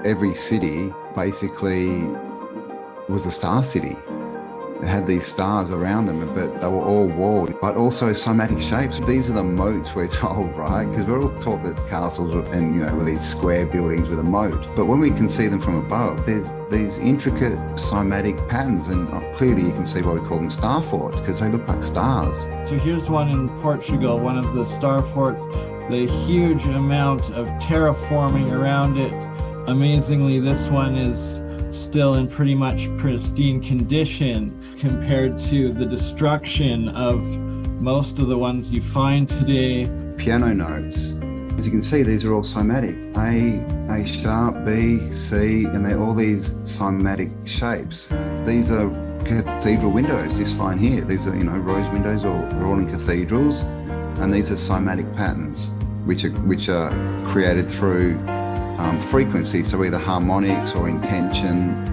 every city basically was a star city. It had these stars around them, but they were all walled, but also somatic shapes. These are the moats we're told, right? Because we're all taught that castles and, you know, were these square buildings with a moat. But when we can see them from above, there's these intricate somatic patterns, and clearly you can see why we call them star forts, because they look like stars. So here's one in Portugal, one of the star forts, the huge amount of terraforming around it. Amazingly, this one is still in pretty much pristine condition compared to the destruction of most of the ones you find today. Piano notes. As you can see, these are all somatic. A sharp, B, C, and they're all these somatic shapes. These are cathedral windows, this line here. These are, you know, rose windows all in cathedrals, and these are somatic patterns, which are created through frequency, so either harmonics or intention.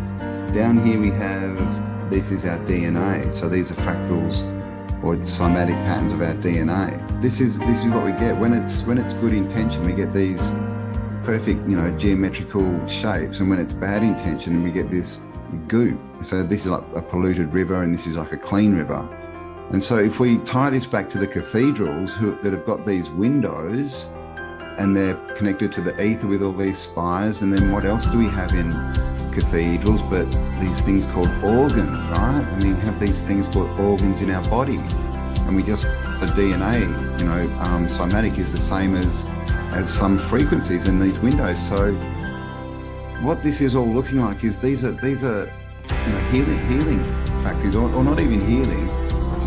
Down here we have, this is our DNA, so these are fractals or somatic patterns of our DNA. This is what we get when it's good intention. We get these perfect, you know, geometrical shapes, and when it's bad intention, we get this goo. So this is like a polluted river, and this is like a clean river. And so if we tie this back to the cathedrals that have got these windows, and they're connected to the ether with all these spires, and then what else do we have in cathedrals but these things called organs, right? I mean, we have these things called organs in our body, and we just, the DNA, you know, somatic is the same as some frequencies in these windows. So what this is all looking like is these are you know, healing factories, or not even healing,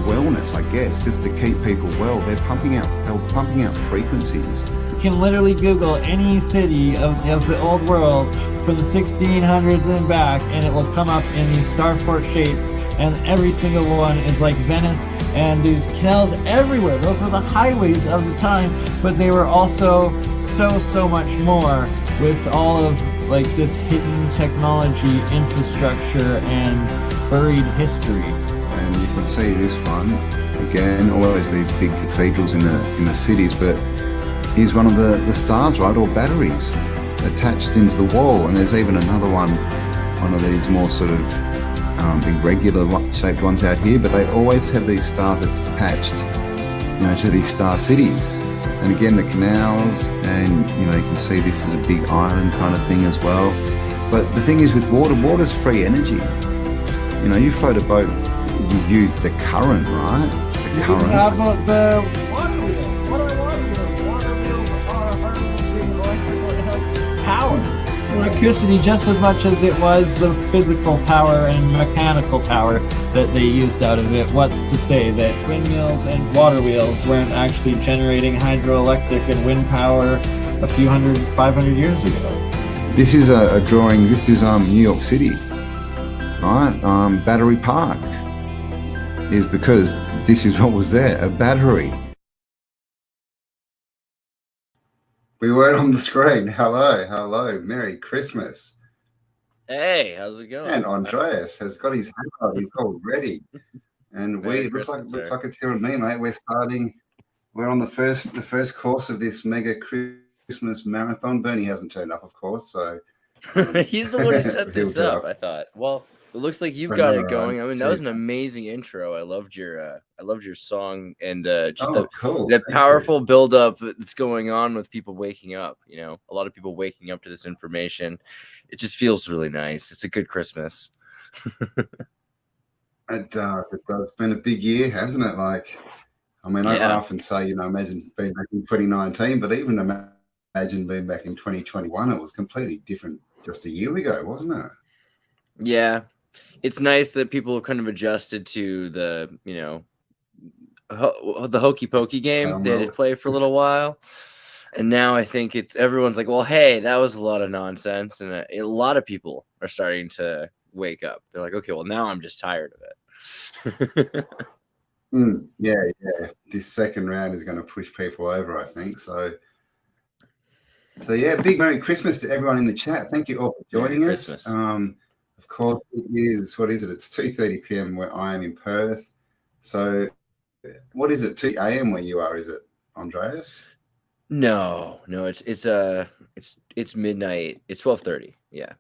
wellness, I guess, just to keep people well. They're pumping out frequencies. You can literally Google any city of the old world from the 1600s and back, and it will come up in these star fort shapes, and every single one is like Venice, and there's canals everywhere. Those were the highways of the time, but they were also so much more, with all of like this hidden technology, infrastructure, and buried history. And you can see this one again, always these big cathedrals in the cities, but here's one of the stars, right, or batteries attached into the wall. And there's even another one of these more sort of irregular shaped ones out here, but they always have these stars attached, you know, to these star cities. And again, the canals, and you know, you can see this is a big island kind of thing as well. But the thing is with water's free energy. You know, you float a boat, you use the current, right? The current. How about the water wheel? What are water wheels? Water wheels are harnessing electrical power. Electricity just as much as it was the physical power and mechanical power that they used out of it. What's to say that windmills and water wheels weren't actually generating hydroelectric and wind power a few 500 years ago? This is a drawing. This is New York City, right? Battery Park is because this is what was there, a battery. We were on the screen. Hello. Merry Christmas. Hey, how's it going? And Andreas has got his hand up. He's all ready. And it looks like it's here on me, mate. We're on the first course of this mega Christmas marathon. Bernie hasn't turned up, of course, so he's the one who set this up. I thought. Well, it looks like you've got it going. I mean, that was an amazing intro. I loved your song, and just the powerful build-up that's going on with people waking up. You know, a lot of people waking up to this information. It just feels really nice. It's a good Christmas. It does. It's been a big year, hasn't it? Like, I mean, I often say, you know, imagine being back in 2019, but even imagine being back in 2021. It was completely different just a year ago, wasn't it? Yeah. It's nice that people have kind of adjusted to the, you know, the hokey pokey game they had to play for a little while. And now I think everyone's like, well, hey, that was a lot of nonsense. And a lot of people are starting to wake up. They're like, okay, well, now I'm just tired of it. Yeah. This second round is going to push people over, I think. So yeah, big Merry Christmas to everyone in the chat. Thank you all for joining us. Of course, it is, what is it? It's 2:30 p.m. where I am in Perth. So what is it, 2 a.m. where you are, is it, Andreas? No, it's midnight. It's 12:30. Yeah.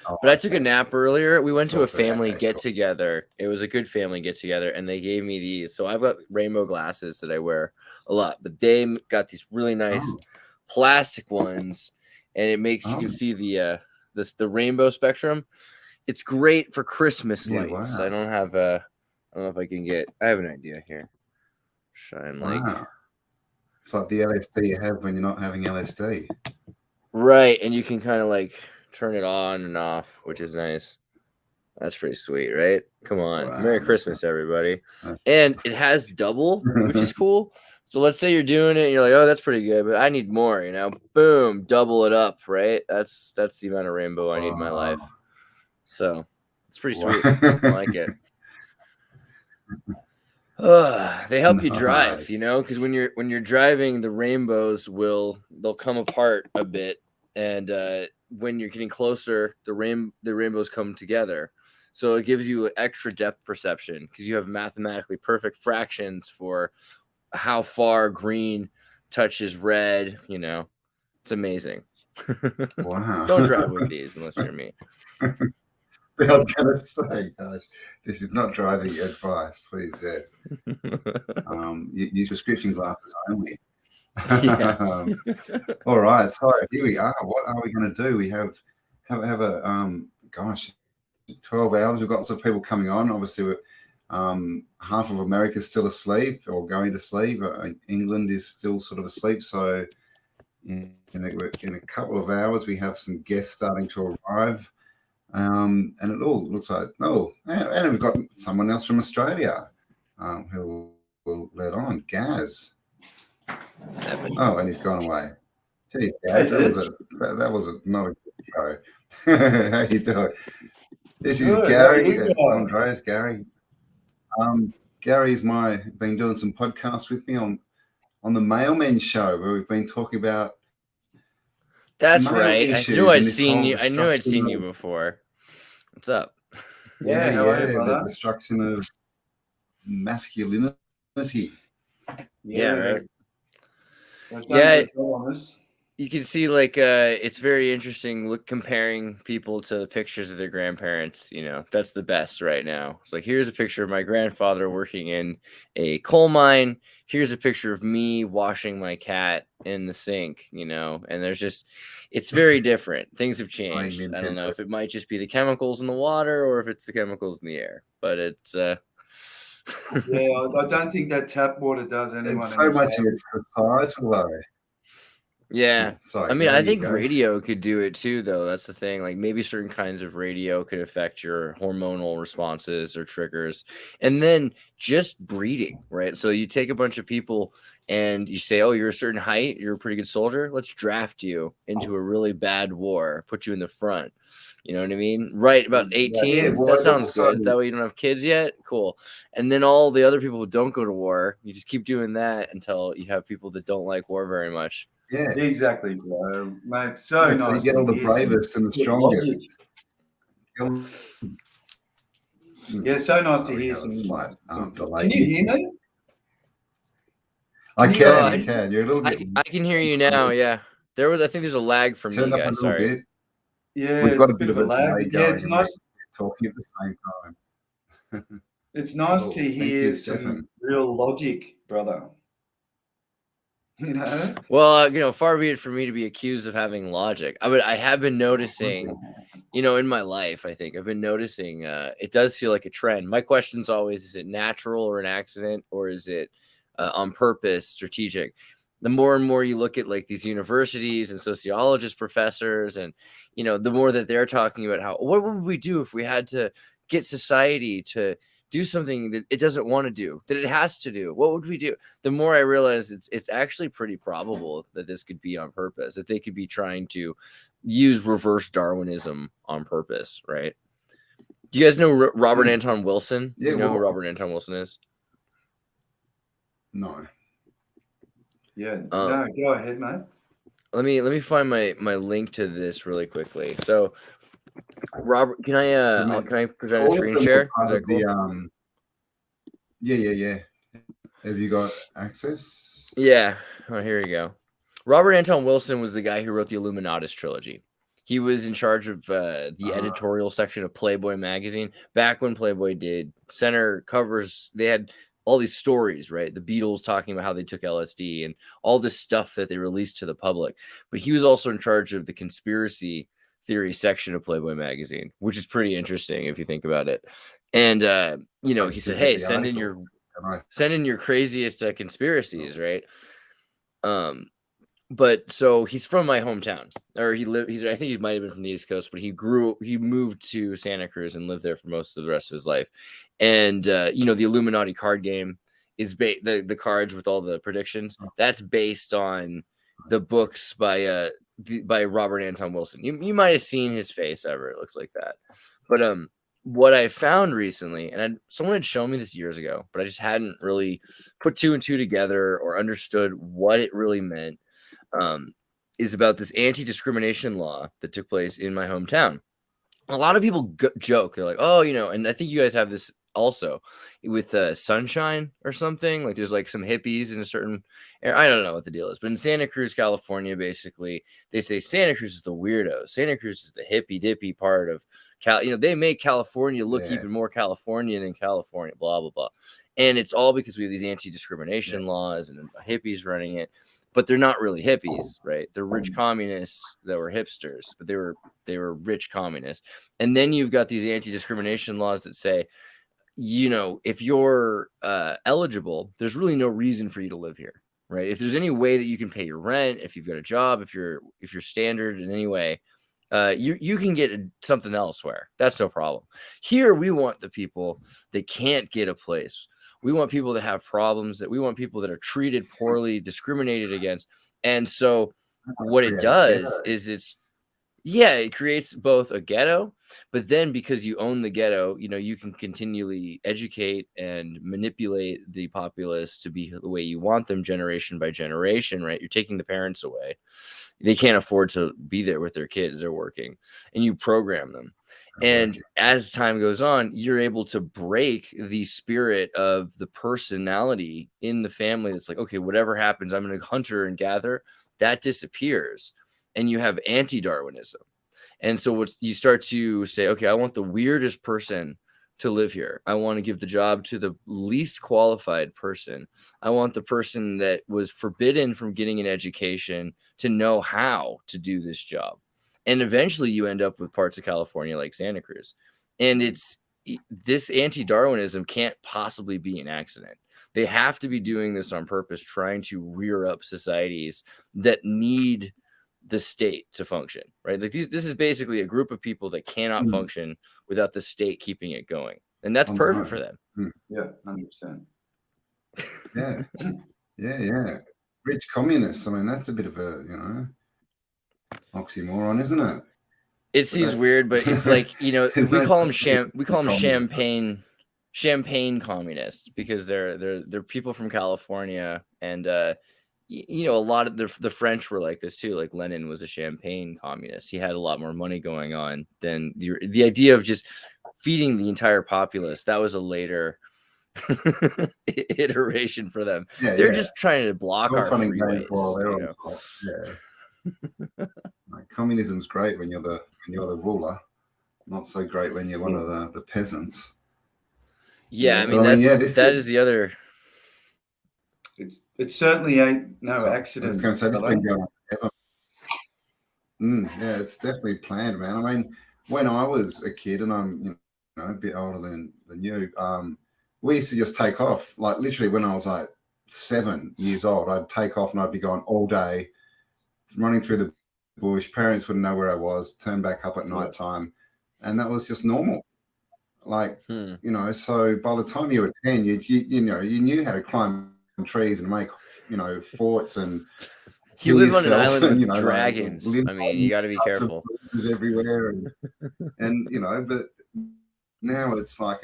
Oh, But I took a okay. nap earlier. We went to a 12:30. family Okay, get cool. together. It was a good family get together, and they gave me these. So I've got rainbow glasses that I wear a lot, but they got these really nice Oh, plastic ones, and it makes you oh, can see the rainbow spectrum. It's great for Christmas yeah, lights. I wow. don't have I don't know if I can get. I have an idea here. Shine like Wow. It's like the LSD you have when you're not having LSD. right, and you can kind of like turn it on and off, which is nice. That's pretty sweet, right? Come on. Merry Wow, Christmas, everybody. that's And it has double, which is cool. So let's say you're doing it and you're like, oh, that's pretty good, but I need more, you know? Boom, double it up, right? That's the amount of rainbow I need in my life. wow. So it's pretty Wow. sweet. I like it. They help you drive, you Nice. know, because when you're driving, the rainbows they'll come apart a bit, and when you're getting closer, the rainbows come together, so it gives you extra depth perception because you have mathematically perfect fractions for how far green touches red. You know, it's amazing. Wow. Don't drive with these unless you're me. I was going to say, gosh, this is not driving advice, please. Yes. Use prescription glasses only. Yeah. All right. So here we are. What are we going to do? We have a gosh, 12 hours. We've got lots of people coming on. Obviously, half of America's still asleep or going to sleep. England is still sort of asleep. So in a couple of hours, we have some guests starting to arrive. And it all looks like, and we've got someone else from Australia who will let on, Gaz. Oh, and he's gone away. Geez, Gaz, that was not a good show. How you doing? This is Gary and Andreas. Gary. Gary's been doing some podcasts with me on the Mailmen show where we've been talking about. That's right. I knew I'd seen you. I knew I'd seen you before. What's up? Yeah, the destruction of masculinity. Yeah, right. Yeah, you can see like it's very interesting comparing people to the pictures of their grandparents. You know, that's the best right now. It's like, here's a picture of my grandfather working in a coal mine. Here's a picture of me washing my cat in the sink, you know, and it's very different. Things have changed. I don't know if it might just be the chemicals in the water or if it's the chemicals in the air, but it's yeah, I don't think that tap water does anyone. It's so much it's societal though. Yeah. Sorry, I mean, I think radio could do it too, though. That's the thing. Like maybe certain kinds of radio could affect your hormonal responses or triggers. And then just breeding, right? So you take a bunch of people and you say, oh, you're a certain height, you're a pretty good soldier. Let's draft you into a really bad war, put you in the front. You know what I mean? Right, about 18. That sounds good. That way you don't have kids yet. Cool. And then all the other people who don't go to war, you just keep doing that until you have people that don't like war very much. Yeah, exactly, bro. Mate, so nice. You get all the bravest and the strongest. Yeah, so nice to hear some. Can you hear me? I can. You're a little bit. I can hear you now. Yeah, I think there's a lag from me, guys. Sorry. Bit. Yeah, we've got a bit of a lag. Yeah, it's nice talking at the same time. It's nice to hear some real logic, brother. You know? Well, you know, far be it for me to be accused of having logic. I have been noticing, you know, in my life, I think I've been noticing it does feel like a trend. My question's always, is it natural or an accident, or is it on purpose, strategic? The more and more you look at like these universities and sociologist professors, and, you know, the more that they're talking about what would we do if we had to get society to do something that it doesn't want to do, that it has to do, what would we do? The more I realize it's actually pretty probable that this could be on purpose, that they could be trying to use reverse Darwinism on purpose, right? Do you guys know Robert Anton Wilson? Yeah, you know who Robert Anton Wilson is? No. Yeah, no, go ahead, mate. Let me find my link to this really quickly. So, Robert, can I present a screen share? Is that cool? Yeah. Have you got access? Yeah. Oh, here you go. Robert Anton Wilson was the guy who wrote the Illuminatus trilogy. He was in charge of the editorial section of Playboy magazine back when Playboy did center covers. They had all these stories, right? The Beatles talking about how they took LSD and all this stuff that they released to the public. But he was also in charge of the conspiracy theory section of Playboy magazine, which is pretty interesting if you think about it. And you know, he said, "Hey, send in your craziest conspiracies," right? But so he's from my hometown, or I think he might have been from the East Coast, but he moved to Santa Cruz and lived there for most of the rest of his life. And you know, the Illuminati card game is the cards with all the predictions. That's based on the books by Robert Anton Wilson. You might have seen his face ever. It looks like that. But what I found recently, and someone had shown me this years ago, but I just hadn't really put two and two together or understood what it really meant. Is about this anti-discrimination law that took place in my hometown. A lot of people joke. They're like, oh, you know, and I think you guys have this also with sunshine or something. Like there's like some hippies in a certain area. I don't know what the deal is, but in Santa Cruz, California, basically, they say Santa Cruz is the weirdo. Santa Cruz is the hippy dippy part of you know, they make California look even more California than California, blah, blah, blah. And it's all because we have these anti-discrimination laws and hippies running it. But they're not really hippies, right? They're rich communists that were hipsters, but they were rich communists. And then you've got these anti-discrimination laws that say, you know, if you're eligible, there's really no reason for you to live here, right? If there's any way that you can pay your rent, if you've got a job, if you're standard in any way, you can get something elsewhere. That's no problem. Here, we want the people that can't get a place. We want people that have problems, that we want people that are treated poorly, discriminated against. And so what it does is it creates both a ghetto, but then because you own the ghetto, you know, you can continually educate and manipulate the populace to be the way you want them generation by generation, right? You're taking the parents away. They can't afford to be there with their kids. They're working, and you program them. And as time goes on, you're able to break the spirit of the personality in the family. That's like, okay, whatever happens, I'm going to hunter and gather. That disappears. And you have anti-Darwinism. And so what you start to say, okay, I want the weirdest person to live here. I want to give the job to the least qualified person. I want the person that was forbidden from getting an education to know how to do this job. And eventually you end up with parts of California like Santa Cruz. And this anti-Darwinism can't possibly be an accident. They have to be doing this on purpose, trying to rear up societies that need the state to function, right? Like this is basically a group of people that cannot function without the state keeping it going. And that's perfect for them. Yeah, 100%. Yeah. Rich communists. I mean, that's a bit of a, you know, oxymoron, isn't it? It seems weird, but it's like, you know, we call them champagne communists because they're people from California. And you know, a lot of the French were like this too. Like Lenin was a champagne communist. He had a lot more money going on than the idea of just feeding the entire populace. That was a later iteration for them. They're just trying to block our freeways. Like, communism's great when you're the ruler, not so great when you're one of the peasants. Yeah, I mean, that is the other. It certainly ain't no accident. I was going to say, this has been going on ever. Yeah, it's definitely planned, man. I mean, when I was a kid, and I'm, you know, a bit older than you, we used to just take off. Like literally, when I was like 7 years old, I'd take off and I'd be gone all day, running through the bush. Parents wouldn't know where I was. Turn back up at night time, and that was just normal. Like, you know, so by the time you were 10, you know, you knew how to climb trees and make, you know, forts and you live on an island with, you know, dragons. I mean, you got to be careful. Everywhere, and you know, but now it's like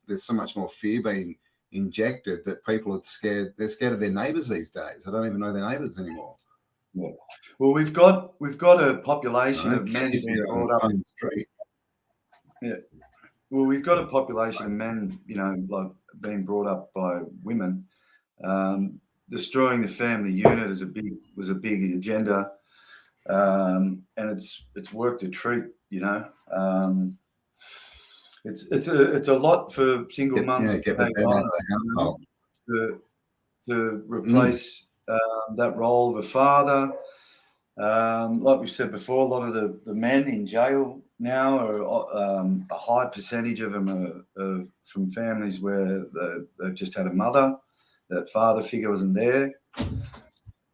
there's so much more fear being injected that people are scared. They're scared of their neighbors these days. They don't even know their neighbors anymore. Yeah. Well, we've got a population of men being brought up in the street. Yeah. Well, we've got a population of men, you know, like being brought up by women. destroying the family unit was a big agenda, and it's worked a treat. You know, it's a lot for single mums to get take the on, household. to replace that role of a father. Like we said before, a lot of the men in jail now are a high percentage of them are from families where they've just had a mother, that father figure wasn't there.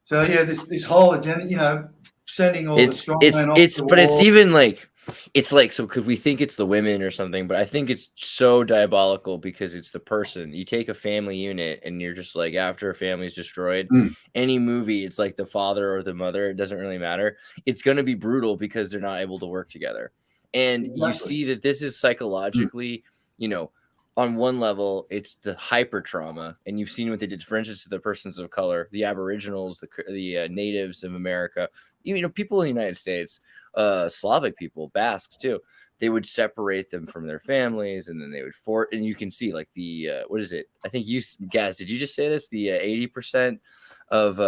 So yeah, this whole agenda, you know, sending all the strong men off to but it's war. even like, it's like, so could we think it's the women or something? But I think it's so diabolical because it's the person. You take a family unit and you're just like, after a family's destroyed, any movie, it's like the father or the mother, it doesn't really matter. It's going to be brutal because they're not able to work together. And you see that this is psychologically, you know, on one level, it's the hyper trauma, and you've seen what they did, for instance, to the persons of color, the Aboriginals, the natives of America, you know, people in the United States, Slavic people, Basques too. They would separate them from their families, and then they would and you can see like the what is it? I think you guys, did you just say this? The 80% of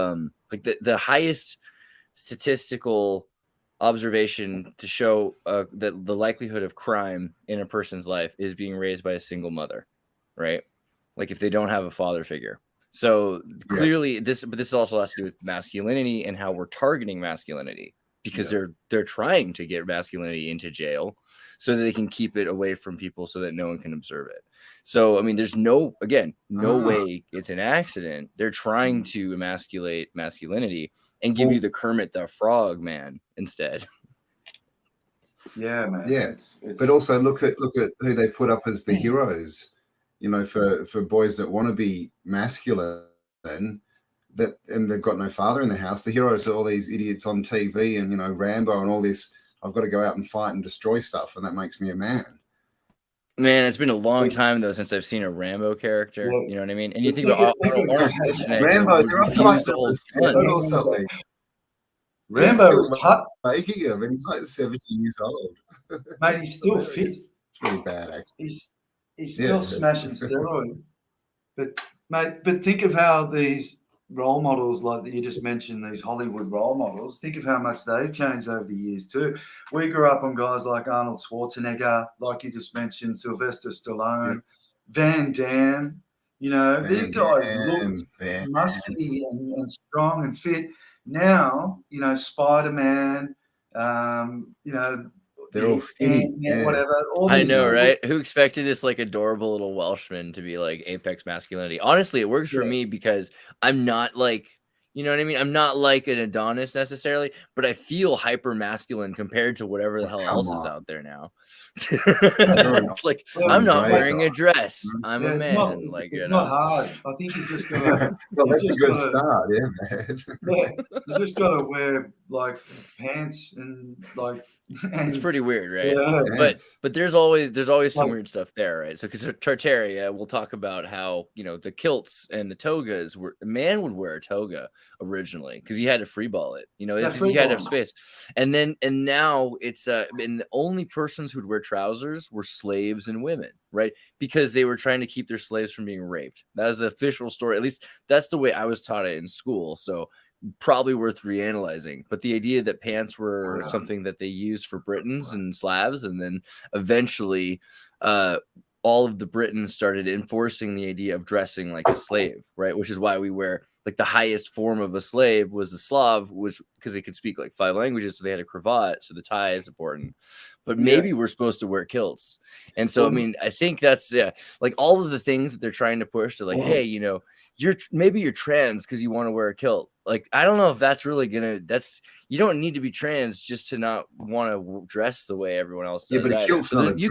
like the highest statistical observation to show that the likelihood of crime in a person's life is being raised by a single mother, right? Like if they don't have a father figure. So clearly this also has to do with masculinity and how we're targeting masculinity, because they're trying to get masculinity into jail so that they can keep it away from people so that no one can observe it. So, I mean, there's no way it's an accident. They're trying to emasculate masculinity and give you the Kermit the Frog man instead. Yeah, man. Yeah, it's but also look at who they put up as the heroes. You know, for boys that want to be masculine, and they've got no father in the house. The heroes are all these idiots on TV, and you know, Rambo and all this. I've got to go out and fight and destroy stuff, and that makes me a man. Man, it's been a long time though since I've seen a Rambo character. You know what I mean? And you think about Arnold Schwarzenegger, Rambo, they're up to like or something. Rambo was tough. Making him, and he's like 70 years old. Mate, he's still fit. It's really bad, actually. He's still smashing steroids. But think of how these role models, like that you just mentioned, these Hollywood role models, think of how much they've changed over the years too. We grew up on guys like Arnold Schwarzenegger, like you just mentioned, Sylvester Stallone, Van Damme. You know, these guys look muscly and strong and fit. Now, you know, Spider-Man, you know, they're all skinny, whatever. I know, right? Who expected this like adorable little Welshman to be like apex masculinity? Honestly, it works for me because I'm not like, you know what I mean? I'm not like an Adonis necessarily, but I feel hyper masculine compared to whatever the hell else is out there now. Like, I'm not wearing a dress. I'm a man. It's not hard. I think you just gotta. Well, that's a good start, man. Yeah, you just gotta wear like pants and like. It's pretty weird, right? But there's always some weird stuff there, right? So because Tartaria, we'll talk about how, you know, the kilts and the togas were, a man would wear a toga originally because you had to freeball it, you know, you had to have space, and now it's and the only persons who'd wear trousers were slaves and women, right? Because they were trying to keep their slaves from being raped. That was the official story. At least that's the way I was taught it in school. So probably worth reanalyzing. But the idea that pants were something that they used for Britons and Slavs, and then eventually all of the Britons started enforcing the idea of dressing like a slave, right? Which is why we wear, like, the highest form of a slave was the Slav, which because they could speak like 5 languages, so they had a cravat, so the tie is important. But maybe we're supposed to wear kilts. And so I mean, I think that's like all of the things that they're trying to push to, like, hey, you know, maybe you're trans because you want to wear a kilt. Like, I don't know if that's really you don't need to be trans just to not want to dress the way everyone else does. Yeah, but a kilt's not a dress. You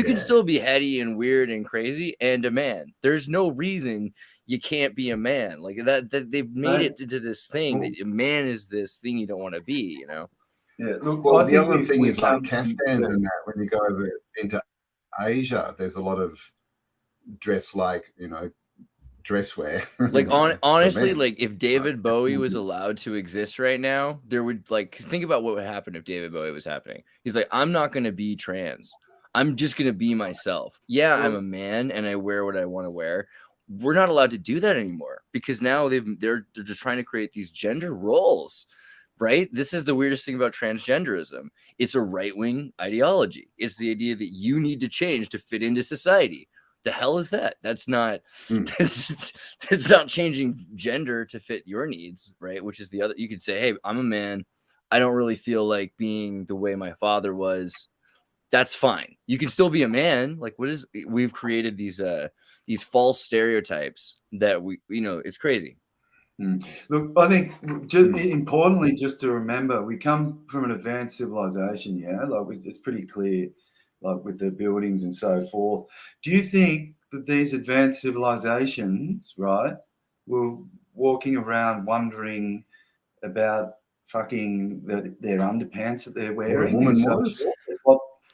can still be heady and weird and crazy and a man. There's no reason you can't be a man. Like that they've made it into this thing that a man is this thing you don't want to be, you know? Yeah. Look, well, the other thing is like caftans and that. When you go over into Asia, there's a lot of dress, like, you know, dress wear. Like honestly, like if David Bowie was allowed to exist right now, there would, like, think about what would happen if David Bowie was happening. He's like, I'm not going to be trans. I'm just going to be myself. Yeah, I'm a man and I wear what I want to wear. we're not allowed to do that anymore, because now they're just trying to create these gender roles, right? This is the weirdest thing about transgenderism. It's a right-wing ideology. It's the idea that you need to change to fit into society. The hell is that? That's not it's not changing gender to fit your needs, right? Which is the other. You could say, hey, I'm a man, I don't really feel like being the way my father was. That's fine. You can still be a man. Like, we've created these false stereotypes that it's crazy. Look, I think importantly, just to remember, we come from an advanced civilization. Yeah, like it's pretty clear, like with the buildings and so forth. Do you think that these advanced civilizations, right, were walking around wondering about fucking their underpants that they're wearing?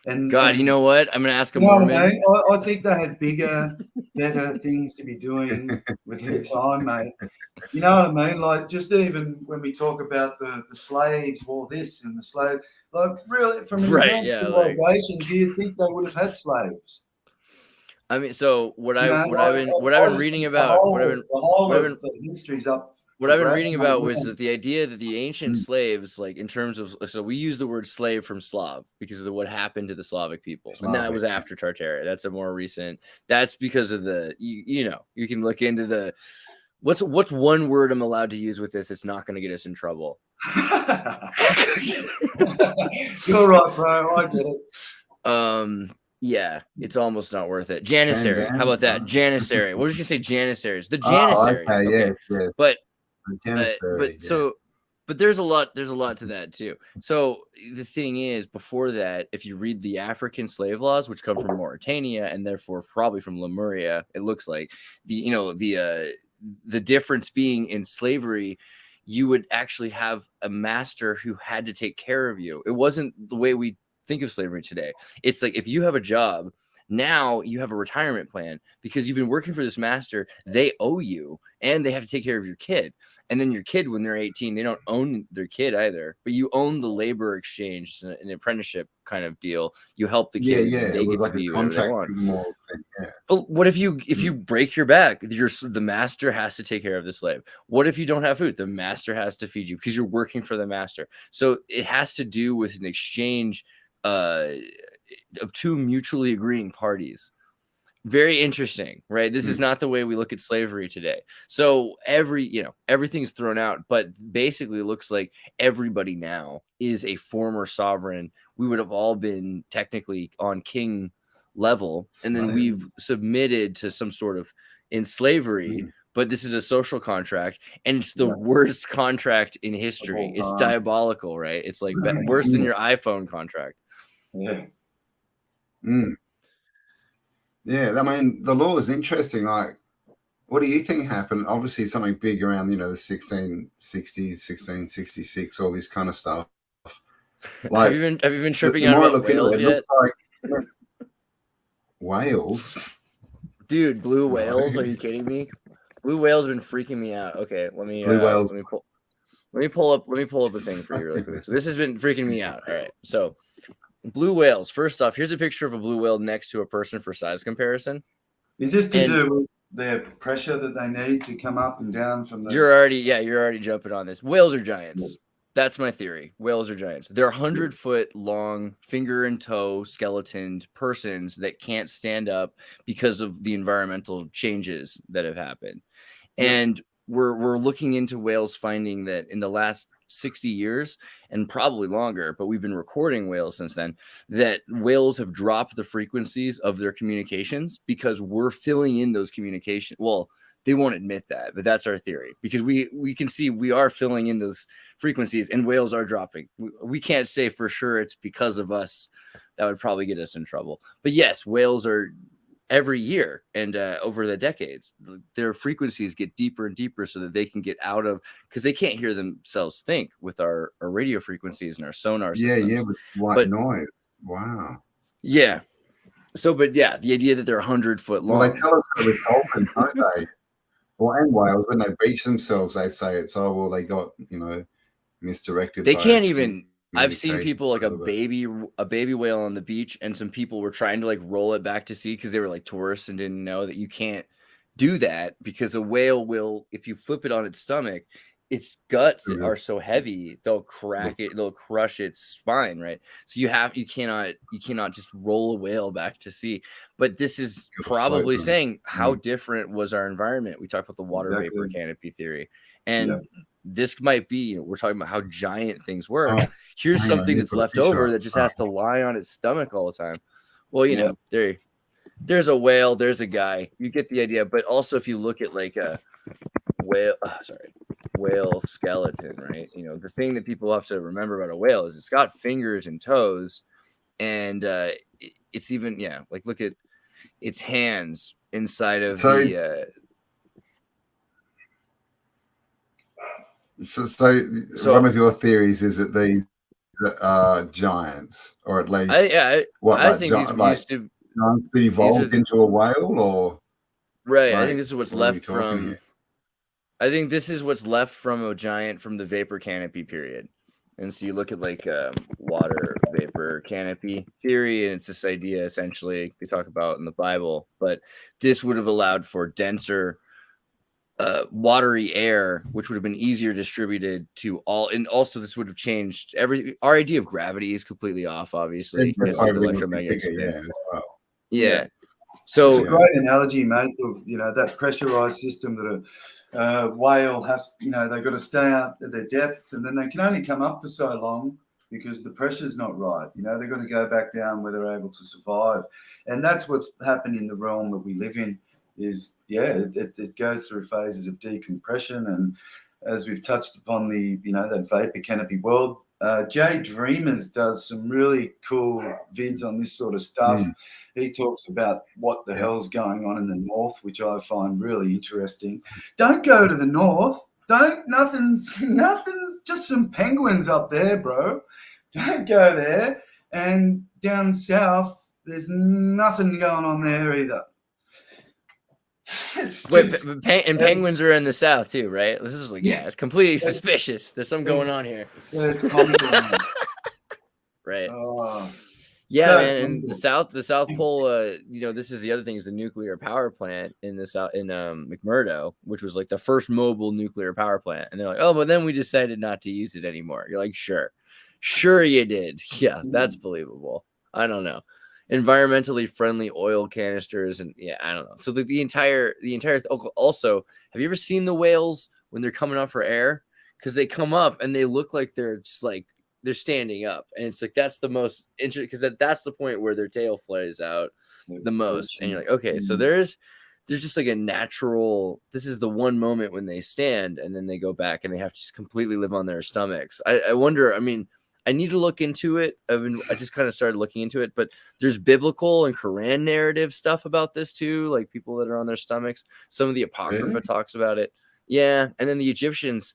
And God, you know what? I'm gonna ask a you know Mormon. what I mean? I think they had bigger, better things to be doing with their time, mate. You know what I mean? Like, just even when we talk about the slaves wore this and the slave, like, really, from an advanced civilization, do you think they would have had slaves? I mean, so what I've been reading about, what I've been history's up. What I've been reading about was that the idea that the ancient slaves, like in terms of, so we use the word slave from Slav because of what happened to the Slavic people. And that was after Tartaria. That's a more recent, that's because of you can look into what's one word I'm allowed to use with this. It's not going to get us in trouble. You're right, bro. I get it. Yeah, it's almost not worth it. Janissary. How about that? Janissary. What did you say? Janissaries. The Janissaries. Oh, okay. Yes. But there's a lot to that too. So the thing is, before that, if you read the African slave laws, which come from Mauritania and therefore probably from Lemuria, it looks like the difference being in slavery, you would actually have a master who had to take care of you. It wasn't the way we think of slavery today. It's like, if you have a job, now you have a retirement plan because you've been working for this master. They owe you, and they have to take care of your kid. And then your kid, when they're 18, they don't own their kid either, but you own the labor exchange, an apprenticeship kind of deal. You help the kid. Yeah. They get like to be a contract. But what if you break your back? The master has to take care of the slave. What if you don't have food? The master has to feed you because you're working for the master. So it has to do with an exchange of two mutually agreeing parties. Very interesting, right? This is not the way we look at slavery today. So everything's thrown out, but basically it looks like everybody now is a former sovereign. We would have all been technically on king level, and then we've submitted to some sort of in slavery. But this is a social contract, and it's the worst contract in history. It's diabolical, right? It's like worse than your iPhone contract. Yeah. Yeah, I mean, the law is interesting. Like, what do you think happened? Obviously, something big around, the 1660s, 1666, all this kind of stuff. Like, have you been tripping out about whales yet? Like, whales? Dude, blue whales? Are you kidding me? Blue whales have been freaking me out. Okay, let me pull up a thing for you really quick. So this has been freaking me out. All right, so blue whales. First off, here's a picture of a blue whale next to a person for size comparison. Is this to do with the pressure that they need to come up and down from the... You're already jumping on this. Whales are giants. That's my theory. Whales are giants. They're 100-foot long, finger and toe skeletoned persons that can't stand up because of the environmental changes that have happened. And we're looking into whales, finding that in the last 60 years and probably longer, but we've been recording whales since then, that whales have dropped the frequencies of their communications because we're filling in those communications. Well, they won't admit that, but that's our theory, because we can see we are filling in those frequencies and whales are dropping. We can't say for sure it's because of us. That would probably get us in trouble. But yes, whales are every year and over the decades, their frequencies get deeper and deeper so that they can get out of, because they can't hear themselves think with our radio frequencies and our sonar systems. Yeah, with white noise. Wow. Yeah. So, but yeah, the idea that they're 100-foot long. Well, they tell us that with dolphins, don't they? Well, and whales, when they beach themselves, they say it's, they got, misdirected. They can't even. I've seen people like a baby whale on the beach, and some people were trying to like roll it back to sea because they were like tourists and didn't know that you can't do that because a whale will, if you flip it on its stomach, its guts are so heavy they'll crack it, they'll crush its spine, right? So you cannot just roll a whale back to sea. But this is probably saying how different was our environment. We talked about the water vapor canopy theory, and this might be, we're talking about how giant things were. Here's something that's left over that just has to lie on its stomach all the time. Well, you know, there's a whale, there's a guy, you get the idea. But also, if you look at like a whale skeleton, right? You know, the thing that people have to remember about a whale is it's got fingers and toes, and it's even like look at its hands inside of the. So one of your theories is that these are giants, or at least I think these used to giants that evolved into a whale, or right. I think this is what's left from. Here? I think this is what's left from a giant from the vapor canopy period. And so you look at like water vapor canopy theory, and it's this idea essentially we talk about in the Bible, but this would have allowed for denser watery air, which would have been easier distributed to all. And also this would have changed our idea of gravity is completely off, obviously. Electromagnetic spin. So it's a great analogy, mate. You know, that pressurized system that a whale has, you know, they've got to stay out at their depths, and then they can only come up for so long because the pressure's not right. You know, they've got to go back down where they're able to survive. And that's what's happened in the realm that we live in is, it goes through phases of decompression. And as we've touched upon that vapor canopy world, Jay Dreamers does some really cool vids on this sort of stuff. He talks about what the hell's going on in the north, which I find really interesting. Don't go to the north. Nothing's just some penguins up there, bro. Don't go there. And down south, there's nothing going on there either. Penguins are in the south too, right? This is like, it's completely suspicious. There's something going on here. It's comical, right. Man, and the South Pole, this is the other thing is the nuclear power plant in McMurdo, which was like the first mobile nuclear power plant. And they're like, oh, but then we decided not to use it anymore. You're like, sure you did. Yeah, that's believable. I don't know. Environmentally friendly oil canisters, and I don't know. So the entire also, have you ever seen the whales when they're coming up for air? Because they come up and they look like they're just like they're standing up, and it's like that's the most interesting because that's the point where their tail flares out the most, and you're like, okay, so there's just like a natural. This is the one moment when they stand, and then they go back and they have to just completely live on their stomachs. I wonder. I mean, I need to look into it. I just kind of started looking into it, but there's biblical and Quran narrative stuff about this too, like people that are on their stomachs. Some of the Apocrypha talks about it. Yeah, and then the Egyptians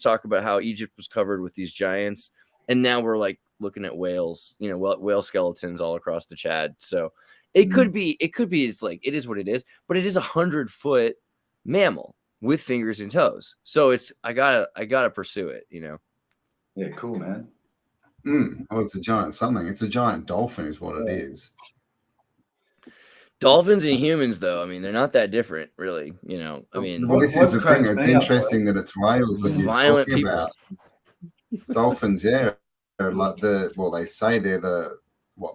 talk about how Egypt was covered with these giants, and now we're like looking at whales, whale skeletons all across the Chad. So it could be. It's like it is what it is, but it is 100-foot mammal with fingers and toes. So I gotta pursue it. Yeah, cool, man. Oh, it's a giant something. It's a giant dolphin, is what it is. Dolphins and humans, though, I mean, they're not that different, really. I mean, well, this is the thing. It's interesting that it's whales that you're violent talking people. About. Dolphins, are like they say they're the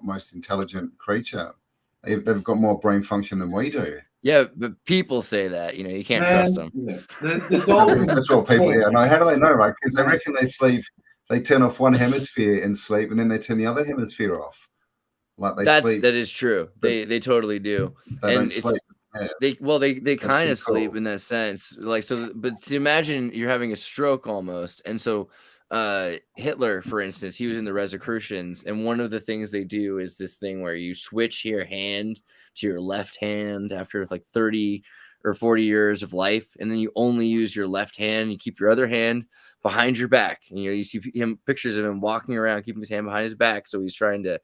most intelligent creature. They've got more brain function than we do. Yeah, but people say that. You can't trust them. Yeah. The dolphins, that's what people. Yeah, no. How do they know, right? Because they reckon they sleep. They turn off one hemisphere and sleep, and then they turn the other hemisphere off. Like they sleep. That is true. They totally do. They don't sleep. Yeah. They kind of sleep in that sense. Like but to imagine you're having a stroke almost, and so Hitler, for instance, he was in the Rosicrucians, and one of the things they do is this thing where you switch your hand to your left hand after like 30 or 40 years of life, and then you only use your left hand. You keep your other hand behind your back. And, you see pictures of him walking around, keeping his hand behind his back. So he's trying to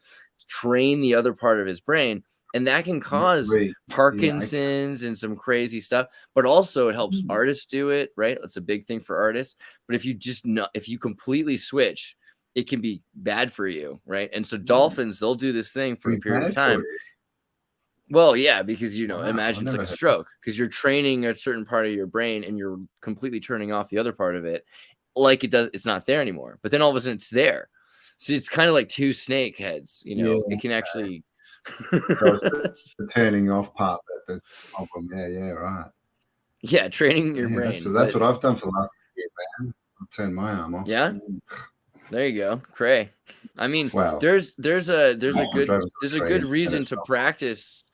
train the other part of his brain, and that can cause Parkinson's and some crazy stuff. But also it helps artists do it, right? That's a big thing for artists. But if you completely switch, it can be bad for you, right? And so dolphins, they'll do this thing for a period of time. Well, yeah, because Wow, imagine it's I've like never a heard stroke because you're training a certain part of your brain and you're completely turning off the other part of it, like it's not there anymore. But then all of a sudden it's there, so it's kind of like two snake heads. Yeah. It can actually. So it's the turning off part that's the problem. Yeah, right. Yeah, training your Yeah, brain. that's what I've done for the last year, man. I've turned my arm off. Yeah, there you go, cray. I mean, Wow. there's a good reason to practice.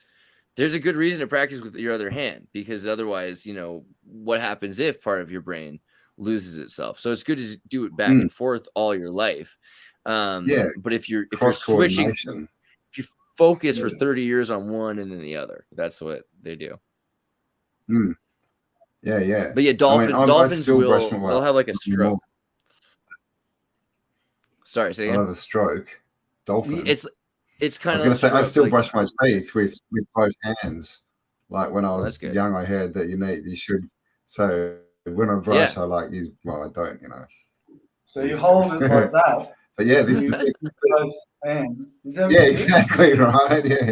There's a good reason to practice with your other hand, because otherwise, what happens if part of your brain loses itself? So it's good to do it back and forth all your life. But if you're switching, if you focus for 30 years on one and then the other, that's what they do. Yeah. But yeah, dolphins they'll have like a stroke. Sorry, say again. I'll have a stroke. Dolphin. It's kind of. I was going to say, I still brush my teeth with both hands. Like when I was young, I heard that you should. So when I brush, I like use. Well, I don't, So you hold it like that. But yeah, this is both hands. Exactly right. Yeah.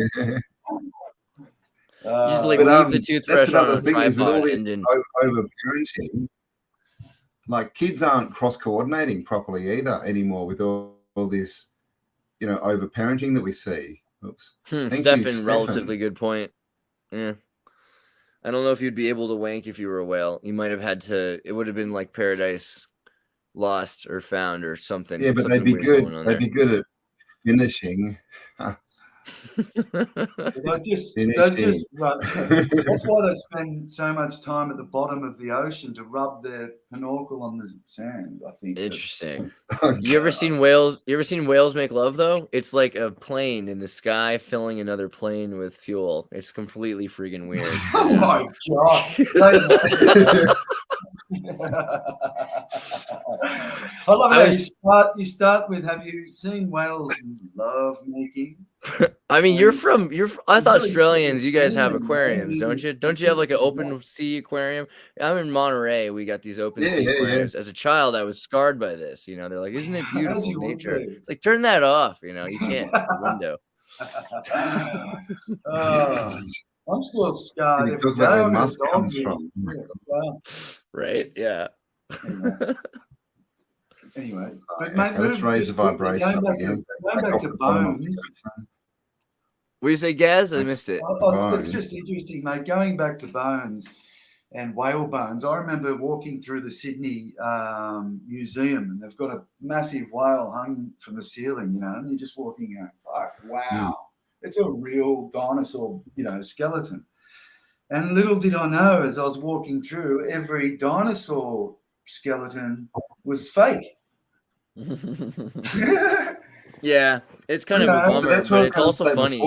Just like leave the toothbrush on a tripod and then over-parenting. Like kids aren't cross-coordinating properly either anymore with all this, over-parenting that we see. Oops. Stefan, relatively good point. Yeah. I don't know if you'd be able to wank if you were a whale. You might have had to. It would have been like Paradise Lost or Found or something. Yeah, but they'd be good. They'd be good at finishing. They just run. That's why they spend so much time at the bottom of the ocean to rub their pinnacle on the sand. I think. Interesting. You ever seen whales? You ever seen whales make love though? It's like a plane in the sky filling another plane with fuel. It's completely freaking weird. Oh my god! I love how you start with, have you seen whales love making? I mean, I thought Australians, you guys have aquariums, don't you? Don't you have like an open sea aquarium? I'm in Monterey. We got these open sea aquariums. As a child, I was scarred by this. They're like, isn't it beautiful nature? It's like, turn that off. You can't. The window. I'm still scarred. Talk about where musk comes from. Right? Yeah. Anyway, let's raise the vibration up again. Going back to bones. What do you say, Gaz? I missed it. It's just interesting, mate. Going back to bones and whale bones, I remember walking through the Sydney Museum, and they've got a massive whale hung from the ceiling, and you're just walking out, fuck, wow, it's a real dinosaur, skeleton. And little did I know, as I was walking through, every dinosaur skeleton was fake. Yeah, it's kind of a bummer, but it's also funny.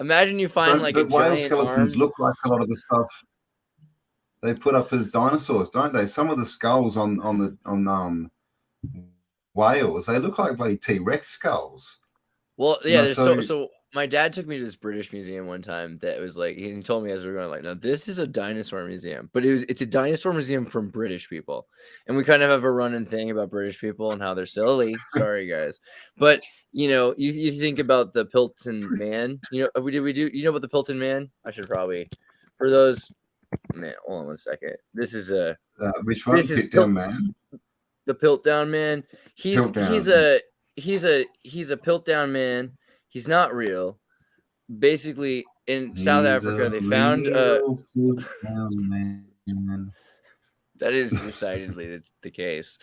Imagine you find like a whale giant skeletons arm. Look like a lot of the stuff they put up as dinosaurs, don't they? Some of the skulls on whales, they look like bloody T-Rex skulls. Well, yeah. So my dad took me to this British museum one time that was like, he told me as we were going, like, no, this is a dinosaur museum, but it's a dinosaur museum from British people. And we kind of have a running thing about British people and how they're silly. Sorry, guys. But, you think about the Pilton Man, you know about the Pilton Man? I should probably, for those, man, hold on one second. This is which one? Piltdown Man? The Piltdown Man. He's a Piltdown Man. He's not real. Basically, in South Africa, they found that is decidedly the case.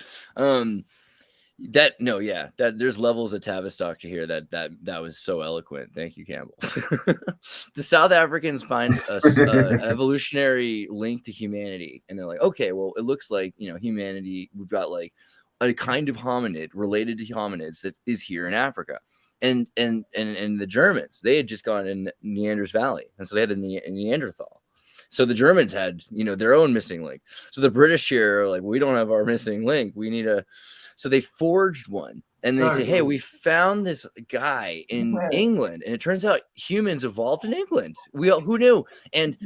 There's levels of Tavistock to hear that was so eloquent. Thank you, Campbell. The South Africans find a evolutionary link to humanity, and they're like, okay, well, it looks like humanity. We've got like a kind of hominid related to hominids that is here in Africa. And the Germans, they had just gone in Neander's Valley, and so they had the Neanderthal. So the Germans had, their own missing link. So the British here are like, we don't have our missing link. We need so they forged one. And they So say, hey, good. we found this guy in Yeah. England, and it turns out humans evolved in England. Who knew? And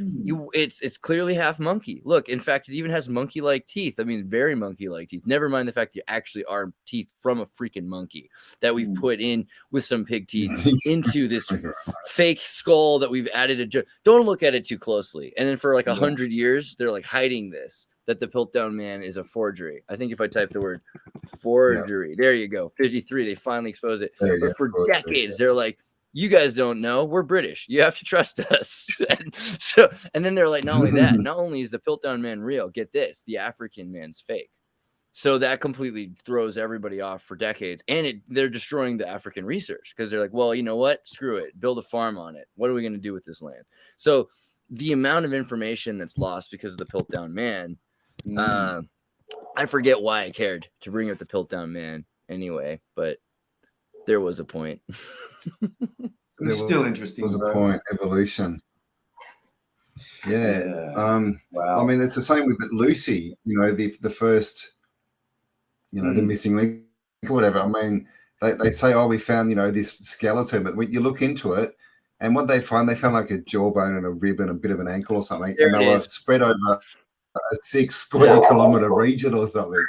it's clearly half monkey. Look, in fact, it even has monkey-like teeth. I mean, very monkey-like teeth. Never mind the fact that you actually are teeth from a freaking monkey that we've put in with some pig teeth into this fake skull that we've added. Don't look at it too closely. And then for like 100 years, they're like hiding this, that the Piltdown Man is a forgery. I think if I type the word forgery, there you go, 53, they finally expose it. But for decades, they're like, you guys don't know, we're British, you have to trust us. and then they're like, not only that, not only is the Piltdown Man real, get this, the African man's fake. So that completely throws everybody off for decades. And they're destroying the African research, because they're like, well, you know what, screw it, build a farm on it, what are we going to do with this land? So the amount of information that's lost because of the Piltdown Man, I forget why I cared to bring up the Piltdown Man anyway, but there was a point. It's still interesting. There was a point. Evolution. Yeah. Wow. I mean, it's the same with Lucy. You know, the first, you know, the missing link or whatever. I mean, they say, oh, we found, you know, this skeleton, but when you look into it, and what they found like a jawbone and a rib and a bit of an ankle or something, and they were spread over a 6 square kilometer region or something.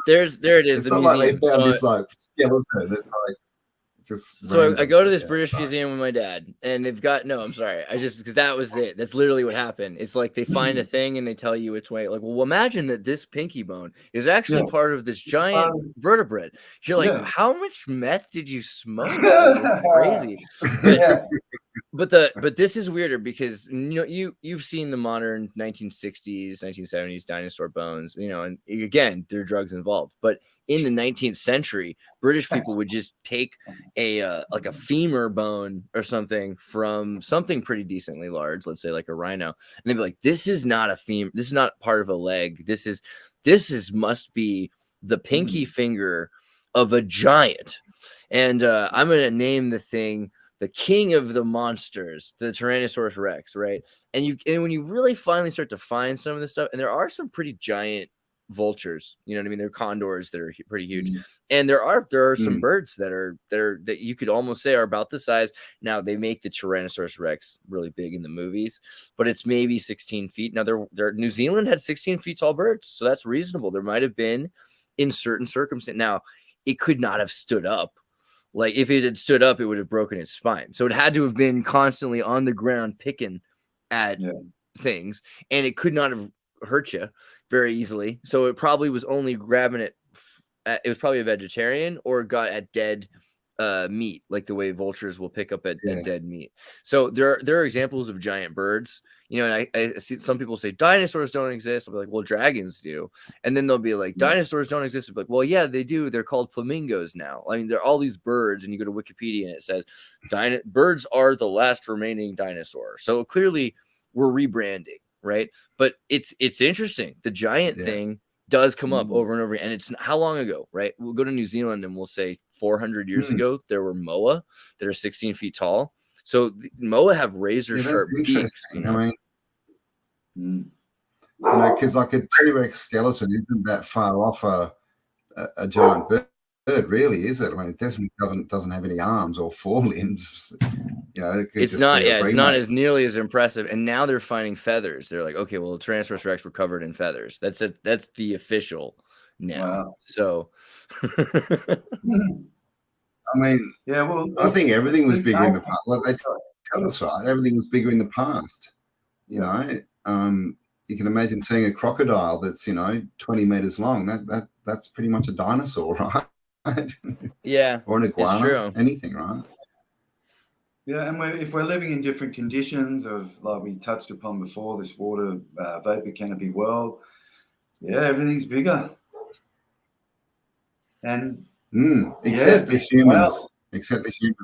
There it is. It's the not museum. like they found this like skeleton. It's like just so random. I go to this British museum with my dad, and they've got I'm sorry. Because that was it. That's literally what happened. It's like they find a thing and they tell you which way. Like, well, imagine that this pinky bone is actually part of this giant vertebrate. You're like, how much meth did you smoke? Like, crazy. But this is weirder because you've seen the modern 1960s, 1970s dinosaur bones, you know, and again, there are drugs involved. But in the 19th century, British people would just take like a femur bone or something from something pretty decently large, let's say like a rhino, and they'd be like, this is not a femur, this is not part of a leg, this is must be the pinky finger of a giant. And I'm gonna name the thing the king of the monsters, the Tyrannosaurus Rex, right? And when you really finally start to find some of this stuff, and there are some pretty giant vultures, you know what I mean? They're condors that are pretty huge, and there are some birds that you could almost say are about the size. Now they make the Tyrannosaurus Rex really big in the movies, but it's maybe 16 feet. Now New Zealand had 16 feet tall birds, so that's reasonable. There might have been in certain circumstances. Now it could not have stood up. Like if it had stood up, it would have broken its spine. So it had to have been constantly on the ground picking at things, and it could not have hurt you very easily. So it probably was only grabbing it. It was probably a vegetarian or got at dead meat, like the way vultures will pick up at dead meat. So there are examples of giant birds. You know, and I see some people say dinosaurs don't exist. I'll be like, well, dragons do. And then they'll be like, dinosaurs don't exist. I'll be like, well, yeah, they do. They're called flamingos now. I mean, there are all these birds, and you go to Wikipedia and it says birds are the last remaining dinosaur. So clearly we're rebranding, right? But it's interesting. The giant thing does come up over and over. And it's how long ago, right? We'll go to New Zealand and we'll say 400 years ago, there were moa that are 16 feet tall. So moa have razor sharp beaks. You know? I mean, you know, because like a T-Rex skeleton isn't that far off a giant bird, really, is it? I mean, it definitely doesn't have any arms or forelimbs. You know, it's not. Yeah, it's not as nearly as impressive. And now they're finding feathers. They're like, okay, well, the Tyrannosaurus Rex were covered in feathers. That's it. That's the official now. Wow. So. I mean, I think everything was bigger in the past. Like they tell us, right? Everything was bigger in the past. You know, you can imagine seeing a crocodile that's 20 meters long. That's pretty much a dinosaur, right? Yeah, or an iguana, anything, right? Yeah, and if we're living in different conditions of, like we touched upon before, this water vapor canopy world, everything's bigger. And except the humans. Except the humans.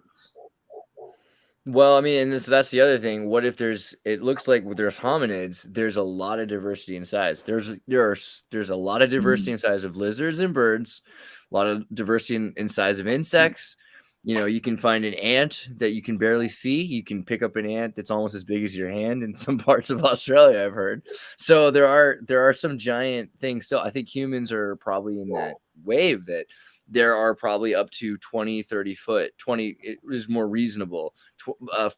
Well, I mean, and so that's the other thing. What if it looks like there's hominids, there's a lot of diversity in size. There's a lot of diversity in size of lizards and birds, a lot of diversity in size of insects. You know, you can find an ant that you can barely see. You can pick up an ant that's almost as big as your hand in some parts of Australia, I've heard. So there are some giant things still. I think humans are probably in that wave that there are probably up to 20, 30 foot, 20 it is more reasonable,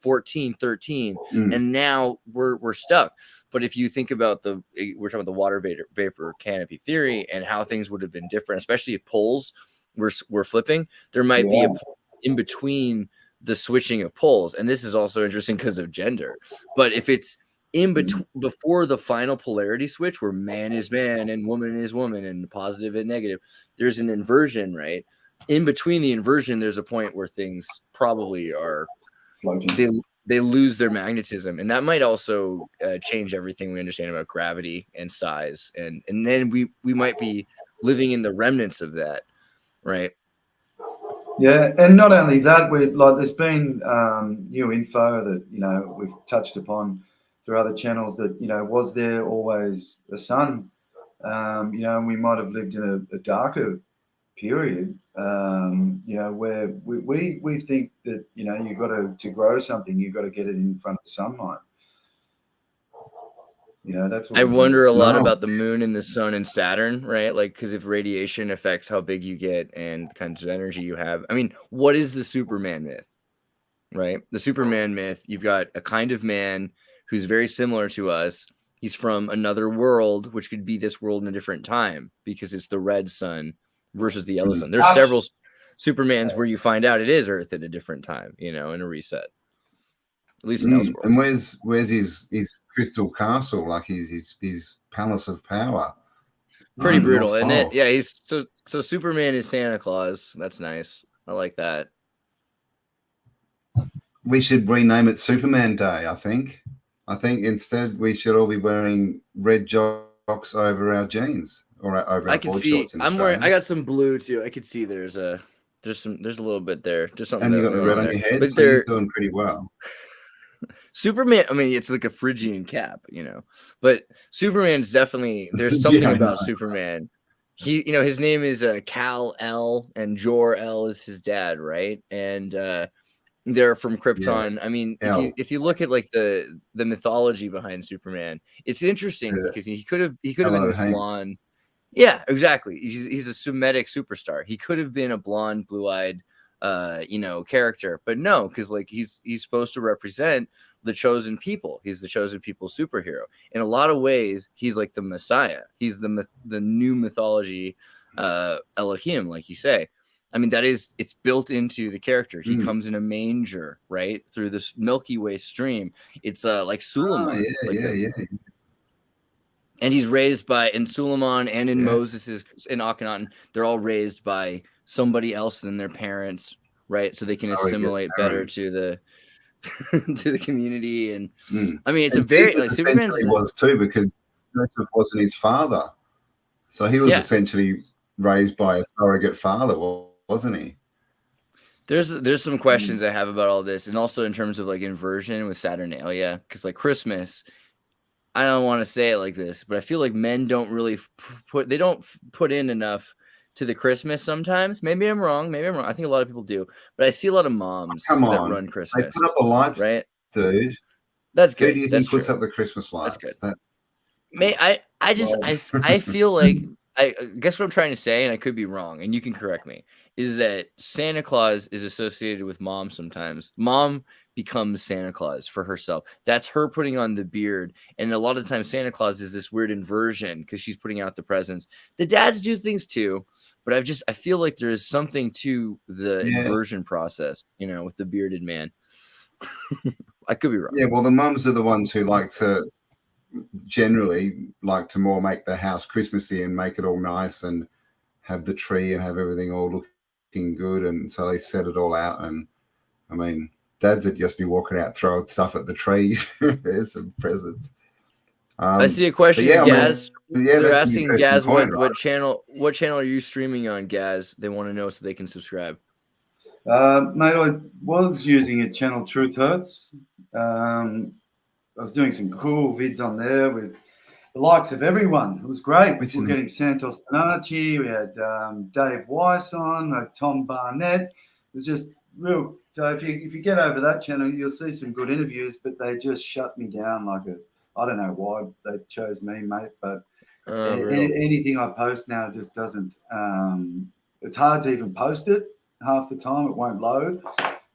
14, 13. And now we're stuck. But if you think about we're talking about the water vapor canopy theory and how things would have been different, especially if poles were flipping, there might be a point in between the switching of poles. And this is also interesting because of gender. But if it's in between, before the final polarity switch where man is man and woman is woman and positive and negative, there's an inversion, right? In between the inversion, there's a point where things probably are floating. They lose their magnetism, and that might also change everything we understand about gravity and size, and then we might be living in the remnants of that, right? Yeah, and not only that, there's been new info that we've touched upon through other channels that was there always a sun, and we might have lived in a darker period, where we think that you got to grow something, you got to get it in front of the sunlight. That's what I wonder a lot about the moon and the sun and Saturn, right? Like, because if radiation affects how big you get and the kinds of energy you have. I mean, what is the Superman myth, right? The Superman myth, you've got a kind of man who's very similar to us. He's from another world, which could be this world in a different time because it's the red sun versus the yellow sun. There's several Supermans where you find out it is Earth at a different time, in a reset. At least in Elseworlds. And where's his crystal castle, like his palace of power? Pretty brutal, isn't it? Yeah, he's so Superman is Santa Claus. That's nice. I like that. We should rename it Superman Day, I think. I think instead we should all be wearing red jocks over our jeans or over our board shorts. I got some blue too. I could see there's a little bit there. Just something. And you got the red on your head, so you're doing pretty well. Superman, I mean, it's like a Phrygian cap, but Superman's definitely, there's something about Superman. He, his name is Kal-El and Jor-El is his dad, right? And they're from Krypton. Yeah. I mean, if you look at like the mythology behind Superman, it's interesting because he could have been this blonde. Yeah, exactly. He's a Semitic superstar. He could have been a blonde, blue-eyed character, but no, because like he's supposed to represent the chosen people. He's the chosen people superhero. In a lot of ways, he's like the Messiah. He's the new mythology, Elohim, like you say. I mean, it's built into the character. He comes in a manger, right, through this Milky Way stream. It's like Suleiman. And he's raised in Suleiman and in Moses in Akhenaten. They're all raised by somebody else than their parents, right? So they can assimilate better to the to the community. And I mean, it's a very Superman was too, because Joseph wasn't his father, so he was essentially raised by a surrogate father, wasn't he? There's some questions I have about all this, and also in terms of like inversion with Saturnalia, because like Christmas, I don't want to say it like this, but I feel like men don't really put in enough to the Christmas sometimes. Maybe I'm wrong. I think a lot of people do, but I see a lot of moms that run Christmas. They put up the lights, right, dude. That's good. Who do you think puts up the Christmas lights? That's good. I feel like, I guess what I'm trying to say, and I could be wrong, and you can correct me, is that Santa Claus is associated with mom sometimes. Mom becomes Santa Claus for herself. That's her putting on the beard. And a lot of times Santa Claus is this weird inversion because she's putting out the presents. The dads do things too, but I feel like there is something to the inversion process, with the bearded man. I could be wrong. Yeah, well, the mums are the ones who generally like to more make the house Christmassy and make it all nice and have the tree and have everything all looking good. And so they set it all out. And I mean, dads would just be walking out throwing stuff at the tree. There's some presents. I see a question, Gaz. They're asking Gaz what channel are you streaming on, Gaz? They want to know so they can subscribe. Mate, I was using a channel, Truth Hurts. I was doing some cool vids on there with the likes of everyone. It was great. We're getting Santos Bonacci. We had Dave Weiss on, Tom Barnett. It was just real. So if you get over that channel, you'll see some good interviews, but they just shut me down I don't know why they chose me, mate, but anything I post now just doesn't it's hard to even post it. Half the time it won't load,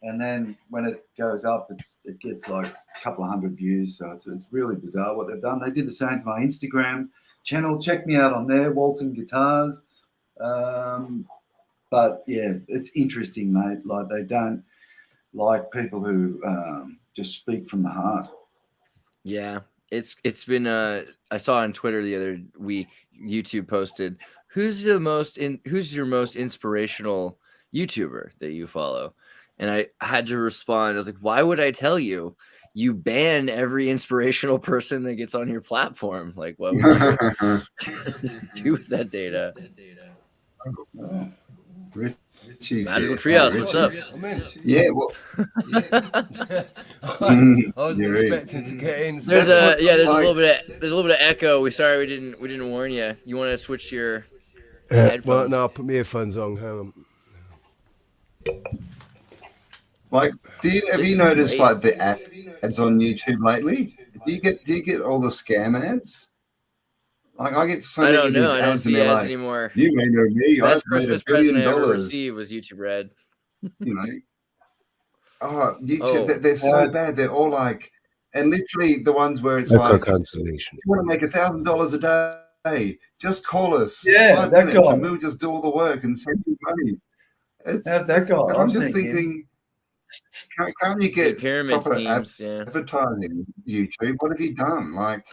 and then when it goes up, it gets like a couple of hundred views. So it's really bizarre what they've done. They did the same to my Instagram channel. Check me out on there, Walton Guitars. But yeah, it's interesting, mate. Like they don't like people who just speak from the heart. Yeah, it's been. I saw on Twitter the other week, YouTube posted, who's your most inspirational YouTuber that you follow? And I had to respond. I was like, why would I tell you? You ban every inspirational person that gets on your platform. Like, what would you do with that data? Oh, Magical Treehouse, what's up? Yeah, well, I wasn't expecting to get in. There's a little bit of echo. We didn't warn you. You want to switch your headphones? Well, no, I'll put my earphones on. Hang on. like, have you noticed like the ads on YouTube lately? Do you get all the scam ads? Like I get so many of these I don't ads and see they're ads like, anymore. you may know me. Best I've made Christmas $1 billion. present I ever received was YouTube Red. You know, YouTube. They're so bad. They're all like, and literally the ones where it's like, cancellation. you want to make $1,000 a day? Just call us. Yeah, 5 that minutes guy. and we'll just do all the work and send you money. How's that guy? I'm just thinking, can't you get pyramid proper schemes? Yeah. advertising YouTube? What have you done? Like,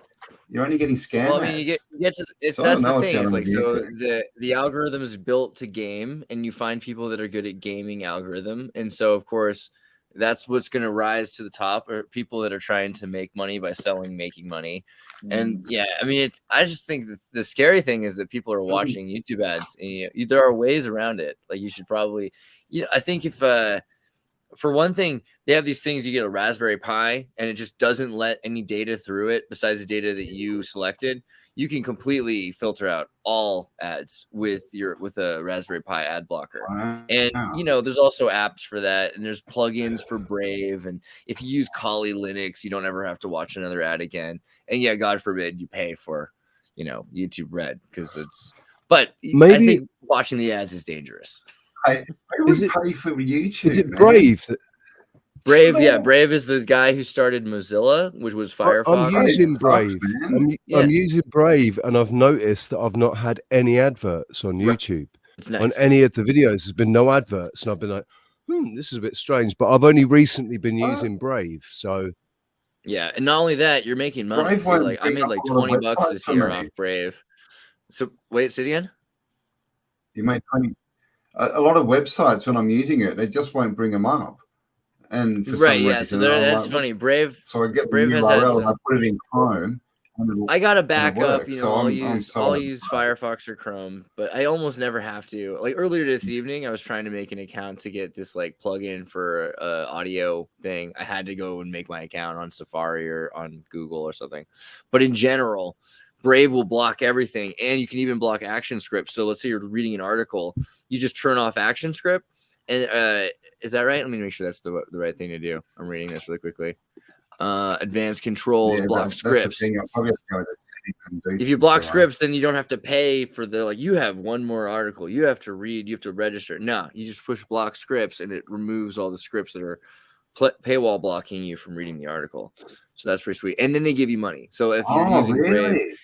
you're only getting scam Well, I mean, you ads. get to So I that's don't know the what's thing. going It's on like with so the algorithm is built to game, and you find people that are good at gaming algorithm, and so of course that's what's going to rise to the top, are people that are trying to make money by making money. And yeah, I mean, I just think that the scary thing is that people are watching YouTube ads, and there are ways around it. Like you should probably, I think if for one thing, they have these things, you get a Raspberry Pi and it just doesn't let any data through it besides the data that you selected. You can completely filter out all ads with a Raspberry Pi ad blocker. Wow. And there's also apps for that, and there's plugins for Brave, and if you use Kali Linux, you don't ever have to watch another ad again. And yeah, God forbid you pay for YouTube Red, because but I think watching the ads is dangerous. I would pay for YouTube. Is it Brave? Brave, yeah. Brave is the guy who started Mozilla, which was Firefox. I'm using Brave. I'm using Brave, and I've noticed that I've not had any adverts on YouTube. It's nice. On any of the videos, there's been no adverts, and I've been like, this is a bit strange. But I've only recently been using Brave, so yeah. And not only that, you're making money. Brave I made like $20 this year off Brave. So wait, say it again. You made 20. A lot of websites, when I'm using it, they just won't bring them up. And for some reason, so that's funny. Brave. So I get Brave the URL and I put it in Chrome. I got a backup. So I'll use Firefox or Chrome, but I almost never have to. Like earlier this evening, I was trying to make an account to get this like plugin for audio thing. I had to go and make my account on Safari or on Google or something. But in general, Brave will block everything, and you can even block ActionScript. So let's say you're reading an article, you just turn off ActionScript, and is that right? Let me make sure that's the right thing to do. I'm reading this really quickly. Advanced control, block scripts. If you block scripts, then you don't have to pay for you have one more article. You have to read. You have to register. No, you just push block scripts, and it removes all the scripts that are paywall blocking you from reading the article. So that's pretty sweet. And then they give you money. So if you're using Brave,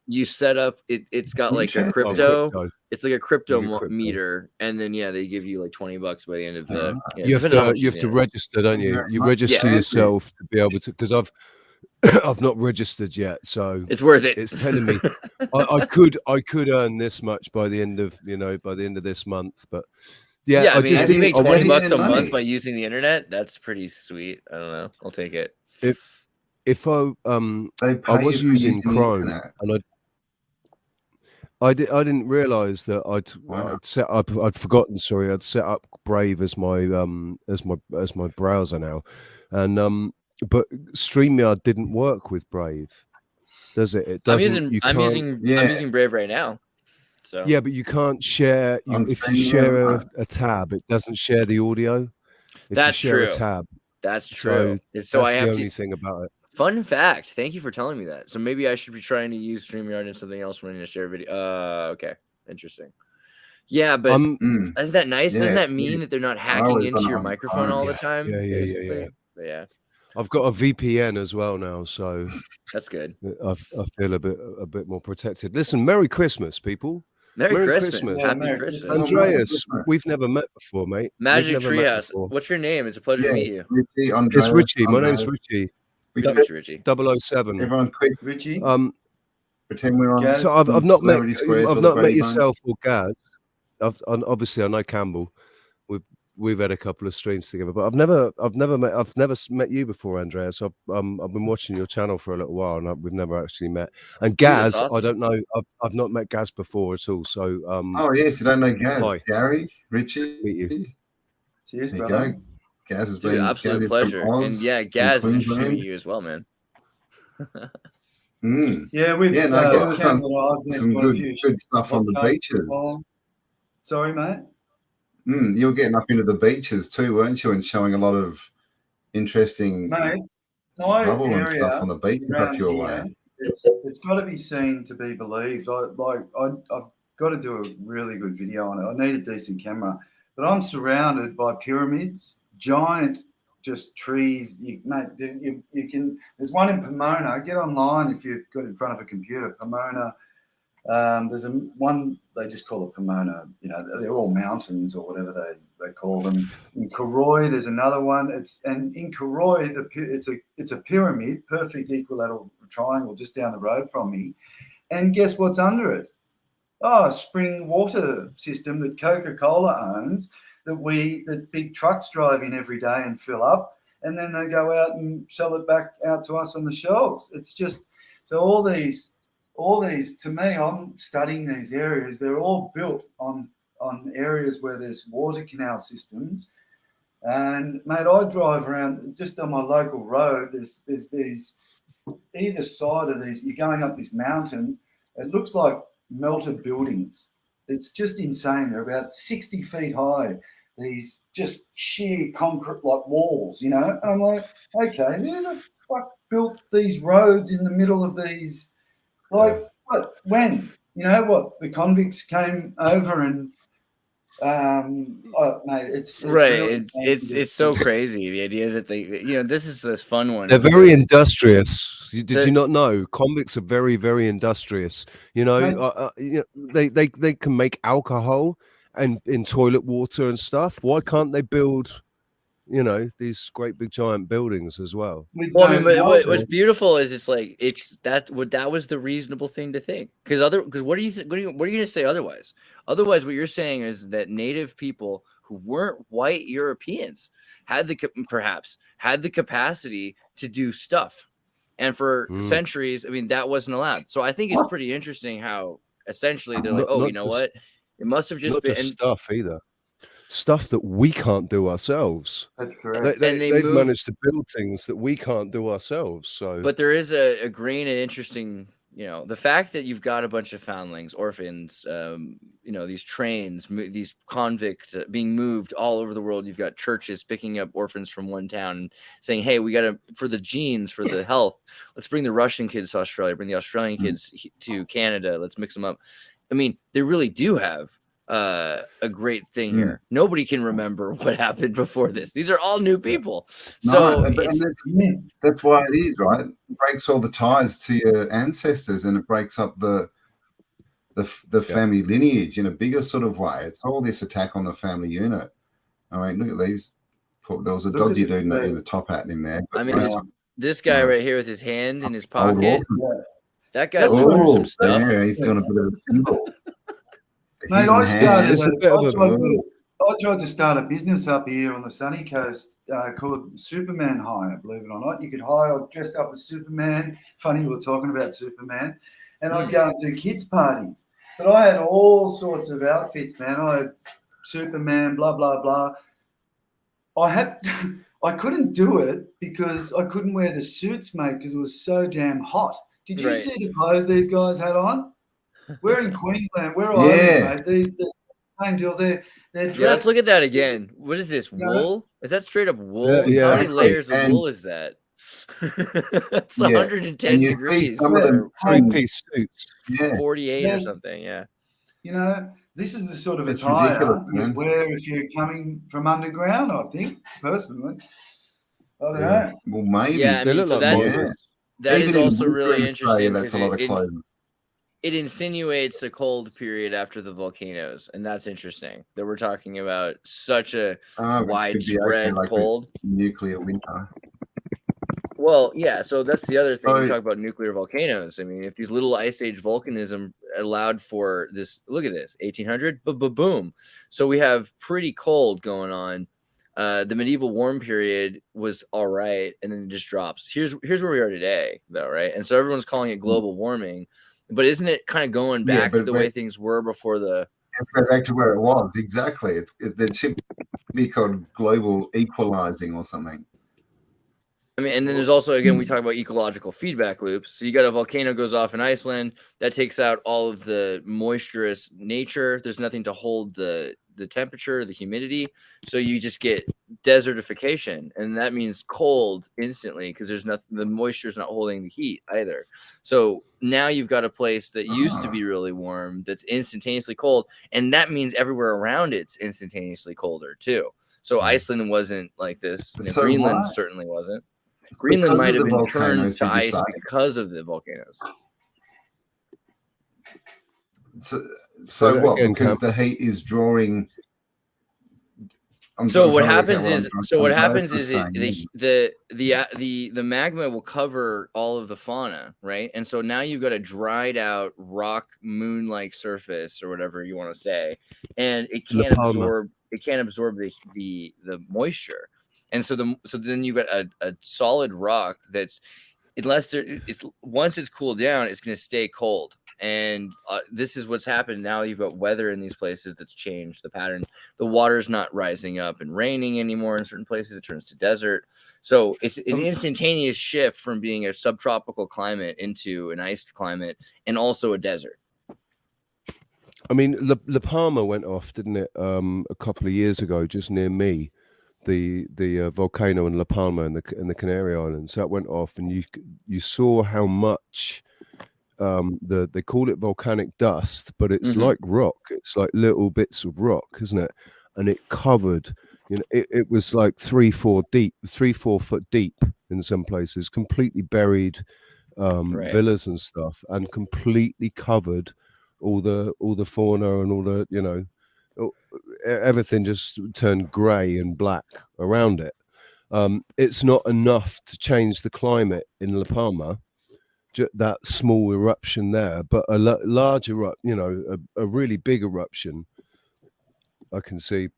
you set up it's got like a crypto. It's like a crypto meter, and then they give you like $20 by the end of the. You have to register, don't you? You register yourself to be able to, because I've not registered yet, so it's worth it. It's telling me I could earn this much by the end of this month, but I mean, if you make $20 a month by using the internet, that's pretty sweet. I don't know, I'll take it. If I was using Chrome and I didn't realize that I'd forgotten. Sorry, I'd set up Brave as my browser now, and but StreamYard didn't work with Brave, does it? It doesn't. I'm using Brave right now. So yeah, but you can't share. If you share a tab, it doesn't share the audio. That's true. That's true. So that's I have the only thing about it. Fun fact. Thank you for telling me that. So maybe I should be trying to use StreamYard and something else when I share a video. Okay. Interesting. Yeah, but isn't that nice? Yeah, Doesn't that mean that they're not hacking into your microphone all the time? Yeah. Yeah. I've got a VPN as well now, so that's good. I feel a bit more protected. Listen, Merry Christmas, people. Merry Christmas. Yeah, Happy Christmas. Andreas, we've never met before, mate. Magic Treehouse. What's your name? It's a pleasure to meet you. Richie, Andreas, it's Richie. My name's Richie. Richie. 007. Everyone, quick. Richie. Pretend we're on. Gaz, So I've not met Brady yourself or Gaz. Obviously I know Campbell. We've had a couple of streams together, but I've never met you before, Andreas. I've been watching your channel for a little while, and we've never actually met. And Gaz, awesome. I don't know. I've not met Gaz before at all. So oh yes, you don't know Gaz. Hi. Gary, Richie, meet you. Cheers, there you brother. go. Gaz has Dude, been absolute pleasure. And yeah, Gaz is interested to meet you as well, man. Yeah, we've Gaz has done some good stuff on the beaches. Sorry, mate. You were getting up into the beaches too, weren't you? And showing a lot of interesting bubble and stuff on the beach up your way. It's got to be seen to be believed. I've got to do a really good video on it. I need a decent camera, but I'm surrounded by pyramids, giant just trees. You can. There's one in Pomona. Get online if you've got in front of a computer. Pomona. There's one they just call it Pomona. You know, they're all mountains or whatever they call them. In Koroi, there's another one. In Koroi, it's a pyramid, perfect equilateral triangle, just down the road from me. And guess what's under it? Oh, a spring water system that Coca-Cola owns that big trucks drive in every day and fill up, and then they go out and sell it back out to us on the shelves. It's just so all these, to me, I'm studying these areas. They're all built on areas where there's water canal systems. And mate, I drive around just on my local road. There's these either side of these. You're going up this mountain. It looks like melted buildings. It's just insane. They're about 60 feet high. These just sheer concrete like walls, you know. And I'm like, okay, who the fuck built these roads in the middle of these? Like, what? When? You know what? The convicts came over and, mate, it's right. Really it's so crazy. The idea that they, this is this fun one. They're very industrious. Did you not know? Convicts are very, very industrious. They can make alcohol and in toilet water and stuff. Why can't they build, these great big giant buildings as well? Well, I mean, what's beautiful is that was the reasonable thing to think. Because what are you going to say otherwise? Otherwise, what you're saying is that native people who weren't white Europeans had the capacity to do stuff, and for centuries, I mean, that wasn't allowed. So I think it's pretty interesting how essentially they're like, what? It must have just been stuff either. Stuff that we can't do ourselves. That's correct. They've managed to build things that we can't do ourselves. So, but there is a grain of interesting, the fact that you've got a bunch of foundlings, orphans, these trains, these convicts being moved all over the world. You've got churches picking up orphans from one town and saying, "Hey, we got to for the genes, for the health. Let's bring the Russian kids to Australia, bring the Australian kids to Canada. Let's mix them up." I mean, they really do have a great thing here. Nobody can remember what happened before this. These are all new people. So that's why it is, right? It breaks all the ties to your ancestors, and it breaks up the family lineage in a bigger sort of way. It's all this attack on the family unit. I mean, look at these. There was a dodgy dude in the top hat in there. I mean, this guy right here with his hand in his pocket. That guy lived through some stuff. Yeah, he's doing a bit of a symbol. Mate, I tried to start a business up here on the sunny coast called Superman Hire, believe it or not. You could hire, I dressed up as Superman. Funny, we were talking about Superman. And I'd go and do kids' parties. But I had all sorts of outfits, man. I had Superman, blah, blah, blah. I couldn't do it because I couldn't wear the suits, mate, because it was so damn hot. Did you see the clothes these guys had on? We're in Queensland. We're all over, mate. They're dressed. Yeah, let's look at that again. What is this? Wool? Is that straight up wool? Yeah. How many layers of wool is that? It's 110 degrees. Some of them 3-piece suits. 48 or something. Yeah. You know, this is the sort of It's attire ridiculous, you man. wear if you're coming from underground, I think, personally. I don't know. Well, maybe. Yeah, I They mean, look so like that's miners. that Even is in also winter really in Australia, interesting that's because a lot of clothing. it insinuates a cold period after the volcanoes, and that's interesting that we're talking about such a It could be okay, widespread like cold. nuclear winter. Well, yeah, so that's the other thing. You So- talk about nuclear volcanoes. I mean, if these little ice age volcanism allowed for this, look at this, 1800, boom. So we have pretty cold going on. The medieval warm period was all right, and then it just drops. Here's where we are today, though, right? And so everyone's calling it global warming, but isn't it kind of going back to the way things were before the? Let's go back to where it was. Exactly. It should be called global equalizing or something. I mean, and then there's also, again, we talk about ecological feedback loops. So you got a volcano goes off in Iceland that takes out all of the moisturous nature. There's nothing to hold the temperature, the humidity. So you just get desertification, and that means cold instantly because there's nothing. The moisture is not holding the heat either. So now you've got a place that used to be really warm that's instantaneously cold, and that means everywhere around it's instantaneously colder too. So Iceland wasn't like this. So Greenland why? certainly wasn't. Greenland Because might of have the been volcanoes, turned to you ice decide. because of the volcanoes. So what? Again, Because Camp. the heat is drawing. So what happens is the magma will cover all of the fauna, right? And so now you've got a dried out rock moon-like surface or whatever you want to say, and it can't absorb the moisture. And so then you've got a solid rock that's once it's cooled down, it's going to stay cold. And this is what's happened. Now you've got weather in these places that's changed the pattern. The water's not rising up and raining anymore in certain places. It turns to desert. So it's an instantaneous shift from being a subtropical climate into an iced climate and also a desert. I mean, La Palma went off, didn't it? A couple of years ago, just near me, the volcano in La Palma in the Canary Islands. That went off, and you saw how much. They call it volcanic dust, but it's like rock. It's like little bits of rock, isn't it? And it covered, it was like 3-4 foot deep in some places, completely buried villas and stuff, and completely covered all the fauna and all the, everything just turned grey and black around it. It's not enough to change the climate in La Palma, that small eruption there, but a large eruption, a really big eruption, I can see.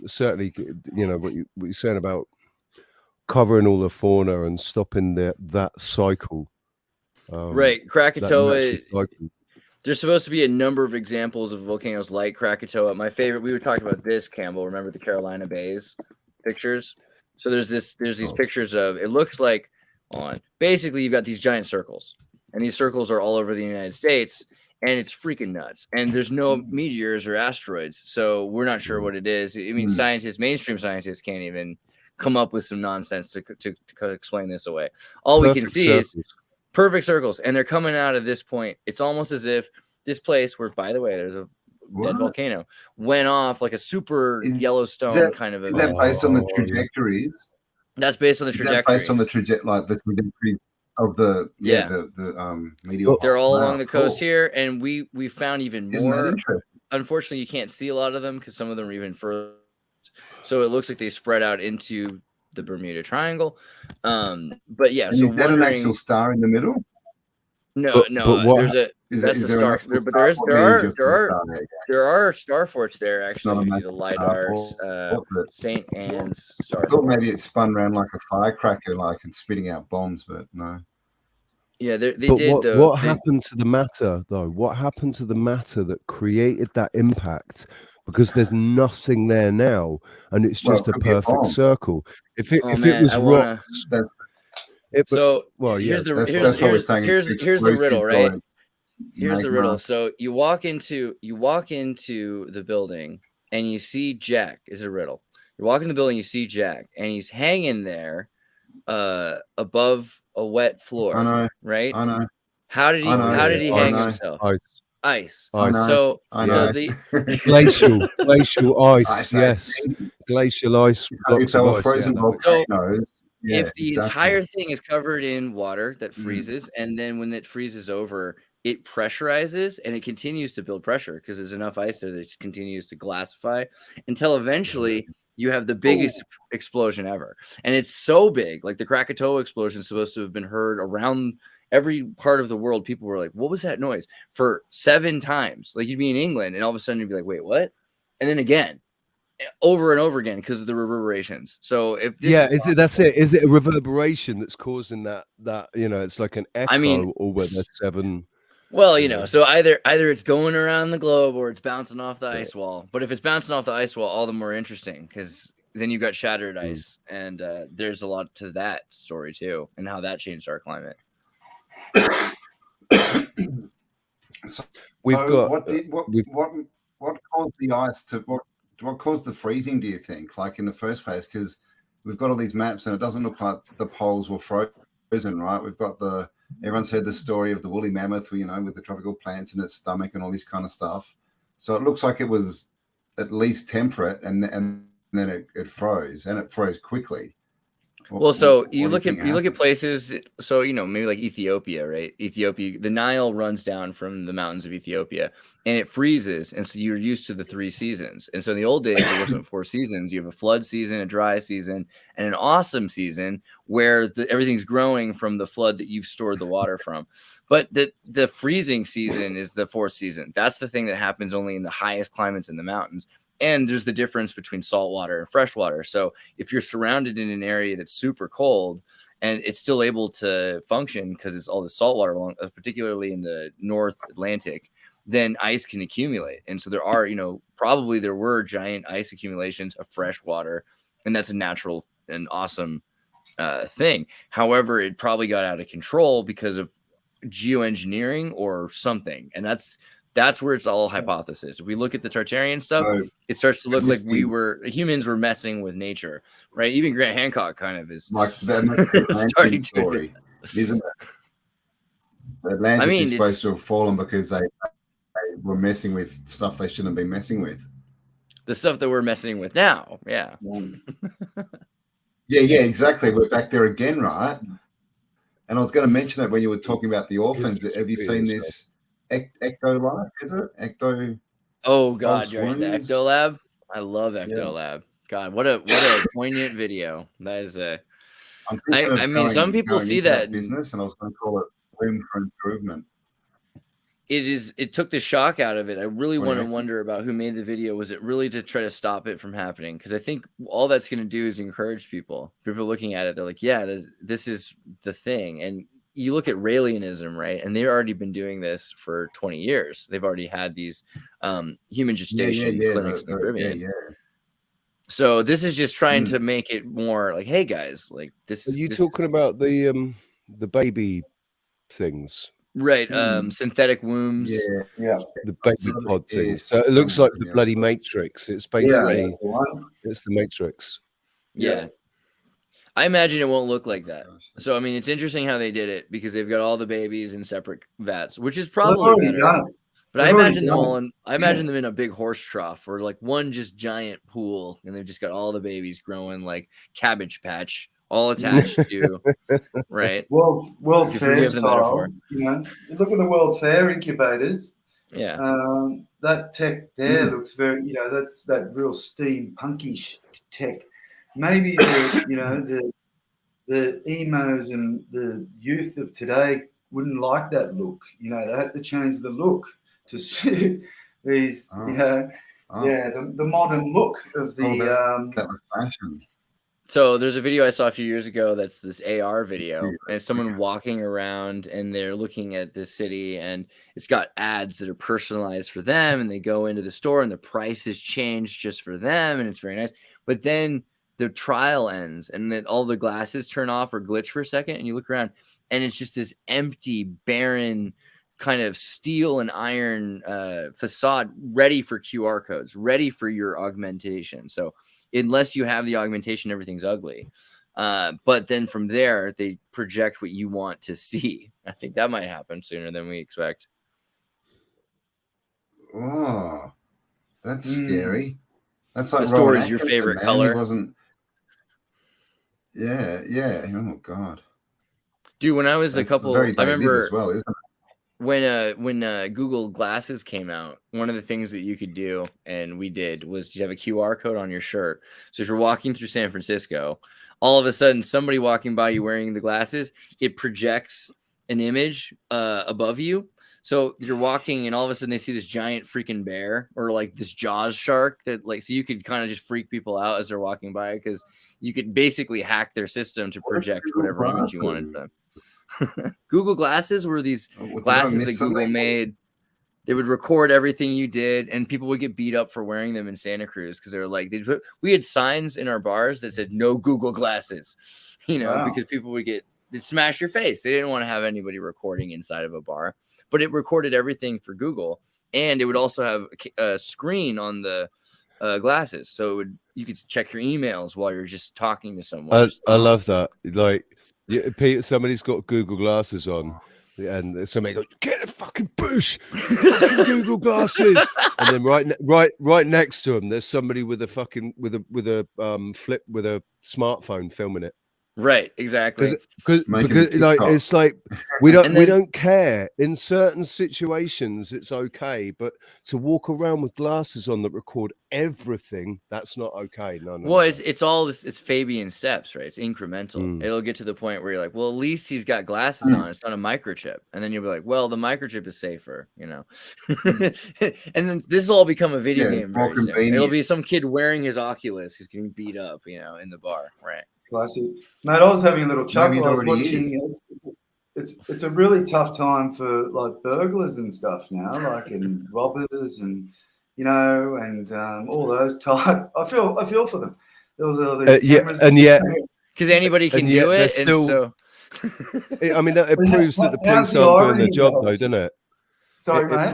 Certainly, what you're saying about covering all the fauna and stopping that cycle. Right, Krakatoa. There's supposed to be a number of examples of volcanoes like Krakatoa. My favorite, we were talking about this, Campbell. Remember the Carolina Bays pictures? So there's these pictures of, it looks like basically you've got these giant circles, and these circles are all over the United States, and it's freaking nuts. And there's no meteors or asteroids, so we're not sure what it is. I mean, mainstream scientists can't even come up with some nonsense to explain this away. All we can see is perfect circles, and they're coming out of this point. It's almost as if this place, where, by the way, there's a dead volcano, went off like a super Yellowstone kind of event. Is that based on the trajectories? That's based on the trajectories. Based on the trajectories of the meteor. They're all along the coast here, and we found even more. Interesting? Unfortunately, you can't see a lot of them because some of them are even further. So it looks like they spread out into the Bermuda Triangle. But yeah, and so is that an actual star in the middle? No, that's the star. But there are starforts there actually. The lidars, St. Anne's star. I thought maybe it spun around like a firecracker, and spitting out bombs, but no. Yeah, they did. What happened to the matter, though? What happened to the matter that created that impact? Because there's nothing there now, and it's just a perfect circle. If it was rocks, here's the riddle, right? Here's the riddle. So you walk into the building and you see Jack. Is a riddle. You walk in the building, you see Jack, and he's hanging there, above a wet floor. I know, right? I know. How did he hang himself? Ice. Ice. So Yeah. the glacial ice. Ice. Yes, glacial ice. Blocks of ice. Frozen volcanoes. If the entire thing is covered in water that freezes, and then when it freezes over, it pressurizes and it continues to build pressure because there's enough ice there that it just continues to glassify until eventually you have the biggest explosion ever. And it's so big, like the Krakatoa explosion is supposed to have been heard around every part of the world. People were like, what was that noise? For 7 times. Like you'd be in England and all of a sudden you'd be like, wait, what? And then again, over and over again because of the reverberations. So if this is it a reverberation that's causing that it's like an echo, or where there's 7? Well, so either it's going around the globe or it's bouncing off the ice wall. But if it's bouncing off the ice wall, all the more interesting because then you've got shattered ice, and there's a lot to that story too, and how that changed our climate. So we've got what caused the ice to what caused the freezing, do you think, like in the first place? Because we've got all these maps and it doesn't look like the poles were frozen, right? We've got everyone's heard the story of the woolly mammoth, with the tropical plants in its stomach and all this kind of stuff. So it looks like it was at least temperate, and then it froze, and it froze quickly. You look at places, so maybe like Ethiopia, right? Ethiopia, the Nile runs down from the mountains of Ethiopia and it freezes, and so you're used to the 3 seasons. And so in the old days there wasn't 4 seasons. You have a flood season, a dry season, and an awesome season where everything's growing from the flood that you've stored the water from. But the freezing season is the 4th season. That's the thing that happens only in the highest climates in the mountains. And there's the difference between salt water and fresh water. So if you're surrounded in an area that's super cold and it's still able to function because it's all the salt water, particularly in the North Atlantic, then ice can accumulate. And so there are, probably there were giant ice accumulations of fresh water, and that's a natural and awesome thing. However, it probably got out of control because of geoengineering or something. And that's where it's all hypothesis. If we look at the Tartarian stuff, it starts to look like humans were messing with nature, right? Even Grant Hancock kind of is like the starting story, isn't it? The Atlantic is supposed to have fallen because they were messing with stuff they shouldn't be messing with. The stuff that we're messing with now, yeah. Yeah, exactly. We're back there again, right? And I was going to mention it when you were talking about the orphans. Have you seen this? Ectolab, is it? Ecto. Oh God, you're right. The Ectolab. I love Ectolab. God, what a poignant video. That is I mean, some people see that business, and I was going to call it room for improvement. It took the shock out of it. I really want to wonder about who made the video. Was it really to try to stop it from happening? Because I think all that's going to do is encourage people. People looking at it, they're like, yeah, this is the thing. And you look at Raelianism, right? And they've already been doing this for 20 years. They've already had these human gestation clinics in the Caribbean. So this is just trying to make it more like, hey guys, like this. Are you talking about the baby things? Right, synthetic wombs. Yeah. The baby pod things. So it looks like the bloody Matrix. It's basically it's the Matrix. Yeah. I imagine it won't look like that. So I mean, it's interesting how they did it because they've got all the babies in separate vats, which is probably better. But I imagine them in a big horse trough or like one just giant pool, and they've just got all the babies growing like Cabbage Patch, all attached to right. World Fair style. Look at the World Fair incubators. Yeah. That tech there looks very. That's that real steampunkish tech. Maybe the emos and the youth of today wouldn't like that look. They have to change the look to suit these. The modern look of the fashion. So there's a video I saw a few years ago that's this AR video, and it's someone walking around and they're looking at this city, and it's got ads that are personalized for them, and they go into the store and the price is changed just for them, and it's very nice. But then the trial ends and then all the glasses turn off or glitch for a second, and you look around and it's just this empty, barren kind of steel and iron facade ready for QR codes, ready for your augmentation. So unless you have the augmentation, everything's ugly. But then from there, they project what you want to see. I think that might happen sooner than we expect. Oh, that's scary. That's like The store is Rowan your Atkinson, favorite man. color. He wasn't. Yeah. Oh God. Dude, when I was That's a couple, very I they live remember as well, isn't it? when Google Glasses came out, one of the things that you could do, and we did, was you have a QR code on your shirt. So if you're walking through San Francisco, all of a sudden somebody walking by you wearing the glasses, it projects an image above you. So you're walking and all of a sudden they see this giant freaking bear or like this Jaws shark that like, so you could kind of just freak people out as they're walking by because you could basically hack their system to project whatever image you wanted them. Google Glasses were these glasses that Google made. They would record everything you did, and people would get beat up for wearing them in Santa Cruz because they were like, we had signs in our bars that said no Google Glasses, because people would they'd smash your face. They didn't want to have anybody recording inside of a bar, but it recorded everything for Google, and it would also have a screen on the glasses, so you could check your emails while you're just talking to someone. I love that. Like, somebody's got Google Glasses on, and somebody goes, "Get a fucking bush, Google Glasses," and then right next to them, there's somebody with a fucking with a smartphone filming it. Right, exactly. Because like it's like we don't care. In certain situations, it's okay, but to walk around with glasses on that record everything, that's not okay. No. It's all this. It's Fabian steps, right? It's incremental. It'll get to the point where you're like, well, at least he's got glasses on. It's not a microchip, and then you'll be like, well, the microchip is safer, And then this will all become a video game very soon. It'll be some kid wearing his Oculus who's getting beat up, in the bar, right? Classic. Mate, I was having a little chuckle. I was watching it's a really tough time for like burglars and stuff now, like and robbers and and all those type. I feel for them. There was all these cameras because anybody can do it. Still, I mean, it proves that the police aren't doing their job, though, doesn't it? Sorry, mate.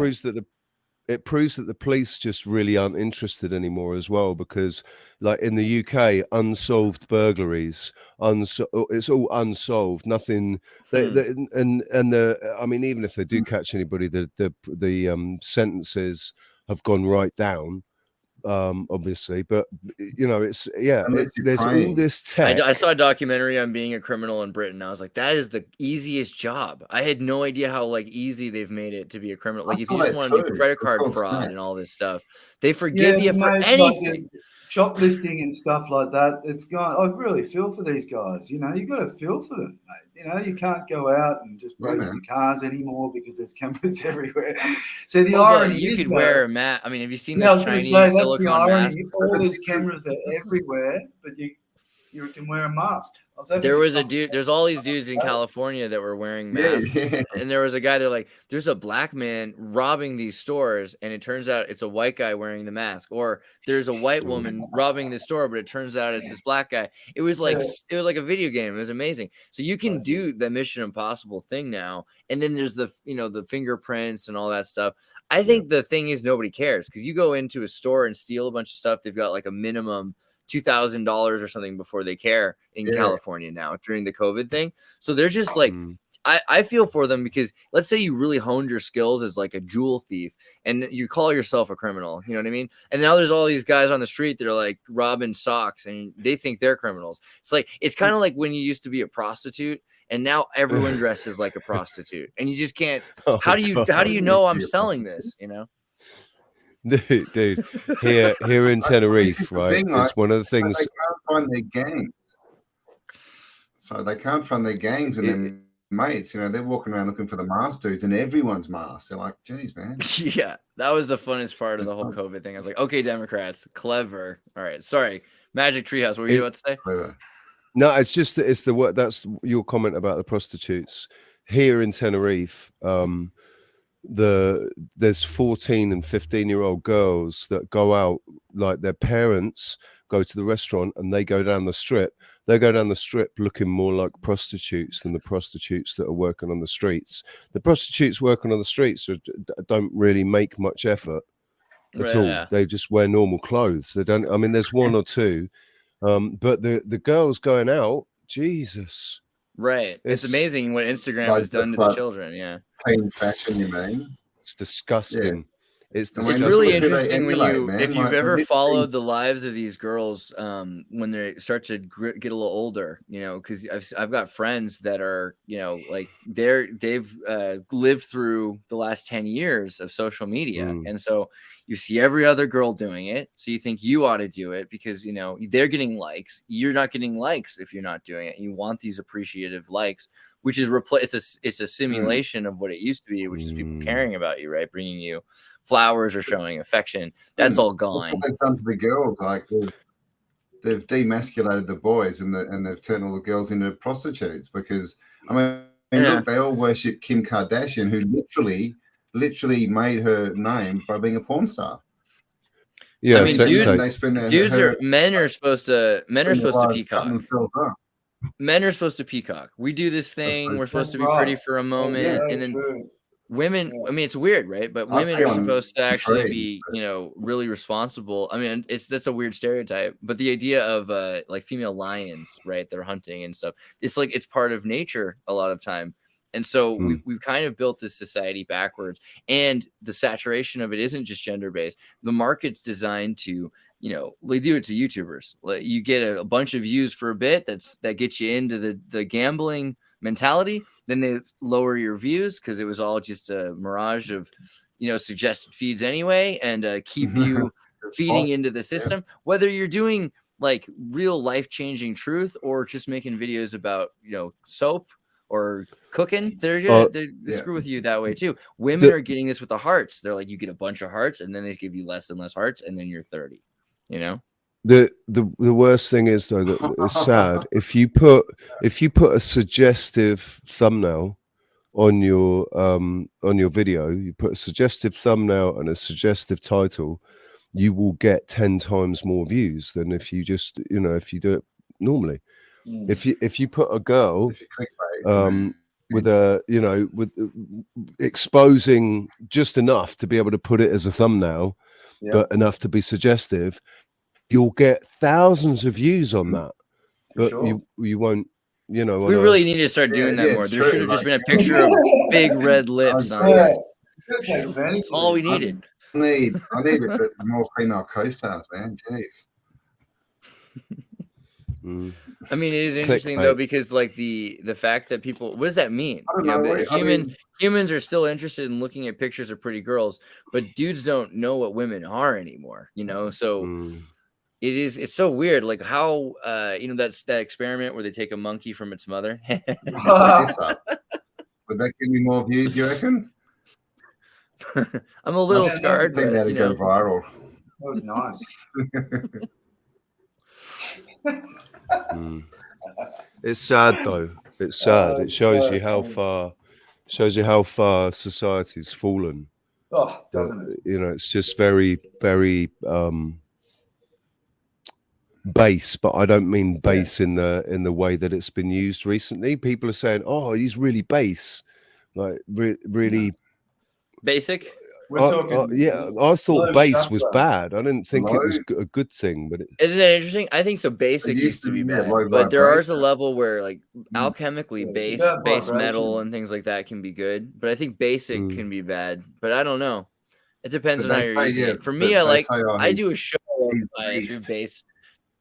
It proves that the police just really aren't interested anymore as well, because like in the UK, unsolved burglaries, it's all unsolved. Nothing. I mean, even if they do catch anybody, the sentences have gone right down. Obviously, but there's all this tech. I saw a documentary on being a criminal in Britain. I was like, that is the easiest job. I had no idea how easy they've made it to be a criminal. Like if you just want to do credit card fraud and all this stuff, they forgive you for anything. Like shoplifting and stuff like that. It's gone. I really feel for these guys. You got to feel for them, mate. You can't go out and just break your cars anymore because there's cameras everywhere. So the irony you is, could wear a mask. I mean, have you seen those Chinese silicone masks? All these cameras are everywhere, but you can wear a mask. There was a dude. There's all these dudes in California that were wearing masks, and there was a guy. They're like, "There's a black man robbing these stores," and it turns out it's a white guy wearing the mask. Or there's a white woman robbing the store, but it turns out it's this black guy. It was like a video game. It was amazing. So you can do the Mission Impossible thing now, and then there's the the fingerprints and all that stuff. I think the thing is nobody cares because you go into a store and steal a bunch of stuff. They've got like a minimum $2,000 or something before they care in California now during the COVID thing. So they're just like, I feel for them because let's say you really honed your skills as like a jewel thief and you call yourself a criminal, you know what I mean? And now there's all these guys on the street that are like robbing socks and they think they're criminals. It's kind of like when you used to be a prostitute and now everyone dresses like a prostitute and you just can't, how do you know I'm selling this, Dude, here in Tenerife, right? It's one of the things. They can't find their gangs, so they can't find their gangs and their mates. They're walking around looking for the masked dudes, and everyone's masked. They're like, "Geez, man." Yeah, that was the funnest part of the whole COVID thing. I was like, "Okay, Democrats, clever." All right, sorry, Magic Treehouse. What were you about to say? Clever. No, it's the word. That's your comment about the prostitutes here in Tenerife. There's 14 and 15-year-old girls that go out, like their parents go to the restaurant and they go down the strip. They go down the strip looking more like prostitutes than the prostitutes that are working on the streets. The prostitutes working on the streets don't really make much effort at all. Yeah. They just wear normal clothes. They don't. I mean, there's one or two, but the girls going out, Jesus. Right. It's amazing what Instagram has done to the children. Yeah. Plain fashion, you mean? It's disgusting. It's It's really disgusting. interesting when emulate, you, man. if you've Like, ever literally- followed the lives of these girls when they start to get a little older, you know, because I've got friends that are, you know, like they've lived through the last 10 years of social media, and so you see every other girl doing it, so you think you ought to do it because, you know, they're getting likes. You're not getting likes if you're not doing it. You want these appreciative likes, which is it's a simulation of what it used to be, which is people caring about you, right, bringing you flowers or showing affection. That's all gone. What they've done to the girls, like they've demasculated the boys and they've turned all the girls into prostitutes because I mean look, they all worship Kim Kardashian, who literally made her name by being a porn star. Yeah, I mean, men are supposed to peacock. Men are supposed to peacock. We do this thing. We're supposed to be pretty for a moment, and then women. I mean, it's weird, right? But women are supposed to actually be, you know, really responsible. I mean, that's a weird stereotype, but the idea of like female lions, right? They're hunting and stuff. It's like it's part of nature a lot of time. And so we've kind of built this society backwards, and the saturation of it isn't just gender based. The market's designed to, you know, they do it to YouTubers. Like you get a bunch of views for a bit that gets you into the gambling mentality. Then they lower your views because it was all just a mirage of, you know, suggested feeds anyway, and keep you feeding into the system. Whether you're doing like real life changing truth or just making videos about, you know, soap or cooking, they screw with you that way too. Women are getting this with the hearts. They're like, you get a bunch of hearts, and then they give you less and less hearts, and then you're 30. You know, the worst thing is though that it's sad if you put a suggestive thumbnail on your video, you put a suggestive thumbnail and a suggestive title, you will get 10 times more views than if you just, you know, if you do it normally. If you put a girl with a, you know, with exposing just enough to be able to put it as a thumbnail, but enough to be suggestive, you'll get thousands of views on that. But you won't, you know. We really need to start doing that more. There should have just been a picture of big red lips on it. That's all we needed. I need more female co-stars, man. Jeez. I mean, it is interesting though, because like the fact that people, what does that mean? Humans are still interested in looking at pictures of pretty girls, but dudes don't know what women are anymore, you know? So it's so weird. Like how, you know, that's that experiment where they take a monkey from its mother. Would that give me more views, you reckon? I'm a little scarred. I think that'd go viral. That was nice. It's sad though. It's sad. It shows you how far society's fallen. Oh, doesn't it? You know, it's just very, very base, but I don't mean base in the way that it's been used recently. People are saying, "Oh, he's really base," like really basic. I thought base was bad. I didn't think it was a good thing, but isn't it interesting? I think so. Basic used to be bad, but there is a level where like alchemically base metal and things like that can be good. But I think basic can be bad. But I don't know. It depends on how you're using it. For me, I do a show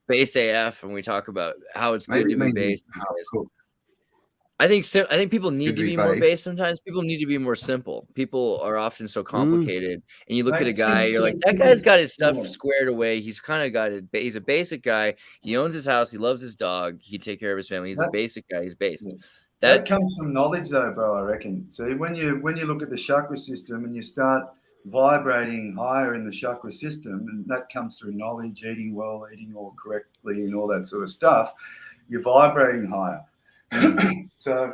base AF, and we talk about how it's good to be base. I think people need to be more base sometimes. People need to be more simple. People are often so complicated. And you look at a guy, you're like, that guy's got his stuff squared away. He's kind of got it. He's a basic guy. He owns his house. He loves his dog. He take care of his family. He's a basic guy. He's based. That comes from knowledge though, bro, I reckon. See, when you look at the chakra system and you start vibrating higher in the chakra system, and that comes through knowledge, eating well, eating all correctly and all that sort of stuff, you're vibrating higher. So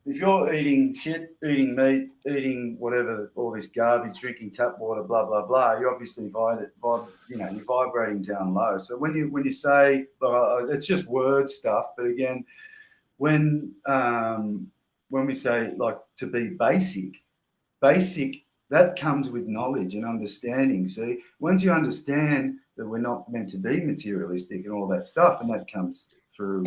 if you're eating shit, eating meat, eating whatever, all this garbage, drinking tap water, blah blah blah, you're obviously you're vibrating down low. So when you say it's just word stuff, but again, when we say like to be basic, that comes with knowledge and understanding. See, once you understand that we're not meant to be materialistic and all that stuff, and that comes through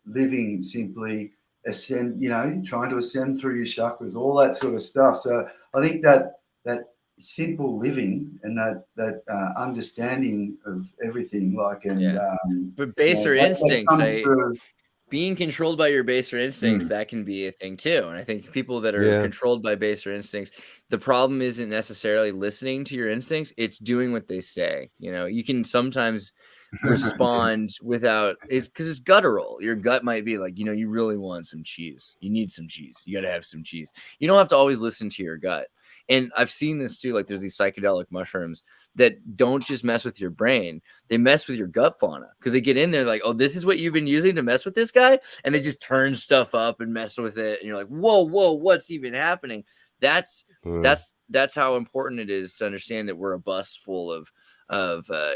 living simply, trying to ascend through your chakras, all that sort of stuff. So I think that simple living and that understanding of everything, like, and but baser that instincts, comes through. being controlled by your baser instincts, that can be a thing too. And I think people that are controlled by baser instincts, the problem isn't necessarily listening to your instincts, it's doing what they say. You know, you can sometimes respond without, it's because it's guttural. Your gut might be like, you know, you really want some cheese, you need some cheese, you got to have some cheese. You don't have to always listen to your gut. And I've seen this too, like there's these psychedelic mushrooms that don't just mess with your brain, they mess with your gut fauna, because they get in there like, oh, this is what you've been using to mess with this guy, and they just turn stuff up and mess with it, and you're like, whoa, what's even happening? That's how important it is to understand that we're a bus full of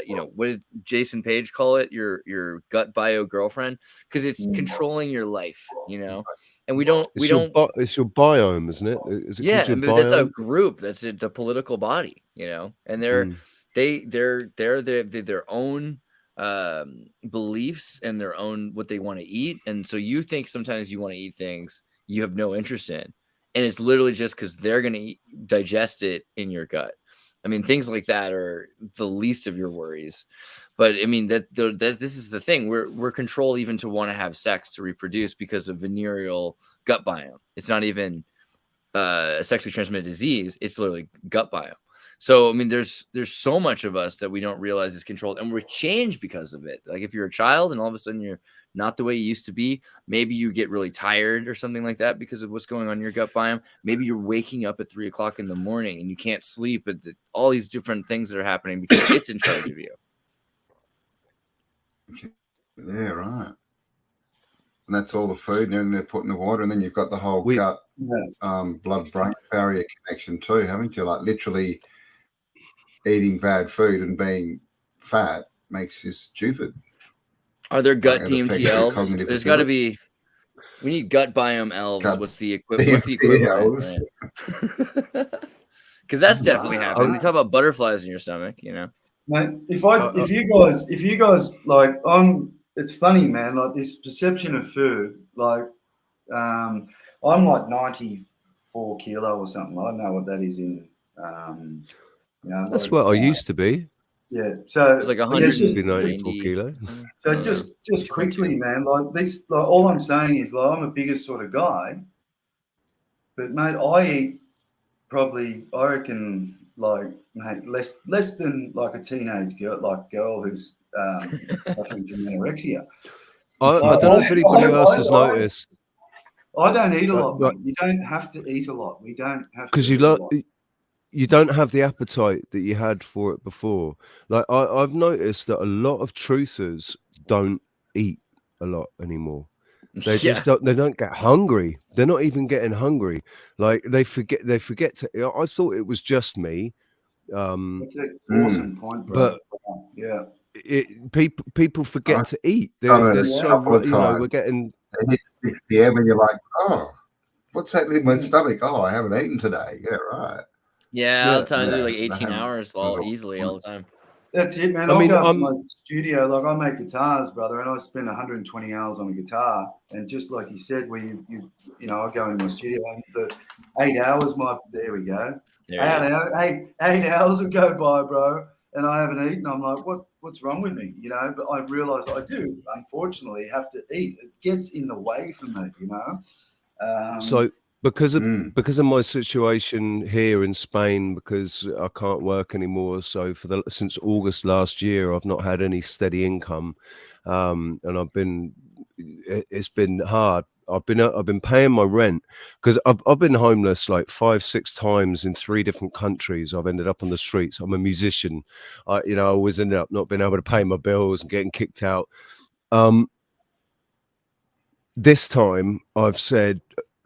you know, what did Jason Page call it, your gut bio girlfriend, because it's controlling your life, you know. And it's your biome, isn't it? Is it called your biome? That's a group, that's a political body, you know, and they're their own beliefs and their own what they want to eat. And so you think sometimes you want to eat things you have no interest in, and it's literally just because they're going to digest it in your gut. I mean, things like that are the least of your worries. But I mean, that this is the thing. We're controlled even to want to have sex, to reproduce, because of venereal gut biome. It's not even a sexually transmitted disease. It's literally gut biome. So, I mean, there's so much of us that we don't realize is controlled, and we're changed because of it. Like if you're a child and all of a sudden you're not the way you used to be, maybe you get really tired or something like that because of what's going on in your gut biome. Maybe you're waking up at 3 o'clock in the morning and you can't sleep, at all these different things that are happening because it's in charge of you. Yeah, right. And that's all the food and everything they're putting in the water. And then you've got the whole gut, blood-brain barrier connection too, haven't you? Like literally eating bad food and being fat makes you stupid. Are there gut DMT elves? There's got to be. We need gut biome elves. What's the equivalent? Because that's definitely happening. They talk about butterflies in your stomach, you know. Mate, if you guys like, it's funny, man. Like this perception of food, like, I'm like 94 kilo or something. I don't know what that is in, you know. That's what I used to be. Yeah, so it's like 194 kilos. So just quickly, man, like this, like all I'm saying is, like, I'm a bigger sort of guy, but mate, I eat probably, I reckon, like, mate, less than like a teenage girl who's suffering from anorexia. I don't know if anybody else has noticed. I don't eat a lot, mate. You don't have to eat a lot. We don't have to, because you don't have the appetite that you had for it before. Like I've noticed that a lot of truthers don't eat a lot anymore. They just don't get hungry. They're not even getting hungry. Like they forget to. I thought it was just me. That's an awesome point, bro. But people forget to eat. They're so, you know, we're getting. It hits 6 p.m. and you're like, oh, what's that in my stomach? Oh, I haven't eaten today. Yeah, right. Yeah, all the time. I do like 18 hours easily all the time. That's it, man. I go up to my studio, like I make guitars, brother, and I spend 120 hours on a guitar. And just like you said, where you know, I go into my studio and for 8 hours, there we go. 8 hours will go by, bro, and I haven't eaten. I'm like, what's wrong with me? You know, but I realize I do, unfortunately, have to eat. It gets in the way for me, you know. So because of my situation here in Spain, because I can't work anymore. So since August last year, I've not had any steady income, and it's been hard. I've been paying my rent because I've been homeless like 5-6 times in 3 different countries. I've ended up on the streets. I'm a musician. I always ended up not being able to pay my bills and getting kicked out. This time I've said,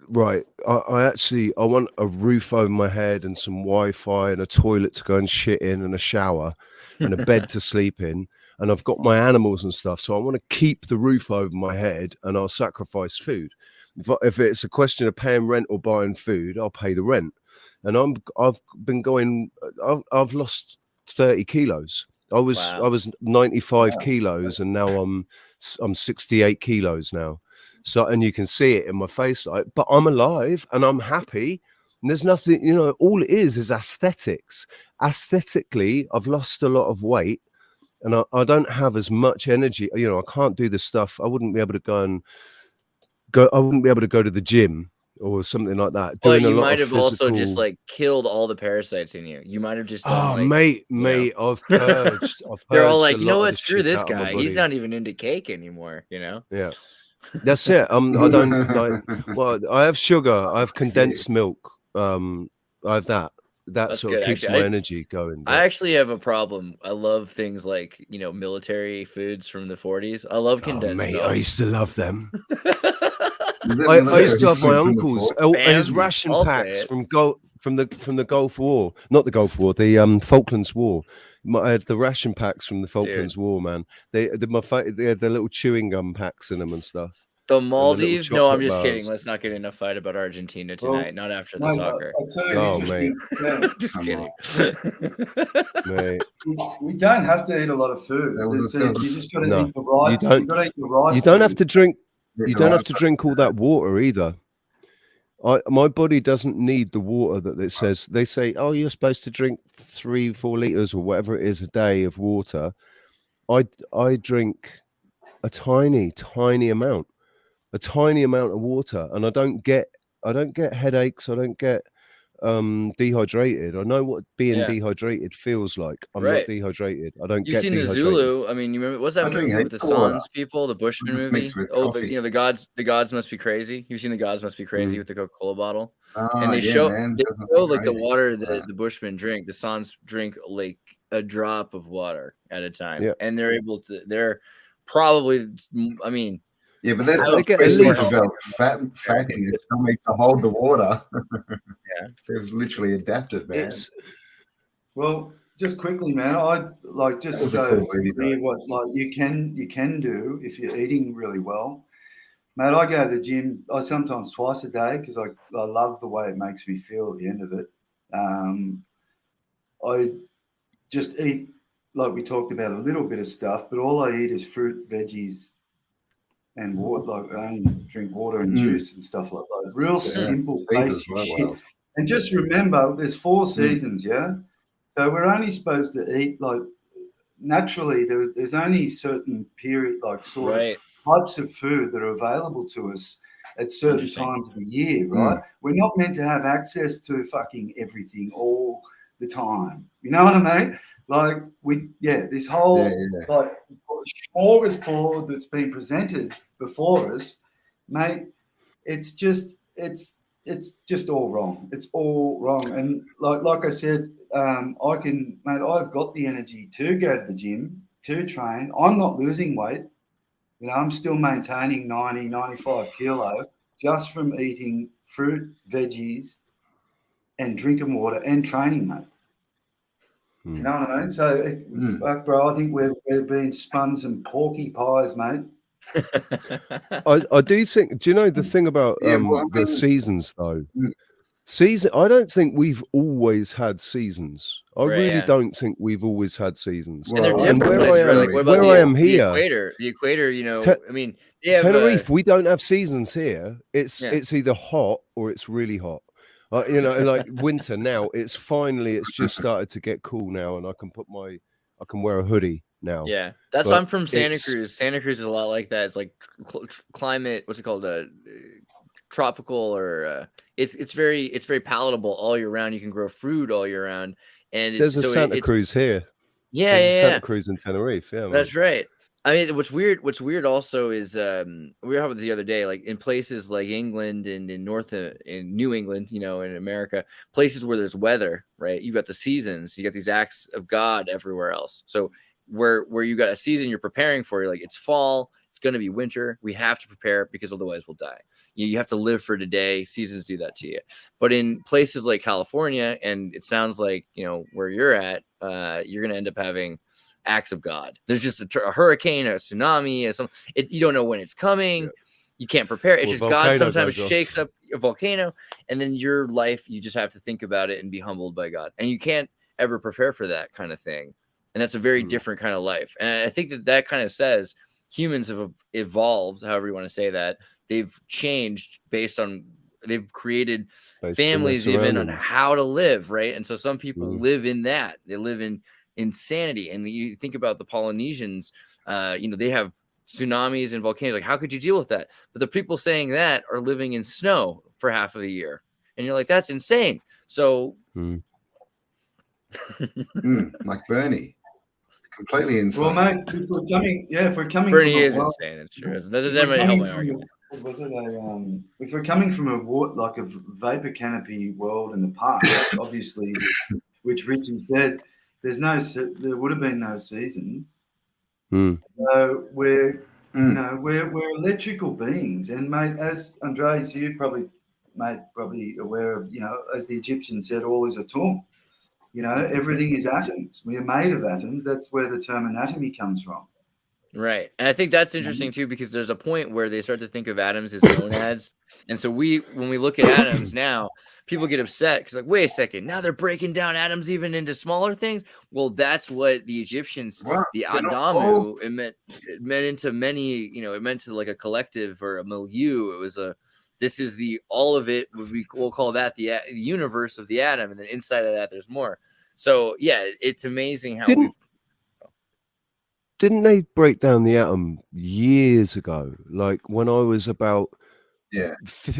right, I want a roof over my head and some Wi-Fi and a toilet to go and shit in and a shower and a bed to sleep in. And I've got my animals and stuff. So I want to keep the roof over my head and I'll sacrifice food. If it's a question of paying rent or buying food, I'll pay the rent. And I've lost 30 kilos. I was 95 kilos and now I'm 68 kilos now. So, and you can see it in my face, like, but I'm alive and I'm happy. And there's nothing, you know, all it is aesthetics. Aesthetically, I've lost a lot of weight and I don't have as much energy. You know, I can't do the stuff. I wouldn't be able to I wouldn't be able to go to the gym or something like that. But Doing a you lot might of have also physical... just like killed all the parasites in you. You might have just done Oh, like, mate, you know. I've purged They're all a like, you know lot of what? the Screw shit this out of my guy. He's body. not even into cake anymore, you know? Yeah. That's it. I don't like. Well, I have sugar. I have condensed milk. I have that. That That's sort good. of keeps Actually, my energy going. I actually have a problem. I love things like, you know, military foods from the 40s. I love condensed mate, milk. I used to love them. I used to have my uncle's his ration packs from the Gulf War, not the Gulf War, the Falklands War. I had the ration packs from the Falklands War, man. They had the little chewing gum packs in them and stuff. The Maldives? No, I'm just kidding. bars. Let's not get in a fight about Argentina tonight. Not after the soccer. Mate. Just kidding. Mate. We don't have to eat a lot of food. You just got to eat the right. You don't. You got to eat the right. You don't have to drink. You don't have to drink all that water either. My body doesn't need the water that it says. They say, oh, you're supposed to drink 3-4 liters or whatever it is a day of water. I drink a tiny amount of water, and I don't get headaches. I don't get dehydrated. I know what being dehydrated feels like. I'm not dehydrated. I don't get dehydrated. You've seen the Zulu. I mean, you remember what's that movie with the Sans people, the Bushman movie? Oh, you know, the gods must be crazy. You've seen the gods must be crazy with the Coca-Cola bottle, and they show like the water that the Bushmen drink. The Sans drink like a drop of water at a time, and they're able to. They're probably. I mean. Yeah, but that's basically about fatting its stomach to hold the water. Yeah, they've literally adapted, man. Well, just quickly, man. I like just so clear what like you can do if you're eating really well, mate. I go to the gym. I sometimes twice a day because I love the way it makes me feel at the end of it. I just eat like we talked about a little bit of stuff, but all I eat is fruit, veggies. And water, like I only drink water and juice and stuff like that. Real simple, basic shit. And just remember, there's 4 seasons, yeah. So we're only supposed to eat like naturally. There's only certain period, like sort of types of food that are available to us at certain times of the year, right? We're not meant to have access to fucking everything all the time. You know what I mean? Like this whole like smorgasbord that's been presented before us, mate. It's just all wrong. It's all wrong. And like I said, I've got the energy to go to the gym, to train. I'm not losing weight. You know, I'm still maintaining 95 kilo just from eating fruit, veggies, and drinking water and training, mate. You know what I mean? So, bro, I think we're being spun some porky pies, mate. I do think. Do you know the thing about the seasons though? I don't think we've always had seasons. I really don't think we've always had seasons. And they're different. Where I am here, the equator. You know, I mean, Tenerife. We don't have seasons here. It's either hot or it's really hot. You know, like winter now, it's just started to get cool now, and I can wear a hoodie now. Yeah, that's why I'm from Santa Cruz. Santa Cruz is a lot like that. It's like climate. What's it called? Tropical, or it's very palatable all year round. You can grow fruit all year round, and there's a Santa Cruz here. Santa Cruz and Tenerife. Yeah, man. That's right. I mean, what's weird also is we were talking the other day, like in places like England and in New England, you know, in America, places where there's weather, right? You've got the seasons, you got these acts of God everywhere else. So where you got a season you're preparing for, you're like, it's fall, it's going to be winter. We have to prepare because otherwise we'll die. You have to live for today. Seasons do that to you. But in places like California, and it sounds like, you know, where you're at, you're going to end up having acts of God. There's just a hurricane, a tsunami, you don't know when it's coming. You can't prepare. It's just God sometimes shakes up a volcano, and then your life, you just have to think about it and be humbled by God. And you can't ever prepare for that kind of thing. And that's a very different kind of life. And I think that kind of says humans have evolved, however you want to say that. They've changed based on they've created Based on their families even on surroundings. how to live, right? And so some people Mm. live in that. They live in insanity. And you think about the Polynesians, they have tsunamis and volcanoes. Like, how could you deal with that? But the people saying that are living in snow for half of the year. And you're like, that's insane. So like Bernie. It's completely insane. Well, mate, if we're coming Bernie from is a, insane. It's true. That doesn't anybody help my argument. If we're coming from a vapor canopy world in the past, obviously, which Richard said, there would have been no seasons. Mm. So we're electrical beings, and mate, as Andreas, you've probably aware of, as the Egyptians said, all is atom. Everything is atoms. We are made of atoms. That's where the term anatomy comes from. Right. And I think that's interesting too, because there's a point where they start to think of atoms as monads. And so when we look at atoms now, people get upset because, like, wait a second, now they're breaking down atoms even into smaller things. Well, that's what the Egyptians, the Adamu, it meant into many, it meant to like a collective or a milieu. It was this is all of it. We'll call that the universe of the atom. And then inside of that, there's more. So yeah, it's amazing how Didn't they break down the atom years ago? Like when I was about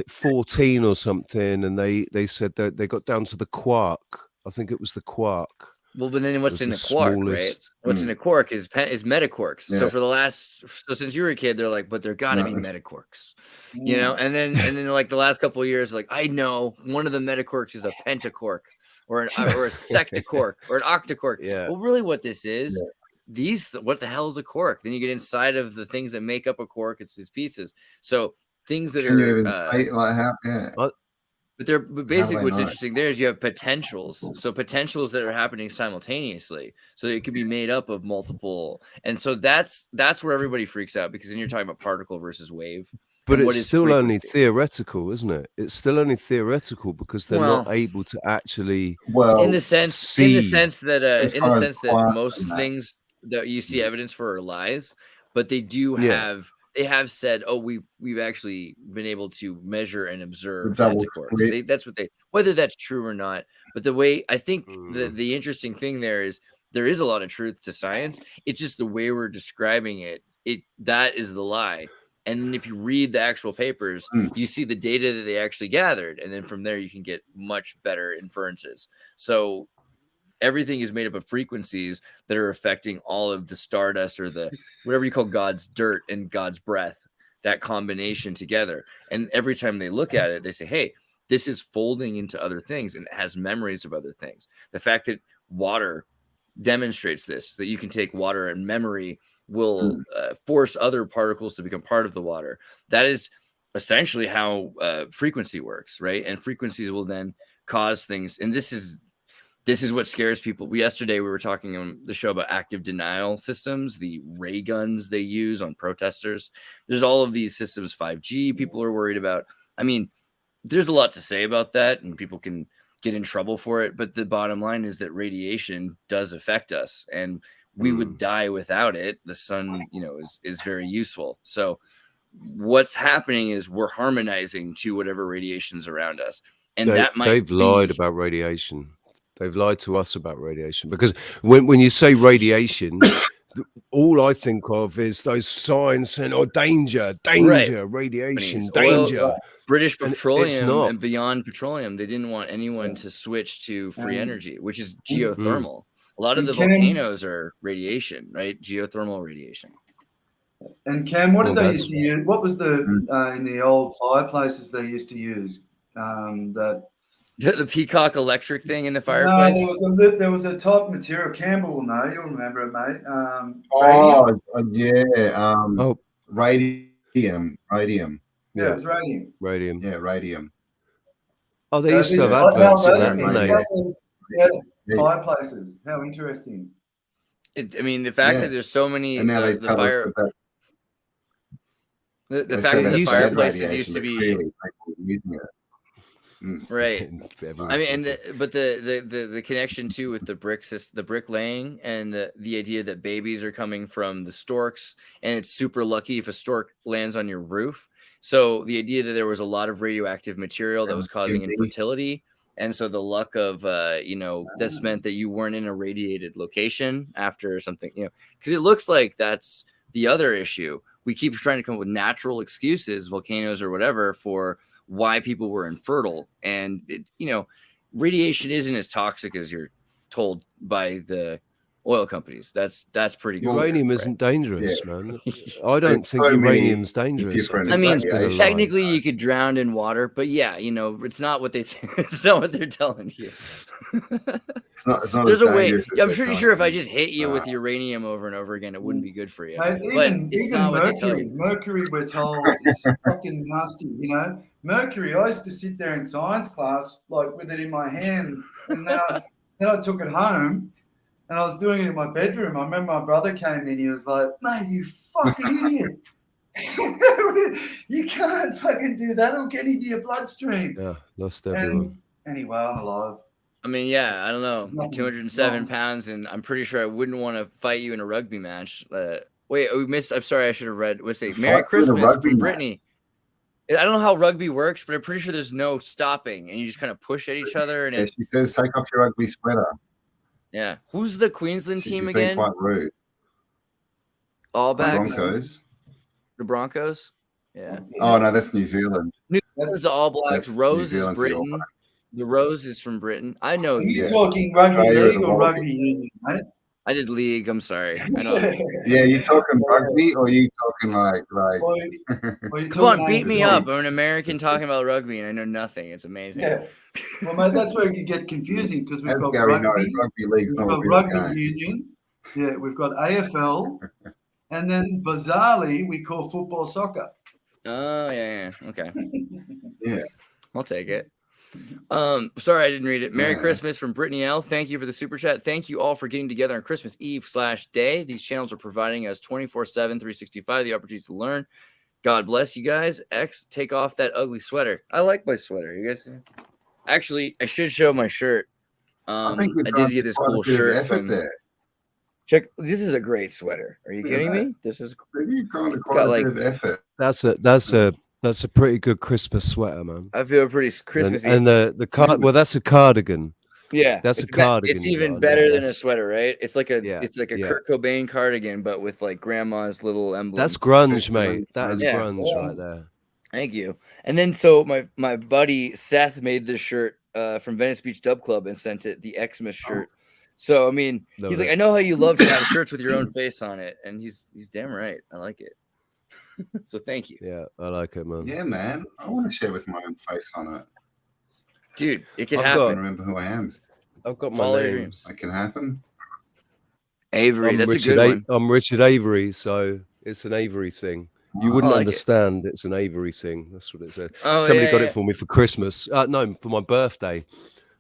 14 or something, and they said that they got down to the quark. I think it was the quark. Well, but then what's in a quark, right? What's in a quark is metaquarks. Yeah. So since you were a kid, they're like, but there got to be metaquarks, and then like the last couple of years, like, I know one of the metaquarks is a pentaquark or a sectaquark or an octaquark. Yeah. Well, really, what this is. Yeah. What the hell is a quark? Then you get inside of the things that make up a quark. It's these pieces. So things that Can you even say like how? Yeah. But basically what's interesting there is you have potentials. So potentials that are happening simultaneously. So it could be made up of multiple. And so that's where everybody freaks out, because then you're talking about particle versus wave. But it's still only theoretical, isn't it? It's still only theoretical because they're not able to actually in the sense that most things that you see evidence for are lies, but they do have they have said, we've actually been able to measure and observe pentaquarks. That's what whether that's true or not. But the way I think the interesting thing there is a lot of truth to science. It's just the way we're describing it. That is the lie. And if you read the actual papers, you see the data that they actually gathered. And then from there, you can get much better inferences. So everything is made up of frequencies that are affecting all of the stardust or the whatever you call God's dirt and God's breath, that combination together. And every time they look at it, they say, hey, this is folding into other things and it has memories of other things. The fact that water demonstrates this, that you can take water and memory will force other particles to become part of the water. That is essentially how frequency works, right? And frequencies will then cause things. And this is what scares people. Yesterday we were talking on the show about active denial systems, the ray guns they use on protesters. There's all of these systems, 5G, people are worried about. I mean, there's a lot to say about that, and people can get in trouble for it. But the bottom line is that radiation does affect us, and we would die without it. The sun, is very useful. So what's happening is we're harmonizing to whatever radiation's around us. And they've lied about radiation. They've lied to us about radiation, because when you say radiation, all I think of is those signs saying, danger, radiation, danger. British Petroleum and Beyond Petroleum, they didn't want anyone to switch to free energy, which is geothermal. A lot of the volcanoes are radiation, right? Geothermal radiation. And Cam, what did they used to use? What was in the old fireplaces they used to use? The peacock electric thing in the fireplace? No, there was a type of material. Campbell will know. You'll remember it, mate. Radium. Yeah, it was radium. Radium. Yeah, radium. Oh, they used to have adverts for that, didn't they? Yeah, fireplaces. How interesting. The fact that there's so many and now the fire. The fact that the fireplaces used to be. Right. Everyone's I mean, and looking. but the connection too with the the bricklaying, and the idea that babies are coming from the storks, and it's super lucky if a stork lands on your roof. So the idea that there was a lot of radioactive material that was causing infertility, and so the luck of this meant that you weren't in a radiated location after something, because it looks like that's the other issue. We keep trying to come up with natural excuses, volcanoes or whatever, for why people were infertile. And, radiation isn't as toxic as you're told by the oil companies. That's pretty good. Uranium isn't dangerous, man. I don't think uranium's dangerous. I mean, technically you could drown in water, but yeah, it's not what it's not what they're telling you. It's not There's a way. I'm pretty sure if I just hit you with uranium over and over again, it wouldn't be good for you. Mate, but even not what mercury, they tell you. Mercury, we're told, is fucking nasty. Mercury. I used to sit there in science class, like with it in my hand, and then I took it home, and I was doing it in my bedroom. I remember my brother came in. He was like, "Mate, you fucking idiot! You can't fucking do that. It'll get into your bloodstream." Yeah, lost everyone. Anyway, I'm alive. I mean, yeah, I don't know, 207 pounds, and I'm pretty sure I wouldn't want to fight you in a rugby match. Wait, we missed. I'm sorry, I should have read. What's it? Merry Christmas from Brittany. I don't know how rugby works, but I'm pretty sure there's no stopping, and you just kind of push at each other. And she says, "Take off your ugly sweater." Yeah, who's the Queensland team again? Quite rude. All Blacks. Broncos. The Broncos. Yeah. Oh no, that's New Zealand. New Zealand's the All Blacks. Rose is Britain. The Rose is from Britain. I know. Are you talking rugby league or rugby union, mate? I did league. I'm sorry. I know. Yeah, you talking rugby or you talking like? Come on, beat me up. I'm an American talking about rugby, and I know nothing. It's amazing. Yeah. Well, mate, that's where it can get confusing because we've got Gary rugby league's we've got rugby union. Yeah, we've got AFL, and then bizarrely we call football soccer. Oh yeah. Okay. Yeah. I'll take it. Sorry I didn't read it. Merry Christmas from Brittany L. Thank you for the super chat. Thank you all for getting together on Christmas Eve/day. These channels are providing us 24/7, 365 the opportunity to learn. God bless you guys. X, take off that ugly sweater. I like my sweater. You guys see? Actually, I should show my shirt. I did get this cool shirt from check. This is a great sweater. Are you kidding me? This is got like effort. That's a pretty good Christmas sweater, man. I feel pretty Christmassy. And well, that's a cardigan. Yeah, that's a cardigan. It's even better than a sweater, right? It's like a Kurt Cobain cardigan, but with like grandma's little emblem. That's grunge, mate. That is grunge right there. Thank you. And then so my buddy Seth made this shirt from Venice Beach Dub Club and sent it, the Xmas shirt. So I mean, he's like, I know how you love to have shirts with your own face on it, and he's damn right. I like it. So thank you. Yeah, I like it, man. Yeah, man. I want to share with my own face on it. Dude, it can happen. Remember who I am. I've got my name. It can happen. Avery, that's a good one. I'm Richard Avery, so it's an Avery thing. You wouldn't understand. It's an Avery thing. That's what it said. Somebody got it for me for Christmas. No, for my birthday.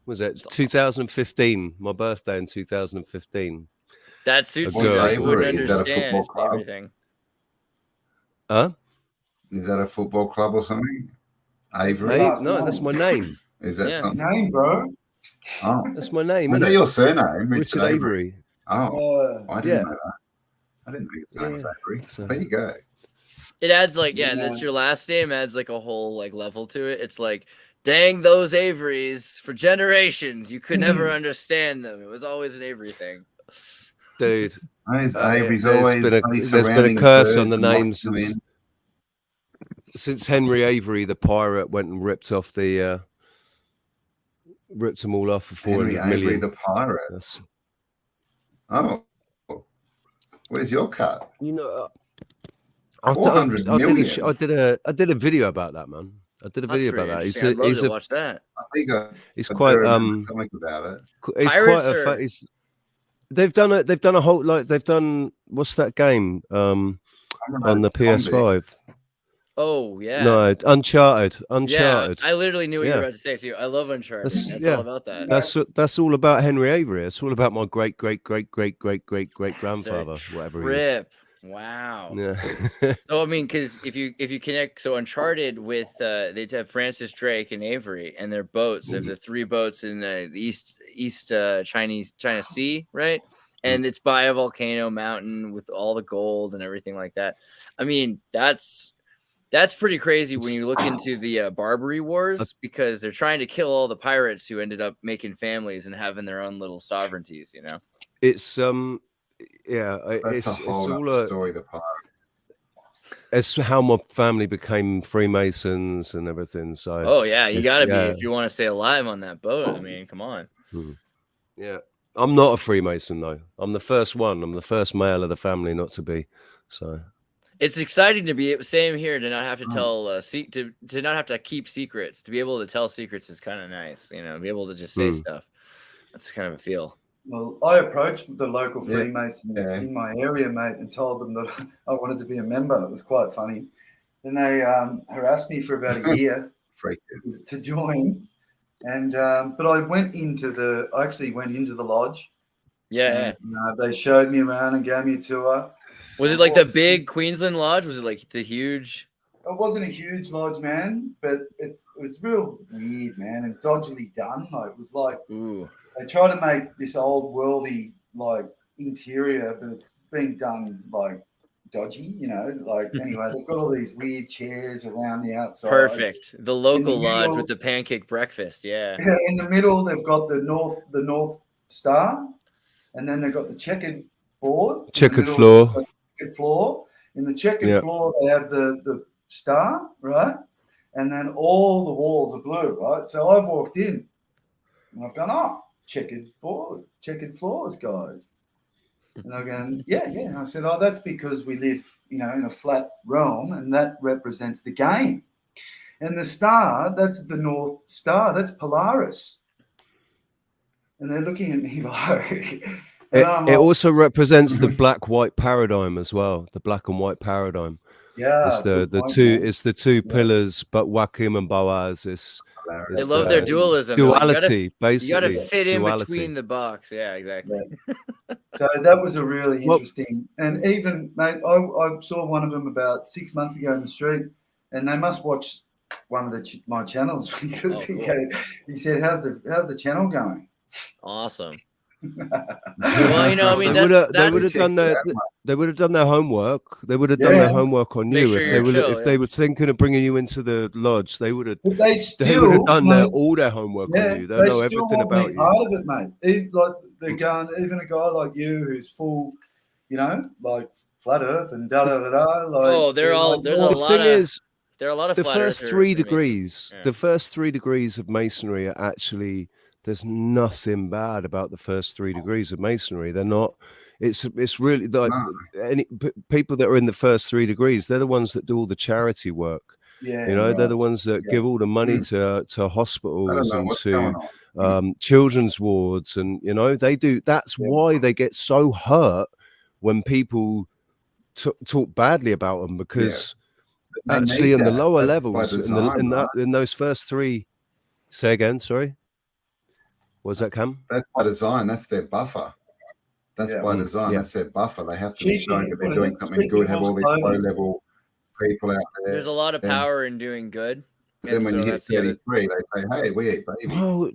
Was it 2015? My birthday in 2015. That suits you. You wouldn't understand everything. Huh? Is that a football club or something? Avery? No, that's my name. Is that something? Name, bro? Oh, that's my name. I know your surname, Richard Avery. Oh, I didn't know that. I didn't know your name was Avery. So there you go. It adds like, that's your last name, adds like a whole like level to it. It's like, dang those Averys, for generations you could never understand them. It was always an Avery thing. Dude, Avery's always there's been a curse on the names since Henry Avery the pirate went and ripped them all off for 400 million. Avery the pirate. Oh, where's your cut? You know, 400 million. I did a video about that, man. I did a video about that. I'd love to watch that. He's quite something about it. He's quite a. They've done a whole what's that game on the PS5? Oh yeah. No, Uncharted. Yeah, I literally knew what you were about to say too. I love Uncharted. That's all about that. That's all about Henry Avery. It's all about my great grandfather, whatever he is. Wow. Yeah. So I mean, because if you connect, so Uncharted with they have Francis Drake and Avery and their boats. They have the 3 boats in the East China Sea, right? And it's by a volcano mountain with all the gold and everything like that. I mean, that's pretty crazy when you look into the Barbary Wars, because they're trying to kill all the pirates who ended up making families and having their own little sovereignties. You know, It's yeah, That's a whole all other story. The pirates. It's how my family became Freemasons and everything. So oh yeah, you gotta be if you want to stay alive on that boat. I mean, come on. Yeah, I'm not a Freemason though. I'm the first one. I'm the first male of the family not to be. So it's exciting to be same here, to not have to tell to not have to keep secrets. To be able to tell secrets is kind of nice. You know, be able to just say stuff. That's kind of a feel. Well, I approached the local Freemasons in my area, mate, and told them that I wanted to be a member. It was quite funny. Then they harassed me for about a year to join. And but I actually went into the lodge. Yeah. And, they showed me around and gave me a tour. Was it like the big Queensland lodge? Was it like the huge? It wasn't a huge lodge, man, but it was real weird, man, and dodgily done. Like, it was like they try to make this old worldy like interior, but it's being done like dodgy, you know. Like, anyway, they've got all these weird chairs around the outside. Perfect. The local lodge with the pancake breakfast. Yeah. In the middle, they've got the North Star, and then they've got the checkered board, checkered floor. In the checkered floor, they have the star, right? And then all the walls are blue, right? So I've walked in and I've gone, checkered floors, guys. And they're going, yeah. And I said, that's because we live, you know, in a flat realm, and that represents the game. And the star, that's the North Star, that's Polaris. And they're looking at me like... It also represents the black-white paradigm as well, the black and white paradigm. Yeah, it's the two pillars, but Joachim and Boaz they love their dualism. Duality, basically. You got to fit in duality. Between the box. Yeah, exactly. Yeah. So that was a really interesting. And even, mate, I saw one of them about 6 months ago in the street, and they must watch one of my channels, because he said, "How's the channel going?" Awesome. Well, you know, I mean, they would have done their homework. They would have done their homework on you if they were thinking of bringing you into the lodge. They would have. They would have done all their homework on you. They know everything about you. Part of it, mate. Like they're going, even a guy like you who's full, you know, like flat Earth and da da da da. Like, they're all. There's a lot of. There are a lot of the first 3 degrees. The first 3 degrees of masonry are actually. There's nothing bad about the first 3 degrees of masonry. They're not. It's really like people that are in the first 3 degrees. They're the ones that do all the charity work. Yeah, you know, they're the ones that give all the money to hospitals and to children's wards, and you know they do. That's why they get so hurt when people talk badly about them, because actually in the lower levels, in those first 3. Say again, sorry. Was that Cam? That's by design. That's their buffer. That's by design. That's their buffer. They have to be showing that they're doing something good. Have all these low-level people out there. There's a lot of power in doing good. Then when you hit 33, they say, "Hey, we eat baby." Oh,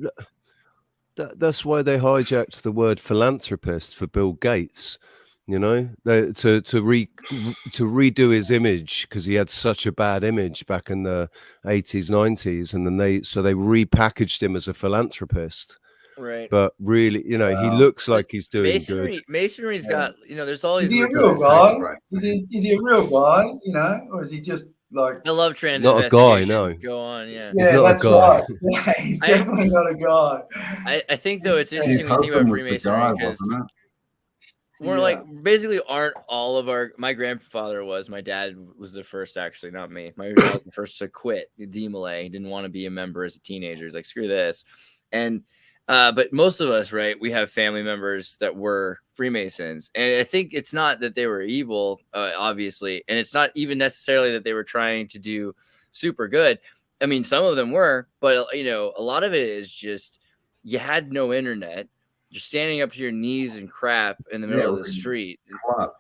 that's why they hijacked the word philanthropist for Bill Gates. You know, to redo his image, because he had such a bad image back in the 80s, 90s, and then they repackaged him as a philanthropist. Right. But really, you know, he looks like he's doing good. Masonry's got, you know, there's always. Is he a real guy? Is he a real guy? You know, or is he just like? I love trans. Not a guy, no. Go on, He's not a guy. Right. Yeah, he's definitely not a guy. I think though it's interesting to think about Freemasonry, because we're like basically aren't all of my grandfather was. My dad was the first, actually, not me. My dad was the first to quit D-Malay. He didn't want to be a member as a teenager. He's like, screw this, and. But most of us, right, we have family members that were Freemasons. And I think it's not that they were evil, obviously. And it's not even necessarily that they were trying to do super good. I mean, some of them were, but, you know, a lot of it is just you had no internet. You're standing up to your knees in crap in the middle of the street.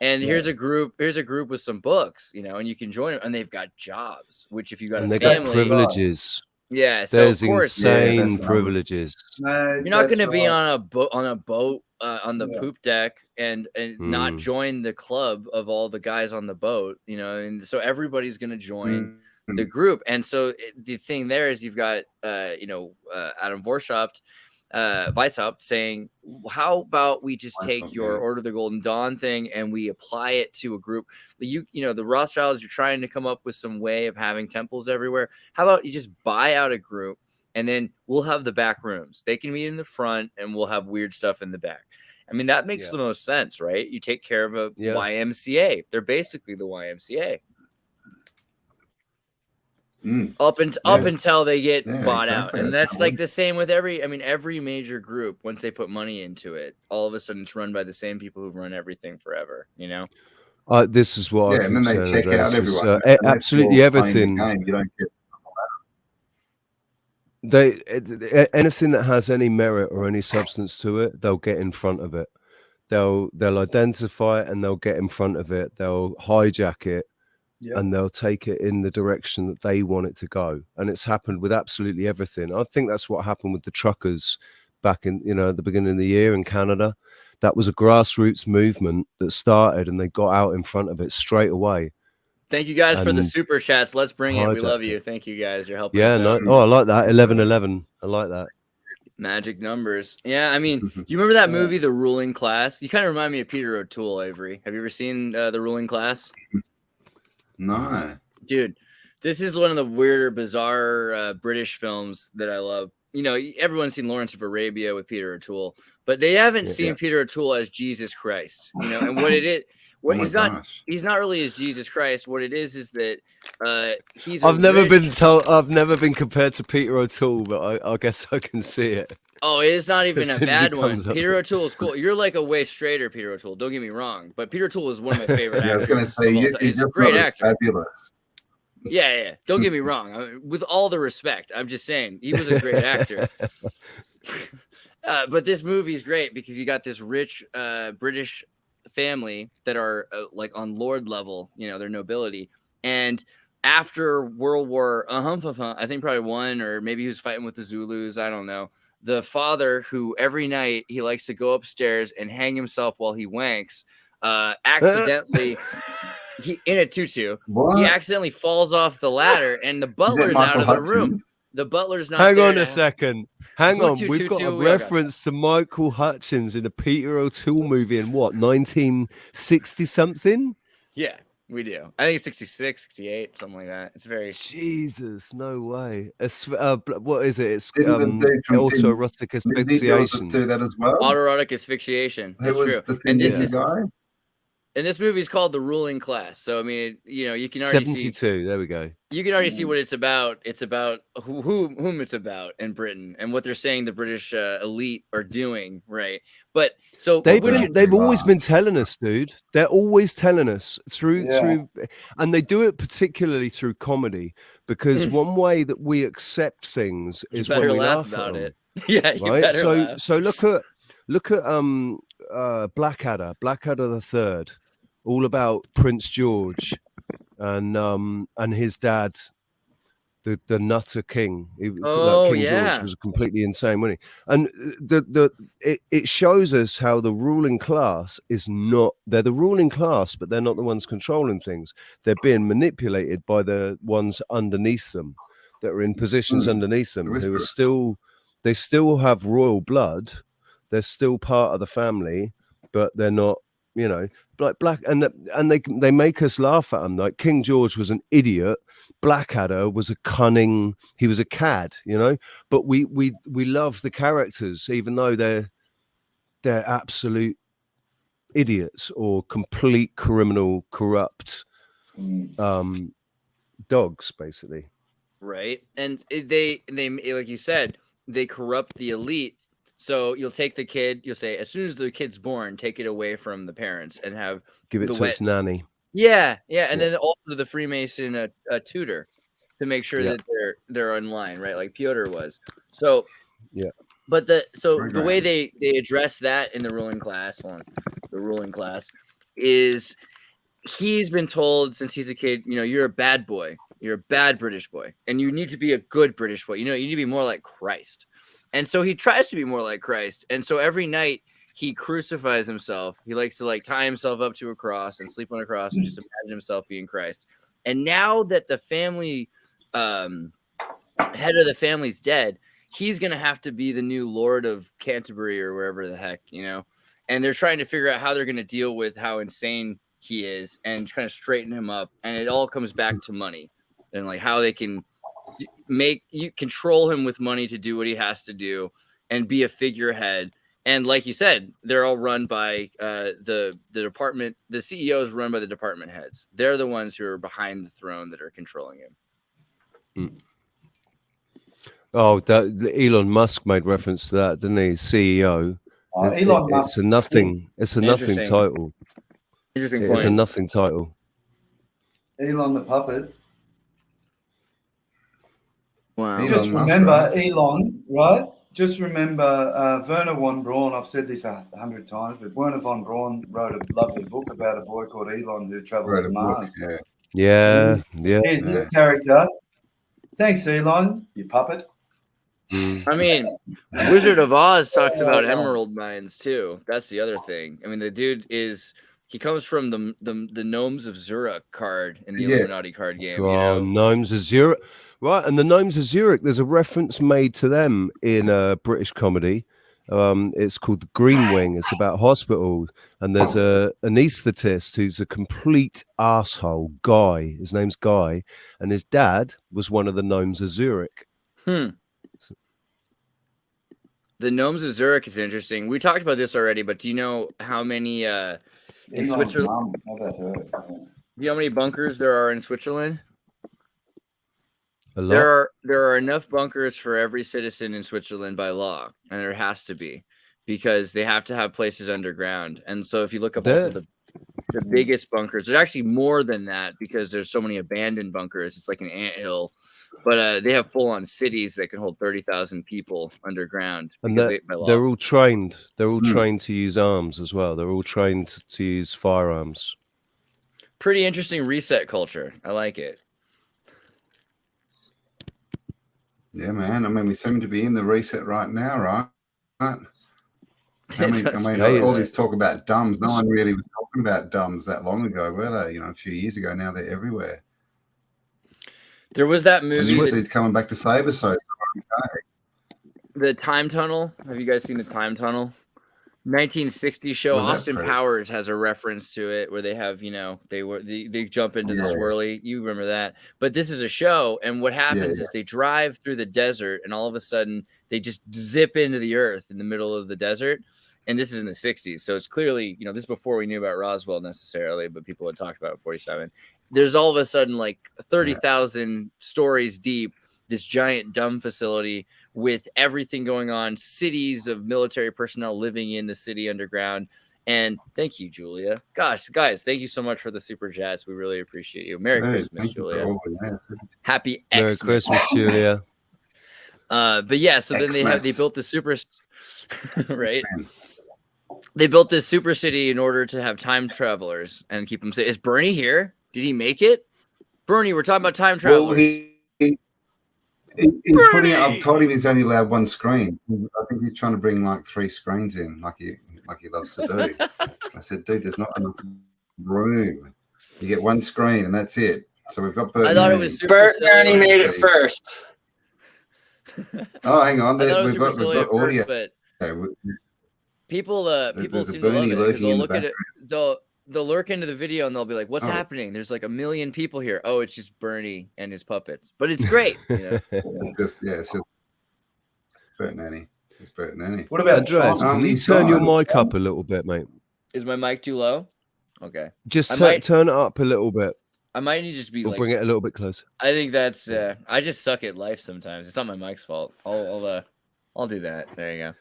And here's a group with some books, and you can join them, and they've got jobs, which if you got and a they family, got privileges. Yeah, so there's of course, insane privileges. You're not going to be on a boat on the poop deck and not join the club of all the guys on the boat, and so everybody's going to join the group. And so the thing there is you've got Adam Weishaupt saying, how about we just take your Order of the Golden Dawn thing and we apply it to a group? The Rothschilds, you're trying to come up with some way of having temples everywhere. How about you just buy out a group and then we'll have the back rooms. They can meet in the front and we'll have weird stuff in the back. I mean, that makes the most sense, right? You take care of a YMCA. They're basically the YMCA. Up until they get bought out. And that's like the same with every major group. Once they put money into it, all of a sudden it's run by the same people who've run everything forever, This is what I and then they check out everyone. Absolutely everything. You don't get anything that has any merit or any substance to it, they'll get in front of it. They'll identify it and they'll get in front of it. They'll hijack it. Yep. And they'll take it in the direction that they want it to go. And it's happened with absolutely everything. I think that's what happened with the truckers back in, at the beginning of the year in Canada. That was a grassroots movement that started and they got out in front of it straight away. Thank you guys for the super chats. Let's bring it. We love you. Thank you guys. You're helping. Yeah, I like that. 11-11. I like that. Magic numbers. Yeah, I mean, do you remember that movie, The Ruling Class? You kind of remind me of Peter O'Toole, Avery. Have you ever seen The Ruling Class? No, dude, this is one of the weirder, bizarre British films that I love. Everyone's seen Lawrence of Arabia with Peter O'Toole, but they haven't seen Peter O'Toole as Jesus Christ. And what it is, he's not really as Jesus Christ. What it is that he's. I've never been compared to Peter O'Toole, but I guess I can see it. Oh, it's not even a bad one. Peter O'Toole is cool. You're like a way straighter Peter O'Toole. Don't get me wrong, but Peter O'Toole is one of my favorite actors. I was going to say, he's a great actor. Fabulous. Yeah. Don't get me wrong. With all the respect, I'm just saying he was a great actor. But this movie is great because you got this rich British family that are like on lord level, their nobility. And after World War, I think probably one, or maybe he was fighting with the Zulus. I don't know. The father, who every night he likes to go upstairs and hang himself while he wanks, accidentally, in a tutu, he accidentally falls off the ladder, and the butler's out of the room. The butler's not there. Hang on a second. Hang on. We've got a reference to Michael Hutchins in a Peter O'Toole movie in what, 1960 something? Yeah. We do. I think it's 66, 68, something like that. It's very... Jesus, no way. What is it? It's autoerotic asphyxiation. Do that as well? Autoerotic asphyxiation. That's true. And this is... And this movie is called The Ruling Class. So, I mean, you can already 72, there we go. You can already see what it's about. It's about whom it's about in Britain and what they're saying the British elite are doing, right? But so they've always been telling us, dude. They're always telling us through, and they do it particularly through comedy, because one way that we accept things is when we laugh about it. Yeah, right. So look at Blackadder the Third, all about Prince George and his dad, the Nutter King. King George was completely insane, wasn't he? And it shows us how the ruling class is not. They're the ruling class, but they're not the ones controlling things. They're being manipulated by the ones underneath them that are in positions underneath them, who are still. They still have royal blood. They're still part of the family, but they're not, like black. And they make us laugh at them. Like King George was an idiot. Blackadder was a cunning. He was a cad, But we love the characters, even though they're absolute idiots or complete criminal, corrupt dogs, basically. Right, and they like you said, they corrupt the elite. So you'll take the kid, you'll say, as soon as the kid's born, take it away from the parents and give it to its nanny. Yeah. And then also the Freemason a tutor to make sure that they're in line, right? Like Piotr was. So But the way Programs. they address that in the ruling class, is he's been told since he's a kid, you're a bad boy, you're a bad British boy, and you need to be a good British boy. You need to be more like Christ. And so he tries to be more like Christ. And so every night he crucifies himself. He likes to tie himself up to a cross and sleep on a cross and just imagine himself being Christ. And now that the family head of the family's dead, he's going to have to be the new Lord of Canterbury or wherever the heck, and they're trying to figure out how they're going to deal with how insane he is and kind of straighten him up. And it all comes back to money and how they can control him with money to do what he has to do and be a figurehead. And like you said, they're all run by the department. The CEO is run by the department heads. They're the ones who are behind the throne that are controlling him. Oh, Elon Musk made reference to that, didn't he? CEO. Elon Musk. It's a nothing title. Interesting point. It's a nothing title. Elon the puppet. Wow. Just remember Elon, right? Just remember Werner von Braun. I've said this 100 times, but Werner von Braun wrote a lovely book about a boy called Elon who travels to Mars. Yeah. Here's this character. Thanks, Elon, you puppet. I mean, Wizard of Oz talks about emerald mines too. That's the other thing. I mean, the dude he comes from the Gnomes of Zurich card in the Illuminati card game. Gnomes of Zurich. Right, and the Gnomes of Zurich, there's a reference made to them in a British comedy. It's called The Green Wing. It's about hospitals, and there's an anaesthetist who's a complete asshole. Guy, his name's Guy, and his dad was one of the Gnomes of Zurich. The Gnomes of Zurich is interesting. We talked about this already, but do you know how many in Switzerland? Do you know how many bunkers there are in Switzerland? There are enough bunkers for every citizen in Switzerland by law, and there has to be, because they have to have places underground. And so if you look up also the biggest bunkers, there's actually more than that because there's so many abandoned bunkers. It's like an anthill, but they have full-on cities that can hold 30,000 people underground. And they're all trained. They're all trained to use arms as well. They're all trained to use firearms. Pretty interesting reset culture. I like it. Yeah, man. I mean, we seem to be in the reset right now, right? I mean, all this talk about dumbs. No one really was talking about dumbs that long ago, were they? A few years ago. Now they're everywhere. There was that movie. It's coming back to save us. So the Time Tunnel. Have you guys seen the Time Tunnel? 1960 show. Austin Powers has a reference to it where they have, they jump into the swirly. You remember that? But this is a show, and what happens is they drive through the desert, and all of a sudden they just zip into the earth in the middle of the desert. And this is in the 60s, so it's clearly, this is before we knew about Roswell necessarily, but people had talked about it 47. There's all of a sudden like 30,000 stories deep, this giant dumb facility with everything going on, cities of military personnel living in the city underground. And thank you, Julia. Gosh, guys, thank you so much for the super chats. We really appreciate you. Merry Christmas, Julia. Happy Xmas. Merry Christmas, Julia. But yeah, so then they built the super right. They built this super city in order to have time travelers and keep them safe. Is Bernie here? Did he make it? Bernie, we're talking about time travelers. Well, he's putting it up. Told him he's only allowed one screen. I think he's trying to bring like 3 screens in, like he loves to do. I said, dude, there's not enough room. You get one screen and that's it. So we've got Bert. I thought it was Bert Ernie made it first. Oh, hang on. We've got audio. But okay, people seem to love it because they'll look at it. They'll lurk into the video and they'll be like, "What's happening?" There's like 1 million people here. Oh, it's just Bernie and his puppets, but it's great. It's just Bert and Annie. It's Bert and Annie. What about Andreas? Can you turn your mic up a little bit, mate? Is my mic too low? Okay. Just turn it up a little bit. I might need to just be bring it a little bit closer. I think that's. I just suck at life sometimes. It's not my mic's fault. I'll do that. There you go.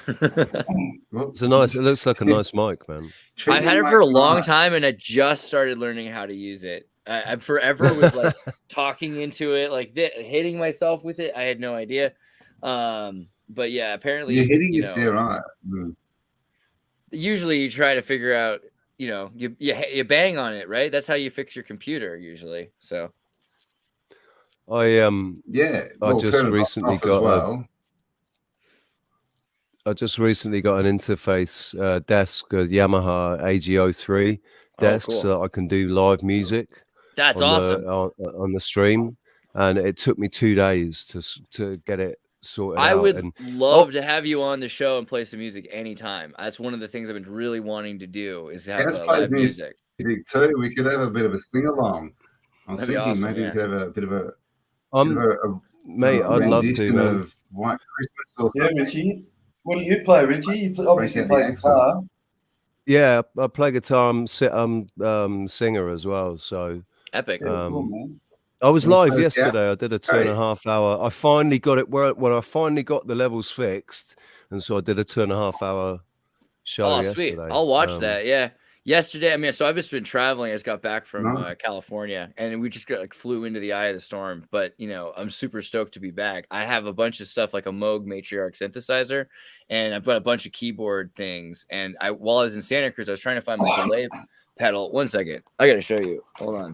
It looks like a nice mic, man. I've had it for a long time and I just started learning how to use it. I forever was like talking into it, like hitting myself with it. I had no idea. But yeah, apparently, You're hitting you this know, there, right? Mm. usually you try to figure out, you know, you bang on it, right? That's how you fix your computer usually. So Yeah, Oh, I well, just turn it recently off as got well. I just recently got an interface desk, a Yamaha AG03 desk, cool. so that I can do live music. That's on awesome. on the stream, and it took me 2 days to get it sorted I out. would And love to have you on the show and play some music anytime. That's one of the things I've been really wanting to do is have Let's play live music. too. We could have a bit of a sing along. I was That'd be thinking awesome, maybe yeah. we could have a bit of a mate, I'd love to, rendition man. of White Christmas or Yeah, something. Richie. What do you play, Richie? You obviously out play the axes. guitar. Yeah, I play guitar. I'm singer as well. So Epic. Yeah, cool, man. I was Can you live play the yesterday. I did a 2.5 hour. I finally got it when I finally got the levels fixed, and so I did a 2.5 hour show Oh, yesterday. sweet. I'll watch that. Yeah. Yesterday, I mean, so I've just been traveling. I just got back from California, and we just flew into the eye of the storm. But you know, I'm super stoked to be back. I have a bunch of stuff like a Moog Matriarch synthesizer, and I've got a bunch of keyboard things. And while I was in Santa Cruz, I was trying to find my delay pedal. 1 second, I gotta show you. Hold on.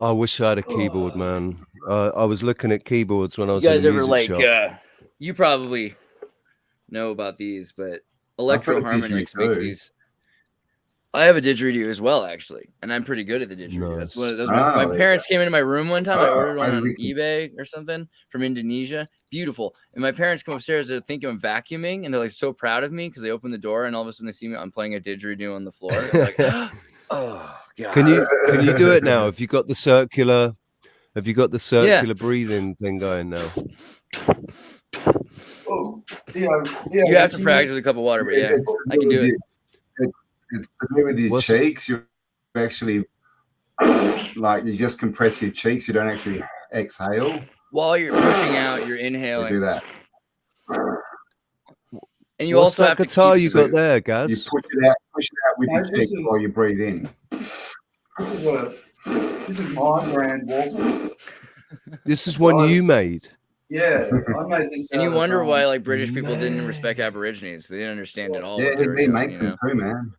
I wish I had a keyboard, man. I was looking at keyboards when I was You guys in a ever music shop. you probably know about these, but Electro Harmonix makes these. I have a didgeridoo as well, actually, and I'm pretty good at the didgeridoo. That's one of those. My parents came into my room one time. I ordered one on eBay or something from Indonesia. Beautiful. And my parents come upstairs to think I'm vacuuming, and they're like so proud of me because they open the door and all of a sudden they see me. I'm playing a didgeridoo on the floor. They're like, oh God. Can you do it now? Have you got the circular breathing thing going now? Oh, you have to practice a cup of water, but yeah, I can do it. It's to do with your cheeks. You actually like you just compress your cheeks. You don't actually exhale. While you're pushing out, you're inhaling. You do that. And you also have guitar to keep you got there, Gaz? You push it out with your cheeks while you breathe in. This is my brand, Walter. This is one you made. Yeah, I made this. And you wonder why like British people didn't respect Aborigines. They didn't understand at all. Yeah, they make them too, man.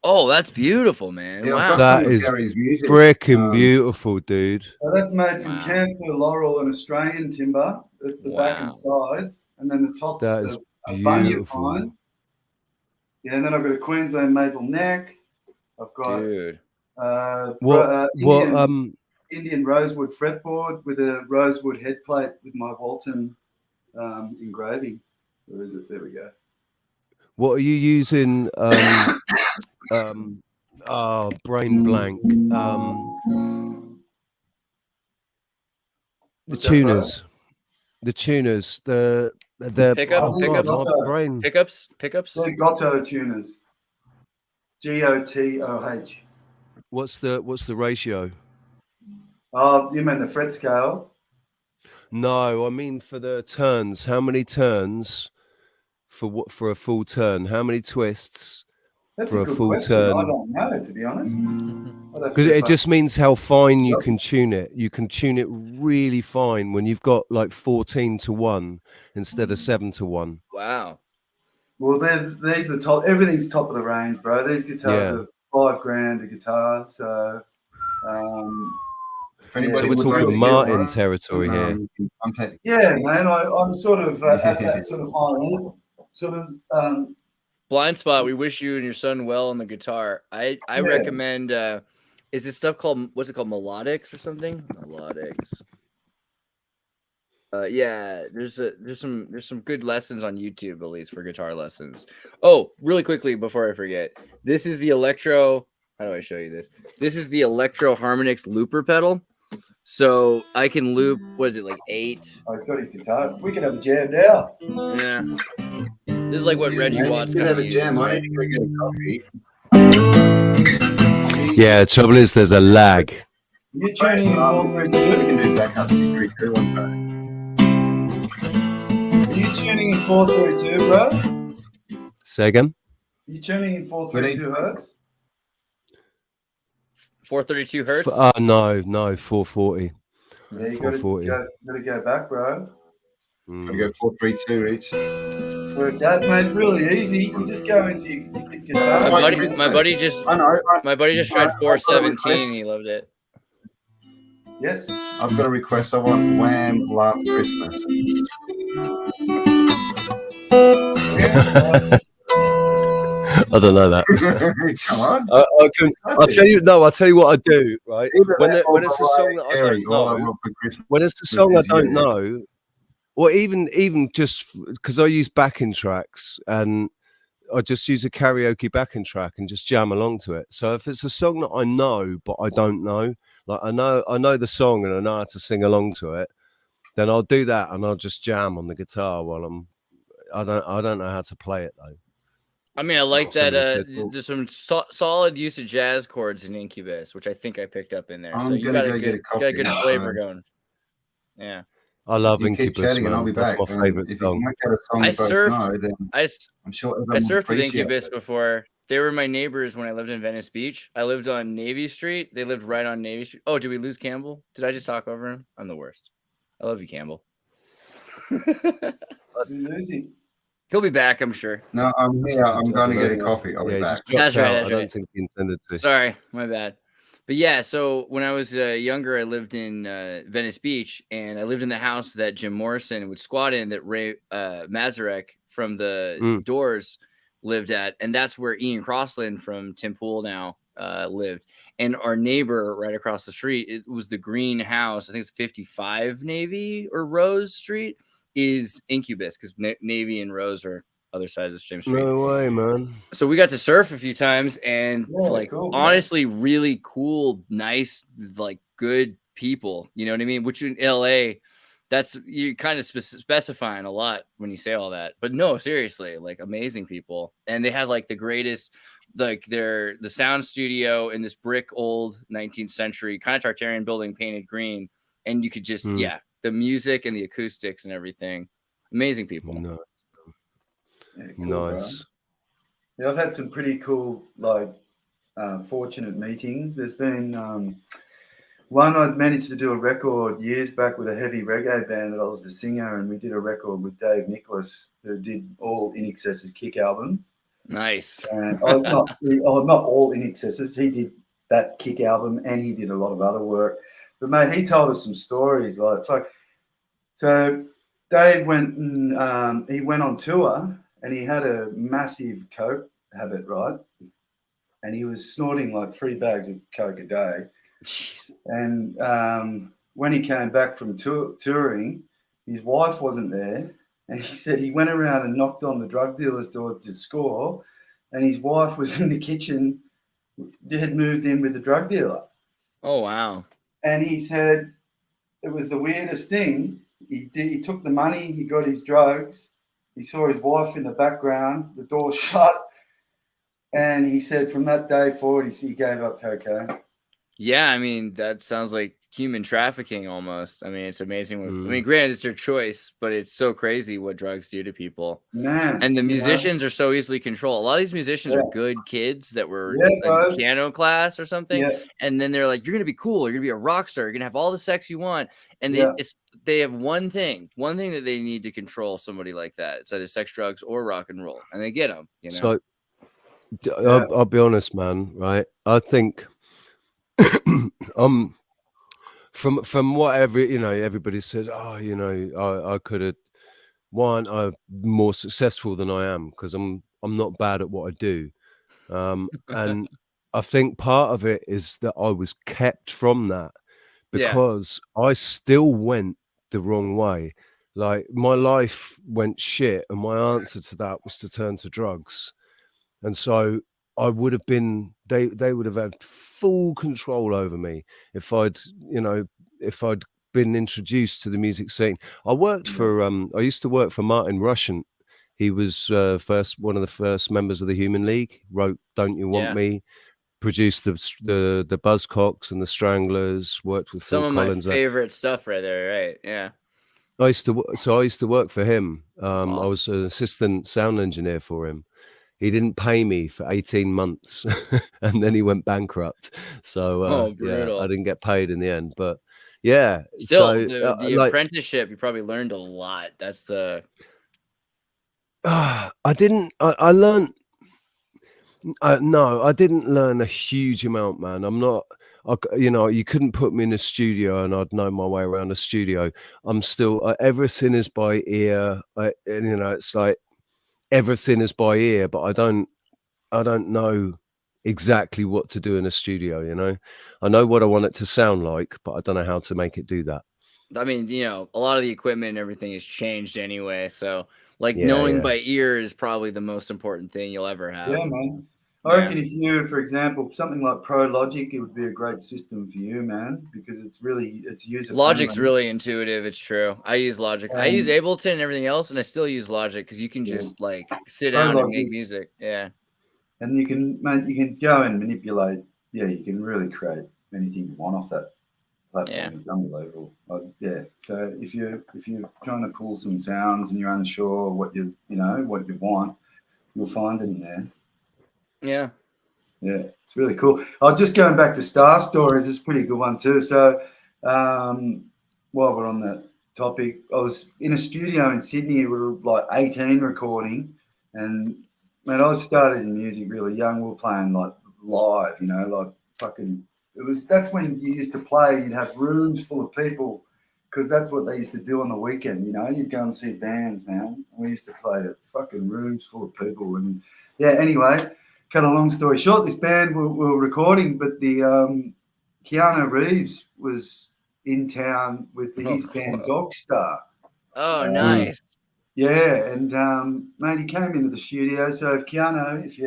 Oh, that's beautiful, man. Yeah, wow. That is freaking beautiful, dude. So that's made from camphor, laurel, and Australian timber. That's the back and sides. And then the top's that is bunyip pine. Yeah, and then I've got a Queensland maple neck. I've got Indian rosewood fretboard with a rosewood head plate with my Walton engraving. Where is it? There we go. What are you using? Brain blank. The tuners. The tuners. The pickups. The Gotto tuners. GOTOH. What's the ratio? Oh, you mean the fret scale? No, I mean for the turns. How many turns for a full turn? How many twists for a full turn? I don't know, to be honest. Because it just means how fine you can tune it. You can tune it really fine when you've got like 14-1 instead of 7-1. Wow. Well, these are the top. Everything's top of the range, bro. These guitars are $5,000 a guitar. So, so we're talking Martin territory here. Yeah, man. I'm sort of at that sort of high level. Blind spot. We wish you and your son well on the guitar. I recommend. Is this stuff called what's it called? Melodics or something? Melodics. Yeah, there's some good lessons on YouTube, at least for guitar lessons. Oh, really quickly before I forget, this is the Electro. How do I show you this? This is the Electro Harmonix looper pedal. So I can loop. What is it, like 8? Oh, he's got his guitar. We can have a jam now. Yeah. This is like what Reggie Watts kind of uses. Jam. I need to go get a coffee. Yeah, the trouble is there's a lag. You're tuning in 432. We can do back up to 3-2 one time. Are you tuning in 432, bro? Say again? Are you tuning in 432 hertz? 432 hertz? No, 440. Yeah, you got to go back, bro. Gotta go 4, 3, 2, Rich. Worked out, mate. Really easy. You just go into your guitar. My buddy just tried 417. He loved it. Yes. I've got a request. I want Wham! Last Christmas. I don't know that. Come on. I'll tell you. No, I'll tell you what I do. Right when it's a song that I don't know, when it's a song I don't know, or even just because I use backing tracks and I just use a karaoke backing track and just jam along to it. So if it's a song that I know but I don't know, like I know the song and I know how to sing along to it, then I'll do that and I'll just jam on the guitar while I don't know how to play it though. I mean, I like that. There's some solid use of jazz chords in Incubus, which I think I picked up in there. So you got a good flavor going. Yeah. I love Incubus, man. That's my favorite song. I surfed with Incubus before. They were my neighbors when I lived in Venice Beach. I lived on Navy Street. They lived right on Navy Street. Oh, did we lose Campbell? Did I just talk over him? I'm the worst. I love you, Campbell. Losing. He'll be back, I'm sure. No, I'm here. I'm going to get a coffee. I'll be back. That's right. I don't think he intended to. Sorry, my bad. But yeah, so when I was younger, I lived in Venice Beach, and I lived in the house that Jim Morrison would squat in, that Ray Mazurek from the Doors lived at, and that's where Ian Crossland from Tim Pool now lived. And our neighbor right across the street, it was the green house. I think it's 55 Navy or Rose Street. Is Incubus, because Navy and Rose are other sides of James Street. No way, man. So we got to surf a few times, and honestly, really cool, nice, like good people. You know what I mean? Which in LA, that's you kind of specifying a lot when you say all that. But no, seriously, like amazing people, and they had like the greatest, like the sound studio in this brick old 19th century kind of Tartarian building painted green, and you could just the music and the acoustics and everything. Amazing people. No. Yeah, cool, nice. Yeah, I've had some pretty cool, like, fortunate meetings. There's been one I'd managed to do a record years back with a heavy reggae band that I was the singer, and we did a record with Dave Nicholas, who did all In Excess's Kick albums. Nice. And not all In Excess's. He did that Kick album, and he did a lot of other work. But mate, he told us some stories like fuck. So Dave went and he went on tour, and he had a massive coke habit, right? And he was snorting like 3 bags of coke a day. Jeez. And when he came back from touring, his wife wasn't there, and he said he went around and knocked on the drug dealer's door to score, and his wife was in the kitchen, had moved in with the drug dealer. Oh wow. And he said it was the weirdest thing. He took the money, he got his drugs, he saw his wife in the background, the door shut, and he said from that day forward, he gave up cocaine. Yeah, I mean, that sounds like human trafficking almost. I mean, it's amazing. I mean, granted, it's your choice, but it's so crazy what drugs do to people. Man, and the musicians are so easily controlled. A lot of these musicians are good kids that were in piano class or something. Yeah. And then they're like, you're going to be cool. You're going to be a rock star. You're going to have all the sex you want. And they have one thing that they need to control somebody like that. It's either sex, drugs, or rock and roll. And they get them, you know? So I'll be honest, man, right? I think from whatever, you know, everybody says, oh, you know, I could have I'm more successful than I am because I'm not bad at what I do. And I think part of it is that I was kept from that because I still went the wrong way. Like my life went shit, and my answer to that was to turn to drugs. And so I would have been, they would have had full control over me if I'd been introduced to the music scene. I worked for, I used to work for Martin Rushent. He was one of the first members of the Human League, wrote Don't You Want Me, produced the Buzzcocks and the Stranglers, worked with Phil Collins. Some of my favorite stuff right there, right? Yeah. I used to work for him. Awesome. I was an assistant sound engineer for him. He didn't pay me for 18 months and then he went bankrupt. So I didn't get paid in the end. But Yeah. Still, So the apprenticeship, you probably learned a lot. That's the. I learned. No, I didn't learn a huge amount, man. I'm not. You couldn't put me in a studio and I'd know my way around a studio. I'm still everything is by ear. It's like everything is by ear, but I don't know exactly what to do in a studio. I know what I want it to sound like, but I don't know how to make it do that. I mean, a lot of the equipment and everything has changed anyway. So, knowing by ear is probably the most important thing you'll ever have. Yeah, man. I reckon if you, for example, something like Pro Logic, it would be a great system for you, man, because it's user friendly. Logic's really intuitive. It's true. I use Logic. I use Ableton and everything else, and I still use Logic because you can just sit down and make music. Yeah. And you can go and manipulate. Yeah, you can really create anything you want off that platform. Yeah. It's unbelievable. So if you're trying to pull some sounds and you're unsure what you want, you'll find it in there. Yeah. Yeah, it's really cool. Just going back to Star Stories, it's a pretty good one too. So while we're on that topic, I was in a studio in Sydney. We were like 18 recording, and man, I started in music really young. We were playing like live, that's when you used to play. You'd have rooms full of people because that's what they used to do on the weekend. You'd go and see bands, man. We used to play at fucking rooms full of people. And anyway, cut a long story short, this band we were recording, but the Keanu Reeves was in town with his band Dogstar. Oh, nice. Yeah, and mate, he came into the studio. So if Keanu, if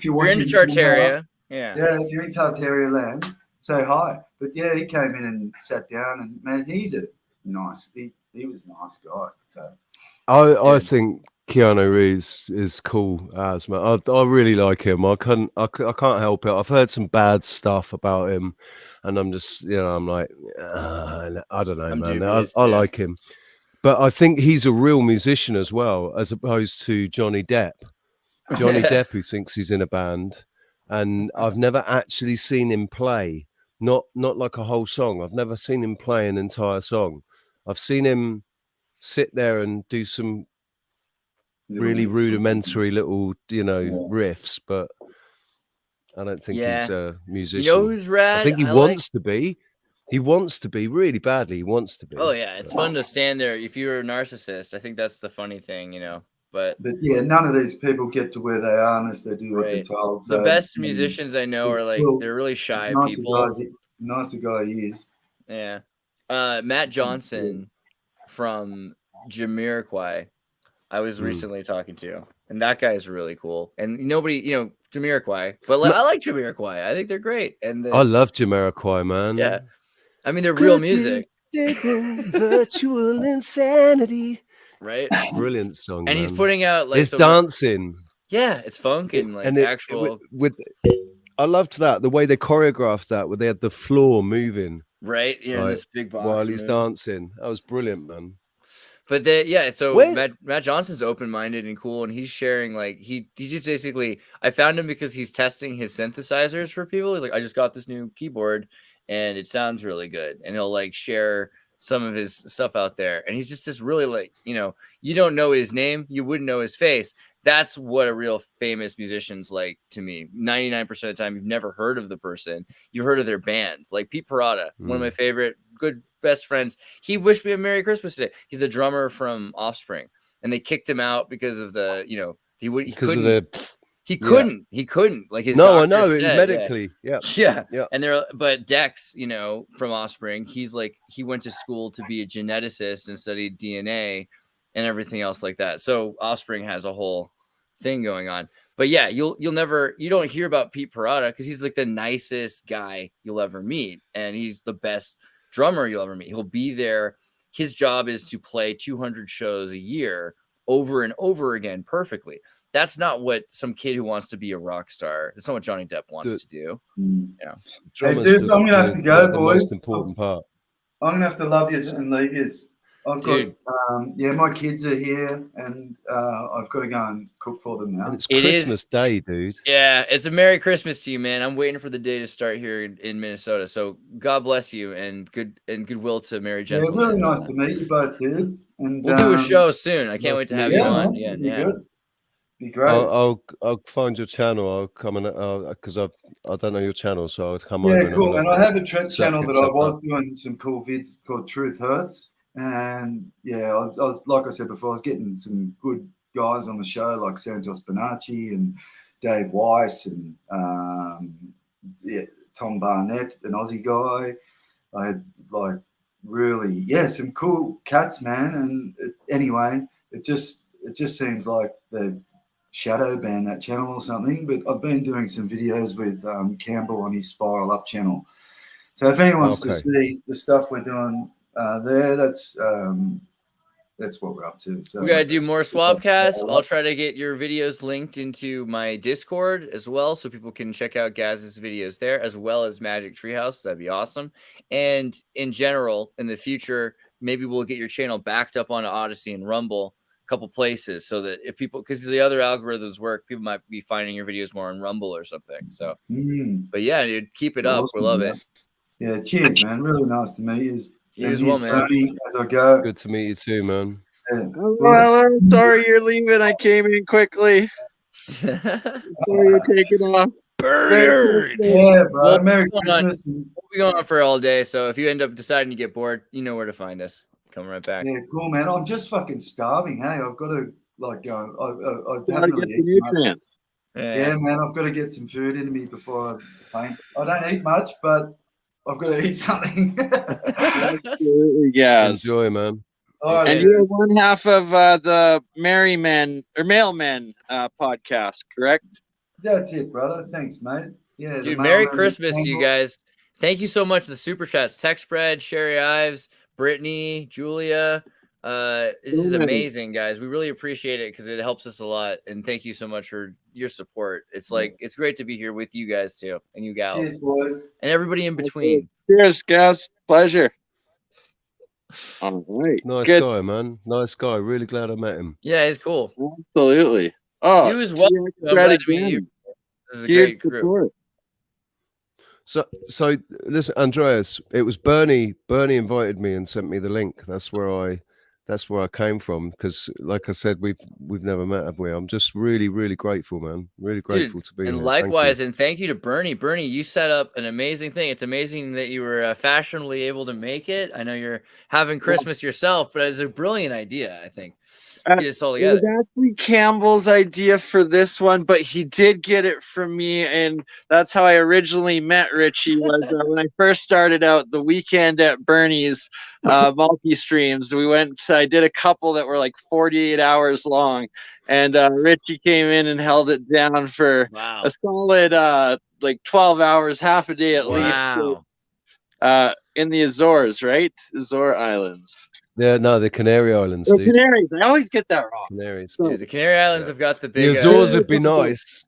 you're watching, in Tartaria, if you're in Tartaria land, say hi. But yeah, he came in and sat down, and man, he was a nice guy. So I think Keanu Reeves is cool as man. I really like him. I can't help it. I've heard some bad stuff about him, and I'm just I'm like I don't know, man. I like him. But I think he's a real musician as well, as opposed to Johnny Depp. Johnny Depp, who thinks he's in a band, and I've never actually seen him play. Not like a whole song. I've never seen him play an entire song. I've seen him sit there and do some really rudimentary little, riffs, but I don't think he's a musician. You know who's rad? I think he wants to be. He wants to be really badly. He wants to be. Oh yeah, it's fun to stand there. If you're a narcissist, I think that's the funny thing, But yeah, none of these people get to where they are unless they do what they're told. So, the best musicians I know are they're really shy people. Nicer guy he is. Yeah, Matt Johnson from Jamiroquai, I was recently talking to, and that guy is really cool. And nobody, Jamiroquai, but I like Jamiroquai. I think they're great. And I love Jamiroquai, man. Yeah. I mean, they're real music. Virtual insanity. Right? Brilliant song. And man. He's putting out it's dancing. Yeah, it's funk and actual. I loved that, the way they choreographed that, where they had the floor moving. Right? Yeah, this big box. While he's dancing. That was brilliant, man. But so Matt Johnson's open-minded and cool, and he's sharing he just basically, I found him because he's testing his synthesizers for people. He's like, I just got this new keyboard and it sounds really good, and he'll share some of his stuff out there, and he's just this really you don't know his name, you wouldn't know his face. That's what a real famous musician's like to me. 99% of the time, you've never heard of the person, you've heard of their band. Like Pete Parada, one of my favorite good best friends. He wished me a Merry Christmas today. He's the drummer from Offspring, and they kicked him out because of the he couldn't like his I know said, medically yeah. And but Dex from Offspring, he's he went to school to be a geneticist and studied DNA and everything else like that. So Offspring has a whole thing going on. But yeah, you don't hear about Pete Parada because he's the nicest guy you'll ever meet, and he's the best drummer you'll ever meet. He'll be there. His job is to play 200 shows a year over and over again perfectly. That's not what some kid who wants to be a rock star. That's not what Johnny Depp wants to do. Yeah. Hey, dudes, I'm gonna have to go, boys. Most important part. I'm gonna have to love you and leave you. I've Dude. got my kids are here, and I've got to go and cook for them now. And it's Christmas Day, dude. Yeah, it's a Merry Christmas to you, man. I'm waiting for the day to start here in Minnesota. So God bless you, and goodwill to Merry Gentlemen. Yeah, really nice to meet you both, dudes. And we'll do a show soon. I can't wait to have you on. Man, be good. Be great. I'll find your channel. I'll come and because I don't know your channel, so I'll come over. Yeah, cool. And I have a channel that I was up. doing some cool vids called Truth Hurts, and I was like I said before, I was getting some good guys on the show like Santos Bonacci and Dave Weiss and Tom Barnett, an Aussie guy. I had like really some cool cats, man. And anyway, it just seems like the shadow ban that channel or something, but I've been doing some videos with Campbell on his Spiral Up channel. So if anyone wants to see the stuff we're doing there, that's what we're up to. So we gotta do more swapcasts. I'll try to get your videos linked into my Discord as well, so people can check out Gaz's videos there, as well as Magic Treehouse. That'd be awesome. And in general, in the future, maybe we'll get your channel backed up onto Odyssey and Rumble, couple places, so that if people, because the other algorithms work, people might be finding your videos more on Rumble or something. So but yeah, dude, keep it up. We love it. Yeah, cheers, man. Really nice to meet you. You as well, man. As I go. Good to meet you too, man. Well, I'm sorry you're leaving. I came in quickly. Sorry you're taking off. Yeah, bro. Merry Christmas. We'll be going on for all day, so if you end up deciding to get bored, you know where to find us. Come right back. Yeah, cool, man. I'm just fucking starving. Hey, I've got to like go. I Gotta get the nutrients. Yeah, man. I've got to get some food into me before I faint. I don't eat much, but I've got to eat something. Absolutely, yes. Enjoy, man. Right, and you're one half of the Merry Men or Mailmen podcast, correct? That's it, brother. Thanks, mate. Yeah, dude. Merry Christmas to you guys. Thank you so much for the super chats. Tech Spread, Sherry Ives, Brittany, Julia. This is amazing, guys. We really appreciate it because it helps us a lot. And thank you so much for your support. It's like, it's great to be here with you guys too, and you gals. Cheers, boys. And everybody in between. Cheers, guys. Pleasure. All right. Nice guy, man. Nice guy. Really glad I met him. Yeah, he's cool. Absolutely. Oh, he was welcome. I'm glad to meet you. This is a great group. So listen, Andreas, it was Bernie. Bernie invited me and sent me the link. That's where I came from. Because, like I said, we've never met, have we? I'm just really, really grateful, man. Really grateful to be here. And likewise, and thank you to Bernie. Bernie, you set up an amazing thing. It's amazing that you were fashionably able to make it. I know you're having Christmas yourself, but it's a brilliant idea, I think. Get us all together. It was actually Campbell's idea for this one, but he did get it from me, and that's how I originally met Richie. Was when I first started out the weekend at Bernie's multi-streams. I did a couple that were like 48 hours long, and Richie came in and held it down for a solid like 12 hours, half a day at least. In the Azores, right? Azore Islands. Yeah, no, the Canary Islands, dude. Canaries. I always get that wrong. Canaries. Dude, the Canary Islands have got the big... The Azores would be nice.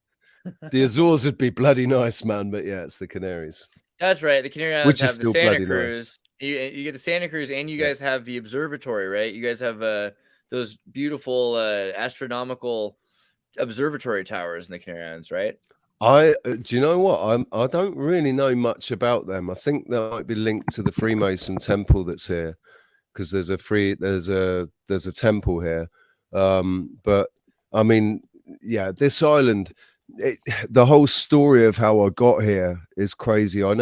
The Azores would be bloody nice, man. But yeah, it's the Canaries. That's right. The Canary Islands have the Santa Cruz. Nice. You get the Santa Cruz, and you guys have the observatory, right? You guys have those beautiful astronomical observatory towers in the Canary Islands, right? Do you know what? I don't really know much about them. I think that might be linked to the Freemason temple that's here. Because there's a temple here, but I mean, yeah, this island, the whole story of how I got here is crazy. I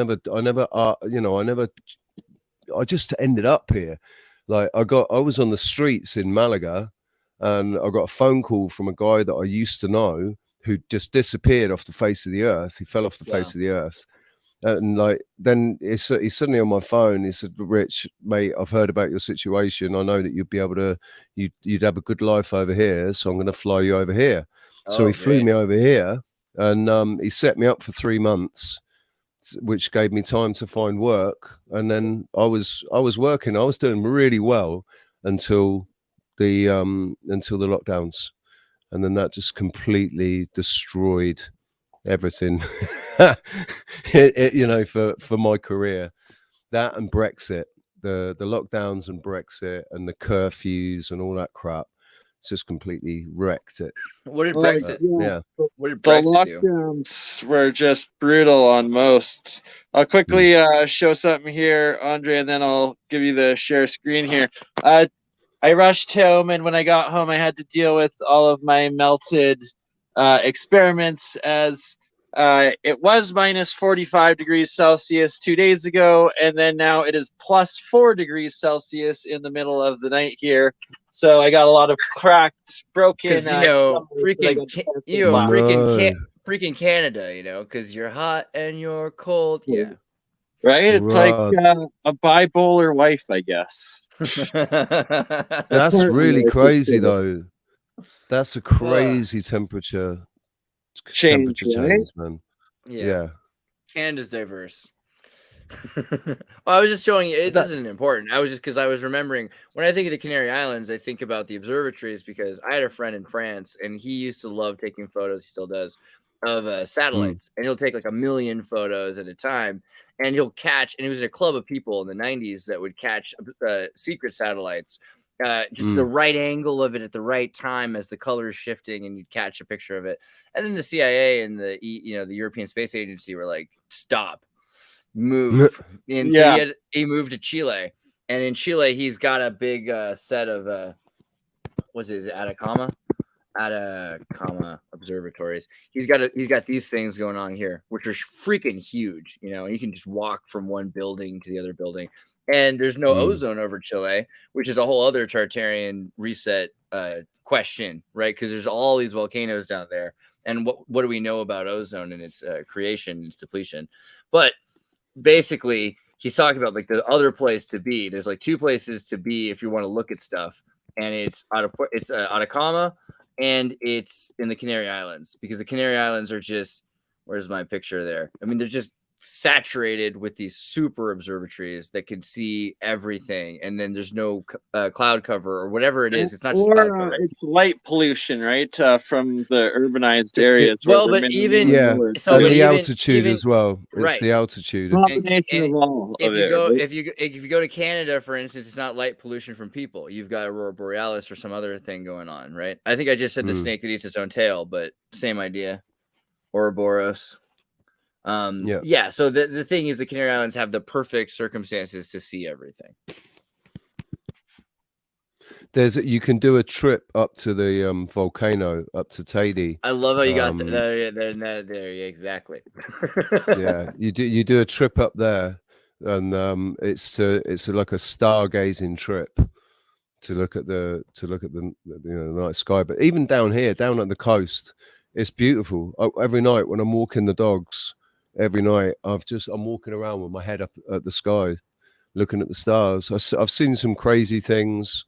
just ended up here. Like I was on the streets in Malaga, and I got a phone call from a guy that I used to know who just disappeared off the face of the earth. He fell off the face of the earth. And like then he's suddenly on my phone. He said, "Rich, mate, I've heard about your situation. I know that you'd be able to, you'd have a good life over here. So I'm going to fly you over here." So he flew me over here, and he set me up for 3 months, which gave me time to find work. And then I was working. I was doing really well until the lockdowns, and then that just completely destroyed everything. For my career, that and Brexit, the lockdowns and Brexit and the curfews and all that crap. It's just completely wrecked it. What did Well, Brexit? Yeah. What did the Brexit do? lockdowns were just brutal on most. I'll quickly show something here, Andre, and then I'll give you the share screen here. I rushed home, and when I got home, I had to deal with all of my melted experiments, as it was minus 45 degrees Celsius 2 days ago, and then now it is plus 4 degrees Celsius in the middle of the night here. So I got a lot of cracked, broken. Because freaking Canada, you know, because you're hot and you're cold. Yeah. Right? It's like a bipolar wife, I guess. That's really crazy, though. That's a crazy temperature change, man. Yeah. Canada's diverse. Well, I was just showing you. This isn't important. I was just because I was remembering when I think of the Canary Islands, I think about the observatories because I had a friend in France and he used to love taking photos. He still does of satellites, and he'll take like 1 million photos at a time, and he'll catch. And he was in a club of people in the 90s that would catch secret satellites. Just the right angle of it at the right time as the color is shifting, and you'd catch a picture of it. And then the CIA and the European Space Agency were like, "Stop, move." And so he moved to Chile, and in Chile he's got a big set of Atacama observatories. He's got these things going on here, which are freaking huge. You know, and you can just walk from one building to the other building. And there's no ozone over Chile, which is a whole other Tartarian reset question, right? Because there's all these volcanoes down there. And what do we know about ozone and its creation and its depletion? But basically, he's talking about like the other place to be. There's like 2 places to be if you want to look at stuff. And it's Atacama and it's in the Canary Islands, because the Canary Islands are just, where's my picture there? I mean, they're just saturated with these super observatories that can see everything, and then there's no cloud cover or whatever it is. It's not just cloud cover. It's light pollution, right, from the urbanized areas. Well, but even so, the altitude as well. It's the altitude. If you go to Canada, for instance, it's not light pollution from people. You've got Aurora Borealis or some other thing going on, right? I think I just said the snake that eats its own tail, but same idea. Ouroboros. So the thing is, the Canary Islands have the perfect circumstances to see everything. You can do a trip up to the volcano, up to Tady. I love how you got there. Yeah, exactly. Yeah, you do a trip up there, and it's like a stargazing trip to look at the night sky. But even down here, down at the coast, it's beautiful. Every night when I'm walking the dogs. Every night I'm walking around with my head up at the sky, looking at the stars. I've seen some crazy things.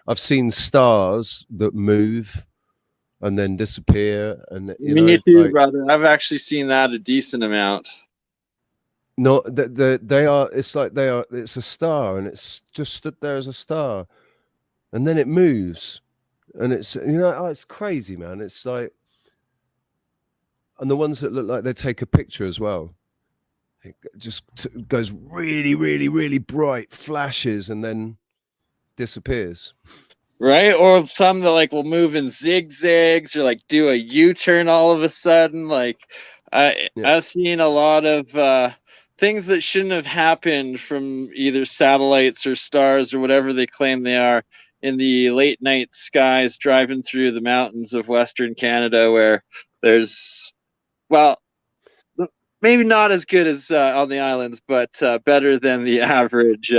I've seen stars that move and then disappear. And me too, brother. I've actually seen that a decent amount. No, they are. It's like they are. It's a star, and it's just stood there as a star, and then it moves, and it's it's crazy, man. It's like. And the ones that look like they take a picture as well, it just goes really, really, really bright, flashes, and then disappears. Right? Or some that will move in zigzags or do a U-turn all of a sudden. I've seen a lot of things that shouldn't have happened from either satellites or stars or whatever they claim they are in the late night skies driving through the mountains of Western Canada, where there's maybe not as good as on the islands, but better than the average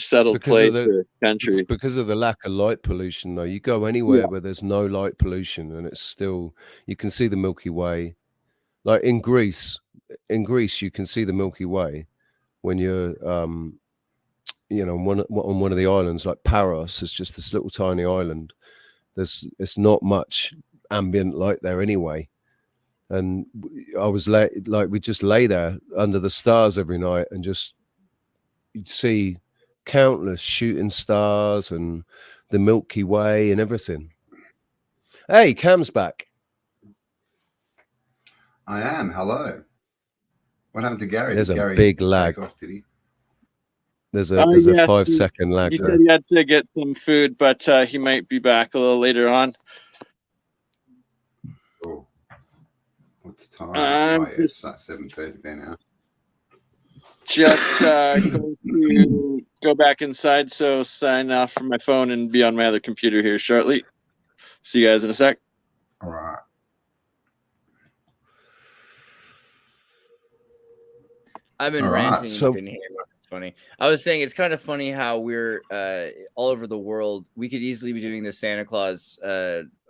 settled place or country. Because of the lack of light pollution, though, you go anywhere where there's no light pollution, and it's still, you can see the Milky Way. Like in Greece, you can see the Milky Way when you're, on one of the islands, like Paros. It's just this little tiny island. It's not much ambient light there anyway. And I was we just lay there under the stars every night, and you'd see countless shooting stars and the Milky Way and everything. Hey, Cam's back. I am. Hello. What happened to Gary? There's Gary big lag. Off, did he? There's a 5-second lag He there. said he had to get some food, but he might be back a little later on. Cool. What's time? It's 7:30 there now. Just going to go back inside, so sign off from my phone and be on my other computer here shortly. See you guys in a sec. All right. I've been ranting. You couldn't hear me. It's funny. I was saying it's kind of funny how we're all over the world. We could easily be doing the Santa Claus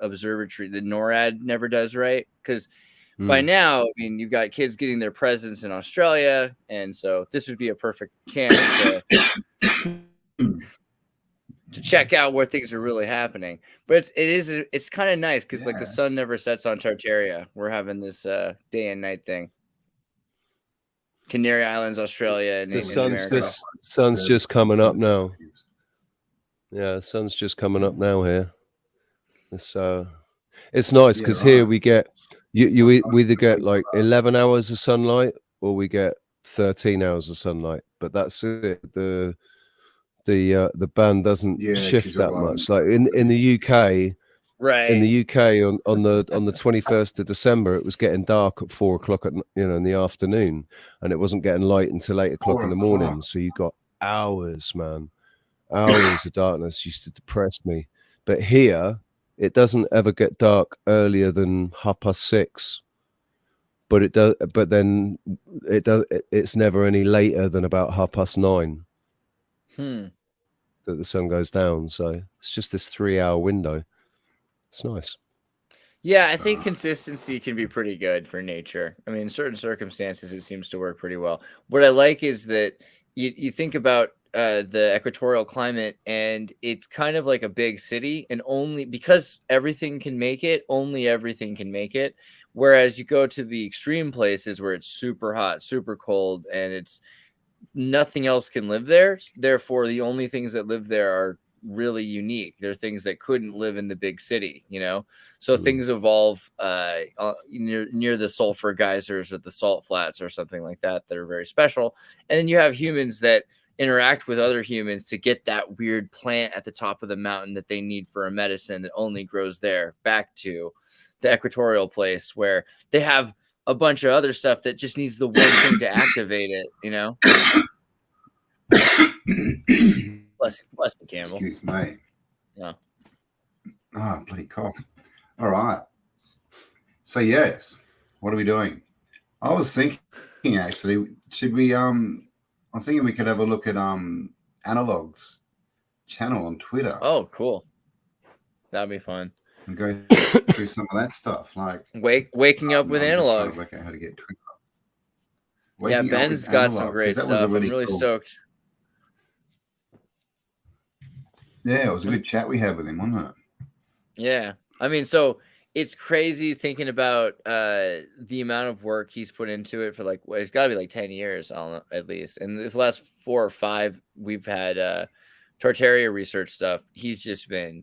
observatory that NORAD never does, right? Because by now, I mean, you've got kids getting their presents in Australia, and so this would be a perfect chance to check out where things are really happening. But it's kind of nice because like the sun never sets on Tartaria. We're having this day and night thing. Canary Islands, Australia, and the sun's just coming up now. Yeah, the sun's just coming up now here. It's nice because here we get we either get like 11 hours of sunlight or we get 13 hours of sunlight, but that's it. The band doesn't shift that much. Like in the UK, right? In the UK on the 21st of December, it was getting dark at 4 o'clock in the afternoon, and it wasn't getting light until 8 o'clock in the morning. So you got hours, man, hours of darkness. Used to depress me, but here it doesn't ever get dark earlier than 6:30. But it does. But then it's never any later than about 9:30. That the sun goes down. So it's just this 3-hour window. It's nice. Yeah, I think consistency can be pretty good for nature. I mean, in certain circumstances, it seems to work pretty well. What I like is that you think about the equatorial climate, and it's kind of like a big city, and only because everything can make it, only everything can make it. Whereas you go to the extreme places where it's super hot, super cold, and it's nothing else can live there. Therefore, the only things that live there are really unique. They're things that couldn't live in the big city, so things evolve near the sulfur geysers or the salt flats or something like that are very special. And then you have humans that interact with other humans to get that weird plant at the top of the mountain that they need for a medicine that only grows there, back to the equatorial place where they have a bunch of other stuff that just needs the one thing to activate it, Bless the Campbell. Excuse me. Yeah. Oh, bloody cough. All right. So yes, what are we doing? I was thinking actually, should we I was thinking we could have a look at Analog's channel on Twitter. Oh, cool. That'd be fun. And go through some of that stuff, like waking up with Analog. To work out how to get Twitter. Yeah, Ben's got some great stuff. I'm really stoked. Yeah, it was a good chat we had with him, wasn't it? Yeah. I mean, so it's crazy thinking about the amount of work he's put into it for it's got to be like 10 years at least. And the last 4 or 5, we've had Tartaria Research stuff. He's just been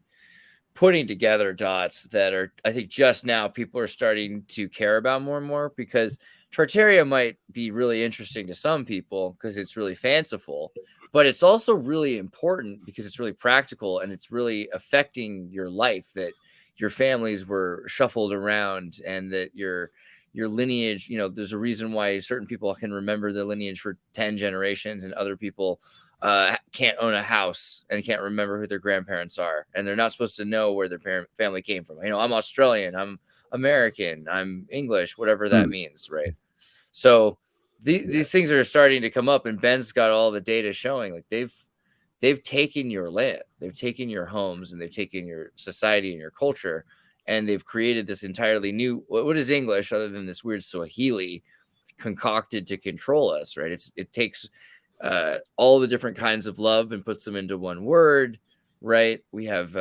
putting together dots that are, I think just now people are starting to care about more and more, because Tartaria might be really interesting to some people because it's really fanciful, but it's also really important because it's really practical and it's really affecting your life, that your families were shuffled around and that your lineage, there's a reason why certain people can remember their lineage for 10 generations and other people can't own a house and can't remember who their grandparents are, and they're not supposed to know where their family came from. I'm Australian, I'm American, I'm English, whatever that means, right? So these things are starting to come up, and Ben's got all the data showing they've taken your land, they've taken your homes, and they've taken your society and your culture, and they've created this entirely new, what is English other than this weird Swahili concocted to control us, right? It takes all the different kinds of love and puts them into one word, right? We have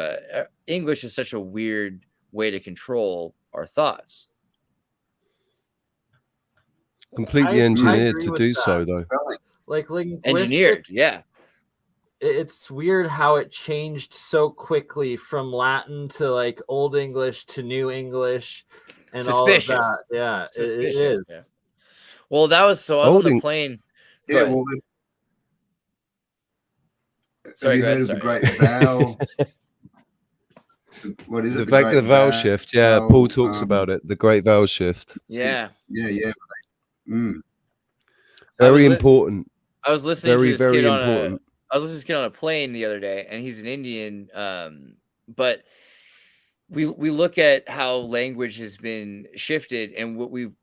English is such a weird way to control our thoughts. Completely engineered to do so, though. Like engineered, yeah. It's weird how it changed so quickly from Latin to Old English to New English and Suspicious. all of that. Yeah, it is. Yeah. Well, that was so I was on the plane. Yeah, well, Sorry, Have you heard of the Great Vowel? What is it? The vowel shift. Yeah, Paul talks about it. The Great Vowel Shift. Yeah. Yeah. Very important. I was listening to this very kid important. I was listening to this kid on a plane the other day, and he's an Indian, but we look at how language has been shifted, and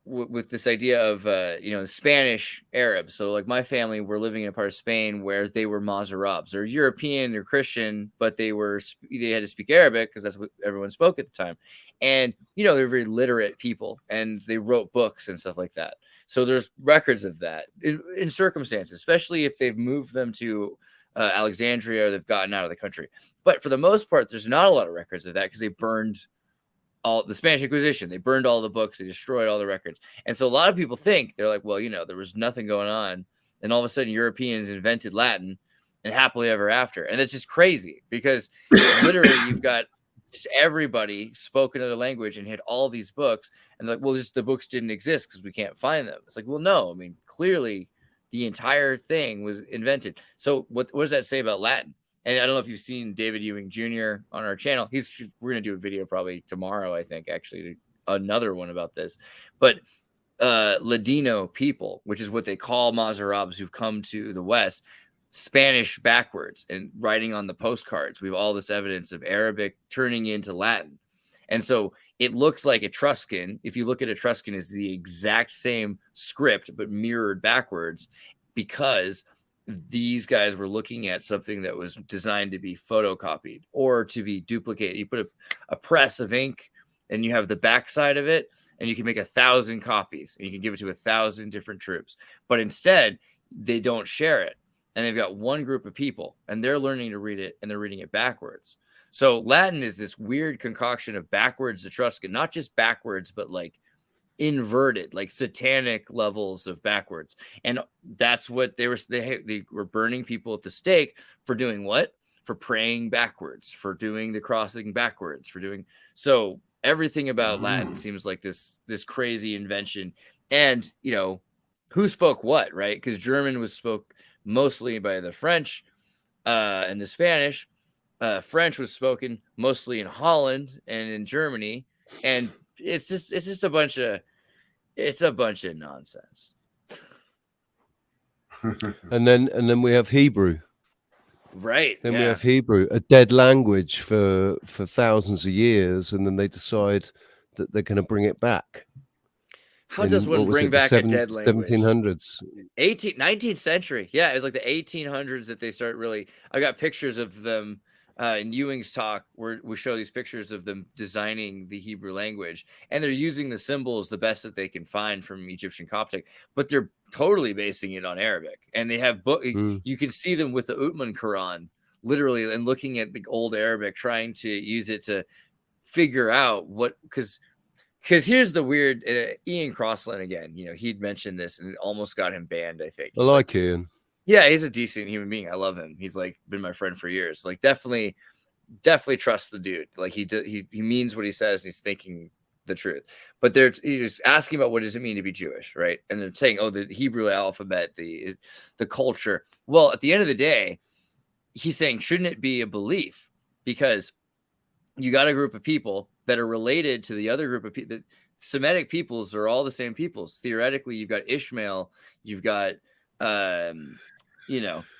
with this idea of Spanish Arab. So like my family were living in a part of Spain where they were Mazarabs. They're European, they're Christian, but they had to speak Arabic because that's what everyone spoke at the time. And they're very literate people, and they wrote books and stuff like that. So there's records of that in circumstances, especially if they've moved them to Alexandria, or they've gotten out of the country. But for the most part, there's not a lot of records of that because they burned all the Spanish Inquisition. They burned all the books. They destroyed all the records. And so a lot of people think, they're like, well, there was nothing going on. And all of a sudden Europeans invented Latin and happily ever after. And that's just crazy because literally you've got just everybody spoke another language and had all these books. And like, well, just the books didn't exist because we can't find them. It's like, well, no, I mean, clearly the entire thing was invented. So what does that say about Latin? And I don't know if you've seen David Ewing Jr. on our channel. We're going to do a video probably tomorrow, I think, actually, another one about this. But Ladino people, which is what they call Mazarabs who've come to the West, Spanish backwards and writing on the postcards. We have all this evidence of Arabic turning into Latin. And so it looks like Etruscan. If you look at Etruscan, is the exact same script, but mirrored backwards, because these guys were looking at something that was designed to be photocopied or to be duplicated. You put a press of ink and you have the backside of it, and you can make 1,000 copies and you can give it to 1,000 different troops. But instead, they don't share it. And they've got one group of people and they're learning to read it, and they're reading it backwards. So Latin is this weird concoction of backwards Etruscan, not just backwards, but like inverted, like satanic levels of backwards. And that's what they were burning people at the stake for doing what? For praying backwards, for doing the crossing backwards, so everything about Latin seems like this crazy invention. And who spoke what, right? Because German was spoke mostly by the French and the Spanish. French was spoken mostly in Holland and in Germany, and it's just a bunch of nonsense. and then we have Hebrew, right? Then we have Hebrew, a dead language for thousands of years, and then they decide that they're going to bring it back. How does one bring back a dead language? 1700s, 19th century. Yeah, it was like the 1800s that they start really. I got pictures of them in Ewing's talk, where we show these pictures of them designing the Hebrew language, and they're using the symbols the best that they can find from Egyptian Coptic, but they're totally basing it on Arabic. And they have you can see them with the Uthman Quran, literally, and looking at the old Arabic, trying to use it to figure out what, because here's the weird, Ian Crossland again, he'd mentioned this and it almost got him banned, I think. I like Ian. Yeah, he's a decent human being. I love him. He's like been my friend for years. Like definitely trust the dude. Like he means what he says, and he's thinking the truth. But he's asking about what does it mean to be Jewish, right? And they're saying, oh, the Hebrew alphabet, the culture. Well, at the end of the day, he's saying, shouldn't it be a belief? Because you got a group of people that are related to the other group of people. The Semitic peoples are all the same peoples. Theoretically, you've got Ishmael, you've got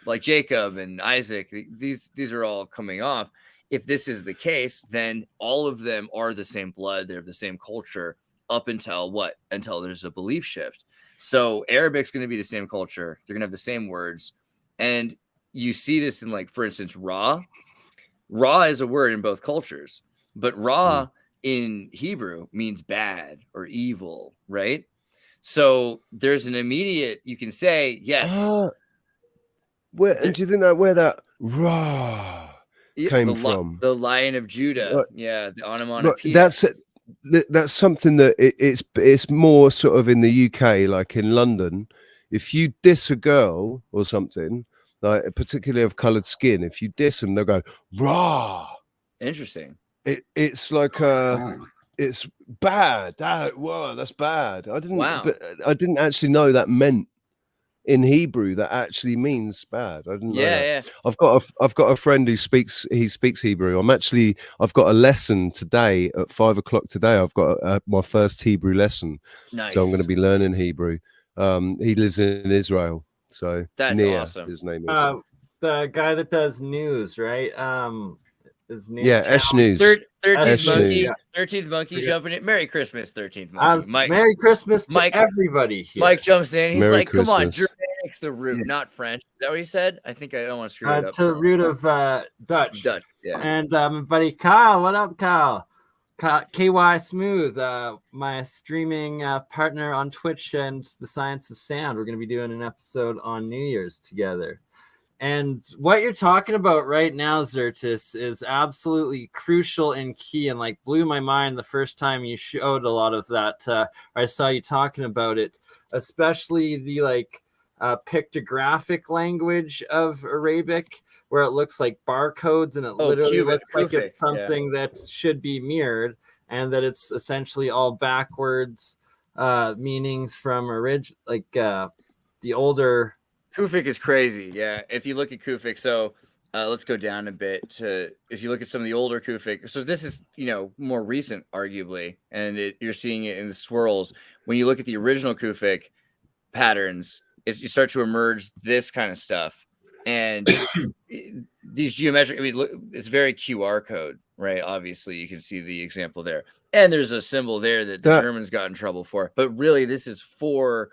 like Jacob and Isaac. These are all coming off. If this is the case, then all of them are the same blood. They're the same culture up until what? Until there's a belief shift. So Arabic's going to be the same culture. They're going to have the same words. And you see this in, like, for instance, Ra. Ra is a word in both cultures, but Ra in Hebrew means bad or evil, right? So there's an immediate, you can say, yes. And do you think that where that Ra came from? The Lion of Judah. The onomatopoeia. That's something that it's more sort of in the UK, like in London. If you diss a girl or something, like particularly of coloured skin, if you diss them, they'll go Ra. Interesting. It's like it's bad. Whoa, that's bad. I didn't actually know that meant in Hebrew that actually means bad. I didn't know that. Yeah. I've got a friend who speaks Hebrew. I've got a lesson today at 5 o'clock today. I've got my first Hebrew lesson. Nice. So I'm going to be learning Hebrew. He lives in Israel. So that's Nia, awesome. his name is. The guy that does news, right? His news Esh channel. News. 13th monkey, News. 13th monkey jumping in. Merry Christmas, 13th monkey. Merry Christmas to everybody here. Mike jumps in. He's Merry like, "Come on, Christmas. Germanic's the root, not French." Is that what he said? I think I don't want to screw it up. To the root of Dutch. Dutch, yeah. And my buddy Kyle, what up, Kyle? KY Smooth, my streaming partner on Twitch and The Science of Sound. We're going to be doing an episode on New Year's together. And what you're talking about right now, Xirtus, is absolutely crucial and key, and like blew my mind the first time you showed a lot of that. I saw you talking about it, especially the like pictographic language of Arabic, where it looks like barcodes and it literally looks like it's something that should be mirrored, and that it's essentially all backwards meanings from the older. Kufic is crazy. Yeah. If you look at Kufic, so let's go down a bit to, if you look at some of the older Kufic, so this is, more recent, arguably, and you're seeing it in the swirls. When you look at the original Kufic patterns, you start to emerge this kind of stuff. And these geometric, look, it's very QR code, right? Obviously, you can see the example there. And there's a symbol there that the Germans got in trouble for. But really, this is for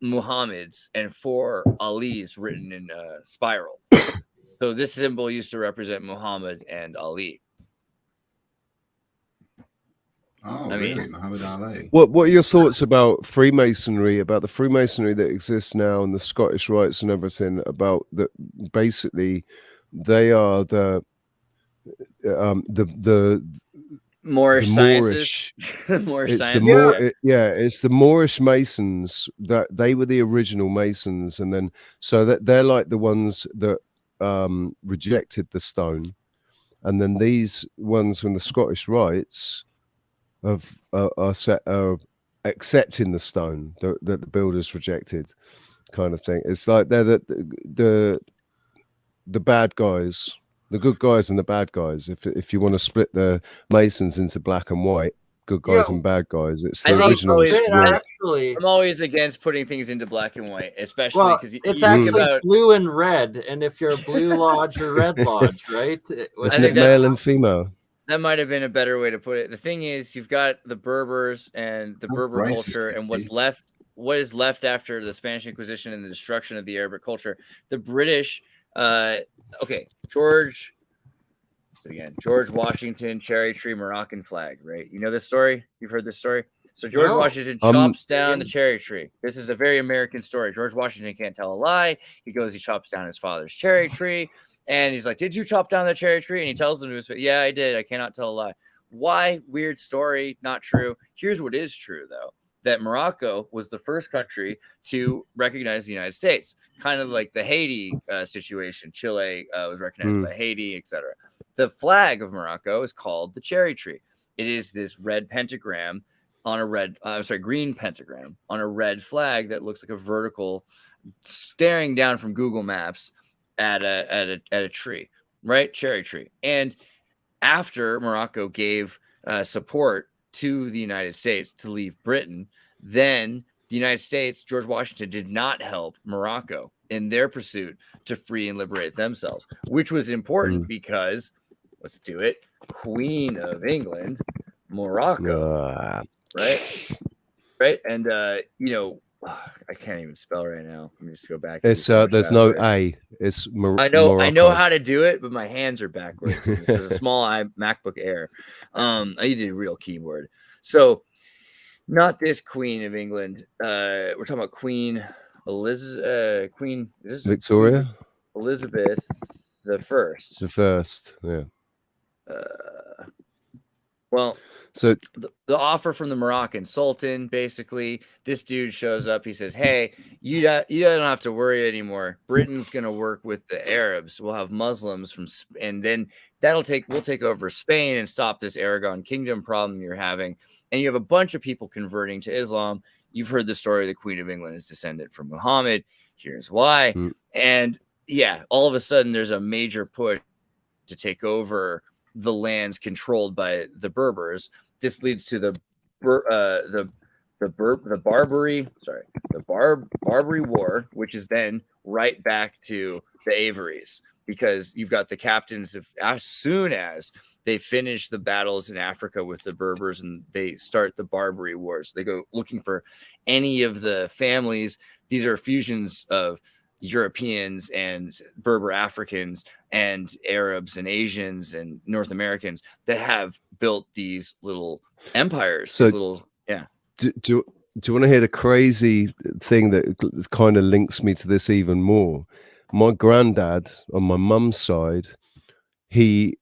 Muhammad's and for Ali's written in spiral. So this symbol used to represent Muhammad and Ali. Oh, really? Muhammad Ali. What are your thoughts about Freemasonry, about the Freemasonry that exists now and the Scottish rites and everything, about that? Basically, they are the Moorish sciences. It's the Moorish Masons, that they were the original Masons, and then so that they're like the ones that rejected the stone, and then these ones from the Scottish rites are accepting the stone that the builders rejected, kind of thing. It's like they're the bad guys. The good guys and the bad guys. If you want to split the Masons into black and white, good guys and bad guys, it's the original. I'm always against putting things into black and white, especially because it's actually blue and red. And if you're a blue lodge or red lodge, right? Isn't it male and female? That might have been a better way to put it. The thing is, you've got the Berbers and the Berber culture, and what is left after the Spanish Inquisition and the destruction of the Arabic culture. The British. George Washington, cherry tree, Moroccan flag, right? You know this story? You've heard this story? So George Washington chops down the cherry tree. This is a very American story. George Washington can't tell a lie. He chops down his father's cherry tree. And he's like, "Did you chop down the cherry tree?" And he tells him, "Yeah, I did. I cannot tell a lie." Why? Weird story. Not true. Here's what is true, though. That Morocco was the first country to recognize the United States, kind of like the Haiti situation. Chile was recognized by Haiti, etc. The flag of Morocco is called the cherry tree. It is this red pentagram on a green pentagram on a red flag that looks like a vertical, staring down from Google Maps at a tree, right? Cherry tree. And after Morocco gave support to the United States to leave Britain, then the United States, George Washington, did not help Morocco in their pursuit to free and liberate themselves, which was important because, let's do it, Queen of England, Morocco, right? And I can't even spell right now. Let me just go back. It's there's no A. It's Morocco. I know how to do it, but my hands are backwards. This is a small MacBook Air. I need a real keyboard. So, not this Queen of England. We're talking about Queen Elizabeth. Queen Victoria. Elizabeth the First. The first, yeah. So the offer from the Moroccan Sultan, basically, this dude shows up. He says, "Hey, you don't have to worry anymore. Britain's going to work with the Arabs. We'll have Muslims and then we'll take over Spain and stop this Aragon kingdom problem you're having. And you have a bunch of people converting to Islam. you've heard the story. The Queen of England is descended from Muhammad. Here's why. And yeah, all of a sudden there's a major push to take over the lands controlled by the Berbers. This leads to the Barbary War, which is then right back to the Averys, because you've got the captains of, as soon as they finish the battles in Africa with the Berbers and they start the Barbary Wars, they go looking for any of the families. These are fusions of Europeans and Berber Africans and Arabs and Asians and North Americans that have built these little empires. So do you want to hear the crazy thing that kind of links me to this even more? My granddad on my mum's side, he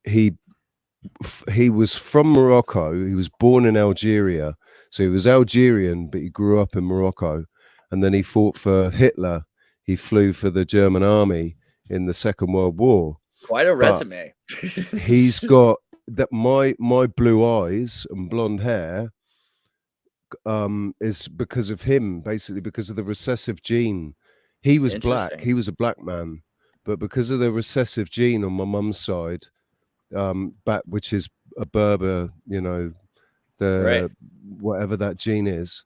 was from Morocco. He was born in Algeria, so he was Algerian, but he grew up in Morocco, and then he fought for Hitler. He flew for the German army in the Second World War. Quite a resume. He's got that. My blue eyes and blonde hair is because of him, basically because of the recessive gene. He was black. He was a black man, but because of the recessive gene on my mum's side, which is a Berber, whatever that gene is,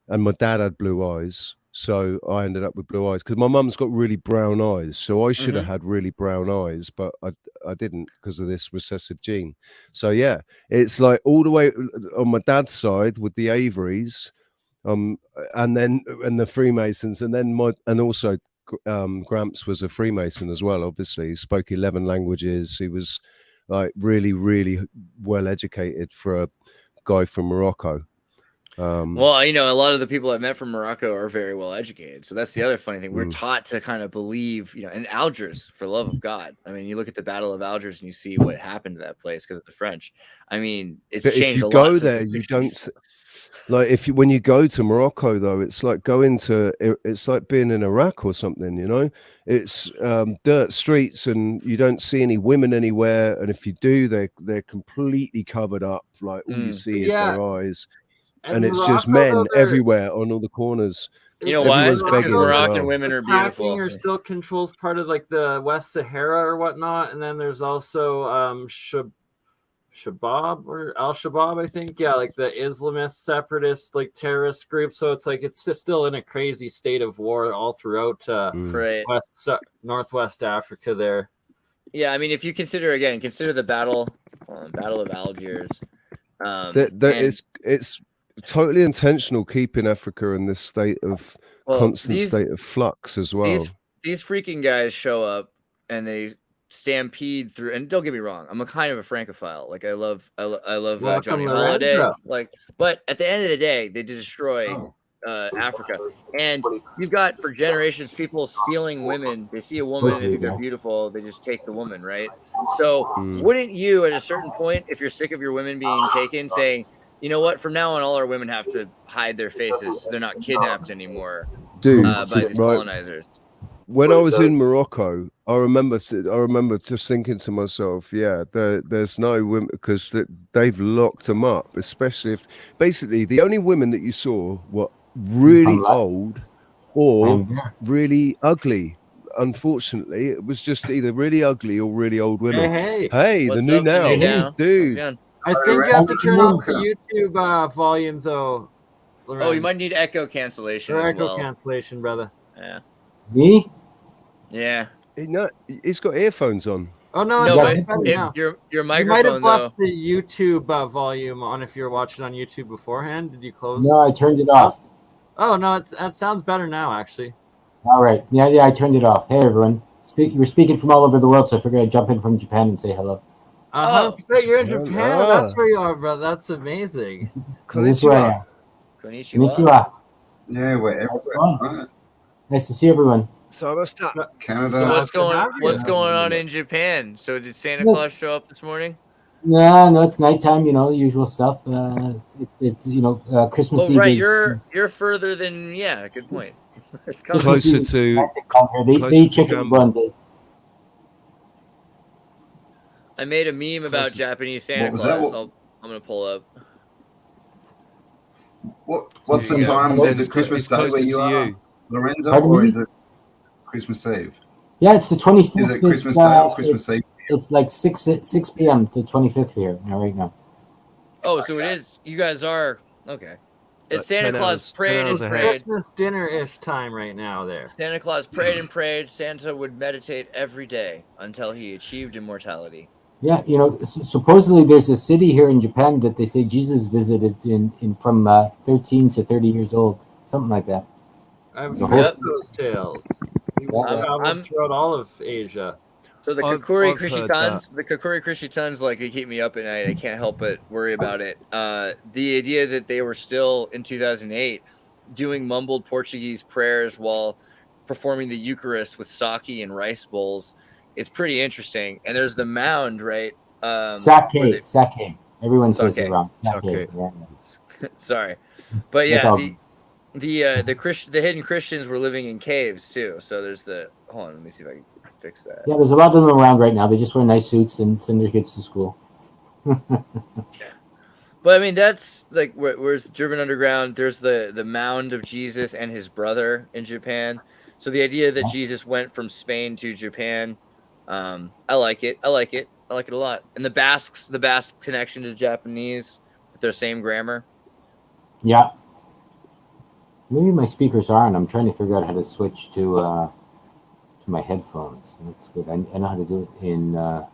and my dad had blue eyes. So I ended up with blue eyes because my mum's got really brown eyes. So I should have had really brown eyes, but I didn't because of this recessive gene. So yeah, it's like all the way on my dad's side with the Averys, and the Freemasons, and also Gramps was a Freemason as well. Obviously, he spoke 11 languages. He was like really, really well educated for a guy from Morocco. Well, a lot of the people I've met from Morocco are very well educated. So that's the other funny thing. We're taught to kind of believe, and Algiers, for the love of God. I mean, you look at the Battle of Algiers and you see what happened to that place because of the French. I mean, it's changed a lot. If you go there, you don't like when you go to Morocco though, it's like it's like being in Iraq or something. It's dirt streets and you don't see any women anywhere, and if you do, they're completely covered up. Like all you see is their eyes. And it's Morocco, just men everywhere on all the corners. You know why? It's because Moroccan women are beautiful. Or still controls part of like the West Sahara or whatnot, and then there's also Shabab or Al-Shabaab, I think. Yeah, like the Islamist separatist like terrorist group. So it's like it's still in a crazy state of war all throughout Northwest Africa there. Yeah, I mean, if you consider the battle of Algiers. It's totally intentional keeping Africa in this state of constant state of flux as well. These freaking guys show up and they stampede through. And don't get me wrong, I'm a kind of a Francophile. Like I love Johnny Holiday. But at the end of the day, they destroy Africa, and you've got for generations people stealing women. They see a woman, they think they're beautiful, they just take the woman, right? So wouldn't you, at a certain point, if you're sick of your women being taken, saying, you know what? From now on, all our women have to hide their faces. So they're not kidnapped anymore, by these colonizers. When I was in Morocco, I remember just thinking to myself, there's no women because they've locked them up. Especially if basically the only women that you saw were really old or really ugly. Unfortunately, it was just either really ugly or really old women. Hey, the new now, dude. I think you have to turn off the YouTube volume, though. Loren. Oh, you might need echo cancellation. Cancellation, brother. Yeah. Me? Yeah. He's got earphones on. Oh no, your microphone. You might have left the YouTube volume on if you're watching on YouTube beforehand. Did you close? No, I turned it off. Oh no, it sounds better now, actually. All right. Yeah, I turned it off. Hey, everyone. We're speaking from all over the world, so I figured I'd jump in from Japan and say hello. 100%, you're in Japan. That's where you are, bro. That's amazing. Konnichiwa. Konnichiwa. Yeah, we're everywhere. Nice to see everyone. So what's that? Canada. What's going on in Japan? So did Santa Claus show up this morning? No, it's nighttime. Usual stuff. It's Christmas Eve. Right, you're further than good point. It's closer to. They eat chicken one day. I made a meme about Japanese Santa Claus. I'm gonna pull up. What's the time? Is it Christmas Day where you are, Lorenzo, or is it Christmas Eve? Yeah, it's the 25th. Is it Christmas Day or Christmas Eve? It's like 6 p.m. to 25th here right now. Oh, so it is. You guys are okay. It's Santa Claus prayed and prayed. Christmas dinner-ish time right now there. Santa Claus prayed and prayed. Santa would meditate every day until he achieved immortality. Yeah, supposedly there's a city here in Japan that they say Jesus visited in from 13 to 30 years old, something like that. I've heard those tales. I'm throughout all of Asia. So the Kakuri Krishitans, like, they keep me up at night. I can't help but worry about it. The idea that they were still in 2008 doing mumbled Portuguese prayers while performing the Eucharist with sake and rice bowls, it's pretty interesting. And there's the mound, right? Sake. Everyone says it wrong. Sake. Yeah. Sorry, but yeah, the hidden Christians were living in caves too. So there's hold on, let me see if I can fix that. Yeah, there's a lot of them around right now. They just wear nice suits and send their kids to school. Yeah. But I mean, that's like where's German underground? There's the mound of Jesus and his brother in Japan. So the idea that Jesus went from Spain to Japan, I like it. I like it a lot. And the Basque connection to Japanese with their same grammar. Yeah. Maybe my speakers are on. I'm trying to figure out how to switch to my headphones. That's good. I know how to do it in the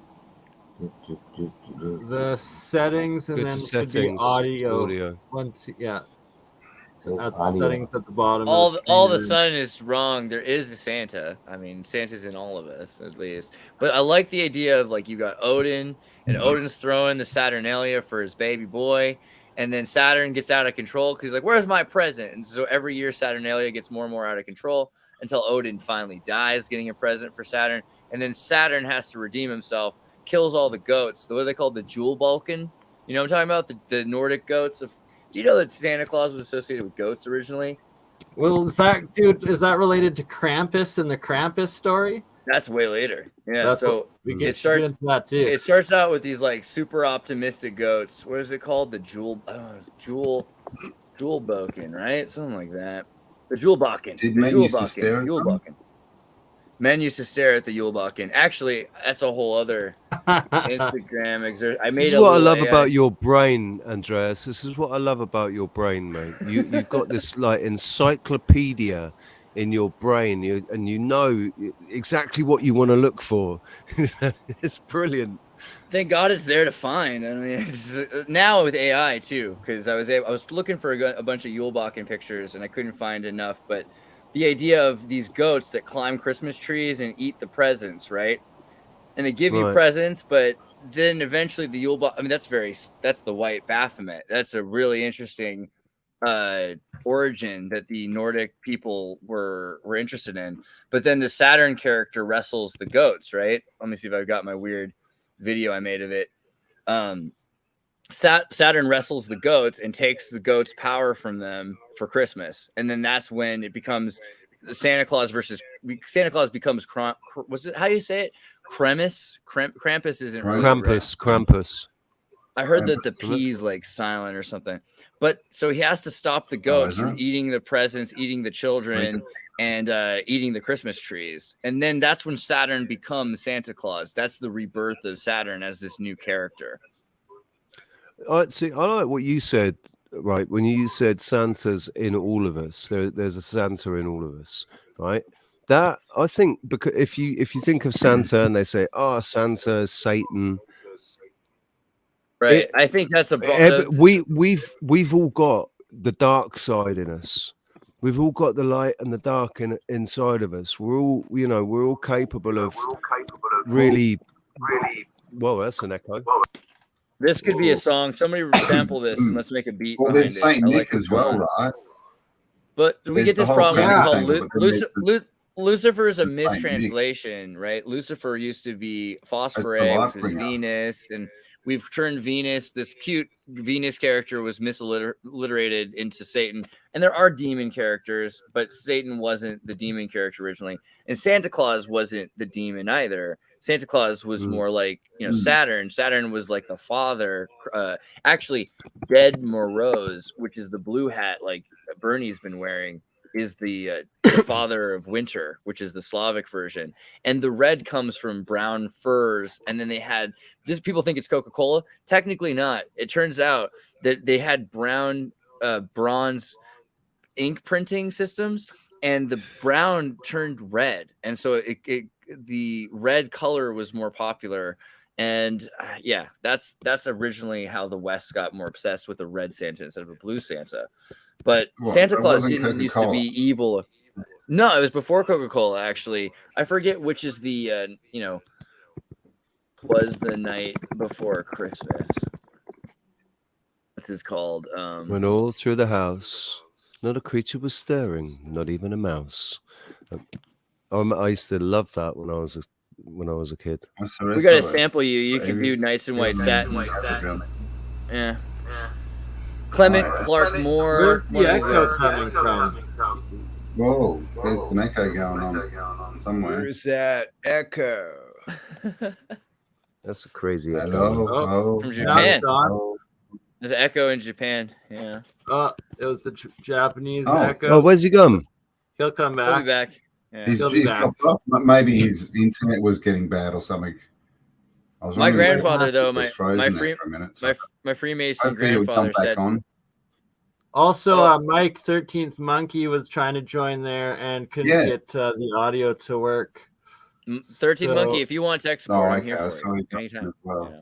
settings, and then settings, audio. Once, yeah. Settings at the bottom. All the sun is wrong. There is a Santa. I mean, Santa's in all of us, at least. But I like the idea of, like, you got Odin, and Odin's throwing the Saturnalia for his baby boy, and then Saturn gets out of control because he's like, "Where's my present?" And so every year Saturnalia gets more and more out of control until Odin finally dies, getting a present for Saturn, and then Saturn has to redeem himself, kills all the goats. What are they called? The Jewel Balkan. You know what I'm talking about? The Nordic goats. Do you know that Santa Claus was associated with goats originally? Well, is that related to Krampus and the Krampus story? That's way later. Yeah, so it starts into that too. It starts out with these, like, super optimistic goats. What is it called? The Jewel Balkan, right? Something like that. The Jewel Balkan. Men used to stare at the Yule Balkan. Actually, that's a whole other Instagram. This is what I love about your brain, Andreas. This is what I love about your brain, mate. You've got this, like, encyclopedia in your brain, and you know exactly what you want to look for. It's brilliant. Thank God it's there to find. I mean, it's, now with AI too, because I was looking for a bunch of Yule Balkan pictures and I couldn't find enough. But the idea of these goats that climb Christmas trees and eat the presents, right? And they give you presents, but then eventually the Yule Balkan. I mean, that's the white Baphomet. That's a really interesting origin that the Nordic people were interested in. But then the Saturn character wrestles the goats, right? Let me see if I've got my weird video I made of it. Saturn wrestles the goats and takes the goats' power from them for Christmas, and then that's when it becomes Santa Claus becomes was it how you say it? Krampus isn't really Krampus. I heard that the P's like silent or something. But so he has to stop the goats from eating the presents, eating the children, and eating the Christmas trees. And then that's when Saturn becomes Santa Claus. That's the rebirth of Saturn as this new character. See, I like what you said, right? When you said Santa's in all of us, there's a Santa in all of us, right? That, I think, because if you think of Santa and they say, "Oh, Santa is Satan," right? I think that's we've all got the dark side in us. We've all got the light and the dark inside of us. We're all capable of really. Well, that's an echo. This could be a song. Somebody sample this and let's make a beat. Well, there's Saint Nick as well, right? But we get this problem called Lucifer is a mistranslation, right? Lucifer used to be Phosphore, which was Venus, and we've turned Venus, this cute Venus character was misliterated into Satan. And there are demon characters, but Satan wasn't the demon character originally. And Santa Claus wasn't the demon either. Santa Claus was more like, Saturn. Saturn was like the father. Actually, Dead Moroz, which is the blue hat like Bernie's been wearing, is the father of winter, which is the Slavic version. And the red comes from brown furs. And then they had this, people think it's Coca-Cola. Technically not. It turns out that they had brown bronze ink printing systems, and the brown turned red. And so the red color was more popular. And yeah, that's originally how the West got more obsessed with a red Santa instead of a blue Santa. But Santa Claus didn't used to be evil. No, it was before Coca-Cola, actually. I forget which is the, was the night before Christmas. What is called? When all through the house, not a creature was stirring, not even a mouse. I used to love that when I was a kid. We got to sample you. You can do Nights in White Satin. Yeah. Clement Clark Moore. Where's the echo coming from? Whoa, there's an echo going on somewhere. Where's that echo? That's a crazy echo. Hello. From Japan. Oh. There's an echo in Japan. Yeah. It was the Japanese Oh. echo. Oh, where's he gone? He'll come He'll back. be back. Yeah. He's He'll be back. dropped off. Maybe his internet was getting bad or something. I was My wondering whether grandfather, it though, was frozen there for a minute, so my Freemason hopefully he'll grandfather jump back said, on. Also, Mike 13th Monkey was trying to join there and couldn't get the audio to work. 13th Monkey, if you want tech support, I'm here I for saw you it anytime. as well. Yeah.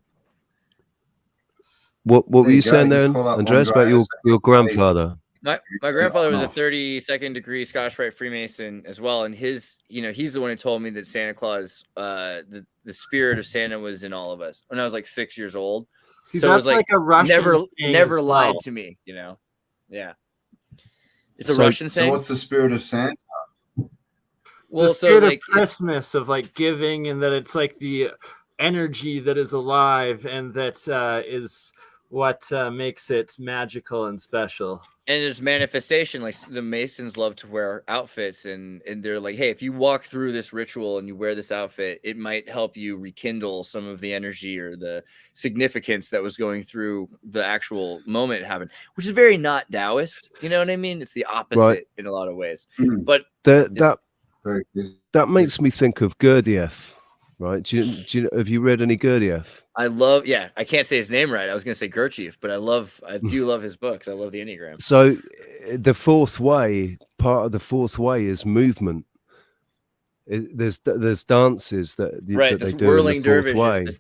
What were There you you go, saying just then, call up Andres, about Andreas. your grandfather? My grandfather was a off. 32nd degree Scotch Rite Freemason as well, and he's the one who told me that Santa Claus, the spirit of Santa was in all of us when I was like 6 years old. See, So it that's was like a Russian saying never as lied well. to me, Yeah, it's a So- Russian So saying. what's the spirit of Santa? Well, The so spirit like of Christmas, of like giving, and that it's like the energy that is alive, and that is what makes it magical and special. and there's manifestation. Like the Masons love to wear outfits, and they're like, hey, if you walk through this ritual and you wear this outfit, it might help you rekindle some of the energy or the significance that was going through the actual moment it happened, which is very not Taoist. You know what I mean? It's the opposite in a lot of ways. Mhm. But Very good. That makes me think of Gurdjieff, right? Have you read any Gurdjieff? I love, I can't say his name right. I was going to say Gurdjieff, but I do love his books. I love the Enneagram. So the fourth way, part of the fourth way is movement. There's dances that Right, that this they do whirling in the fourth dervish way. is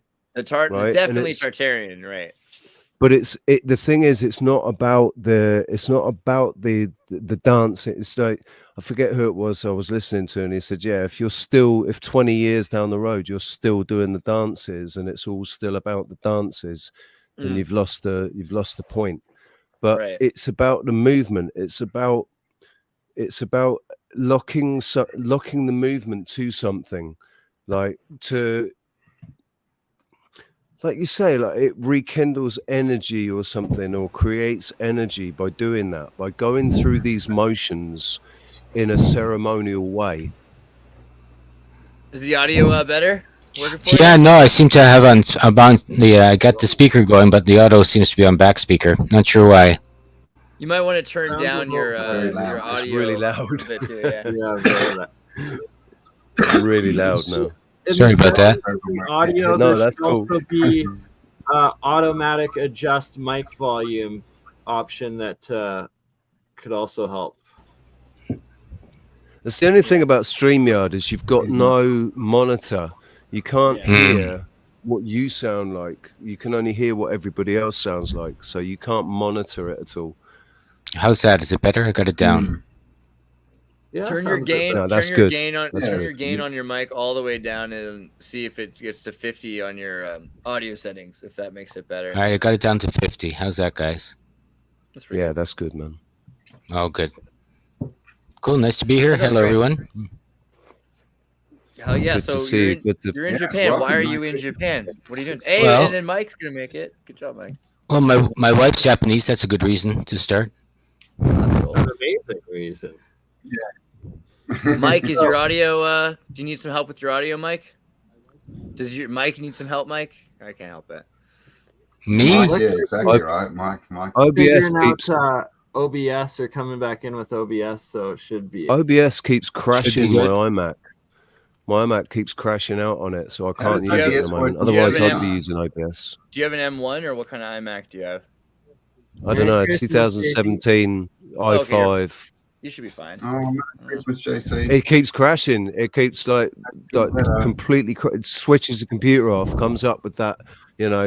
right? definitely And it's- Tartarian, right? But the thing is, it's not about the dance. It's like, I forget who it was I was listening to, and he said, yeah, if 20 years down the road you're still doing the dances and it's all still about the dances, then you've lost the point. But it's about the movement. It's about locking the movement to something, like you say, like it rekindles energy or something, or creates energy by doing that, by going through these motions in a ceremonial way. Is the audio better? Working for Yeah, you? no, I seem to have I got the speaker going, but the auto seems to be on back speaker. Not sure why. You might want to turn Sounds down your very loud. audio. It's really loud. a little bit too, yeah. Yeah, very loud. It's really loud now. Sorry about that. Audio. No, There that's should also cool. be automatic adjust mic volume option that could also help. That's the only thing about StreamYard is you've got no monitor. You can't hear what you sound like. You can only hear what everybody else sounds like. So you can't monitor it at all. How's that? Is it better? I got it down. Yeah, Turn your sounds gain. No, that's turn your good. gain on. That's turn good. your gain on your mic all the way down and see if it gets to 50 on your audio settings. If that makes it better. All right, I got it down to 50. How's that, guys? That's pretty Yeah, that's good, man. Oh, good. Cool. Nice to be here. That's Hello, great. everyone. Hell yeah! Good So to see. you're in Japan. welcome, Why are you Mike. in Japan? What are you doing? Hey, Well- and then Mike's gonna make it. Good job, Mike. Well, my wife's Japanese. That's a good reason to start. That's cool. An amazing reason. Mike, is your audio? Do you need some help with your audio, Mike? Does your Mike need some help, Mike? I can't help that. Me? Mike, yeah, exactly right, Mike. OBS Figuring keeps out OBS or coming back in with OBS, so it should be. OBS keeps crashing my good. iMac. My iMac keeps crashing out on it, so I How can't does use it at OBS the work? moment. Do you Otherwise, have an I'd be M- using OBS. Do you have an M1 or what kind of iMac do you have? I don't know. Merry Christmas, 2017 Okay, i5. You should be fine. Oh, Merry Christmas, JC. It keeps crashing. It keeps like better. completely. It switches the computer off. Comes up with that. You know,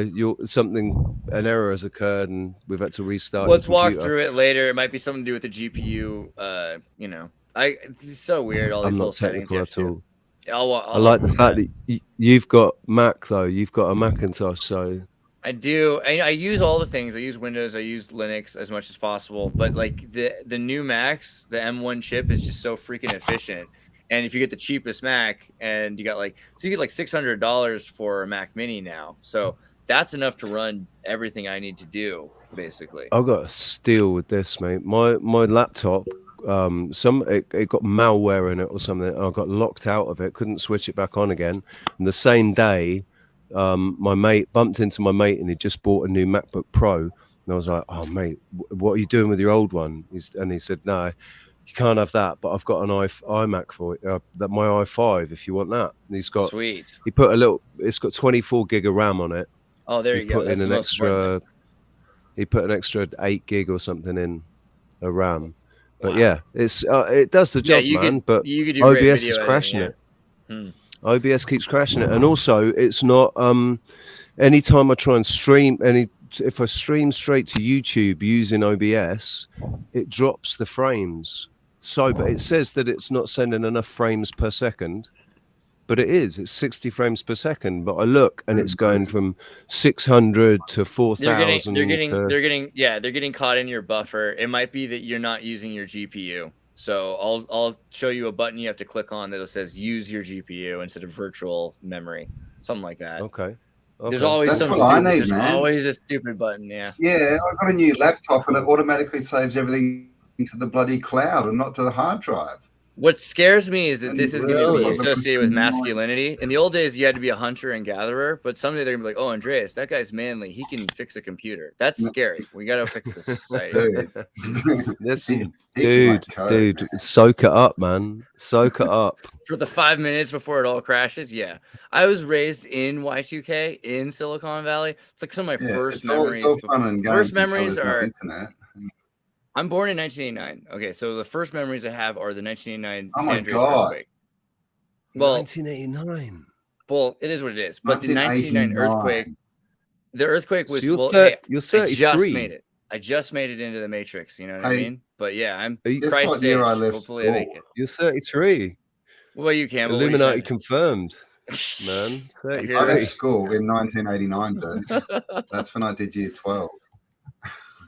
an error has occurred, and we've had to restart. Let's the walk computer. through it later. It might be something to do with the GPU. You know, it's so weird. All these I'm little not settings. technical at all. I'll I like the fact that you've got Mac though. You've got a Macintosh, so I do. I use all the things. I use Windows. I use Linux as much as possible. But like the new Macs, the M1 chip is just so freaking efficient. And if you get the cheapest Mac, and you get like $600 for a Mac Mini now, so that's enough to run everything I need to do, basically. I've got a steal with this, mate. My laptop, it got malware in it or something. I got locked out of it. Couldn't switch it back on again. And the same day, my mate bumped into my mate, and he just bought a new MacBook Pro. And I was like, "Oh, mate, what are you doing with your old one?" And he said, "No, you can't have that, but I've got an iMac for it. That my i5, if you want that." And he's got. Sweet. He put it's got 24 gig of RAM on it. Oh, there He you go. put That's in the an most important extra. He put an extra 8 gig or something in a RAM. But Wow. yeah, it does the job, you man. could, But you could do great OBS video is editing, crashing yeah. it. OBS keeps crashing it, and also it's not. Anytime I try and stream if I stream straight to YouTube using OBS, it drops the frames. So, but it says that it's not sending enough frames per second. But it is. It's 60 frames per second. But I look, and it's going from 600 to 4,000. They're getting caught in your buffer. It might be that you're not using your GPU. So I'll show you a button you have to click on that says use your GPU instead of virtual memory, something like that. Okay. There's always That's what I need, man. always a stupid button. Yeah. Yeah, I got a new laptop, and it automatically saves everything to the bloody cloud and not to the hard drive. What scares me is that this is going to be Really? associated with masculinity. In the old days, you had to be a hunter and gatherer, but someday they're going to be like, "Oh, Andreas, that guy's manly. He can fix a computer." That's scary. We got to fix this society. Dude. Dude, soak it up, man. Soak it up. For the 5 minutes before it all crashes, yeah. I was raised in Y2K in Silicon Valley. It's like some of my first memories. It's all fun and games. First memories until there's no are. internet. I'm born in 1989. Okay, so the first memories I have are the 1989 Oh San my Andreas God. earthquake. Well, 1989. well, it is what it is. But the 1989 earthquake, the earthquake was. So you're, well, you're I just 33. made it. I just made it into the Matrix. You know what I Hey, mean? But yeah, I'm Guess Christ what year I age. left Hopefully, I make school? it. You're 33. Well, you can. Illuminati confirmed, man. I 33. left school in 1989, dude. That's when I did year 12.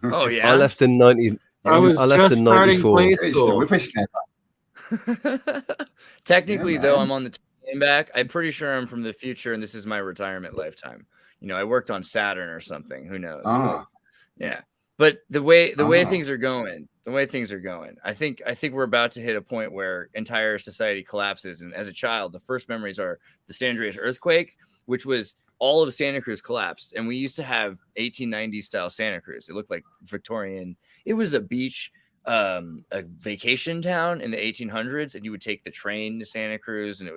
Oh yeah. I left in 90. I was I left just in starting 94. play It's the school. whippersnapper. Technically, Yeah, though, man. I'm on the time back. I'm pretty sure I'm from the future, and this is my retirement lifetime. You know, I worked on Saturn or something. Who knows? Ah, Yeah. But the way Ah. things are going, I think we're about to hit a point where entire society collapses. And as a child, the first memories are the San Andreas earthquake, which was all of Santa Cruz collapsed. And we used to have 1890s style Santa Cruz. It looked like Victorian. It was a beach, a vacation town in the 1800s, and you would take the train to Santa Cruz, and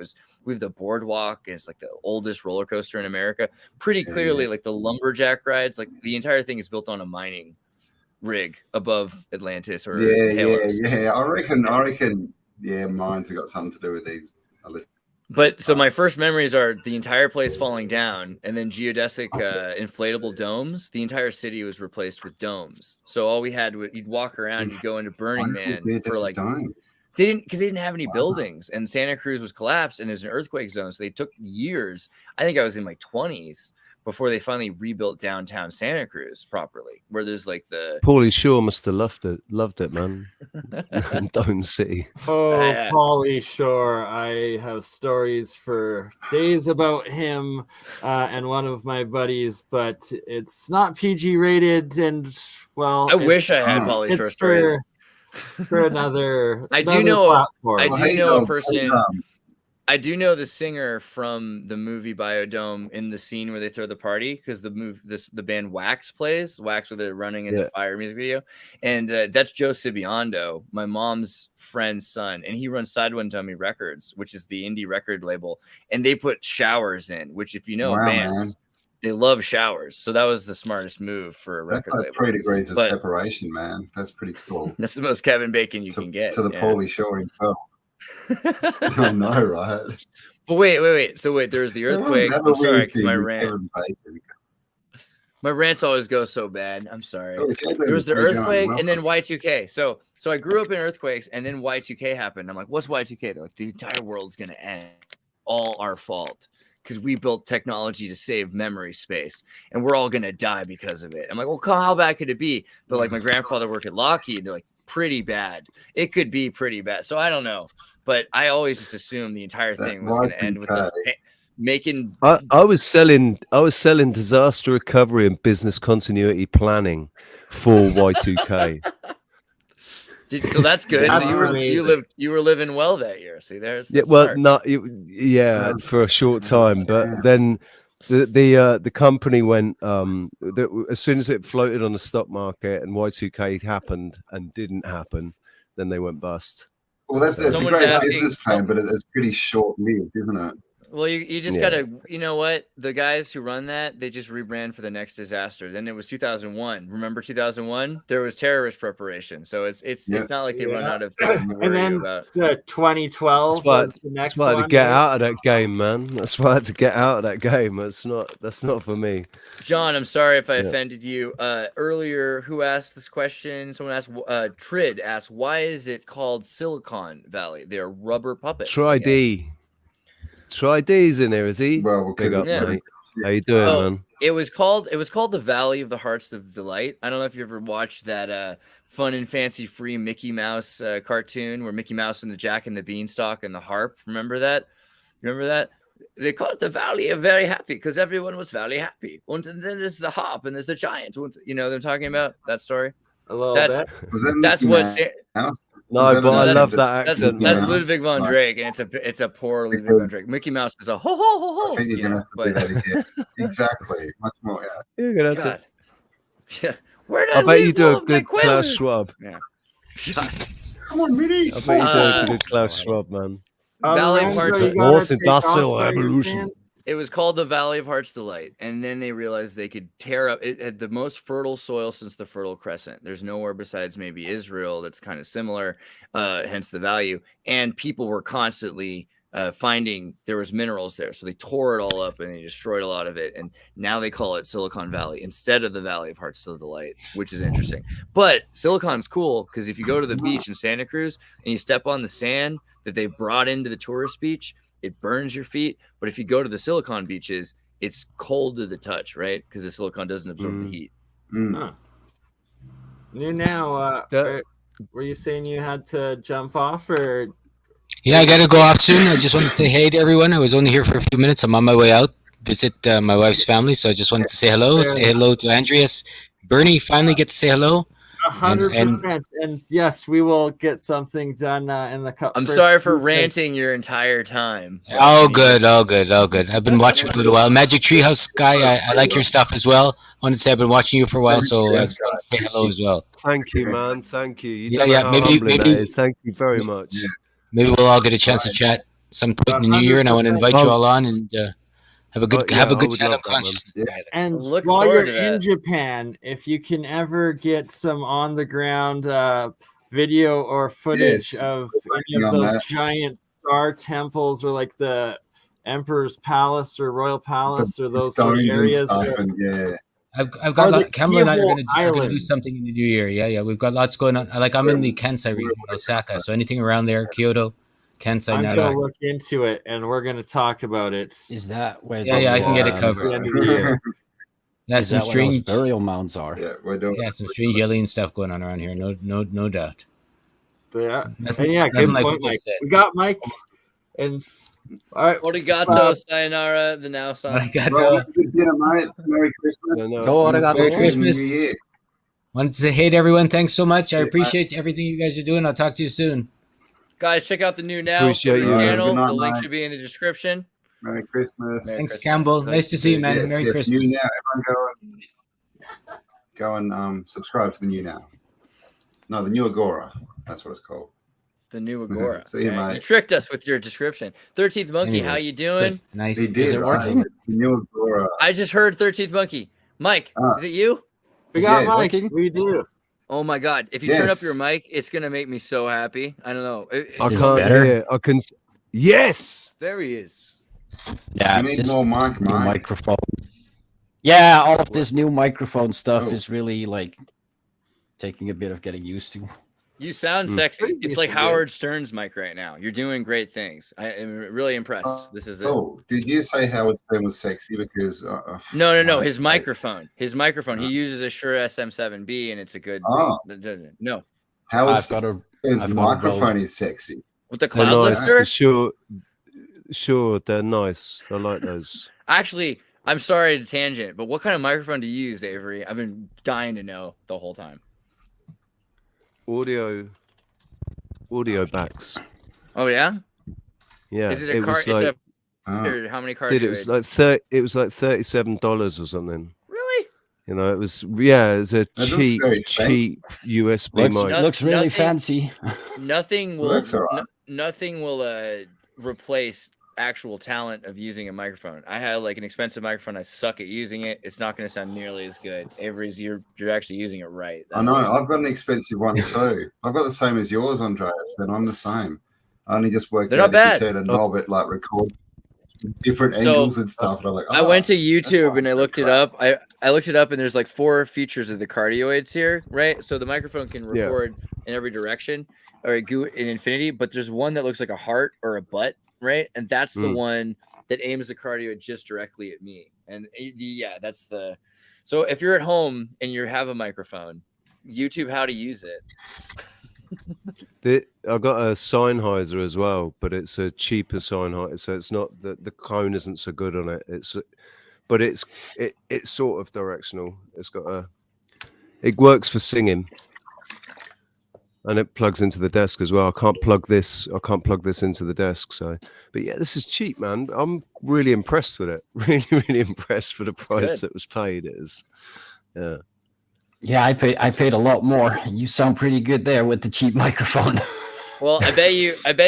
we have the boardwalk, and it's like the oldest roller coaster in America. Pretty clearly, like the lumberjack rides, like the entire thing is built on a mining rig above Atlantis or Talos. Yeah. I reckon. Yeah, mine's got something to do with these. But so my first memories are the entire place falling down, and then geodesic inflatable domes. The entire city was replaced with domes. So all we had, you'd walk around, you'd go into Burning Man for like domes. they didn't have any buildings, and Santa Cruz was collapsed, and there's an earthquake zone. So they took years. I think I was in my 20s before they finally rebuilt downtown Santa Cruz properly, where there's like the Paulie Shore must have loved it, man. Dome City. Oh, Paulie Shore. I have stories for days about him and one of my buddies, but it's not PG rated. And well, I wish I had Paulie Shore stories. For another, I do know a person. I do know the singer from the movie Biodome in the scene where they throw the party, because the band Wax plays Wax, where they're running in the fire music video, and that's Joe Sibiondo, my mom's friend's son, and he runs Sidewind Dummy Records, which is the indie record label, and they put showers in, which if you know bands. Man. They love showers, so that was the smartest move for a record label. That's like 3 degrees of separation, man. That's pretty cool. That's the most Kevin Bacon you can get. To the Paulie Shore himself. I know, right? But wait. So there was the earthquake. I'm sorry, because my rants always go so bad. I'm sorry. There was the earthquake and then Y2K. So I grew up in earthquakes, and then Y2K happened. I'm like, what's Y2K? They're like, the entire world's gonna end. All our fault. Because we built technology to save memory space, and we're all gonna die because of it. I'm like, well, how bad could it be? But like, my grandfather worked at Lockheed, and they're like, pretty bad. It could be pretty bad. So I don't know, but I always just assumed the entire thing was going to end with us making. I was selling disaster recovery and business continuity planning for Y2K. So that's good. So you were living well that year. See, there's for a short time, but then the company went as soon as it floated on the stock market and Y2K happened and didn't happen, then they went bust. Well, that's a great business plan, but it's pretty short-lived, isn't it? Well, you just gotta, you know what? The guys who run that, they just rebrand for the next disaster. Then it was 2001. Remember 2001? There was terrorist preparation. So it's not like they run out of things to worry about. 2012 was the next one. That's why to get out of that game, man. That's why I had to get out of that game. That's not for me. John, I'm sorry if I offended you. Earlier, who asked this question? Someone asked. Trid asked, "Why is it called Silicon Valley? They're rubber puppets." Try D. Try D's in there, is he? Well, big up, mate. How you doing, man? It was called the Valley of the Hearts of Delight. I don't know if you ever watched that fun and fancy free Mickey Mouse cartoon where Mickey Mouse and the Jack and the Beanstalk and the harp. Remember that? They call it the Valley of Very Happy because everyone was very happy. And then there's the harp and there's the giant. You know what I'm talking about? That story? A little bit. That's what. No, but I love that accent. That's Ludwig von Drake, and it's a poor Ludwig von Drake. Mickey Mouse is a ho ho ho ho. I think you're gonna have to do that again. Exactly, much more. Yeah. You're gonna have to. Yeah. Where did I bet you do a good Klaus Schwab. Yeah. Come on, Minnie. I bet you do a good Klaus Schwab, man. Valley of Hearts of Fourth Industrial Revolution. It was called the Valley of Heart's Delight, and then they realized they could tear up. It had the most fertile soil since the Fertile Crescent. There's nowhere besides maybe Israel that's kind of similar, hence the value. And people were constantly finding there was minerals there, so they tore it all up and they destroyed a lot of it. And now they call it Silicon Valley instead of the Valley of Heart's Delight, which is interesting. But Silicon's cool because if you go to the beach in Santa Cruz and you step on the sand that they brought into the tourist beach, it burns your feet. But if you go to the Silicon beaches, it's cold to the touch, right? Because the silicon doesn't absorb the heat. Huh. You now, were you saying you had to jump off or? Yeah, I got to go off soon. I just wanted to say hey to everyone. I was only here for a few minutes. I'm on my way out, visit my wife's family. So I just wanted to say hello. Say hello to Andreas. Bernie, finally get to say hello. 100%. And yes, we will get something done in the cup. I'm sorry for ranting your entire time. Oh, good. I've been watching for a little while. Magic Treehouse guy, I like your stuff as well. I wanted to say I've been watching you for a while, so I just want to say hello as well. Thank you, man. Thank you. Maybe. Thank you very much. Yeah. Maybe we'll all get a chance to chat some point in the new year, and I want to invite you all on and have a good chat of consciousness. Yeah. And while you're in Japan, if you can ever get some on the ground video or footage of any of those giant star temples or like the Emperor's Palace or Royal Palace or those sort of areas. I've got Kamala and I are going to do something in the new year. Yeah. We've got lots going on. Like I'm in the Kansai region, Osaka. So anything around there, Kyoto. Kansai, I'm going to look into it, and we're going to talk about it. Is that where? Yeah, I can get it covered. Yeah, Is some that what those strange, burial mounds are? Yeah, we're doing. yeah, some strange alien stuff going on around here. No doubt. Yeah, Nothing, yeah, nothing good like point, what they Mike. said. We got Mike, and all right. Origato, sayonara, the now song. Arigato. Well, have a good dinner, mate. Merry Christmas. No, no. Go on, Talk Merry to you in the Christmas. New Year. Wanted to say hey to everyone. Thanks so much. I Yeah, appreciate everything you guys are doing. I'll talk to you soon. Guys, check out the new now Appreciate you. channel. Good night, The link mate. should be in the description. Merry Christmas. Merry Thanks, Christmas. Campbell. Nice to see you, man. Yes, Merry yes, Christmas. New Now. Everyone go and subscribe to the New Now. No, the New Agora. That's what it's called. The new Agora. See you, Okay? mate. You tricked us with your description. 13th Monkey, how Anyways, you doing? good. Nice. He did. it Right? working? The New Agora. I just heard 13th Monkey. Mike, is it you? We got Yeah, Mike. working? We do. Oh my God! If you turn up Yes. your mic, it's gonna make me so happy. I don't know. I Is it can't better? hear. I can. Yes, there he is. Yeah, You need just more mic, new mate. microphone. Yeah, all of this new microphone stuff Oh. is really like taking a bit of getting used to. You sound Mm. sexy. Pretty It's like decent, dude. Howard Stern's mic right now. You're doing great things. I am really impressed. This is it. Oh, did you say Howard Stern was sexy? Because No. I His say- microphone. His microphone. He uses a Shure SM7B, and it's a good. Oh. No, Howard I've got a Stern's I've got a microphone is sexy. with the They're cloud nice. lifter. Sure, they're nice. I like those. Actually, I'm sorry to tangent, but what kind of microphone do you use, Avery? I've been dying to know the whole time. Audio backs. Oh yeah. Yeah, Is it a it car? was like, or how many cars? it was like It was like $37 or something. Really? You know, it was it was a looks cheap very expensive. USB looks, mic. looks really Nothing- fancy. Nothing will. Looks all right. Nothing will replace actual talent of using a microphone. I had like an expensive microphone. I suck at using it. It's not going to sound nearly as good. Avery's, you're actually using it right. I know. I've got an expensive one too. I've got the same as yours, Andreas, and I'm the same. I only just worked They're out not if bad. you turn a knob, it like record different So, angles and stuff. And I'm like, I went to that's YouTube fine. and I looked it up. I looked it up and there's like 4 features of the cardioids here, right? So the microphone can Yeah. record in every direction or in infinity, but there's one that looks like a heart or a butt, right? And that's the one that aims the cardioid just directly at me. And yeah, that's the. So if you're at home and you have a microphone, YouTube how to use it. I got a Sennheiser as well, but it's a cheaper Sennheiser, so it's not the cone isn't so good on it. But it's sort of directional. It's got it works for singing, and it plugs into the desk as well. I can't plug this into the desk. So, but yeah, this is cheap, man. I'm really impressed with it. Really impressed for the price good. that was paid. It is, yeah. Yeah, I paid a lot more. You sound pretty good there with the cheap microphone. Well, I bet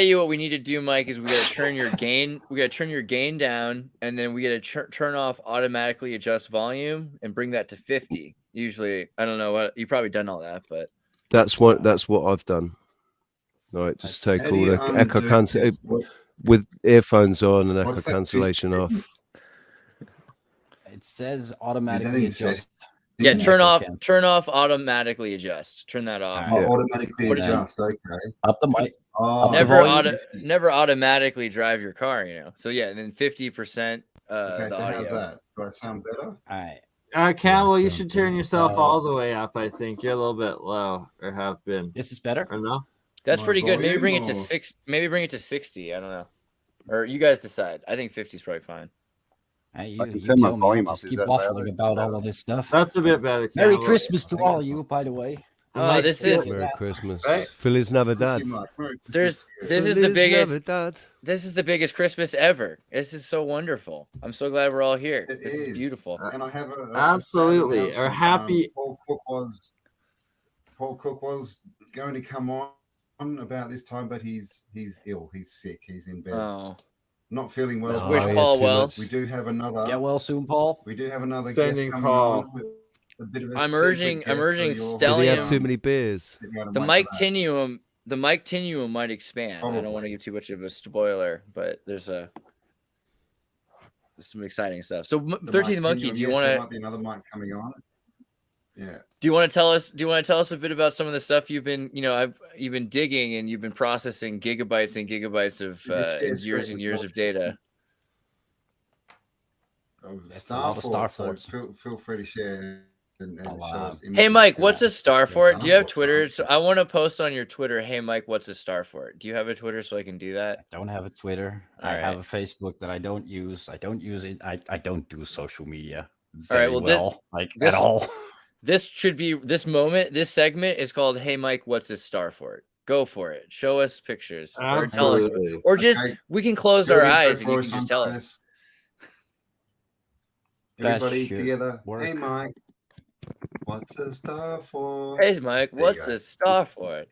you what we need to do, Mike, is we got to turn your gain. We got to turn your gain down, and then we got to turn off automatically adjust volume and bring that to 50. Usually, I don't know what you've probably done all that, but That's what I've done. All right, just take How all do you the echo undo cancel this? What- with earphones on and echo What's that cancellation off. It says automatically Is that in adjust. yeah, Yeah, turn off automatically adjust. Turn that off. Oh, automatically What is it? adjust. Okay. Up the mic. Oh, Never automatically drive your car, you know. So yeah, and then 50% Okay, the so how's audio. that? Do I sound better? All right. Campbell, you so should turn yourself uh, all the way up. I think you're a little bit low, or have been, This is better. or no? That's My pretty good. Maybe bring it to volume or- 6. Maybe bring it to 60. I don't know. Or you guys decide. I think 50 is probably fine. Hey, I can you turn my tell me. volume I'll up. just Is keep that waffling better? about all of this stuff. That's a bit better. Merry Campbell. Christmas to all you, by the way. Oh, Mike, this still- is Merry Christmas. Right? Feliz Navidad. Thank you, Mark. Merry this Christmas. is the Feliz biggest. Navidad. This is the biggest Christmas ever. This is so wonderful. I'm so glad we're all here. It This is is. beautiful. And I have a Absolutely. sad Or announcement. happy- Paul Cook was going to come on about this time, but he's ill. He's sick. He's in bed, Oh, not feeling well. let's Oh, wish yeah, Paul too well. much. We do have another. Get well soon, Paul. We do have another Sending guest coming Paul. on. A bit of a I'm secret urging guest, so urging you'll- Did he Stellium. have too many beers? The Mike Tinuum. The Mike Tinuum might expand. I don't want to Probably. give too much of a spoiler, but there's some exciting stuff. So, 13th Monkey, do you want There to? might be another mic coming on. Yeah. Do you want to tell us? Do you want to tell us a bit about some of the stuff you've been, you've been digging and you've been processing gigabytes and gigabytes of Yes, years and years of data? That's a lot of star so forts. feel free to share and show us Hey images Mike, of what's that. a star fort? Do you have Starforts, Twitter? huh? So I want to post on your Twitter. Hey Mike, what's a star fort? Do you have a Twitter so I can do that? I don't have a Twitter. All I have right. a Facebook that I don't use. I don't use it. I don't do social media All right, very well, at all. This should be this segment is called Hey Mike, what's a star fort? Go for it. Show us pictures. Or tell us. Absolutely. Or just Okay. we can close Do our an intro eyes and for you us, can just tell us. Andreas. That Everybody should together. work. Hey Mike, what's a star fort? Hey Mike, There you what's go. a star fort?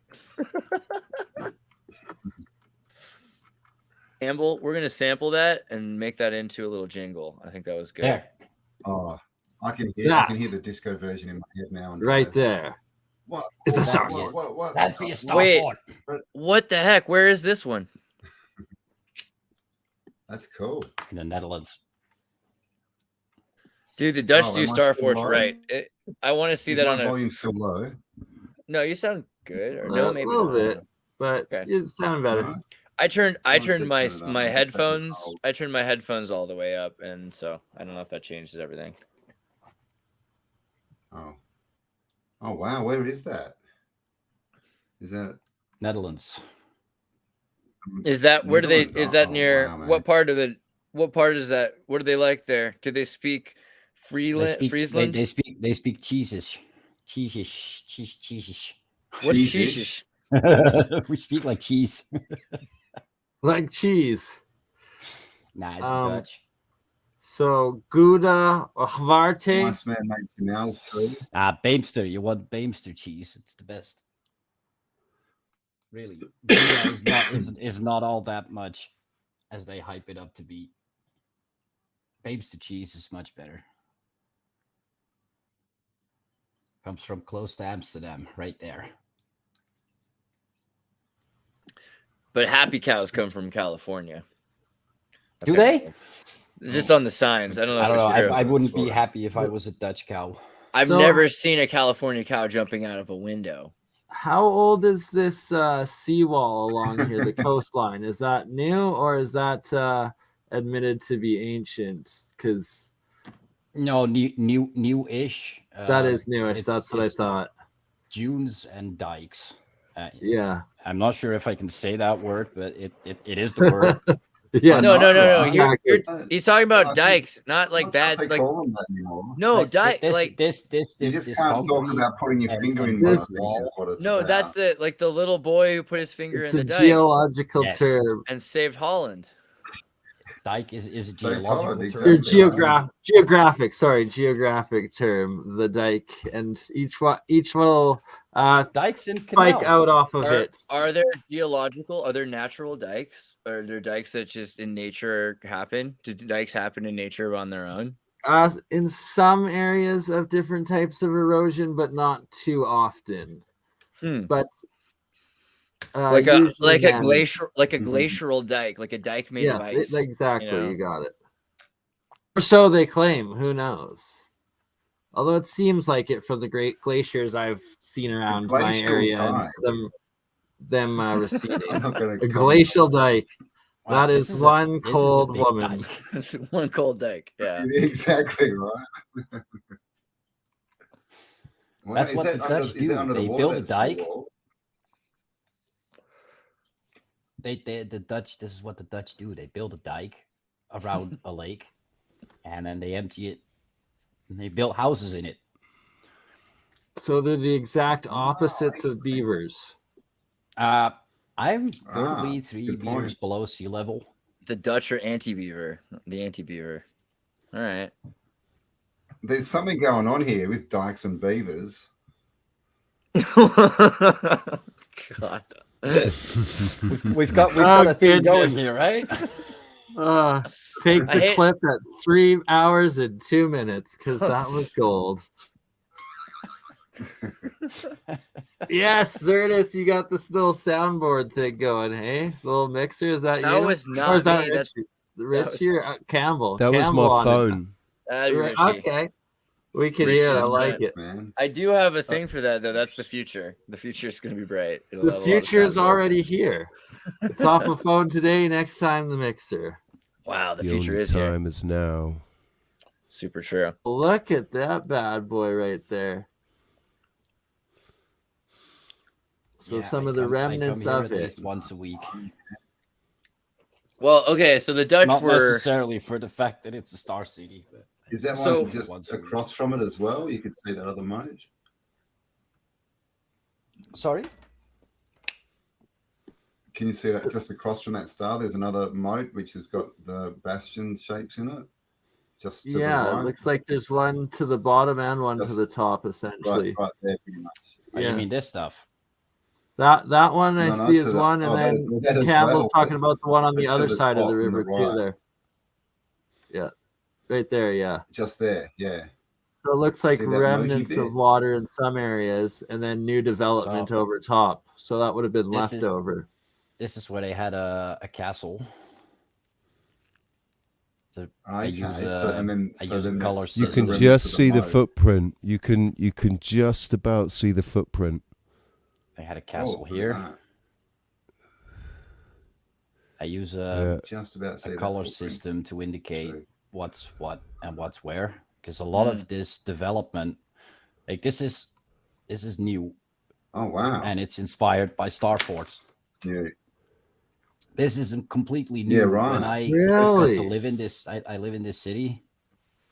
Campbell, we're gonna sample that and make that into a little jingle. I think that was good. There. Oh, I can That. hear the disco version in my head now. Right Andreas. there. What? It's a What- star what- fort. what- That'd be a star Wait. fort. What the heck? Where is this one? That's cool. In the Netherlands. Dude, the Dutch Oh, do am I star still forts low? right. I want to see Is that my on a. volume still low? No, you sound good. Or no, A maybe little not. bit, but Okay. you sound better. No? I turned Someone said my turn it up. my I guess that was headphones. old. I turned my headphones all the way up, and so I don't know if that changes everything. Oh. Oh wow, where is that? Is that Netherlands. Is that where do they? Netherlands? Is that Oh, near? wow, man. What part of the? What part is that? What do they like there? Do they speak Friesland? They speak cheeses. Cheeses. What's Cheese-ish? cheese? We speak like cheese. Like cheese. Nah, it's Dutch. So Gouda or Hvarte. Nice man made canals too. Beemster. You want Beemster cheese? It's the best. Really, Gouda is not all that much as they hype it up to be. Beemster cheese is much better. Comes from close to Amsterdam, right there. But happy cows come from California. Do they? Just on the signs. I don't know. I don't know. If it's true. I wouldn't be happy if I was a Dutch cow. I've So- never seen a California cow jumping out of a window. How old is this seawall along here, the coastline? Is that new or is that admitted to be ancient? Because No, new-ish. that is newish. it's- That's what I it's thought. Dunes and dikes. Yeah. I'm not sure if I can say that word, but it is the word. Yeah. No. Yeah. He's talking about I think- dikes, not like Not bad. they Like call them that anymore. no, Like, dike. this, Like this You just this can't talk concrete about putting your and- finger and in what I this think is wall. what it's no, about. that's the little boy who put his finger It's in a the dike geological Yes. term. and saved Holland. Dike is a So geological hard, term. exactly. Your geographic term, the dike, and each one will Dikes and spike canals. out off of it. Are there geological? Are there natural dikes? Are there dikes that just in nature happen? Do dikes happen in nature on their own? In some areas of different types of erosion, but not too often. But Like a usually then- glacier, like a Mhm. glacial dike, like a dike made of Yes, ice. exactly. you know? You got it. Or so they claim. Who knows? Although it seems like it from the great glaciers I've seen around my glacial area dike. and them receding. I'm not gonna A comment. glacial dike. Wow, That is this one this cold big woman. dike. It's one cold dike. Yeah. Exactly right. Well, That's is what that the under- Dutch is that do. under the They water, build a that dike. seawall? The Dutch. This is what the Dutch do. They build a dike around a lake, and then they empty it, and they build houses in it. So they're the exact opposites of beavers. I'm currently 3 good meters point. below sea level. The Dutch are anti-beaver. The anti-beaver. All right. There's something going on here with dikes and beavers. God. We've got Oh, a thing going goodness. here, right? Take I the hate- clip at 3 hours and 2 minutes because that was gold. Yes, Xirtus, you got this little soundboard thing going, hey? Little mixer, is that That you? was not Or is that me, that's- Richie or Campbell? That was Campbell my on it. phone. That'd be Richie. Okay. We can hear it. I Richie's like right, it. Man. I do have a thing for that though. That's the future. The future is going to be bright. It'll The have a lot of future is soundboard. already here. It's off the phone today, next time the mixer. Wow, the The future only is here. time is now. Super true. Look at that bad boy right there. So some of the remnants I come here of at it. least once a week. Well, okay, so the Dutch Not were necessarily for the fact that it's a star city, but Is that So- one just across from it as well? You could see that other moat. sorry. Can you see that just across from that star? There's another moat which has got the bastion shapes in it. Just to the Yeah, right. it looks like there's one to the bottom and one to Just the top, essentially. right there, pretty much. Oh, you mean this stuff? That one I No, see to is the- one, and then that as Campbell's well, talking about the one on but the to other the side of top the and the river too. right. There, yeah, right there, yeah. Just there, yeah. So it looks like See that moaty remnants bit? of water in some areas, and then new development So- over top. So that would have been This is- leftover. This is where they had a castle. So I Okay, use so and then I so use a then color that's You the can system. remnants just of see the moat. footprint. You can just about see the footprint. I had a Oh, castle look at here. that. I use Yeah. Just about see a that color footprint. system to indicate True. what's what and what's where. Because a lot of this development, like this is new Oh wow. and it's inspired by starforts. Yeah. This isn't completely new. Yeah, right. When I Really? got to live in this, I live in this city.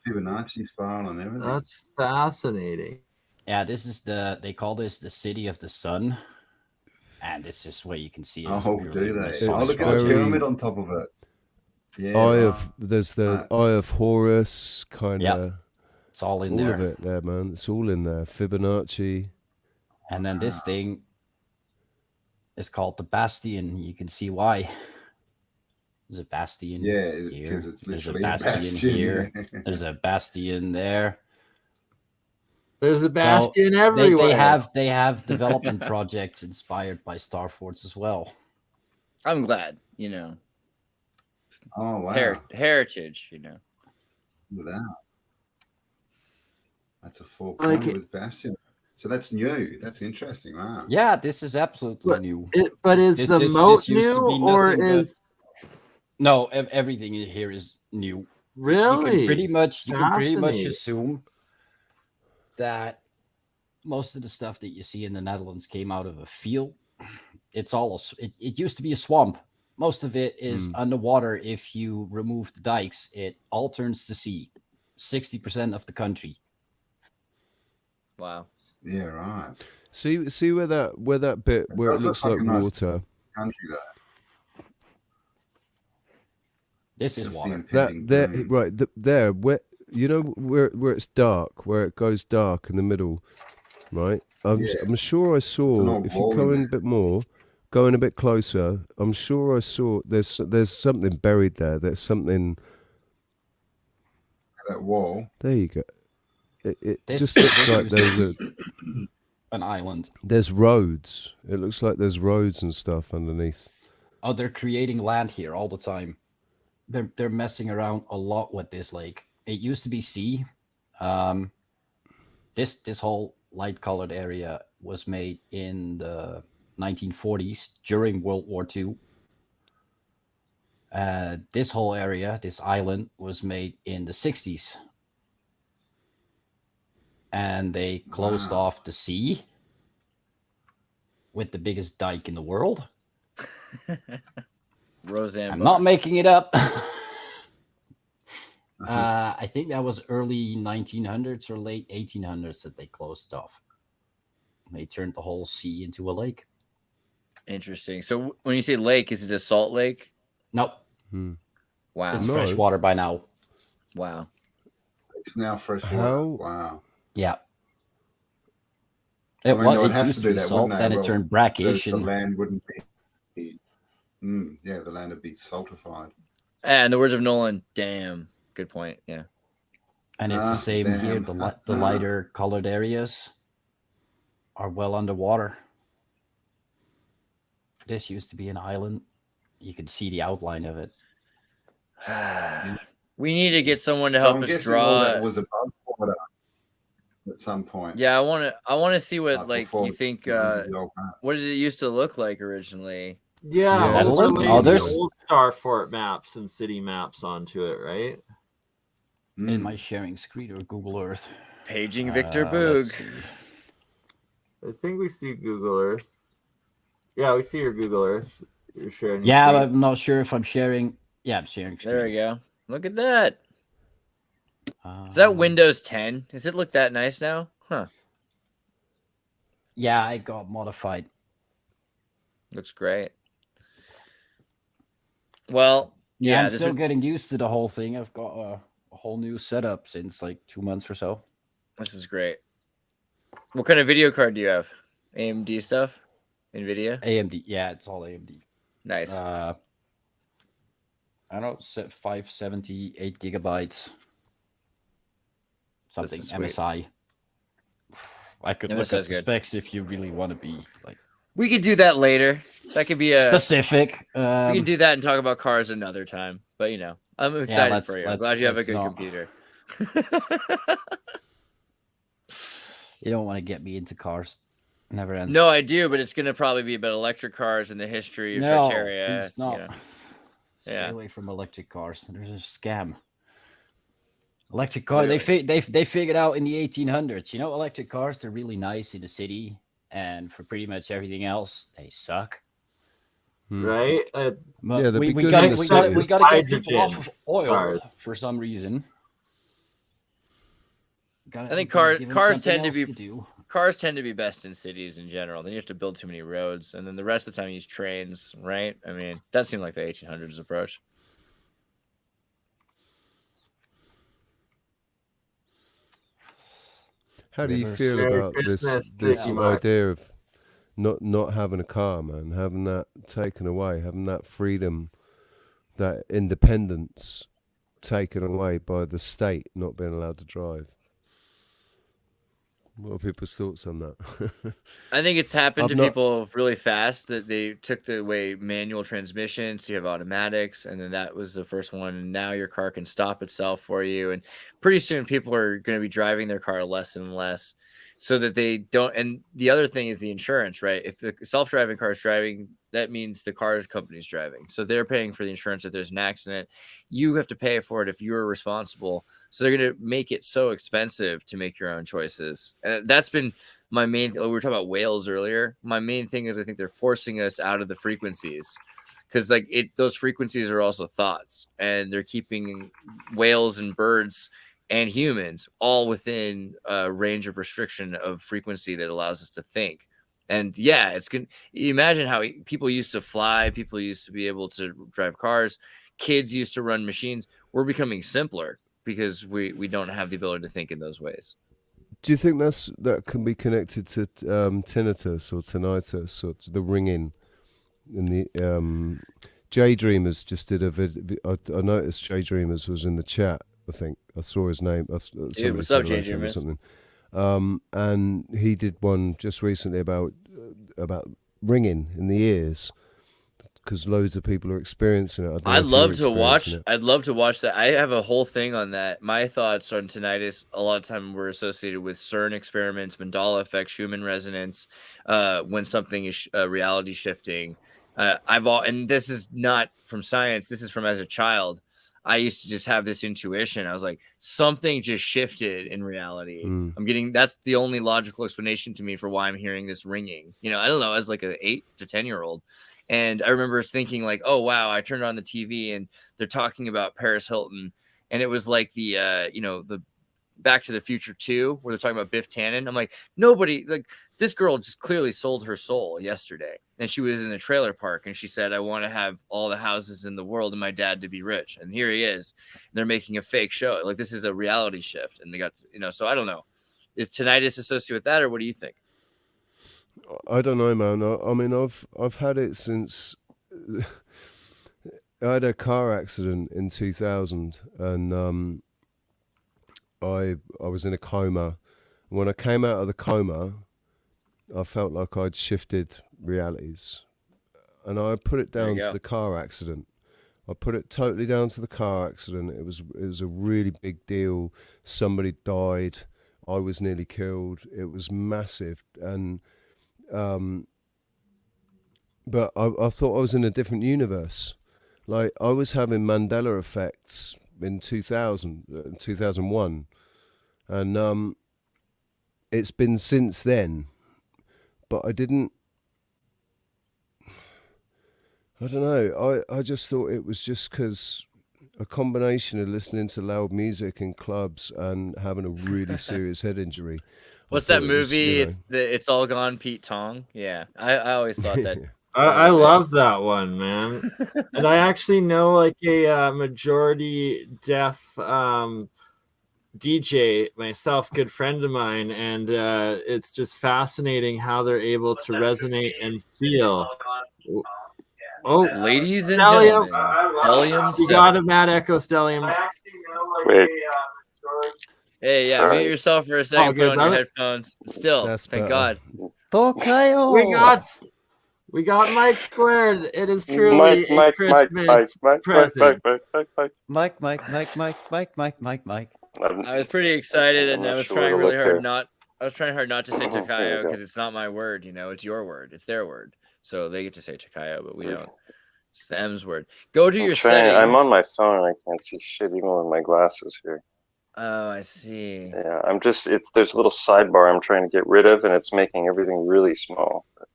Fibonacci spiral and everything. That's fascinating. Yeah, this is they call this the city of the sun. And this is where you can see it. Oh, purely do in the they? It's Oh, look at very- the pyramid on top of it. Yeah. Eye right. of there's the Eye of Horus kind of It's all in all there. of it there, man. It's all in there. Fibonacci. And then this thing is called the Bastion. You can see why. There's a Bastion Yeah, here. because it's There's a literally a Bastion bastion here. yeah. There's a Bastion there. There's a bastion everywhere. They have development projects inspired by starforts as well. I'm glad, you know, Oh wow. heritage, you know. Look at that. That's a full Like point it- with bastion. So that's new. That's interesting. Wow. Yeah, this is absolutely new. But is This- the this moat used to new, be or nothing but- is No, everything in here is new. really? You can pretty much Fascinating. assume that most of the stuff that you see in the Netherlands came out of a field. It's all it used to be a swamp. Most of it is underwater. If you remove the dikes, it all turns to sea. 60% of the country. Wow. Yeah, right. See where that bit where it does look looks like like a nice water. Country though. This is Just the water. impending That there doom. right there where you know where it's dark, where it goes dark in the middle, right? I'm sure I saw old if you wall go in in a bit more, going a bit closer. I'm sure I saw there's something buried there. There's something. That wall. There you go. It This- just looks this like used there's An island. there's roads. It looks like there's roads and stuff underneath. Oh, they're creating land here all the time. They're messing around a lot with this lake. It used to be sea. This whole light colored area was made in the 1940s during World War II. This whole area, this island, was made in the 60s. And they closed off the sea with the biggest dike in the world. Roseanne. I'm Barr. not making it up. I think that was early 1900s or late 1800s that they closed off. They turned the whole sea into a lake. Interesting. So when you say lake, is it a salt lake? Nope, Wow. it's No. fresh water by now. Wow. It's now fresh water. How- Wow. Yeah. I It, mean, was, they would it have used to to do be that, salt, wouldn't they? then Or it else turned brackish. The And land wouldn't be. Yeah, the land would be saltified. And the words of Nolan, damn. Good point. Yeah. it's the same here. The lighter colored areas are well underwater. This used to be an island. You could see the outline of it. We need to get someone to So help I'm us guessing all draw. that was above water at some point. Yeah, I want to see what like before you think. the old map. What did it used to look like originally? Yeah, Yeah, overlay oh, the there's- old Starfort maps and city maps onto it, right? in my sharing screen or Google Earth. Paging Victor Let's Boog. see. I think we see Google Earth. Yeah, we see your Google Earth. You're sharing. Yeah, I'm not sure if I'm sharing. Yeah, I'm sharing screen. There we go. Look at that. Is that Windows 10? Does it look that nice now? Huh. Yeah, I got modified. Looks great. Well, yeah, I'm still getting used to the whole thing. I've got a whole new setup since like 2 months or so. This is great. What kind of video card do you have? AMD stuff? NVIDIA? AMD. Yeah, it's all AMD. Nice. I don't know, 578 gigabytes. Something MSI. I could look up the specs if you really want to be like. We could do that later. That could be a specific. We can do that and talk about cars another time. But you know, I'm excited for you. I'm glad you have a good computer. You don't want to get me into cars. Never ends. No, I do, but it's going to probably be about electric cars and the history of Tartaria. Please not. You know. Stay away from electric cars. There's a scam. Electric car. They figured out in the 1800s. You know, electric cars, they're really nice in the city, and for pretty much everything else, they suck. Right? Yeah, we got to get people off of oil for some reason. I think cars tend to be best in cities in general. Then you have to build too many roads, and then the rest of the time you use trains, right? I mean, that seemed like the 1800s approach. How do you feel about this idea of not having a car, man? Having that taken away, having that freedom, that independence taken away by the state, not being allowed to drive. What are people's thoughts on that? I think it's happened to people really fast that they took away manual transmissions, so you have automatics, and then that was the first one. And now your car can stop itself for you. And pretty soon people are going to be driving their car less and less so that they don't. And the other thing is the insurance, right? If the self-driving car is driving, that means the car company's driving. So they're paying for the insurance if there's an accident. You have to pay for it if you're responsible. So they're going to make it so expensive to make your own choices. And that's been my main thing. We were talking about whales earlier. My main thing is I think they're forcing us out of the frequencies because those frequencies are also thoughts, and they're keeping whales and birds and humans all within a range of restriction of frequency that allows us to think. And yeah, it's good. Imagine how people used to fly. People used to be able to drive cars. Kids used to run machines. We're becoming simpler because we don't have the ability to think in those ways. Do you think that can be connected to tinnitus or tinnitus or to the ringing? In the Jay Dreamers just did a video. I noticed Jay Dreamers was in the chat. I think I saw his name. What's up, Jay Dreamers? And he did one just recently about ringing in the ears because loads of people are experiencing it. I'd love to watch that. I have a whole thing on that. My thoughts on tinnitus a lot of time were associated with CERN experiments, Mandela effect, Schumann resonance, when something is reality shifting. And this is not from science. This is from as a child. I used to just have this intuition. I was like, something just shifted in reality. That's the only logical explanation to me for why I'm hearing this ringing. You know, I don't know, as like an 8 to 10-year-old. And I remember thinking like, oh, wow, I turned on the TV and they're talking about Paris Hilton. And it was like the Back to the Future 2, where they're talking about Biff Tannen. I'm like, this girl just clearly sold her soul yesterday. And she was in a trailer park and she said, I want to have all the houses in the world and my dad to be rich. And here he is. They're making a fake show. Like, this is a reality shift. And they got, so I don't know. Is tinnitus associated with that, or what do you think? I don't know, man. I mean, I've had it since I had a car accident in 2000 and I was in a coma. When I came out of the coma, I felt like I'd shifted realities, and I put it down to the car accident. I put it totally down to the car accident. It was a really big deal. Somebody died. I was nearly killed. It was massive, and but I thought I was in a different universe. Like, I was having Mandela effects in 2001, and it's been since then. But I don't know. I just thought it was just because a combination of listening to loud music in clubs and having a really serious head injury. What's that movie? It's All Gone, Pete Tong. Yeah, I always thought that. I love that one, man. And I actually know like a majority deaf DJ myself, good friend of mine, and it's just fascinating how they're able to resonate and feel. Oh, ladies and gentlemen, you got a Mad Echo Stellium. Wait. Hey, yeah, mute yourself for a second. Put on your headphones. Still, thank God. We got Mike squared. It is truly a Christmas present. Mike. I was pretty excited, and I was trying really hard not. I was trying hard not to say Takayo because it's not my word. You know, it's your word. It's their word. So they get to say Takayo, but we don't. It's the M's word. Go to your settings. I'm on my phone and I can't see shit even with my glasses here. Oh, I see. Yeah, there's a little sidebar I'm trying to get rid of, and it's making everything really small. But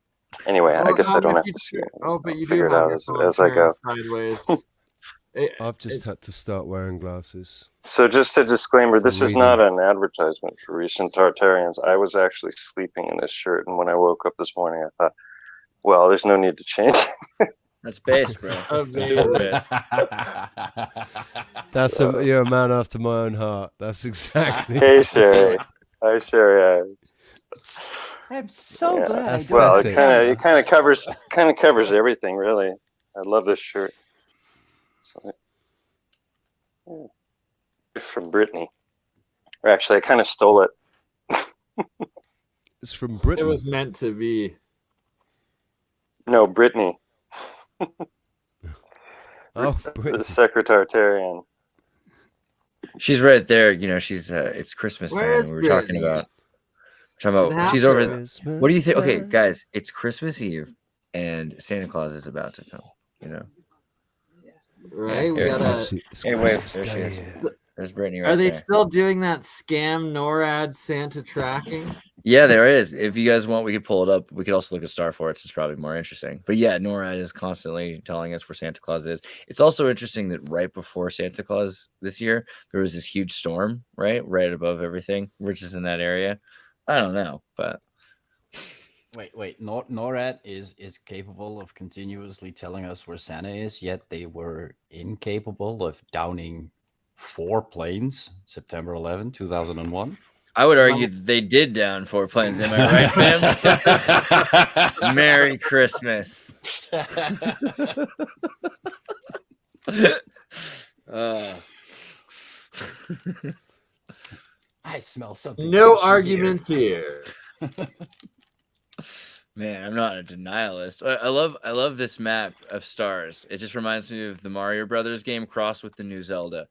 anyway, I guess I don't have to see it. Oh, but you figure do it have out as I go. Sideways. I've just had to start wearing glasses. So just a disclaimer, this is not an advertisement for recent Tartarians. I was actually sleeping in this shirt, and when I woke up this morning, I thought, well, there's no need to change it. That's base, bro. Super base. That's you're a man after my own heart. That's exactly. Hey, Sherry. Hi, Sherry. I'm so glad. Well, it kind of covers everything, really. I love this shirt. It's from Brittany. Or actually, I kind of stole it. It's from Brittany. It was meant to be. No, Brittany. Brittany. The Secretarian. She's right there. You know, she's it's Christmas time. We were talking about. She's over. What do you think? Okay, guys, it's Christmas Eve, and Santa Claus is about to come. You know. Right. Hey, wait. There she is. There's Brittany. Right Are they there. still doing that scam NORAD Santa tracking? Yeah, there is. If you guys want, we could pull it up. We could also look at starforts. It's probably more interesting. But yeah, NORAD is constantly telling us where Santa Claus is. It's also interesting that right before Santa Claus this year, there was this huge storm, right above everything, which is in that area. I don't know, but wait. NORAD is capable of continuously telling us where Santa is, yet they were incapable of downing 4 planes September 11, 2001. I would argue they did down 4 planes. Am I right, fam? Merry Christmas. I smell something. No arguments here. Man, I'm not a denialist. I love this map of stars. It just reminds me of the Mario Brothers game crossed with the new Zelda.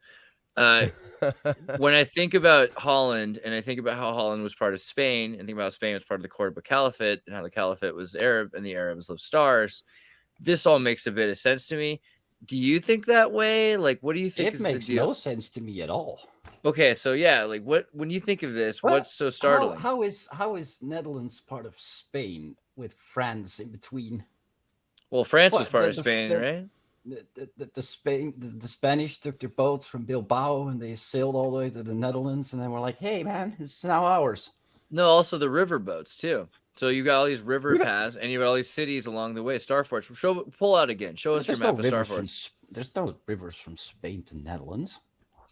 When I think about Holland and I think about how Holland was part of Spain and think about Spain was part of the Corbitt Caliphate and how the Caliphate was Arab and the Arabs love stars, this all makes a bit of sense to me. Do you think that way? Like, what do you think? It makes no sense to me at all. Okay, so yeah, like when you think of this, what's so startling? How is Netherlands part of Spain with France in between? Well, France was part of Spain, right? The Spanish took their boats from Bilbao and they sailed all the way to the Netherlands, and then we're like, hey man, it's now ours. No, also the river boats too. So you got all these river paths and you got all these cities along the way. Starforts. Pull out again. Show us your map of Starforts. There's no rivers from Spain to Netherlands.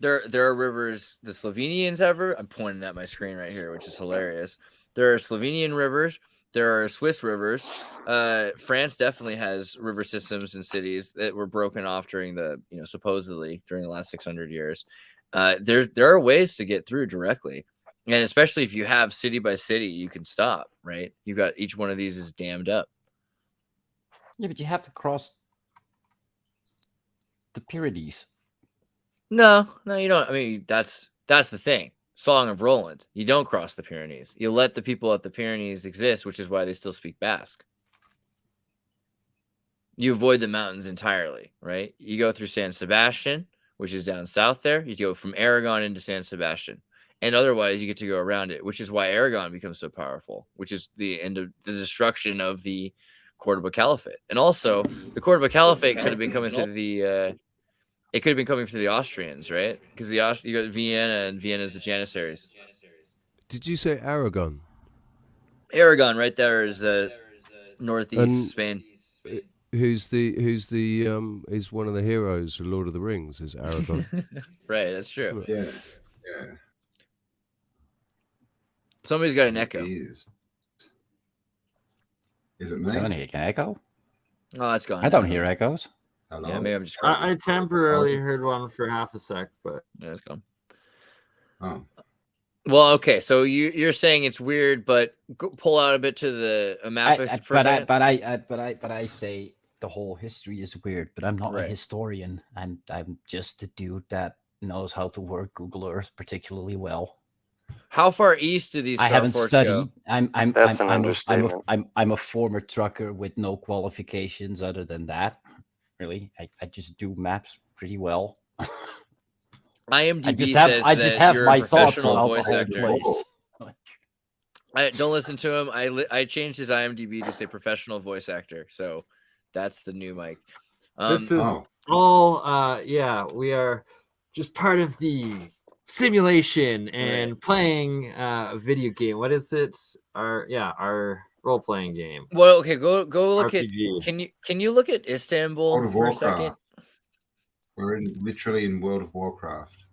There are rivers the Slovenians ever. I'm pointing at my screen right here, which is hilarious. There are Slovenian rivers. There are Swiss rivers. France definitely has river systems and cities that were broken off during the, supposedly during the last 600 years. There are ways to get through directly. And especially if you have city by city, you can stop, right? You got each one of these is dammed up. Yeah, but you have to cross the Pyrenees. No, you don't. I mean, that's the thing. Song of Roland. You don't cross the Pyrenees. You let the people at the Pyrenees exist, which is why they still speak Basque. You avoid the mountains entirely, right? You go through San Sebastian, which is down south there. You go from Aragon into San Sebastian. And otherwise, you get to go around it, which is why Aragon becomes so powerful, which is the end of the destruction of the Cordoba Caliphate. And also, the Cordoba Caliphate could have been coming through the it could have been coming through the Austrians, right? Because you got Vienna, and Vienna is the Janissaries. Did you say Aragon? Aragon, right there, is northeast Spain. Who's one of the heroes of Lord of the Rings? Is Aragon? Right, that's true. Yeah. Somebody's got an echo. Is it me? Can I echo? Oh, it's gone. I don't hear echoes. Hello? Yeah, maybe I'm just. I temporarily heard one for half a sec, but Yeah, it's gone. Oh. Well, okay, so you're saying it's weird, but pull out a bit to the map for a second. But I say the whole history is weird. But I'm not a historian. I'm just a dude that knows how to work Google Earth particularly well. How far east do these? I haven't studied. Go? I'm a former trucker with no qualifications other than that. Really, I just do maps pretty well. IMDb I just have my thoughts about the whole place. Don't listen to him. I changed his IMDb to say professional voice actor. So that's the new mic. This is all. We are just part of the simulation and playing a video game. What is it? Our role-playing game. Well, okay, go look RPG. at. Can you look at Istanbul World of for a second? Warcraft. We're literally in World of Warcraft.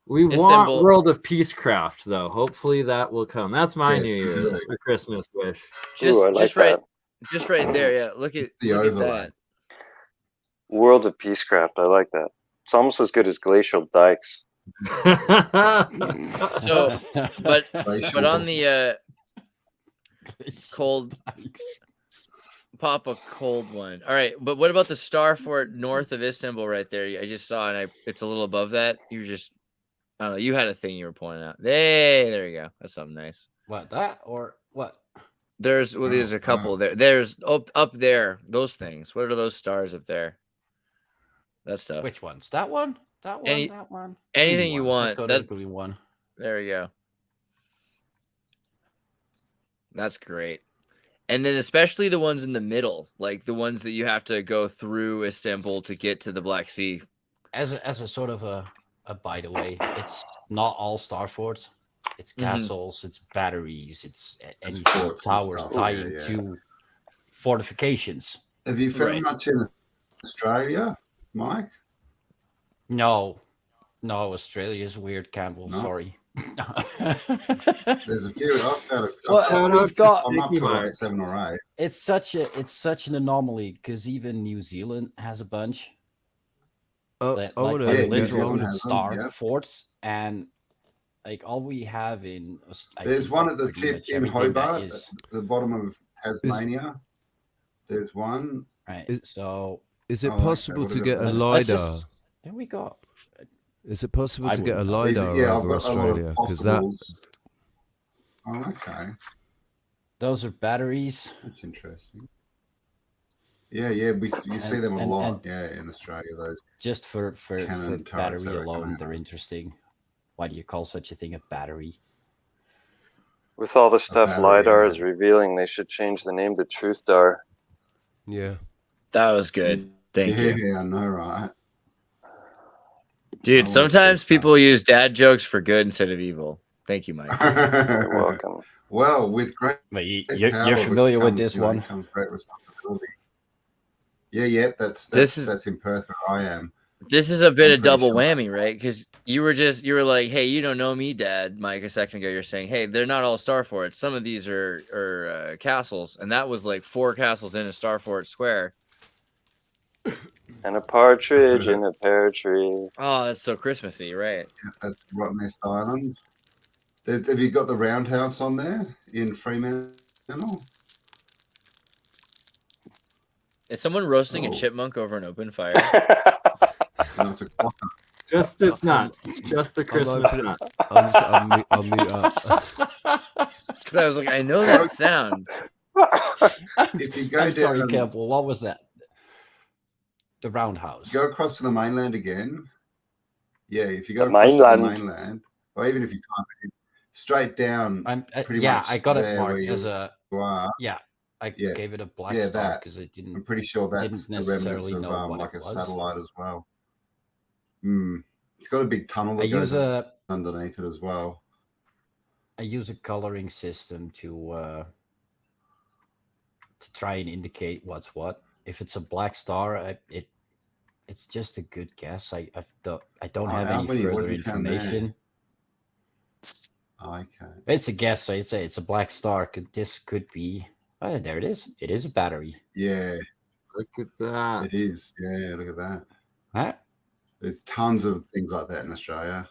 We want World of Peacecraft, though. Hopefully that will come. That's my New Year's or Christmas wish. Just right there. Yeah, look at that. World of Peacecraft. I like that. It's almost as good as Glacial Dikes. So, but on the cold. Pop a cold one. All right, but what about the star fort north of Istanbul right there? I just saw, and it's a little above that. You just, I don't know. You had a thing you were pointing out. Hey, there you go. That's something nice. What, that or what? There's a couple there. There's up there. Those things. What are those stars up there? That stuff. Which ones? That one? That one? That one? Anything you want. That's green one. There we go. That's great. And then especially the ones in the middle, like the ones that you have to go through Istanbul to get to the Black Sea. As a sort of a by the way, it's not all star forts. It's castles, it's batteries, it's anything towers tying to fortifications. Have you found much in Australia, Mike? No, Australia's weird, Campbell. No. Sorry. There's a few. I've found we've got. I'm up to like 7 or 8. It's such an anomaly because even New Zealand has a bunch. Literal star forts, and like all we have in. There's one at the tip in Hobart, at the bottom of Tasmania. There's one. Right. So is it possible to get a LiDAR? There we go. Is it possible to get a LiDAR over Australia? Because that. Oh, okay. Those are batteries. That's interesting. Yeah. You see them a lot. In Australia, those. Just for battery alone, they're interesting. Why do you call such a thing a battery? With all the stuff LiDAR is revealing, they should change the name to TruthDAR. Yeah. That was good. Thank you. Yeah, I know, right? Dude, sometimes people use dad jokes for good instead of evil. Thank you, Mike. You're welcome. Well, with great you're familiar with this one. Comes great responsibility. Yeah, that's in Perth where I am. This is a bit of double whammy, right? Because you were like, hey, you don't know me, Dad, Mike, a second ago. You're saying, hey, they're not all star forts. Some of these are castles. And that was like 4 castles in a star fort square. And a partridge in a pear tree. Oh, that's so Christmassy, right? Yeah, that's Rottnest Island. Have you got the roundhouse on there in Fremantle? Is someone roasting a chipmunk over an open fire? No, it's a clocker. Just its nuts. Just the Christmas nuts. I'll meet up. Because I was like, I know that sound. If you go I'm down, sorry, Campbell. What was that? The roundhouse. Go across to the mainland again. Yeah, if you go The across to the mainland. mainland, or even if you type it straight down, pretty yeah, much I got it there where marked you as a are. yeah. I Yeah. gave it a black Yeah, star that. because I I'm pretty sure that's didn't the remnants necessarily of know what like it a was. satellite as well. It's got a big tunnel I that use goes a underneath it as well. I use a coloring system to try and indicate what's what. If it's a black star, it's just a good guess. I don't have any Albany, what further have you found there? information. Okay. It's a guess. So it's a black star. This could be. Oh, there it is. It is a battery. Yeah. Look at that. It is. Yeah, look at that. Huh? There's tons of things like that in Australia.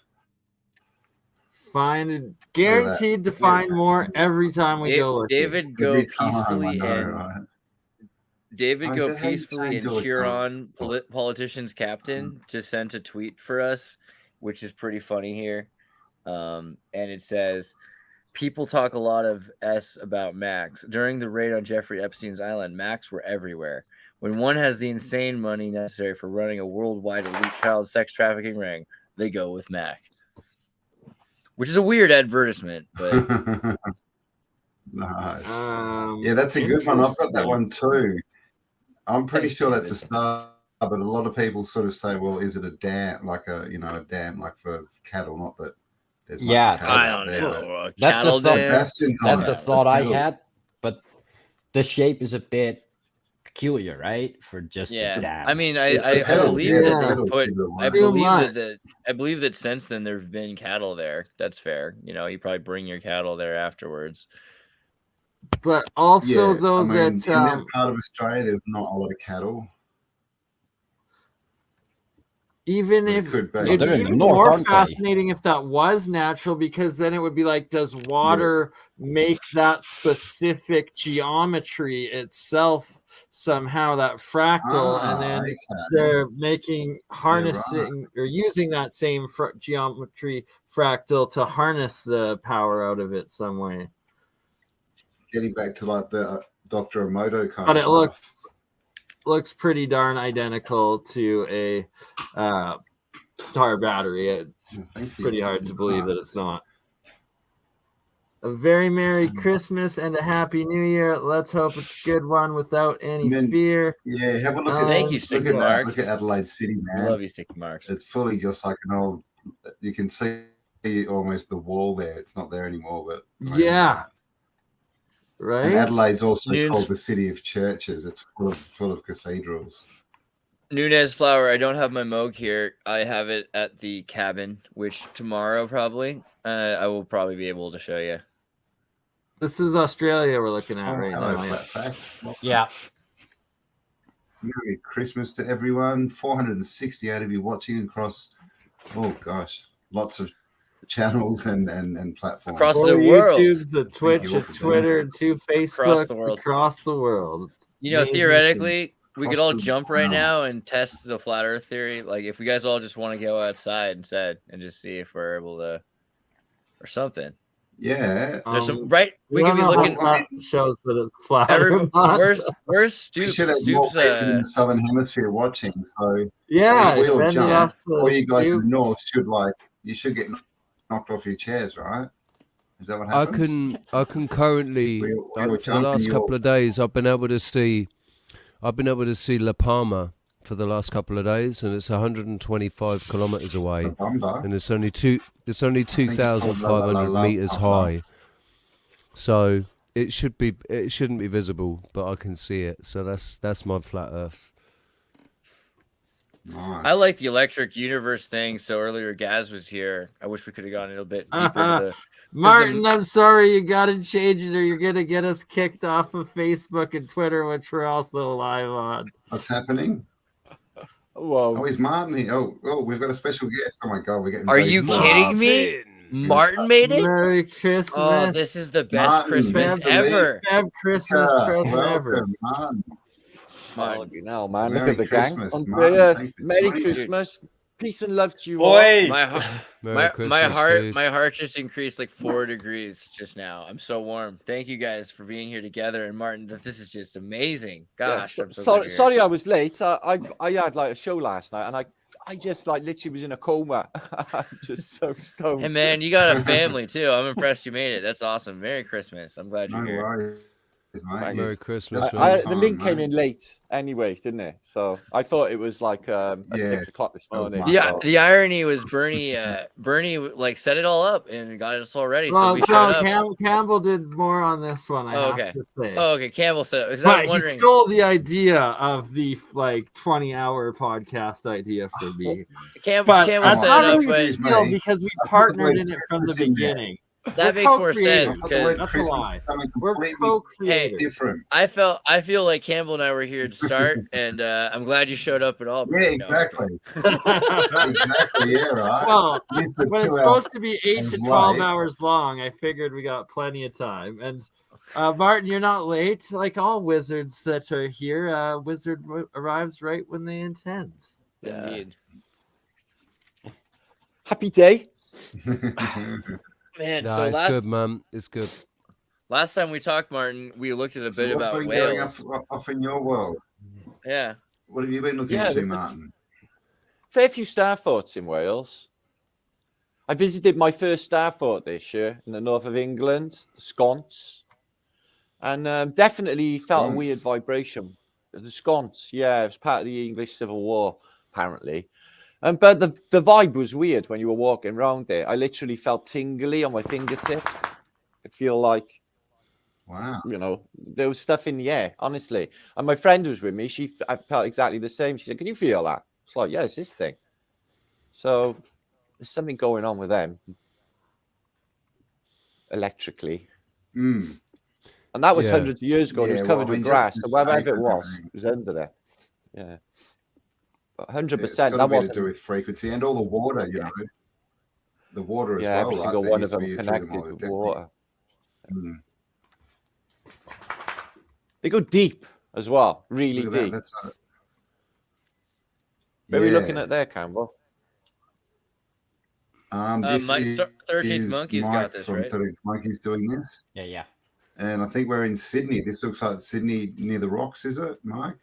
Guaranteed to find more every time we go looking. David, go peacefully and David, go said, how do you peacefully change and all the cheer colours? on politicians captain just sent a tweet for us, which is pretty funny here. And it says, people talk a lot of S about Macs. During the raid on Jeffrey Epstein's island, Macs were everywhere. When one has the insane money necessary for running a worldwide elite child sex trafficking ring, they go with Mac. Which is a weird advertisement, but nice. Yeah, that's a good one. I've got that one too. I'm pretty sure that's a star, but a lot of people sort of say, "Well, is it a dam? Like a dam like for cattle? Not that there's much cattle out there." But That's a thought. That's a it. thought I had, but the shape is a bit peculiar, right? For just a dam. I mean, I believe that they put. I believe that since then there've been cattle there. That's fair. You know, you probably bring your cattle there afterwards. But also, in that part of Australia, there's not a lot of cattle. Even if it'd be even more fascinating if that was natural, because then it would be like, does water make that specific geometry itself somehow, that fractal, and then they're harnessing or using that same geometry fractal to harness the power out of it some way. Getting back to like the Dr. Emoto kind but of it stuff. looks pretty darn identical to a star battery. It's pretty hard to believe that it's not. A very Merry Christmas and a Happy New Year. Let's hope it's a good one without any fear. Yeah, have a look at Thank you, Sticky Marks. Look at Adelaide City, man. I love you, Sticky Marks. It's fully just like an old. You can see almost the wall there. It's not there anymore, but yeah. Right. And Adelaide's also called the city of churches. It's full of cathedrals. Nunez Flower, I don't have my Moog here. I have it at the cabin, which tomorrow probably I will probably be able to show you. This is Australia we're looking at right now. Yeah. Merry Christmas to everyone. 468 of you watching across, lots of channels and platforms. Across the world. YouTubes, a Twitch, a Twitter, 2 Facebooks across the world. You know, theoretically, we could all jump right now and test the flat earth theory. Like, if we guys all just want to go outside instead and just see if we're able to, or something. Yeah. There's some, right? We could be looking. Shows that it's flat. Where's Stoops? We should have more people in the southern hemisphere watching. So yeah, if we all jump, all you guys in the north you should get knocked off your chairs, right? Is that what happens? I can currently for the last couple of days I've been able to see La Palma for the last couple of days, and it's 125 kilometers away, and it's only 2,500 meters high. So it shouldn't be visible, but I can see it. So that's my flat Earth. Nice. I like the electric universe thing. So earlier, Gaz was here. I wish we could have gone a little bit deeper into the. Martin, I'm sorry, you got to change it, or you're gonna get us kicked off of Facebook and Twitter, which we're also live on. What's happening? Whoa! Oh, is Martin here? Oh, we've got a special guest. Oh my God, we're getting. Are you kidding me? Martin made it. Merry Christmas! Oh, this is the best Christmas ever. Christmas present ever. Martin. Oh, you know, man. Merry Look at the Christmas, gang. Martin. Yes, Merry Christmas. Peace and love to you all. My heart just increased like 4 degrees just now. I'm so warm. Thank you guys for being here together. And Martin, this is just amazing. Gosh, sorry I was late. I had like a show last night, and I just like literally was in a coma. I'm just so stoned. Hey man, you got a family too. I'm impressed you made it. That's awesome. Merry Christmas. I'm glad you're No here. worries, mate. Merry Christmas, That's mate. The link came in late anyways, didn't it? So I thought it was like at Yeah, 6 o'clock this morning. Yeah, so- the irony was Bernie like set it all up and got us all ready. So Well, we showed up. Campbell did more on this one. I have to say. Oh, okay. Campbell said, because I But was he wondering. stole the idea of the like 20-hour podcast idea for me. Campbell But set that's it not up, really but steal because we partnered in it from the beginning. that makes more sense because that's a lie. We're co-creators. Different. I feel like Campbell and I were here to start, and I'm glad you showed up at all. Yeah, exactly. Exactly. Yeah, right. Well, Missed when it it's 2 supposed to be 8 hours to 12 late. hours long, I figured we got plenty of time. And Martin, you're not late. Like all wizards that are here, wizard arrives right when they intend. Indeed. Happy day. Man, No, so it's good, man. It's good. last time we talked, Martin, we looked at a bit What's about been going whales. off in your world? Yeah. What have you been looking Yeah, into, there's a- Martin? Fair few star forts in Wales. I visited my first star fort this year in the north of England, the Sconce, and definitely felt a weird Sconce? vibration. The Sconce, yeah, it was part of the English Civil War, apparently. But the vibe was weird when you were walking around there. I literally felt tingly on my fingertip. I feel like, wow, you know, there was stuff in the air, honestly. And my friend was with me. I felt exactly the same. She said, "Can you feel that?" It's like, yeah, it's this thing. So there's something going on with them electrically. Mm. And that was Yeah. hundreds of years ago. And it was Yeah, covered well, I with mean, grass. just So the whatever shape it and was, everything. it was under there. Yeah. But It's 100%. got That a bit wasn't. to do with frequency and all the water, you know. The water as Yeah, well, every right? single That one you of them see through connected all, with definitely. water. Mm. They go deep as well, really Look at that. deep. That's Where are we looking yeah. at there, Campbell? This Mike, is 13th Monkey's Mike got this, from right? 13th Monkey's doing this. Yeah. And I think we're in Sydney. This looks like Sydney near the rocks, is it, Mike?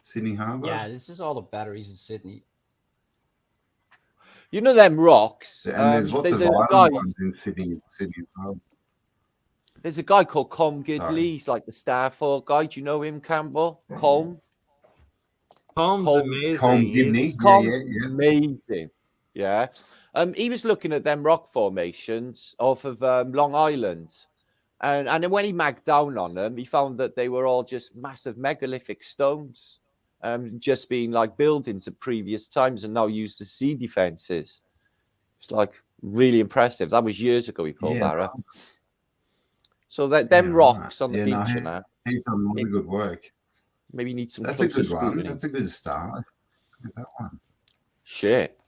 Sydney Harbour? Yeah, this is all the batteries in Sydney. You know them rocks. And there's lots of a island guy. ones in Sydney as well. There's a guy called Com Gidley. Sorry. He's like the Starfort guy. Do you know him, Campbell? Com? Holmes amazing. Colm He's- Gibney. Com's Yeah. amazing. Yeah. He was looking at them rock formations off of Long Island. And then when he magged down on them, he found that they were all just massive megalithic stones. Just being like buildings of previous times and now used as sea defenses. It's like really impressive. That was years ago he pulled that up. So that them Yeah, rocks right. on the Yeah, beach, no, you know. He's done really good work. Maybe you need some That's a closer good one. scrutiny. That's a good start. Look at that one. Shit.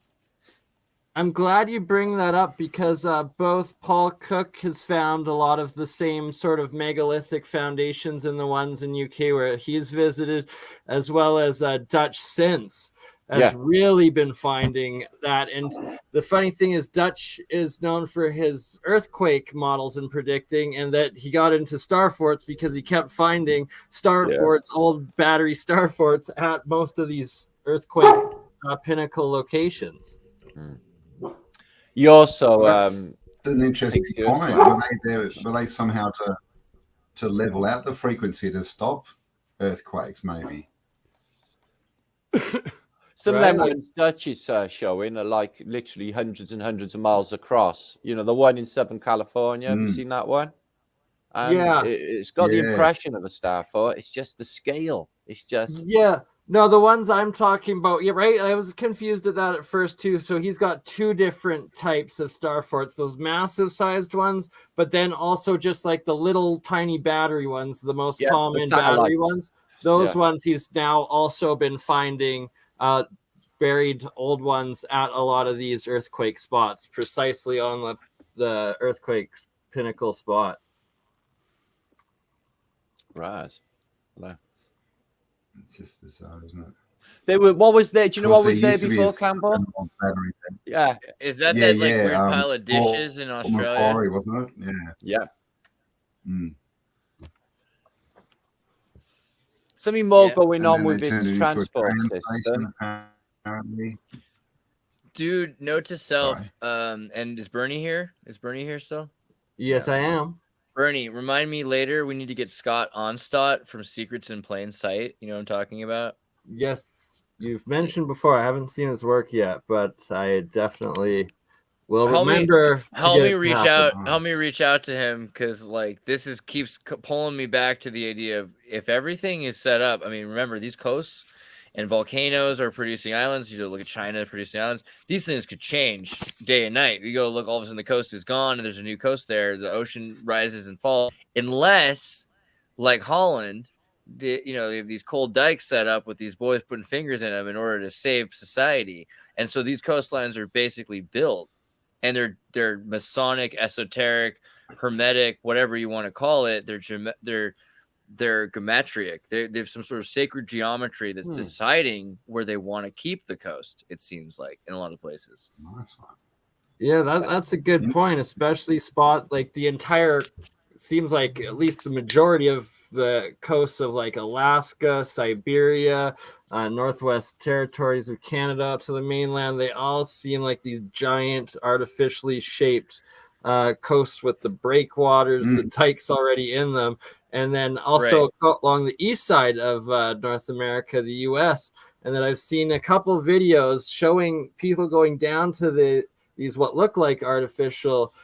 I'm glad you bring that up because both Paul Cook has found a lot of the same sort of megalithic foundations in the ones in UK where he's visited, as well as Dutch Since has really been finding that. And the funny thing is Dutch is known for his earthquake models and predicting, and that he got into star forts because he kept finding star forts, old battery star forts at most of these earthquake pinnacle locations. You also That's an interesting Xirtus, point. right? Were they somehow to level out the frequency to stop earthquakes, maybe? Some of them ones Dutch is showing are like literally hundreds and hundreds of miles across. You know, the one in Southern California. Have you seen that one? And it's got the impression of a star fort. It's just the scale. It's just No, the ones I'm talking about, right? I was confused at that at first too. So he's got two different types of star forts, those massive sized ones, but then also just like the little tiny battery ones, the most common battery ones. Those ones he's now also been finding buried old ones at a lot of these earthquake spots, precisely on the earthquake pinnacle spot. Right. It's just bizarre, isn't it? They were. What was there? Do you know what was there before, Campbell? Yeah. Is that that like weird pile of dishes in Australia? Macquarie, wasn't it? Yeah. Mm. Something more going on with its transport system. Apparently. Dude, note to self. Sorry. And is Bernie here? Is Bernie here still? Yes, I am. Bernie, remind me later. We need to get Scott Onstott from Secrets in Plain Sight. You know what I'm talking about? Yes, you've mentioned before. I haven't seen his work yet, but I definitely will remember. Help me reach out to him, because like this keeps pulling me back to the idea of if everything is set up. I mean, remember these coasts and volcanoes are producing islands. You look at China producing islands. These things could change day and night. You go look, all of a sudden the coast is gone and there's a new coast there. The ocean rises and falls, unless, like Holland, they have these cold dikes set up with these boys putting fingers in them in order to save society. And so these coastlines are basically built, and they're Masonic, esoteric, hermetic, whatever you want to call it. They're geometric. They have some sort of sacred geometry that's deciding where they want to keep the coast. It seems like in a lot of places. Yeah, that's a good point, especially spot like the entire. Seems like at least the majority of the coasts of like Alaska, Siberia, Northwest Territories of Canada up to the mainland, they all seem like these giant artificially shaped coasts with the breakwaters, the dikes already in them. And then also along the east side of North America, the U.S. And then I've seen a couple videos showing people going down to these what look like artificial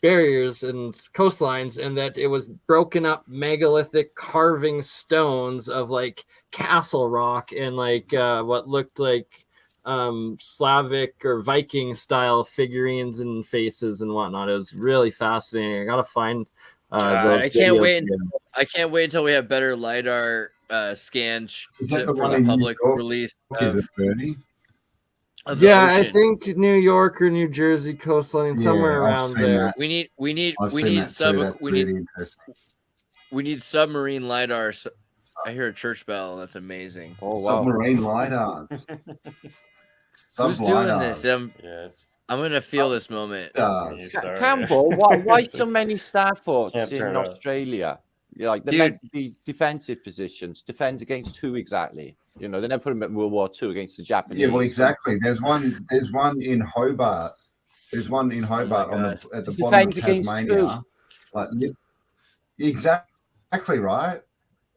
barriers and coastlines, and that it was broken up megalithic carving stones of like castle rock and like what looked like Slavic or Viking style figurines and faces and whatnot. It was really fascinating. I gotta find those I can't wait. I can't wait until we have better LiDAR scans for the public release. Is it Bernie? Yeah, I think New York or New Jersey coastline, somewhere around there. We need submarine LiDAR. I hear a church bell. That's amazing. Oh, wow. Submarine LiDARs. Who's doing this? I'm gonna feel this moment. Campbell, why so many starforts in Australia? Like they're meant to be defensive positions. Defend against who exactly? They never put them in World War II against the Japanese. Yeah, well, exactly. There's one in Hobart. There's one in Hobart at the bottom of Tasmania. Exactly right.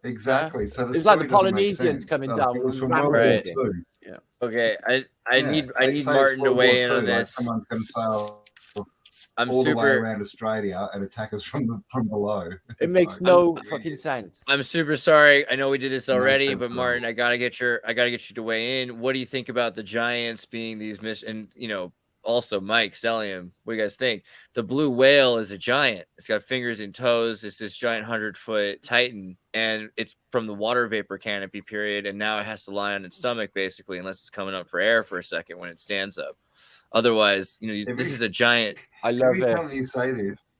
Exactly. So it's like the Polynesians coming down. It was from World War II. Yeah. Okay. I need Martin to weigh in on this. Like someone's going to sail the way around Australia and attack us from below. It makes no fucking sense. I'm super sorry. I know we did this already, but Martin, I gotta get you to weigh in. What do you think about the giants being these and also Mike Stellium? What do you guys think? The blue whale is a giant. It's got fingers and toes. It's this giant 100-foot titan, and it's from the water vapor canopy period, and now it has to lie on its stomach basically, unless it's coming up for air for a second when it stands up. Otherwise, this is a giant. I love it. Every time you say this,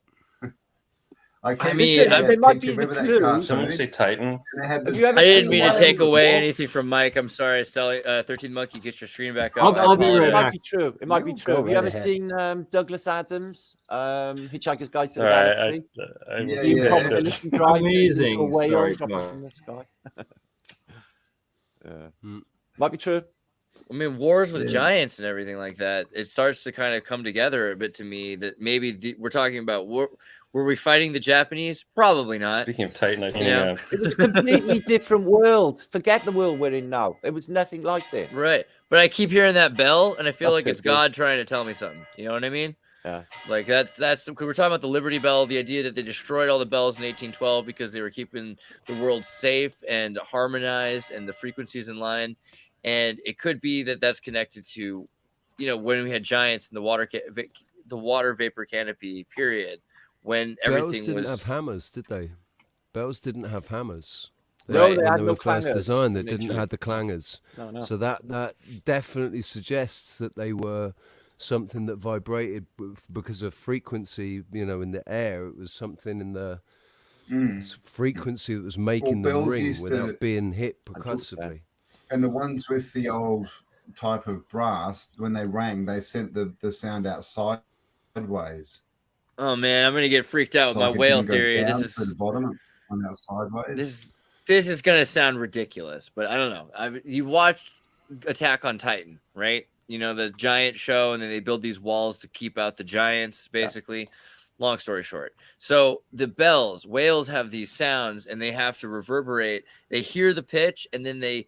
it might be the clue. Someone say Titan. I didn't mean to take away anything from Mike. I'm sorry, Sally. 13 Monkey, get your screen back up. I'll be right back. It might be true. It might be true. Have you ever seen Douglas Adams, Hitchhiker's Guide to the Galaxy? Amazing. Might be true. I mean, wars with giants and everything like that, it starts to kind of come together a bit to me that maybe we're talking about war. Were we fighting the Japanese? Probably not. Speaking of Titan, I think it was a completely different world. Forget the world we're in now. It was nothing like this. Right. But I keep hearing that bell, and I feel like it's God trying to tell me something. You know what I mean? Yeah. Like that's because we're talking about the Liberty Bell, the idea that they destroyed all the bells in 1812 because they were keeping the world safe and harmonized and the frequencies in line. And it could be that that's connected to, when we had giants in the water vapor canopy period, when everything bells didn't have hammers, did they? Bells didn't have hammers. No, they had no no first clangers. design that didn't have the clangers. No. So that definitely suggests that they were something that vibrated because of frequency. In the air, it was something in the frequency that was making them ring without being hit percussively. And the ones with the old type of brass, when they rang, they sent the sound out sideways. Oh man, I'm gonna get freaked out with my whale theory. This is to the bottom and out sideways. This is gonna sound ridiculous, but I don't know. You watched Attack on Titan, right? you know, the giant show, and then they build these walls to keep out the giants, basically. Long story short. So the bells, whales have these sounds, and they have to reverberate. They hear the pitch, and then they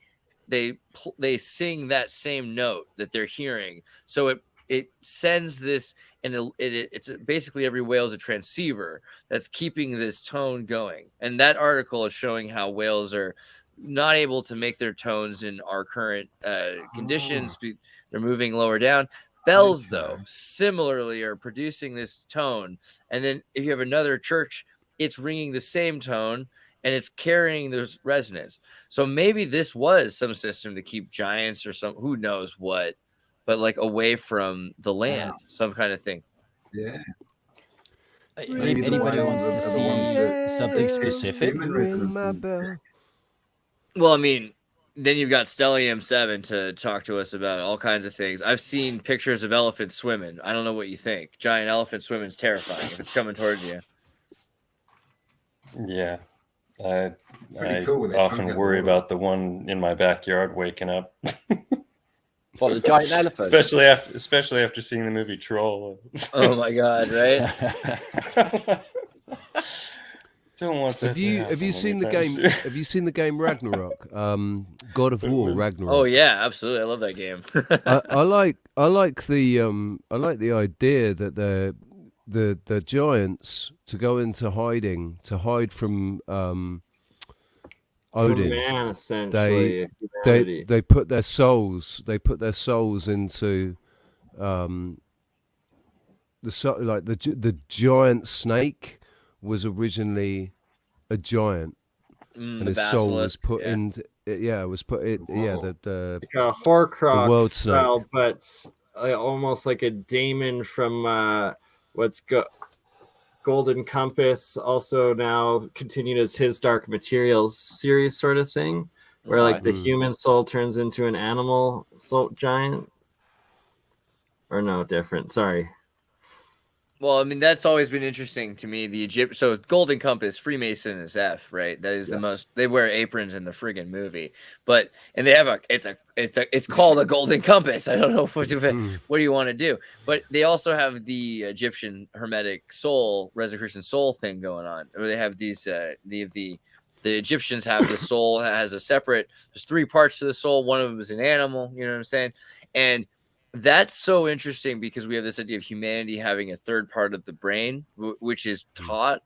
sing that same note that they're hearing. So it sends this, and it's basically every whale is a transceiver that's keeping this tone going. And that article is showing how whales are not able to make their tones in our current conditions. They're moving lower down. Bells, though, similarly are producing this tone. And then if you have another church, it's ringing the same tone, and it's carrying this resonance. So maybe this was some system to keep giants or some, who knows what, but like away from the land, some kind of thing. Yeah. Anybody wants to see something specific? Well, I mean, then you've got Stellium 7 to talk to us about all kinds of things. I've seen pictures of elephants swimming. I don't know what you think. Giant elephant swimming is terrifying if it's coming towards you. Yeah. I cool often worry about the one in my backyard waking up. What, the giant elephant? Especially after seeing the movie Troll. Oh my god, right? Don't want that. Have you seen the game? Have you seen the game Ragnarok? God of War Ragnarok. Oh yeah, absolutely. I love that game. I like the idea that the giants to go into hiding, to hide from Odin. Man, essentially, they put their souls into the giant snake was originally a giant, and his soul was put into the like a Horcrux world style, snake. but almost like a daemon from Golden Compass, also now continued as his Dark Materials series sort of thing, where like the human soul turns into an animal soul giant. Or no, different. Sorry. Well, I mean, that's always been interesting to me. The Egypt, so Golden Compass, Freemason is F, right? That is the most. They wear aprons in the friggin' movie, and they have it's called a Golden Compass. I don't know what do you want to do, but they also have the Egyptian Hermetic soul, Rosicrucian soul thing going on, where they have these the Egyptians have the soul that has a separate. There's 3 parts to the soul. One of them is an animal. You know what I'm saying? And that's so interesting because we have this idea of humanity having a third part of the brain, which is taught.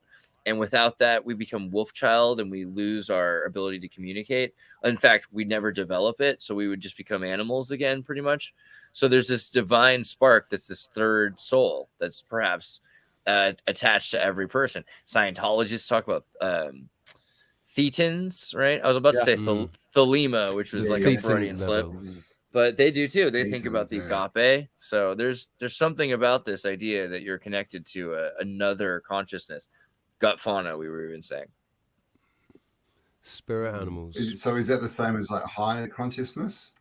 And without that, we become wolf child and we lose our ability to communicate. In fact, we never develop it. So we would just become animals again, pretty much. So there's this divine spark that's this third soul that's perhaps attached to every person. Scientologists talk about thetans, right? I was about to say thelema, which was like a Freudian slip. But they do too. They think about the agape. So there's something about this idea that you're connected to another consciousness. Gut fauna, we were even saying. Spirit animals. So is that the same as like higher consciousness?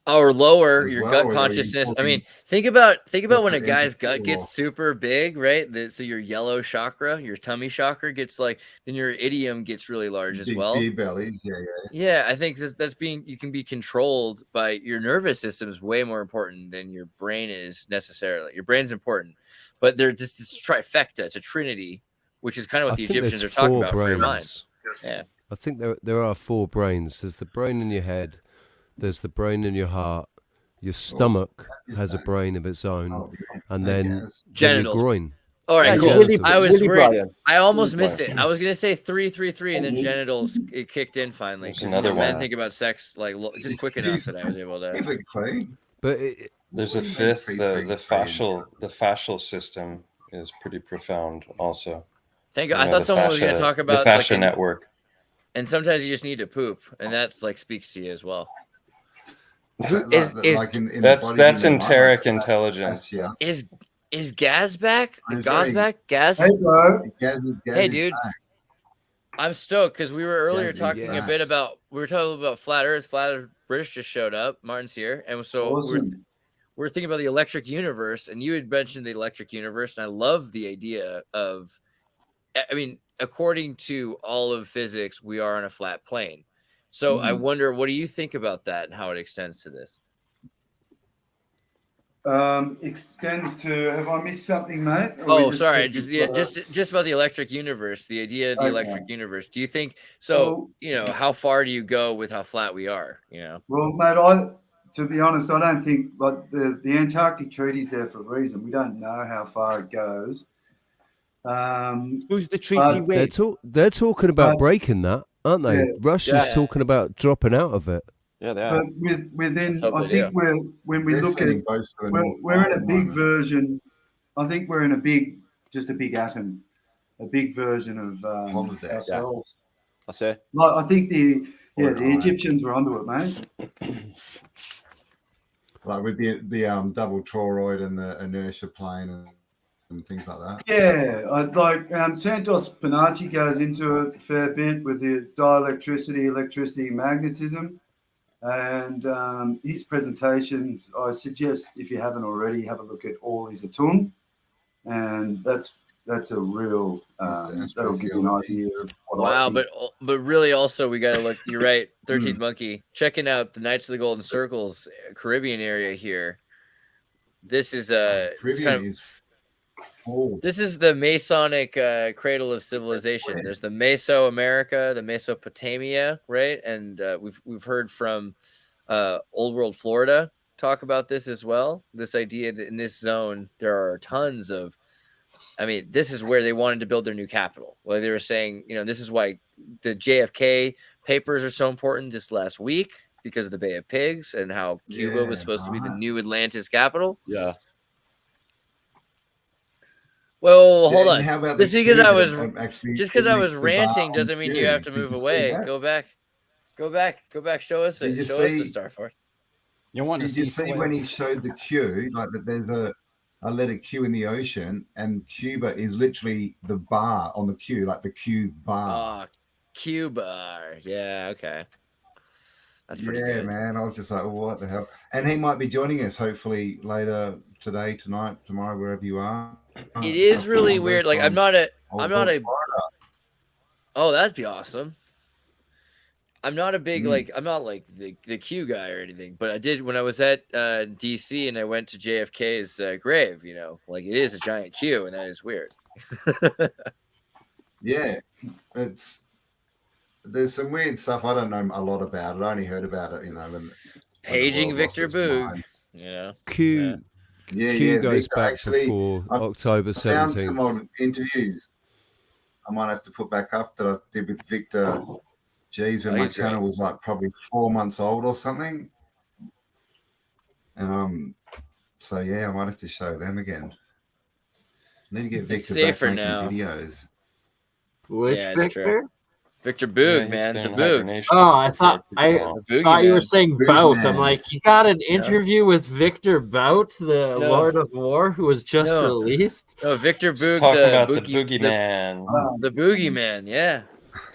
Or lower your gut consciousness. I mean, think about when a guy's gut gets super big, right? So your yellow chakra, your tummy chakra gets then your idiom gets really large as well. Big bellies, Yeah, I think you can be controlled by your nervous system is way more important than your brain is necessarily. Your brain's important, but they're just this trifecta. It's a trinity, which is kind of what the Egyptians are talking about for your mind. Yeah, I think there are 4 brains. There's the brain in your head. There's the brain in your heart. Your stomach has a brain of its own, and then your groin. All right, Yeah, cool. I was worried. I almost missed it. I was gonna say 333, and then genitals it kicked in finally. There's another one. Men think about sex just quick enough that I was able to. But there's a 5th. The fascial system is pretty profound, also. Thank God. I thought someone was gonna talk about the fascia network. And sometimes you just need to poop, and that's speaks to you as well. That's enteric intelligence. Is Gaz back? Is Gaz back? Gaz? Hey, bro. Hey, dude. I'm stoked because we were earlier talking a bit about flat Earth. Flat Earth British just showed up. Martin's here, and so we're thinking about the electric universe. And you had mentioned the electric universe, and I love the idea of. I mean, according to all of physics, we are on a flat plane. So I wonder, what do you think about that and how it extends to this? extends to. Have I missed something, mate? Or Oh, sorry. Just about the electric universe. The idea of the electric universe. Do you think so? Well, how far do you go with how flat we are? Well, mate, to be honest, I don't think like the Antarctic Treaty's there for a reason. We don't know how far it goes. Who's the treaty with? They're talking about breaking that, aren't they? Yeah. Russia's talking about dropping out of it. Yeah, they are. But within, I think when we look at it, we're in a big version. I think we're in a big atom, a big version of ourselves. That's it. Like, I think the Egyptians were onto it, mate. Like with the double toroid and the inertia plane and things like that. Yeah, Santos Panacci goes into it a fair bit with the dielectricity, electricity, magnetism, and his presentations. I suggest if you haven't already, have a look at all his Atum, and that's a real that'll give you an idea of what wow, but really also we gotta look. You're right, 13th Monkey. Checking out the Knights of the Golden Circles Caribbean area here. This is this is the Masonic cradle of civilization. There's the Mesoamerica, the Mesopotamia, right? And we've heard from Old World Florida talk about this as well. This idea that in this zone there are tons of. I mean, this is where they wanted to build their new capital. Well, they were saying, this is why the JFK papers are so important this last week because of the Bay of Pigs and how Cuba was supposed to be the new Atlantis capital. Yeah. Well, hold on. How about just because I was the ranting bar doesn't mean on you have Q? to Did move you away. see that? Go back. Show us it. Show us the Star Force. You want to Did you see when he showed the Q, like that there's a letter Q in the ocean, and Cuba is literally the bar on the Q, like the Q bar. Oh, Q bar. Yeah, okay. That's pretty Yeah, good. man. I was just like, oh, what the hell? And he might be joining us hopefully later today, tonight, tomorrow, wherever you are. It is really weird. Like I'm not a Florida. Oh, that'd be awesome. I'm not a big I'm not like the Q guy or anything, but I did when I was at DC and I went to JFK's grave, like it is a giant Q and that is weird. Yeah. There's some weird stuff I don't know a lot about it. I only heard about it, when Paging Victor Boog, Q goes Victor, back actually, before October 17th. I found some old interviews I might have to put back up that I did with Victor. Geez, when my channel was like probably 4 months old or something. And so yeah, I might have to show them again. I need to get Victor back making videos. Which Victor? Victor Boog, man, the Boog. Oh, I thought you were saying Bout. I'm like, you got an interview with Victor Bout, the Lord of War, who was just released. No, Victor Boog, talking about the Boogeyman. The Boogeyman, yeah.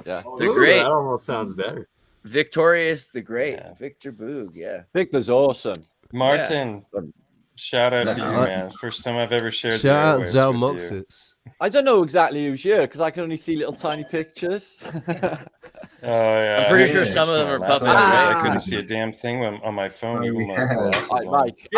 Yeah, the great. That almost sounds better. Victorious the Great, Victor Boog, yeah. Victor's awesome. Martin, shout out to you, man. First time I've ever shared. Shout out Zal Moxis. I don't know exactly who's here because I can only see little tiny pictures. Oh yeah, I'm pretty sure some of them are puppets. I couldn't see a damn thing on my phone. Even Mike,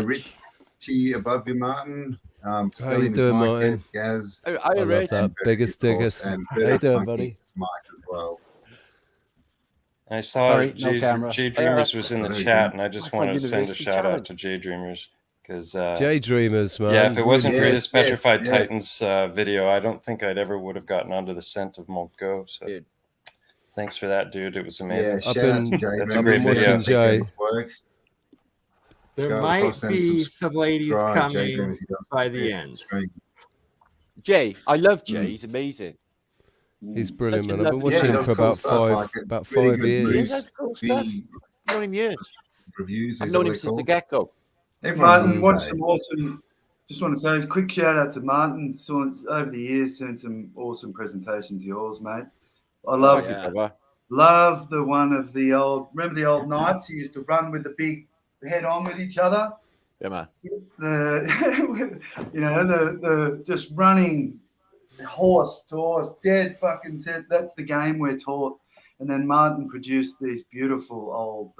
Richie above you, Martin. How you doing, Martin? Gaz. I love that. Biggest diggest. How you doing, buddy? Mike as well. I saw Jay Dreamers was in the chat, and I just wanted to send a shout out to Jay Dreamers because Jay Dreamers, man. Yeah, if it wasn't for his Petrified Titans video, I don't think I'd ever would have gotten onto the scent of Montgo. So, thanks for that, dude. It was amazing. I've been watching Jay. There might be some ladies coming by the end. Jay, I love Jay. He's amazing. He's brilliant, man. I've been watching him for about 5 years. I've known him years. Reviews. I've known him since the get-go. Martin, watch some awesome. Just want to say a quick shout out to Martin. Over the years, seen some awesome presentations of yours, mate. I love the one of the old. Remember the old knights who used to run with the big head on with each other. Yeah, man. The just running horse to horse, dead fucking set. That's the game we're taught. And then Martin produced these beautiful old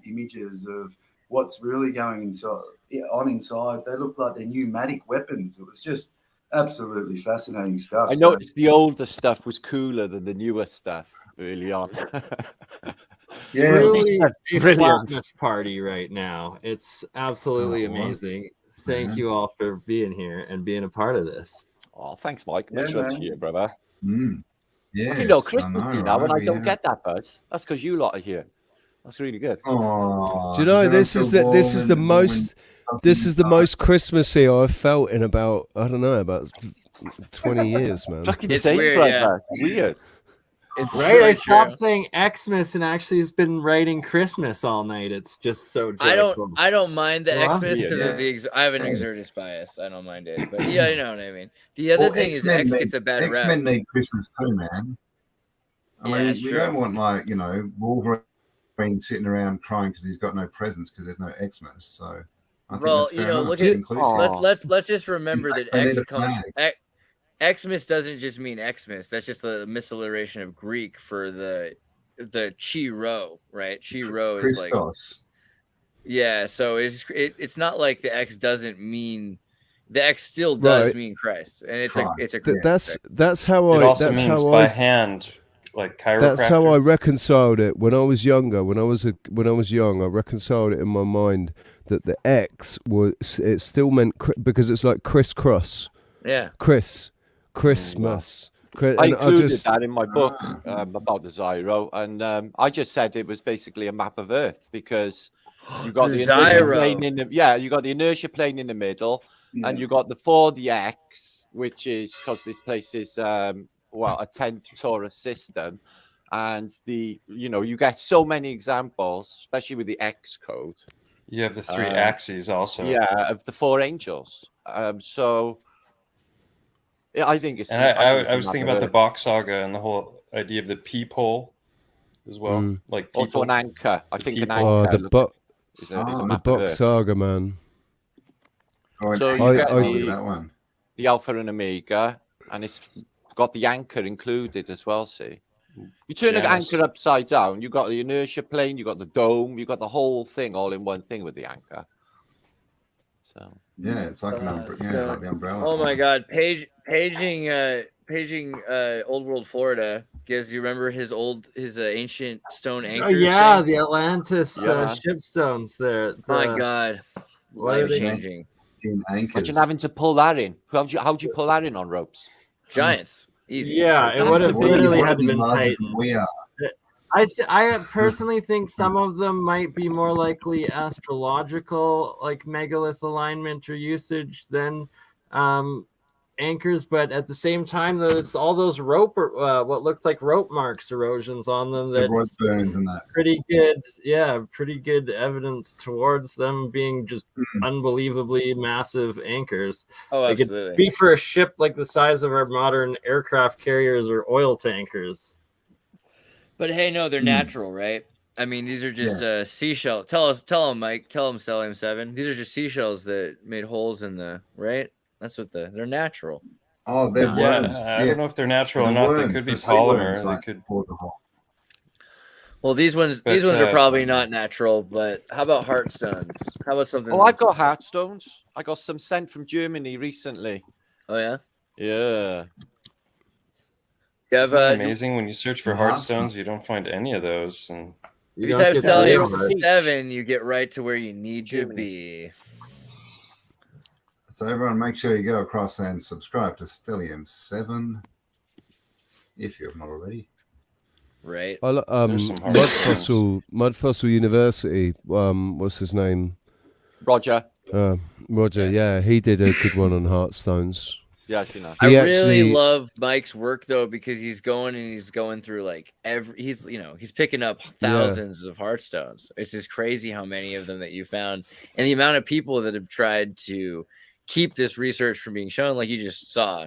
images of what's really going inside. They look like they're pneumatic weapons. It was just absolutely fascinating stuff. I noticed the older stuff was cooler than the newer stuff early on. Yeah, truly a brilliant flatness party right now. It's absolutely amazing. Thank you all for being here and being a part of this. Oh, thanks, Mike. Much love to you, brother. Yeah, I feel Christmassy now, and I don't get that buzz. That's because you lot are here. That's really good. Do you know this is the most Christmassy I've felt in about 20 years, man. Fucking It's same, weird, brother. yeah. It's weird. It's right. really I stopped true. saying Xmas and actually has been writing Christmas all night. It's just so joyful. I don't mind the Well, Xmas because of the I have an Xirtus bias. I don't mind it, but yeah, you know what I mean. The other thing is X gets a bad rap. X-Men need Christmas too, man. I mean, we true. don't want Wolverine sitting around crying because he's got no presents because there's no Xmas. So, I think that's fair enough. look It's at inclusive. let's just remember that they need X a comes. flag. Xmas doesn't just mean Xmas. That's just a misalliteration of Greek for the Chi Rho, right? Chi Rho is like Christos. Yeah, so it's not like the X doesn't mean the X still does mean Christ, and it's a that's how It I also that's means how by I hand, like chiropractor. that's how I reconciled it when I was younger. When I was young, I reconciled it in my mind that the X it still meant because it's like crisscross. Yeah. Christmas. I included that in my book about the Zyro, and I just said it was basically a map of Earth because you got the inertia plane in you got the inertia plane in the middle, and you got the X, which is because this place is a 10 torus system, and you get so many examples, especially with the X code. You have the 3 axes also. Yeah, of the 4 angels. So. Yeah, I think it's. And I was thinking about the Bach saga and the whole idea of the peephole as well. Like also an anchor. I think an Oh, anchor. the Bach saga, man. So you get the Alpha and Omega, and it's got the anchor included as well. See, you turn an anchor upside down, you got the inertia plane, you got the dome, you got the whole thing all in one thing with the anchor. So. Yeah, it's like like the umbrella. Oh my God, paging Old World Florida. Guys, you remember his ancient stone anchors? Oh yeah, thing? The Atlantis shipstones there. My God, life changing. Imagine having to pull that in. How'd you pull that in on ropes? Giants, easy. Yeah, it would have literally had to been tightened. We are. I personally think some of them might be more likely astrological, like megalith alignment or usage than anchors. But at the same time, though, it's all those rope or what looked like rope marks erosions on them. That's burns and that. Pretty good, pretty good evidence towards them being just unbelievably massive anchors. Oh, like absolutely. It'd be for a ship like the size of our modern aircraft carriers or oil tankers. But hey, no, they're natural, right? I mean, these are just seashells. Tell them, Mike. Tell them, Stellium 7. These are just seashells that made holes in the right. That's what they're natural. Oh, they're worms. I don't know if they're natural or not. They could be polymer. They could. Well, these ones are probably not natural. But how about heartstones? How about something? Oh, I've got heartstones. I got some sent from Germany recently. Oh yeah. Yeah. Isn't that amazing when you search for heartstones, you don't find any of those. And if you type Stellium 7, you get right to where you need to be. So everyone, make sure you go across and subscribe to Stellium 7 if you have not already. Right. Mud Fossil University. What's his name? Roger. Roger. Yeah, he did a good one on heartstones. Yeah, you know. I really love Mike's work though, because he's going through like he's picking up thousands of heartstones. It's just crazy how many of them that you found, and the amount of people that have tried to keep this research from being shown, like you just saw.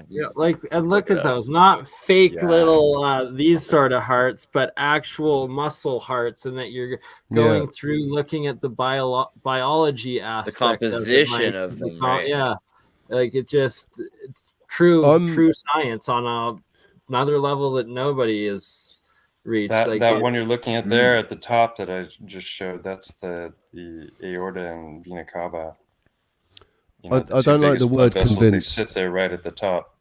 And look at those, not fake little these sort of hearts, but actual muscle hearts, and that you're going through looking at the biology aspect, the composition of them. Right? Yeah. Like it's true science on another level that nobody is reach. That one you're looking at there at the top that I just showed, that's the aorta and vena cava. You know, I don't like the word convinced. They sit there right at the top.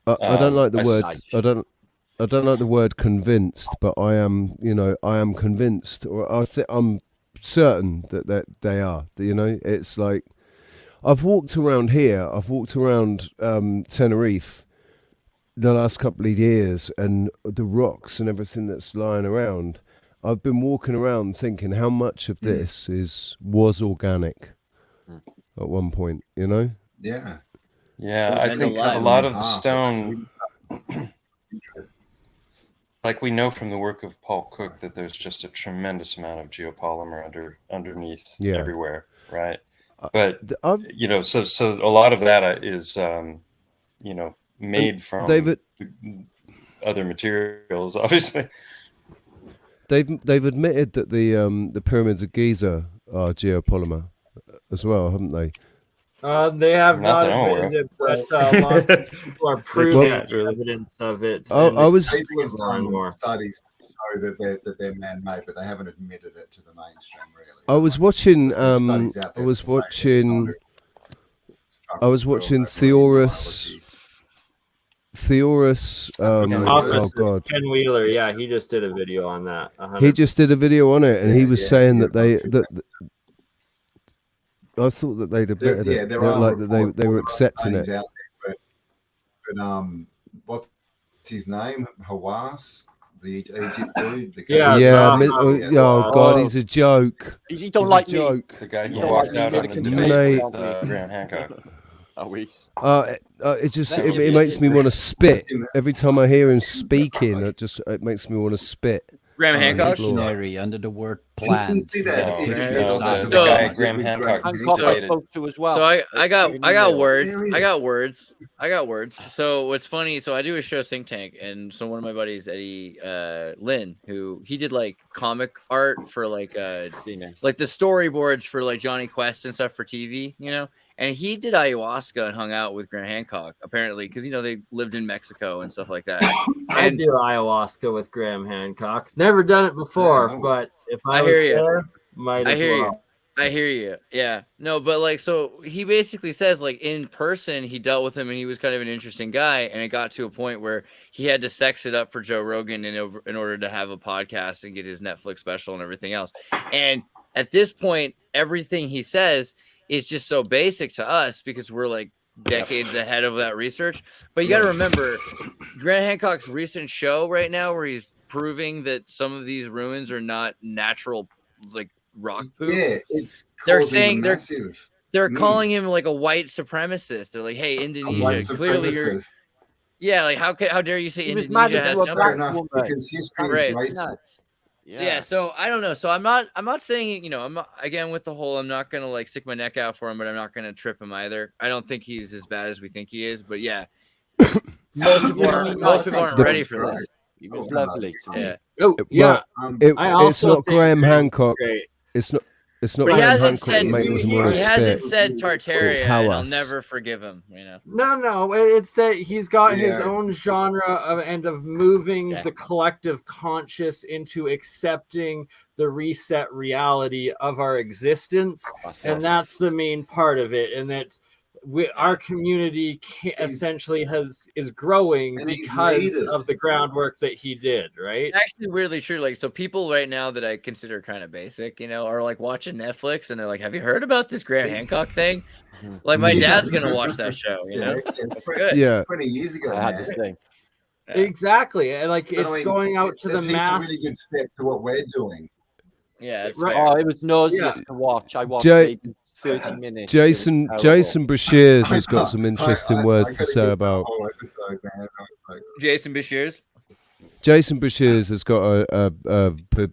I don't like the word. I don't like the word convinced, but I am convinced, or I'm certain that they are. You know, it's like I've walked around here. I've walked around Tenerife the last couple of years, and the rocks and everything that's lying around. I've been walking around thinking how much of this was organic at one point. You know? Yeah. Yeah, I think a lot of the stone, like we know from the work of Paul Cook, that there's just a tremendous amount of geopolymer underneath everywhere, right? But you know, so a lot of that is you know, made from other materials, obviously. They've admitted that the pyramids of Giza are geopolymer as well, haven't they? They have not admitted it, but lots of people are proving evidence of it. I was people have done studies to show that they're man-made, but they haven't admitted it to the mainstream. Really, I was watching Theorus. Oh God, Ken Wheeler. Yeah, he just did a video on that. 100%. He just did a video on it, and he was saying that I thought that they'd admitted it. They were accepting it. But what's his name? Hawass, the Egypt dude. Oh God, he's a joke. He don't like me. The guy who walked out on the debate with Graham Hancock. It makes me want to spit every time I hear him speaking. It makes me want to spit. Graham Hancock? Dictionary under the word plans. The guy Graham Hancock I spoke to as well. So I got words. So what's funny? So I do a show Think Tank, and so one of my buddies, Eddie Lynn, who he did like comic art for like the storyboards for like Johnny Quest and stuff for TV, you know. And he did ayahuasca and hung out with Graham Hancock, apparently, because, you know, they lived in Mexico and stuff like that. I do ayahuasca with Graham Hancock. Never done it before, but if I was there, might as well. I hear you. Yeah. No, but like, so he basically says, like, in person, he dealt with him and he was kind of an interesting guy. And it got to a point where he had to sex it up for Joe Rogan in order to have a podcast and get his Netflix special and everything else. And at this point, everything he says is just so basic to us because we're like decades ahead of that research. But you got to remember, Grant Hancock's recent show right now, where he's proving that some of these ruins are not natural, like rock poop. Yeah, it's they're saying they're calling him like a white supremacist. They're like, hey, Indonesia, clearly you're. Yeah, like how dare you say Indonesia has something? Because history is racist. Yeah, so I don't know. So I'm not saying, you know, I'm not, again, with the whole, I'm not gonna like stick my neck out for him, but I'm not gonna trip him either. I don't think he's as bad as we think he is, but yeah, most people aren't ready for this. He was lovely to me. Yeah. Oh yeah. It's not Graham Hancock. It's not. It's not. But he hasn't said Tartaria, and I'll never forgive him. You know. No, it's that he's got his own genre of moving the collective conscious into accepting the reset reality of our existence, and that's the main part of it. And that our community essentially is growing because of the groundwork that he did, right? Actually, weirdly true. Like, so people right now that I consider kind of basic, you know, are like watching Netflix and they're like, have you heard about this Graham Hancock thing? Like, my dad's going to watch that show, you know? It's good. Yeah. 20 years ago, I had this thing. Exactly. And like, it's going out to the mass. It's a really good step to what we're doing. Yeah, it's right. Oh, it was nauseous to watch. I watched it 30 minutes. Jason Bashirs has got some interesting words to say about. Jason Bashirs. Jason Bashirs has got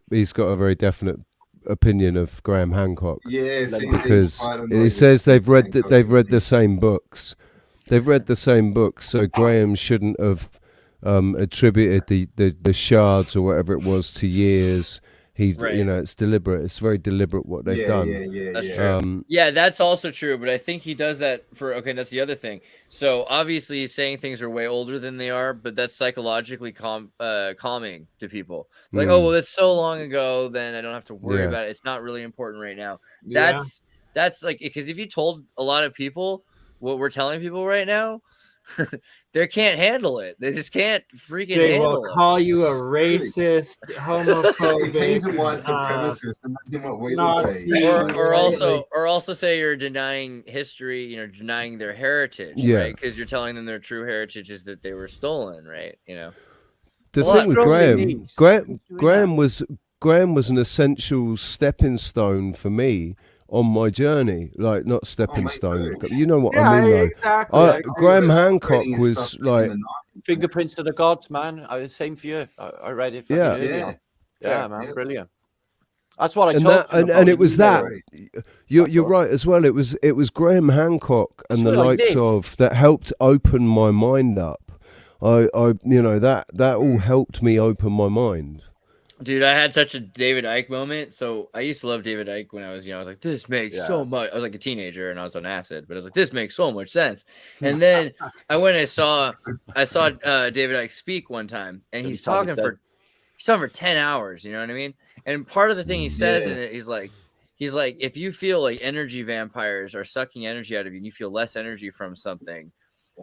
he's got a very definite opinion of Graham Hancock. Yes, because he says they've read the same books. They've read the same books, so Graham shouldn't have attributed the shards or whatever it was to years. you know, it's deliberate. It's very deliberate what they've done. That's true. Yeah, that's also true. But I think he does that for, okay, that's the other thing. So obviously he's saying things are way older than they are, but that's psychologically calming to people. Like, oh, well, that's so long ago, then I don't have to worry about it. It's not really important right now. That's like, because if you told a lot of people what we're telling people right now, they can't handle it. They just can't freaking they handle will call you a racist, homophobic, He's a white supremacist. Imagine what we Nazi, would be. or also say you're denying history, you know, denying their heritage, right? Because you're telling them their true heritage is that they were stolen, right? You know. The thing with Graham was an essential stepping stone for me on my journey, like not stepping stone. You know what I mean? Like, exactly. Graham Hancock was like Fingerprints of the Gods, man. Same for you. I read it. Yeah, man, brilliant. That's what I told him. And it was that. You're right as well. It was Graham Hancock and the likes of that helped open my mind up. I you know, that all helped me open my mind. Dude, I had such a David Icke moment. So I used to love David Icke when I was young. I was like, this makes so much. I was like a teenager and I was on acid, but I was like, this makes so much sense. And then I saw David Icke speak one time, and he's talking for 10 hours. You know what I mean? And part of the thing he says in it, he's like, if you feel like energy vampires are sucking energy out of you, and you feel less energy from something.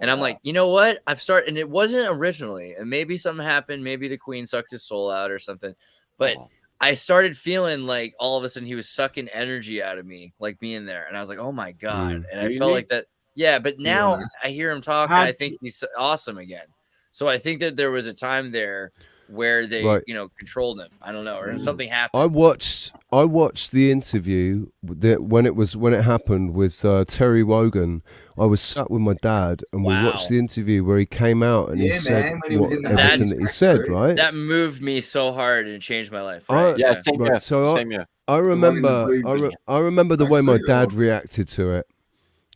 And I'm like, you know what? And it wasn't originally, and maybe something happened. Maybe the queen sucked his soul out or something. But I started feeling like all of a sudden he was sucking energy out of me, like being there. And I was like, oh my God. And I felt like that. Yeah. But now I hear him talk, and I think he's awesome again. So I think that there was a time there where they, you know, controlled him. I don't know, or something happened. I watched the interview that when it happened with Terry Wogan. I was sat with my dad, and we watched the interview where he came out and he said everything that he said. Right, that moved me so hard and changed my life. Same here. I remember the way my dad reacted to it.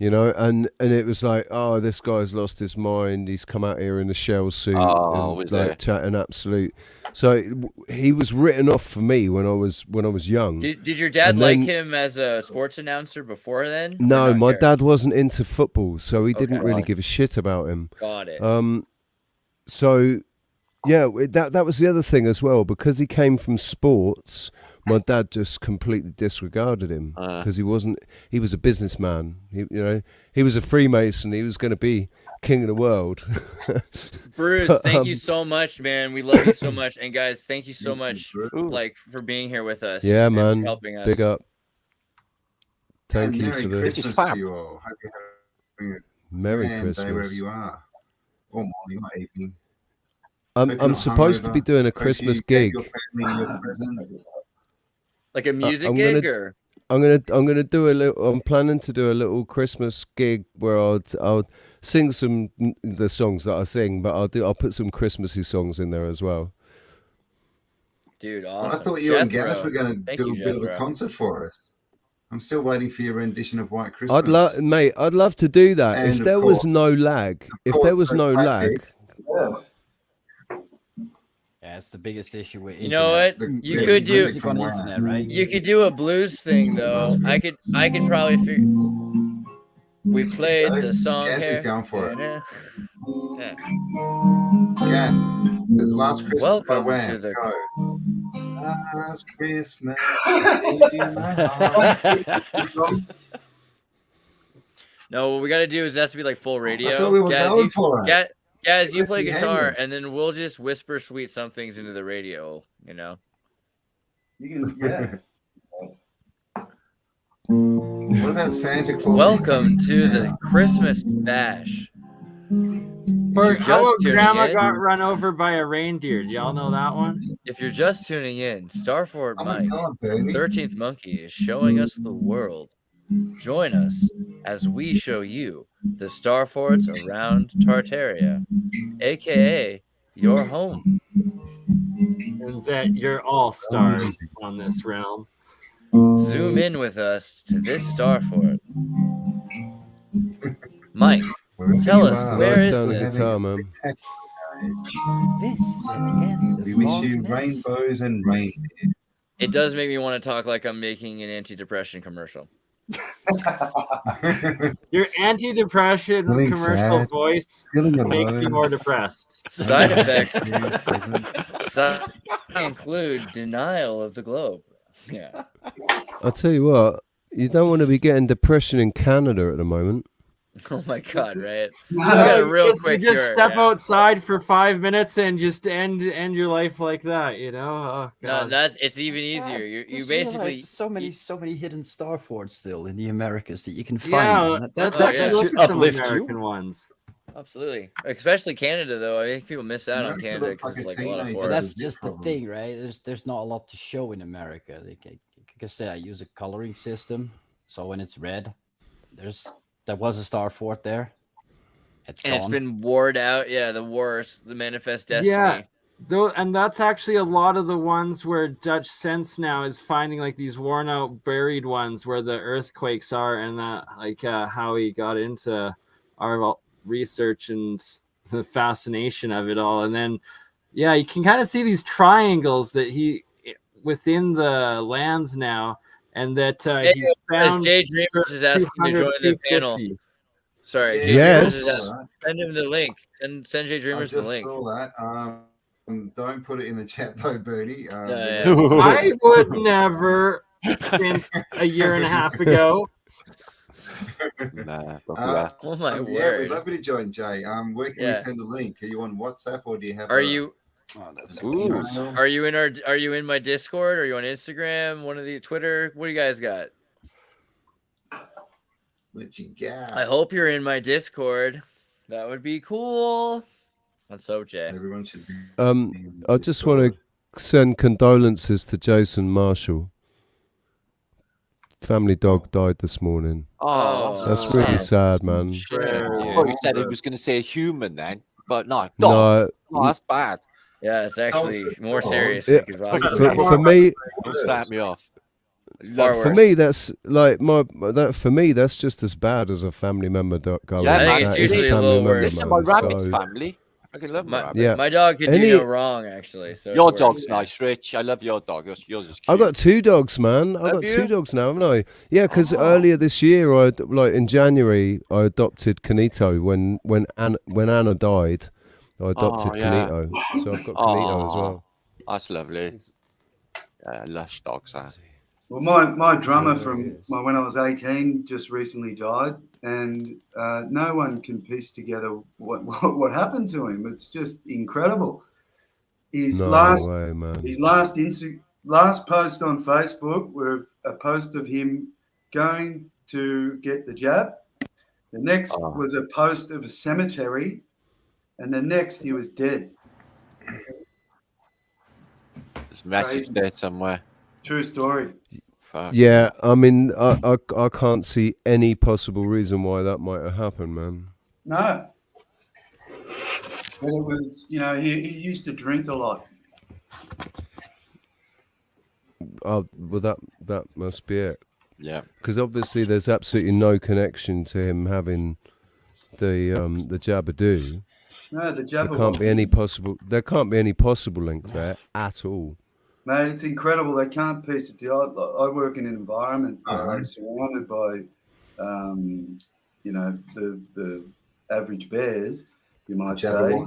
You know, and it was like, oh, this guy's lost his mind. He's come out here in a shell suit and like chatting absolute. So he was written off for me when I was young. Did your dad like him as a sports announcer before then? No, my dad wasn't into football, so he didn't really give a shit about him. Got it. So yeah, that was the other thing as well, because he came from sports. My dad just completely disregarded him because he was a businessman. He was a Freemason. He was going to be king of the world. Bruce, thank you so much, man. We love you so much. And guys, thank you so much for being here with us. Yeah, man. Helping us. Big up. Thank you for Merry this. Christmas to you all. Hope you're having a Merry grand Christmas. day wherever you are. Or morning or evening. I'm supposed to be doing a Christmas gig. Like a music gig, or I'm gonna do a little. I'm planning to do a little Christmas gig where I'll sing some the songs that I sing, but I'll put some Christmassy songs in there as well. Dude, awesome. I thought you and Gaz were going to do a bit of a concert for us. I'm still waiting for your rendition of White Christmas. I'd love to do that if there was no lag. If there was no lag. Yeah, it's the biggest issue with internet. You know what? You could do on the internet, right? You could do a blues thing though. I could probably figure. We played the song. Guess he's going for it. Yeah. This last Christmas. Welcome to the Last Christmas. No, what we got to do is it has to be like full radio. I thought we were going for it. Guys, you play guitar, and then we'll just whisper sweet somethings into the radio, you know? You can, What about Santa Claus? Welcome to the Christmas Bash. How Grandma got run over by a reindeer. Do y'all know that one? If you're just tuning in, Starfort Mike, 13th Monkey, is showing us the world. Join us as we show you the starforts around Tartaria, aka your home. And that you're all stars on this realm. Zoom in with us to this starfort. Mike, tell us, where is this? This is at the end. We wish you rainbows and reindeers. It does make me want to talk like I'm making an anti-depression commercial. Your anti-depression Feeling commercial sad, voice feeling makes you alone. more depressed. Side effects include denial of the globe. Yeah. I'll tell you what, you don't want to be getting depression in Canada at the moment. Oh my God! Right. No, real you quick just cure, step yeah. outside for 5 minutes and just end your life like that, you know? Oh, No, God. it's even easier. You Just basically realize so many hidden star forts still in the Americas that you can find. Yeah, man. let's Oh, actually yeah. look should at some uplift American you. ones. Absolutely, especially Canada though. I think people miss out on America Canada looks because it's like like a a lot of teenager. But forests. that's just the thing, right? There's not a lot to show in America. Like I say, I use a coloring system, so when it's red, there was a star fort there. It's And gone. it's been warred out. Yeah, the worst, the manifest destiny. Yeah, though, and that's actually a lot of the ones where Dutch Sense now is finding like these worn out, buried ones where the earthquakes are, and that like how he got into our research and the fascination of it all. And then, yeah, you can kind of see these triangles that he within the lands now, and that he's found. Jay Dreamers is asking to join the panel. Sorry, Jay Yes. Dreamers is send him the link. Send Jay Dreamers I the just link. saw that. Don't put it in the chat though, Bernie. I would never, since a year and a half ago. Nah, Oh my Yeah, word! we'd love you to join, Jay. Where can we send a link? Are you on WhatsApp or do you have? Are you? email? Are you in our? Are you in my Discord? Are you on Instagram? One of the Twitter? What do you guys got? What you got? I hope you're in my Discord. That would be cool. Let's hope, Jay. Everyone should be. I just want to send condolences to Jason Marshall. Family dog died this morning. Oh, that's really sad, man. Shit. I thought you said it was going to say a human then, but no, dog. No, Oh, that's bad. Yeah, it's actually more serious. Yeah, for me, Don't start me off. For me, that's like for me, that's just as bad as a family member going. Yeah, I think it's usually a little worse. Listen, my rabbit's family. I can love my rabbit. Yeah. My dog could do no wrong, actually. So your dog's nice, Rich. I love your dog. Yours is cute. I got 2 dogs, man. I got 2 dogs now, haven't I? Yeah, because earlier this year, in January, I adopted Canito when Anna died. I adopted Canito, so I've got Canito as well. That's lovely. Yeah, lush dogs, huh? Well, my drummer from when I was 18 just recently died, and no one can piece together what happened to him. It's just incredible. His last post on Facebook was a post of him going to get the jab. The next was a post of a cemetery, and the next he was dead. There's a message there somewhere. True story. Fuck. Yeah, I mean, I can't see any possible reason why that might have happened, man. No. But it was, he used to drink a lot. Well, that must be it. Yeah. Because obviously there's absolutely no connection to him having the Jabadoo. No, the Jabba. There can't be any possible link there at all. Mate, it's incredible. They can't piece it together. I work in an environment where I'm surrounded by, the average bears, you might say, and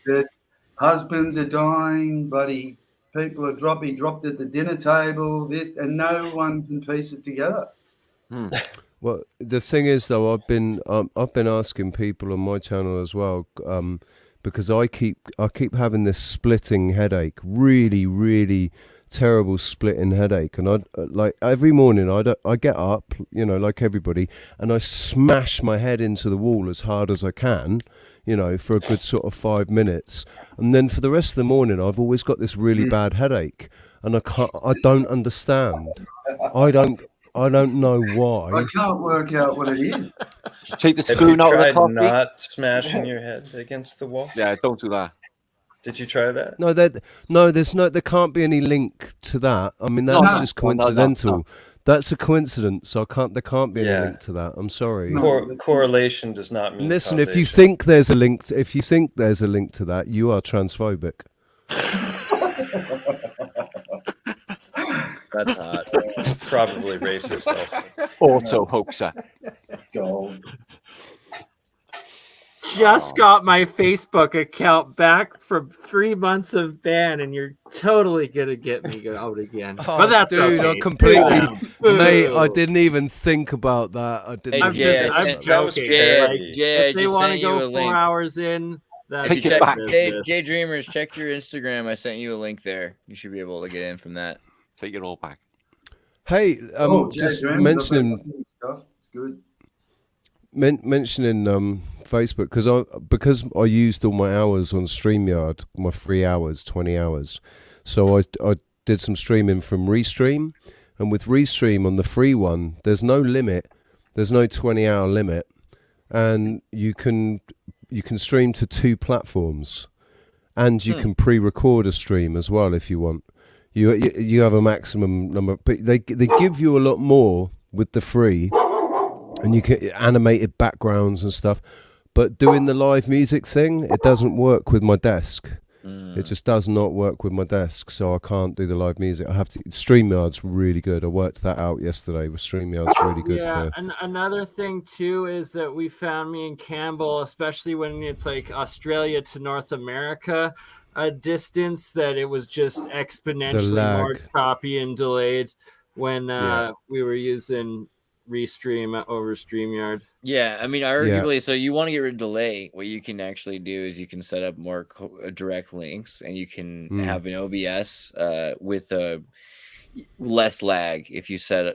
that husbands are dying, bloody people are dropped at the dinner table, and no one can piece it together. Well, the thing is, though, I've been asking people on my channel as well, because I keep having this splitting headache, really, really terrible splitting headache, and like every morning I get up, like everybody, and I smash my head into the wall as hard as I can, for a good sort of 5 minutes, and then for the rest of the morning I've always got this really bad headache, and I don't understand. I don't know why. I can't work out what it is. Take the spoon out of the coffee. Not smashing your head against the wall. Yeah, don't do that. Did you try that? No, there can't be any link to that. I mean, that's just coincidental. No. That's a coincidence. There can't be any link to that. I'm sorry. Correlation does not mean. Listen, causation. if you think there's a link, to that, you are transphobic. That's hot. Probably racist also. Auto hoaxer. Gold. Just got my Facebook account back from 3 months of ban, and you're totally gonna get me out again. But that's dude, okay. I completely, mate. I Boo. didn't even think about that. I didn't. Hey, even Jay, think I about sent- that. I'm joking. Like, Jay, I if they just want to sent you a go 4 link. hours in, that's Take it their back. business. Jay Dreamers, check your Instagram. I sent you a link there. You should be able to get in from that. Take it all back. Hey, Jay just Dreamers, mentioning stuff. It's good. mentioning Facebook because I used all my hours on StreamYard, my 3 hours, 20 hours. So I did some streaming from Restream, and with Restream on the free one, there's no limit. There's no 20-hour limit, and you can stream to 2 platforms, and you can pre-record a stream as well if you want. You have a maximum number, but they give you a lot more with the free, and you can animated backgrounds and stuff. But doing the live music thing, it doesn't work with my desk. It just does not work with my desk, so I can't do the live music. I have to. StreamYard's really good. I worked that out yesterday. With StreamYard's really good. Yeah, and another thing too is that we found, me and Campbell, especially when it's like Australia to North America, a distance that it was just exponentially more choppy and delayed when we were using Restream over StreamYard. Yeah, I mean, arguably, so you want to get rid of delay. What you can actually do is you can set up more direct links, and you can have an OBS with a less lag. If you set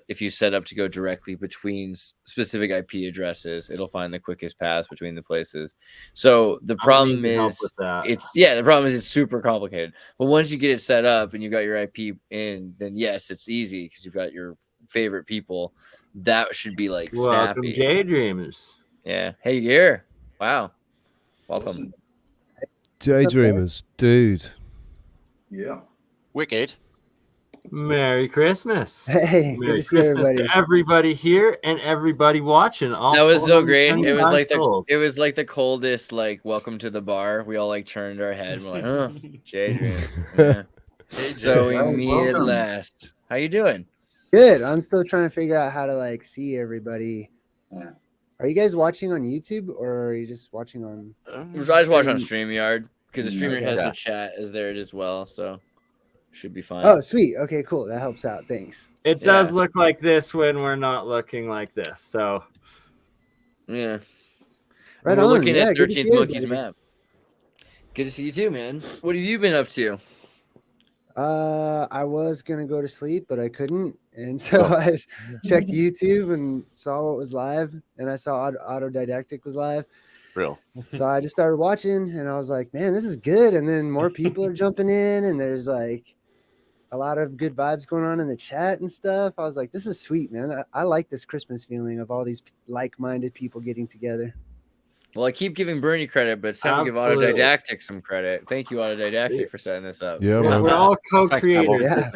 up to go directly between specific IP addresses, it'll find the quickest paths between the places. So the problem is the problem is it's super complicated. But once you get it set up and you got your IP in, then yes, it's easy because you've got your favorite people. That should be like welcome, snappy. Daydreamers. Yeah. Hey, you're here. Wow. Welcome. Daydreamers, dude. Yeah. Wicked. Merry Christmas. Hey, Merry good to see Christmas everybody. to everybody here and everybody watching. That was so great. It was like the coldest, like, welcome to the bar. We all like turned our head and we're like, oh, Jay Dreams. Yeah. So we meet at last. How you doing? Good. I'm still trying to figure out how to like see everybody. Are you guys watching on YouTube or are you just watching on? I just watch on StreamYard because the StreamYard has the chat as there as well, so should be fine. Oh, sweet. Okay, cool. That helps out. Thanks. It does look like this when we're not looking like this. So yeah, Right we're on. looking Yeah, at good to see 13th Monkey's everybody. map. Good to see you too, man. What have you been up to? I was gonna go to sleep, but I couldn't, and so I checked YouTube and saw what was live, and I saw Autodidactic was live. Real. So I just started watching, and I was like, "Man, this is good." And then more people are jumping in, and there's like a lot of good vibes going on in the chat and stuff. I was like, "This is sweet, man. I like this Christmas feeling of all these like-minded people getting together." Well, I keep giving Bernie credit, but it's time to give Autodidactic some credit. Thank you, Autodidactic, for setting this up. Yeah, we're all co-creators. Yeah.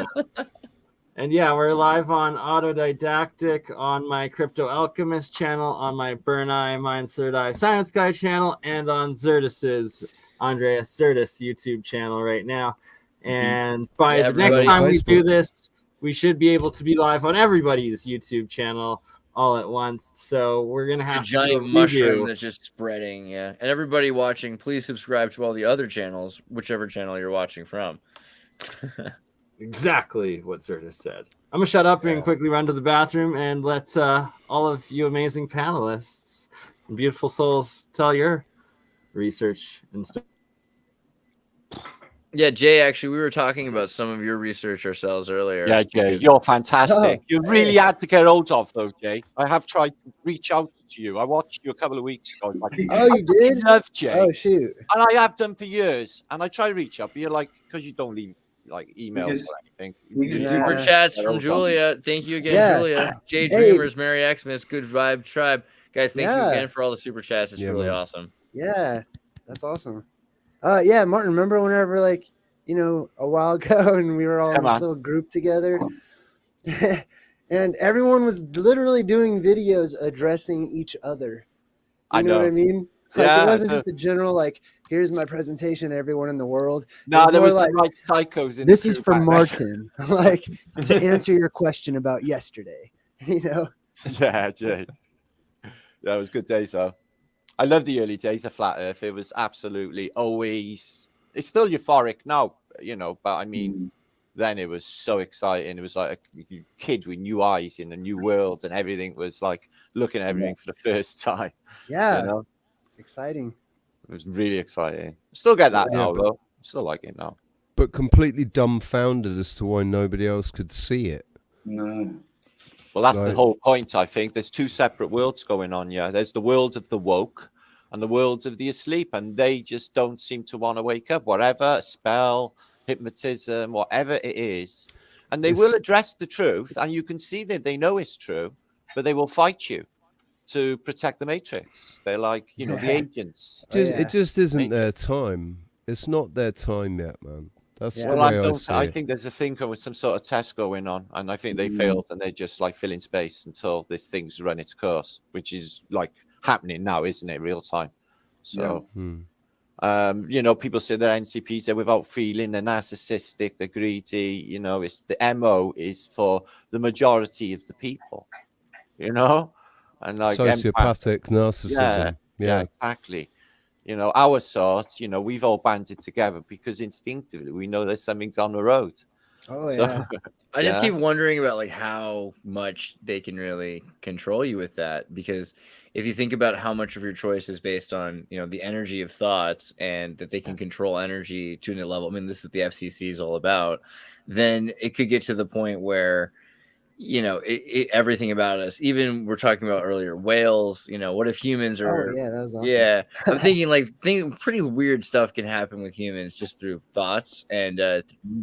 And yeah, we're live on Autodidactic, on my CryptoAlchemist channel, on my Burn Eye, Mind Third Eye Science Guy channel, and on Xirtus's Andreas Xirtus YouTube channel right now. And by the next time we do this, we should be able to be live on everybody's YouTube channel all at once. So we're gonna have a giant mushroom that's just spreading. Yeah, and everybody watching, please subscribe to all the other channels, whichever channel you're watching from. Exactly what Xirtus said. I'm gonna shut up and quickly run to the bathroom and let all of you amazing panelists and beautiful souls tell your research and stuff. Yeah, Jay, actually, we were talking about some of your research ourselves earlier. Yeah, Jay, you're fantastic. You really had to get hold of, though, Jay. I have tried to reach out to you. I watched you a couple of weeks ago. Oh, you did? I love Jay. Oh, shoot. And I have done for years. And I try to reach out, but you're like, because you don't leave like emails or anything. Super chats from Julia. Thank you again, Julia. Jay Dreamers, Merry Xmas, Good Vibe Tribe. Guys, thank you again for all the super chats. It's really awesome. Yeah, that's awesome. Yeah, Martin, remember whenever, like, you know, a while ago and we were all in this little group together and everyone was literally doing videos addressing each other. You know what I mean? Like Yeah, it wasn't just a general like, here's my presentation to everyone in the world. No, there more was like, some like psychos in this the is crew for back then. Martin, like to answer your question about yesterday. You know? Yeah, Jay. Yeah, it was good days though. I love the early days of Flat Earth. It was absolutely always. It's still euphoric now, you know. But I mean, then it was so exciting. It was like a kid with new eyes in a new world, and everything was like looking at everything for the first time. Yeah. You know, exciting. it was really exciting. Still get that now, but, though. Still like it now. But completely dumbfounded as to why nobody else could see it. No. Well, that's the whole point, I think. There's two separate worlds going on, yeah. There's the world of the woke and the world of the asleep, and they just don't seem to want to wake up. Whatever, spell, hypnotism, whatever it is. And they will address the truth, and you can see that they know it's true, but they will fight you to protect the Matrix. They're like, you know, the agents. It just isn't their time. It's not their time yet, man. That's the way I see I it. think there's a thinker with some sort of test going on, and I think they failed, and they just like fill in space until this thing's run its course, which is like happening now, isn't it? Real time. So, you know, people say they're NCPs, they're without feeling, they're narcissistic, they're greedy. You know, it's the MO is for the majority of the people. You know, and like sociopathic narcissism. Yeah, exactly. You know, our sorts, you know, we've all banded together because instinctively we know there's something down the road. Oh, so, I just keep wondering about like how much they can really control you with that, because if you think about how much of your choice is based on, you know, the energy of thoughts, and that they can control energy to a level, I mean, this is what the FCC is all about, then it could get to the point where, you know, everything about us, even we're talking about earlier, whales, you know, what if humans are, Oh, yeah, that was awesome. yeah, I'm thinking like pretty weird stuff can happen with humans just through thoughts and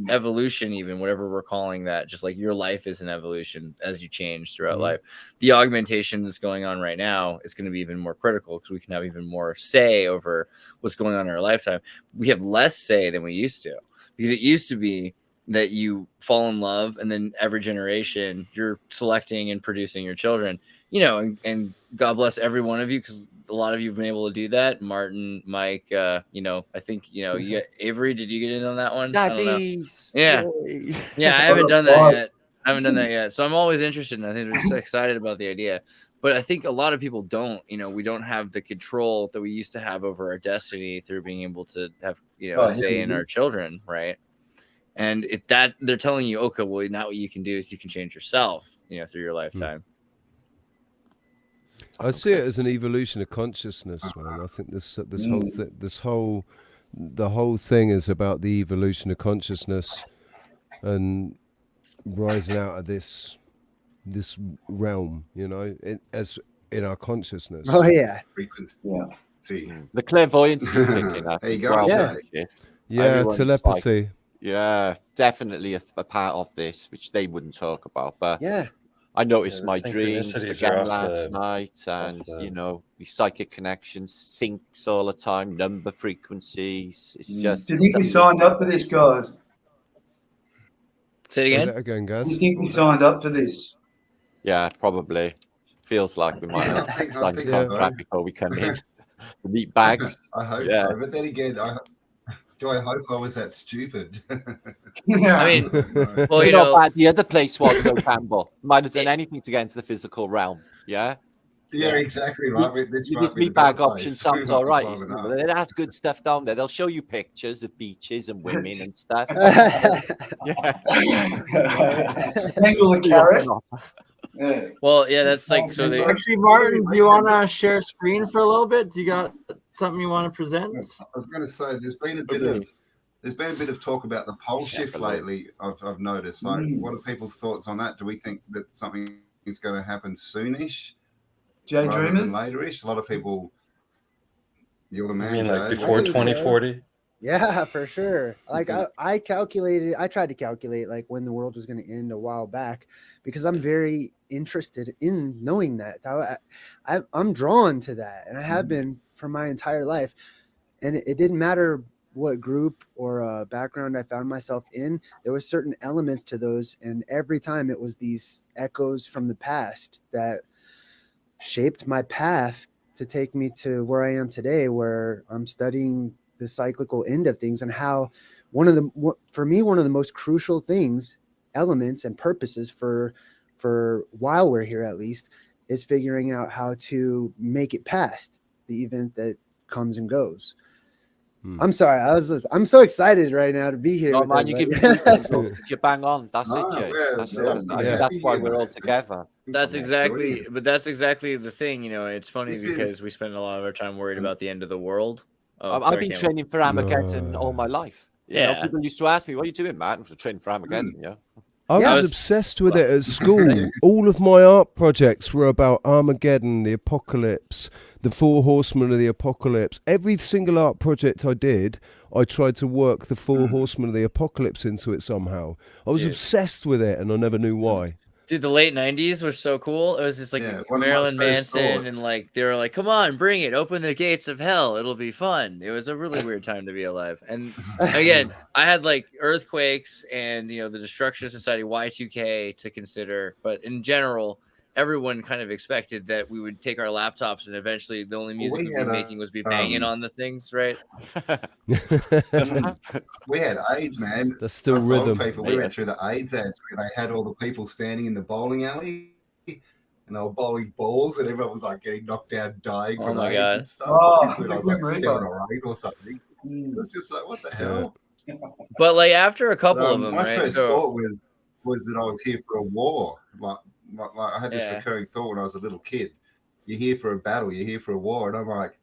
evolution, even whatever we're calling that, just like your life is an evolution as you change throughout life. The augmentation that's going on right now is going to be even more critical, because we can have even more say over what's going on in our lifetime. We have less say than we used to, because it used to be that you fall in love, and then every generation you're selecting and producing your children, you know, and God bless every one of you, because a lot of you have been able to do that. Martin, Mike, you know, I think, you know, you got Avery. Did you get in on that one? Daddies. Yeah. Yeah. I haven't done that yet. So I'm always interested, and I think we're so excited about the idea. But I think a lot of people don't, you know, we don't have the control that we used to have over our destiny through being able to have, you know, a say in our children. Right. And that they're telling you, okay, well, now what you can do is you can change yourself, you know, through your lifetime. I see it as an evolution of consciousness, man. I think the whole thing is about the evolution of consciousness and rising out of this realm, you know, as in our consciousness. Oh yeah, frequency. Yeah, the clairvoyance is picking up. There you go. Yeah, telepathy. Yeah, definitely a part of this, which they wouldn't talk about. But I noticed my dreams again last night, and you know, the psychic connections, syncs all the time, number frequencies. It's just. Do you think we signed up for this, guys? Say that again, guys. Do you think we signed up to this? Yeah, probably. Feels like we might have signed a contract before we come in. The meat bags. I hope so, but then again, do I hope I was that stupid? I mean, well, you know, the other place was though, Campbell. Might have done anything to get into the physical realm. Yeah. Yeah, exactly right. This meat bag option sounds all right. It has good stuff down there. They'll show you pictures of beaches and women and stuff. Angle the carrot. Well, yeah, that's like so. Actually, Martin, do you want to share screen for a little bit? Do you got something you want to present? I was going to say there's been a bit of talk about the pole shift lately. I've noticed. Like, what are people's thoughts on that? Do we think that something is going to happen soonish? Jay Dreamers? Laterish. A lot of people. You're the man. I mean, like before 2040. Yeah, for sure. Like I tried to calculate like when the world was going to end a while back, because I'm very interested in knowing that. I'm drawn to that, and I have been for my entire life. And it didn't matter what group or background I found myself in. There was certain elements to those, and every time it was these echoes from the past that shaped my path to take me to where I am today, where I'm studying the cyclical end of things and how one of the most crucial things, elements and purposes for while we're here at least, is figuring out how to make it past the event that comes and goes. I'm sorry, I'm so excited right now to be here. Oh man, you give me you're bang on. That's it, Jay. That's why we're all together. That's exactly the thing. You know, it's funny because we spend a lot of our time worried about the end of the world. I've been training for Armageddon all my life. You know, Yeah. people used to ask me, "What are you doing, Matt?" I'm training for Armageddon. Yeah. I was obsessed with it at school. All of my art projects were about Armageddon, the apocalypse, the 4 horsemen of the apocalypse. Every single art project I did, I tried to work the 4 horsemen of the apocalypse into it somehow. I was obsessed with it, and I never knew why. Dude, the late 90s was so cool. It was just like Marilyn Manson and like they were like, come on, bring it, open the gates of hell, it'll be fun. It was a really weird time to be alive. And again, I had like earthquakes and the destruction of society, Y2K to consider, but in general, everyone kind of expected that we would take our laptops and eventually the only music we'd be making was be banging on the things, right? We had AIDS, man. That's still Us rhythm. old people, we went through the AIDS ads where they had all the people standing in the bowling alley and they were bowling balls and everyone was like getting knocked down, dying from AIDS and stuff. When I was like 7 or 8 or something. It was just like, what the hell? But like after a couple of them, my right? first thought was that I was here for a war. Like I had this recurring thought when I was a little kid. You're here for a battle, you're here for a war, and I'm like,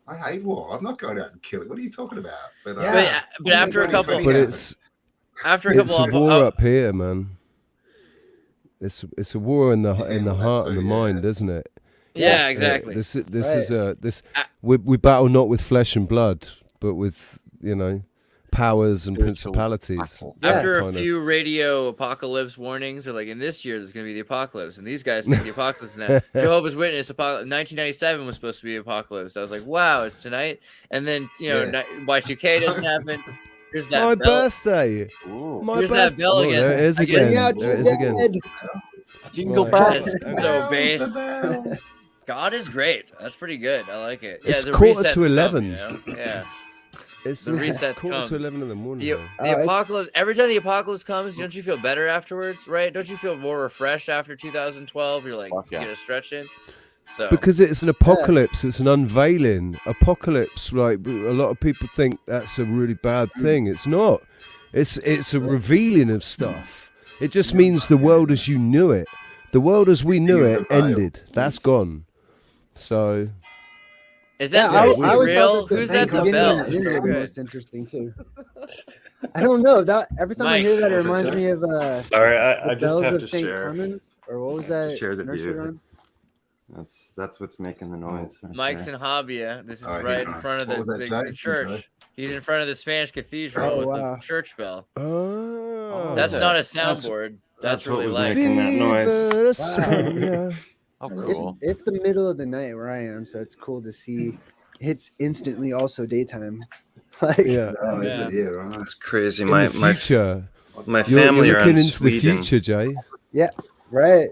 I hate war. I'm not going out and killing. What are you talking about? But after a couple, it's a war up here, man. It's a war in the heart and the mind, isn't it? Yeah, exactly. We battle not with flesh and blood, but with powers and principalities. After a few radio apocalypse warnings, they're like, in this year there's going to be the apocalypse, and these guys think the apocalypse now. Jehovah's Witness, 1997 was supposed to be apocalypse. I was like, wow, it's tonight. And then Y2K doesn't happen. Here's that my bell. Birthday. Here's that bell again. There it is again. There it is again. Jingle bells. So base. God is great. That's pretty good. I like it. It's the 11:45. Yeah. It's the resets 11:45 in the morning. The apocalypse. Every time the apocalypse comes, don't you feel better afterwards, right? Don't you feel more refreshed after 2012? You're like, you get a stretch in. So because it's an apocalypse, it's an unveiling. Apocalypse, like a lot of people think that's a really bad thing. It's not. It's a revealing of stuff. It just means the world as you knew it. The world as we knew it ended. That's gone. So. Is that real? Who's at the bell? That is the most interesting too. I don't know. That every time I hear that, it reminds me of sorry, I just bells have of to St. share. Clemens, or what was that? Share the nursery view. rhyme? That's what's making the noise. Mike's in Habia. This is right in front of the church. He's in front of the Spanish cathedral with the church bell. Oh, that's not a soundboard. That's really what was loud. making that noise. Wow. Oh, cool. It's the middle of the night where I am, so it's cool to see. It's instantly also daytime. Like, Is it? Yeah, right. That's crazy. In My the future, my family you're are looking in into Sweden. the future, Jay. Yeah, right.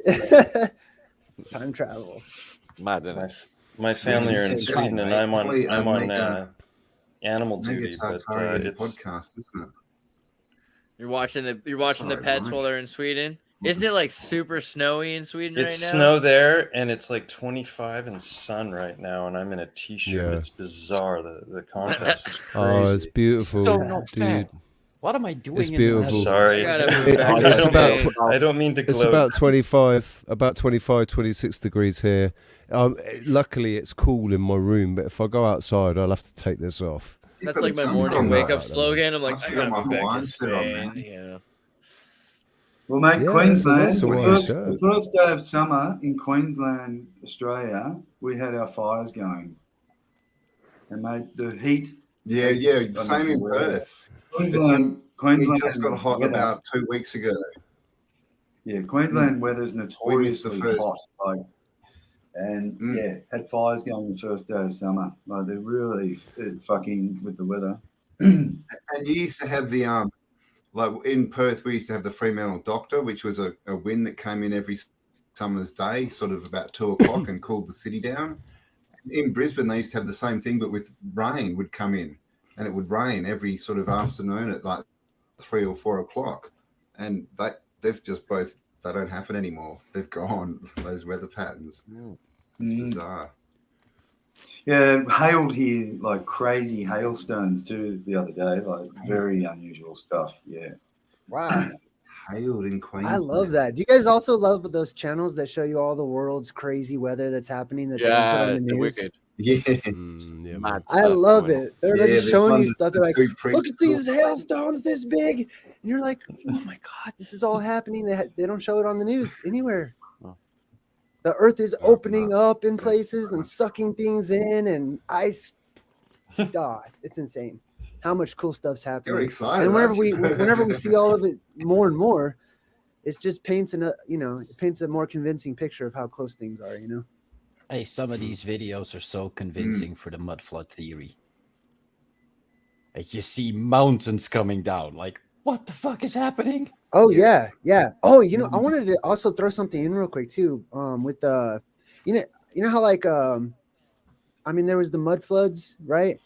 Time travel. Mad, isn't it? My family are in Sweden, and I'm on animal duty, but it's podcast, isn't it? You're watching the pets while they're in Sweden. Isn't it like super snowy in Sweden It's right now? snow there, and it's like 25 and sun right now, and I'm in a t-shirt. Yeah. It's bizarre. The contrast is crazy. Oh, it's beautiful, So not fair. dude. What am I doing? It's beautiful. Sorry. I don't mean to gloat. It's about 26 degrees here. Luckily, it's cool in my room, but if I go outside, I'll have to take this off. That's like my morning wake-up slogan. I'm like, I gotta go back to Spain. Yeah. Well, mate, Yeah, Queensland, that's a nice shirt. the first day of summer in Queensland, Australia, we had our fires going. And, mate, the heat. Yeah, same in Perth. Queensland we just got hot about 2 weeks ago. Yeah, Queensland weather's notoriously hot. Like, and had fires going the first day of summer. Like, they're really fucking with the weather. And you used to have the like in Perth, we used to have the Fremantle Doctor, which was a wind that came in every summer's day, sort of about 2 o'clock, and cooled the city down. in Brisbane, they used to have the same thing, but with rain would come in, and it would rain every sort of afternoon at like 3 or 4 o'clock, and they've just both. They don't happen anymore. They've gone, those weather patterns. It's bizarre. Yeah, hailed here like crazy hailstones too the other day, like very unusual stuff. Yeah. Wow. Hailed in Queensland. I love that. Do you guys also love those channels that show you all the world's crazy weather that's happening that they don't put on the news? Wicked. Yeah. I love it. They're like showing you stuff. They're like, pretty look at these hailstones this big. And you're like, oh my God, this is all happening. They don't show it on the news anywhere. The earth is opening up in places and sucking things in, and ice. It's insane how much cool stuff's happening. You're excited. And whenever we see all of it more and more, it just paints it paints a more convincing picture of how close things are. Hey, some of these videos are so convincing for the mud flood theory. Like you see mountains coming down. Like, what the fuck is happening? Oh yeah. Oh, I wanted to also throw something in real quick too. With the, you know how like there was the mud floods, right?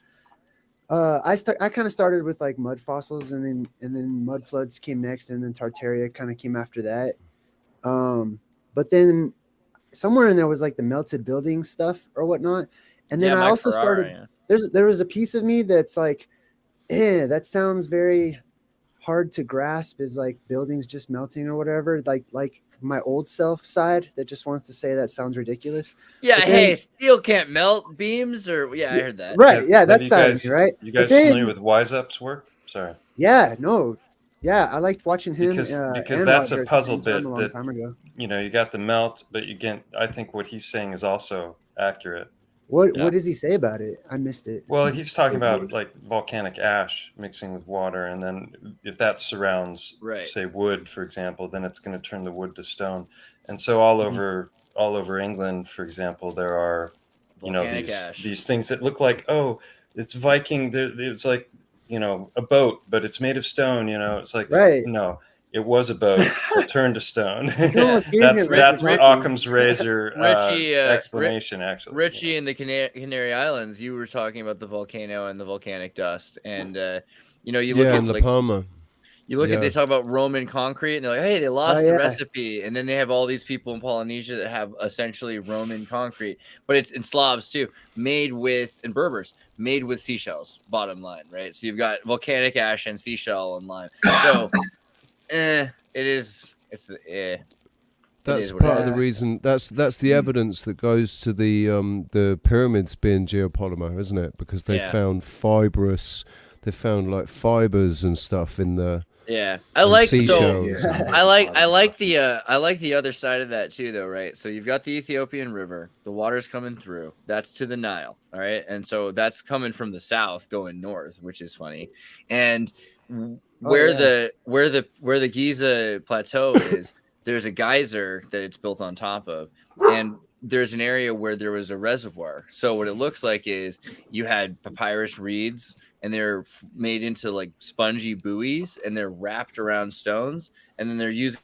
I kind of started with like mud fossils, and then mud floods came next, and then Tartaria kind of came after that. But then somewhere in there was like the melted building stuff or whatnot, and then I also started. There was a piece of me that's like, that sounds very hard to grasp, is like buildings just melting or whatever. Like my old self side that just wants to say that sounds ridiculous. Yeah, hey, steel can't melt beams, or I heard that. Right, yeah, that sounds right. You guys familiar with Wise Up's work? Sorry. Yeah, no. Yeah, I liked watching him because that's a puzzle bit a long time ago. You got the melt, but I think what he's saying is also accurate. What does he say about it? I missed it. Well, he's talking about like volcanic ash mixing with water, and then if that surrounds, say, wood, for example, then it's going to turn the wood to stone. And so all over England, for example, there are these things that look like, oh, it's Viking. It's like a boat, but it's made of stone. It's like no. It was a boat that turned to stone. That's Occam's razor explanation, actually. Richie in the Canary Islands, you were talking about the volcano and the volcanic dust, and you look at La Palma. You look at they talk about Roman concrete, and they're like, hey, they lost the recipe, and then they have all these people in Polynesia that have essentially Roman concrete, but it's in Slavs too, and Berbers made with seashells. Bottom line, right? So you've got volcanic ash and seashell in line. So. That's part of the reason. That's the evidence that goes to the pyramids being geopolymer, isn't it? Because they found like fibers and stuff in the I like seashells. I like the other side of that too, though, right? So you've got the Ethiopian River, the water's coming through. That's to the Nile, all right, and so that's coming from the south going north, which is funny, and where the Giza plateau is, there's a geyser that it's built on top of, and there's an area where there was a reservoir. So what it looks like is you had papyrus reeds, and they're made into like spongy buoys, and they're wrapped around stones, and then they're using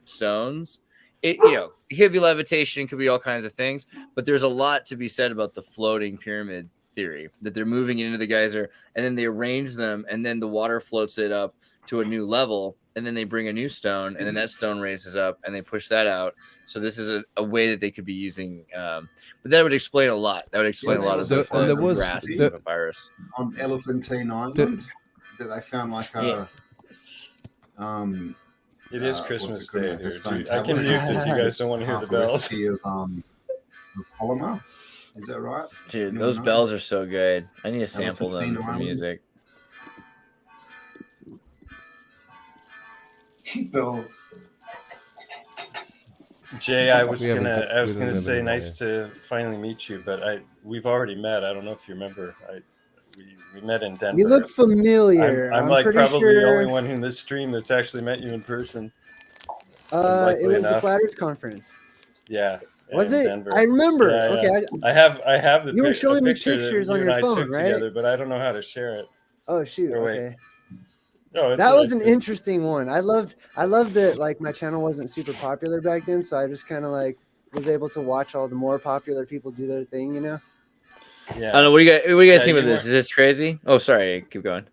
stones. It could be levitation, it could be all kinds of things, but there's a lot to be said about the floating pyramid theory, that they're moving it into the geyser, and then they arrange them, and then the water floats it up to a new level, and then they bring a new stone, and then that stone raises up, and they push that out. So this is a way that they could be using, but that would explain a lot. That would explain a lot of the grass and the papyrus. On Elephantine Island, that they found like a it is Christmas Day. I can mute if you guys don't want to hear the bells. Of polymer. Is that right? Dude, those bells are so good. I need to sample them for music. Bells. Jay, I was gonna say nice to finally meet you, but we've already met. I don't know if you remember. We met in Denver. You look familiar. I'm like probably the only one in this stream that's actually met you in person. It was the Flat Earth Conference. Yeah. Was it? Denver. I remember. Yeah. Okay. I have the. You were showing me picture pictures on your phone, right? Together, but I don't know how to share it. Oh shoot! Okay. No, that was an interesting one. I loved that. Like my channel wasn't super popular back then, so I just kind of like was able to watch all the more popular people do their thing. I don't know. What do you guys think of this? Is this crazy? Oh, sorry. Keep going.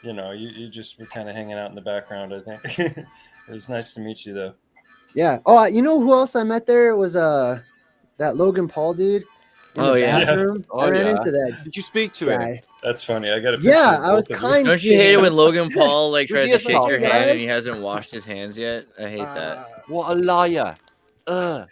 You know, you just were kind of hanging out in the background, I think. It was nice to meet you, though. Yeah. Oh, you know who else I met there was that Logan Paul dude in the bathroom. Oh, I ran into that. Did you speak to guy. him? That's funny. I got a picture. Yeah, of I was both of you. kind. Don't you hate it when Logan Paul like Would tries you to shake your hand and apologize? he hasn't washed his hands yet? I hate that. What a liar! Ugh.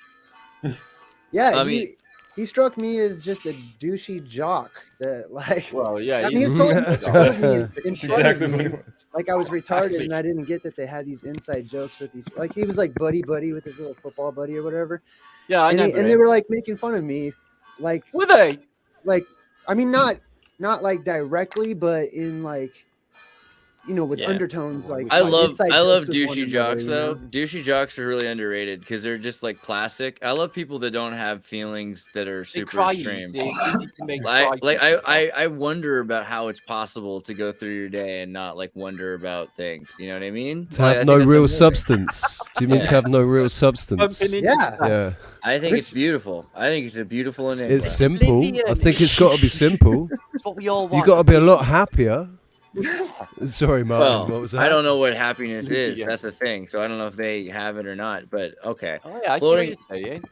Yeah, I mean, he struck me as just a douchey jock that like. Well, yeah, I mean, he he's- told me in That's front of exactly what me, it was. like I was retarded Exactly. and I didn't get that they had these inside jokes with each. Like he was like buddy with his little football buddy or whatever. Yeah, I know. And they were like making fun of me, like were they? Like, I mean, not like directly, but in like, you know, with undertones. Like I love inside jokes with one douchey another, jocks you though. know? Douchey jocks are really underrated because they're just like plastic. I love people that don't have feelings that are super cry extreme. easy, easy to make Like, cry. I wonder about how it's possible to go through your day and not like wonder about things. You know what I mean? To Like, I have think no that's real amazing. substance. Do you mean to have no real substance? Yeah. I think it's beautiful. I think it's a beautiful enigma. It's simple. I think it's got to be simple. It's what we all You want. got to be a lot happier. Sorry, Martin. Well, what was that? I don't know what happiness is. Yeah. That's the thing. So I don't know if they have it or not. But okay. Oh yeah, I see what you're saying.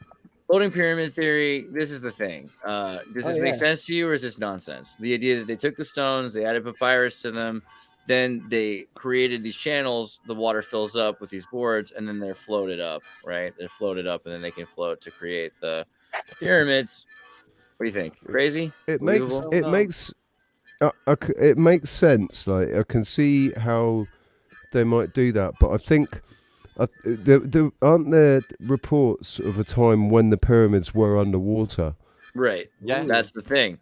Floating pyramid theory. This is the thing. Does this make sense to you, or is this nonsense? The idea that they took the stones, they added papyrus to them, then they created these channels. The water fills up with these boards, and then they're floated up. Right? They're floated up, and then they can float to create the pyramids. What do you think? Crazy? It Believable? makes it makes sense. Like I can see how they might do that, but I think aren't there reports of a time when the pyramids were underwater? Right. Yeah. That's the thing.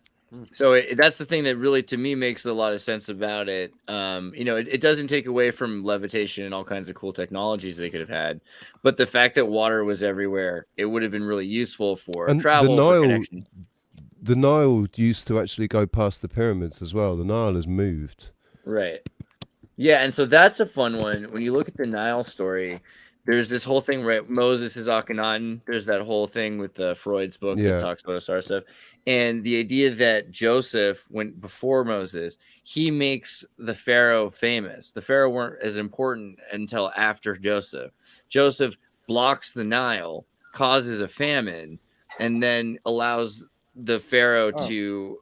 So that's the thing that really, to me, makes a lot of sense about it. You know, it doesn't take away from levitation and all kinds of cool technologies they could have had, but the fact that water was everywhere, it would have been really useful for travel, for connection. The Nile used to actually go past the pyramids as well. The Nile has moved. Right. Yeah, and so that's a fun one. When you look at the Nile story, there's this whole thing, right? Moses is Akhenaten. There's that whole thing with Freud's book Yeah. that talks about Osar stuff. And the idea that Joseph, before Moses, he makes the Pharaoh famous. The Pharaoh weren't as important until after Joseph. Joseph blocks the Nile, causes a famine, and then allows the Pharaoh to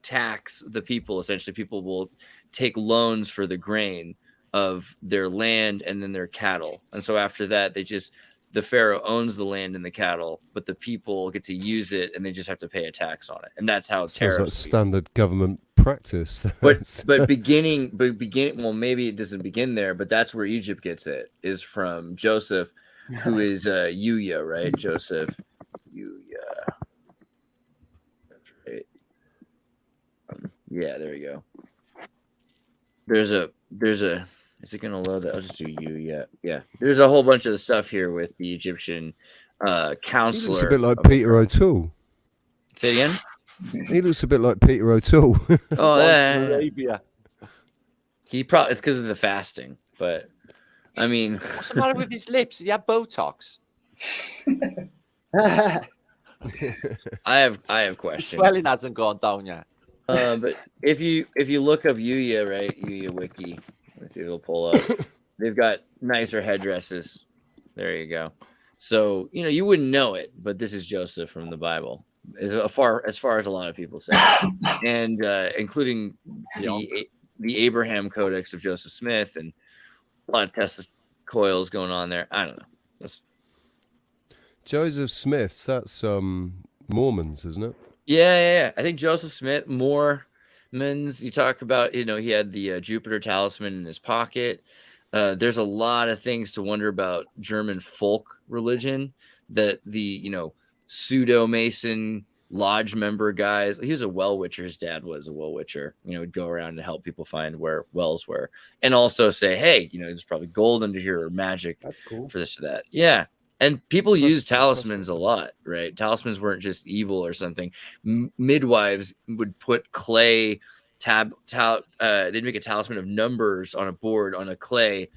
tax the people. Essentially, people will take loans for the grain of their land and then their cattle. And so after that, the Pharaoh owns the land and the cattle, but the people get to use it and they just have to pay a tax on it. And that's how Sounds like tariffs. standard government practice. But beginning, well, maybe it doesn't begin there, but that's where Egypt gets it, is from Joseph, who is Yuya, right? Joseph Yuya. That's right. Yeah, there we go. There's a is it gonna load that? I'll just do you. Yeah. There's a whole bunch of the stuff here with the Egyptian counselor. He looks a bit like Peter O'Toole. Say it again. He looks a bit like Peter O'Toole. Oh, yeah. Arabia. He probably it's because of the fasting, but I mean, What's the matter with his lips? Does he have Botox? I have questions. The swelling hasn't gone down yet. But if you look up Yuya, right? Yuya Wiki. Let's see if it'll pull up. They've got nicer headdresses. There you go. So you wouldn't know it, but this is Joseph from the Bible, as far as a lot of people say, and including the Abraham Codex of Joseph Smith, and a lot of Tesla coils going on there. I don't know. That's Joseph Smith. That's Mormons, isn't it? Yeah. I think Joseph Smith, Mormons. You talk about, he had the Jupiter talisman in his pocket. There's a lot of things to wonder about German folk religion that the, pseudo Mason lodge member guys. He was a well witcher. His dad was a well witcher. Would go around and help people find where wells were, and also say, hey, there's probably gold under here or magic. That's cool for this or that. Yeah. And people use talismans a lot, right? Talismans weren't just evil or something. Midwives would put clay they'd make a talisman of numbers on a board on a clay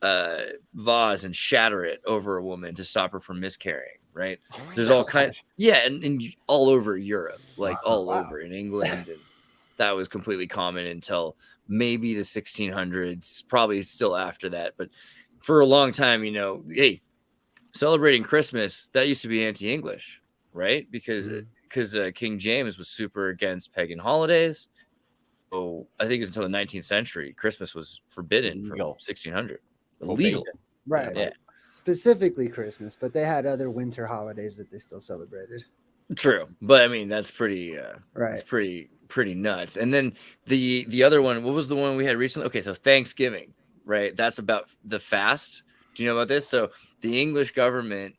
vase and shatter it over a woman to stop her from miscarrying. right? There's all kinds, and all over Europe, like all over in England, and that was completely common until maybe the 1600s, probably still after that. But for a long time, hey, celebrating Christmas, that used to be anti-English, right? Because King James was super against pagan holidays. So I think it was until the 19th century, Christmas was forbidden from 1600. Illegal. Right. Yeah. Specifically Christmas, but they had other winter holidays that they still celebrated. True. But I mean, that's pretty right. It's pretty nuts. And then the other one, what was the one we had recently? Okay, so Thanksgiving, right? That's about the fast. Do you know about this? So the English government,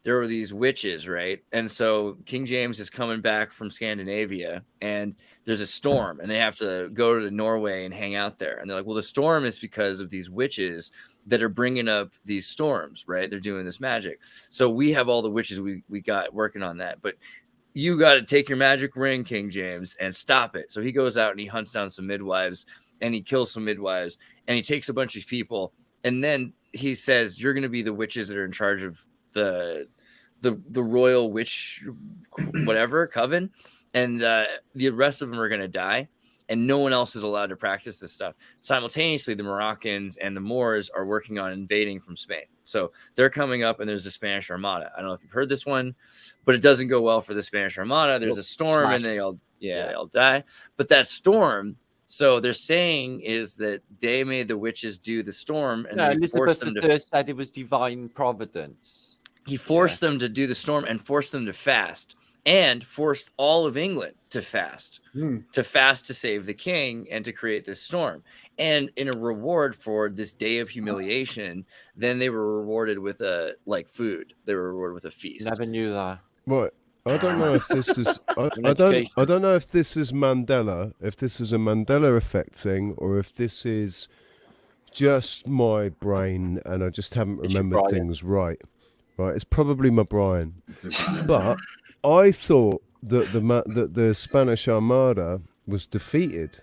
there were these witches, right? And so King James is coming back from Scandinavia and there's a storm and they have to go to Norway and hang out there. And they're like, well, the storm is because of these witches that are bringing up these storms, right? They're doing this magic. So we have all the witches we got working on that. But you got to take your magic ring, King James, and stop it. So he goes out and he hunts down some midwives and he kills some midwives and he takes a bunch of people. And then he says, you're going to be the witches that are in charge of the royal witch, whatever, coven. And the rest of them are going to die. And no one else is allowed to practice this stuff. Simultaneously, the Moroccans and the Moors are working on invading from Spain. So they're coming up and there's the Spanish Armada. I don't know if you've heard this one, but it doesn't go well for the Spanish Armada. There's a storm and they all die. But that storm, so they're saying is that they made the witches do the storm and they forced them to said it was divine providence. He forced them to do the storm and forced them to fast. And forced all of England to fast to save the king and to create this storm. And in a reward for this day of humiliation, then they were rewarded with food. They were rewarded with a feast. Never knew that. What? I don't know if this is. I don't know if this is Mandela. If this is a Mandela effect thing, or if this is just my brain and I just haven't remembered things right. Right. It's probably my brain, but. I thought that the Spanish Armada was defeated.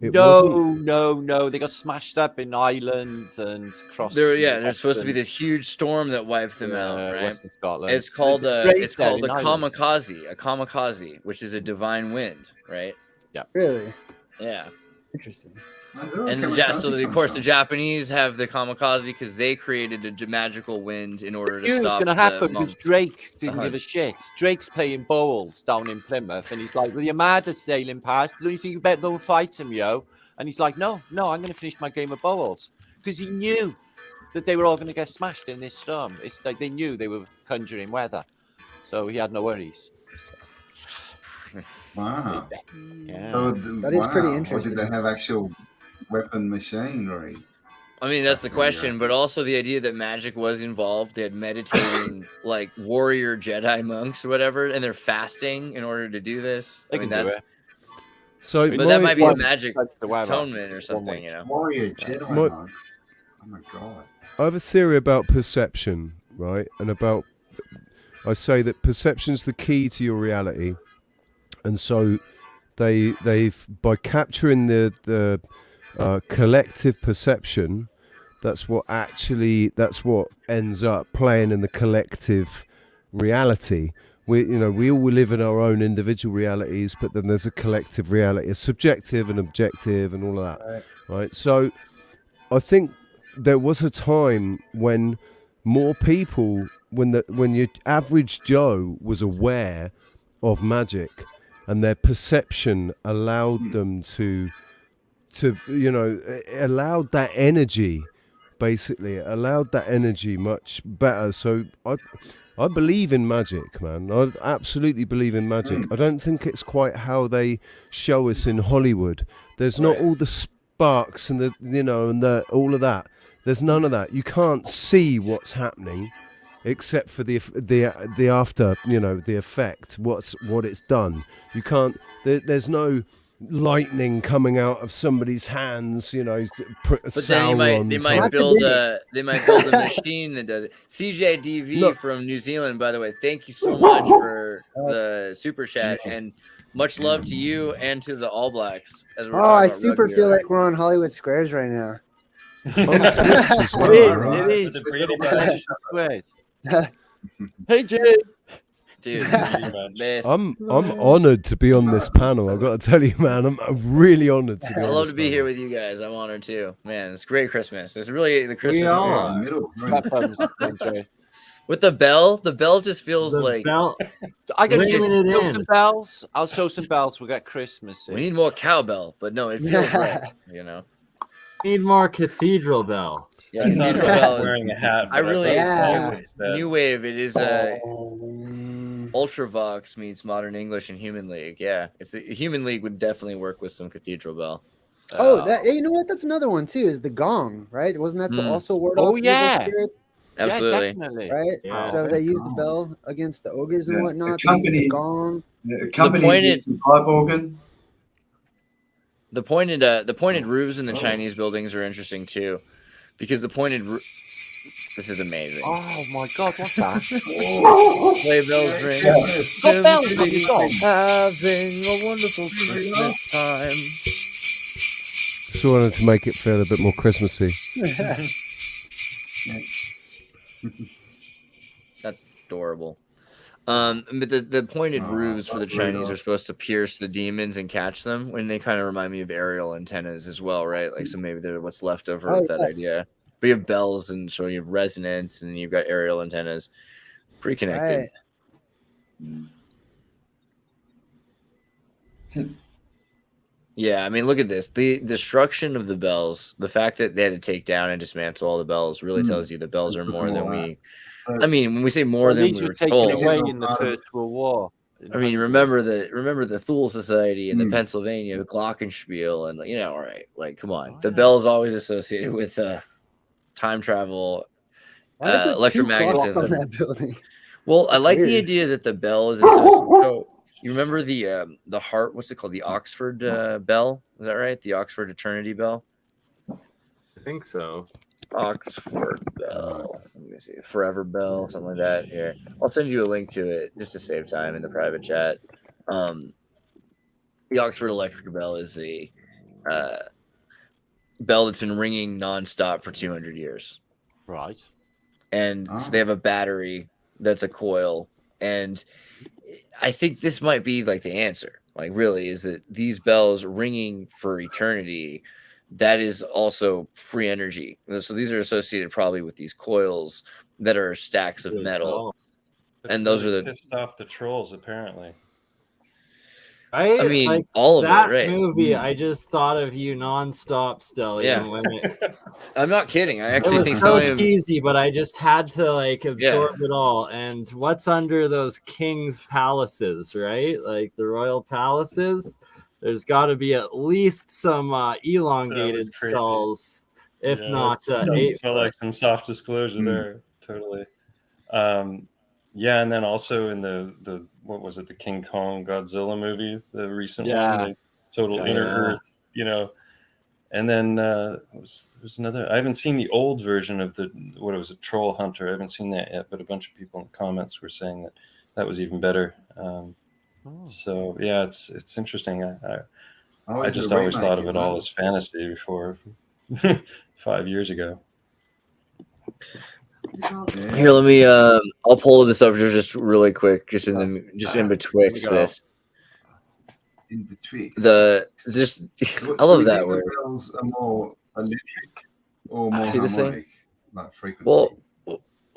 No. They got smashed up in Ireland and crossed. There's supposed to be this huge storm that wiped them out. Right? Western Scotland. It's called a kamikaze, which is a divine wind. Right? Yeah. Really? Yeah. Interesting. And of course, the Japanese have the kamikaze because they created a magical wind in order to stop. It's going to happen because Drake didn't give a shit. Drake's playing bowls down in Plymouth, and he's like, "Well, your Armada's sailing past. Don't you think you better go and fight him, yo?" And he's like, "No, I'm going to finish my game of bowls," because he knew that they were all going to get smashed in this storm. It's like they knew they were conjuring weather, so he had no worries. Wow. Yeah. So that is pretty interesting. Or did they have actual weapon machinery? I mean, that's the question, but also the idea that magic was involved. They had meditating like warrior Jedi monks or whatever, and they're fasting in order to do this. I mean, that's so. But that might be a magic atonement or something, you know. Warrior Jedi monks. Oh my god. I have a theory about perception, right? And I say that perception's the key to your reality, and so they've by capturing the collective perception, that's what ends up playing in the collective reality. We all live in our own individual realities, but then there's a collective reality, a subjective and objective and all of that, right? So I think there was a time when more people, when your average Joe was aware of magic and their perception allowed them to allowed that energy, basically. It allowed that energy much better. So I believe in magic, man. I absolutely believe in magic. I don't think it's quite how they show us in Hollywood. There's not all the sparks and all of that. There's none of that. You can't see what's happening except for the after, the effect, what it's done. You can't, there's no lightning coming out of somebody's hands, but then they might build a machine that does it. CJDV from New Zealand, by the way, thank you so much for the super chat, and much love to you and to the All Blacks. I super feel like we're on Hollywood Squares right now. It is. Hey, Jay. Dude, I'm honored to be on this panel. I've got to tell you, man, I'm really honored to be. I love to be here with you guys. I'm honored too, man. It's great Christmas. It's really the Christmas We all spirit. With the bell just feels like bell. I can Ringing just it show in. some bells. I'll show some bells. We'll get Christmas. we need more cowbell, but no, it feels right. You know, Need more cathedral bell. yeah, I thought cathedral about bell is. wearing a hat. I but really thought it was new wave. It is Ultravox meets Modern English and Human League. Yeah, it's the Human League would definitely work with some cathedral bell. You know what? That's another one too. Is the gong, right? Wasn't that to also ward off evil yeah. spirits? Absolutely. Yeah, definitely. Right. Yeah. So they used the bell against the ogres and Yeah. whatnot. The They used the company- gong. pointed- the pipe organ. The pointed roofs in the Chinese buildings are interesting too, because the pointed. This is amazing. Oh my God, what's that? Sleigh bells ring. Got bells on your dog. Having a wonderful Christmas time. Just wanted to make it feel a bit more Christmassy. That's adorable. But the pointed roofs for the Chinese are supposed to pierce the demons and catch them. When they kind of remind me of aerial antennas as well, right? Like, so maybe they're what's left over of that idea. But you have bells, and so you have resonance, and you've got aerial antennas. Pretty connected. Right. Yeah, I mean, look at this. The destruction of the bells, the fact that they had to take down and dismantle all the bells really tells you the bells are more than we... I mean, when we say more than these we were were taken told... away in the First World War. I mean, remember the Thule Society and the Pennsylvania the Glockenspiel, and, you know, all right, like, come on. The bell is always associated with time travel, Why they put 2 clocks electromagnetism. on that building? Well, I That's like the weird. idea that the bell is so. You remember the heart? What's it called? The Oxford bell? Is that right? The Oxford Eternity bell. I think so. Oxford bell. Let me see. Forever bell, something like that. Here, I'll send you a link to it just to save time in the private chat. The Oxford electric bell is a bell that's been ringing nonstop for 200 years. Right. And so they have a battery that's a coil, and I think this might be like the answer. Like, really, is that these bells ringing for eternity, that is also free energy. So these are associated probably with these coils that are stacks of metal, and those are the pissed off the trolls apparently. I mean, like, all of that it, right? movie, I just thought of you nonstop, Stelly. Yeah. I'm not kidding. I actually it was think so some of them- cheesy, but I just had to like absorb it all. And what's under those king's palaces, right? Like the royal palaces. There's got to be at least some elongated skulls, if not eight. Felt like some soft disclosure there. Totally. Yeah, and then also in the what was it, the King Kong Godzilla movie, the recent one, the total inner Earth, you know. And then there's another. I haven't seen the old version of the what was it, Troll Hunter. I haven't seen that yet, but a bunch of people in the comments were saying that was even better. So yeah, it's interesting. I just always thought of it all as fantasy before 5 years ago. Here, let me. I'll pull this up just really quick, just in betwixt this. In between. I love that word. Bells are more electric or more See this harmonic, thing? like frequency. Well,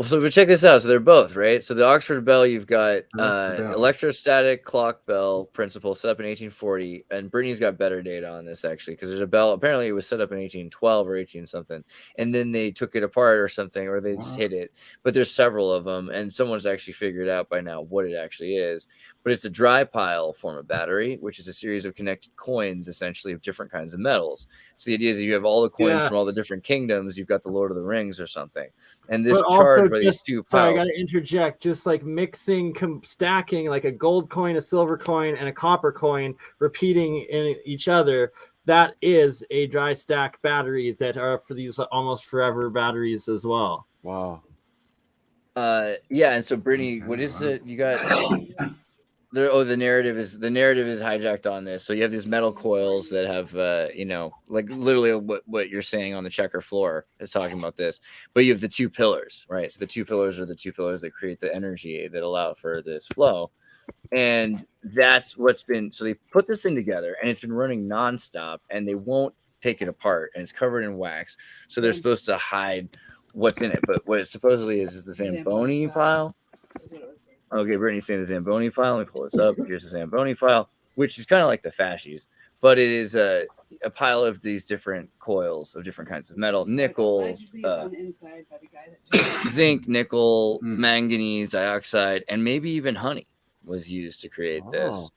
so check this out. So they're both, right? So the Oxford bell, you've got electrostatic clock bell principle set up in 1840, and Brittany's got better data on this actually, because there's a bell. Apparently, it was set up in 1812 or 18 something, and then they took it apart or something, or they just hid it. But there's several of them, and someone's actually figured out by now what it actually is. But it's a dry pile form of battery, which is a series of connected coins, essentially, of different kinds of metals. So the idea is that you have all the coins from all the different kingdoms. You've got the Lord of the Rings or something, and this charge by these two piles. Sorry, I got to interject. Just like mixing, stacking, like a gold coin, a silver coin, and a copper coin, repeating in each other. That is a dry stack battery that are for these almost forever batteries as well. Wow. Yeah, and so Brittany, what is it? You got the narrative is hijacked on this. So you have these metal coils that have like literally what you're saying on the checker floor is talking about this, but you have the two pillars, right? So the two pillars are the two pillars that create the energy that allow for this flow, and that's what's been. So they put this thing together, and it's been running nonstop, and they won't take it apart, and it's covered in wax. So they're supposed to hide what's in it, but what it supposedly is the Zamboni pile. Okay, Brittany's saying the Zamboni file. Let me pull this up. Here's the Zamboni file, which is kind of like the fascies, but it is a pile of these different coils of different kinds of metal, nickel, zinc, nickel, manganese dioxide, and maybe even honey was used to create this.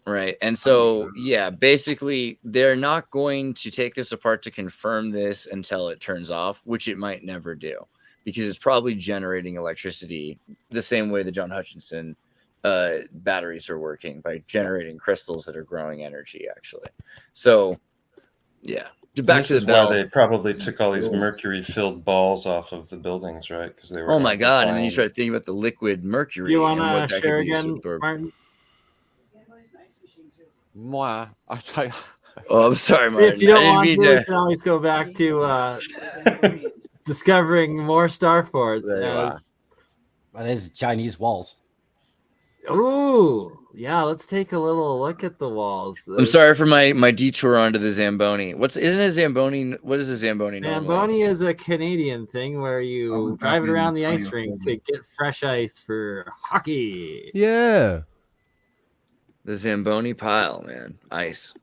Right. And so, yeah, basically, they're not going to take this apart to confirm this until it turns off, which it might never do, because it's probably generating electricity the same way the John Hutchinson batteries are working, by generating crystals that are growing energy, actually. So, yeah. Back to the bell. Why they probably took all these mercury-filled balls off of the buildings, right? Because they were. Oh my God! And then you start thinking about the liquid mercury. You want to share again, Martin? Moi, I say. Oh, I'm sorry, Martin. If you don't want to, you can always go back to discovering more starforts. That is Chinese walls. Ooh, yeah. Let's take a little look at the walls. I'm sorry for my detour onto the Zamboni. Isn't a Zamboni? What is a Zamboni? Zamboni is a Canadian thing where you drive it around the ice rink to get fresh ice for hockey. Yeah. The Zamboni pile, man. Ice.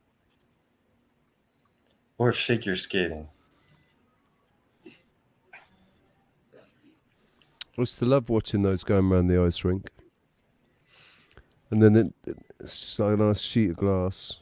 Or figure skating. I used to love watching those going around the ice rink. And then it's like a nice sheet of glass.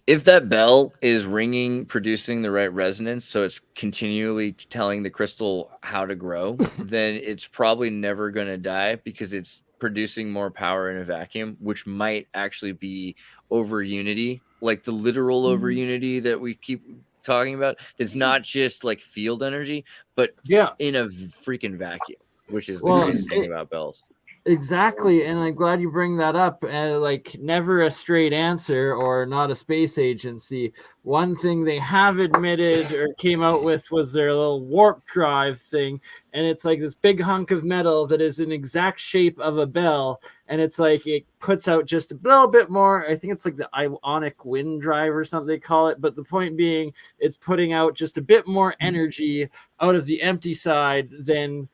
If that bell is ringing, producing the right resonance, so it's continually telling the crystal how to grow, then it's probably never going to die, because it's producing more power in a vacuum, which might actually be over unity, like the literal over unity that we keep talking about. It's not just like field energy, but in a freaking vacuum, which is the craziest thing about bells. Exactly, and I'm glad you bring that up. Like, never a straight answer, or not a space agency. One thing they have admitted or came out with was their little warp drive thing, and it's like this big hunk of metal that is an exact shape of a bell, and it's like it puts out just a little bit more. I think it's like the ionic wind drive or something they call it, but the point being, it's putting out just a bit more energy out of the empty side than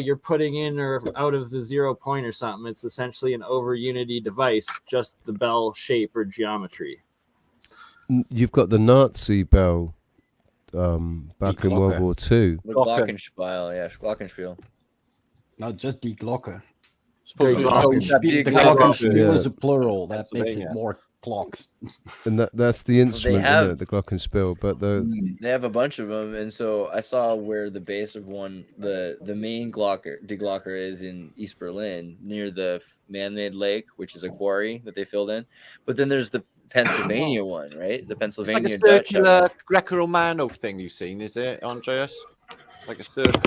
you're putting in or out of the 0 point or something. It's essentially an over unity device, just the bell shape or geometry. You've got the Nazi bell back in World War II. The Glockenspiel, yeah, Glockenspiel. No, just die Glocke. The Glockenspiel is a plural. That makes it more clocks. And that's the instrument, isn't it? The Glockenspiel. But they have a bunch of them, and so I saw where the base of one, the main Glocker, Die Glocker, is in East Berlin, near the man-made lake, which is a quarry that they filled in. But then there's the Pennsylvania one, right? The Pennsylvania it's like a circular Greco-Romano thing you've seen, is it, Andreas? Like a circle.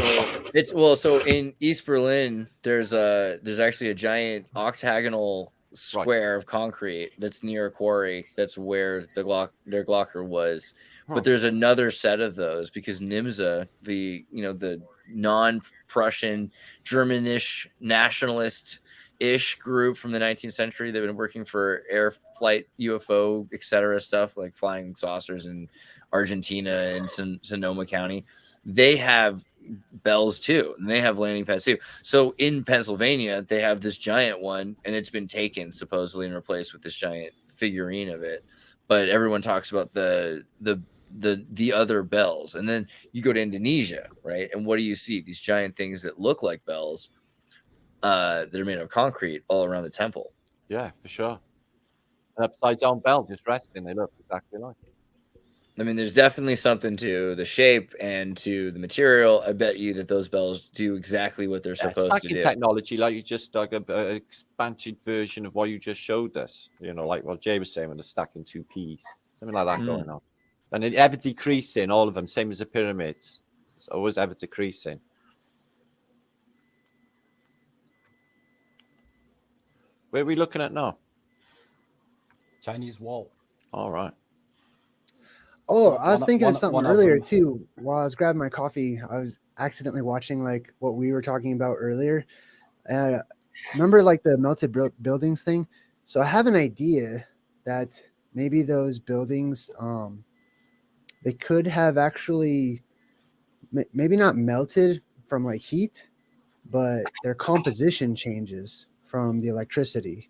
It's so in East Berlin, there's actually a giant octagonal square of concrete that's near a quarry. That's where their Glocker was. But there's another set of those, because NIMSA, the non-Prussian, Germanish, nationalist-ish group from the 19th century, they've been working for air flight, UFO, etc. stuff, like flying saucers in Argentina and Sonoma County. They have bells too, and they have landing pads too. So in Pennsylvania, they have this giant one, and it's been taken supposedly and replaced with this giant figurine of it. But everyone talks about the other bells. And then you go to Indonesia, right? And what do you see? These giant things that look like bells that are made of concrete all around the temple. Yeah, for sure. An upside down bell just resting. They look exactly like it. I mean, there's definitely something to the shape and to the material. I bet you that those bells do exactly what they're supposed to do. Technology, like you just like an expanded version of what you just showed us. Like what Jay was saying, when they're stacking 2 Ps, something like that going on. And it ever decreasing, all of them, same as the pyramids. It's always ever decreasing. Where are we looking at now? Chinese wall. All right. Oh, So I was thinking of something one of earlier them- too. While I was grabbing my coffee, I was accidentally watching like what we were talking about earlier. Remember like the melted buildings thing? So I have an idea that maybe those buildings, they could have actually maybe not melted from like heat, but their composition changes from the electricity.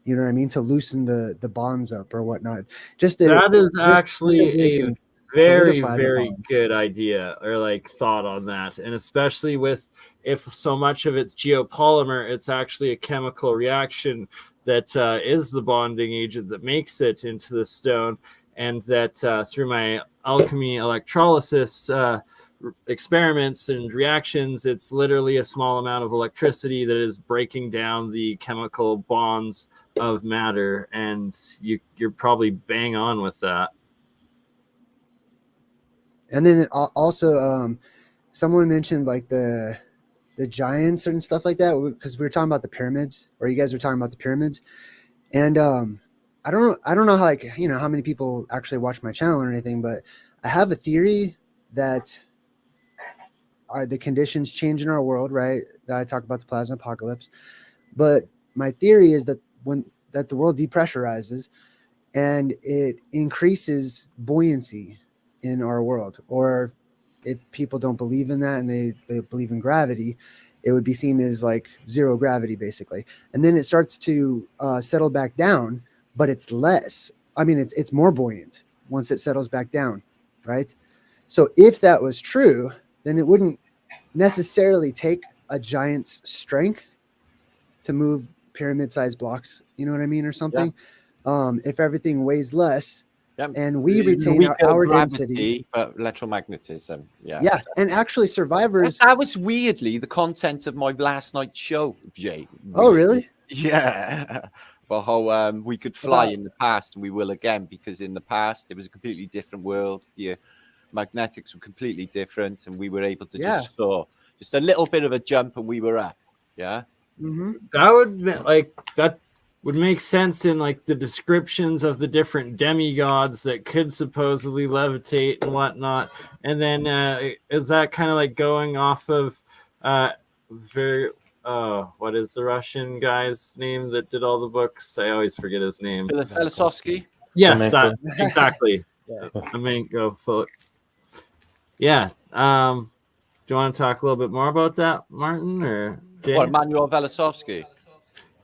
You know what I mean? To loosen the bonds up or whatnot. That is actually as they a can very, solidify the very bonds. good idea or like thought on that. And especially with if so much of it's geopolymer, it's actually a chemical reaction that is the bonding agent that makes it into the stone. And that through my alchemy electrolysis experiments and reactions, it's literally a small amount of electricity that is breaking down the chemical bonds of matter. And you're probably bang on with that. And then also, someone mentioned like the giants and stuff like that, because we were talking about the pyramids, or you guys were talking about the pyramids. And I don't know how, like, you know, how many people actually watch my channel or anything, but I have a theory that the conditions change in our world, right? That I talk about the plasma apocalypse. But my theory is that the world depressurizes and it increases buoyancy in our world. Or if people don't believe in that and they believe in gravity, it would be seen as like zero gravity, basically. And then it starts to settle back down, but it's less. I mean, it's more buoyant once it settles back down, right? So if that was true, then it wouldn't necessarily take a giant's strength to move pyramid-sized blocks, you know what I mean, or something. Yeah. If everything weighs less, and we retain our density, but electromagnetism. Yeah, and actually, survivors. That was weirdly the content of my last night's show, Jay. Oh, really? Yeah. But how we could fly in the past, and we will again, because in the past it was a completely different world. The magnetics were completely different, and we were able to just soar, just a little bit of a jump, and we were up. Yeah. Mm-hmm. That would make sense in like the descriptions of the different demigods that could supposedly levitate and whatnot. And then is that kind of like going off of what is the Russian guy's name that did all the books? I always forget his name. Filosofsky. Yes, exactly. I mean, go float. Yeah. Do you want to talk a little bit more about that, Martin, or Jay? What, Manuel Velosovsky?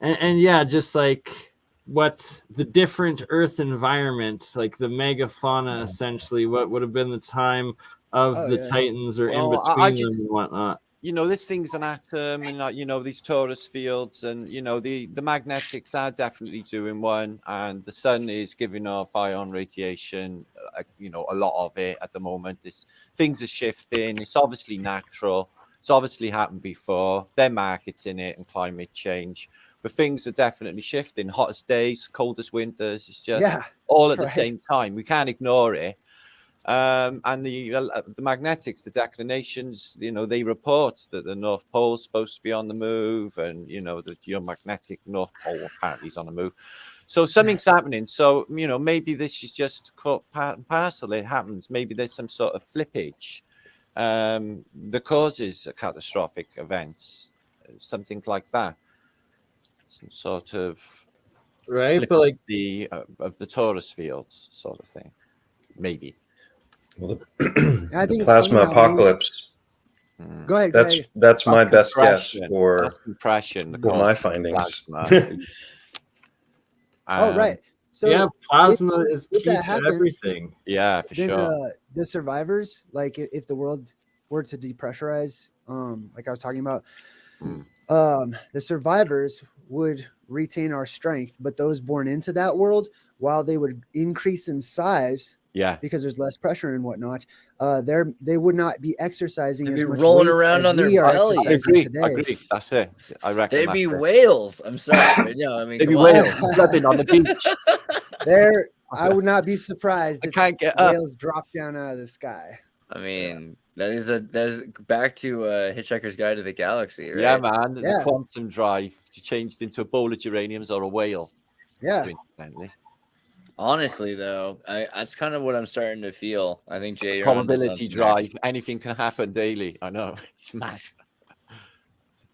And yeah, just like what the different Earth environment, like the megafauna, essentially, what would have been the time of the Titans or in between them and whatnot. You know, this thing's an atom, and like, you know, these torus fields, and you know, the magnetics are definitely doing one, and the sun is giving off ion radiation. You know, a lot of it at the moment. Things are shifting. It's obviously natural. It's obviously happened before. They're marketing it and climate change. But things are definitely shifting. Hottest days, coldest winters. It's just all at the same time. We can't ignore it. And the magnetics, the declinations, you know, they report that the North Pole is supposed to be on the move, and you know, the geomagnetic North Pole apparently is on the move. So something's happening. So you know, maybe this is just caught part and parcel. It happens. Maybe there's some sort of flippage that causes a catastrophic event, something like that. Some sort of but like the of the torus fields, sort of thing, maybe. Well, the plasma apocalypse. Go ahead. That's my best guess for compression. My findings. Right. So yeah, plasma is key to everything. Yeah, for sure. The survivors, like if the world were to depressurize, like I was talking about, the survivors would retain our strength, but those born into that world, while they would increase in size, because there's less pressure and whatnot, they would not be exercising as much rolling weight around as on their we are belly. exercising I agree. That's it. I reckon they'd be whales. I'm sorry, no, I mean they'd be whales flipping on the beach. I would not be surprised if whales drop down out of the sky. I mean, that is back to Hitchhiker's Guide to the Galaxy, right? Yeah, man. The quantum drive changed into a bowl of geraniums or a whale. Yeah. Coincidentally. Honestly, though, that's kind of what I'm starting to feel. I think Jay, you're probability drive. Anything can happen daily. I know. It's mad.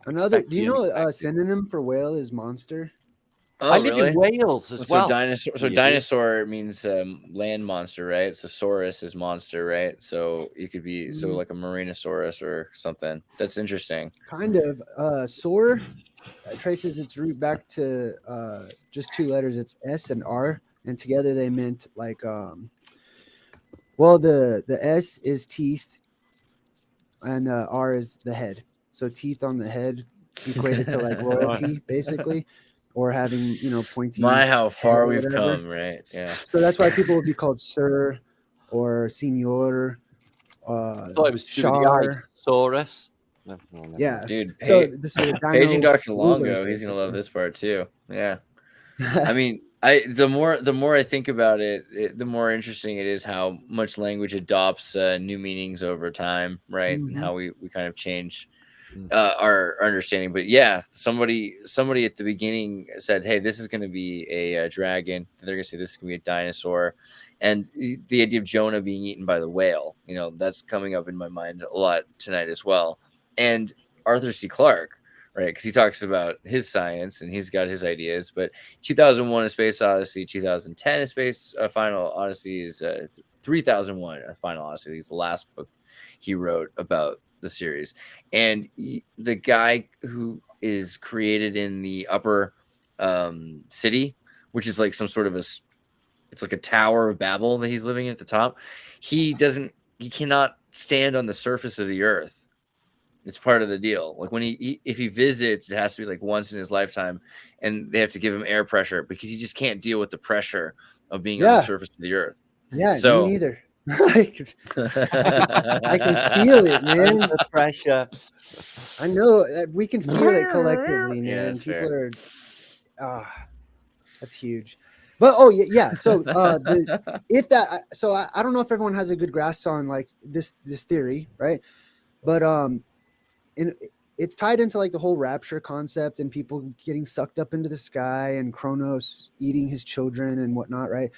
Another, do you know a synonym for whale is monster? Oh, I live really? in Wales as well. Dinosaur means land monster, right? So saurus is monster, right? So it could be like a marinosaurus or something. That's interesting. Kind of. Soar traces its root back to just two letters. It's S and R, and together they meant like well, the S is teeth, and the R is the head. So teeth on the head equated to like royalty, basically. Or having, you know, pointy. My, how far we've come, right? Yeah. So that's why people would be called sir or senor. I thought it was Saurus. No, yeah, dude. So Paging Dr. Longo, he's gonna love this part too. Yeah. I mean, the more I think about it, the more interesting it is how much language adopts new meanings over time, right? And how we kind of change our understanding. But yeah, somebody at the beginning said, hey, this is going to be a dragon. They're going to say this is going to be a dinosaur. And the idea of Jonah being eaten by the whale, you know, that's coming up in my mind a lot tonight as well. And Arthur C. Clarke, right? Because he talks about his science and he's got his ideas. But 2001 A Space Odyssey, 2010 A Space Final Odyssey is 3001 A Final Odyssey. It's the last book he wrote about the series. And the guy who is created in the upper city, which is like some sort of it's like a Tower of Babel that he's living at the top. He cannot stand on the surface of the earth. It's part of the deal. Like when if he visits, it has to be like once in his lifetime, and they have to give him air pressure because he just can't deal with the pressure of being on the surface of the earth. Yeah, so, me neither. I can feel it, man. The pressure. I know we can feel it collectively, man. Yeah, people are that's huge. But so I don't know if everyone has a good grasp on like this theory, right? But it's tied into like the whole rapture concept and people getting sucked up into the sky and Kronos eating his children and whatnot, right?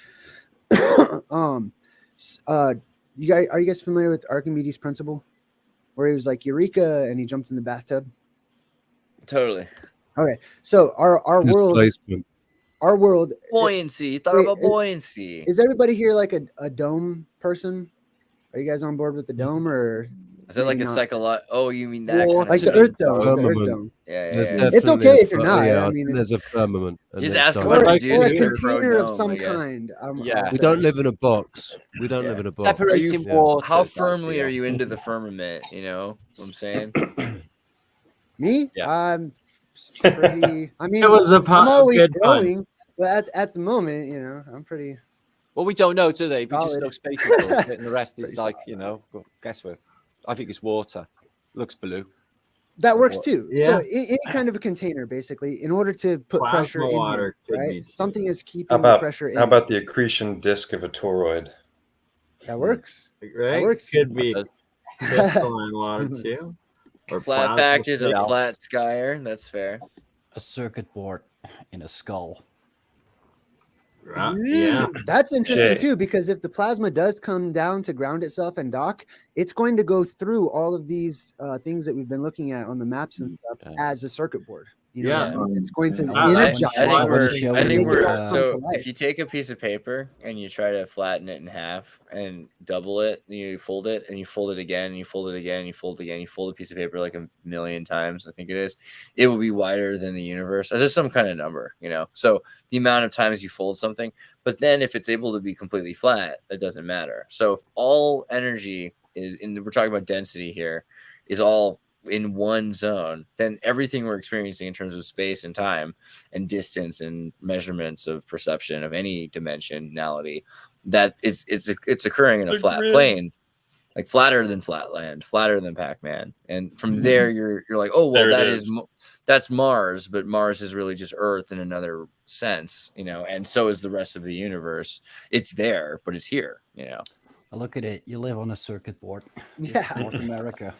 Are you guys familiar with Archimedes' principle, where he was like Eureka and he jumped in the bathtub? Totally. Okay, so our world buoyancy. You thought about buoyancy. Is everybody here like a dome person? Are you guys on board with the dome, or is that like a psychological? Oh, you mean that? Well, kind like of the Earth Dome. The Earth Dome. Yeah. It's okay if you're not. Yeah, I mean, there's a firmament. Just ask or a container of some kind. We don't live in a box. We don't live in a box. Separating water. How firmly are you into the firmament? You know what I'm saying? Me? Yeah. I'm pretty. I mean, it was I'm always growing, but at the moment, you know, I'm pretty. Well, we don't know, do they? We just solid. know space is bullshit, and the rest is like, you know, guesswork. I think it's water. Looks blue. That works too. Yeah. So any kind of a container, basically, in order to put Plasma pressure in water here, could right? be- Something is keeping How the pressure in. How about the accretion disk of a toroid? That works. Right? That works. Could be crystalline water too. Or Flat plasma fact is a still. flat skyer. That's fair. A circuit board in a skull. Yeah. That's interesting Jay. too, because if the plasma does come down to ground itself and dock, it's going to go through all of these things that we've been looking at on the maps and stuff as a circuit board. You know, Yeah. it's going to I energize. think we're come to so life. if you take a piece of paper and you try to flatten it in half and double it, and you fold it and you fold it again and you fold it again and you fold it again, you fold a piece of paper like a million times, I think it is, it will be wider than the universe. There's some kind of number, you know. So the amount of times you fold something, but then if it's able to be completely flat, it doesn't matter. So if all energy is we're talking about density here, is all in one zone, then everything we're experiencing in terms of space and time and distance and measurements of perception of any dimensionality, that it's occurring in a flat plane, like flatter than Flatland, flatter than Pac-Man. And from there you're like, oh well, that's Mars, but Mars is really just Earth in another sense, you know, and so is the rest of the universe. It's there, but it's here, you know. Look at it. You live on a circuit board. Yeah. North America.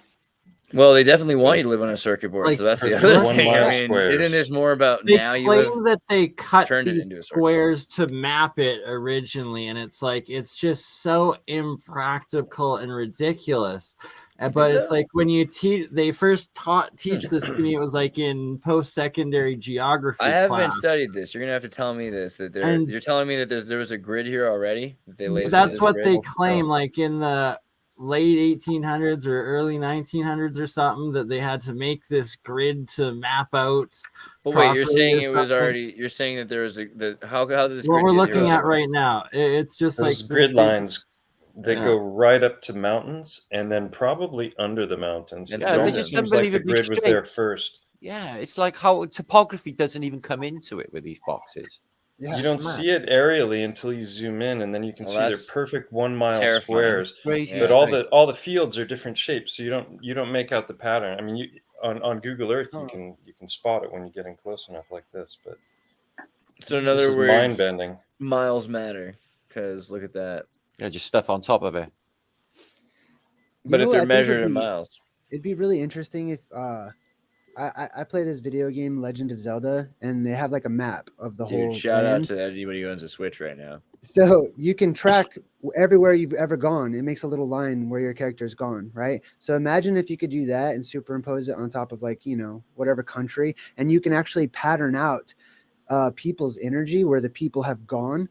Well, they definitely want you to live on a circuit board, so that's the other thing. I mean, isn't this more about they now you live? claim that they cut turned it these into a circuit. squares to map it originally, and it's like it's just so impractical and ridiculous. But it's like when you teach, they first teach this to me. It was like in post-secondary geography. I haven't class. studied this. You're gonna have to tell me this. That you're telling me that there was a grid here already. That they laid That's what grid? they claim. Like in the late 1800s or early 1900s or something, that they had to make this grid to map out. But wait, you're saying it was already? You're saying that there was how did this? What grid we're get looking here? at right now, it's just Those like grid lines. They Yeah. go right up to mountains and then probably under the mountains. Yeah, It they're almost just seems like the unbelievably grid was there straight. first. Yeah, it's like how topography doesn't even come into it with these boxes. Yeah. You don't see it aerially until you zoom in, and then you can see they're that's perfect 1 mile terrifying. squares. Crazy But straight. all the fields are different shapes, so you don't make out the pattern. I mean, on Google Earth you can spot it when you get in close enough like this. But So in this other is words, mind bending. miles matter because look at that. Yeah, just stuff on top of it. But if I they're think measured it'd in be- miles, It'd be really interesting if I play this video game Legend of Zelda, and they have like a map of the dude, whole shout land. out to anybody who owns a Switch right now. So you can track everywhere you've ever gone. It makes a little line where your character's gone, right? So imagine if you could do that and superimpose it on top of like, whatever country, and you can actually pattern out people's energy where the people have gone,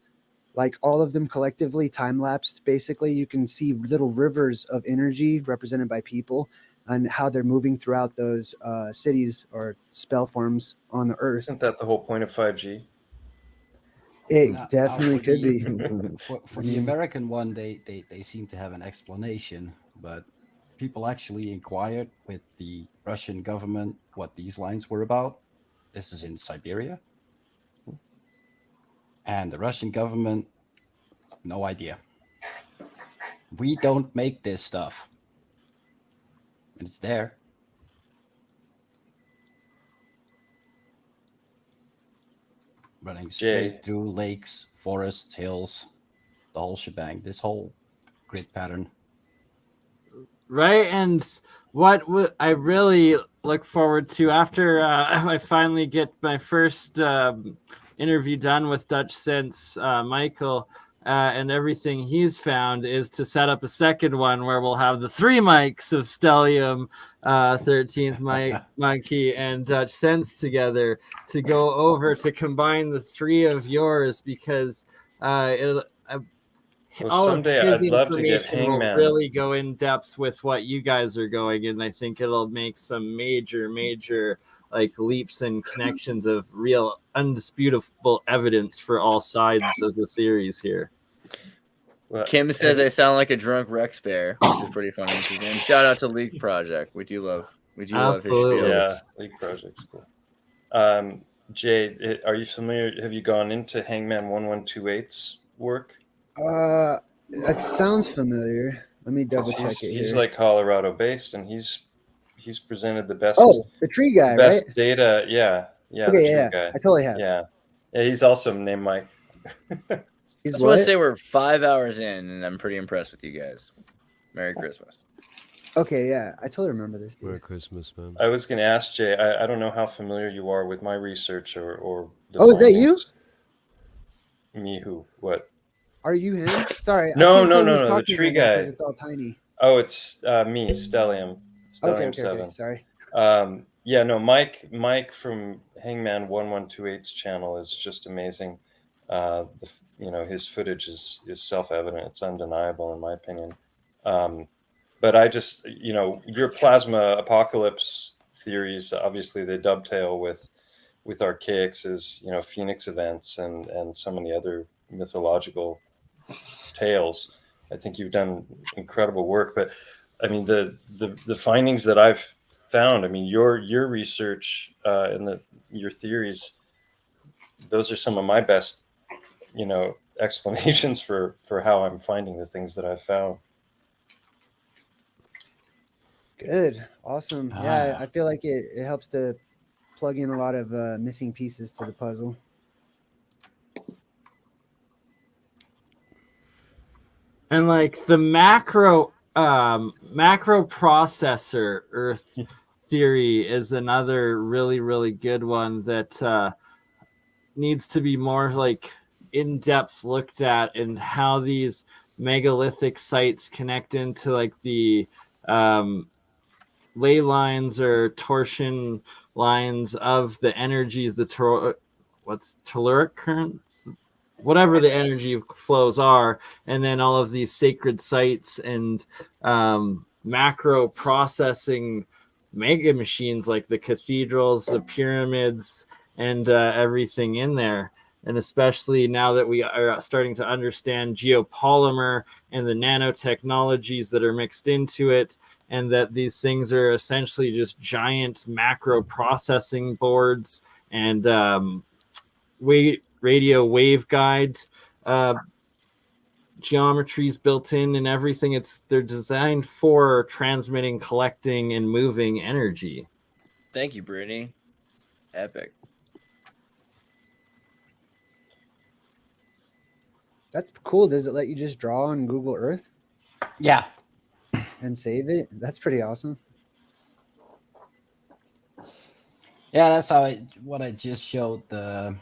like all of them collectively time lapsed. Basically, you can see little rivers of energy represented by people and how they're moving throughout those cities or spell forms on the earth. Isn't that the whole point of 5G? It Now, definitely for could the- be. For the American one, they seem to have an explanation, but people actually inquired with the Russian government what these lines were about. This is in Siberia. And the Russian government, no idea. We don't make this stuff. And it's there. Running straight through lakes, forests, hills, the whole shebang, this whole grid pattern. Right, and what I really look forward to after I finally get my first interview done with Dutch Sense Michael and everything he's found is to set up a second one where we'll have the 3 mics of Stellium 13th Monkey and Dutch Sense together to go over to combine the 3 of yours because someday I'd love to get information will Hangman. really go in depth with what you guys are going, and I think it'll make some major like leaps and connections of real undisputable evidence for all sides of the theories here. Well, Kim says I sound like a drunk Rex Bear, which is pretty funny. And shout out to League Project. We do love his spiel. Yeah, League Project's cool. Jay, are you familiar? Have you gone into Hangman 1128's work? That sounds familiar. Let me double check it here. He's like Colorado based, and he's presented the best. Oh, the tree guy, best right? data. Yeah. Okay, the tree yeah, guy. I totally have. Yeah, he's also named Mike. I just want to say we're 5 hours in, and I'm pretty impressed with you guys. Merry Christmas. Okay, yeah, I totally remember this. Dude. Merry Christmas, man. I was going to ask Jay. I don't know how familiar you are with my research or. Oh, is that you? Me who? What? Are you him? Sorry. No, I can't tell who's the talking tree right now guy. 'cause it's all tiny. Oh, it's me, Stellium. Okay, 7. sorry. Yeah, no, Mike from Hangman 1128's channel is just amazing. His footage is self-evident. It's undeniable in my opinion. But I just, your plasma apocalypse theories, obviously they dovetail with Archaix's, Phoenix events and so many other mythological tales. I think you've done incredible work, but I mean the findings that I've found, I mean your research and your theories, those are some of my best explanations for how I'm finding the things that I've found. Good, awesome. Yeah, I feel like it helps to plug in a lot of missing pieces to the puzzle. And like the macro macro processor Earth theory is another really, really good one that needs to be more like in-depth looked at, and how these megalithic sites connect into like the ley lines or torsion lines of the energies, the telluric currents, whatever the energy flows are, and then all of these sacred sites and macro processing mega machines like the cathedrals, the pyramids, and everything in there. And especially now that we are starting to understand geopolymer and the nanotechnologies that are mixed into it, and that these things are essentially just giant macro processing boards and radio waveguide geometries built in and everything. They're designed for transmitting, collecting, and moving energy. Thank you, Brittany. Epic. That's cool. Does it let you just draw on Google Earth? Yeah. And save it? That's pretty awesome. Yeah, that's how what I just showed the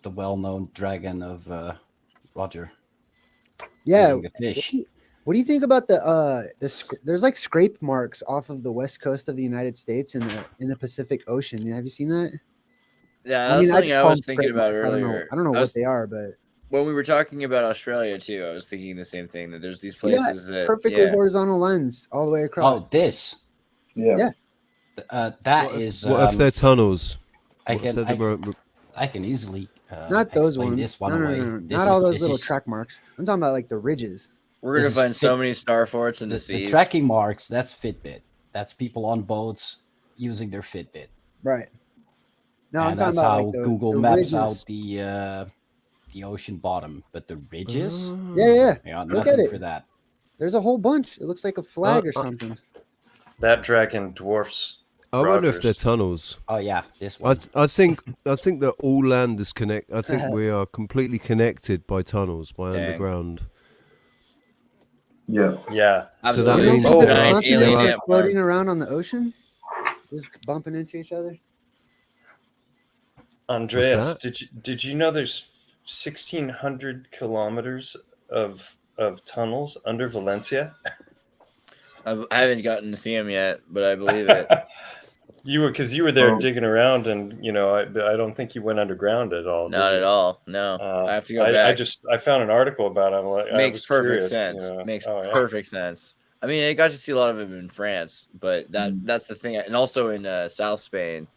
well-known dragon of Roger. Yeah. The fish. What do you think about there's like scrape marks off of the west coast of the United States in the Pacific Ocean? Have you seen that? Yeah, that's something I was thinking about marks. earlier. I don't know what they are, but when we were talking about Australia too, I was thinking the same thing, that there's these places that perfectly horizontal lines all the way across. Oh, this. Yeah. That is. What if they're tunnels? I can easily. Not those ones. This one no, away. No. This Not all those little track marks. I'm talking about like the ridges. We're gonna find so many star forts in the seas. The tracking marks. That's Fitbit. That's people on boats using their Fitbit. Right. No, and I'm that's talking how about like Google the maps ridges. out the ocean bottom. But the ridges. Yeah. Look at it. For that. There's a whole bunch. It looks like a flag or something. That dragon dwarfs. I wonder if they're tunnels. Oh yeah, this one. I think that all land is connected. I think we are completely connected by tunnels, by underground. Yeah. Yeah. So that means floating around on the ocean, just bumping into each other. Andreas, did you know there's 1,600 kilometers of tunnels under Valencia? I haven't gotten to see them yet, but I believe it. You were there digging around, and I don't think you went underground at all. Not at all. No, I have to go back. I found an article about it. Makes perfect sense. Makes perfect sense. I mean, I got to see a lot of it in France, but that's the thing, and also in South Spain,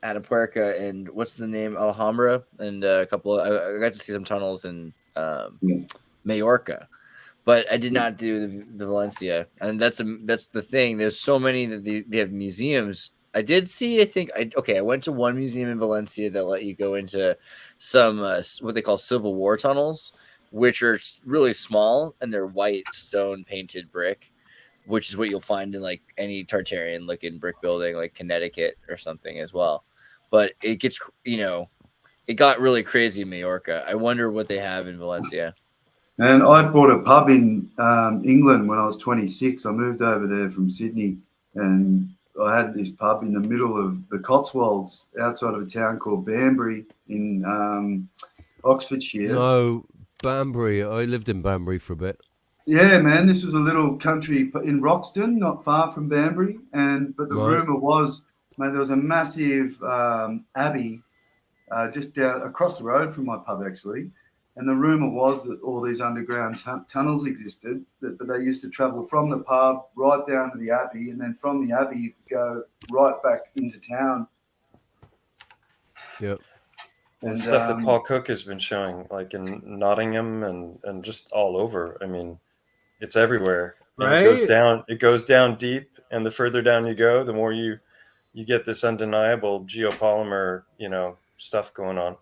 Atapuerca, and what's the name, Alhambra, and a couple. I got to see some tunnels in Majorca. But I did not do the Valencia, and that's the thing. There's so many that they have museums. I did see. I went to one museum in Valencia that let you go into some what they call Civil War tunnels, which are really small, and they're white stone painted brick, which is what you'll find in like any Tartarian looking brick building, like Connecticut or something as well. But it gets it got really crazy in Majorca. I wonder what they have in Valencia. And I bought a pub in England when I was 26. I moved over there from Sydney, and I had this pub in the middle of the Cotswolds outside of a town called Banbury in Oxfordshire. No, Banbury. I lived in Banbury for a bit. Yeah, man. This was a little country in Roxton, not far from Banbury. But the rumour was, man, there was a massive abbey just down across the road from my pub, actually. And the rumour was that all these underground tunnels existed, that they used to travel from the pub right down to the abbey, and then from the abbey you could go right back into town. Yep. And stuff that Paul Cook has been showing, like in Nottingham and just all over. I mean, it's everywhere. Right. It goes down deep, and the further down you go, the more you get this undeniable geopolymer, stuff going on.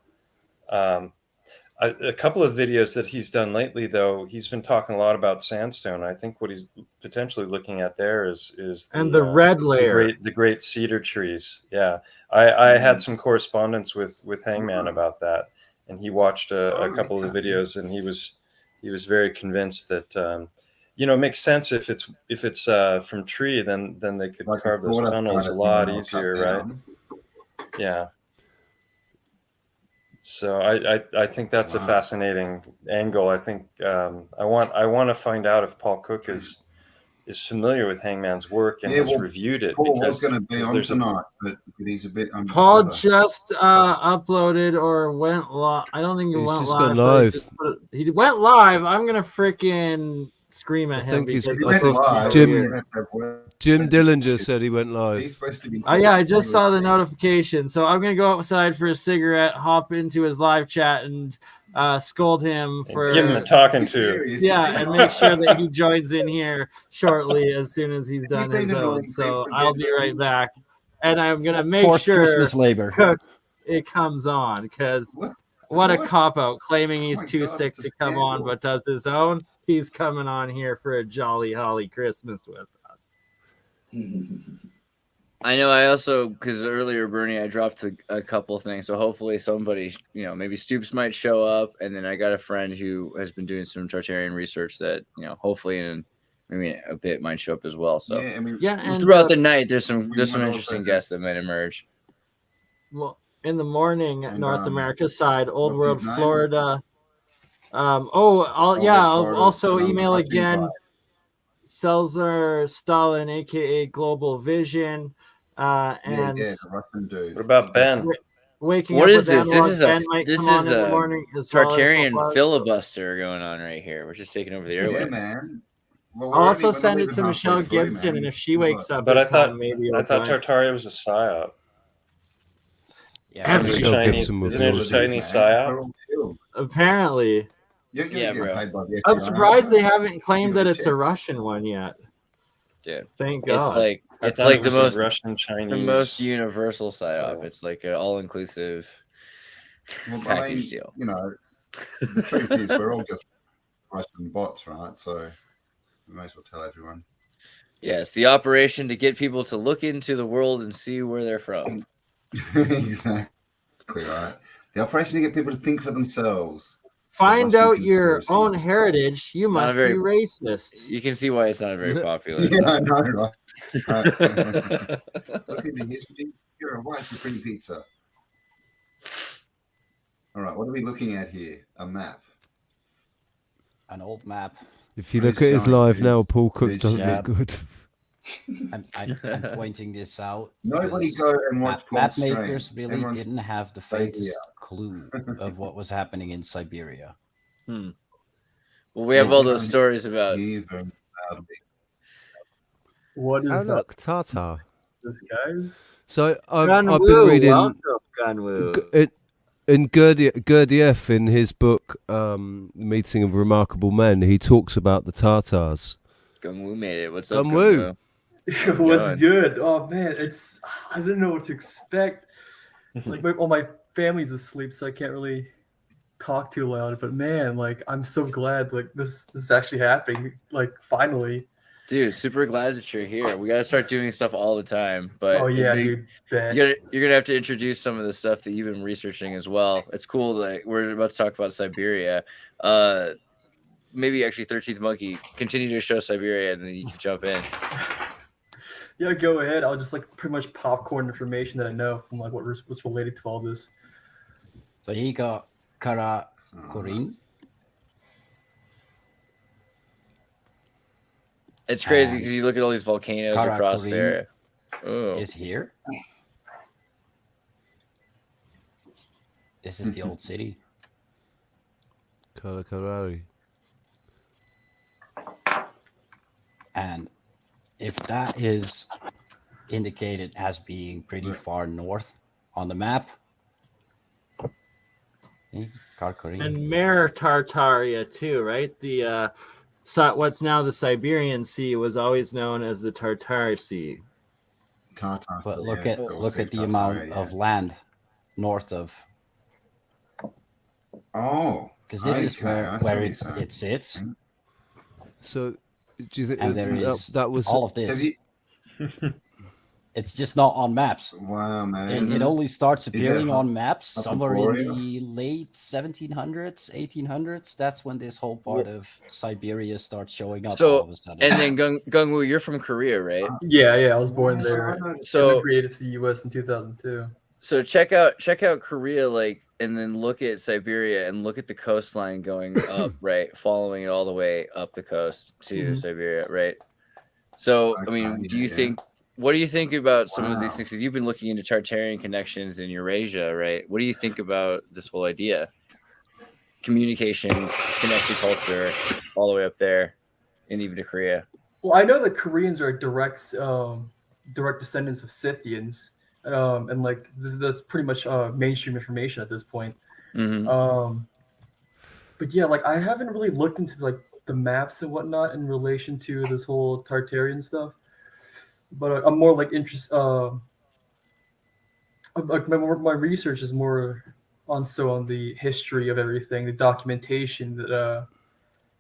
A couple of videos that he's done lately, though, he's been talking a lot about sandstone. I think what he's potentially looking at there is the red layer, the great cedar trees. Yeah, I had some correspondence with Hangman about that, and he watched a couple of the videos, and he was he was very convinced that you know, it makes sense if it's from tree, then they could Like carve those tunnels a lot easier, right? Yeah. So I think that's a fascinating angle. I think I want to find out if Paul Cook is familiar with Hangman's work and has reviewed it. Paul was going to be on tonight, but he's a bit under Paul the weather. just uploaded or went live. I don't think he went just live. gone live. He went live. I'm gonna freaking scream at him because Jim Dillinger said he went live. He's supposed to be. Oh yeah, I just saw the notification. So I'm gonna go outside for a cigarette, hop into his live chat, and scold him for give him a talking to. Yeah, and make sure that he joins in here shortly as soon as he's done his own. So I'll be right back, and I'm gonna make Forced sure Christmas labor. it comes on, because what a cop out, claiming he's too sick to come on but does his own. He's coming on here for a jolly holly Christmas with us. I know. I also, because earlier, Bernie, I dropped a couple things, so hopefully somebody, you know, maybe Stoops might show up, and then I got a friend who has been doing some Tartarian research that, you know, hopefully in maybe a bit might show up as well. So and throughout the night, there's some interesting guests that might emerge. Well, in the morning, North America side, Old World, Florida. I'll also email again. Selzer Stalin, aka Global Vision, and Russian dude. What about Ben? Waking What up is with this? Analog. This Ben is might come on in the a morning as well as Tartarian Global. filibuster going on right here. We're just taking over the airwaves. Yeah, man. Well, I'll also send it to Michelle Gibson, and if she wakes up, But I in thought time, maybe I thought join. Tartaria was a psyop. Yeah, Isn't it a Chinese psyop? Apparently. Yeah, bro. I'm surprised they haven't claimed that it's a Russian one yet. Yeah, thank God. It's like the most Russian Chinese, the most universal psyop. It's like an all-inclusive package deal. You know, the truth is we're all just Russian bots, right? So we may as well tell everyone. Yes, the operation to get people to look into the world and see where they're from. Exactly right. The operation to get people to think for themselves. Find out your own heritage. You must be racist. You can see why it's not very popular. Yeah, I know, right? Look into history. You're a white supreme pizza. All right, what are we looking at here? A map. An old map. If you look at his live now, Paul Cook doesn't look good. I'm pointing this out. Nobody go and watch map Paul's makers stream. really Everyone's didn't have the faintest clue of what was happening in Siberia. Well, we have all those stories about. What is that? Look, Tartar. This guys? So I've been reading in Gurdjieff in his book Meeting of Remarkable Men. He talks about the Tartars. Gungwoo made it. What's up, Gungwoo? What's good? Oh man, I didn't know what to expect. Like all my family's asleep, so I can't really talk too loud. But man, like I'm so glad like this is actually happening. Like finally. Dude, super glad that you're here. We gotta start doing stuff all the time. But dude. You're gonna have to introduce some of the stuff that you've been researching as well. It's cool. Like we're about to talk about Siberia. Maybe actually 13th Monkey, continue to show Siberia and then you can jump in. Yeah, go ahead. I'll just like pretty much popcorn information that I know from like what's related to all this. So he got Kara Korin. It's crazy because you look at all these volcanoes across there. Is here. This is the old city. Karakarari. And if that is indicated as being pretty far north on the map, and Mare Tartaria too, right? The what's now the Siberian Sea was always known as the Tartar Sea. But look at the amount of land north of. Oh, because this is where it sits. So, do you think and there is that was all of this? It's just not on maps. Wow, man. It only starts appearing on maps up in somewhere in Korea? the late 1700s, 1800s. That's when this whole part of Siberia starts showing up all of a sudden. And then Gung-Woo, you're from Korea, right? Yeah, I was born there. So Immigrated to the U.S. in 2002. So check out Korea, like, and then look at Siberia and look at the coastline going up, right, following it all the way up the coast to Siberia, right? So, I mean, what do you think about some of these things? Because you've been looking into Tartarian connections in Eurasia, right? What do you think about this whole idea? Communication, connected culture, all the way up there, and even to Korea. Well, I know the Koreans are direct descendants of Scythians, and like that's pretty much mainstream information at this point. But yeah, like I haven't really looked into like the maps and whatnot in relation to this whole Tartarian stuff. But I'm more like like my research is more on the history of everything, the documentation, that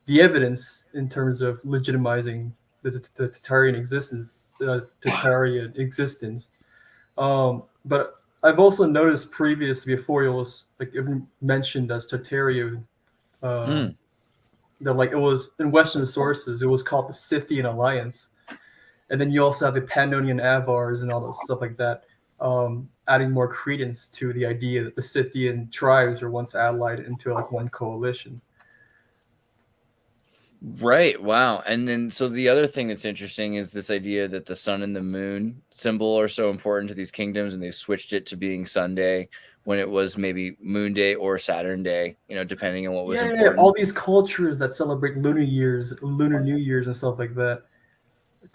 the evidence in terms of legitimizing the Tartarian existence, Tartarian existence. But I've also noticed previously, before it was like even mentioned as Tartaria, that like it was in Western sources, it was called the Scythian Alliance. And then you also have the Pannonian Avars and all that stuff like that, adding more credence to the idea that the Scythian tribes were once allied into like one coalition. Right. Wow. And then, so the other thing that's interesting is this idea that the sun and the moon symbol are so important to these kingdoms, and they switched it to being Sunday when it was maybe Moon Day or Saturn Day, you know, depending on what was important. Yeah, all these cultures that celebrate lunar New Years and stuff like that.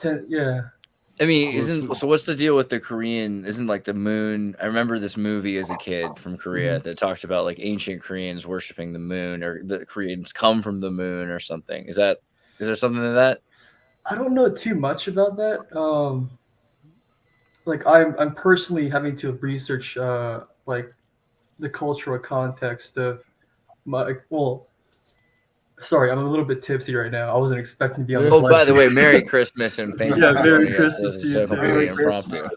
I mean, so what's the deal with the Korean? Isn't like the moon? I remember this movie as a kid from Korea that talked about like ancient Koreans worshiping the moon, or the Koreans come from the moon or something. Is there something to that? I don't know too much about that. Like I'm personally having to research like the cultural context of sorry, I'm a little bit tipsy right now. I wasn't expecting to be on this. Oh, by the way, Merry Christmas and thank you. Merry Christmas to you so too. completely impromptu.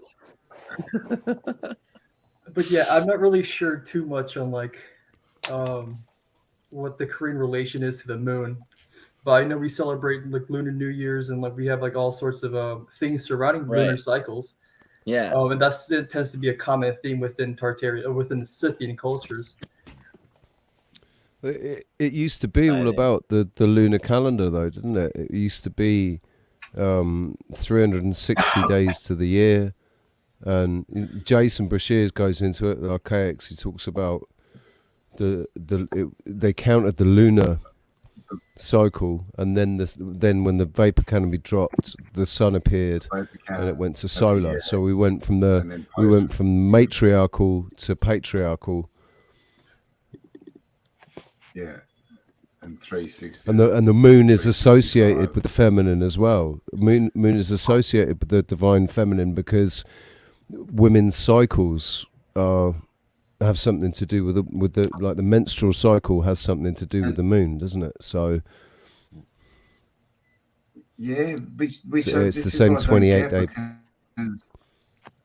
But yeah, I'm not really sure too much on like what the Korean relation is to the moon. But I know we celebrate like Lunar New Year's, and like we have like all sorts of things surrounding lunar cycles. Yeah. And it tends to be a common theme within Tartaria, within the Scythian cultures. It used to be all about the lunar calendar, though, didn't it? It used to be 360 days to the year. And Jason Brashears goes into it, the Archaics. He talks about they counted the lunar cycle, and then when the vapor canopy dropped, the sun appeared, and it went to solar. So we went from matriarchal to patriarchal. Yeah, and 360. And the moon is associated with the feminine as well. Moon is associated with the divine feminine because women's cycles have something to do with the like the menstrual cycle has something to do with the moon, doesn't it? So yeah, it's the same 28 day.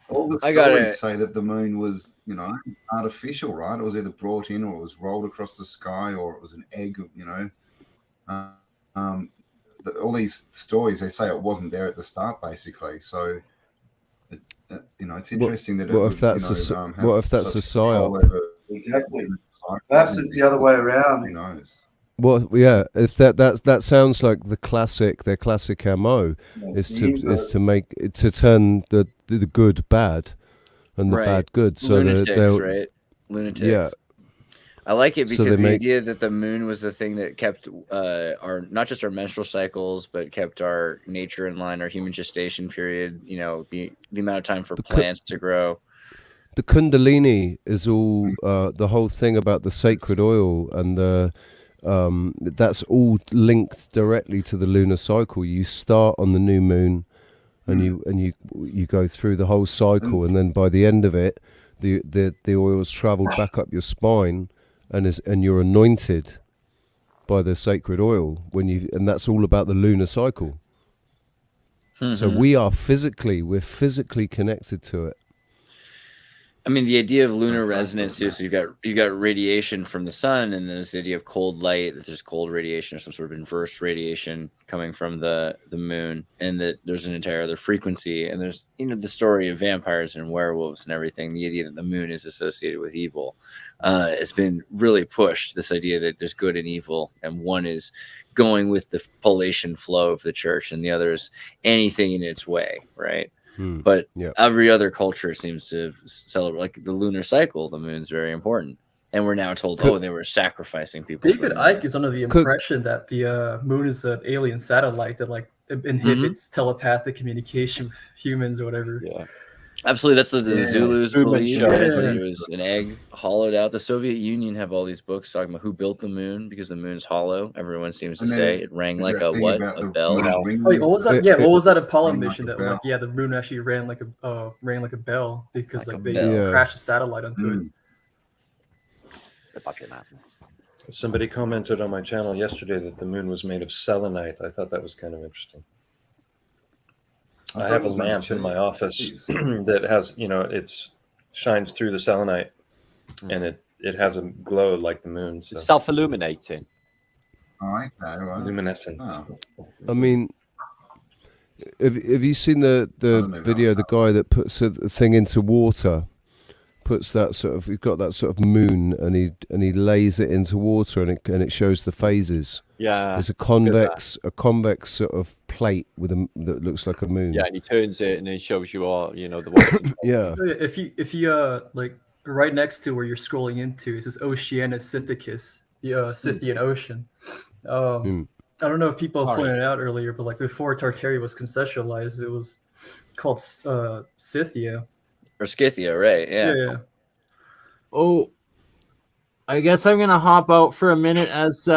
All the stories say that the moon was, you know, artificial, right? It was either brought in, or it was rolled across the sky, or it was an egg, you know. All these stories, they say it wasn't there at the start, basically. So, you know, it's interesting what if that's a psyop? Exactly. Perhaps it's the other way around. Who knows? Well, yeah, if that sounds like their classic MO is to turn the good bad and the bad good. So lunatics, right? Lunatics. Yeah. I like it because the idea that the moon was the thing that kept our not just our menstrual cycles, but kept our nature in line, our human gestation period. You know, the amount of time for plants to grow. The Kundalini is all the whole thing about the sacred oil and the. That's all linked directly to the lunar cycle. You start on the new moon, and you go through the whole cycle, and then by the end of it, the oils travel back up your spine, and you're anointed by the sacred oil and that's all about the lunar cycle. So we're physically connected to it. I mean, the idea of lunar resonance too. So you got radiation from the sun, and then there's the idea of cold light. That there's cold radiation or some sort of inverse radiation coming from the moon, and that there's an entire other frequency. And there's the story of vampires and werewolves and everything. The idea that the moon is associated with evil has been really pushed. This idea that there's good and evil, and one is going with the polation flow of the church, and the other is anything in its way, right? But every other culture seems to celebrate, like the lunar cycle. The moon's very important, and we're now told, they were sacrificing people. David Icke is under the impression that the moon is an alien satellite that like inhibits telepathic communication with humans or whatever. Yeah, absolutely. That's what the Zulus believe. Right? It was an egg hollowed out. The Soviet Union have all these books talking about who built the moon because the moon's hollow. Everyone seems to say it rang like a bell. Wait, what was that? Yeah, what was that Apollo mission that like the moon actually rang like a bell because like they crashed a satellite onto it. Somebody commented on my channel yesterday that the moon was made of selenite. I thought that was kind of interesting. I have a lamp in my office that has, it shines through the selenite, and it has a glow like the moon. So. It's self-illuminating. Right. Luminescent. Oh. I mean, have you seen the video? The guy that puts a thing into water, puts that sort of, he's got that sort of moon, and he lays it into water, and it shows the phases. Yeah, it's a convex sort of plate with that looks like a moon. Yeah, and he turns it and it shows you all, the ones. Yeah. If you like right next to where you're scrolling into, it says Oceania Scythicus, the Scythian Ocean. I don't know if people pointed out earlier, but like before Tartaria was conceptualized, it was called Scythia. Or Scythia, right? Yeah. Oh, I guess I'm gonna hop out for a minute as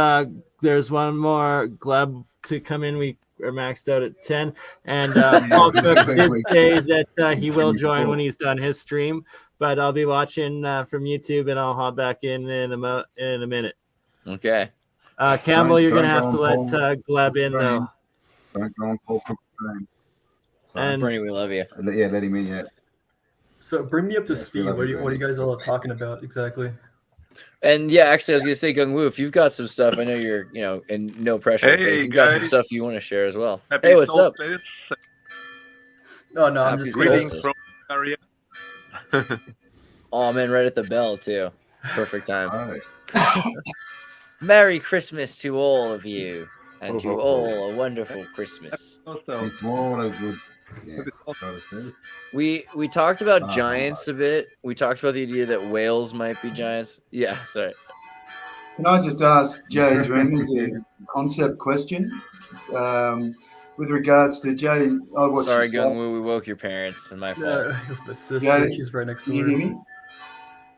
there's one more Gleb to come in. We are maxed out at 10, and Paul Cook did say that he will join when he's done his stream, but I'll be watching from YouTube, and I'll hop back in a minute. Okay. Campbell, you're gonna have to let Gleb in though. Don't go on Paul Cook's stream. And Bernie, we love you. Yeah, let him in. Yeah. So bring me up to speed. What are you guys all talking about exactly? And yeah, actually, I was gonna say, Gung Wu, if you've got some stuff, I know you're, and no pressure. But if you've got some stuff you want to share as well. Hey, what's up? Oh no, I'm just greetings from Tartaria. Oh man, right at the bell too. Perfect time. Merry Christmas to all of you, and to all a wonderful Christmas. We talked about giants a bit. We talked about the idea that whales might be giants. Yeah, sorry. Can I just ask Jay Dreamers a concept question with regards to Jay? Sorry, Gung Wu, we woke your parents, and my fault. Yeah, it's my sister. She's right next door. Can you hear me?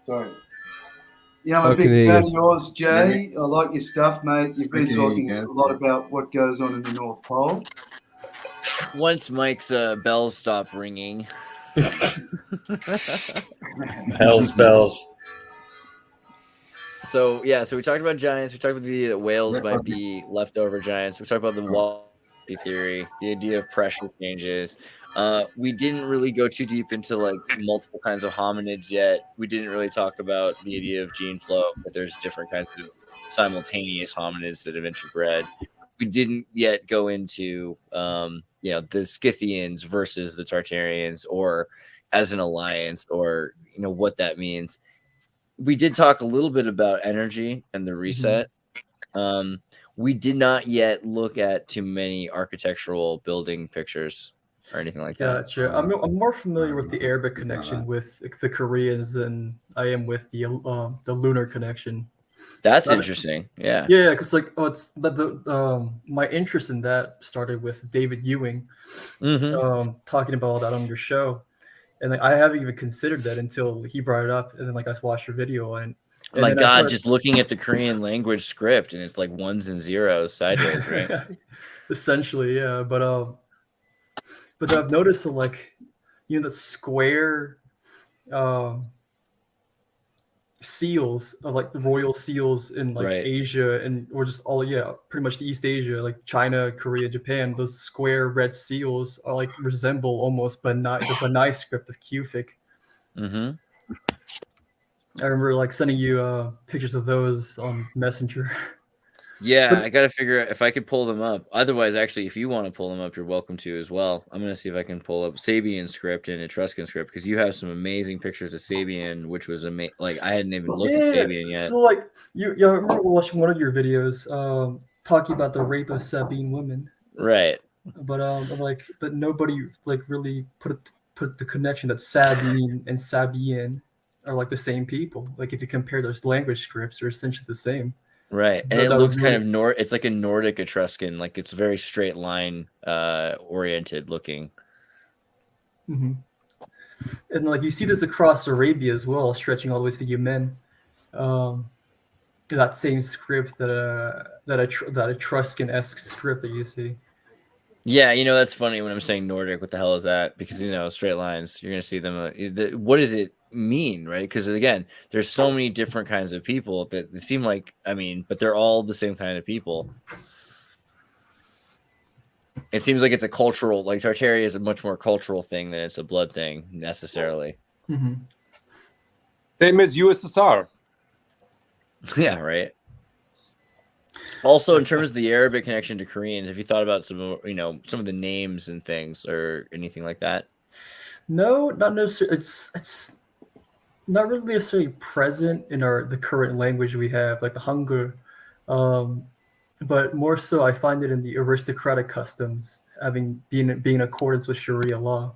Sorry. Yeah, I'm a big fan of yours, Jay. I like your stuff, mate. You've been talking a lot about what goes on in the North Pole. Once Mike's bells stop ringing. Bells. So we talked about giants. We talked about the idea that whales might be leftover giants. We talked about the wall theory, the idea of pressure changes. We didn't really go too deep into like multiple kinds of hominids yet. We didn't really talk about the idea of gene flow, but there's different kinds of simultaneous hominids that have interbred. We didn't yet go into the Scythians versus the Tartarians, or as an alliance, or what that means. We did talk a little bit about energy and the reset. We did not yet look at too many architectural building pictures or anything like that. Gotcha. I'm more familiar with the Arabic connection with the Koreans than I am with the lunar connection. That's interesting. Yeah. Yeah, because it's my interest in that started with David Ewing talking about that on your show, and I haven't even considered that until he brought it up, and then I watched your video and. Oh my God, just looking at the Korean language script, and it's like ones and zeros sideways, right? Essentially, yeah. But I've noticed the square seals, like the royal seals in like Right. Asia and or just pretty much the East Asia, like China, Korea, Japan. Those square red seals are like resemble almost the Banai script of Cufic. Mm-hmm. I remember like sending you pictures of those on Messenger. Yeah, I gotta figure out if I could pull them up. Otherwise, actually, if you want to pull them up, you're welcome to as well. I'm gonna see if I can pull up Sabian script and Etruscan script because you have some amazing pictures of Sabian, which was amazing. Like I hadn't even looked at Sabian yet. So like you I remember watching one of your videos talking about the rape of Sabine women. Right. But nobody like really put the connection that Sabine and Sabian are like the same people. Like if you compare those language scripts, they're essentially the same. Right, and it looks kind of it's like a Nordic Etruscan, like it's very straight line oriented looking. Mm-hmm. And like you see this across Arabia as well, stretching all the way to Yemen. That same script that Etruscan-esque script that you see. Yeah, that's funny when I'm saying Nordic. What the hell is that? Because straight lines, you're gonna see them. What does it mean, right? Because again, there's so many different kinds of people that it seem like. But they're all the same kind of people. It seems like it's a cultural. Like Tartaria is a much more cultural thing than it's a blood thing necessarily. Mm-hmm. Same as USSR. Yeah, right. Also, in terms of the Arabic connection to Koreans, have you thought about some of the names and things or anything like that? No, not necessarily. It's not really necessarily present in the current language we have, like the Hangul, but more so I find it in the aristocratic customs, being in accordance with Sharia law.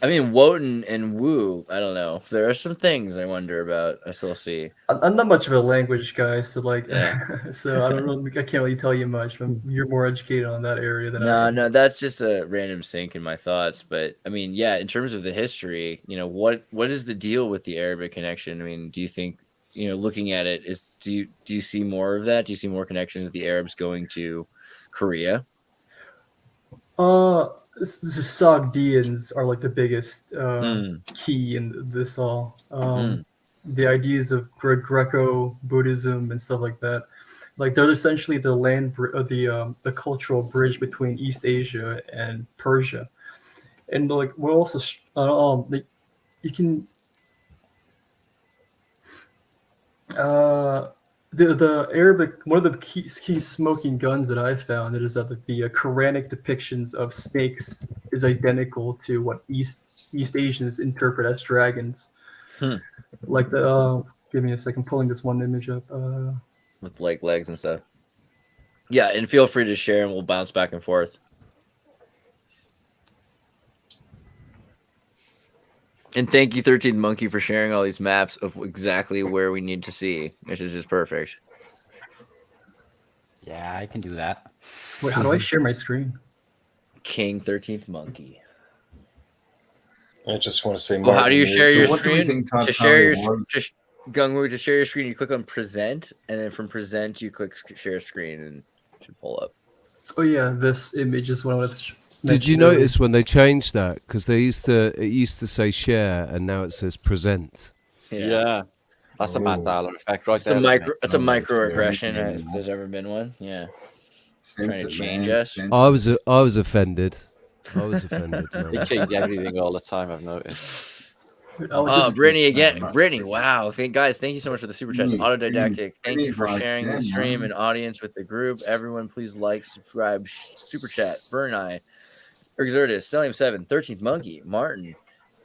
Wotan and Wu, I don't know. There are some things I wonder about. I still see. I'm not much of a language guy, so Yeah. so I don't know. I can't really tell you much. You're more educated on that area than I am. No, that's just a random sync in my thoughts. But in terms of the history, what is the deal with the Arabic connection? Do you think, looking at it, do you see more of that? Do you see more connections with the Arabs going to Korea? The Sogdians are like the biggest key in this all. The ideas of Greco Buddhism and stuff like that, like they're essentially the the cultural bridge between East Asia and Persia, and like we're also you can the Arabic, one of the key smoking guns that I found is that the Quranic depictions of snakes is identical to what East Asians interpret as dragons. Like give me a second, pulling this one image up. With like legs and stuff. Yeah, and feel free to share and we'll bounce back and forth. And thank you, 13th Monkey, for sharing all these maps of exactly where we need to see. This is just perfect. Yeah, I can do that. Wait, how do I share my screen? King 13th Monkey. I just want to say, well, how do you share your screen? To share your Gungwoo, to share your screen, you click on present, and then from present, you click share screen, and it should pull up. Oh yeah, this image is what I wanted to. Did you notice when they changed that? Because it used to say share, and now it says present. Yeah. That's a Matt Dollar effect right there. It's a microaggression if there's ever been one. Yeah. Trying to change us. I was offended. I was offended. They change everything all the time, I've noticed. Brittany again. Brittany, wow. Guys, thank you so much for the super chat. Autodidactic. Thank you for sharing the stream and audience with the group. Everyone, please like, subscribe, super chat. Burneye, Xirtus, Stellium7, 13th Monkey, Martin,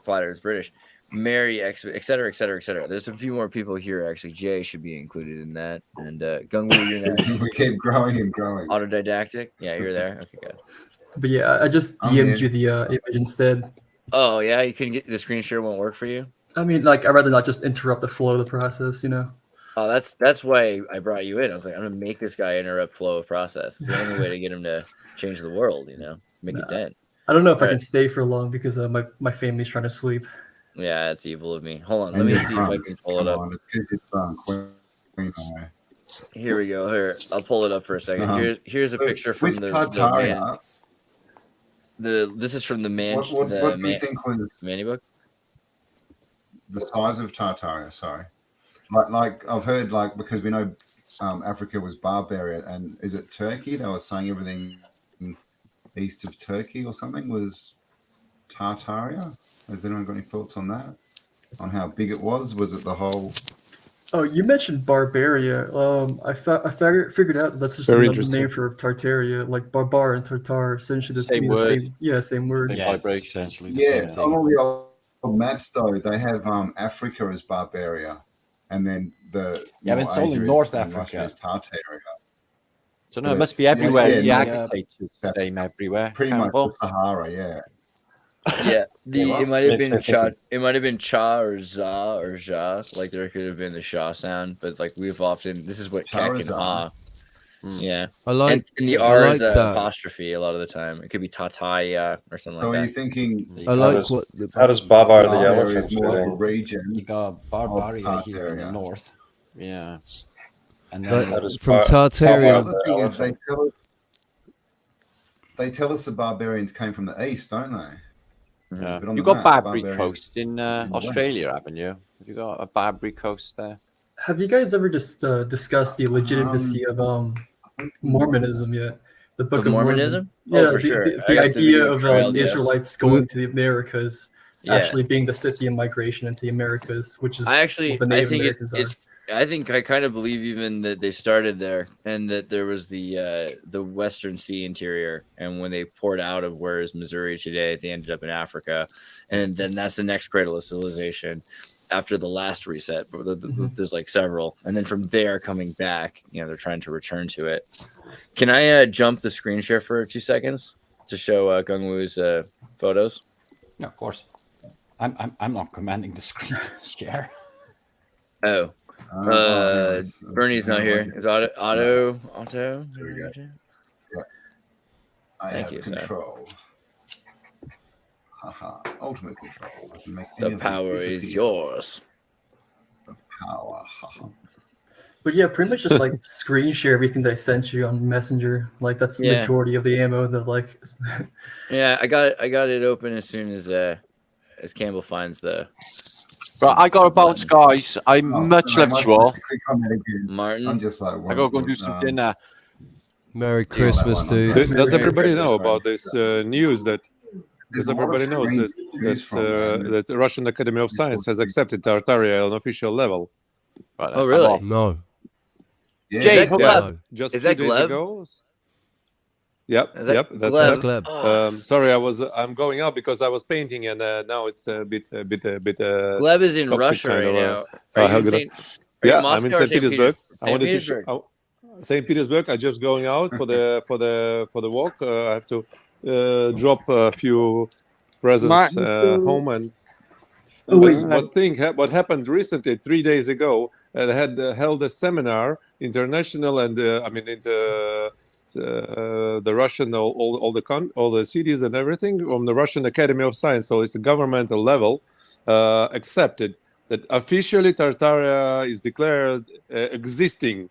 Flatters, British, Mary, etc., etc., etc. There's a few more people here, actually. Jay should be included in that. And Gungwoo, you're next. We keep growing and growing. Autodidactic. Yeah, you're there. Okay, good. But yeah, I just DM'd you the image instead. Oh, yeah? You couldn't get the screen share won't work for you? I mean, like, I'd rather not just interrupt the flow of the process, Oh, that's why I brought you in. I was like, I'm going to make this guy interrupt flow of process. It's the only way to get him to change the world, make it dent. I don't know if I can stay for long because my family's trying to sleep. Yeah, it's evil of me. Hold on. Let me see if I can pull it up. Here we go. Here, I'll pull it up for a second. Here's a picture from the man. This is from the man. What do you think was Manny book? The size of Tartaria? Sorry. Like I've heard, like, because we know Africa was barbarian, and is it Turkey? They were saying everything east of Turkey or something was Tartaria. Has anyone got any thoughts on that? On how big it was? Was it the whole? Oh, you mentioned Barbaria. I figured out that's just another name for Tartaria, like barbar and tartar, essentially Same the word. same. Yeah, same word. Same vibration. Essentially the Yeah, same on thing. all the old maps though, they have Africa as Barbaria, and then the but it's only North Africa. is Tartaria. So no, it must be everywhere. The agitates the same everywhere. Pretty much the Sahara, yeah. Yeah, it might have been Cha. It might have been Cha or Za or Ja. Like there could have been the Sha sound, but like we've often this is what Kek and Ha. Yeah, I like. And the R is apostrophe a lot of the time. It could be Tataya or something like that. So are you thinking? I like how does Babar the elephant fit more in? region? You got Barbaria here in the north. Yeah. And then from Tartaria. The thing is, they tell us the barbarians came from the east, don't they? Yeah. You got Barbary Coast in Australia, haven't you? Have you got a Barbary Coast there? Have you guys ever just discussed the legitimacy of Mormonism yet? The Book of Mormonism? Mormon. Yeah, for sure. The idea of Israelites going to the Americas Yeah. actually being the Scythian migration into the Americas, which is what the Native Americans are. I kind of believe even that they started there and that there was the Western Sea interior, and when they poured out of where is Missouri today, they ended up in Africa, and then that's the next cradle of civilization after the last reset. But there's like several, and then from there coming back, they're trying to return to it. Can I jump the screen share for 2 seconds to show Gungwoo's photos? Yeah, of course. I'm not commanding the screen share. Oh. Bernie's not here. Is Auto? There we go. Yeah. I Thank have you, control. Haha. Ultimate control. I can make The power is yours. The power. Haha. But yeah, pretty much just like screen share everything that I sent you on Messenger. Like that's the majority of the ammo that like. Yeah, I got it open as soon as Campbell finds the. Right, I got to bounce, guys. I much love you all. Martin, I'm just like, I got to go and do some dinner. Merry Christmas, dude. Does everybody know about this news that? Does everybody knows this? That Russian Academy of Science has accepted Tartaria on official level. Right, oh, really? No. Yeah. Jay, just is 2 that days Gleb? ago. Yep, that's Gleb. Gleb. Sorry, I'm going out because I was painting, and now it's a bit. Gleb is in Russia right now. I'm in St. Petersburg. I wanted to show St. Petersburg. I'm just going out for the walk. I have to drop a few presents home, and what happened recently 3 days ago. They had held a seminar, international, and the Russian all the cities and everything from the Russian Academy of Science. So it's a governmental level accepted that officially Tartaria is declared existed.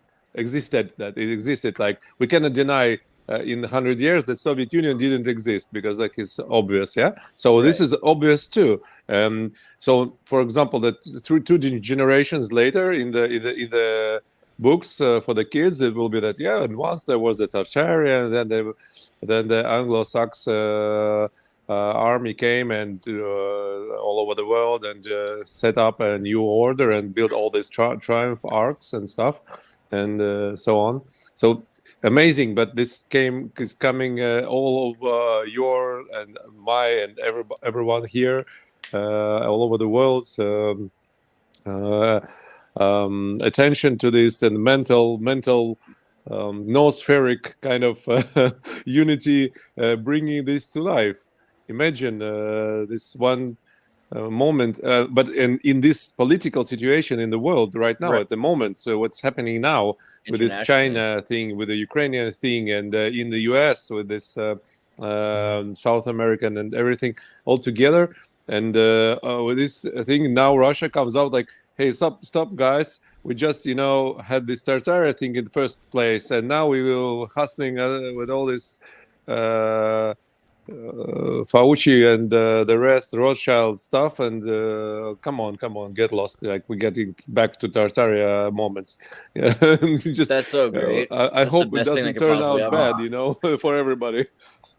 That it existed. Like we cannot deny in 100 years that Soviet Union didn't exist because like it's obvious. Yeah. So this is obvious too. So for example, that through 2 generations later in the books for the kids, it will be that and once there was the Tartaria, and then the Anglo-Saxon army came and all over the world and set up a new order and built all these triumph arcs and stuff, and so on. So amazing, but this is coming all over your and my and everyone here all over the world. Attention to this and mental noospheric kind of unity, bringing this to life. Imagine this one moment, but in this political situation in the world right now, at the moment. So what's happening now with this China thing, with the Ukrainian thing, and in the US with this South American and everything all together, and with this thing now, Russia comes out like, hey, stop, guys. We just, had this Tartaria thing in the first place, and now we will hustling with all this Fauci and the rest, Rothschild stuff, and come on, get lost. Like we're getting back to Tartaria moments. Yeah. Just, that's so great. I hope it doesn't turn out bad, you know, for everybody.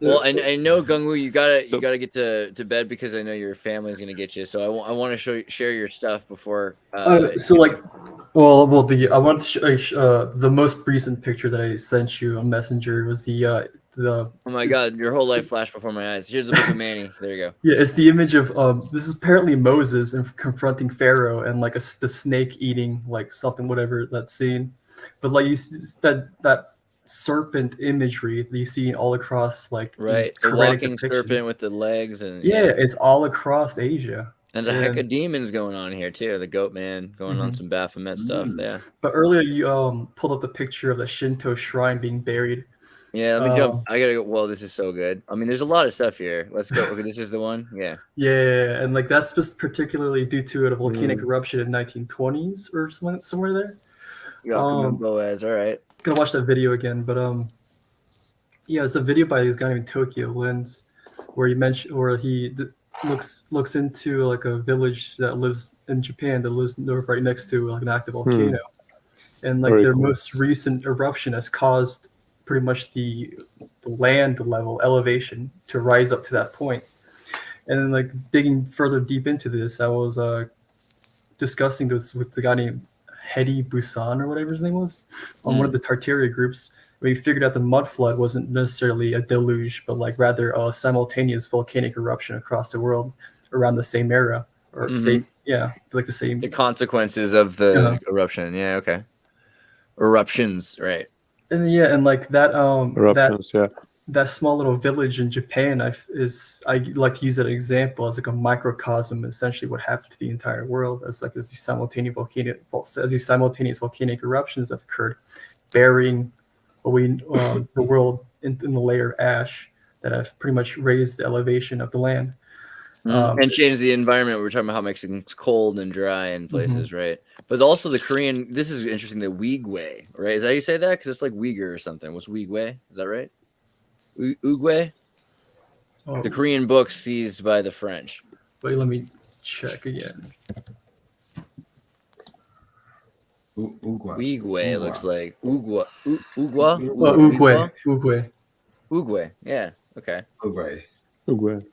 Well, I know Gungwu, you gotta get to bed because I know your family's gonna get you. So I want to share your stuff before. I want to show the most recent picture that I sent you on Messenger was the. Oh my God! Your whole life flashed before my eyes. Here's the book of Manny. There you go. Yeah, it's the image of this is apparently Moses and confronting Pharaoh and like the snake eating like something, whatever that scene. But like you see that serpent imagery that you see all across like the walking serpent with the legs and it's all across Asia. And there's a heck of demons going on here too. The goat man going on some Baphomet stuff. Yeah. But earlier you pulled up the picture of the Shinto shrine being buried. Yeah, let me jump. I gotta go. Well, this is so good. I mean, there's a lot of stuff here. Let's go. Okay, this is the one. Yeah. Yeah, and like that's just particularly due to a volcanic eruption in 1920s or somewhere there. Boaz. All right. Gonna watch that video again, but yeah, it's a video by this guy named Tokyo Lens, where he looks into like a village that lives in Japan that lives right next to like an active volcano, and like their most recent eruption has caused pretty much the land level elevation to rise up to that point. And then like digging further deep into this, I was discussing this with the guy named Hedy Busan or whatever his name was on one of the Tartaria groups. We figured out the mud flood wasn't necessarily a deluge, but like rather a simultaneous volcanic eruption across the world around the same era or same, like the same. The consequences of the eruption. Yeah. Okay. Eruptions. Right. And and like that that small little village in Japan I like to use that example as like a microcosm, essentially what happened to the entire world as these simultaneous volcanic eruptions have occurred, burying the world in the layer of ash that have pretty much raised the elevation of the land. And change the environment. We're talking about how Mexico's cold and dry in places, right? But also the Korean, this is interesting, the Uyghur, right? Is that how you say that? Because it's like Uyghur or something. What's Uyghur? Is that right? Uyghur? Oh. The Korean book seized by the French. Wait, let me check again. Uyghur looks like Uyghur. Uyghur. Yeah. Okay.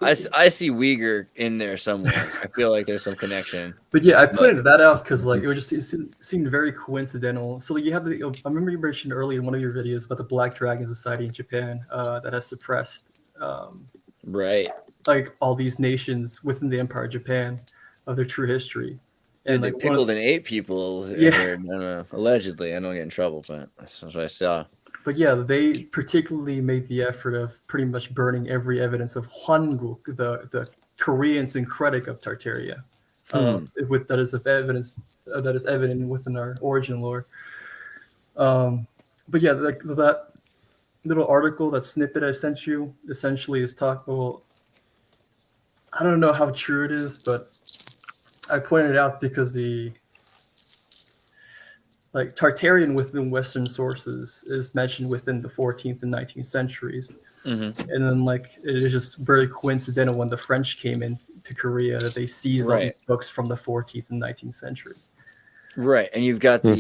I see Uyghur in there somewhere. I feel like there's some connection. But yeah, I pointed that out because like it seemed very coincidental. So like, you have I remember you mentioned earlier in one of your videos about the Black Dragon Society in Japan that has suppressed like all these nations within the Empire of Japan of their true history. And they pickled and ate people. Yeah. I don't know. Allegedly, I don't get in trouble, but that's what I saw. But yeah, they particularly made the effort of pretty much burning every evidence of Hwanguk, the Korean syncretic of Tartaria, that is evident within our origin lore. But yeah, that little article, that snippet I sent you, essentially is I don't know how true it is, but I pointed it out because Tartarian within Western sources is mentioned within the 14th and 19th centuries. And then it is just very coincidental when the French came into Korea that they seized all these books from the 14th and 19th century. Right. And you've got there's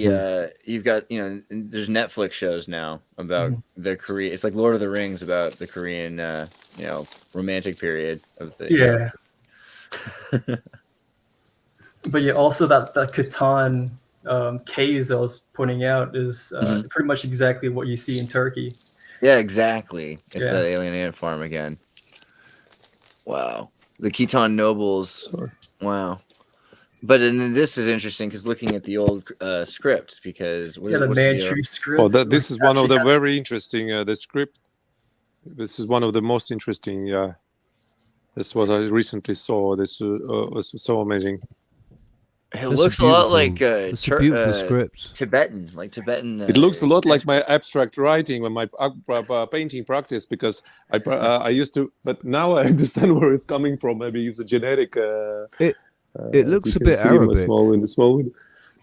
Netflix shows now about the Korea. It's like Lord of the Rings about the Korean, romantic period of the. But yeah, also that Catan caves I was pointing out is pretty much exactly what you see in Turkey. Yeah, exactly. It's that alien ant farm again. Wow. The Khitan nobles. Wow. But then this is interesting because looking at the old script, because the Manchu script. Oh, this is one of the very interesting. The script. This is one of the most interesting. That's what I recently saw. This was so amazing. It looks a lot like beautiful script. Tibetan, like Tibetan. It looks a lot like my abstract writing when my painting practice, because I used to, but now I understand where it's coming from. Maybe it's a genetic. It looks a bit Arabic. In the small window.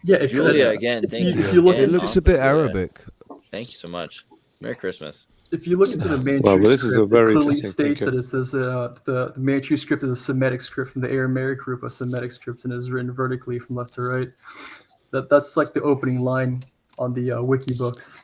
Yeah, Julia, again, thank you. It looks a bit Arabic. Thank you so much. Merry Christmas. if you look into the Manchu Well, this is a script, it very clearly interesting. states that it says the Manchu script is a Semitic script from the Aramaic group of Semitic scripts and is written vertically from left to right. That's like the opening line on the wiki books.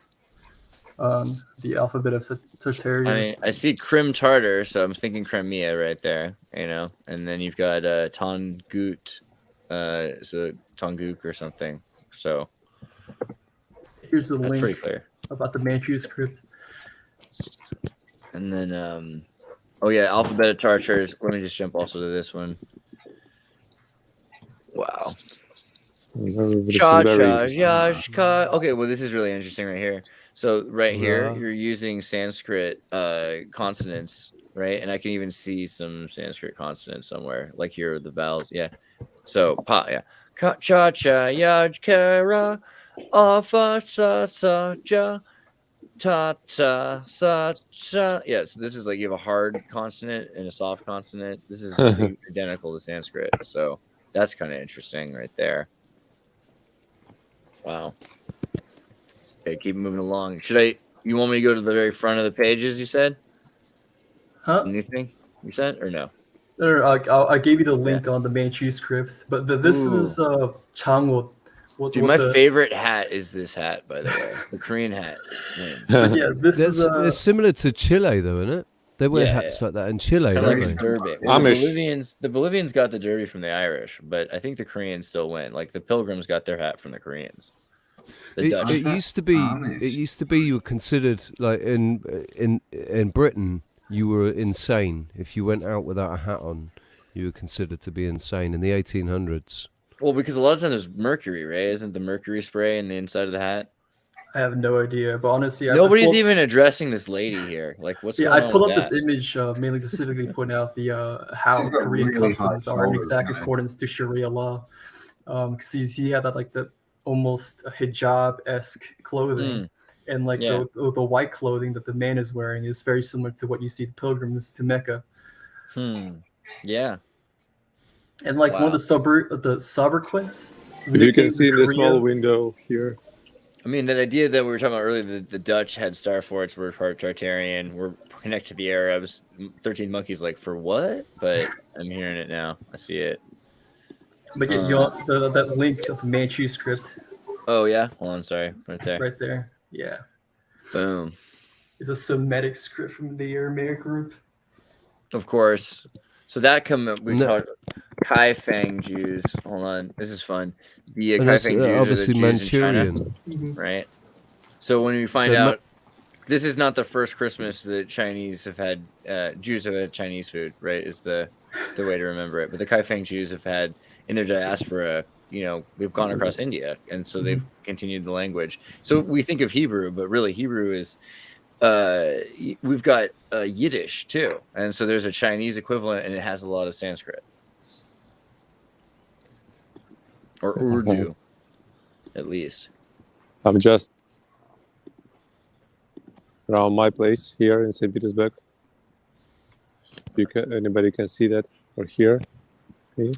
The alphabet of Tartaria. I mean, I see Crim Tartar, so I'm thinking Crimea right there, you know. And then you've got Tongut, so Tongguk or something. So here's the that's link pretty clear about the Manchu script. And then, oh yeah, alphabet of Tartars. Let me just jump also to this one. Wow. Cha cha yashka. Okay, well this is really interesting right here. So right here, you're using Sanskrit consonants, right? And I can even see some Sanskrit consonants somewhere, like here are the vowels. Yeah. So pa, yeah. Cha cha yajkara, afa sa sa ja, ta ta sa cha. Yeah. So this is like you have a hard consonant and a soft consonant. This is identical to Sanskrit. So that's kind of interesting right there. Wow. Okay, keep moving along. You want me to go to the very front of the pages, you said? Huh? Anything you said, or no? I gave you the link on the Manchu script, but this is Changwo. Dude, my favorite hat is this hat, by the way. The Korean hat. Yeah, It's similar to Chile, though, isn't it? They wear hats like that in Chile, Kind of don't like they? derby. Well, the Bolivians got the derby from the Irish, but I think the Koreans still win. Like the Pilgrims got their hat from the Koreans. It used to be. It used to be you were considered like in Britain. You were insane if you went out without a hat on. You were considered to be insane in the 1800s. Well, because a lot of times there's mercury, right? Isn't the mercury spray in the inside of the hat? I have no idea, but honestly, nobody's even addressing this lady here. Like, what's going on? I pulled with up this image mainly to specifically point out the how Korean customs are in exact accordance to Sharia law. Because you have that like the almost hijab-esque clothing, and like the white clothing that the man is wearing is very similar to what you see the pilgrims to Mecca. Yeah. And like one of the suburquents. You can see in the small window here. I mean, that idea that we were talking about earlier, the Dutch had starforts, were part Tartarian, we're connected to the Arabs. 13 Monkeys, like, for what? But I'm hearing it now. I see it. But you want that link of the Manchu script. Oh, yeah? Hold on, sorry. Right there. Right there. Yeah. Boom. It's a Semitic script from the Aramaic group. Of course. So that we talked Kai Fang Jews. Hold on, this is fun. The Kai Fang Jews obviously are the Jews Manchurian, in China, right? So when we find out, this is not the first Christmas that Chinese have had. Jews have had Chinese food, right? Is the way to remember it. But the Kai Fang Jews have had in their diaspora. You know, we've gone across India, and so they've continued the language. So we think of Hebrew, but really Hebrew is. We've got Yiddish too, and so there's a Chinese equivalent, and it has a lot of Sanskrit or Urdu, at least. I'm just around my place here in St. Petersburg. Anybody can see that or hear me?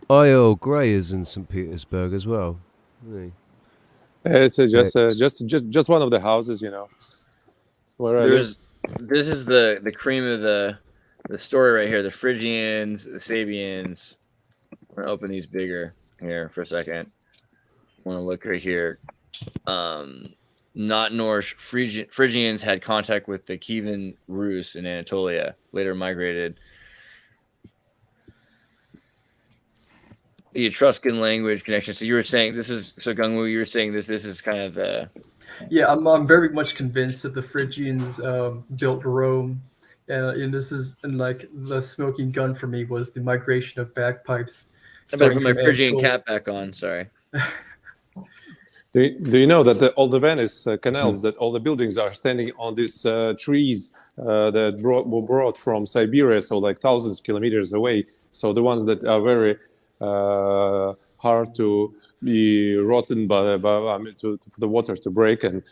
Earl Grey is in St. Petersburg as well. Really? It's just one of the houses, you know. This is the cream of the story right here. The Phrygians, the Sabians. I'm gonna open these bigger here for a second. I want to look right here. Not Norse Phrygians had contact with the Kievan Rus in Anatolia. Later migrated. The Etruscan language connection. So you were saying this is Gungwoo. You were saying this is kind of the. Yeah, I'm very much convinced that the Phrygians built Rome, and this is like the smoking gun for me was the migration of bagpipes. I better put my Phrygian cap back on. Sorry. Do you know that all the Venice canals, that all the buildings are standing on these trees that were brought from Siberia, so like thousands of kilometers away. So the ones that are very hard to be rotten for the waters to break, and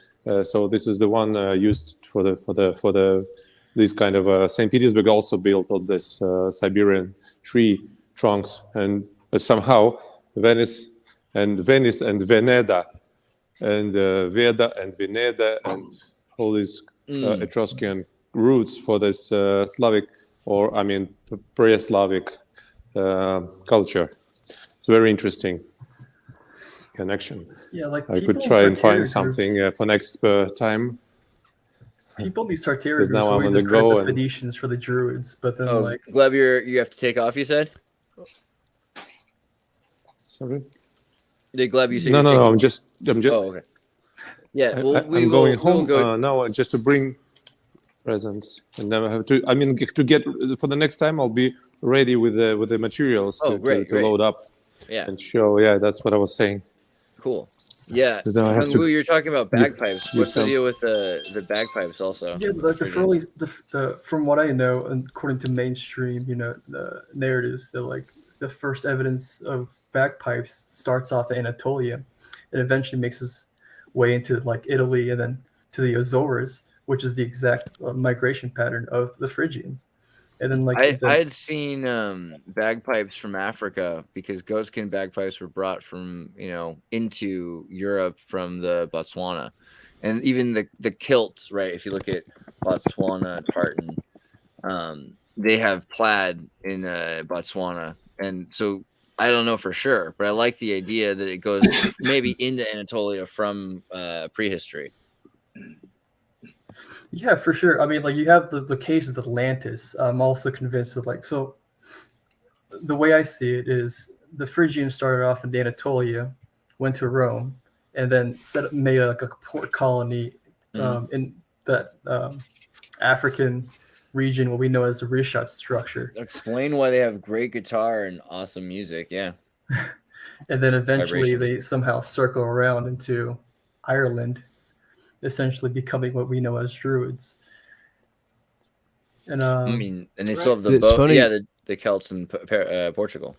so this is the one used for this kind of St. Petersburg also built on this Siberian tree trunks, and somehow Venice and Veneda and Veda and Veneda and all these Etruscan roots for this Slavic, or I mean pre-Slavic culture. It's very interesting connection. Yeah, like I could try and find something for next time. People in these Tartaria groups now I'm always on the just credit go the and- Phoenicians for the Druids, but then like Gleb, you have to take off. You said. Sorry. Did Gleb? You said No, you're I'm taking just. Oh, okay. Yeah, I'm going home now just to bring presents, and then I have to. I mean, to get for the next time, I'll be ready with the materials to load up. Yeah. And show. Yeah, that's what I was saying. Cool. Yeah. So I have to You're talking about bagpipes. What's the some- deal with the bagpipes also? yeah, like from what I know, and according to mainstream, the narratives, that like the first evidence of bagpipes starts off in Anatolia, and eventually makes its way into like Italy and then to the Azores, which is the exact migration pattern of the Phrygians. And then like I had seen bagpipes from Africa because goatskin bagpipes were brought from into Europe from the Botswana, and even the kilts, right? If you look at Botswana tartan, they have plaid in Botswana, and so I don't know for sure, but I like the idea that it goes maybe into Anatolia from prehistory. Yeah, for sure. I mean, like you have the caves of Atlantis. I'm also convinced that so the way I see it is the Phrygians started off in Anatolia, went to Rome, and then made like a port colony in that African region, what we know as the Rishat structure. Explain why they have great guitar and awesome music. Yeah. And then eventually they somehow circle around into Ireland, essentially becoming what we know as Druids. And I mean, and they still have the the Celts in Portugal.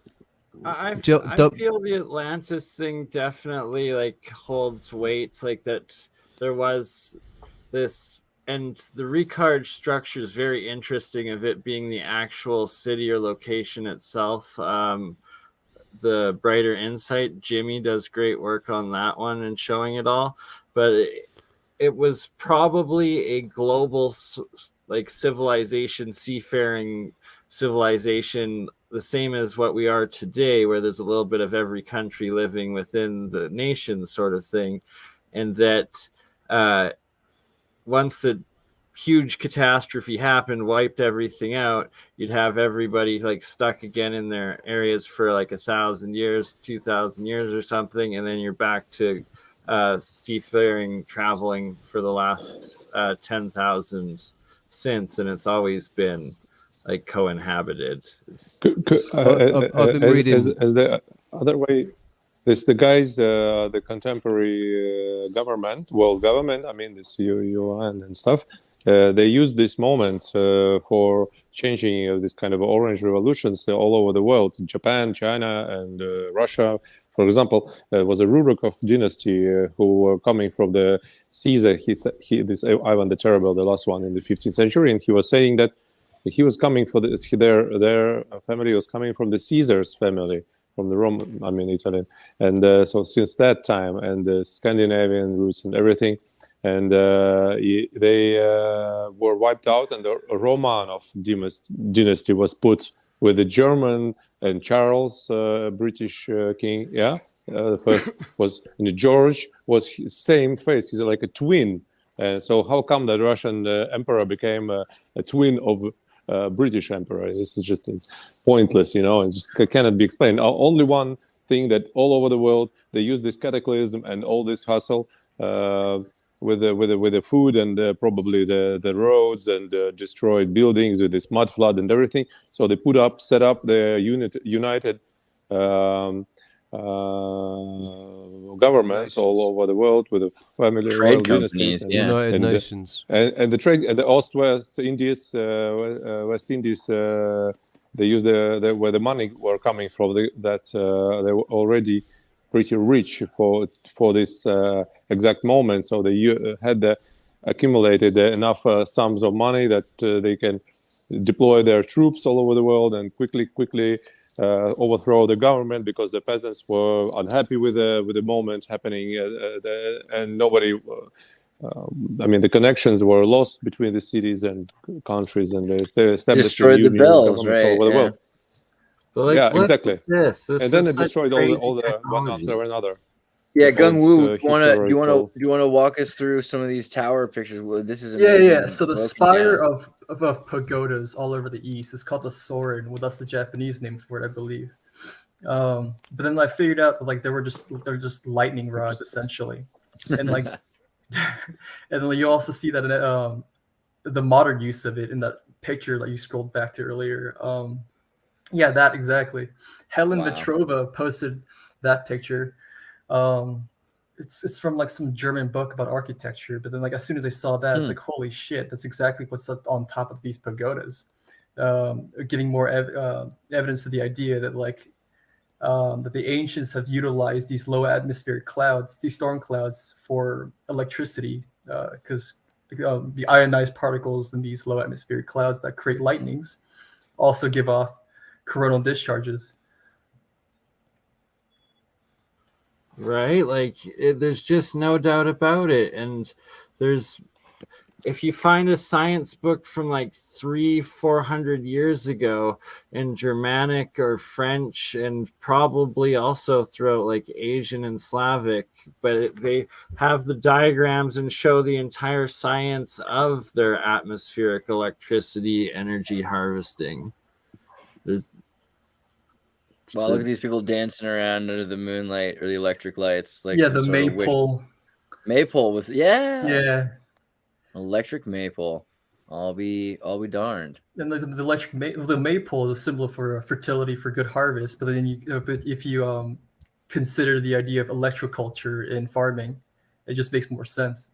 I feel the Atlantis thing definitely like holds weight, like that there was this, and the Ricard structure is very interesting of it being the actual city or location itself. The Brighter Insight, Jimmy does great work on that one and showing it all, but it was probably a global like civilization, seafaring civilization, the same as what we are today, where there's a little bit of every country living within the nation sort of thing. And that once the huge catastrophe happened, wiped everything out, you'd have everybody like stuck again in their areas for like 1,000 years, 2,000 years or something. And then you're back to seafaring, traveling for the last 10,000 since, and it's always been like co-inhabited. I've been reading as the other way. This the guys, the contemporary world government. I mean, this UN and stuff. They use these moments for changing this kind of orange revolutions all over the world. Japan, China, and Russia. For example, there was a Rurikov dynasty who were coming from the Caesar. This Ivan the Terrible, the last one in the 15th century, and he was saying that he was coming for their family was coming from the Caesar's family, from the Roman, I mean Italian, and so since that time, and the Scandinavian roots and everything, and they were wiped out, and the Romanov dynasty was put with the German and Charles, British king. Yeah, the first was, and George was his same face. He's like a twin. So how come that Russian emperor became a twin of British emperor? This is just pointless, and just cannot be explained. Only one thing, that all over the world they use this cataclysm and all this hustle with the food and probably the roads and destroyed buildings with this mud flood and everything. So they set up the united governments all over the world with a family royal dynasties, and United Nations, and the trade, and the West Indies, West Indies. They use where the money were coming from. They were already pretty rich for this exact moment. So they had accumulated enough sums of money that they can deploy their troops all over the world and quickly overthrow the government, because the peasants were unhappy with the moment happening, and nobody I mean, the connections were lost between the cities and countries, and they established Destroyed a the union bells, governments all right? over the world. But like, Yeah, look exactly. at this. This And then is it such destroyed crazy all the one technology. after another. Yeah, The Gung old, Wu, do you historical. want to walk us through some of these tower pictures? Well, this is Yeah, amazing. yeah. So the Broken spire down. of pagodas all over the east is called the Soren. Well, that's the Japanese name for it, I believe. But then I figured out that like they're just lightning rods essentially, and like, and then you also see that in, the modern use of it in that picture that you scrolled back to earlier. Yeah, that exactly. Helen Vetrova posted that picture. It's from like some German book about architecture, but then like as soon as I saw that, it's like, holy shit, that's exactly what's on top of these pagodas, giving more evidence to the idea that like that the ancients have utilized these low atmospheric clouds, these storm clouds, for electricity, because the ionized particles in these low atmospheric clouds that create lightnings also give off coronal discharges. Right? Like, there's just no doubt about it. And if you find a science book from like 300-400 years ago in Germanic or French, and probably also throughout like Asian and Slavic, but they have the diagrams and show the entire science of their atmospheric electricity energy harvesting. Wow, look at these people dancing around under the moonlight or the electric lights. Like, yeah, the maypole. Maypole with yeah. Electric maypole. I'll be darned. And the maypole is a symbol for fertility, for good harvest. But then if you consider the idea of electroculture in farming, it just makes more sense.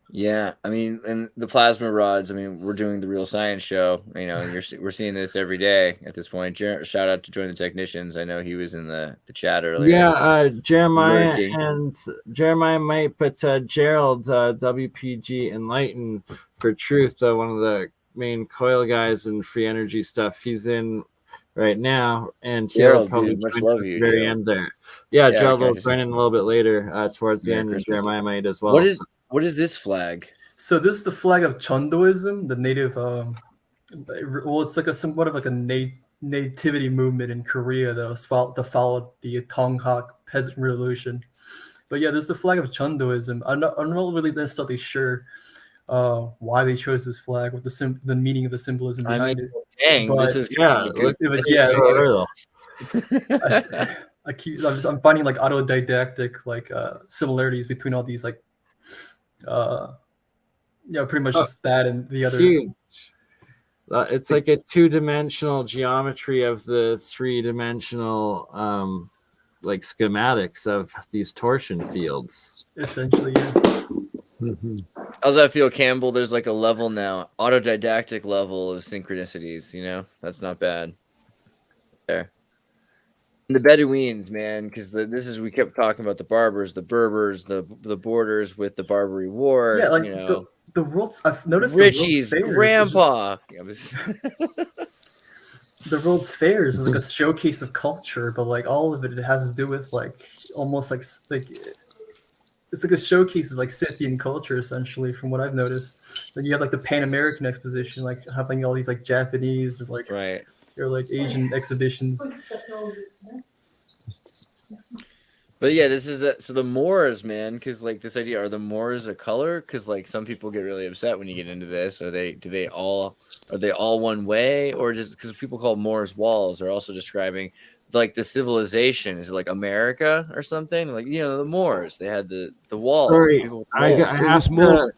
Yeah, I mean, and the plasma rods. I mean, we're doing the real science show. You know, we're seeing this every day at this point. Shout out to Join the Technicians. I know he was in the chat earlier. Yeah, Jeremiah Lurking. and Jeremiah might, but Gerald, WPG Enlighten for Truth, one of the main coil guys and free energy stuff. He's in right now, and he'll probably much join love at you, the very Gerald. end there. Yeah, Yeah, Gerald will gotcha. join in a little bit later towards the Merry end, Christmas. and Jeremiah might as well. What is this flag? So this is the flag of Chundoism, the native. Well, it's like somewhat of like a nativity movement in Korea that followed the hancock peasant revolution. But yeah, this is the flag of Chundoism. I'm not really necessarily sure why they chose this flag, what the meaning of the symbolism behind it. Dang, but, this is I'm finding like autodidactic similarities between all these like pretty much just that and the other. Huge. It's like a two-dimensional geometry of the three-dimensional like schematics of these torsion fields. Essentially, yeah. How's that feel, Campbell? There's like a level now, autodidactic level of synchronicities. You know, that's not bad. There. And the Bedouins, man, because we kept talking about the Berbers, the borders with the Barbary War. Yeah, like you know, the world's. I've noticed Richie's the World's grandpa. The World's Fairs is like a showcase of culture, but like all of it has to do with like almost like it's like a showcase of like Scythian culture, essentially, from what I've noticed. Then you have like the Pan American Exposition, like having all these like Japanese or like Asian exhibitions. But yeah, this is so the Moors, man, because like this idea, are the Moors a color? Because like some people get really upset when you get into this. Are they all one way, or just because people call Moors walls are also describing like the civilization? Is it like America or something? Like, you know, the Moors, they had the walls. Sorry, I have to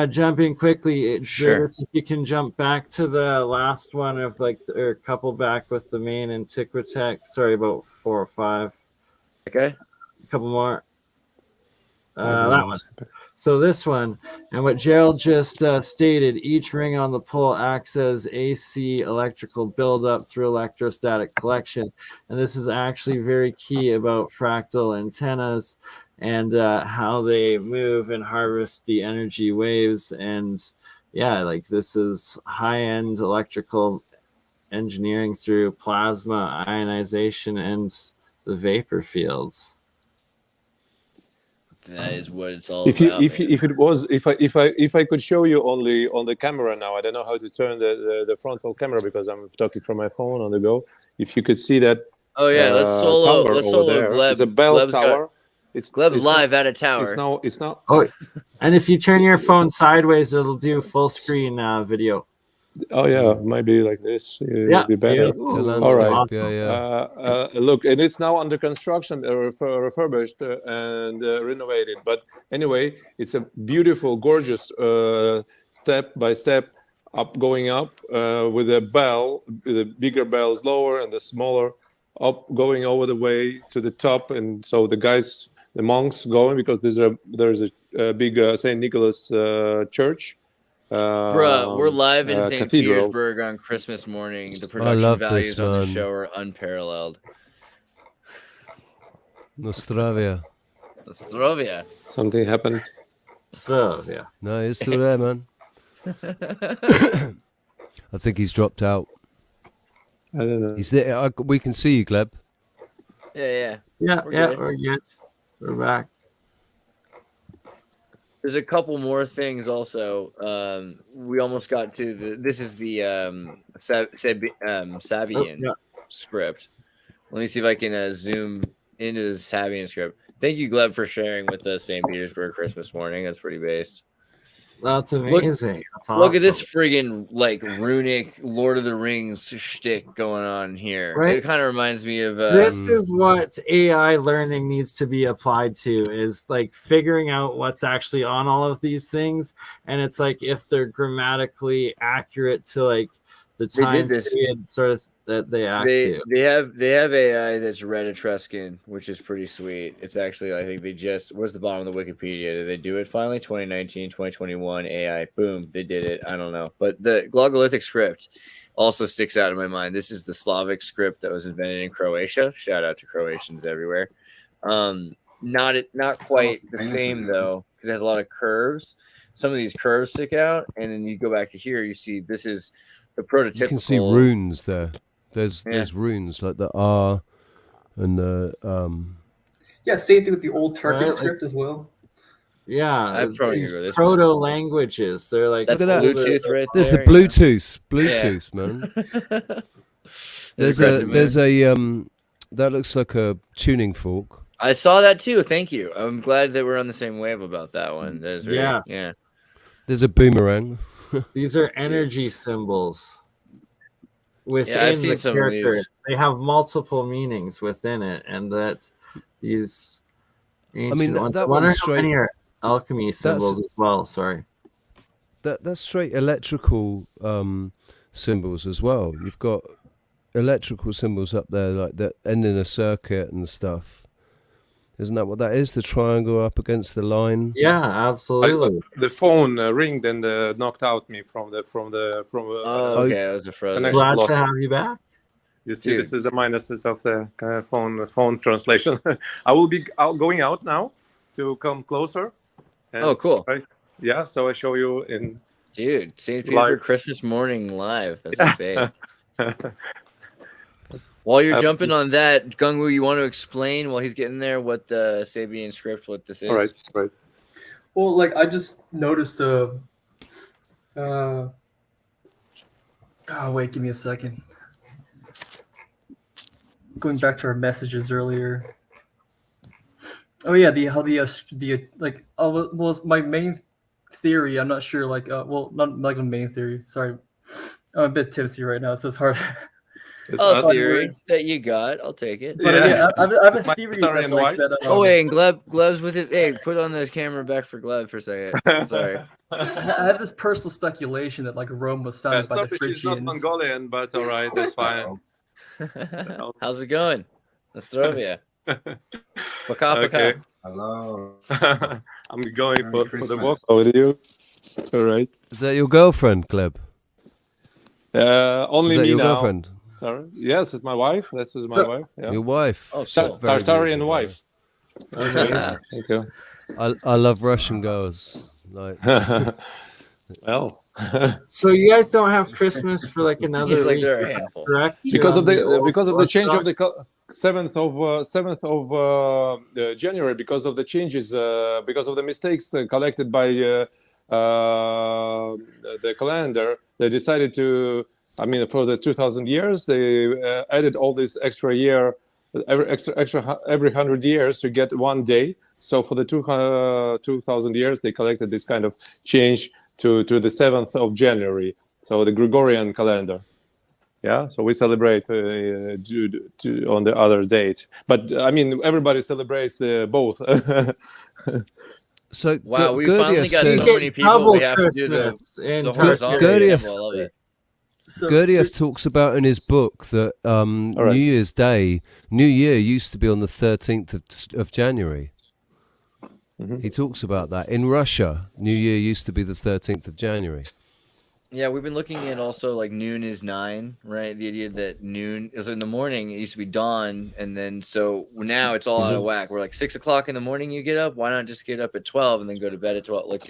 jump in quickly. Sure. If you can jump back to the last one of like, or a couple back with the main Antiquitech. Sorry, about 4 or 5. Okay. A couple more. That one. So this one, and what Gerald just stated, each ring on the pole acts as AC electrical buildup through electrostatic collection. And this is actually very key about fractal antennas and how they move and harvest the energy waves. And yeah, like this is high-end electrical engineering through plasma ionization and the vapor fields. that is what it's all If about. if I could show you only on the camera now, I don't know how to turn the frontal camera because I'm talking from my phone on the go. If you could see that. Oh yeah, let's solo Gleb. It's a bell Gleb's tower. Gleb's live at a tower. It's now. Oh, and if you turn your phone sideways, it'll do full screen video. Oh yeah, might be like this. It'll be better. All right. Awesome. Look, and it's now under construction, refurbished and renovated. But anyway, it's a beautiful, gorgeous step by step going up with a bell. The bigger bells lower and the smaller up, going over the way to the top. And so the monks going because there's a big St. Nicholas church. Bruh, we're live in St. cathedral. Petersburg on Christmas morning. The production values on the show are unparalleled. Nostravia. Something happened. So, yeah. No, he's still there, man. I think he's dropped out. I don't know. He's there. We can see you, Gleb. Yeah. We're good. We're back. There's a couple more things also. We almost got to this is the Sabian script. Let me see if I can zoom into the Sabian script. Thank you, Gleb, for sharing with us St. Petersburg Christmas morning. That's pretty based. That's amazing. That's awesome. Look at this friggin' like runic Lord of the Rings shtick going on here. Right? It kind of reminds me of this is what AI learning needs to be applied to, is like figuring out what's actually on all of these things, and it's like if they're grammatically accurate to like the time period sort of that they act to. They have AI that's read Etruscan, which is pretty sweet. It's actually, I think they just, where's the bottom of the Wikipedia? Did they do it finally? 2019, 2021 AI, boom, they did it. I don't know. But the Glagolithic script also sticks out in my mind. This is the Slavic script that was invented in Croatia. Shout out to Croatians everywhere. Not quite the same though, because it has a lot of curves. Some of these curves stick out, and then you go back to here, you see this is the prototypical. You can see runes there. There's runes like the R and the Yeah, same thing with the old Turkic script as well. Yeah, these proto languages. They're like that's Bluetooth right there's there. The Bluetooth, man. there's a that looks like a tuning fork. I saw that too. Thank you. I'm glad that we're on the same wave about that one. That is really, yeah. There's a boomerang. These are energy symbols within the character. They have multiple meanings within it, and that these. That one's straight alchemy symbols as well. Sorry. That's straight electrical symbols as well. You've got electrical symbols up there like that end in a circuit and stuff. Isn't that what that is? The triangle up against the line. Yeah, absolutely. The phone ringed and knocked out me from the. Okay, I was afraid. Glad to have you back. You see, this is the minuses of the phone translation. I will be going out now to come closer. And cool. Yeah, so I show you in. Dude, St. Petersburg Christmas morning live. That's the base. While you're jumping on that, Gungwoo, you want to explain while he's getting there what the Sabian script, what this is? All right. Well, like I just noticed oh wait, give me a second. Going back to our messages earlier. Oh yeah, my main theory. I'm not sure. Not like a main theory. Sorry, I'm a bit tipsy right now, so it's hard. Theory that you got, I'll take it. But yeah, I have a theory that. Oh wait, and Gleb's with it. Hey, put on the camera back for Gleb for a second. Sorry. I have this personal speculation that like Rome was founded by the Phrygians. She's not Mongolian, but all right, that's fine. How's it going? Nostrovia. Okay. Hello. I'm going for the walk with you. All right. Is that your girlfriend, Gleb? Only me your now. Girlfriend? Sorry. Yes, it's my wife. This is my wife. Yeah. Your wife. Oh, Tartarian wife. Okay. Thank you. I love Russian girls. Like. Well. So you guys don't have Christmas for like another week, correct? Because of the change of the 7th of January, because of the changes, because of the mistakes collected by the calendar. They decided to, I mean, for the 2000 years, they added all this extra year, every 100 years to get 1 day. So for the 2000 years, they collected this kind of change to the 7th of January. So the Gregorian calendar. Yeah, so we celebrate on the other date, but I mean everybody celebrates both. So wow, we finally got so many people. We have to do the horizontal preamble. I love it. Gurdjieff talks about in his book that New Year's Day, New Year used to be on the 13th of January. Mm-hmm. He talks about that. In Russia, New Year used to be the 13th of January. Yeah, we've been looking at also like noon is 9, right? The idea that noon is in the morning, it used to be dawn, and then so now it's all out of whack. We're like 6 o'clock in the morning you get up. Why not just get up at 12 and then go to bed at 12? Like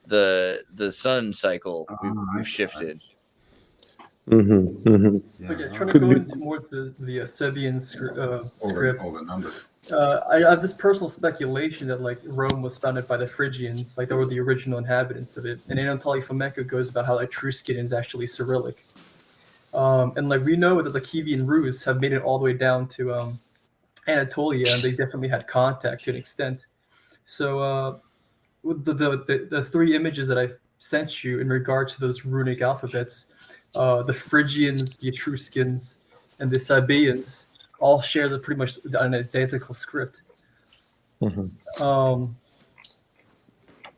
the sun cycle, we've shifted. Okay, trying to go into more the Sabian script. I have this personal speculation that like Rome was founded by the Phrygians, like they were the original inhabitants of it. And Anatoly Fomenko goes about how Etruscan is actually Cyrillic. And like we know that the Kievan Rus have made it all the way down to Anatolia, and they definitely had contact to an extent. So with the 3 images that I sent you in regards to those runic alphabets, the Phrygians, the Etruscans, and the Sabaeans all share pretty much an identical script.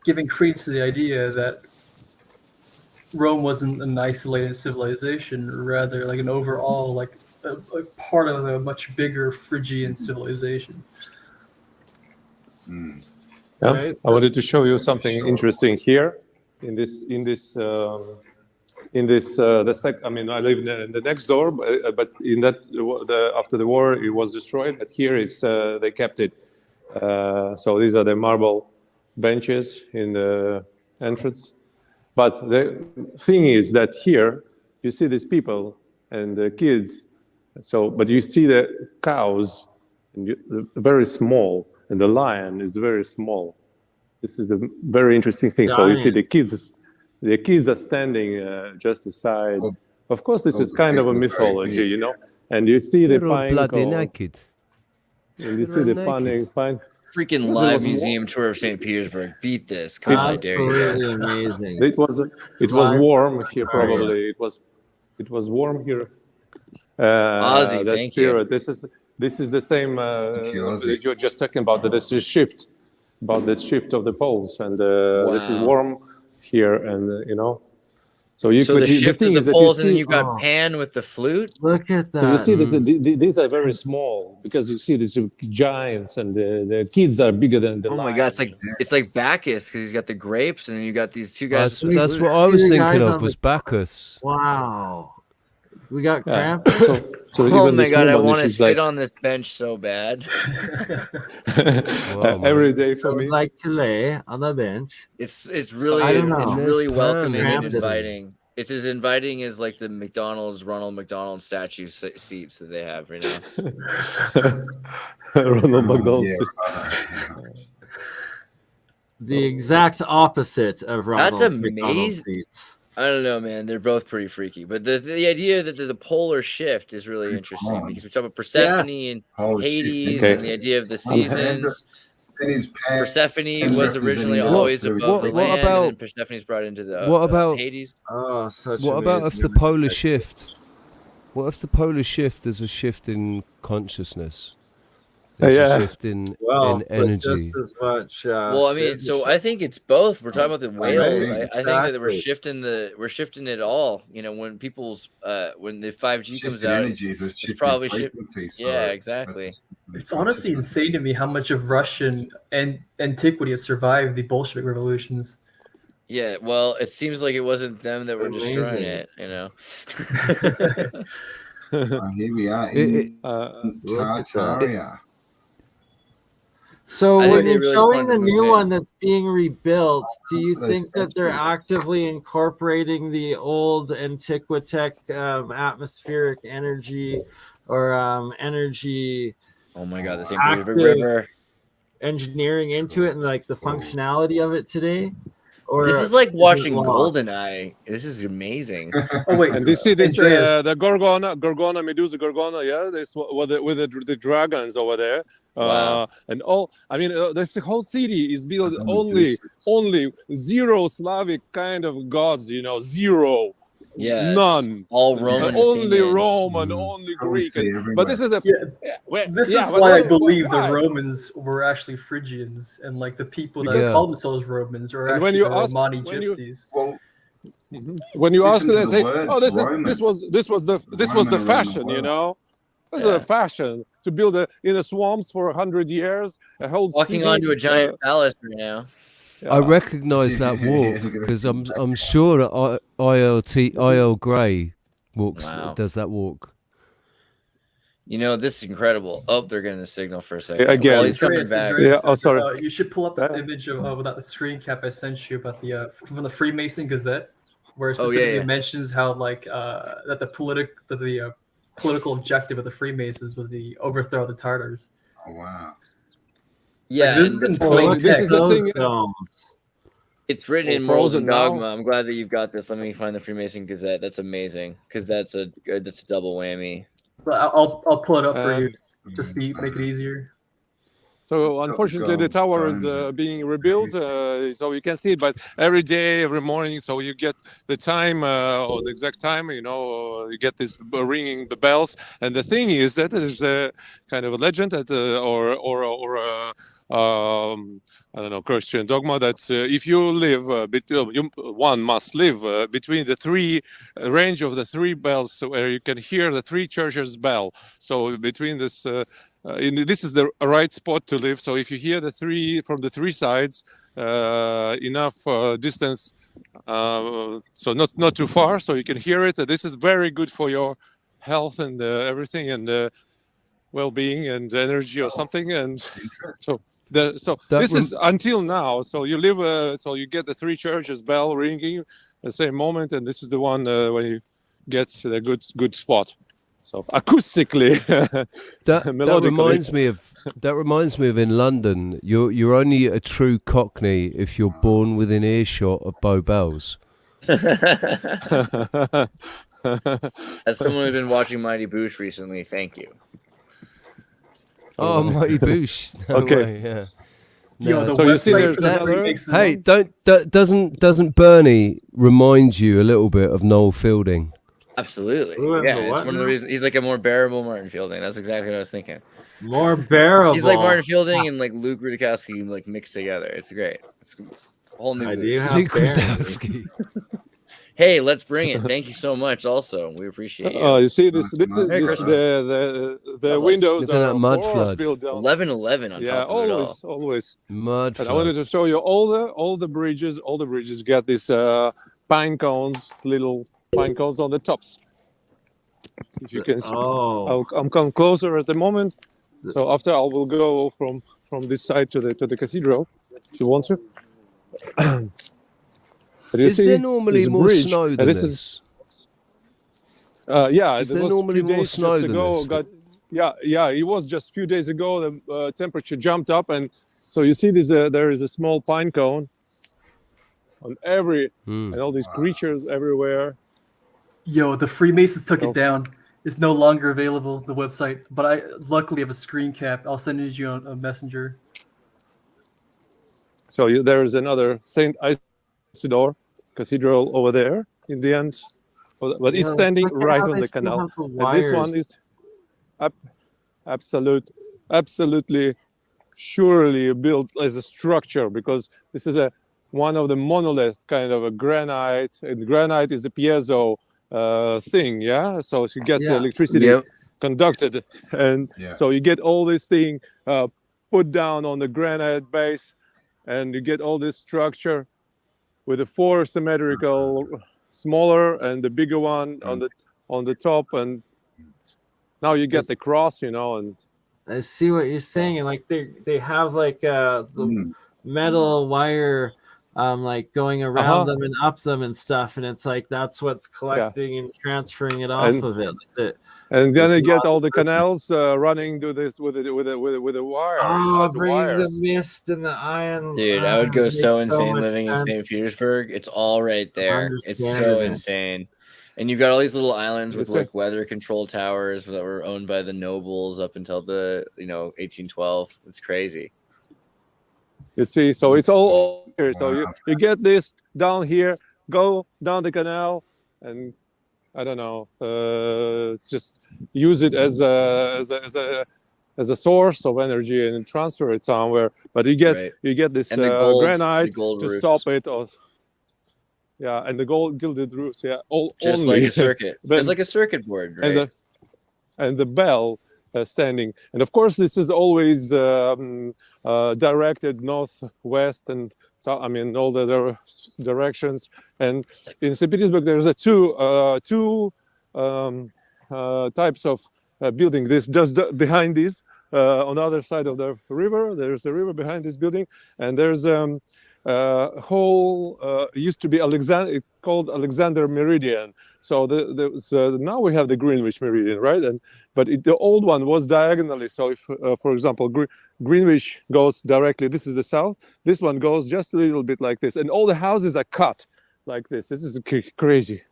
Giving credence to the idea that Rome wasn't an isolated civilization, rather like an overall, like a part of a much bigger Phrygian civilization. Yeah, right, so I wanted to show you something interesting here in this I mean, I live in the next door, but in that after the war it was destroyed. But here is they kept it. So these are the marble benches in the entrance. But the thing is that here you see these people and the kids. So, but you see the cows, and very small, and the lion is very small. This is a very interesting thing. So you see the kids. The kids are standing just aside. Of course, this is kind of a mythology, you know. And you see the fine bloody naked. And you see the fine. Freaking live museum tour of St. Petersburg. Beat this. Come on, I dare you. Amazing. It was warm here. Probably it was warm here. Ozzy, thank period. You. This is the same that you're just talking about. That this is shift about the shift of the poles, and this is warm here, and you know, so you could the shift of the poles, and then you've got Pan with the flute. Look at that. So you see these are very small, because you see these giants, and the kids are bigger than the my god, it's like Bacchus, because he's got the grapes, and then you got these 2 guys. That's what I was thinking of, was Bacchus. Wow. We got cramp. So oh my god, I want to sit on this bench so bad. Every day for me. Like to lay on the bench. It's really welcoming and inviting. It's as inviting as like the Ronald McDonald statue seats that they have right now. Ronald McDonald seats. The exact opposite of Ronald That's McDonald amazing. seats. I don't know, man. They're both pretty freaky, but the idea that the polar shift is really interesting, because we talk about Persephone and Hades, and the idea of the seasons. Persephone was originally always above the land, and then Persephone's brought into the Hades. Oh, what about if the polar shift? What if the polar shift is a shift in consciousness? It's a shift in energy. Just as much, well, I mean, so I think it's both. We're talking about the whales. I think that we're shifting it all. You know, when when the 5G comes out, it's probably frequency. So yeah, exactly. It's honestly insane to me how much of Russian antiquity has survived the Bolshevik revolutions. Yeah, well, it seems like it wasn't them that were destroying it. You know. Here we are in Tartaria. So when you're showing the new one that's being rebuilt, do you think that they're actively incorporating the old Antiquitech atmospheric energy or energy. Oh my God, the St Petersburg River. Engineering into it and like the functionality of it today. Or this is like watching GoldenEye. This is amazing. Oh wait, and you see this the Gorgona, Medusa Gorgona, yeah, this with the dragons over there. Wow. And all, I mean, this whole city is built only zero Slavic kind of gods, you know, zero. Yeah, none. All Roman. Only Roman, only Greek. But this is this is why I believe the Romans were actually Phrygians, and like the people that call themselves Romans are actually the Romani gypsies. When you ask them, they say, "Oh, this was the fashion, you know." This is a fashion to build in the swamps for 100 years. A whole walking onto a giant palace right now. Yeah. I recognise that walk because I'm sure that IL Grey does that walk. You know, this is incredible. Oh, they're getting a signal for a second. Again, he's coming back. Oh, sorry. You should pull up the image of that screen cap I sent you about the from the Freemason Gazette, where it specifically mentions how like that the political objective of the Freemasons was the overthrow of the Tartars. Oh wow. Yeah, like, this is in plain text. Is the thing. It's written in Morals and Dogma. I'm glad that you've got this. Let me find the Freemason Gazette. That's amazing because that's a double whammy. But I'll pull it up for you just to make it easier. So unfortunately, the tower is being rebuilt, so you can see it. But every day, every morning, so you get the time or the exact time. You know, you get this ringing the bells. And the thing is that there's a kind of a legend that, I don't know, Christian dogma that if you live, one must live between the three range of the three bells, where you can hear the three churches bell. So between this. This is the right spot to live. So if you hear the three from the three sides, enough distance, so not too far, so you can hear it. This is very good for your health and everything, and well-being and energy or something. And so this is until now. So you live, so you get the three churches bell ringing at the same moment, and this is the one when you get the good spot. So acoustically, that reminds me of in London. You're only a true Cockney if you're born within earshot of Bow Bells. As someone who's been watching Mighty Boosh recently, thank you. Oh, Mighty Boosh. No okay. Way, yeah. No, so you see, there's another. Hey, doesn't Bernie remind you a little bit of Noel Fielding? Absolutely. Yeah, it's one of the reasons he's like a more bearable Martin Fielding. That's exactly what I was thinking. More bearable. He's like Martin Fielding and like Luke Rudkowski like mixed together. It's great. It's a whole new. Luke Rudkowski. Hey, let's bring it. Thank you so much. Also, we appreciate you. Oh, you see this the windows are mud flood. 11:11 on top of it all. Always mud flood. I wanted to show you all the bridges. All the bridges got these pine cones, little pine cones on the tops. If you can see, I'm come closer at the moment. So after I will go from this side to the cathedral, if you want to. Is there normally more snow than this? Yeah, is there normally more snow than this? Yeah, it was just a few days ago. The temperature jumped up, and so you see this. There is a small pine cone on and all these creatures everywhere. Yo, the Freemasons took it down. It's no longer available, the website. But I luckily have a screen cap. I'll send it to you on a messenger. So there is another St. Isidore Cathedral over there in the end. But it's standing right on the canal. And this one is absolutely surely built as a structure, because this is one of the monolith kind of a granite. And granite is a piezo thing, yeah, so she gets the electricity conducted, and so you get all this thing put down on the granite base, and you get all this structure with the four symmetrical smaller and the bigger one on the top, and now you get the cross, you know. And I see what you're saying, and like they have like the metal wire like going around them and up them and stuff, and it's like that's what's collecting and transferring it off of it. And then you get all the canals running to this with a wire. Oh, The bringing the wires. mist and the iron. Dude, I would go makes so insane much living in sense. St. Petersburg. It's all right there. It's so Understandable. insane. And you've got all these little islands with Yes, sir. like weather control towers that were owned by the nobles up until the 1812. It's crazy. You see, so it's all here. So you get this down here, go down the canal, and I don't know, just use it as a source of energy and transfer it somewhere. But you get this And the gold, granite the gold to roofs. stop it. Or, yeah, and the gold gilded roofs. Yeah, Just only. like a circuit. But- Just like a circuit board, right? and the bell standing, and of course this is always directed northwest and so I mean all the directions. And in St. Petersburg there's two types of building. This just behind this on the other side of the river, there's a river behind this building, and there's whole used to be Alexander, called Alexander Meridian. So now we have the Greenwich Meridian, right? But the old one was diagonally. So if, for example, Greenwich goes directly, this is the south. This one goes just a little bit like this, and all the houses are cut like this. This is crazy.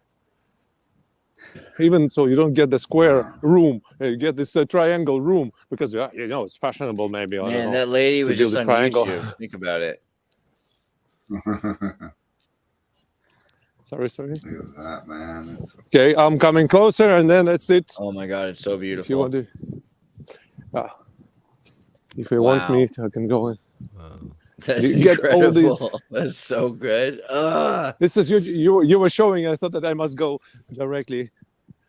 Even so, you don't get the square room. You get this triangle room because it's fashionable. Maybe. Man, that lady was just on YouTube. Think about it. Sorry. Look at that, man. Okay, I'm coming closer, and then that's it. Oh my God, it's so beautiful. If you want to, if you want me, I can go in. That's you incredible. Get all these. That's so good. This is you were showing. I thought that I must go directly.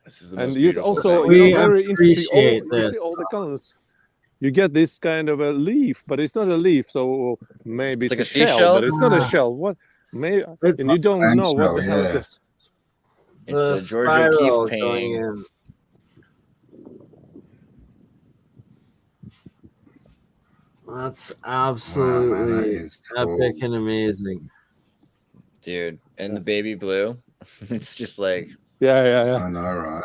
This is the and most you beautiful also thing. very interesting. this. You see all the colors. You get this kind of a leaf, but it's not a leaf. So maybe it's like a a shell, seashell? but it's not a shell. What? Maybe and you don't know what the hell is this. It's a Georgia spiral Keep going painting. in. That's absolutely epic and amazing. Dude, and the baby blue. It's just like Yeah. I know,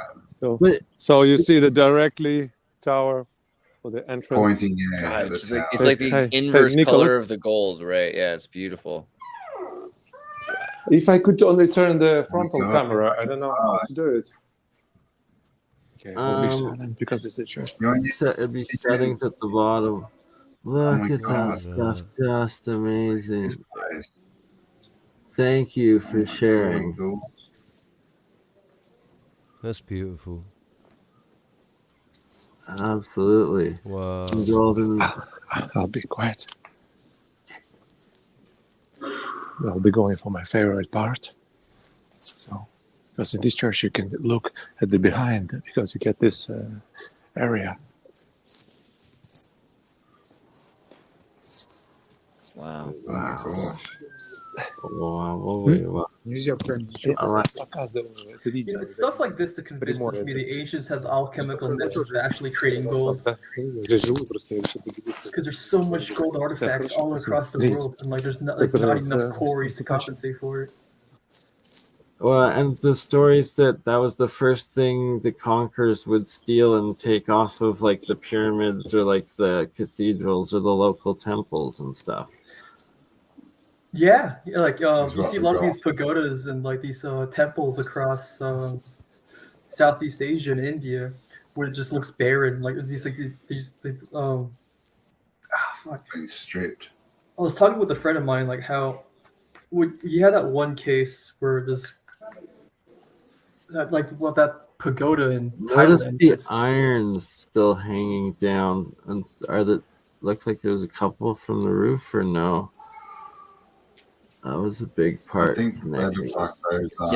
right? So you see the directly tower for the entrance. Pointing, God, the it's like, tower. it's like the Hey, inverse color Nicholas. of the gold, right? Yeah, it's beautiful. If I could only turn the frontal God. camera, I don't know how to do it. Okay, because it's a church. It'd be settings at the bottom. Look my at God. that stuff, just amazing. Thank you for sharing. That's beautiful. Absolutely. Wow. Golden. I'll be quiet. I'll be going for my favorite part. So, because in this church you can look at the behind because you get this area. Wow. Use your friend. It's stuff like this that convinces me the Asians have alchemical methods of actually creating gold. Because there's so much gold artifacts all across the world, and like there's not enough quarries to compensate for it. Well, and the stories that was the first thing the conquerors would steal and take off of like the pyramids or like the cathedrals or the local temples and stuff. Yeah, like you see a lot of these pagodas and like these temples across Southeast Asia and India, where it just looks barren. Like these, fuck. Being stripped. I was talking with a friend of mine, like how you had that one case where this, that pagoda in Notice Thailand. the irons still hanging down, and looks like there was a couple from the roof, or no? That was a big part. Yeah,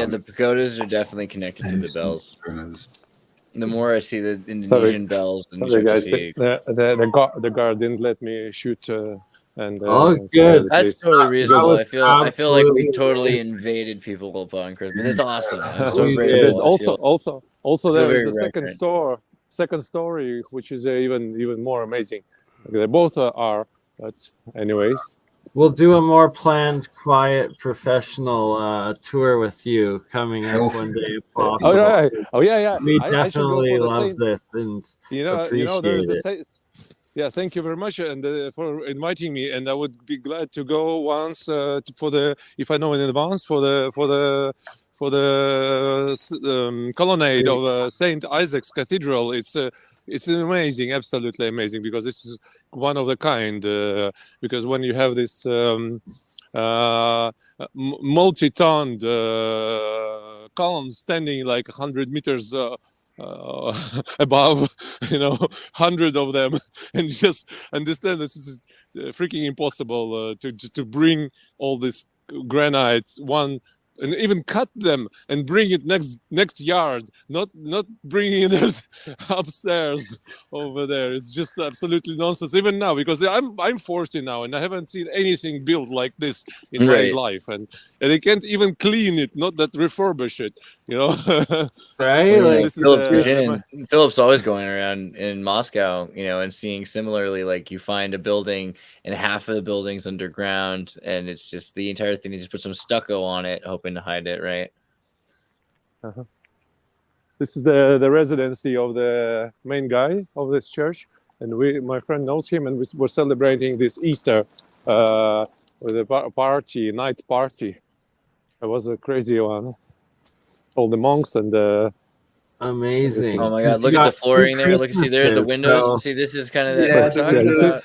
the pagodas are definitely connected to the bells. The more I see the Indonesian bells, the Sorry, guys. see. The guard didn't let me shoot. Good. That's totally reasonable. I feel like we absolutely totally invaded people upon Christmas. It's awesome. I'm so There's grateful. also feel there is very a second story, which is even more amazing. They both are, but anyways, We'll do a more planned, quiet, professional tour with you coming up one day if possible. All right. Oh yeah. We I should go definitely for the love same. this and appreciate There's the it. same. Yeah, thank you very much and for inviting me. And I would be glad to go once for the, if I know in advance, for the colonnade of St Isaac's Cathedral. It's amazing, absolutely amazing, because this is one of the kind. Because when you have this multi-tonned columns standing like 100 meters. Above, 100 of them, and just understand this is freaking impossible to bring all this granite one and even cut them and bring it next yard, not bringing it upstairs over there. It's just absolutely nonsense even now, because I'm 40 now and I haven't seen anything built like this in my life, and they can't even clean it, not that refurbish it, Right? Like, This is Philip's always going around in Moscow, and seeing similarly, like you find a building and half of the building's underground and it's just the entire thing, they just put some stucco on it hoping to hide it, right? This is the residency of the main guy of this church, and my friend knows him, and we're celebrating this Easter with a night party. It was a crazy one. All the monks and amazing. Oh my god, look at the flooring there. Look, see there's the windows. See, this is kind of that we're talking about.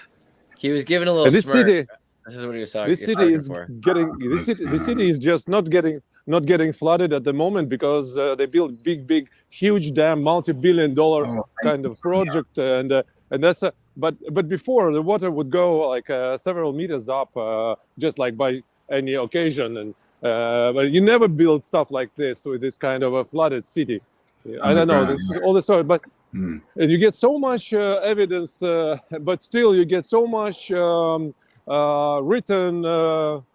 He was giving a little smirk. This is what he was talking. This city is the city is just not getting flooded at the moment because they built big, huge dam, multi-billion-dollar kind of project, and that's but before the water would go like several meters up, just like by any occasion, and but you never build stuff like this with this kind of a flooded city. I don't know, this is all the sort, but and you get so much evidence, but still you get so much written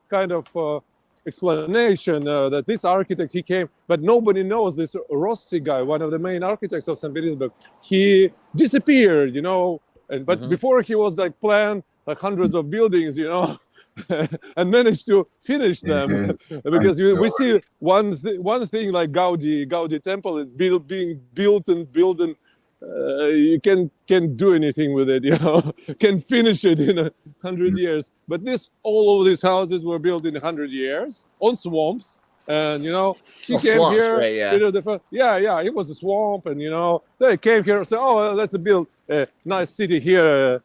kind of explanation that this architect, he came, but nobody knows this Rossi guy, one of the main architects of St. Petersburg. He disappeared, but before he was like planned like hundreds of buildings, and managed to finish them because we see one thing like Gaudi temple is being built and you can't do anything with it, can finish it in 100 years. But all of these houses were built in 100 years on swamps, and he came swamps, here. Right, yeah. It was a swamp, and so he came here and said, "Oh, let's build a nice city here,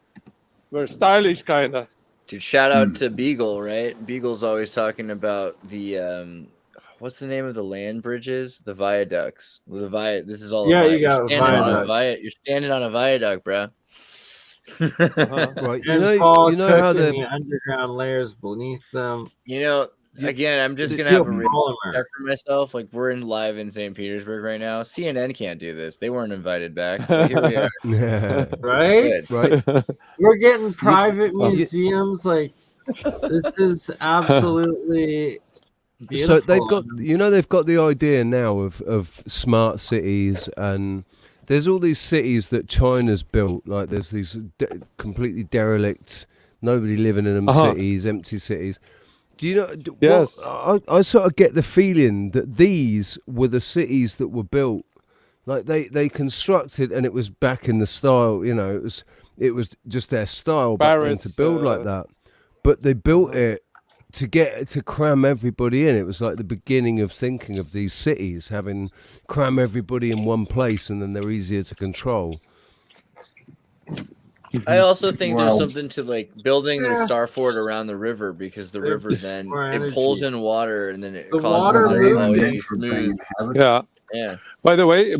very stylish kind of." Dude, shout out to Beagle, right? Beagle's always talking about the what's the name of the land bridges? The viaducts. This is all you got viaduct. You're standing on a viaduct, bro. Right. And Paul how the underground layers beneath them. Again, I'm just gonna have a check for myself. Like, we're live in St. Petersburg right now. CNN can't do this. They weren't invited back. But here we are. Right? Right. We're getting private museums. Like, this is absolutely beautiful. So they've got the idea now of smart cities, and there's all these cities that China's built. Like, there's these completely derelict, nobody living in them cities, empty cities. Do you know? Yes. I sort of get the feeling that these were the cities that were built, like they constructed, and it was back in the style. It was just their style back then to build like that. But they built it to cram everybody in. It was like the beginning of thinking of these cities, cram everybody in one place, and then they're easier to control. I also think there's something to like building the star fort around the river, because the river then it pulls in water and then it causes it to be smooth. Yeah. By the way,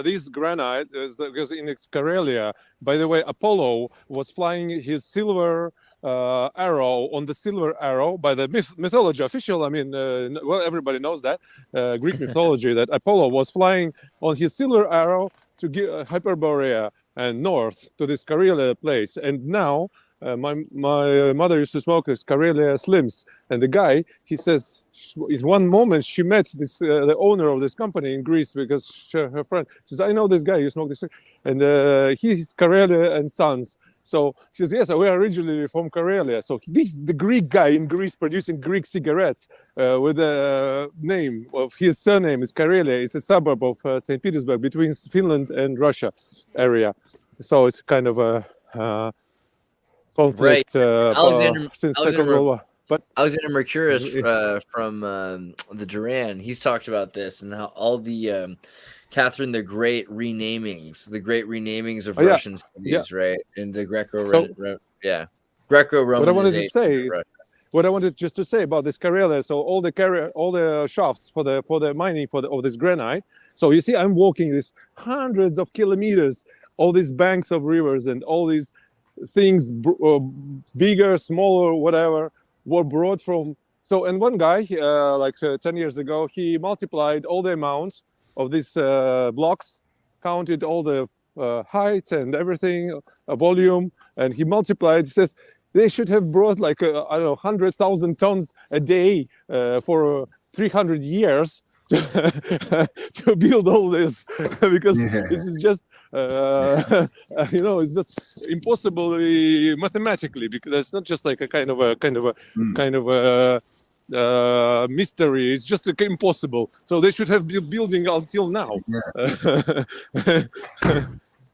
this granite is because in Karelia. By the way, Apollo was flying his silver arrow on the silver arrow by the mythology official. I mean, everybody knows that Greek mythology that Apollo was flying on his silver arrow to give Hyperborea and north to this Karelia place. And now my mother used to smoke this Karelia Slims, and the guy, he says, is one moment she met this the owner of this company in Greece, because her friend, she says, I know this guy, you smoke this, and he's Karelia and Sons. So he says, yes, we are originally from Karelia. So this the Greek guy in Greece producing Greek cigarettes with the name of his surname is Karelia. It's a suburb of St. Petersburg between Finland and Russia area. So it's kind of a conflict since Second World War. But Alexander Mercurius from the Duran, he's talked about this and how all the Catherine the Great renamings of Russian cities, right? And the Greco-Roman, What I wanted to say, what I wanted just to say about this Karelia, so all the shafts for the mining of this granite. So you see, I'm walking these hundreds of kilometers, all these banks of rivers and all these things, bigger, smaller, whatever, were brought from. So, and one guy, 10 years ago, he multiplied all the amounts of these blocks, counted all the height and everything, volume, and he multiplied. He says they should have brought 100,000 tons a day for 300 years to build all this, because this is just it's just impossible mathematically, because it's not just like a kind of a mystery. It's just impossible. So they should have been building until now.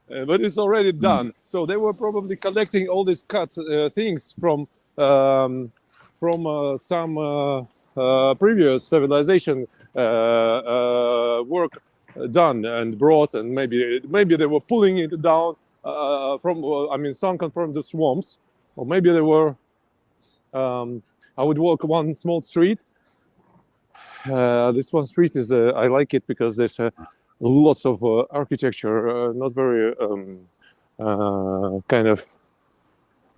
But it's already done. So they were probably collecting all these cut things from some previous civilization work done and brought, and maybe they were pulling it down sunken from the swamps, or maybe they were. I would walk one small street. This one street is I like it because there's lots of architecture, not very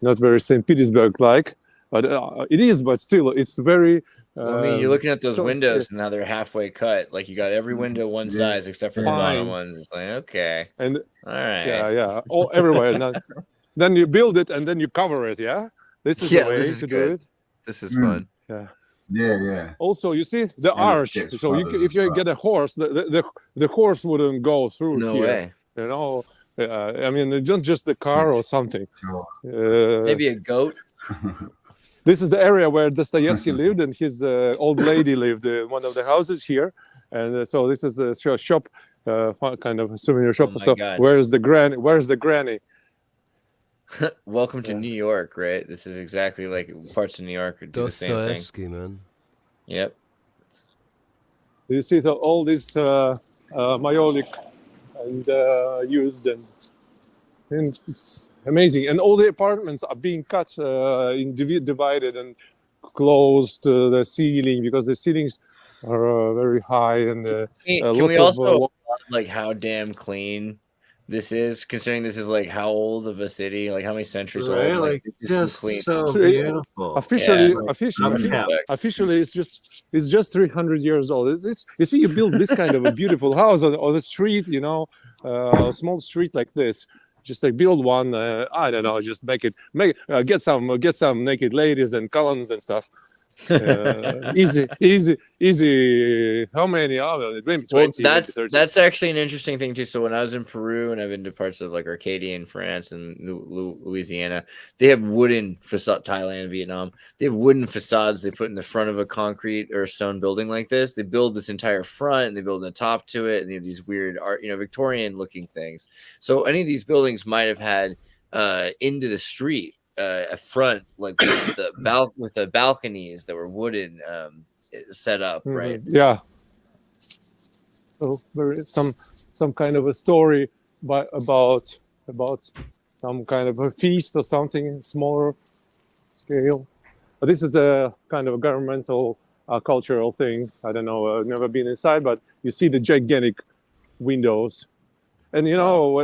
not very St. Petersburg like, but it is. But still, it's very. You're looking at those windows and now they're halfway cut. Like you got every window one size except for the bottom one. It's like, okay, and all right, all everywhere. Then you build it and then you cover it. Yeah, this is the way to do it. This is fun. Yeah. Also, you see the arch. So if you get a horse, the horse wouldn't go through no here. Way. You know, not just the car or something. Maybe a goat. This is the area where Dostoevsky lived, and his old lady lived in one of the houses here. And so this is a shop, kind of a souvenir shop. Oh my so God. Where's the granny? Welcome to New York, right? This is exactly like parts of New York do the same thing. Man. Yep. You see all this Maiolic and used, and it's amazing. And all the apartments are being cut, divided and closed to the ceiling, because the ceilings are very high, and can we also like how damn clean this is, considering this is like how old of a city, like how many centuries old? Like just clean. so beautiful. Officially, it's just 300 years old. It's you see, you build this kind of a beautiful house on the street, a small street like this. Just like build one, I don't know, just get some naked ladies and columns and stuff. Easy. How many are there? Maybe 20. Well, that's actually an interesting thing too. So when I was in Peru and I've been to parts of like Arcadia in France and Louisiana, they have wooden facade. Thailand, Vietnam, they have wooden facades they put in the front of a concrete or a stone building like this. They build this entire front and they build a top to it, and they have these weird art, Victorian looking things. So any of these buildings might have had into the street. A front like with the balconies that were wooden set up, right? Yeah. So there is some kind of a story about some kind of a feast or something smaller scale. But this is a kind of a governmental cultural thing. I don't know. I've never been inside, but you see the gigantic windows. And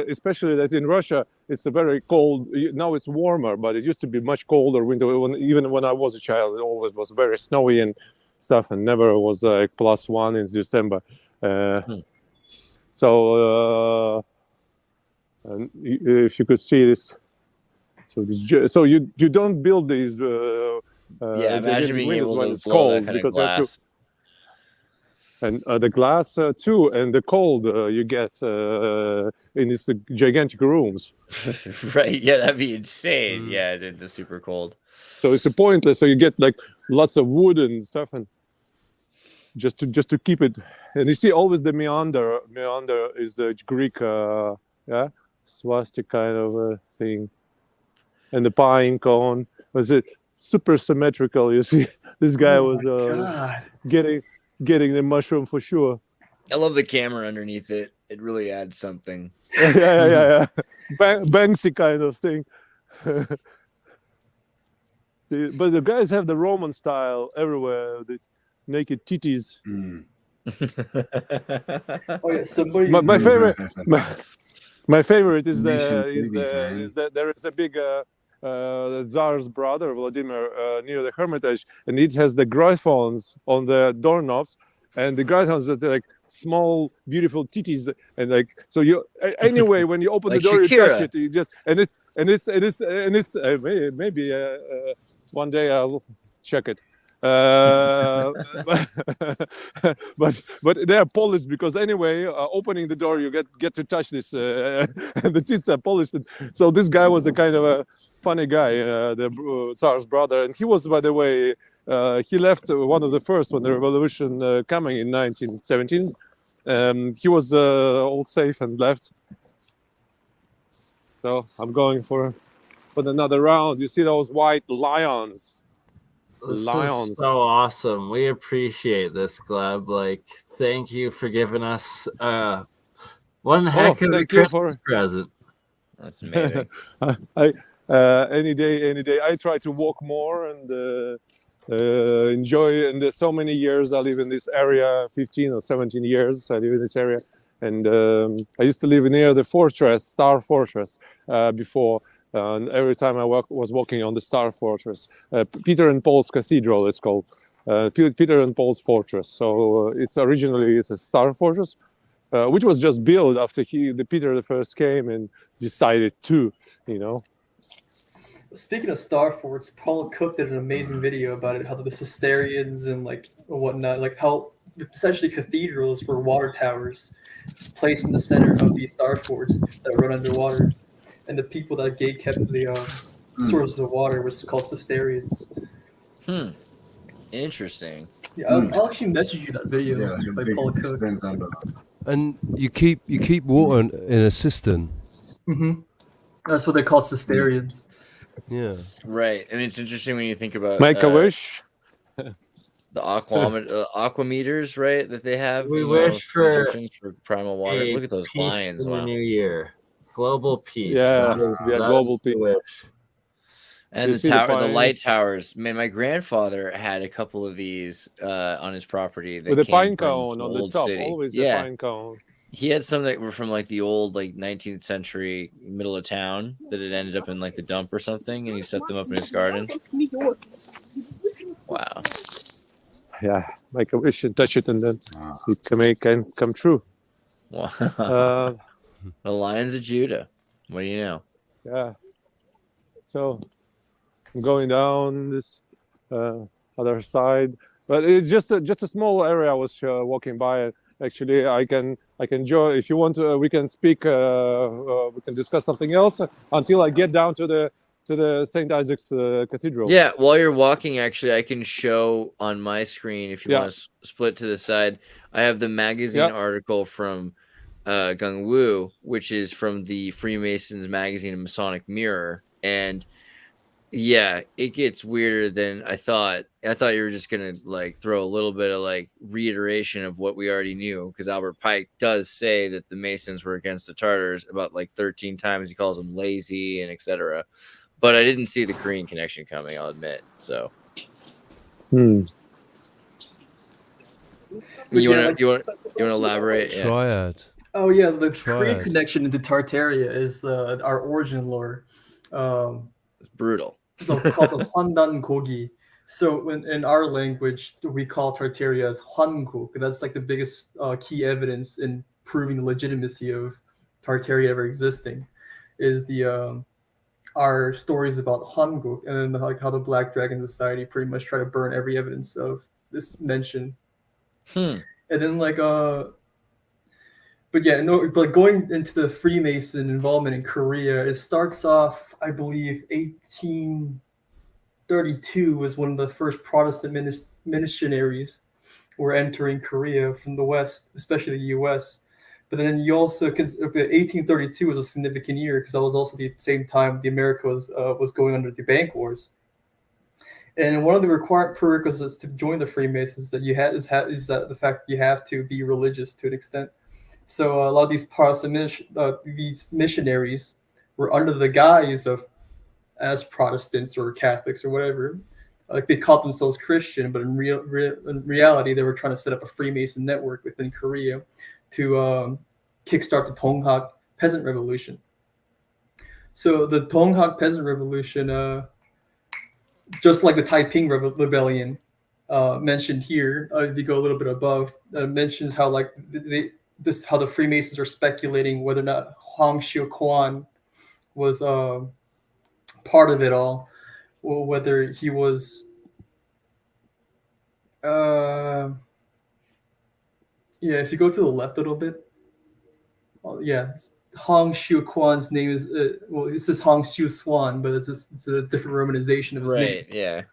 especially that in Russia, it's a very cold. Now it's warmer, but it used to be much colder winter. Even when I was a child, it always was very snowy and stuff, and never was like +1 in December. So if you could see this, so you don't build these. Imagine being able when to it's blow cold, that kind of because glass. and the glass too, and the cold you get in these gigantic rooms. Right? Yeah, that'd be insane. Yeah, the super cold. So it's pointless. So you get like lots of wood and stuff, and just to keep it. And you see always the meander. Meander is the Greek, swastika kind of thing, and the pine cone. Was it super symmetrical? You see, this guy was getting the mushroom for sure. I love the camera underneath it. It really adds something. Yeah. Banksy kind of thing. See, but the guys have the Roman style everywhere. The naked titties. Oh yeah, somebody. My favorite. My favorite is that there is a big Tsar's brother Vladimir near the Hermitage, and it has the gryphons on the doorknobs, and the gryphons are like small, beautiful titties, and like so you anyway when you open like the door, Shakira. you touch it, you just it's maybe one day I'll check it. But they are polished because anyway, opening the door you get to touch this, and the tits are polished. So this guy was a kind of a funny guy, the Tsar's brother, and he was, by the way, he left one of the first when the revolution coming in 1917s. He was all safe and left. So I'm going for another round. You see those white lions. This is so awesome. We appreciate this, Gleb. Like, thank you for giving us one heck of a Christmas present. That's amazing. Any day. I try to walk more and enjoy. And there's so many years I live in this area. 15 or 17 years I live in this area, and I used to live near the fortress, Star Fortress, before. And every time I was walking on the Star Fortress, Peter and Paul's Cathedral is called, Peter and Paul's Fortress. So it's originally a Star Fortress, which was just built after Peter the First came and decided to, Speaking of star forts, Paul Cook did an amazing video about it, how the Cistercians and like whatnot, like how essentially cathedrals were water towers placed in the center of these star forts that run underwater. And the people that kept the sources of water was called Cistercians. Interesting. Yeah, I'll actually message you that video by Paul Cook. And you keep water in a cistern. Mm-hmm. That's what they call Cistercians. Yeah. Right, and it's interesting when you think about make a wish. The aquameters, right? That they have. We wish for primal water. Look at those peace lions! in Wow. the new year. Global peace. Yeah, that global peace. And the light towers. Man, my grandfather had a couple of these on his property. With a pine cone on the top, always a pine cone. He had some that were from like the old 19th century middle of town that had ended up in like the dump or something, and he set them up in his garden. Wow. Yeah, make a wish and touch it, and then it can come true. Wow. The Lions of Judah. What do you know? Yeah. So I'm going down this other side, but it's just a small area. I was walking by. Actually, I can join if you want to. We can speak. We can discuss something else until I get down to the St. Isaac's Cathedral. Yeah, while you're walking, actually, I can show on my screen if you want to split to the side. I have the magazine article from Gung Wu, which is from the Freemasons magazine and Masonic Mirror, and yeah, it gets weirder than I thought. I thought you were just gonna throw a little bit of reiteration of what we already knew, because Albert Pike does say that the Masons were against the Tartars about 13 times. He calls them lazy and etc. But I didn't see the Korean connection coming, I'll admit. So you want to elaborate? Triad. Oh yeah, the Korean connection into Tartaria is our origin lore. It's brutal. Called the Hwandan Gogi. So in our language, we call Tartaria as Hwanguk. That's the biggest key evidence in proving the legitimacy of Tartaria ever existing. Is our stories about Hwanguk, and then how the Black Dragon Society pretty much try to burn every evidence of this mention. And then but yeah, no, but going into the Freemason involvement in Korea, it starts off, I believe, 1832 was when the first Protestant missionaries were entering Korea from the West, especially the U.S. But then you also, 1832 was a significant year because that was also the same time the America was going under the bank wars. And one of the required prerequisites to join the Freemasons that you had is that the fact that you have to be religious to an extent. So a lot of these Protestant these missionaries were under the guise of as Protestants or Catholics or whatever. Like they called themselves Christian, but in reality, they were trying to set up a Freemason network within Korea to kickstart the Donghak Peasant Revolution. So the Donghak Peasant Revolution, just like the Taiping Rebellion mentioned here, if you go a little bit above, mentions how like how the Freemasons are speculating whether or not Huang Xiuquan was part of it all, or whether he was if you go to the left a little bit, Hong Xiuquan's name is it says Hong Xiu Swan, but it's a different romanization of his name. Right, yeah.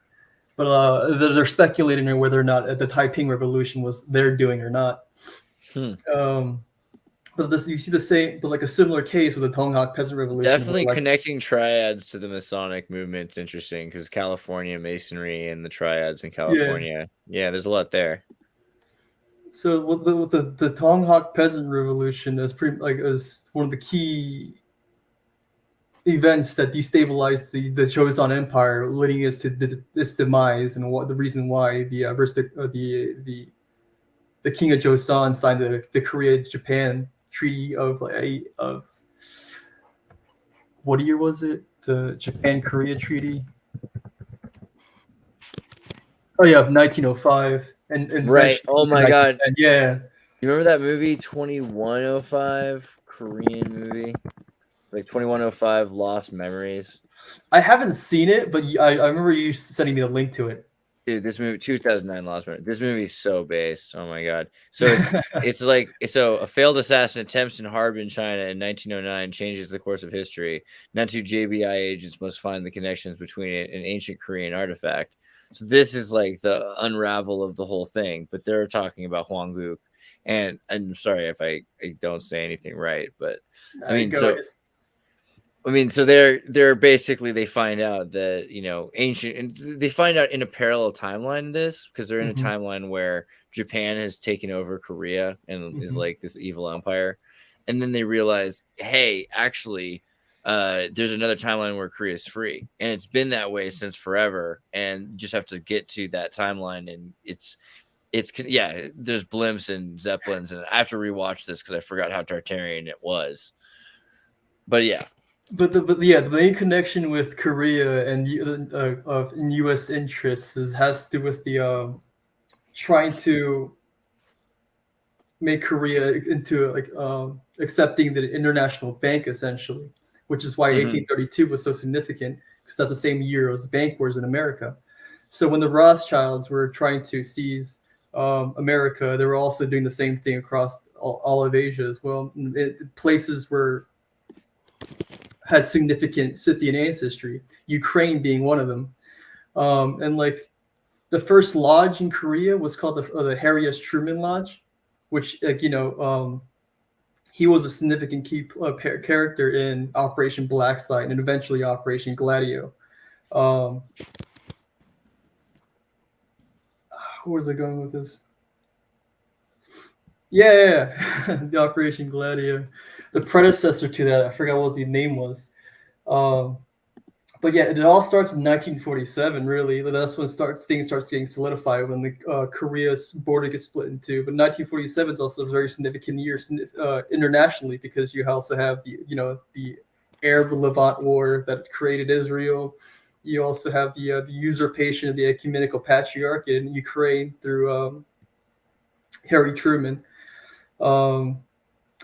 But they're speculating on whether or not the Taiping Revolution was their doing or not. But you see the same, but like a similar case with the Donghak Peasant Revolution. Definitely connecting triads to the Masonic movement's interesting because California Masonry and the triads in California. Yeah, there's a lot there. So with the Donghak Peasant Revolution is is one of the key events that destabilized the Joseon Empire, leading us to its demise, and what the reason why the King of Joseon signed the Korea-Japan Treaty of what year was it? The Japan-Korea Treaty. Oh yeah, of 1905. And right. Oh my God. Yeah. You remember that movie 2105? Korean movie. It's like 2105 Lost Memories. I haven't seen it, but I remember you sending me the link to it. Dude, this movie 2009 Lost Memories. This movie is so based. Oh my God. So it's a failed assassin attempts in Harbin, China in 1909 changes the course of history. Now two JBI agents must find the connections between an ancient Korean artifact. So this is like the unravel of the whole thing, but they're talking about Hwanguk. And I'm sorry if I don't say anything right, but so they're basically, they find out that, ancient, and they find out in a parallel timeline this, because they're in a timeline where Japan has taken over Korea and is like this evil empire. And then they realize, hey, actually, there's another timeline where Korea is free, and it's been that way since forever, and you just have to get to that timeline. And it's there's blimps and zeppelins, and I have to rewatch this because I forgot how Tartarian it was. But yeah. But the main connection with Korea and in U.S. interests has to do with the trying to make Korea into accepting the international bank, essentially, which is why 1832 was so significant, because that's the same year as the bank wars in America. So when the Rothschilds were trying to seize America, they were also doing the same thing across all of Asia as well. Places where had significant Scythian ancestry, Ukraine being one of them. And like the first lodge in Korea was called the Harry S. Truman Lodge, which he was a significant key character in Operation Blacksite and eventually Operation Gladio. Where was I going with this? Yeah. The Operation Gladio. The predecessor to that, I forgot what the name was. But yeah, it all starts in 1947, really. That's when things starts getting solidified, when the Korea's border gets split in two. But 1947 is also a very significant year internationally, because you also have the Arab Levant War that created Israel. You also have the usurpation of the ecumenical patriarchate in Ukraine through Harry Truman.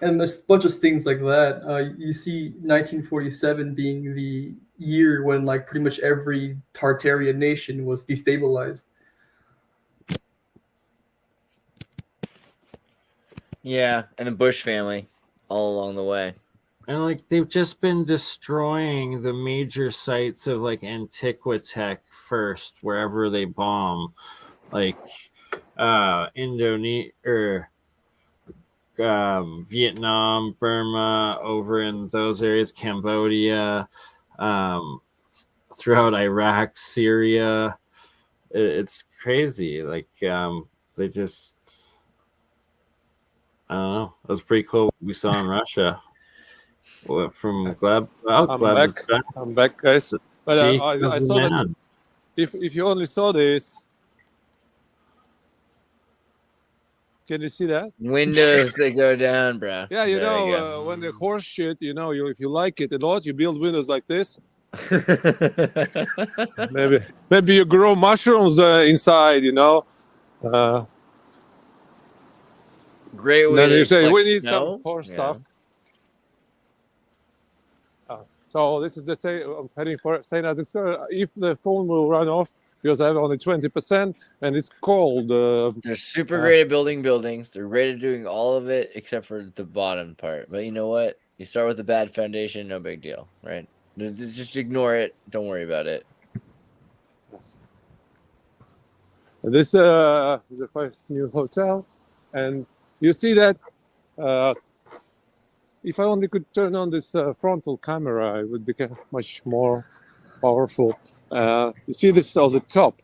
And there's a bunch of things like that. You see 1947 being the year when like pretty much every Tartarian nation was destabilized. Yeah, and the Bush family all along the way. And like they've just been destroying the major sites of like Antiquitech first, wherever they bomb, like Indonesia, Vietnam, Burma, over in those areas, Cambodia, throughout Iraq, Syria. It's crazy. Like they just, I don't know. It was pretty cool. We saw in Russia. From Gleb. Well, I'm back, guys. But I saw that if you only saw this, can you see that? Windows they go down, bro. Yeah, you know, when the horse shit, you know, if you like it a lot, you build windows like this. maybe you grow mushrooms inside, you know. Great way. Then to you say we need snow. some horse stuff. So this is the say I'm heading for St. Isaac's Square. If the phone will run off because I have only 20% and it's cold. They're super great at building buildings. They're great at doing all of it except for the bottom part. But you know what? You start with a bad foundation, no big deal, right? Just ignore it. Don't worry about it. This is a first new hotel, and you see that. If I only could turn on this frontal camera, it would become much more powerful. You see this on the top.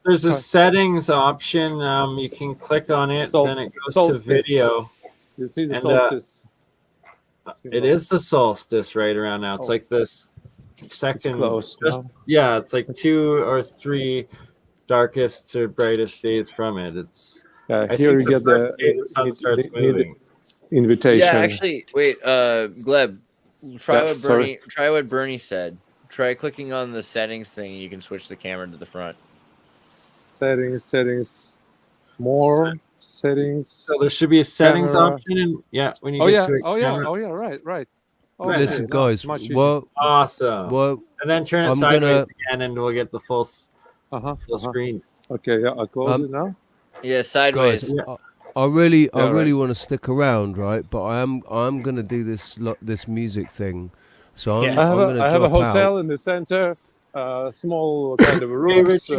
There's a settings option. You can click on it, then it goes to video. You see the solstice. It is the solstice right around now. It's like this second. It's close, yeah, it's like 2 or 3 darkest to brightest days from it. It's here you get the sun starts moving. Invitation. Yeah, actually, wait, Gleb, try what Bernie said. Try clicking on the settings thing, and you can switch the camera to the front. Settings, more settings. So there should be a settings option, and when you get to it. Oh yeah, right. Listen, guys. Awesome. Well, and then turn it sideways again, and we'll get the full screen. Okay, I'll close it now. Yeah, sideways. Guys, I really want to stick around, right? But I'm gonna do this music thing. So I have a hotel in the center, small kind of rooms.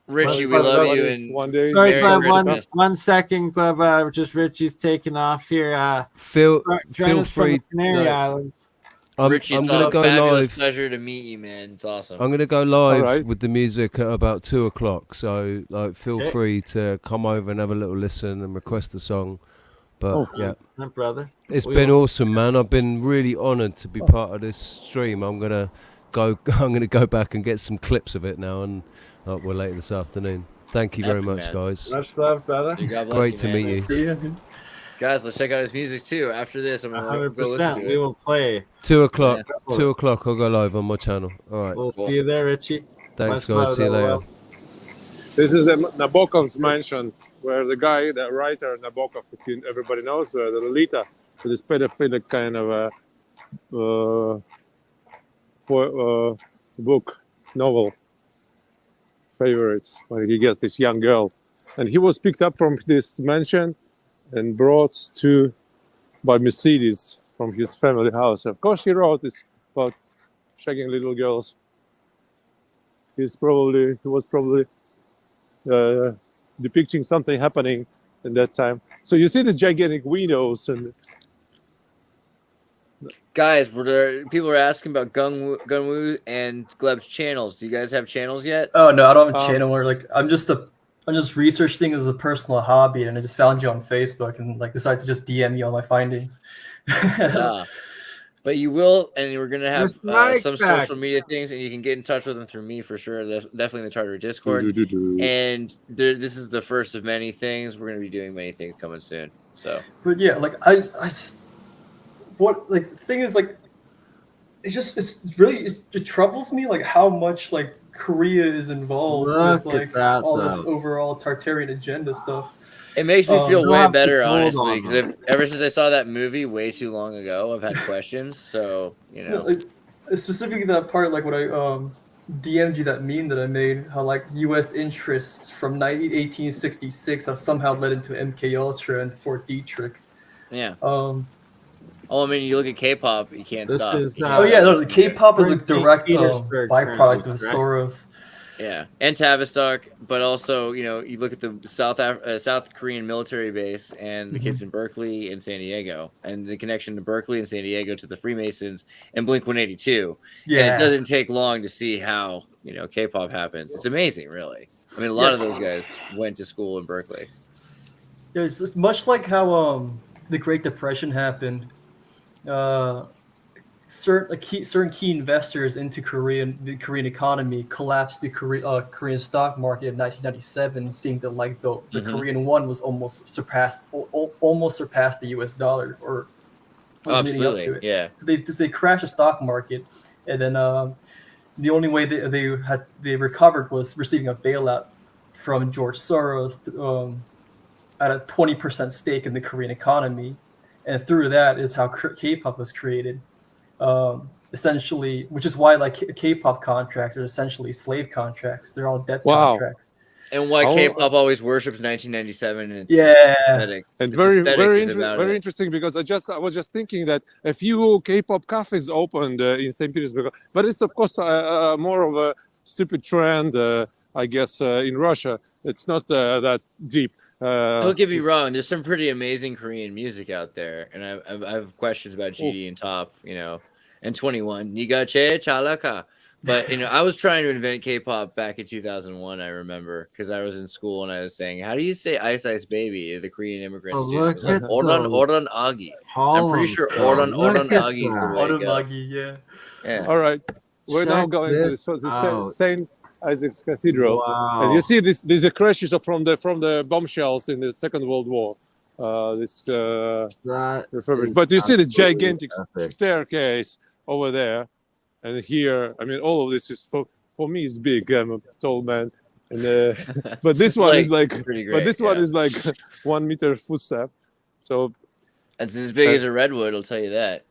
Richie, we love you. And one day. Sorry, Gleb, one second, Gleb. Just Richie's taking off here. Feel free. From the Canary Islands. Richie, it's a fabulous pleasure to meet you, man. It's awesome. I'm gonna go live with the music at about 2:00. So feel free to come over and have a little listen and request a song. But brother, it's been awesome, man. I've been really honoured to be part of this stream. I'm gonna go back and get some clips of it now, and we're later this afternoon. Thank you very much, guys. Much love, brother. Great to meet you. See you. Guys, let's check out his music too. After this, I'm gonna go listen to it. We will play 2:00. 2:00. I'll go live on my channel. All right. We'll see you there, Richie. Thanks, guys. See you later. This is the Nabokov's mansion, where the guy, the writer Nabokov, everybody knows, the Lolita, this pedophilic kind of book, novel favorites, where he gets this young girl. And he was picked up from this mansion and brought by Mercedes from his family house. Of course, he wrote this about shagging little girls. He was probably depicting something happening in that time. So you see these gigantic windows and. Guys, people are asking about Gunwoo and Gleb's channels. Do you guys have channels yet? Oh no, I don't have a channel. Where I'm just researching as a personal hobby, and I just found you on Facebook and decided to just DM you all my findings. But you will, and we're gonna have some social media things, and you can get in touch with them through me for sure. Definitely in the Tartaria Discord. And this is the first of many things. We're gonna be doing many things coming soon. So, but yeah, the thing is, it troubles me how much Korea is involved with all this overall Tartarian agenda stuff. It makes me feel way better, honestly, because ever since I saw that movie way too long ago, I've had questions. So specifically that part, when DM'd you that meme that I made, how like U.S. interests from 1866 have somehow led into MK Ultra and Fort Detrick. Yeah. I mean, you look at K-pop, you can't stop. The K-pop is a direct byproduct of Soros. Yeah, and Tavistock, but also, you look at the South Korean military base and the kids in Berkeley and San Diego, and the connection to Berkeley and San Diego to the Freemasons and Blink-182. Yeah. And it doesn't take long to see how, K-pop happens. It's amazing, really. I mean, a lot of those guys went to school in Berkeley. Yeah, it's just much like how the Great Depression happened. Certain key investors into the Korean economy collapsed the Korean stock market in 1997, seeing that like the Korean won was almost surpassed the U.S. dollar or leading up to it. Yeah. So they crashed the stock market, and then the only way they recovered was receiving a bailout from George Soros at a 20% stake in the Korean economy, and through that is how K-pop was created. Essentially, which is why like K-pop contracts are essentially slave contracts. They're all debt contracts. And why K-pop always worships 1997. And and very interesting because I was just thinking that a few K-pop cafes opened in St. Petersburg, but it's of course more of a stupid trend, I guess, in Russia. It's not that deep. Don't get me wrong. There's some pretty amazing Korean music out there, and I have questions about GD and Top, and 21. Niga che chalaka. But I was trying to invent K-pop back in 2001. I remember because I was in school and I was saying, "How do you say Ice Ice Baby?" The Korean immigrant student. Like, Oran Agi. I'm pretty sure Oran Agi is the way to go. Agi, yeah. All right, we're now going to the St. Isaac's Cathedral, and you see these are crashes from the bombshells in the Second World War. But you see this gigantic staircase over there, and here. I mean, all of this is for me is big. I'm a tall man, and but this one is like, one is like 1 meter footstep. So it's as big as a redwood. I'll tell you that.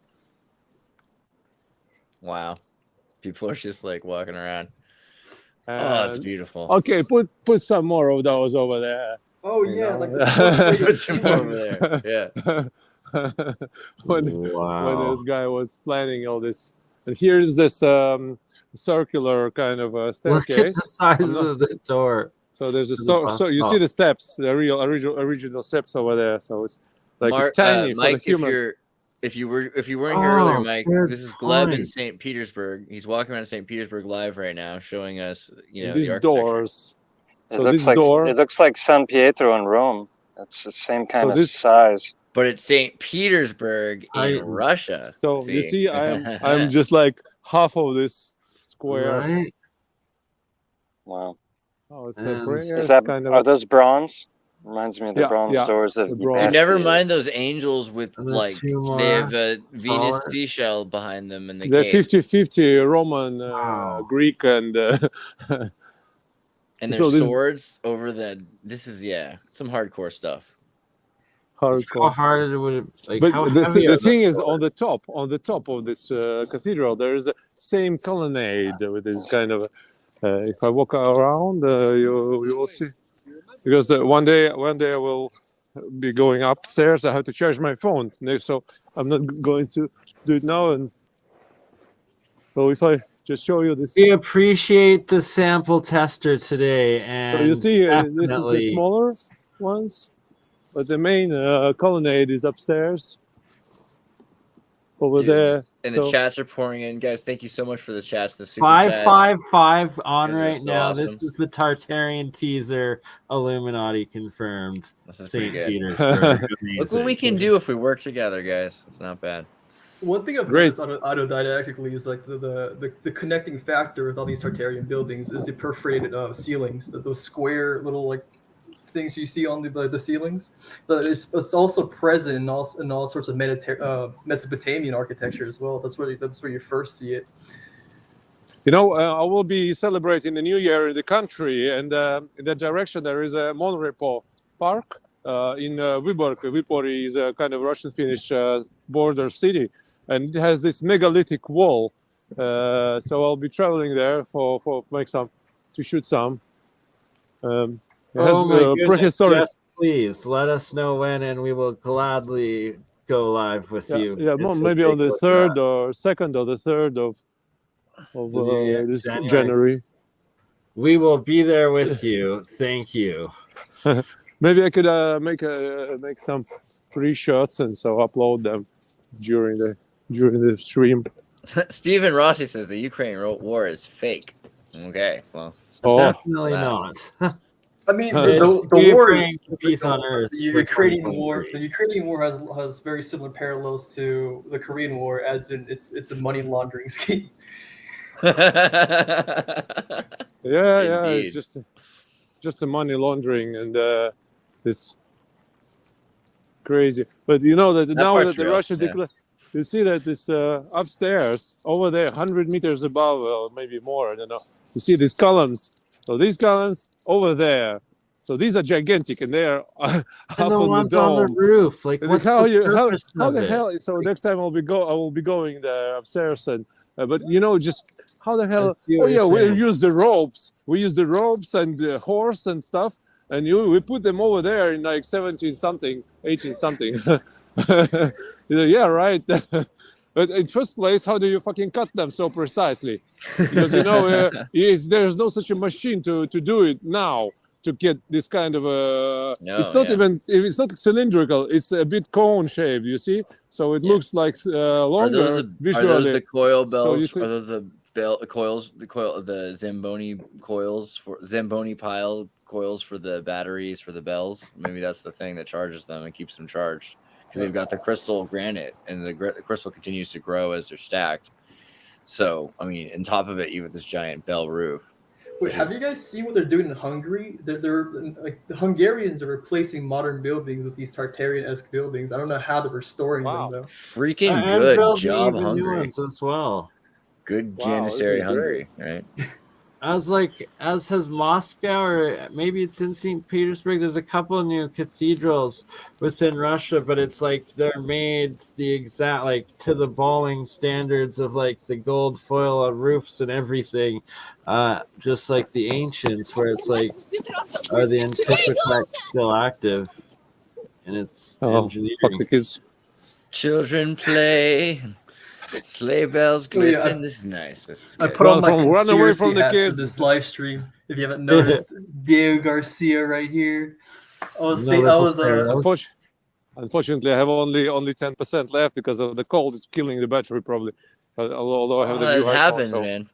Wow, people are just like walking around. Oh, it's beautiful. Okay, put some more of those over there. Oh yeah, like put some more over there. Yeah. when this guy was planning all this, and here's this circular kind of staircase. Look at the size of the door. So there's a so you see the steps, the original steps over there. So it's like tiny for the human. If you weren't here earlier, Mike, this is Gleb in St. Petersburg. He's walking around St. Petersburg live right now, showing us, these doors. So it looks like San Pietro in Rome. It's the same kind of size. But it's St. Petersburg in Russia. So you see, I'm just like half of this square. Right. Wow. Oh, it's a prayer. Is that are those bronze? Reminds me of the bronze doors of Dude, never mind those angels with they have a Venus seashell behind them, and they're 50-50 Roman, Greek, and and there's swords over the. This is some hardcore stuff. Hardcore. How hard would it? Like, but how the thing is, on the top of this cathedral, there is the same colonnade with this kind of. If I walk around, you will see. Because one day I will be going upstairs. I have to charge my phone, so I'm not going to do it now. And so if I just show you this, we appreciate the sample tester today. And so you see, this is the smaller ones, but the main colonnade is upstairs over there. And the chats are pouring in, guys. Thank you so much for the chats. The super 555 on right now. Awesome. This is the Tartarian teaser. Illuminati confirmed. St. Petersburg. Look what we can do if we work together, guys. It's not bad. One thing I've noticed autodidactically is like the connecting factor with all these Tartarian buildings is the perforated ceilings, those square little things you see on the ceilings. It's also present in all sorts of Mesopotamian architecture as well. That's where you first see it. I will be celebrating the New Year in the country, and in that direction there is a Monrepo Park in Vyborg. Vyborg is a kind of Russian-Finnish border city, and it has this megalithic wall So I'll be traveling there for to shoot some. It has Oh my goodness! prehistoric. Yes, please let us know when, and we will gladly go live with you. Yeah, maybe on the 3rd or 2nd or the 3rd of this January. We will be there with you. Thank you. Maybe I could make some pre-shots and so upload them during the stream. Stephen Rossi says the Ukraine war is fake. Okay, well, definitely not. I mean, the war, peace on earth. The Ukrainian war has very similar parallels to the Korean War, as in it's a money laundering scheme. Yeah, it's just a money laundering and this crazy. But you know that now that the Russia declared, you see that this upstairs over there, 100 meters above, or maybe more, I don't know. You see these columns. So these columns over there. So these are gigantic, and they're up and the on ones the dome. on the roof. Like, what's how the the hell? So next time I will be going there upstairs, and but you know, just how the hell? Oh yeah, we use the ropes. We use the ropes and the horse and stuff, and we put them over there in like 17 something, 18 something. Yeah, right. But in first place, how do you fucking cut them so precisely? Because you know, there's no such a machine to do it now. To get this kind of it's not cylindrical, it's a bit cone shaped, you see, so it looks like longer visually. Are those the coil bells? So are those the coils, the Zamboni pile coils for the batteries for the bells? Maybe that's the thing that charges them and keeps them charged, because they've got the crystal granite, and the crystal continues to grow as they're stacked. So I mean, on top of it, you have this giant bell roof. Wait, have you guys seen what they're doing in Hungary? They're like, the Hungarians are replacing modern buildings with these Tartarian-esque buildings. I don't know how they're restoring them though. Freaking good job, Hungary. As well. Good Janissary Hungary, right? as has Moscow, or maybe it's in St. Petersburg. There's a couple of new cathedrals within Russia, but it's like they're made the exact, like, to the balling standards of like the gold foil on roofs and everything, just like the ancients, where it's like, are the Antiquitect still active? And it's engineering. Fuck the kids. Children play. Sleigh bells glisten. Yeah, this is nice. I put on my run away from the hat kids. for this live stream. If you haven't noticed, Diego Garcia right here. Unfortunately, I have only 10% left because of the cold. It's killing the battery probably. But although I have the new that happens, so. man.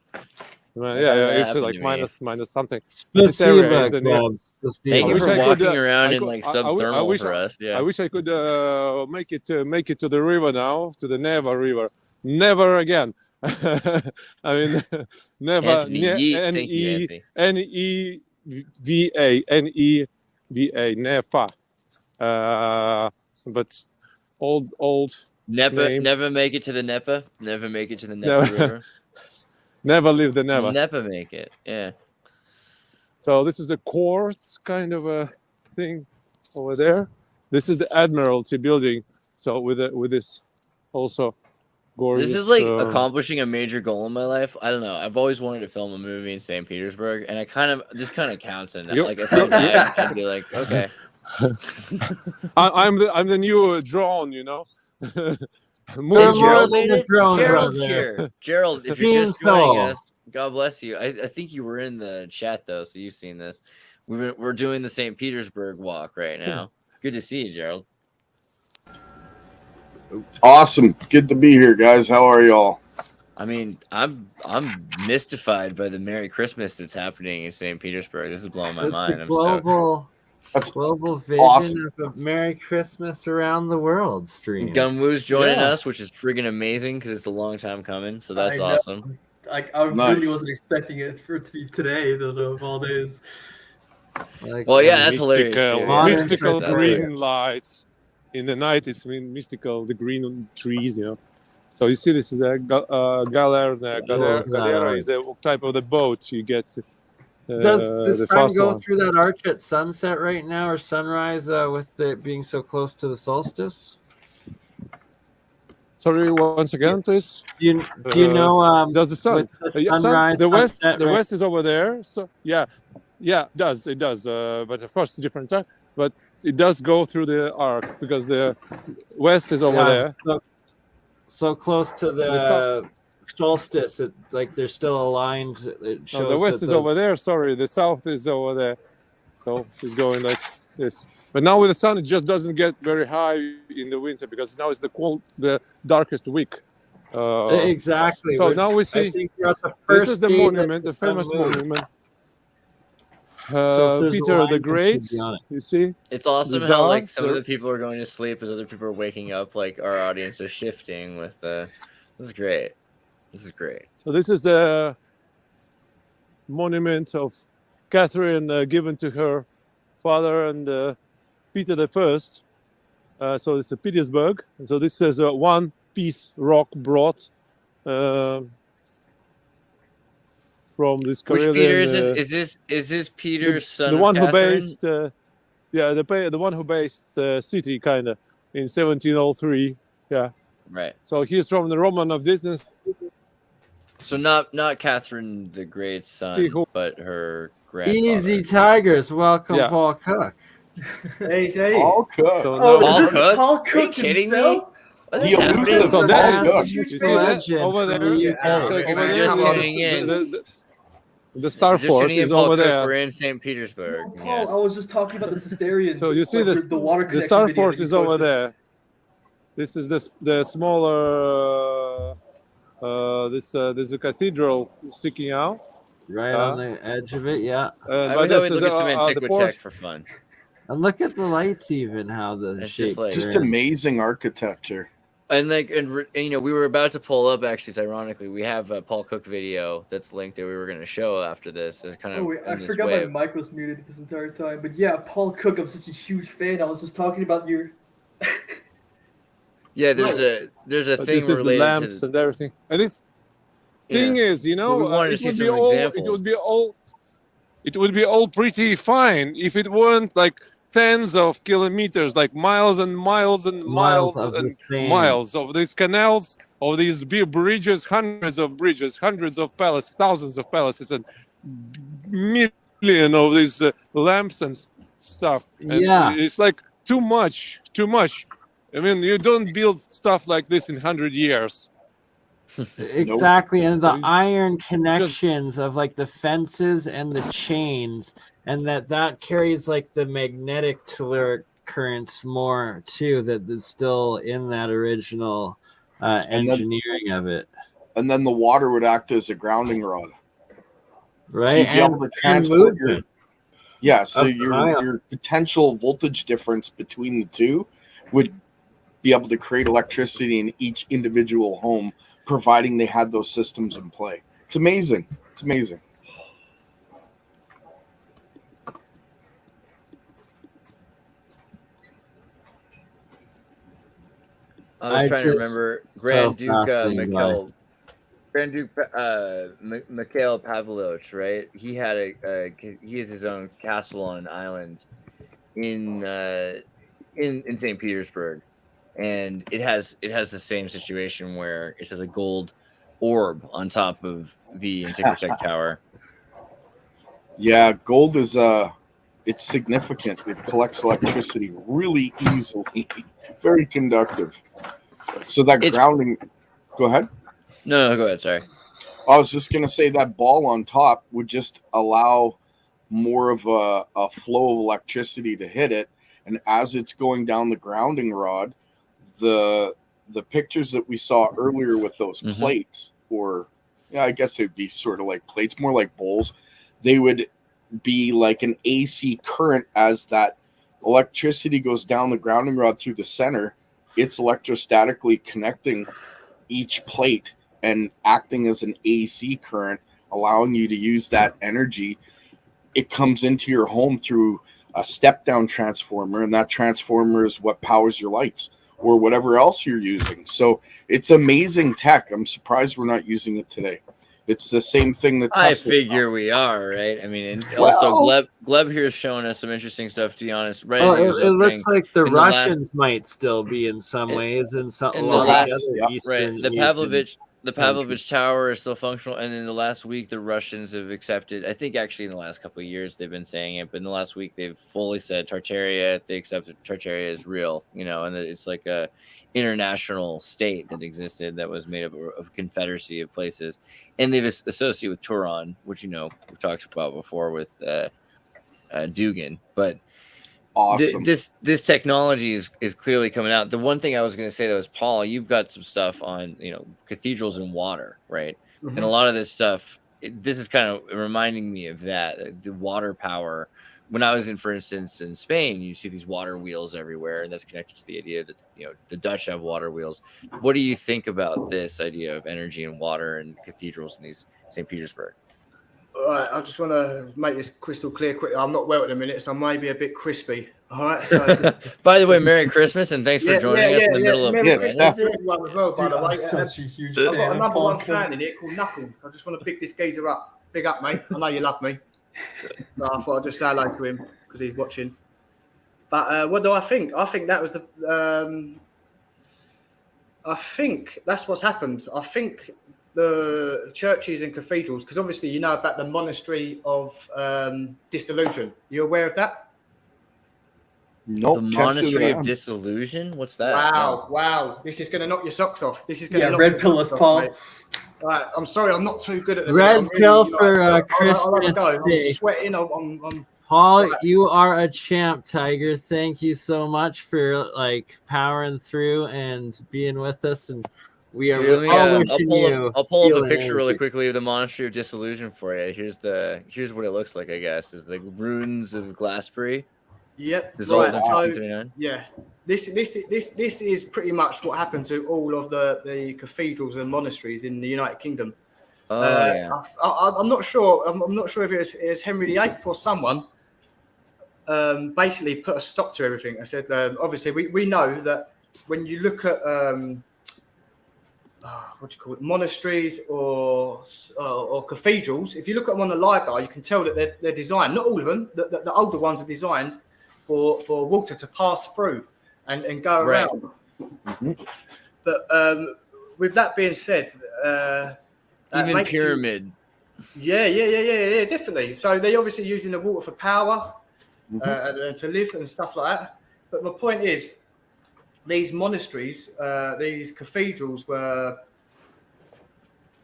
Yeah, it's like minus something. Thank you for walking around in like subthermal for us. Yeah, I wish I could make it to the river now, to the Neva River. Never again. I mean, never. Neva. Nefa. But old. Never make it to the Nepa. Never make it to the Nepa River. Never leave the Neva. Never make it. Yeah. So this is the quartz kind of a thing over there. This is the Admiralty building. So with this also gorgeous. This is like accomplishing a major goal in my life. I don't know. I've always wanted to film a movie in St. Petersburg, and this kind of counts. And like if I died, I'd be like, okay. I'm the new drone, you know. Gerald's here. Gerald, if you're just joining us, God bless you. I think you were in the chat though, so you've seen this. We're doing the St. Petersburg walk right now. Good to see you, Gerald. Awesome. Good to be here, guys. How are y'all? I mean, I'm mystified by the Merry Christmas that's happening in St. Petersburg. This is blowing my mind. That's global vision awesome. of a Merry Christmas around the world stream. Gunwoo's joining us, which is friggin' amazing because it's a long time coming. So that's awesome. I really wasn't expecting it to be today, though, of all days. Well, yeah, that's hilarious. Mystical green lights in the night. It's mystical. The green trees, you know. So you see, this is a galera. Galera is a type of the boat you get. Does the sun go through that arch at sunset right now, or sunrise, with it being so close to the solstice? Sorry, once again, please. Do you know? Does the sun? With the sunrise, the west. sunset, The right? west is over there. So yeah, it does. But of course, it's a different time. But it does go through the arc because the west is over there. So close to the solstice, like they're still aligned. It shows No, the west is over there. Sorry, the south is over there. So it's going like this. But now with the sun, it just doesn't get very high in the winter because now it's the darkest week. Exactly. So now we see. This is the monument, the famous monument. Peter the Great. You see? It's awesome how like some of the people are going to sleep as other people are waking up. Like our audience is shifting with the. This is great. This is great. So this is the monument of Catherine given to her father and Peter the First. So it's St Petersburg. And so this is one piece rock brought from this Which Karelian, Peter is this? Is this Peter's son? The one who Catherine? based, the one who based the city, kind of in 1703. Yeah. Right. So he's from the Roman of distance. So not Catherine the Great's son, but her grandfather. Easy Tigers, welcome Yeah. Paul Cook. Hey. Paul Cook. So Oh, Paul is this Cook? Paul Cook Are you kidding himself? me? The elusive So Paul Cook. you You see that over there? Over there, the star fort is over there. We're in St. Petersburg. Paul, I was just talking about the Cistercians. So you see like this, the water the connection star video fort that you is over posted. there. This is the smaller. There's a cathedral sticking out. Right on the edge of it, yeah. I but would always this look is at some the Antiquitech porch. for fun. And look at the lights, even how the It's shape. just like Just amazing architecture. And you know, we were about to pull up. Actually, it's ironically, we have a Paul Cook video that's linked that we were going to show after this. It's kind of. Oh wait, I in this forgot wave. my mic was muted this entire time. But yeah, Paul Cook, I'm such a huge fan. I was just talking about your. Yeah, there's a But thing this is the related lamps to. and everything. And this thing is, you know, Well, we wanted to it see would be some all. examples. It would be all pretty fine if it weren't like tens of kilometers, like miles and miles and miles of the and same. miles of these canals, of these big bridges, hundreds of palaces, thousands of palaces, and million of these lamps and stuff. And Yeah. it's like too much. I mean, you don't build stuff like this in 100 years. Exactly, and the Nope. iron connections of like the fences and the chains, and that carries like the magnetic telluric currents more too. That is still in that original engineering of it, And then the water would act as a grounding rod. right? So you'd be able to And transport your, movement. yeah, so Of ion. your potential voltage difference between the two would be able to create electricity in each individual home, providing they had those systems in play. It's amazing. It's amazing. I was trying to remember Grand Duke fascinated Grand Duke Mikhail Pavlovich, right? He had he has his own castle on an island in St. Petersburg, and it has the same situation where it has a gold orb on top of the Antiquitech Tower. Yeah, gold is it's significant. It collects electricity really easily, very conductive. So that grounding. Go ahead. No, go ahead. Sorry. I was just gonna say that ball on top would just allow more of a flow of electricity to hit it, and as it's going down the grounding rod, the pictures that we saw earlier with those plates, or yeah, I guess it'd be sort of like plates, more like bowls. They would be like an AC current as that electricity goes down the grounding rod through the center. It's electrostatically connecting each plate and acting as an AC current, allowing you to use that energy. It comes into your home through a step-down transformer, and that transformer is what powers your lights or whatever else you're using. So it's amazing tech. I'm surprised we're not using it today. It's the same thing that I Tesla figure we are, right? I mean, and also Gleb here is showing us some interesting stuff, to be honest. Right as he was it opening, looks like the in Russians might still be in some ways, and some a lot of the other Eastern the Pavlovich countries. Tower is still functional, and in the last week the Russians have accepted, I think actually in the last couple of years they've been saying it, but in the last week they've fully said Tartaria, they accepted Tartaria is real, you know, and that it's like a international state that existed that was made up of a confederacy of places, and they've associated with Turan, which, you know, we've talked about before with Dugan, but awesome. This technology is clearly coming out. The one thing I was going to say though is, Paul, you've got some stuff on, you know, cathedrals and water, right? Mhm. And a lot of this stuff, this is kind of reminding me of that, the water power. When I was for instance, in Spain, you see these water wheels everywhere, and that's connected to the idea that, you know, the Dutch have water wheels. What do you think about this idea of energy and water and cathedrals in these St. Petersburg? All right, I just want to make this crystal clear quickly. I'm not well at the minute, so I may be a bit crispy. All right. So, by the way, Merry Christmas and thanks for joining us in the middle of. Merry Christmas to everyone as well, by the way. I'm such a huge I've fan got a of number Paul one Cook. fan in here called Knuckles. I just want to big this geezer up. Big up, mate. I know you love me. But I thought I'd just say hello to him because he's watching. But what do I think? I think that was the. I think that's what's happened. I think the churches and cathedrals, because obviously you know about the monastery of disillusion. You aware of that? The monastery of disillusion. What's that? Wow, wow! This is going to knock your socks off. This is going to knock red your pill us, socks Paul. off, mate. Right, I'm sorry, I'm not too good at the Red minute. pill really, for Christmas I'm Day. sweating. I'm Paul, right. you are a champ, Tiger. Thank you so much for like powering through and being with us, and we are all wishing you. I'll pull up a healing picture really energy. quickly of the monastery of disillusion for you. Here's what it looks like. I guess is the ruins of Glassbury. Yep. Dissolved Right. in So 1539. yeah, this is pretty much what happened to all of the cathedrals and monasteries in the United Kingdom. Oh yeah. I'm not sure. I'm not sure if it was Henry VIII or someone. Basically put a stop to everything. I said, obviously, we know that when you look at what do you call it, monasteries or cathedrals, if you look at them on the LiDAR, you can tell that they're designed. Not all of them. The older ones are designed for water to pass through and go around. Mm-hmm. But with that being said, Even pyramid. Yeah, definitely. So they're obviously using the water for power. And to live and stuff like that. But my point is, these monasteries, these cathedrals were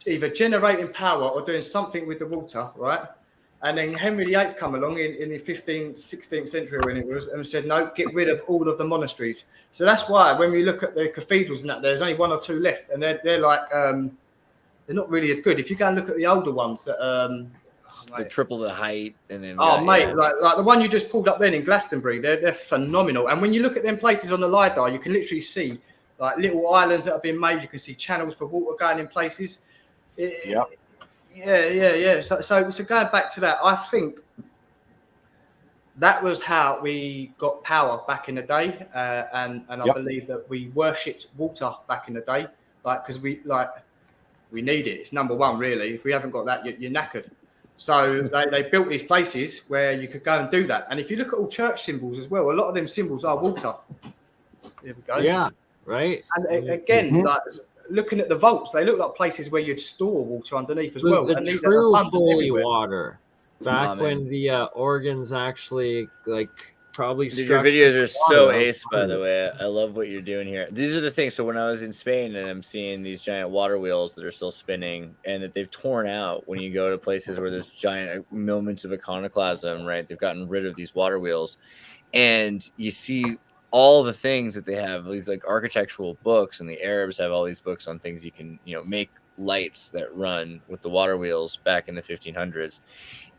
either generating power or doing something with the water, right? And then Henry VIII come along in the 15th, 16th century when it was, and said, no, get rid of all of the monasteries. So that's why when we look at the cathedrals and that, there's only one or two left, and they're like, they're not really as good. If you go and look at the older ones that Like triple the height, and then mate, like the one you just pulled up then in Glastonbury, they're phenomenal. And when you look at them places on the LiDAR, you can literally see like little islands that have been made. You can see channels for water going in places. Yeah. So going back to that, I think that was how we got power back in the day, and I believe that we worshipped water back in the day, like because we need it. It's number one, really. If we haven't got that, you're knackered. So they built these places where you could go and do that. And if you look at all church symbols as well, a lot of them symbols are water. There we go. Yeah, right. And again, like looking at the vaults, they look like places where you'd store water underneath as well. The And these true are abundant holy everywhere. water. Back when the organs actually probably. Dude, your videos are so ace, by the way. I love what you're doing here. These are the things. So when I was in Spain and I'm seeing these giant water wheels that are still spinning and that they've torn out when you go to places where there's giant moments of iconoclasm, right? They've gotten rid of these water wheels. And you see all the things that they have, these like architectural books, and the Arabs have all these books on things you can, make lights that run with the water wheels back in the 1500s.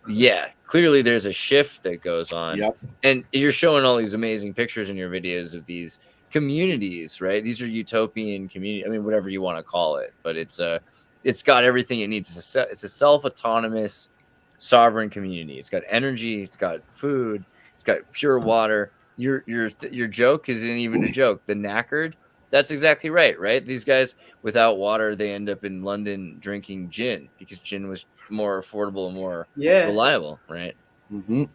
Yeah, clearly there's a shift that goes on. Yep. And you're showing all these amazing pictures in your videos of these communities, right? These are utopian community. I mean, whatever you want to call it, but it's got everything it needs. It's a self-autonomous, sovereign community. It's got energy. It's got food. It's got pure water. Your joke isn't even a joke. The knackered, That's exactly right, right? These guys, without water, they end up in London drinking gin because gin was more affordable and more reliable, right? Mm-hmm.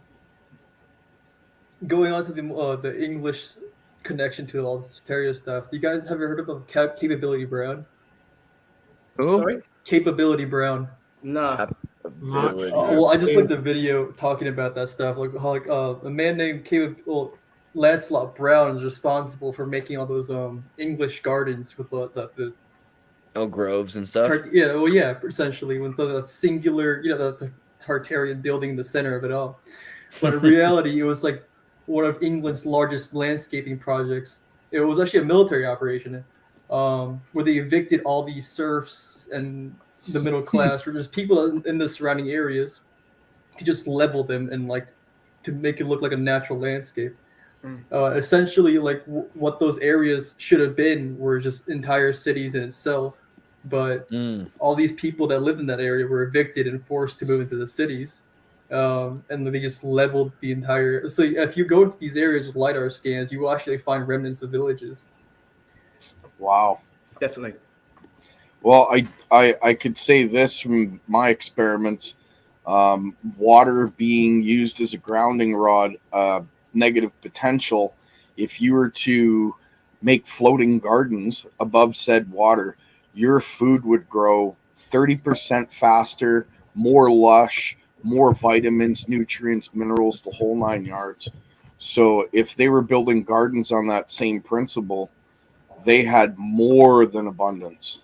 Going on to the English connection to all this Tartaria stuff. Do you guys have heard of Capability Brown? Who? Sorry? Capability Brown. No. Well, I just like the video talking about that stuff. Like how a man named Lancelot Brown is responsible for making all those English gardens with the groves and stuff. Essentially with the singular, the Tartarian building in the center of it all. But in reality, it was like one of England's largest landscaping projects. It was actually a military operation, where they evicted all these serfs and the middle class, or just people in the surrounding areas, to just level them and like to make it look like a natural landscape. Essentially, like what those areas should have been were just entire cities in itself, but all these people that lived in that area were evicted and forced to move into the cities, and they just leveled the entire. So if you go to these areas with LiDAR scans, you will actually find remnants of villages. Wow. Definitely. Well, I could say this from my experiments. Water being used as a grounding rod, negative potential. If you were to make floating gardens above said water, your food would grow 30% faster, more lush, more vitamins, nutrients, minerals, the whole 9 yards. So if they were building gardens on that same principle, they had more than abundance.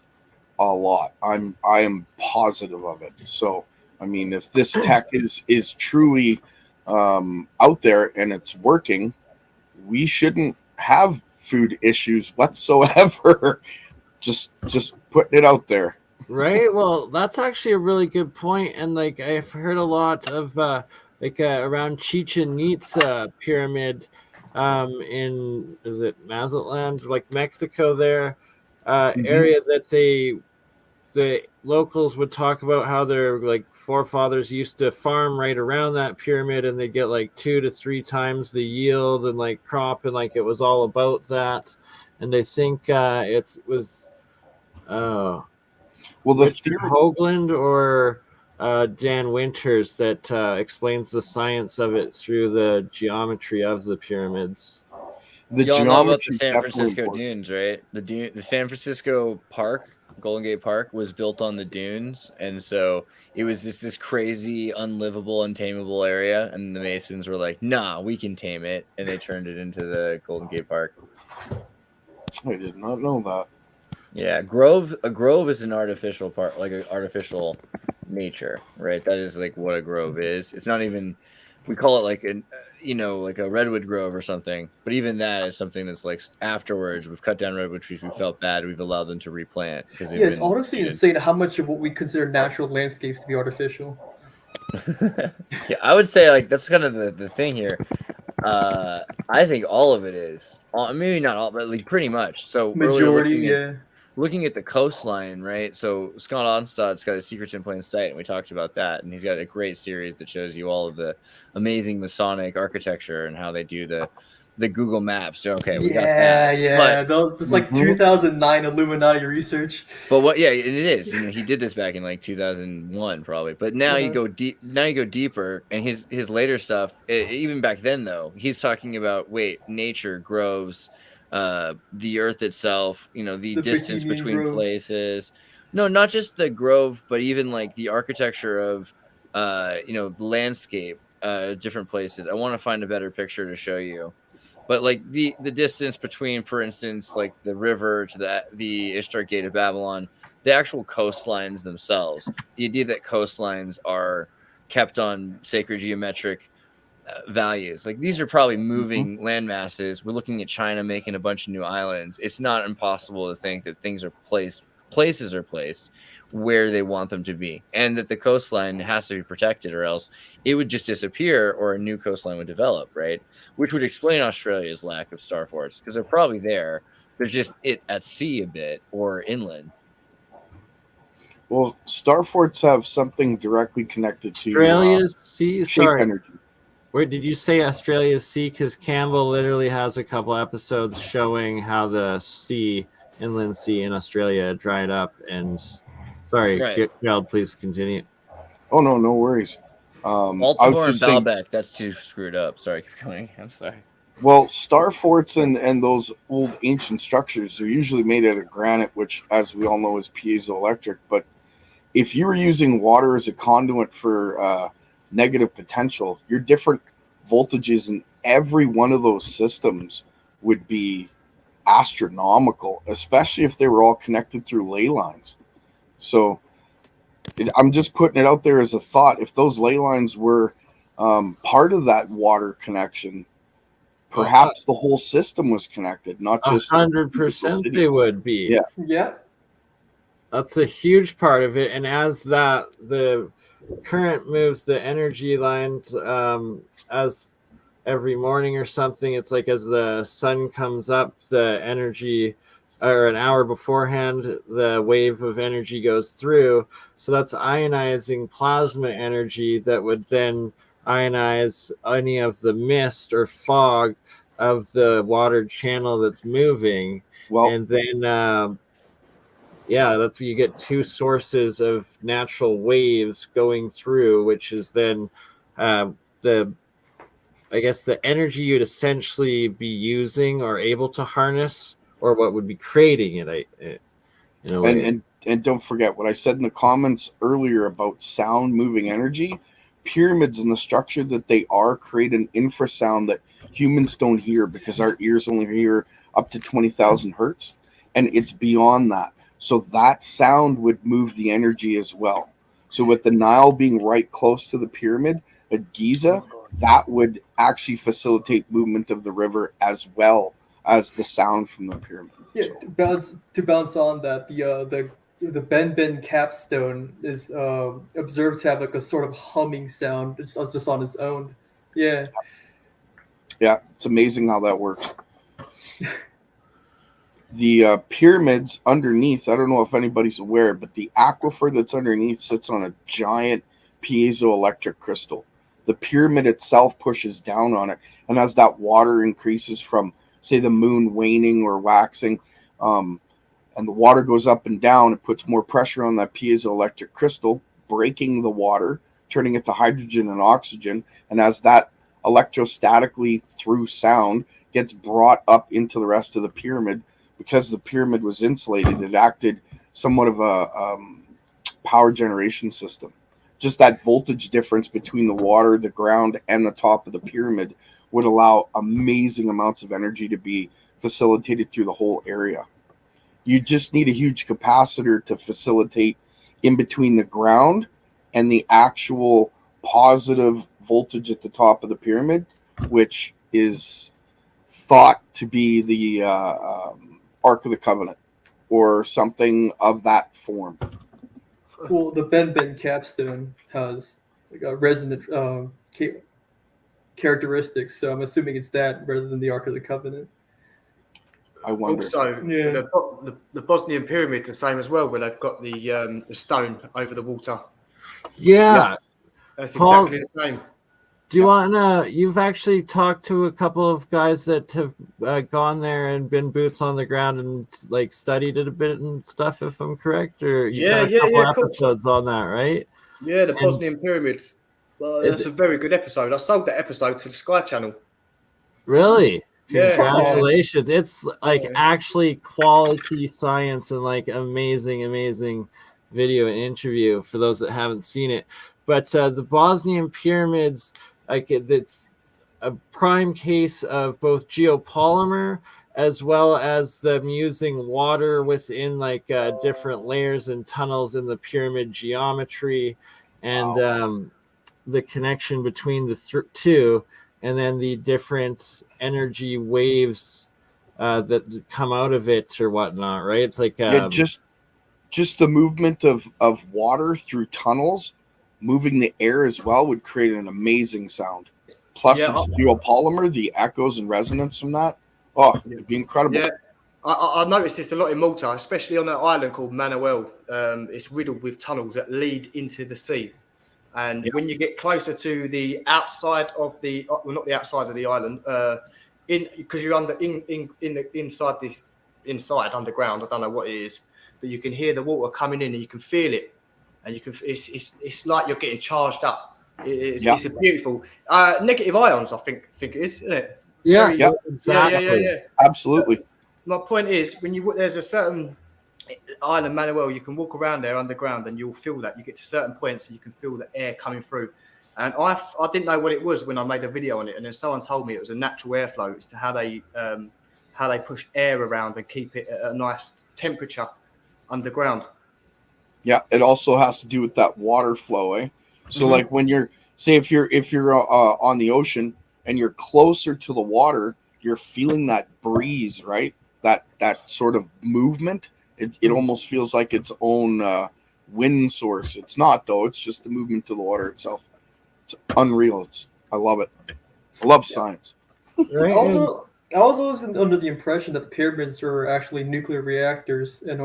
A lot. I am positive of it. So, I mean, if this tech is truly out there and it's working, we shouldn't have food issues whatsoever. just putting it out there. Right. Well, that's actually a really good point. And like I've heard a lot of around Chichen Itza pyramid in is it Mazatlan, like Mexico there, area that the locals would talk about how their like forefathers used to farm right around that pyramid, and they get like 2 to 3 times the yield and like crop, and like it was all about that. And they think it was well, the Hoagland or Dan Winters that explains the science of it through the geometry of the pyramids. Y'all know about the San Francisco dunes, right? The San Francisco Park, Golden Gate Park, was built on the dunes, and so it was this crazy, unlivable, untamable area. And the Masons were like, "Nah, we can tame it," and they turned it into the Golden Gate Park. I did not know that. Yeah, a grove is an artificial part, like an artificial nature, right? That is like what a grove is. It's not even, we call it like like a redwood grove or something, but even that is something that's like afterwards we've cut down redwood trees, we felt bad, we've allowed them to replant because it's honestly insane how much of what we consider natural landscapes to be artificial. Yeah, I would say like that's kind of the thing here. I think all of it is, maybe not all, but like pretty much. So majority, looking at the coastline, right? So Scott Onstad's got his Secrets in Plain Sight, and we talked about that. And he's got a great series that shows you all of the amazing Masonic architecture and how they do the Google Maps. Okay, we got that. It's like 2009 Illuminati research. But it is. He did this back in like 2001 probably. But now you go deep. Now you go deeper, and his later stuff, even back then though, he's talking about nature, groves, the earth itself, the distance between places. No, not just the grove, but even like the architecture of the landscape, different places. I want to find a better picture to show you. But like the distance between, for instance, like the river to the Ishtar Gate of Babylon, the actual coastlines themselves, the idea that coastlines are kept on sacred geometric values. Like these are probably moving land masses. We're looking at China making a bunch of new islands. It's not impossible to think that places are placed where they want them to be, and that the coastline has to be protected, or else it would just disappear, or a new coastline would develop, right? Which would explain Australia's lack of star forts, because they're probably there. There's just at sea a bit or inland. Well, star forts have something directly connected to Australia's sea. shape energy. Where did you say Australia's sea? Because Campbell literally has a couple episodes showing how the sea, inland sea in Australia, dried up. And sorry, Right. Gerald, please continue. Oh no worries. I was Baltimore and just saying, Baalbek, that's too screwed up. Sorry, keep going. I'm sorry. well, star forts and those old ancient structures are usually made out of granite, which, as we all know, is piezoelectric. But if you were using water as a conduit for negative potential, your different voltages in every one of those systems would be astronomical, especially if they were all connected through ley lines. So I'm just putting it out there as a thought. If those ley lines were part of that water connection, perhaps the whole system was connected, not just 100% they would be. Yeah. That's a huge part of it. And as the current moves the energy lines as every morning or something, it's like as the sun comes up, the energy, or an hour beforehand, the wave of energy goes through. So that's ionizing plasma energy that would then ionize any of the mist or fog of the water channel that's moving. Well, and then that's where you get two sources of natural waves going through, which is then the energy you'd essentially be using or able to harness, or what would be creating it. In a way. And don't forget what I said in the comments earlier about sound moving energy. Pyramids in the structure that they are create an infrasound that humans don't hear because our ears only hear up to 20,000 hertz, and it's beyond that. So that sound would move the energy as well. So with the Nile being right close to the pyramid at Giza, that would actually facilitate movement of the river as well as the sound from the pyramid. Yeah, to bounce on that, the Ben capstone is observed to have like a sort of humming sound just on its own. Yeah. Yeah, it's amazing how that works. The pyramids underneath, I don't know if anybody's aware, but the aquifer that's underneath sits on a giant piezoelectric crystal. The pyramid itself pushes down on it, and as that water increases from, say, the moon waning or waxing, and the water goes up and down, it puts more pressure on that piezoelectric crystal, breaking the water, turning it to hydrogen and oxygen, and as that electrostatically through sound gets brought up into the rest of the pyramid, because the pyramid was insulated, it acted somewhat of a power generation system. Just that voltage difference between the water, the ground, and the top of the pyramid would allow amazing amounts of energy to be facilitated through the whole area. You just need a huge capacitor to facilitate in between the ground and the actual positive voltage at the top of the pyramid, which is thought to be the Ark of the Covenant or something of that form. Well, the Ben capstone has like a resonant characteristics, so I'm assuming it's that rather than the Ark of the Covenant. I wonder. Also, the Bosnian pyramids are the same as well, where they've got the stone over the water. Yeah, that's Paul, exactly the same. Do you want to? You've actually talked to a couple of guys that have gone there and been boots on the ground and like studied it a bit and stuff, if I'm correct, or you've got a couple episodes on that, right? Yeah, the Bosnian pyramids. Well, that's a very good episode. I sold that episode to the Sky Channel. Really? Yeah. Congratulations. It's like actually quality science and like amazing video and interview for those that haven't seen it. But the Bosnian pyramids, like it's a prime case of both geopolymer as well as them using water within like different layers and tunnels in the pyramid geometry, and the connection between the two, and then the different energy waves that come out of it or whatnot, right? It's like just the movement of water through tunnels, moving the air as well, would create an amazing sound. Plus, it's geopolymer, the echoes and resonance from that. Oh, it'd be incredible. Yeah, I've noticed this a lot in Malta, especially on that island called Manuel. It's riddled with tunnels that lead into the sea. And when you get closer to the outside of the, well, not the outside of the island, because you're inside underground. I don't know what it is, but you can hear the water coming in and you can feel it, and you can. It's like you're getting charged up. It's a beautiful negative ions. I think it is, isn't it? Yeah, Exactly. Yeah. Absolutely. My point is, there's a certain island, Manuel, you can walk around there underground and you'll feel that. You get to certain points and you can feel the air coming through. And I didn't know what it was when I made a video on it, and then someone told me it was a natural airflow. It's to how they push air around and keep it at a nice temperature underground. Yeah, it also has to do with that water flow, eh? So like when you're, say if you're on the ocean and you're closer to the water, you're feeling that breeze, right? That sort of movement. It almost feels like its own wind source. It's not, though. It's just the movement of the water itself. It's unreal. I love it. I love science. Right. I also was under the impression that the pyramids were actually nuclear reactors, and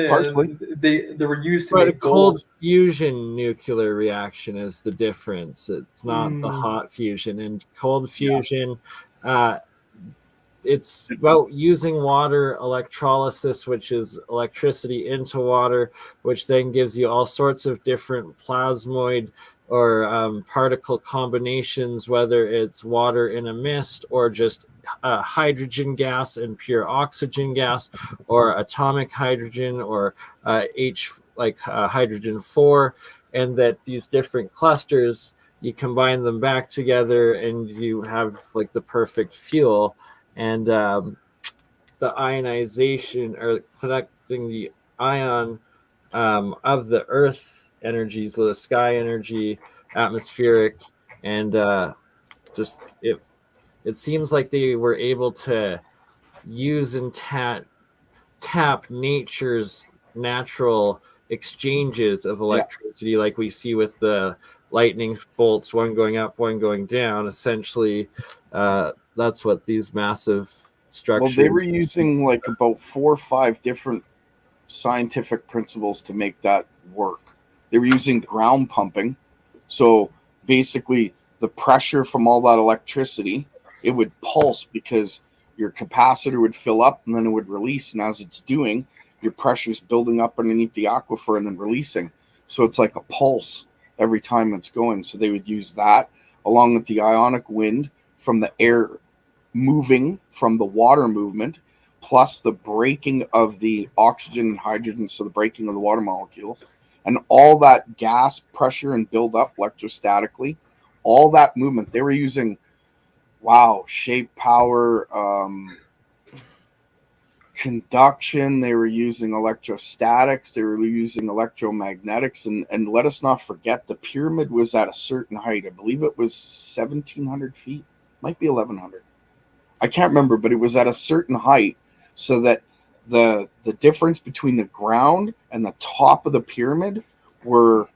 partially they were used to make cold fusion nuclear reaction is the difference. It's not the hot fusion. And cold fusion, it's about using water electrolysis, which is electricity into water, which then gives you all sorts of different plasmoid or particle combinations, whether it's water in a mist or just hydrogen gas and pure oxygen gas, or atomic hydrogen, or hydrogen 4, and that these different clusters, you combine them back together and you have like the perfect fuel. And the ionization, or connecting the ion of the earth energies, the sky energy, atmospheric, and just it seems like they were able to use and tap nature's natural exchanges of electricity, like we see with the lightning bolts, one going up, one going down. Essentially, that's what these massive structures. Well, they were using like about 4 or 5 different scientific principles to make that work. They were using ground pumping. So basically, the pressure from all that electricity, it would pulse because your capacitor would fill up and then it would release. And as it's doing, your pressure is building up underneath the aquifer and then releasing. So it's like a pulse every time it's going. So they would use that along with the ionic wind from the air moving from the water movement, plus the breaking of the oxygen and hydrogen, so the breaking of the water molecule, and all that gas pressure and build up electrostatically, all that movement. They were using, shape power, conduction. They were using electrostatics. They were using electromagnetics. And let us not forget, the pyramid was at a certain height. I believe it was 1,700 feet, might be 1,100. I can't remember, but it was at a certain height, so that the difference between the ground and the top of the pyramid were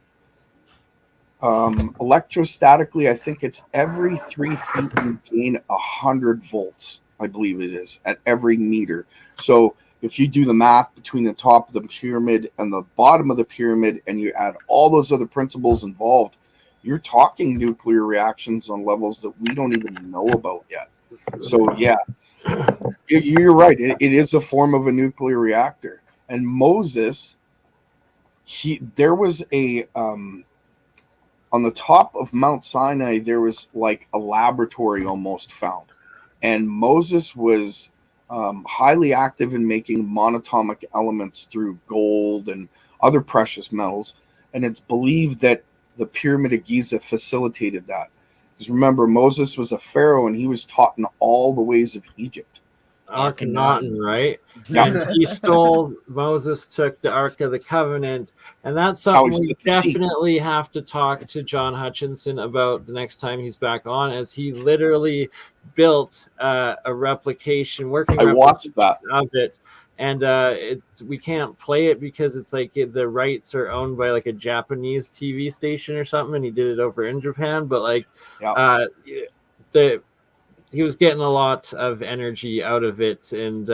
electrostatically, I think it's every 3 feet you gain 100 volts, I believe it is, at every meter. So if you do the math between the top of the pyramid and the bottom of the pyramid, and you add all those other principles involved, you're talking nuclear reactions on levels that we don't even know about yet. So yeah, you're right. It is a form of a nuclear reactor. And Moses, there was a on the top of Mount Sinai, there was like a laboratory almost found, and Moses was highly active in making monatomic elements through gold and other precious metals. And it's believed that the Pyramid of Giza facilitated that. Because remember, Moses was a pharaoh and he was taught in all the ways of Egypt. Akhenaten, right? Yeah. And Moses took the Ark of the Covenant, and that's something we definitely have to talk to John Hutchinson about the next time he's back on, as he literally built a replication, I watched that of it, and we can't play it because it's like the rights are owned by like a Japanese TV station or something, and he did it over in Japan, but like he was getting a lot of energy out of it and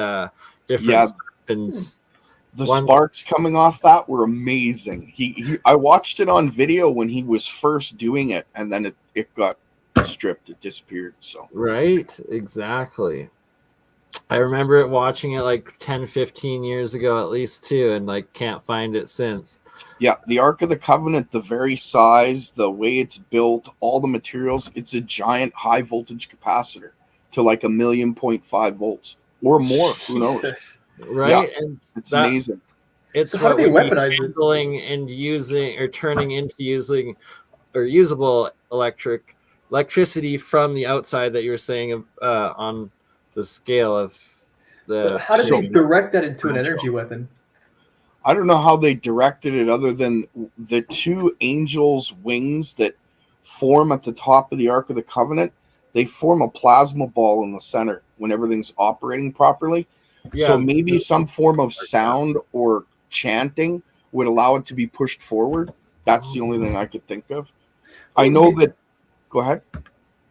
different stuff, and The sparks coming off that were amazing. I watched it on video when he was first doing it, and then it got stripped. It disappeared. So right, exactly. I remember it watching it like 10, 15 years ago at least too, and like can't find it since. Yeah, the Ark of the Covenant, the very size, the way it's built, all the materials, it's a giant high voltage capacitor to like 1.5 volts or more. Who knows? Right, yeah, and it's amazing. It's so how do they weaponize it? Handling and using or turning into using or usable electricity from the outside that you were saying on the scale of the. How did they direct that into an energy weapon? I don't know how they directed it other than the two angels' wings that form at the top of the Ark of the Covenant. They form a plasma ball in the center when everything's operating properly. Yeah. So maybe some form of sound or chanting would allow it to be pushed forward. That's the only thing I could think of. I know that. Go ahead.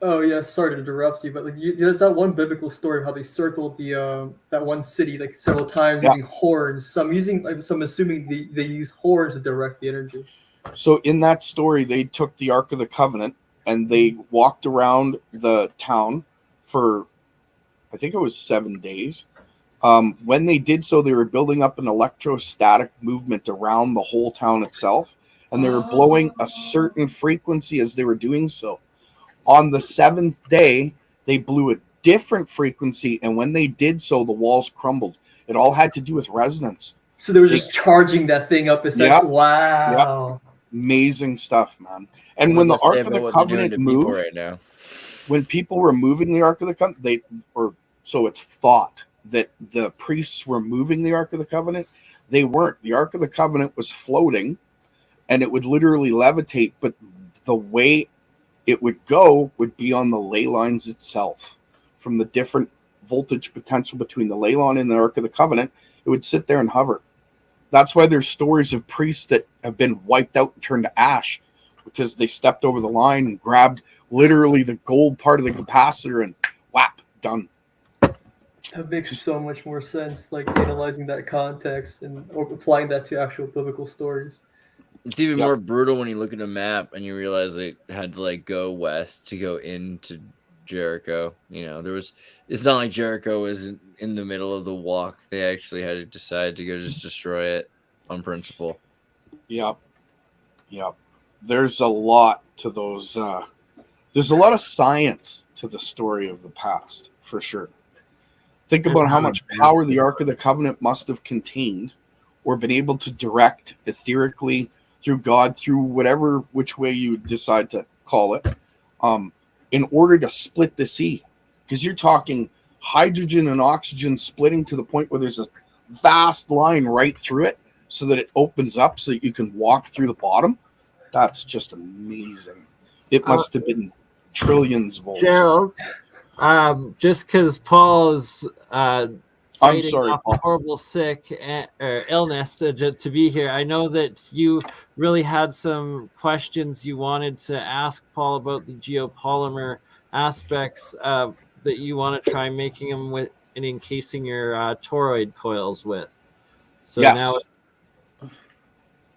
Oh yeah, sorry to interrupt you, but like there's that one biblical story of how they circled the that one city like several times using horns. So I'm assuming they used horns to direct the energy. So in that story, they took the Ark of the Covenant and they walked around the town for, I think it was 7 days. When they did so, they were building up an electrostatic movement around the whole town itself, and they were blowing a certain frequency as they were doing so. On the 7th day, they blew a different frequency, and when they did so, the walls crumbled. It all had to do with resonance. So they were just charging that thing up. Essentially. Wow. Yep. Amazing stuff, man. And when the Ark of the Covenant moved, right now. When people were moving the Ark of the Covenant, so it's thought that the priests were moving the Ark of the Covenant. They weren't. The Ark of the Covenant was floating, and it would literally levitate, but the way it would go would be on the ley lines itself. From the different voltage potential between the ley line and the Ark of the Covenant, it would sit there and hover. That's why there's stories of priests that have been wiped out and turned to ash because they stepped over the line and grabbed literally the gold part of the capacitor and whap, done. That makes so much more sense, like analyzing that context and applying that to actual biblical stories. It's even more brutal when you look at a map and you realize they had to like go west to go into Jericho. You know, it's not like Jericho was in the middle of the walk. They actually had to decide to go just destroy it on principle. Yep. There's a lot to those. There's a lot of science to the story of the past, for sure. Think about how much power the Ark of the Covenant must have contained or been able to direct etherically through God, through which way you decide to call it, in order to split the sea. Because you're talking hydrogen and oxygen splitting to the point where there's a vast line right through it so that it opens up so that you can walk through the bottom. That's just amazing. It must have been trillions of volts. Gerald, just because Paul is I'm sorry, off a horrible illness to be here. I know that you really had some questions you wanted to ask Paul about the geopolymer aspects that you want to try making them with and encasing your toroid coils with. So yes.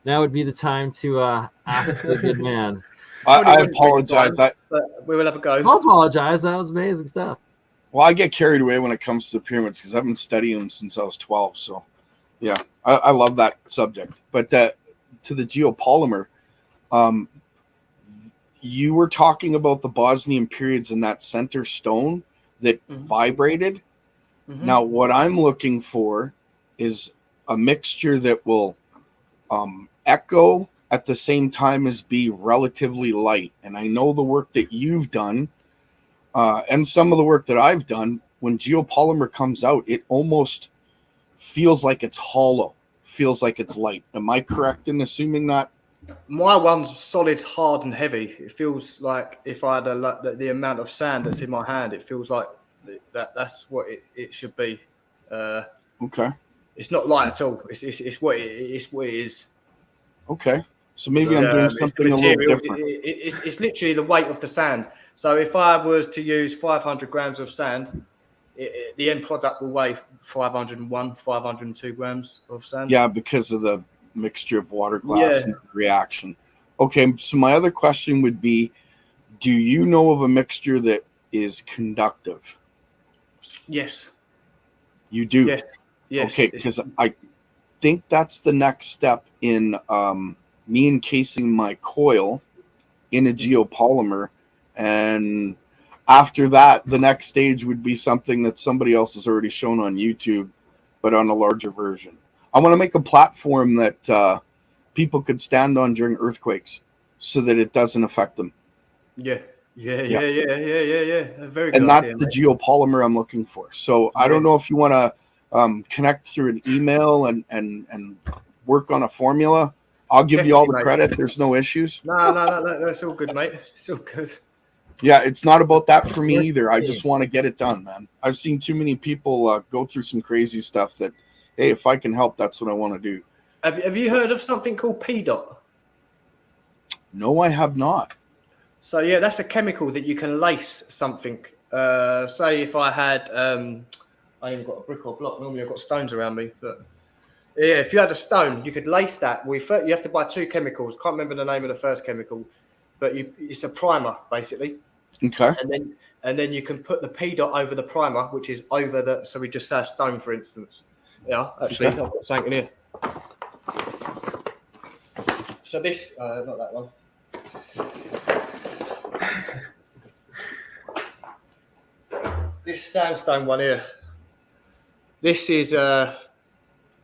now would be the time to ask the good man. I apologize. We will have a go. I apologize. That was amazing stuff. Well, I get carried away when it comes to the pyramids because I've been studying them since I was 12. So, yeah, I love that subject. But to the geopolymer, you were talking about the Bosnian periods and that center stone that vibrated. Mm-hmm. Now, what I'm looking for is a mixture that will echo at the same time as be relatively light. And I know the work that you've done and some of the work that I've done, when geopolymer comes out, it almost feels like it's hollow, feels like it's light. Am I correct in assuming that? My one's solid, hard, and heavy. It feels like if I had the amount of sand that's in my hand, it feels like that's what it should be. Okay. It's not light at all. It's what it is. Okay. So maybe I'm doing something a little different. It's literally the weight of the sand. So if I was to use 500 grams of sand, the end product will weigh 501, 502 grams of sand. Yeah, because of the mixture of water, glass, and reaction. Okay, so my other question would be, do you know of a mixture that is conductive? Yes. You do? Yes. Yes. Okay, because I think that's the next step in me encasing my coil in a geopolymer. And after that, the next stage would be something that somebody else has already shown on YouTube, but on a larger version. I want to make a platform that people could stand on during earthquakes so that it doesn't affect them. Yeah. Very good. And that's idea, the mate. geopolymer I'm looking for. So I don't know if you want to connect through an email and work on a formula. I'll give you all the credit. There's no issues. No, that's all good, mate. It's all good. Yeah, it's not about that for me either. I just want to get it done, man. I've seen too many people go through some crazy stuff that, hey, if I can help, that's what I want to do. Have you heard of something called PDOT? No, I have not. So yeah, that's a chemical that you can lace something. Say if I had, I ain't got a brick or block. Normally I've got stones around me, but yeah, if you had a stone, you could lace that. You have to buy two chemicals. Can't remember the name of the first chemical, but it's a primer basically. Okay. And then you can put the PDOT over the primer, which is over the. So we just say a stone, for instance. Yeah, actually, Okay. I've got something in here. So this, not that one. This sandstone one here. This is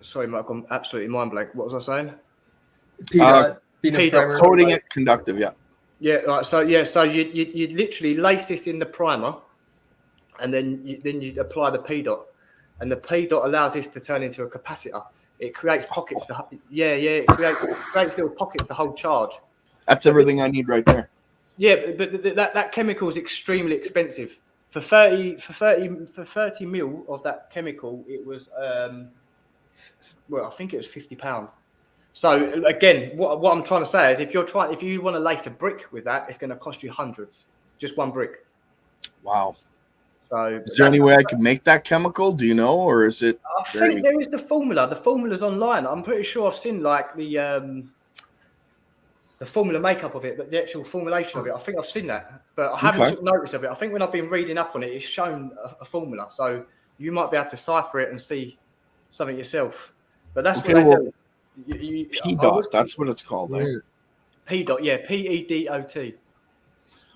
sorry, Mike, I'm absolutely mind blank. What was I saying? PDOT, coating it conductive, yeah. Yeah, right. So you literally lace this in the primer, and then you apply the PDOT, and the PDOT allows this to turn into a capacitor. It creates pockets to it creates little pockets to hold charge. That's everything I need right there. Yeah, but that chemical is extremely expensive. For 30 mil of that chemical, it was I think it was £50. So again, what I'm trying to say is, if you want to lace a brick with that, it's going to cost you hundreds, just one brick. Wow. So is there any way I could make that chemical? Do you know, or is it? I think there is the formula. The formula's online. I'm pretty sure I've seen like the formula makeup of it, but the actual formulation of it, I think I've seen that, but I haven't took notice of it. I think when I've been reading up on it, it's shown a formula, so you might be able to decipher it and see something yourself. But that's what they do. PDOT, that's what it's called. PDOT, yeah, PEDOT.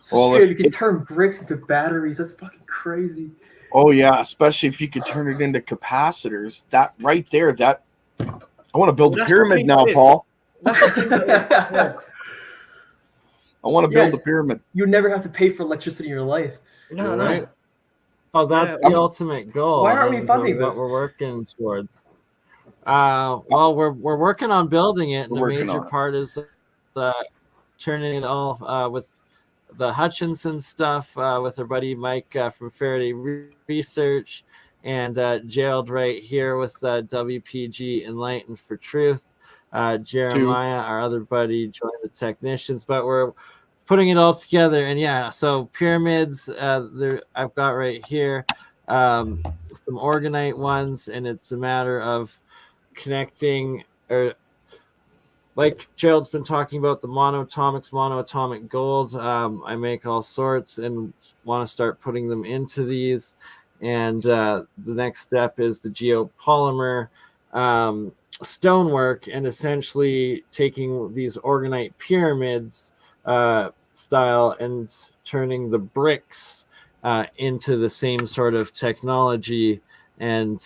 So you can turn bricks into batteries. That's fucking crazy. Oh yeah, especially if you could turn it into capacitors. That right there, I want to build a pyramid now, Paul. That's the thing that is, yeah. I want to build a pyramid. You never have to pay for electricity in your life. No. Right? Oh, that's the ultimate goal. Why aren't we funding what this? we're working towards. Well, we're working on building it, and the major part is turning it all with the Hutchinson stuff with our buddy Mike from Faraday Research, and Gerald right here with WPG Enlightened for Truth. Jeremiah, our other buddy, joined the technicians, but we're putting it all together. And yeah, so pyramids, I've got right here some orgonite ones, and it's a matter of connecting, or like Gerald's been talking about, the monoatomic gold. I make all sorts and want to start putting them into these. And the next step is the geopolymer stonework, and essentially taking these orgonite pyramids style and turning the bricks into the same sort of technology, and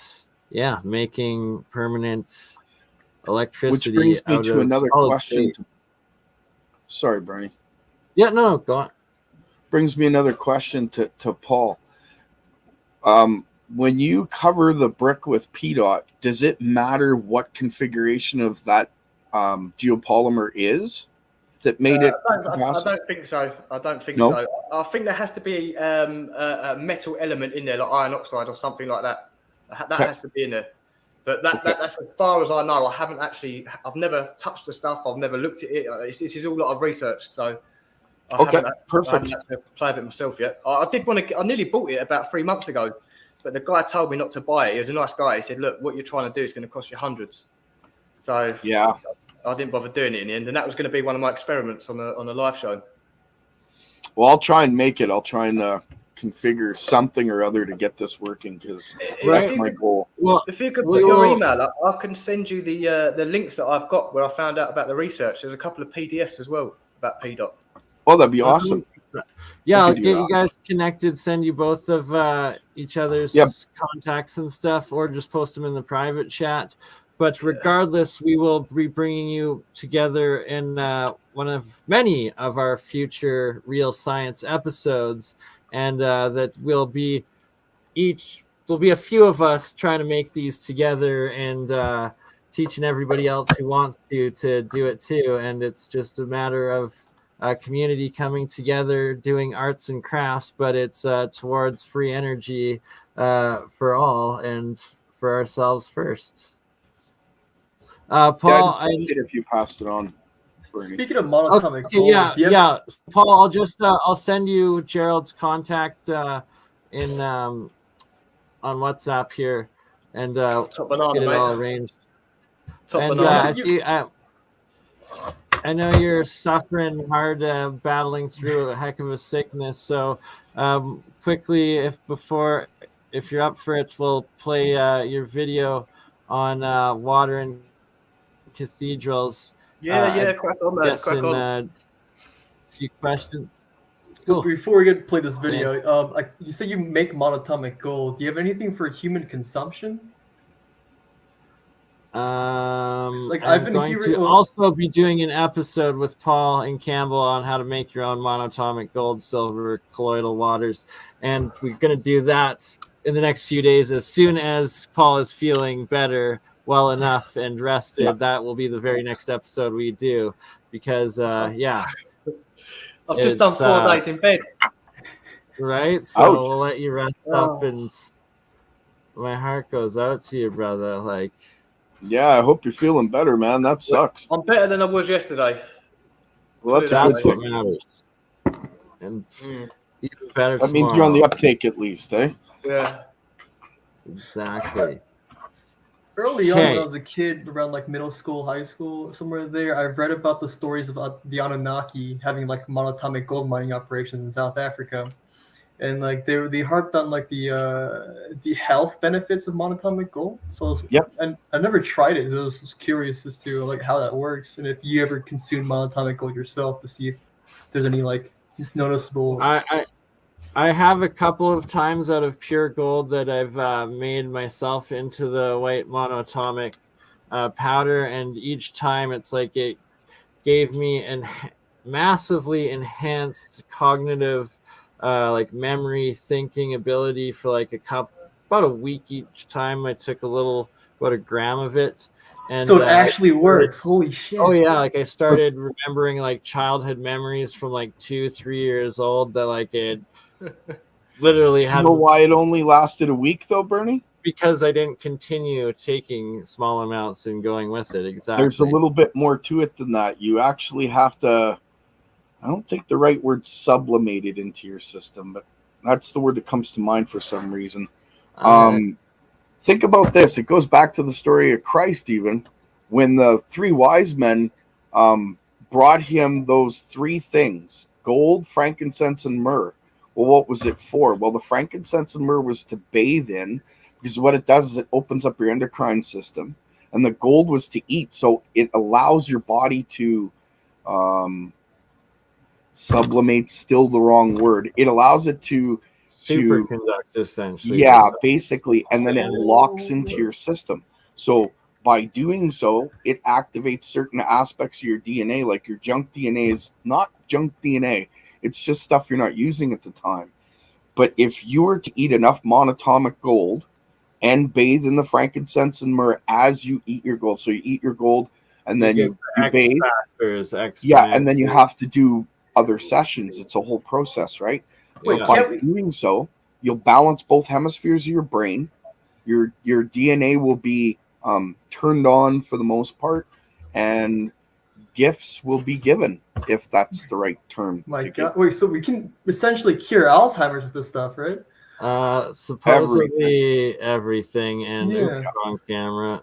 making permanent electricity. Which brings me to another question. Sorry, Bernie. Yeah, no, go on. Brings me another question to Paul. When you cover the brick with PDOT, does it matter what configuration of that geopolymer is that made it? I don't think so. I don't think so. I think there has to be a metal element in there, like iron oxide or something like that. That has to be in there. But that's as far as I know. I've never touched the stuff. I've never looked at it. This is all a lot of research. So I haven't perfect. had to play with it myself yet. I nearly bought it about 3 months ago. But the guy told me not to buy it. He was a nice guy. He said, "Look, what you're trying to do is going to cost you hundreds." So yeah, I didn't bother doing it in the end, and that was going to be one of my experiments on the live show. Well, I'll try and make it. I'll try and configure something or other to get this working because that's my goal. Well, if you could put your email up, I can send you the links that I've got where I found out about the research. There's a couple of PDFs as well about PDOT. Oh, that'd be awesome. Yeah, I'll get you guys connected, send you both of each other's contacts and stuff, or just post them in the private chat. But regardless, we will be bringing you together in one of many of our future Real Science episodes, and that will be there'll be a few of us trying to make these together and teaching everybody else who wants to do it too. And it's just a matter of community coming together, doing arts and crafts, but it's towards free energy for all and for ourselves first. Paul, if you passed it on. Speaking of monatomic, yeah. Paul, I'll send you Gerald's contact in on WhatsApp here, and get it all arranged. I know you're suffering hard, battling through a heck of a sickness. So quickly, if you're up for it, we'll play your video on water and cathedrals. Crack on, man. Crack on. A few questions. Cool. Before we play this video, you say you make monatomic gold. Do you have anything for human consumption? I'm going to also be doing an episode with Paul and Campbell on how to make your own monatomic gold, silver, colloidal waters, and we're going to do that in the next few days. As soon as Paul is feeling better, well enough, and rested, that will be the very next episode we do. Because I've just done 4 days in bed. Right, so we'll let you rest up, and my heart goes out to you, brother. Like. Yeah, I hope you're feeling better, man. That sucks. I'm better than I was yesterday. Well, that's what matters. And even better. That means you're on the uptake at least, eh? Yeah. Exactly. Early on, when I was a kid, around like middle school, high school, somewhere there, I've read about the stories about the Anunnaki having like monatomic gold mining operations in South Africa. And like they harped on like the health benefits of monatomic gold. So and I never tried it. So I was curious as to like how that works, and if you ever consume monatomic gold yourself to see if there's any like noticeable. I have a couple of times out of pure gold that I've made myself into the white monatomic powder, and each time it's like it gave me an massively enhanced cognitive. Like memory, thinking ability for like about a week each time. I took about a gram of it, and so it actually works. Holy shit! Oh yeah, like I started remembering like childhood memories from like 2-3 years old that like it literally had. You know why it only lasted a week though, Bernie? Because I didn't continue taking small amounts and going with it. Exactly. There's a little bit more to it than that. You actually have to. I don't think the right word sublimated into your system, but that's the word that comes to mind for some reason. Think about this. It goes back to the story of Christ, even when the 3 wise men brought him those 3 things: gold, frankincense, and myrrh. Well, what was it for? Well, the frankincense and myrrh was to bathe in, because what it does is it opens up your endocrine system, and the gold was to eat. So it allows your body to sublimate's still the wrong word. It allows it to superconduct, essentially. Yeah, basically, and then it locks into your system. So by doing so, it activates certain aspects of your DNA. Like your junk DNA is not junk DNA. It's just stuff you're not using at the time. But if you were to eat enough monatomic gold and bathe in the frankincense and myrrh as you eat your gold, so you eat your gold and then you bathe. And then you have to do other sessions. It's a whole process, right? But by doing so, you'll balance both hemispheres of your brain. Your DNA will be turned on for the most part, and gifts will be given, if that's the right term. My God! Wait, so we can essentially cure Alzheimer's with this stuff, right? Supposedly everything and on camera.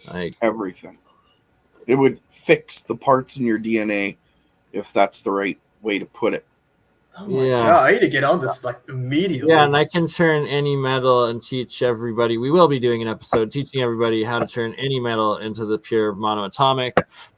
Like everything. It would fix the parts in your DNA if that's the right way to put it. Oh my god, I need to get on this like immediately. Yeah, and I can turn any metal and teach everybody. We will be doing an episode teaching everybody how to turn any metal into the pure monoatomic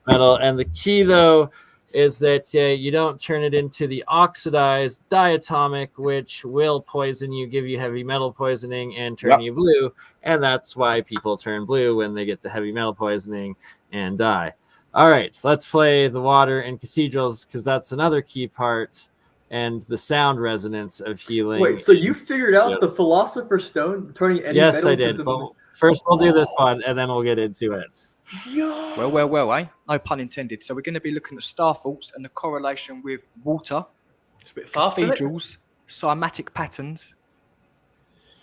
metal. And the key, though, is that you don't turn it into the oxidized diatomic, which will poison you, give you heavy metal poisoning, and turn you blue. And that's why people turn blue when they get the heavy metal poisoning and die. All right, let's play the water and cathedrals, because that's another key part. And the sound resonance of healing. Wait, so you figured out the Philosopher's Stone turning any metal I did. But first, we'll do this one, and then we'll get into it. Well, eh? No pun intended. So we're going to be looking at starforts and the correlation with water, cathedrals, cymatic patterns,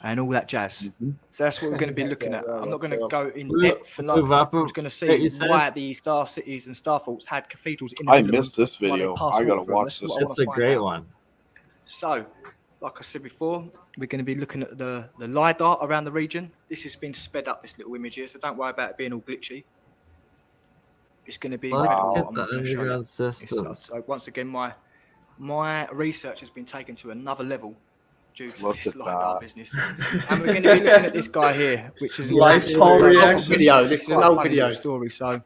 and all that jazz. So that's what we're going to be looking at. I'm not going to go in depth. I'm just going to see why the star cities and starforts had cathedrals in the I missed this video. I got to watch this. It's a great one. So, like I said before, we're going to be looking at the LiDAR around the region. This has been sped up, this little image here, so don't worry about it being all glitchy. It's going to be incredible. I'm not going to show you. So once again, my research has been taken to another level due to this LiDAR business. And we're going to be looking at this guy here, which is live poll reaction video. This is an old video story. So,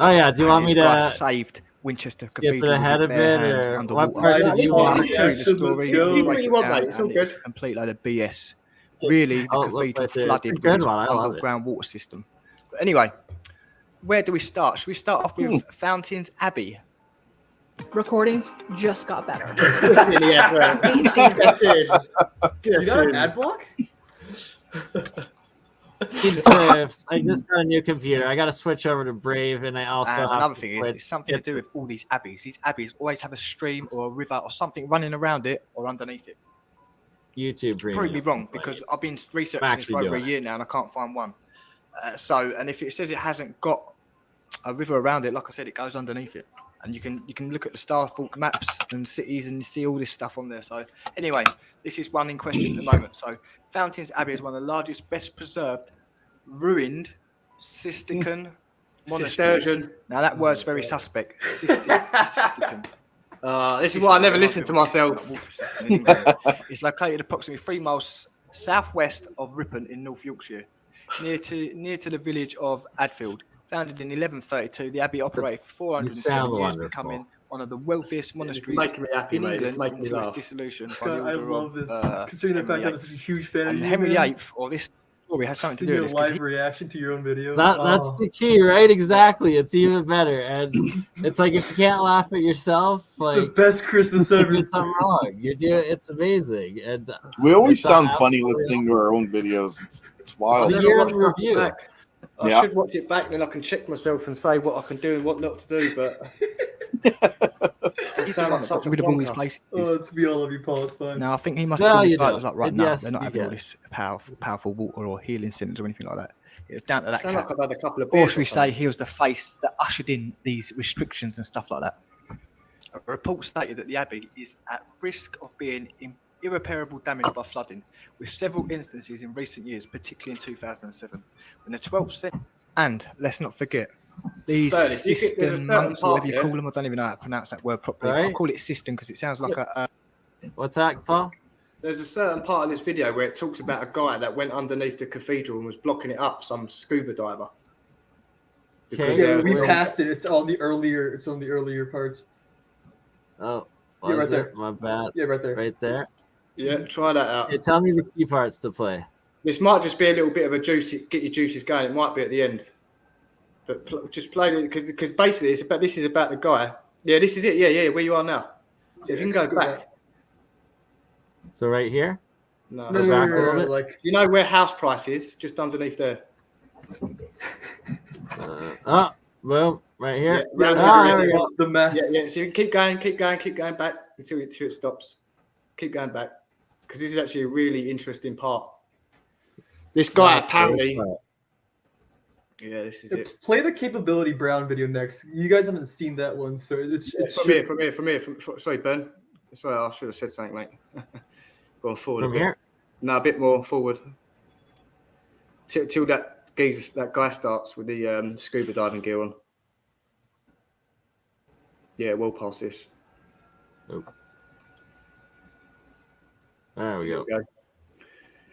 oh yeah, do you want me to saved Winchester skip it ahead a bit, or what part do you want? The story. You really want, mate. It's all good. It's a complete load of BS. Really, the cathedral flooded with its underground water system. But anyway, where do we start? Should we start off with Fountains Abbey? Recordings just got better. You got an ad block? I just got a new computer. I got to switch over to Brave, and I also have another thing is it's something to do with all these abbeys. These abbeys always have a stream or a river or something running around it or underneath it. YouTube. Prove me wrong, because I've been researching this for over a year now and I can't find one. And if it says it hasn't got a river around it, like I said, it goes underneath it. And you can look at the starfort maps and cities and see all this stuff on there. So anyway, this is one in question at the moment. So Fountains Abbey is one of the largest, best preserved, ruined Cistercian monasteries. Now that word's very suspect. Cistercian. This is why I never listen to myself. It's located approximately 3 miles southwest of Ripon in North Yorkshire, near to the village of Adfield. Founded in 1132, the abbey operated for 407 years, becoming one of the wealthiest monasteries in England until its dissolution by the order I love this, considering the fact that I'm such a huge fan of you. Henry VIII, or this story has something to do with this. Live reaction to your own video. That's the key, right? Exactly. It's even better, and it's like if you can't laugh at yourself, like it's the best Christmas ever. You did something wrong. It's amazing, and we always sound funny listening to our own videos. It's wild. The year in review. I should watch it back, then I can check myself and say what I can do and what not to do. But I sound like such a all these places. Oh, it's be all of you, Paul. It's fine. No, I think he must have been like right now. They're not having all this powerful water or healing centers or anything like that. It was down to that. Like I've had a couple of or should we say he was the face that ushered in these restrictions and stuff like that. A report stated that the abbey is at risk of being irreparable damage by flooding, with several instances in recent years, particularly in 2007, when the 12th century. And let's not forget these system monks, whatever you call them. I don't even know how to pronounce that word properly. Right. I'll call it system because it sounds like a. What's that, Paul? There's a certain part of this video where it talks about a guy that went underneath the cathedral and was blocking it up. Some scuba diver. Yeah, we passed it. It's on the earlier. It's on the earlier parts. Oh, yeah, right there. My bad. Yeah, right there. Right there. Yeah, try that out. Hey, tell me the key parts to play. This might just be a little bit of a juicy, get your juices going. It might be at the end, but just play it because basically this is about the guy. Yeah, this is it. Yeah, where you are now. So if you can go back. So right here. No, back a little bit. Like you know where house price is, just underneath there. Boom, right here. There we go. The mess. Yeah. So you can keep going back until it stops. Keep going back because this is actually a really interesting part. This guy apparently. Yeah, this is it. Play the Capability Brown video next. You guys haven't seen that one, so it's from here. Sorry, Ben. Sorry, I should have said something, mate. Go forward From a bit. here? No, a bit more forward. Till that guy starts with the scuba diving gear on. Yeah, well past this. Oh. There we go.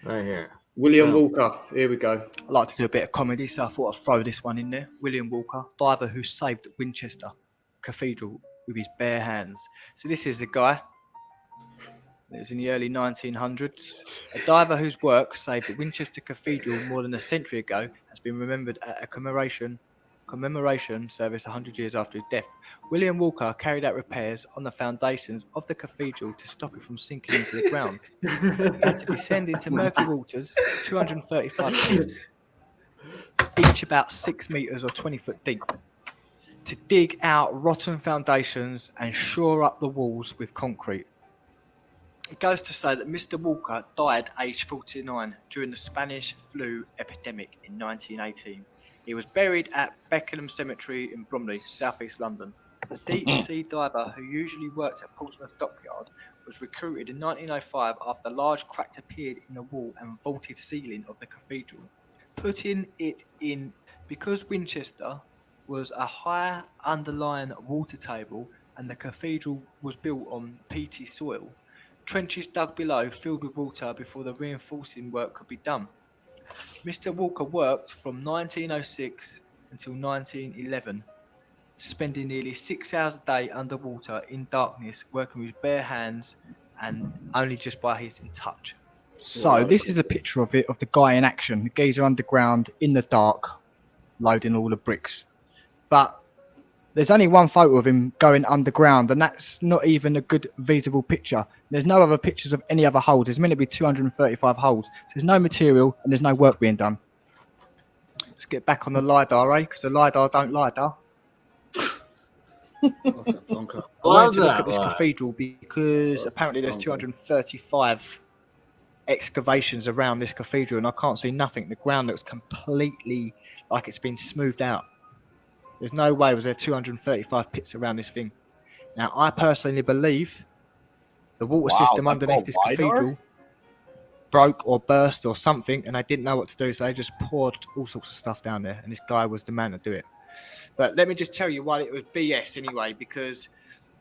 Right here. William Walker. Here we go. I like to do a bit of comedy, so I thought I'd throw this one in there. William Walker, diver who saved Winchester Cathedral with his bare hands. So this is the guy. It was in the early 1900s. A diver whose work saved Winchester Cathedral more than a century ago has been remembered at a commemoration service 100 years after his death. William Walker carried out repairs on the foundations of the cathedral to stop it from sinking into the ground. He had to descend into murky waters, 235 feet, each about 6 meters or 20 foot deep, to dig out rotten foundations and shore up the walls with concrete. It goes to say that Mr. Walker died aged 49 during the Spanish flu epidemic in 1918. He was buried at Beckenham Cemetery in Bromley, southeast London. The deep-sea diver who usually worked at Portsmouth Dockyard was recruited in 1905 after a large crack appeared in the wall and vaulted ceiling of the cathedral, putting it in because Winchester was a high underlying water table and the cathedral was built on peaty soil. Trenches dug below filled with water before the reinforcing work could be done. Mr. Walker worked from 1906 until 1911, spending nearly 6 hours a day underwater in darkness, working with bare hands and only just by his touch. So this is a picture of it, of the guy in action. The geezer underground in the dark, loading all the bricks. But there's only one photo of him going underground, and that's not even a good visible picture. There's no other pictures of any other holes. There's meant to be 235 holes. So there's no material and there's no work being done. Let's get back on the LiDAR, because the LiDAR don't LiDAR. What's that, Blanca? I wanted to look at this cathedral because apparently there's 235 excavations around this cathedral and I can't see nothing. The ground looks completely like it's been smoothed out. There's no way was there 235 pits around this thing. Now, I personally believe the water system underneath this cathedral broke or burst or something, and they didn't know what to do, so they just poured all sorts of stuff down there, and this guy was the man to do it. But let me just tell you why it was BS anyway, because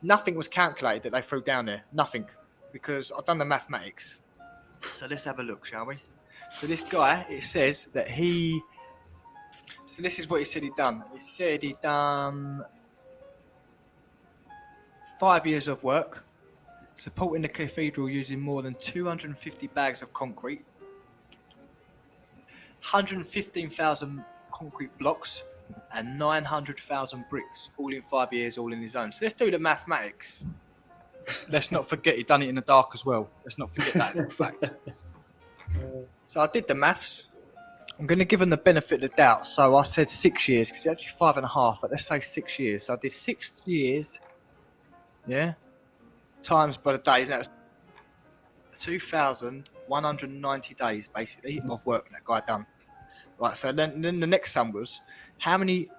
nothing was calculated that they threw down there. Nothing. Because I've done the mathematics. So let's have a look, shall we? So this guy, it says that he... So this is what he said he'd done. He said he'd done 5 years of work, supporting the cathedral using more than 250 bags of concrete, 115,000 concrete blocks, and 900,000 bricks, all in 5 years, all in his own. So let's do the mathematics. Let's not forget he'd done it in the dark as well. Let's not forget that fact. So I did the maths. I'm going to give him the benefit of the doubt. So I said 6 years, because it's actually 5.5, but let's say 6 years. So I did 6 years, yeah, times by the days. That's 2,190 days, basically, of work that guy done. Right, so then the next sum was, how many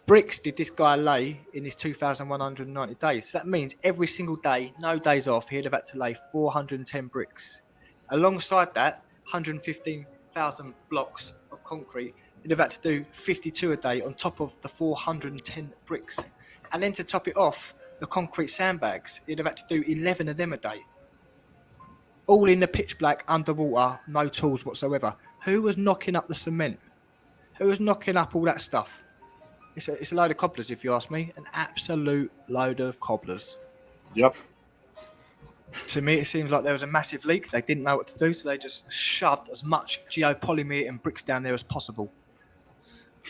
bricks did this guy lay in his 2,190 days? So that means every single day, no days off, he'd have had to lay 410 bricks. Alongside that, 115,000 blocks of concrete, he'd have had to do 52 a day on top of the 410 bricks. And then to top it off, the concrete sandbags, he'd have had to do 11 of them a day. All in the pitch black, underwater, no tools whatsoever. Who was knocking up the cement? Who was knocking up all that stuff? It's a load of cobblers, if you ask me. An absolute load of cobblers. Yep. To me, it seems like there was a massive leak. They didn't know what to do, so they just shoved as much geopolymer and bricks down there as possible.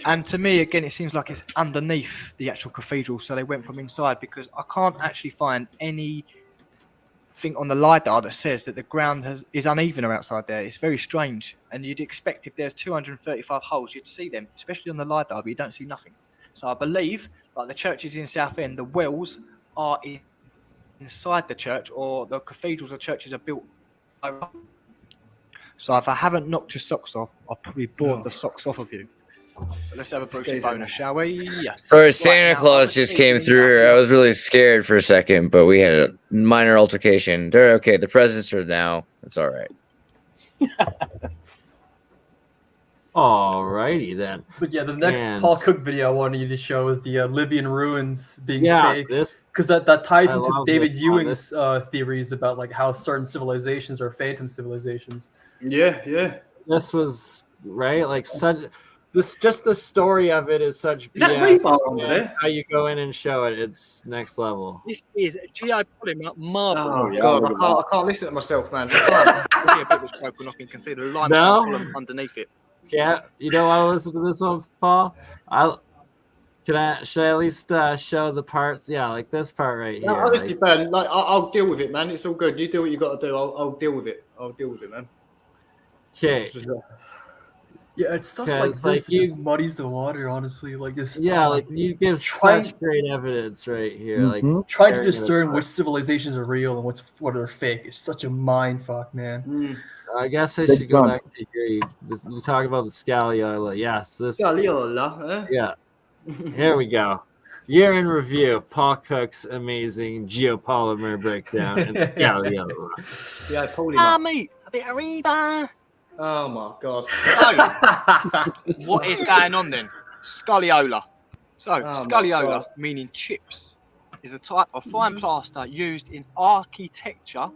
And to me, again, it seems like it's underneath the actual cathedral, so they went from inside, because I can't actually find anything on the LiDAR that says that the ground is uneven outside there. It's very strange. And you'd expect if there's 235 holes, you'd see them, especially on the LiDAR, but you don't see nothing. So I believe, like the churches in Southend, the wells are inside the church, or the cathedrals or churches are built over. So if I haven't knocked your socks off, I'll probably bored the socks off of you. So let's have a Brucey bonus, shall we? Sorry, Santa Claus just came through. I was really scared for a second, but we had a minor altercation. They're okay. The presents are now. It's all right. Alrighty then. But yeah, the next Paul Cook video I wanted you to show is the Libyan ruins being fake. Because that ties into David Ewing's theories about like how certain civilizations are phantom civilizations. Yeah. This was like such. Just the story of it is such Is that BS. rebar under and there? how you go in and show it, it's next level. This is geopolymer marble. Oh, God, I can't listen to myself, man. A bit was broken off. You can see the limestone column underneath it. Yeah, you don't want to listen to this one, Paul? Should I at least show the parts? Yeah, like this part right here. No, honestly, Ben, like I'll deal with it, man. It's all good. You do what you got to do. I'll deal with it. I'll deal with it, man. Okay. Yeah, it's stuff like this that just muddies the water, honestly. Like it's like you give such great evidence right here. Like trying to discern which civilizations are real and what are fake is such a mind fuck, man. I guess I should go back to here. You talk about the Scaliola. Yes, this Scaliola. Yeah. Here we go. Year in review. Paul Cook's amazing geopolymer breakdown and Scaliola. Yeah, polymer. Mate, a bit of rebar. Oh my God. So, what is going on then? Scaliola. So, scaliola, meaning chips, is a type of fine plaster used in architecture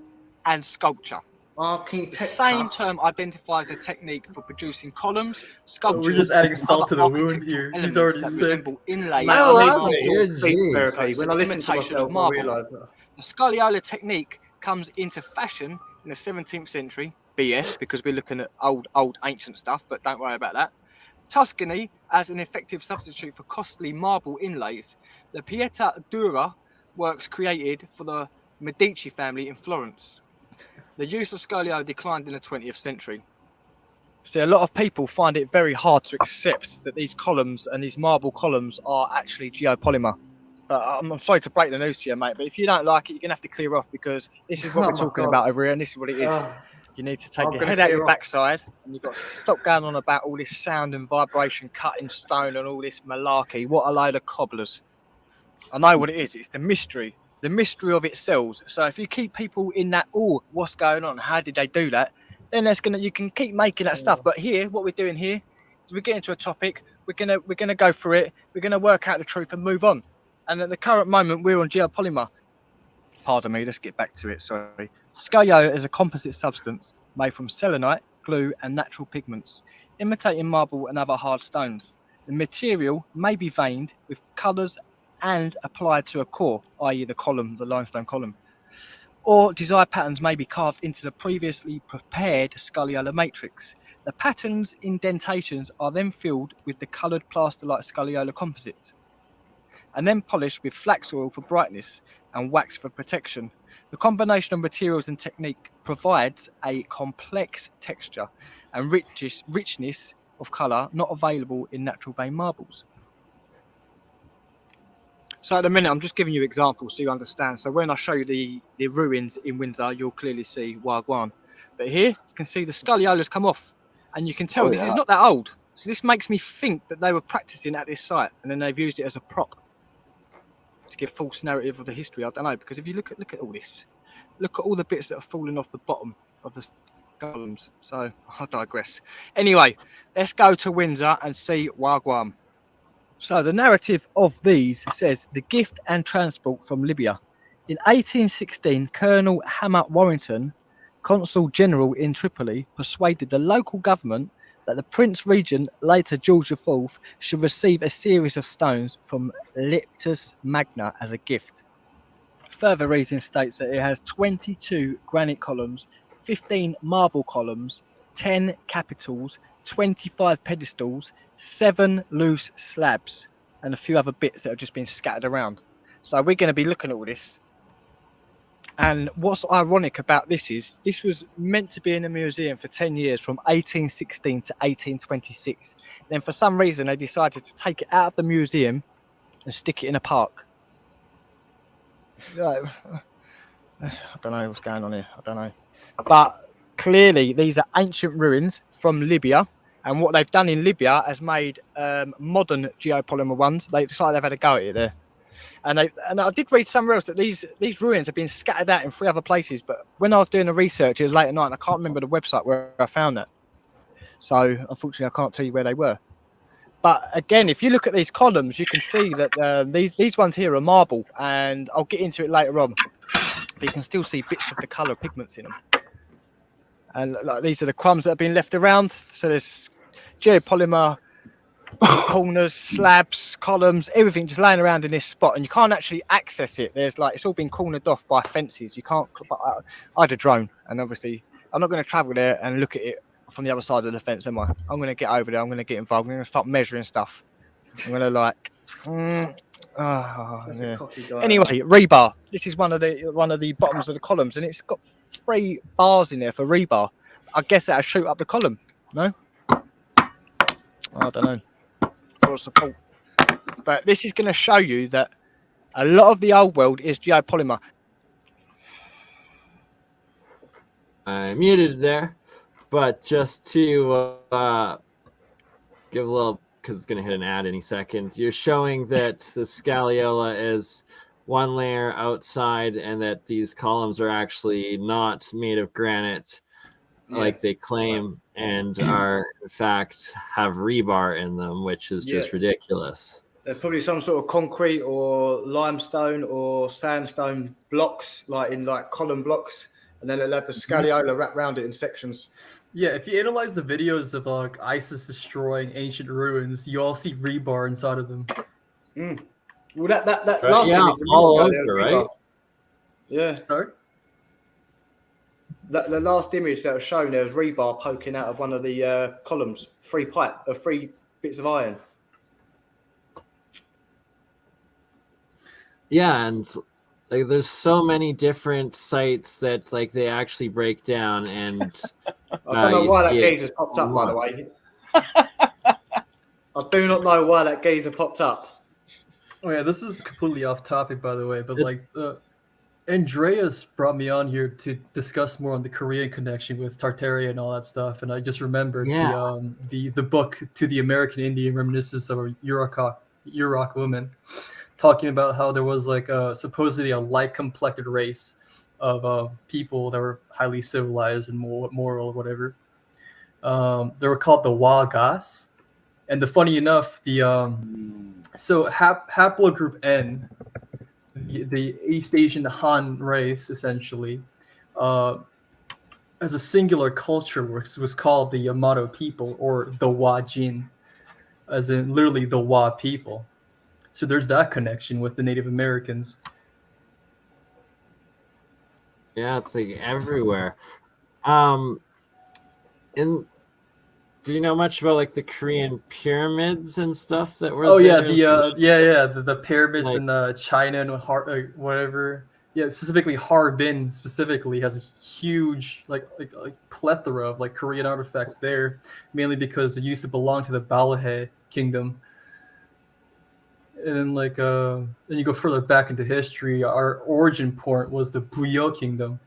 and sculpture. The same term identifies a technique for producing columns, sculptures. We're just adding salt to the wound here. He's already sick. Resemble inlays. When I listen to myself, I realise that. The Scaliola technique comes into fashion in the 17th century. BS, because we're looking at old ancient stuff, but don't worry about that. Tuscany as an effective substitute for costly marble inlays. The Pietra Dura works created for the Medici family in Florence. The use of Scaliola declined in the 20th century. See, a lot of people find it very hard to accept that these columns and these marble columns are actually geopolymer. I'm sorry to break the news to you, mate, but if you don't like it, you're going to have to clear off, because this is what we're talking about over here, and this is what it is. You need to take your head out your backside, and you've got to stop going on about all this sound and vibration, cutting stone and all this malarkey. What a load of cobblers. I know what it is. It's the mystery of it sells. So if you keep people in that, what's going on? How did they do that? Then you can keep making that stuff. But here, what we're doing here is we get into a topic. We're gonna go through it. We're gonna work out the truth and move on. And at the current moment, we're on geopolymer. Pardon me, let's get back to it, sorry. Scaliola is a composite substance made from selenite, glue, and natural pigments, imitating marble and other hard stones. The material may be veined with colours and applied to a core, i.e. the limestone column. Or desired patterns may be carved into the previously prepared Scaliola matrix. The pattern's indentations are then filled with the coloured plaster-like Scaliola composites, and then polished with flax oil for brightness and wax for protection. The combination of materials and technique provides a complex texture and richness of colour not available in natural vein marbles. So at the minute, I'm just giving you examples so you understand. So when I show you the ruins in Windsor, you'll clearly see Wagwan. But here, you can see the Scaliolas come off, and you can tell this is not that old. So this makes me think that they were practicing at this site, and then they've used it as a prop to give false narrative of the history. I don't know, because if you look at all this, look at all the bits that are falling off the bottom of the columns. So I digress. Anyway, let's go to Windsor and see Wagwan. So the narrative of these says the gift and transport from Libya. In 1816, Colonel Hammer Warrington, Consul General in Tripoli, persuaded the local government that the Prince Regent, later George IV, should receive a series of stones from Leptis Magna as a gift. Further reading states that it has 22 granite columns, 15 marble columns, 10 capitals, 25 pedestals, 7 loose slabs, and a few other bits that have just been scattered around. So we're going to be looking at all this. And what's ironic about this is this was meant to be in a museum for 10 years, from 1816 to 1826. Then for some reason they decided to take it out of the museum and stick it in a park. I don't know what's going on here. I don't know. But clearly these are ancient ruins from Libya. And what they've done in Libya has made modern geopolymer ones. They've decided they've had a go at it there. And I did read somewhere else that these ruins have been scattered out in 3 other places. But when I was doing the research, it was late at night, and I can't remember the website where I found that. So unfortunately, I can't tell you where they were. But again, if you look at these columns, you can see that these ones here are marble, and I'll get into it later on. But you can still see bits of the colour pigments in them. And like, these are the crumbs that have been left around. So there's geopolymer corners, slabs, columns, everything just laying around in this spot, and you can't actually access it. There's like, it's all been cornered off by fences. You can't. I had a drone, and obviously I'm not going to travel there and look at it from the other side of the fence, am I? I'm going to get over there. I'm going to get involved. I'm going to start measuring stuff. I'm going to like. Yeah. Anyway, rebar. This is one of the bottoms of the columns, and it's got 3 bars in there for rebar. I guess that'll shoot up the column. No, I don't know. For support, but this is going to show you that a lot of the old world is geopolymer. I muted there, but just to give a little, because it's going to hit an ad any second. You're showing that the scagliola is 1 layer outside, and that these columns are actually not made of granite like they claim, and are in fact have rebar in them, which is just ridiculous. They're probably some sort of concrete or limestone or sandstone blocks, like in like column blocks, and then they'll have the scagliola wrapped around it in sections. Yeah, if you analyze the videos of like ISIS destroying ancient ruins, you all see rebar inside of them. Well, that last image, all over, right? Yeah. Sorry. The last image that was shown, there was rebar poking out of one of the columns, 3 bits of iron. Yeah, and like there's so many different sites that like they actually break down, and I don't know why that geyser's popped up, by the way. I do not know why that geyser popped up. Oh yeah, this is completely off topic, by the way, but Andreas brought me on here to discuss more on the Korean connection with Tartaria and all that stuff, and I just remembered the book To the American Indian Reminiscences of a Yurok Woman, talking about how there was like supposedly a light-complected race of people that were highly civilized and moral or whatever. They were called the Wagas, and funny enough, so haplogroup N, the East Asian Han race, essentially, as a singular culture, was called the Yamato people, or the Wajin, as in literally the Wa people. So there's that connection with the Native Americans. Yeah, it's like everywhere. Do you know much about like the Korean pyramids and stuff that were? Oh there? yeah, the pyramids like, in China and whatever. Yeah, specifically Harbin specifically has a huge like plethora of like Korean artifacts there, mainly because it used to belong to the Balahae kingdom. And then like then you go further back into history, our origin point was the Buyo kingdom.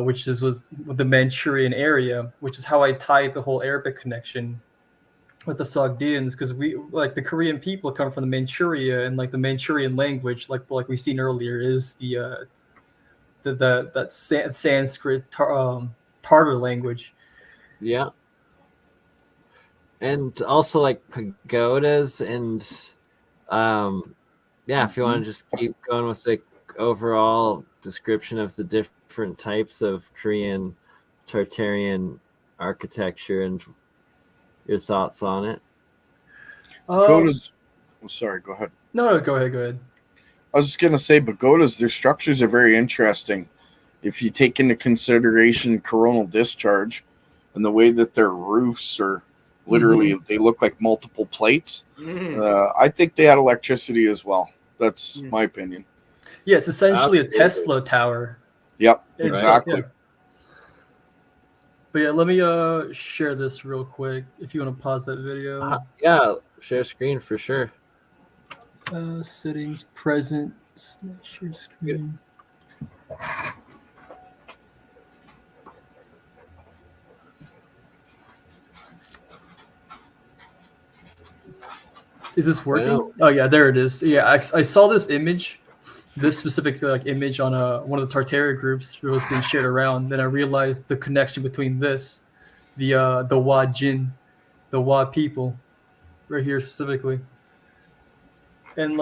Which was the Manchurian area, which is how I tied the whole Arabic connection with the Sogdians, because we like the Korean people come from the Manchuria, and like the Manchurian language, like we've seen earlier, is that Sanskrit Tartar language. Yeah, and also like pagodas and if you want to just keep going with the overall description of the different types of Korean Tartarian architecture and your thoughts on it. Sorry, go ahead. No, go ahead. I was just going to say, pagodas, their structures are very interesting. If you take into consideration coronal discharge and the way that their roofs are literally, they look like multiple plates. I think they had electricity as well. That's my opinion. Yeah, it's essentially a Tesla tower. Yep, exactly. Yeah. But yeah, let me share this real quick if you want to pause that video. Share screen for sure. Settings, present, share screen. Is this working? Wow. Oh yeah, there it is. Yeah, I saw this image, this specific image on one of the Tartaria groups that was being shared around. Then I realized the connection between this, the Wa Jin, the Wa people, right here specifically, and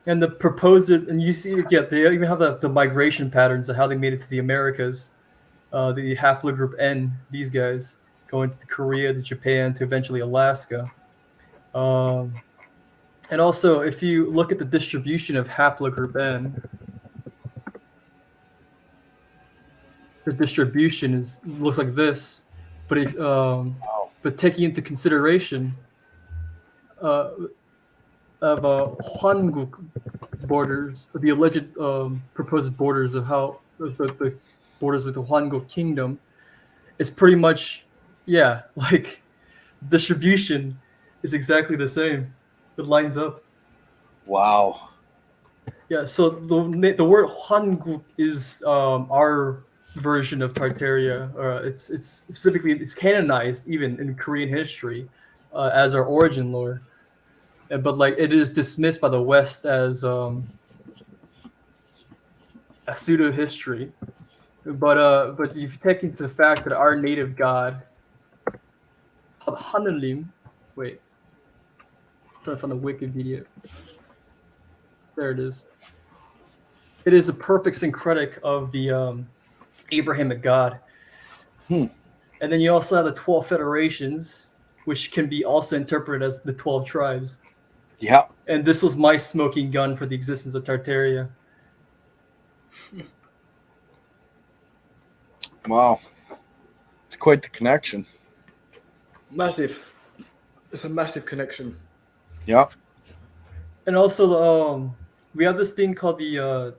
and the proposed, and you see, they even have the migration patterns of how they made it to the Americas, the haplogroup N, these guys going to Korea, to Japan, to eventually Alaska. And also, if you look at the distribution of haplogroup N, the distribution looks like this. But if but taking into consideration of Hwanguk borders, the alleged proposed borders of how the borders of the Hwanguk kingdom, it's pretty much distribution is exactly the same. It lines up. Wow. Yeah, so the word Hwanguk is our version of Tartaria. It's specifically canonized even in Korean history as our origin lore, but it is dismissed by the West as a pseudo history. But you've taken into the fact that our native god called Hanulim. Wait. Trying to find the Wikipedia. There it is. It is a perfect syncretic of the Abrahamic God. And then you also have the 12 federations, which can be also interpreted as the 12 tribes. Yeah. And this was my smoking gun for the existence of Tartaria. Wow. It's quite the connection. Massive. It's a massive connection. Yeah. And also, we have this thing called the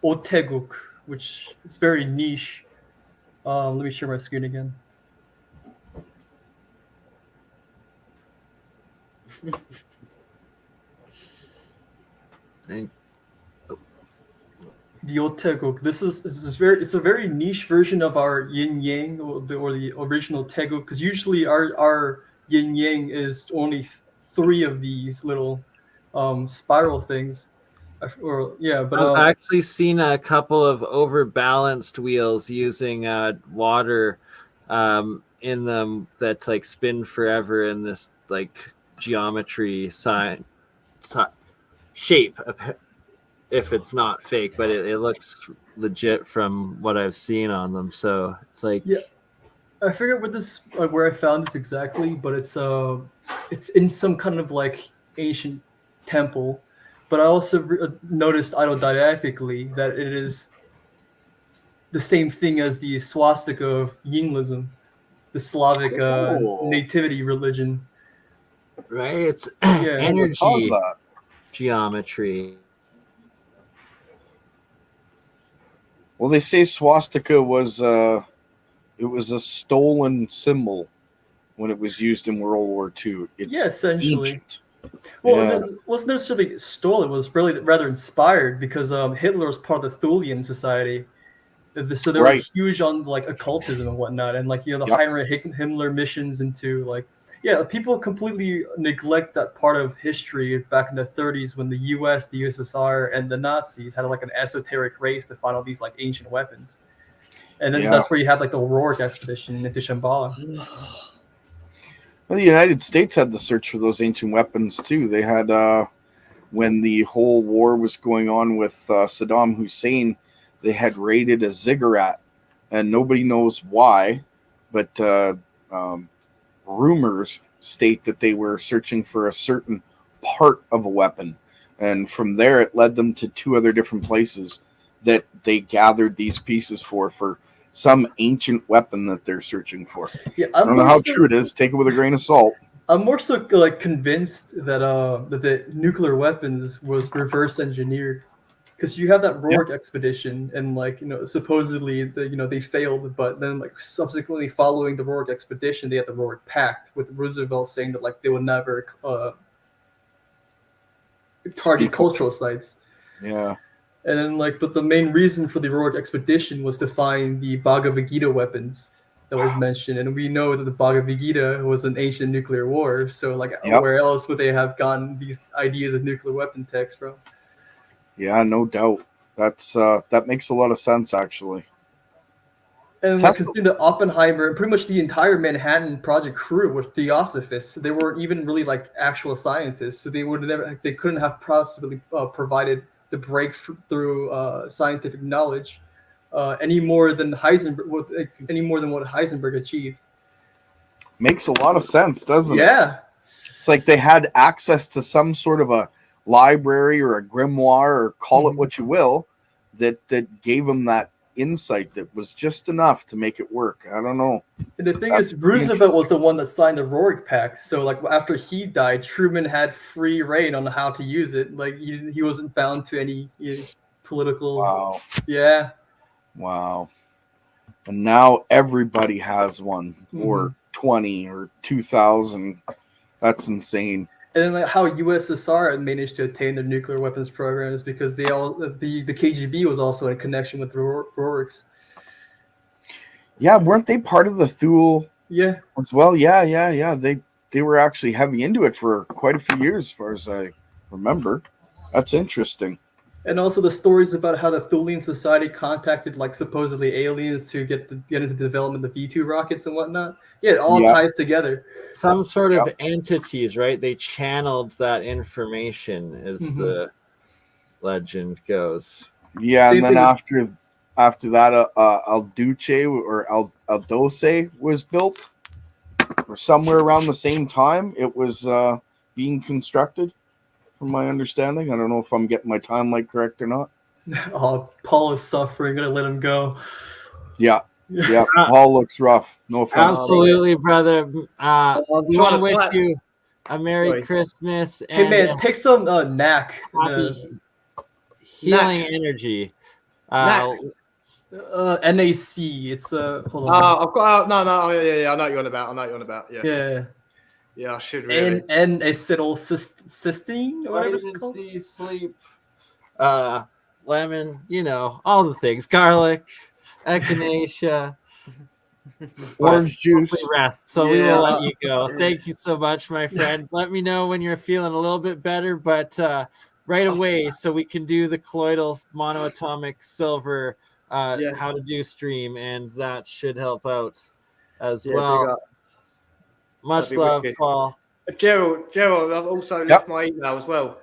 Oteguk, which is very niche. Let me share my screen again. The Oteguk. It's a very niche version of our yin yang or the original Teguk, because usually our yin yang is only 3 of these little spiral things. I've actually seen a couple of overbalanced wheels using water in them that spin forever in this geometry shape. If it's not fake, but it looks legit from what I've seen on them. So it's I forget where I found this exactly, but it's in some kind of ancient temple. But I also noticed autodidactically that it is the same thing as the swastika of Yinglism, the Slavic nativity religion. Right? It's energy geometry. Well, they say swastika was a stolen symbol when it was used in World War II. It's essentially. ancient. Well, it wasn't necessarily stolen. It was really rather inspired because Hitler was part of the Thulian Society. So they were huge on occultism and whatnot, and the Heinrich Himmler missions into people completely neglect that part of history back in the 30s when the U.S., the USSR, and the Nazis had an esoteric race to find all these ancient weapons, and then that's where you have the Rourke expedition into Shambhala. Well, the United States had the search for those ancient weapons too. They had when the whole war was going on with Saddam Hussein, they had raided a ziggurat, and nobody knows why, but rumors state that they were searching for a certain part of a weapon, and from there it led them to 2 other different places that they gathered these pieces for some ancient weapon that they're searching for. I don't know how true it is. Take it with a grain of salt. I'm more so convinced that that the nuclear weapons was reverse engineered, because you have that Rourke expedition, and supposedly they failed, but then subsequently following the Rourke expedition, they had the Rourke Pact with Roosevelt saying that they would never target cultural sites. Yeah. And then but the main reason for the Rourke expedition was to find the Bhagavad Gita weapons, that was mentioned, and we know that the Bhagavad Gita was an ancient nuclear war. So, like, Yep. where else would they have gotten these ideas of nuclear weapon text from? Yeah, no doubt. That makes a lot of sense, actually. And like, considering that Oppenheimer and pretty much the entire Manhattan Project crew were theosophists, they weren't even really like actual scientists. So they couldn't have possibly provided the breakthrough scientific knowledge any more than any more than what Heisenberg achieved. Makes a lot of sense, doesn't it? Yeah. It's like they had access to some sort of a library or a grimoire, or call it what you will, that gave them that insight that was just enough to make it work. I don't know. And the thing is, Roosevelt was the one that signed the Roerich Pact. So, like, after he died, Truman had free reign on how to use it. Like, he wasn't bound to any political. Wow. Yeah. Wow. And now everybody has one, or 20, or 2,000. That's insane. And then, like, how USSR managed to attain their nuclear weapons programs because the KGB was also in connection with the Roerichs. Yeah, weren't they part of the Thule? Yeah. As well. Yeah. They were actually heavy into it for quite a few years, as far as I remember. That's interesting. And also the stories about how the Thulean Society contacted, like, supposedly aliens to get into the development of V2 rockets and whatnot. Yeah, it all ties together. Some sort of entities, right? They channeled that information, as the legend goes. Yeah, and then after that, El Duce or El Doce was built, or somewhere around the same time it was being constructed, from my understanding. I don't know if I'm getting my timeline correct or not. Oh, Paul is suffering. Gonna let him go. Yeah. Paul looks rough. No offense. Absolutely, brother. We want to wish you a Merry Christmas. Hey, man, take some knack. Healing energy. NAC. It's hold on. I've got no. Yeah, I know what you're on about. Yeah. Yeah, I should really. And acetylcysteine, or whatever it's called. C, sleep, lemon, all the things. Garlic, echinacea, orange juice. Rest. So we will let you go. Thank you so much, my friend. Let me know when you're feeling a little bit better, but right away, so we can do the colloidal monoatomic silver how to do stream, and that should help out as well. Much love, wicked. Paul. Gerald, I've also left my email as well.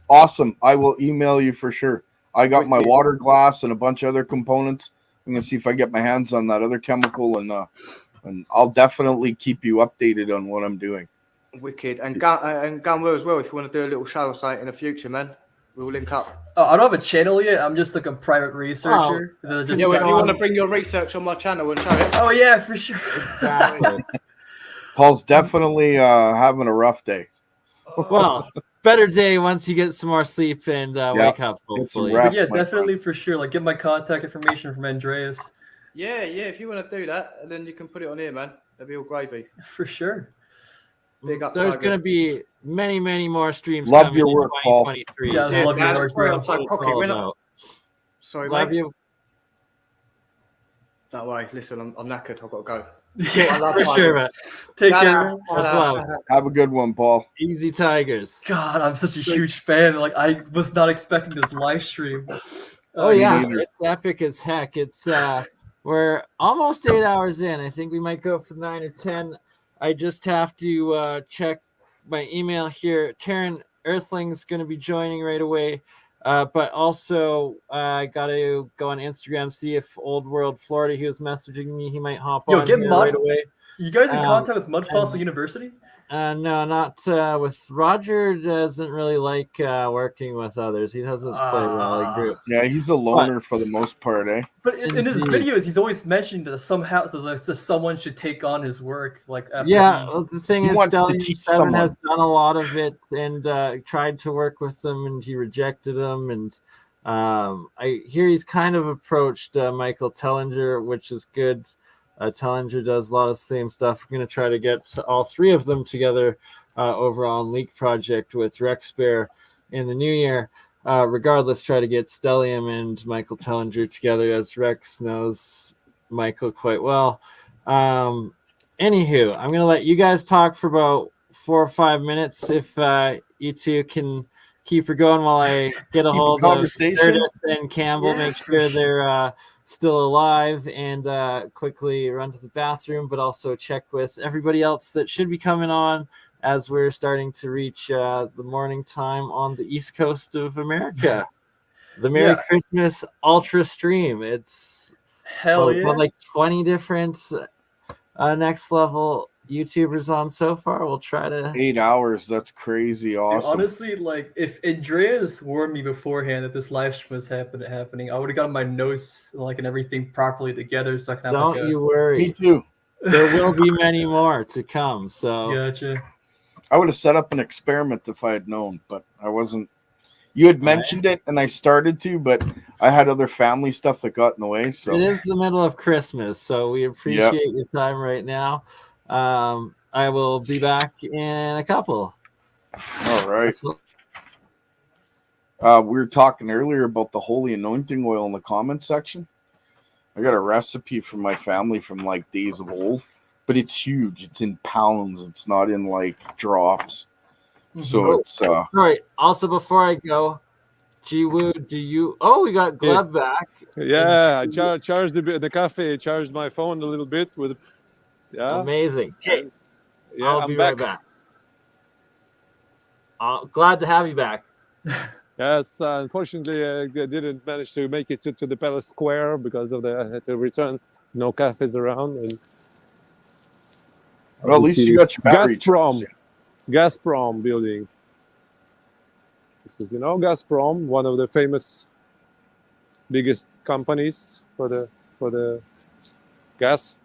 Awesome. I will email you for sure. I got my water glass and a bunch of other components. I'm going to see if I get my hands on that other chemical, and I'll definitely keep you updated on what I'm doing. Wicked. And Gunwell as well, if you want to do a little show or something in the future, man. We'll link up. I don't have a channel yet. I'm just like a private researcher. If you want to bring your research on my channel and show it. Oh, yeah, for sure. Exactly. Paul's definitely having a rough day. Well, better day once you get some more sleep and wake up, hopefully. Rest, definitely, for sure. Like, get my contact information from Andreas. Yeah, if you want to do that, then you can put it on here, man. That'd be all gravy. For sure. Big up. There's going to be many, many more streams love coming your in work, Paul. 2023. Yeah, I love your work, bro. Sorry, love mate. you. That way. Listen, I'm knackered. I've got to go. Yeah, for sure, man. Take care. Have a good one, Paul. Easy Tigers. God, I'm such a huge fan. Like, I was not expecting this live stream. Oh yeah, it's epic as heck. It's we're almost 8 hours in. I think we might go for 9 or 10. I just have to check my email here. Taryn Earthling's going to be joining right away. But also, I got to go on Instagram, see if Old World Florida, he was messaging me. He might hop on get here Mud. right away. You guys in contact with Mud Fossil University? No, not with Roger. Doesn't really like working with others. He doesn't play well in groups. Yeah, he's a loner for the most part, eh? But in his videos, he's always mentioning that someone should take on his work. Like, the thing is, Stallion7 has done a lot of it and tried to work with them, and he rejected them. And I hear he's kind of approached Michael Tellinger, which is good. Tellinger does a lot of the same stuff. We're going to try to get all three of them together over on Leak Project with Rex Bear in the new year. Regardless, try to get Stellium and Michael Tellinger together, as Rex knows Michael quite well. Anywho, I'm gonna let you guys talk for about 4 or 5 minutes if you two can keep her going while I get a Keep hold a of conversation? Xirtus and Campbell, Yeah, make for sure they're still alive, and quickly run to the bathroom, but also check with everybody else that should be coming on as we're starting to reach the morning time on the East Coast of America. The Merry Christmas Ultra Stream. It's Hell yeah. like 20 different next level YouTubers on so far. We'll try to 8 hours. That's crazy awesome. Dude, honestly, like if Andreas warned me beforehand that this live stream was happening, I would have gotten my notes like and everything properly together so I can have Don't like you worry. Me too. There will be many more to come. So Gotcha. I would have set up an experiment if I had known, but I wasn't. You had mentioned it, and I started to, but I had other family stuff that got in the way. So it is the middle of Christmas, so we appreciate your time right now. I will be back in a couple. All right. We were talking earlier about the holy anointing oil in the comment section. I got a recipe from my family from like days of old, but it's huge. It's in pounds. It's not in like drops. So it's sorry. Also, before I go, Jiwoo, do you? Oh, we got Gleb back. Yeah, I charged the cafe. Charged my phone a little bit with. Yeah, amazing. Okay. Yeah, I'll be right back. Glad to have you back. Yes, unfortunately, I didn't manage to make it to the Palace Square because of I had to return. No cafes around, and well, at least you got your battery. Gazprom building. This is, Gazprom, one of the famous, biggest companies for the gas,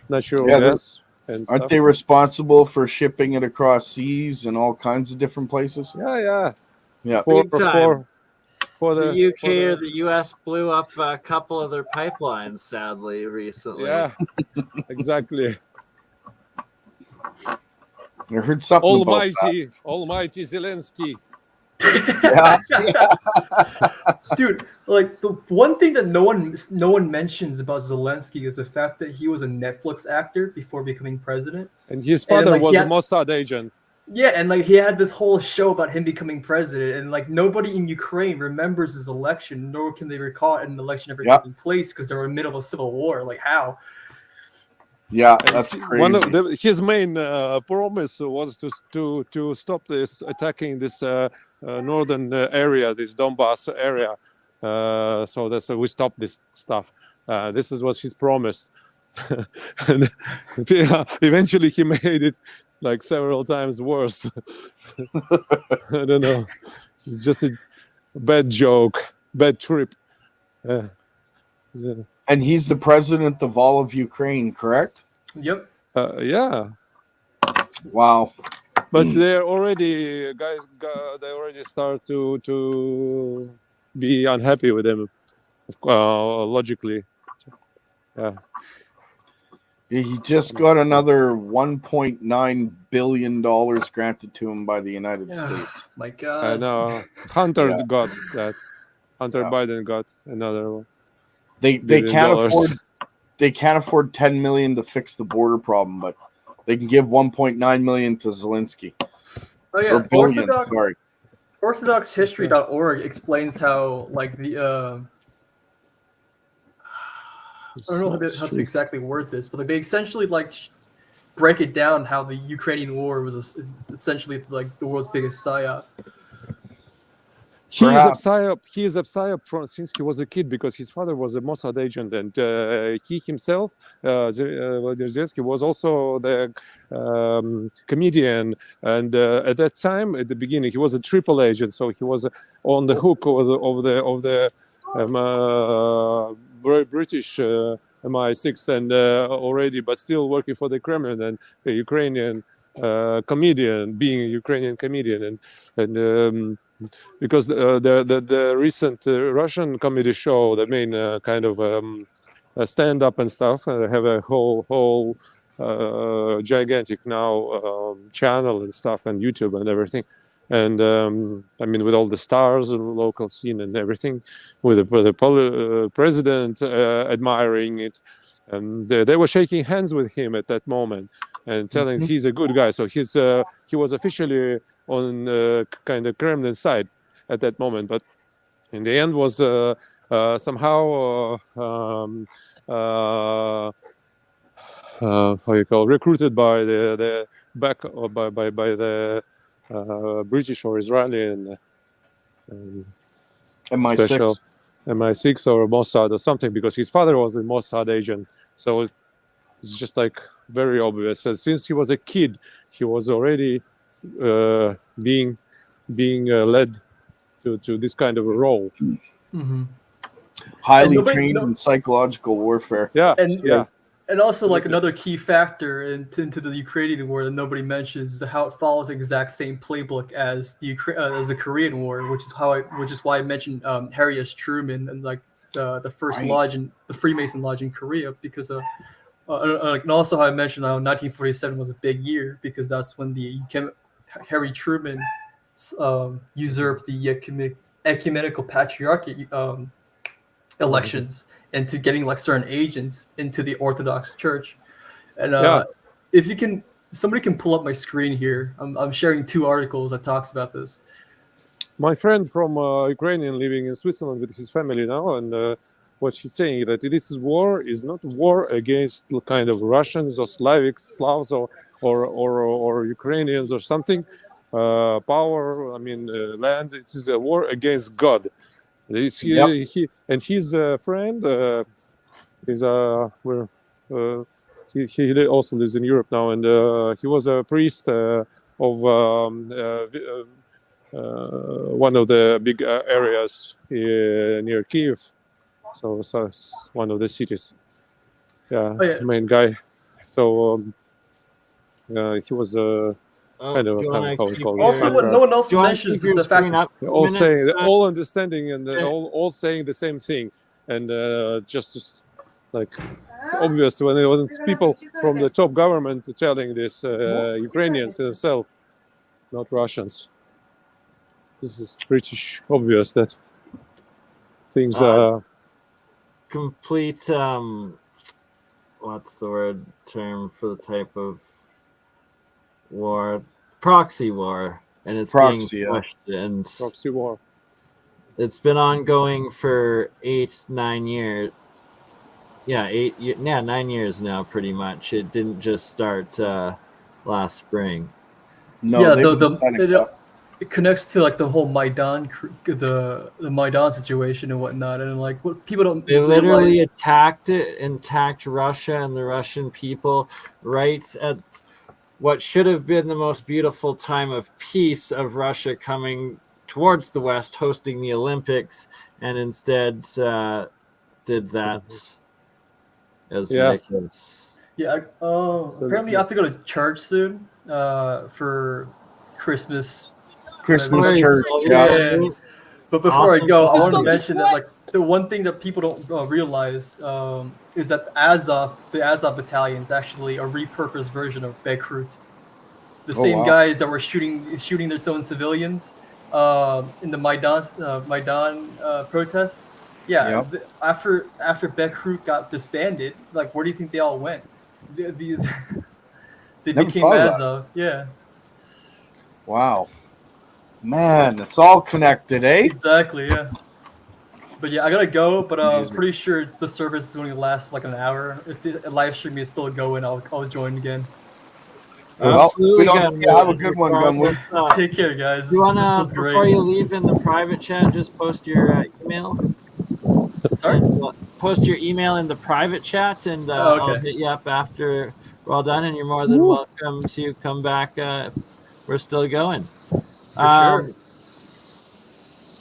natural gas. And aren't they responsible for shipping it across seas and all kinds of different places? Yeah. For the UK or the US blew up a couple of their pipelines, sadly, recently. Yeah, exactly. I heard something Almighty Zelensky. Dude, like the one thing that no one mentions about Zelensky is the fact that he was a Netflix actor before becoming president, and his father was a Mossad agent. Yeah, and like he had this whole show about him becoming president, and like nobody in Ukraine remembers his election, nor can they recall an election ever taking place because they were in the middle of a civil war. Like how? Yeah, that's crazy. His main promise was to stop this attacking this northern area, this Donbass area. So that's we stop this stuff. This was his promise, and eventually he made it like several times worse. I don't know. It's just a bad joke, bad trip. And he's the president of all of Ukraine, correct? Yep. Yeah. Wow. But they're already they already start to be unhappy with him, logically. Yeah. He just got another $1.9 billion granted to him by the United States. My God. I know. Hunter got that. Hunter Biden got another one. They can't afford 10 million to fix the border problem, but they can give 1.9 million to Zelensky. Oh yeah, billion, orthodoxhistory.org explains how like the I don't know how to exactly word this, but like, they essentially like break it down how the Ukrainian war was essentially like the world's biggest psyop. He is a psyop since he was a kid because his father was a Mossad agent, and he himself, Zelensky, was also the comedian. And at that time, at the beginning, he was a triple agent, so he was on the hook of the British MI6 and already, but still working for the Kremlin and a Ukrainian comedian, being a Ukrainian comedian, and. Because the recent Russian comedy show, the main kind of stand-up and stuff, have a whole gigantic now channel and stuff and YouTube and everything. And I mean, with all the stars and local scene and everything, with the president admiring it, and they were shaking hands with him at that moment and telling he's a good guy. So he was officially on kind of Kremlin side at that moment, but in the end was somehow how you call, recruited by the back or by the British or Israeli and MI6. special MI6 or Mossad or something, because his father was a Mossad agent. So it's just like very obvious. And since he was a kid, he was already being led to this kind of a role. Mm-hmm. Highly trained in psychological warfare. Yeah, And also, like, another key factor into the Ukrainian war that nobody mentions is how it follows the exact same playbook as the Korean War, which is why I mentioned Harry S. Truman and like the first lodge in the Freemason Lodge in Korea, because and also how I mentioned how 1947 was a big year because that's when Harry Truman usurped the ecumenical patriarchy elections into getting like certain agents into the Orthodox Church. And if you can, somebody can pull up my screen here. I'm sharing 2 articles that talks about this. My friend from Ukrainian living in Switzerland with his family now, and what he's saying that this war is not war against kind of Russians or Slavs or Ukrainians or something. Power, I mean, land. It is a war against God. It's he and his friend is where he also lives in Europe now, and he was a priest of one of the big areas near Kiev, so it's one of the cities. Main guy. So he was kind of how we call it. Also, what no one else mentions is the fact that all understanding and all saying the same thing, and just like it's obvious when it's people from the top government telling this Ukrainians themselves, not Russians. This is pretty obvious that things are complete. What's the term for the type of war? Proxy war, and it's being pushed, and proxy war. It's been ongoing for 9 years. Yeah, 9 years now, pretty much. It didn't just start last spring. No, it connects to like the whole Maidan, the Maidan situation and whatnot, and like what people don't. They literally attacked Russia and the Russian people right at what should have been the most beautiful time of peace of Russia coming towards the West, hosting the Olympics, and instead did that. It was ridiculous. Yeah. Apparently I have to go to church soon for Christmas church. Yeah. But before I go, I want to mention that like the one thing that people don't realize is that the Azov battalion is actually a repurposed version of Bekrut. The same guys that were shooting their own civilians in the Maidan protests. Yeah. Yep. After Bekrut got disbanded, like where do you think they all went? They became Azov. Yeah. Wow. Man, it's all connected, eh? Exactly, yeah. But yeah, I gotta go, but I'm pretty sure the service is going to last like an hour. If the live stream is still going, I'll join again. Well, have a good one, Gunwood. Take care, guys. You wanna, before you leave in the private chat, just post your email? Sorry? Post your email in the private chat, and I'll hit you up after we're all done, and you're more than welcome to come back. We're still going. Sure.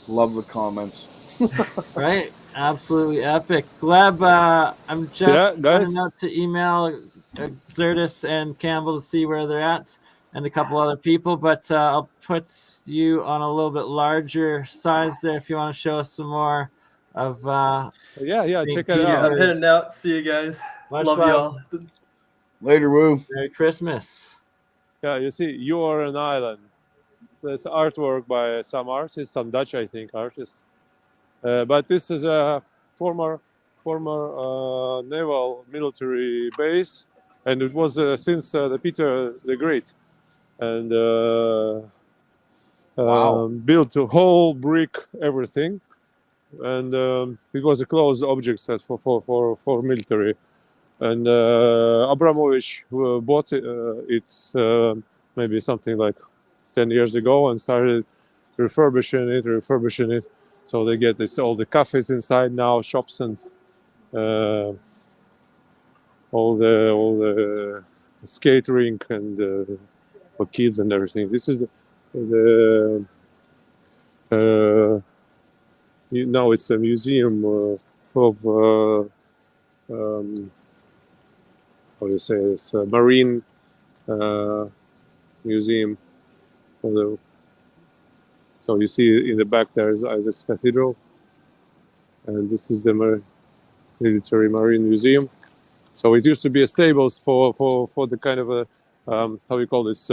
Love the comments. Right? Absolutely epic. Gleb, I'm just running out to email Xirtus and Campbell to see where they're at, and a couple other people, but I'll put you on a little bit larger size there if you want to show us some more of check it out. I'm heading out. See you guys. Love y'all. Later, woo. Merry Christmas. Yeah, you see, you are an island. That's artwork by some artists, some Dutch, I think, artists. But this is a former naval military base, and it was since the Peter the Great, and built a whole brick, everything, and it was a closed object set for military. And Abramovich bought it, maybe something like 10 years ago, and started refurbishing it. So they get all the cafes inside now, shops, and all the skate rink and for kids and everything. This is now it's a museum of how do you say this? Marine museum. So you see in the back there is Isaac's Cathedral, and this is the military marine museum. So it used to be a stables for the kind of a how we call this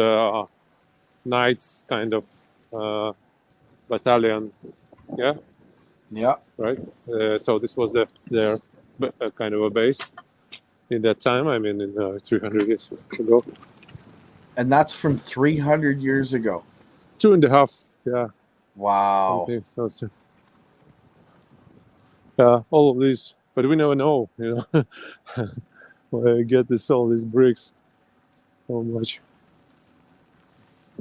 knights kind of battalion. Yeah. Right. So this was their kind of a base in that time. I mean, in 300 years ago. And that's from 300 years ago. 2.5. Yeah. Wow. So, yeah, all of these, but we never know, where I get all these bricks. So much.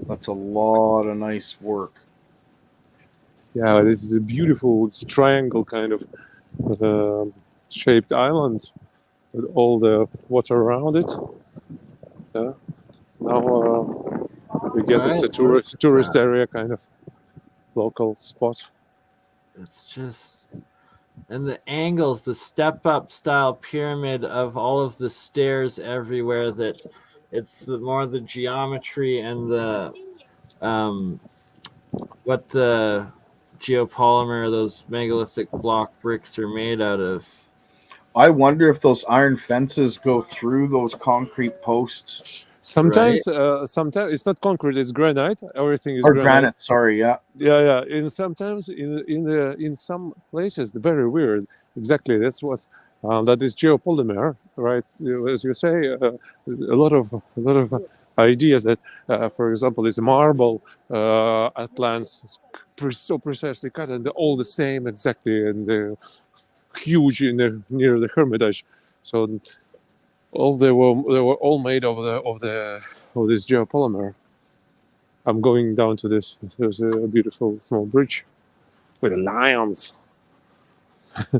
That's a lot of nice work. Yeah, this is a beautiful triangle kind of shaped island with all the water around it. Yeah. Now we get this a tourist area kind of local spot. It's just, and the angles, the step-up style pyramid of all of the stairs everywhere, that it's more the geometry and the what the geopolymer, those megalithic block bricks are made out of. I wonder if those iron fences go through those concrete posts. Sometimes, sometimes it's not concrete; it's granite. Everything is granite. Sorry, yeah. And sometimes in some places, very weird. Exactly, that's what that is geopolymer, right? As you say, a lot of ideas that, for example, this marble Atlants so precisely cut, and they're all the same exactly, and they're huge near the Hermitage. So they were all made of this geopolymer. I'm going down to this. There's a beautiful small bridge with lions.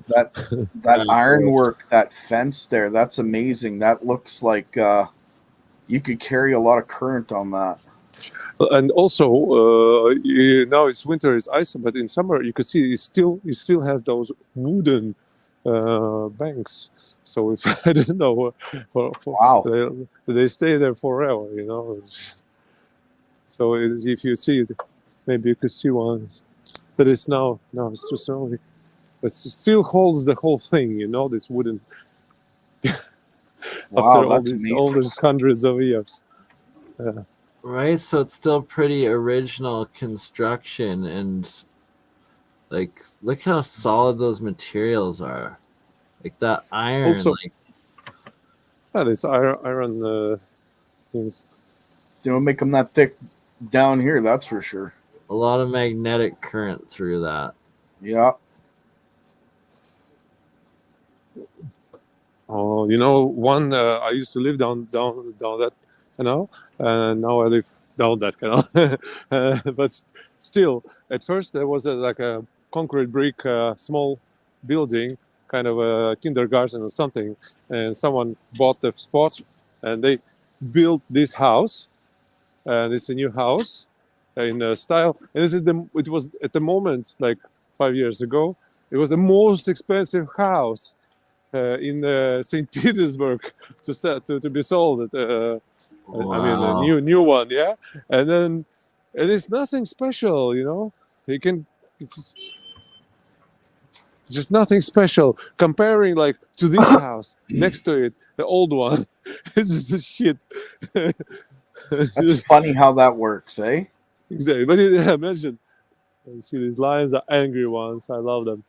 that ironwork, that fence there, that's amazing. That looks like you could carry a lot of current on that. And also, now it's winter, it's ice, but in summer you could see it still has those wooden banks. So if I don't know, wow, they stay there forever, So if you see it, maybe you could see one, but it's now it's too snowy. But it still holds the whole thing, this wooden. Wow, after all these hundreds of years. Right, so it's still pretty original construction, and like, look how solid those materials are. Like that iron, also, this iron things. They don't make them that thick down here, that's for sure. A lot of magnetic current through that. Yeah. Oh, one I used to live down that canal, and now I live down that canal. But still, at first there was a concrete brick, small building, kind of a kindergarten or something, and someone bought the spot, and they built this house, and it's a new house in style. And it was at the moment, like 5 years ago, it was the most expensive house in St. Petersburg to be sold. Wow. I mean, a new one, yeah. And then it's nothing special, it's just nothing special. Comparing like to this house next to it, the old one, it's just the shit. That's funny how that works, eh? Exactly. But yeah, imagine. You see, these lions are angry ones. I love them.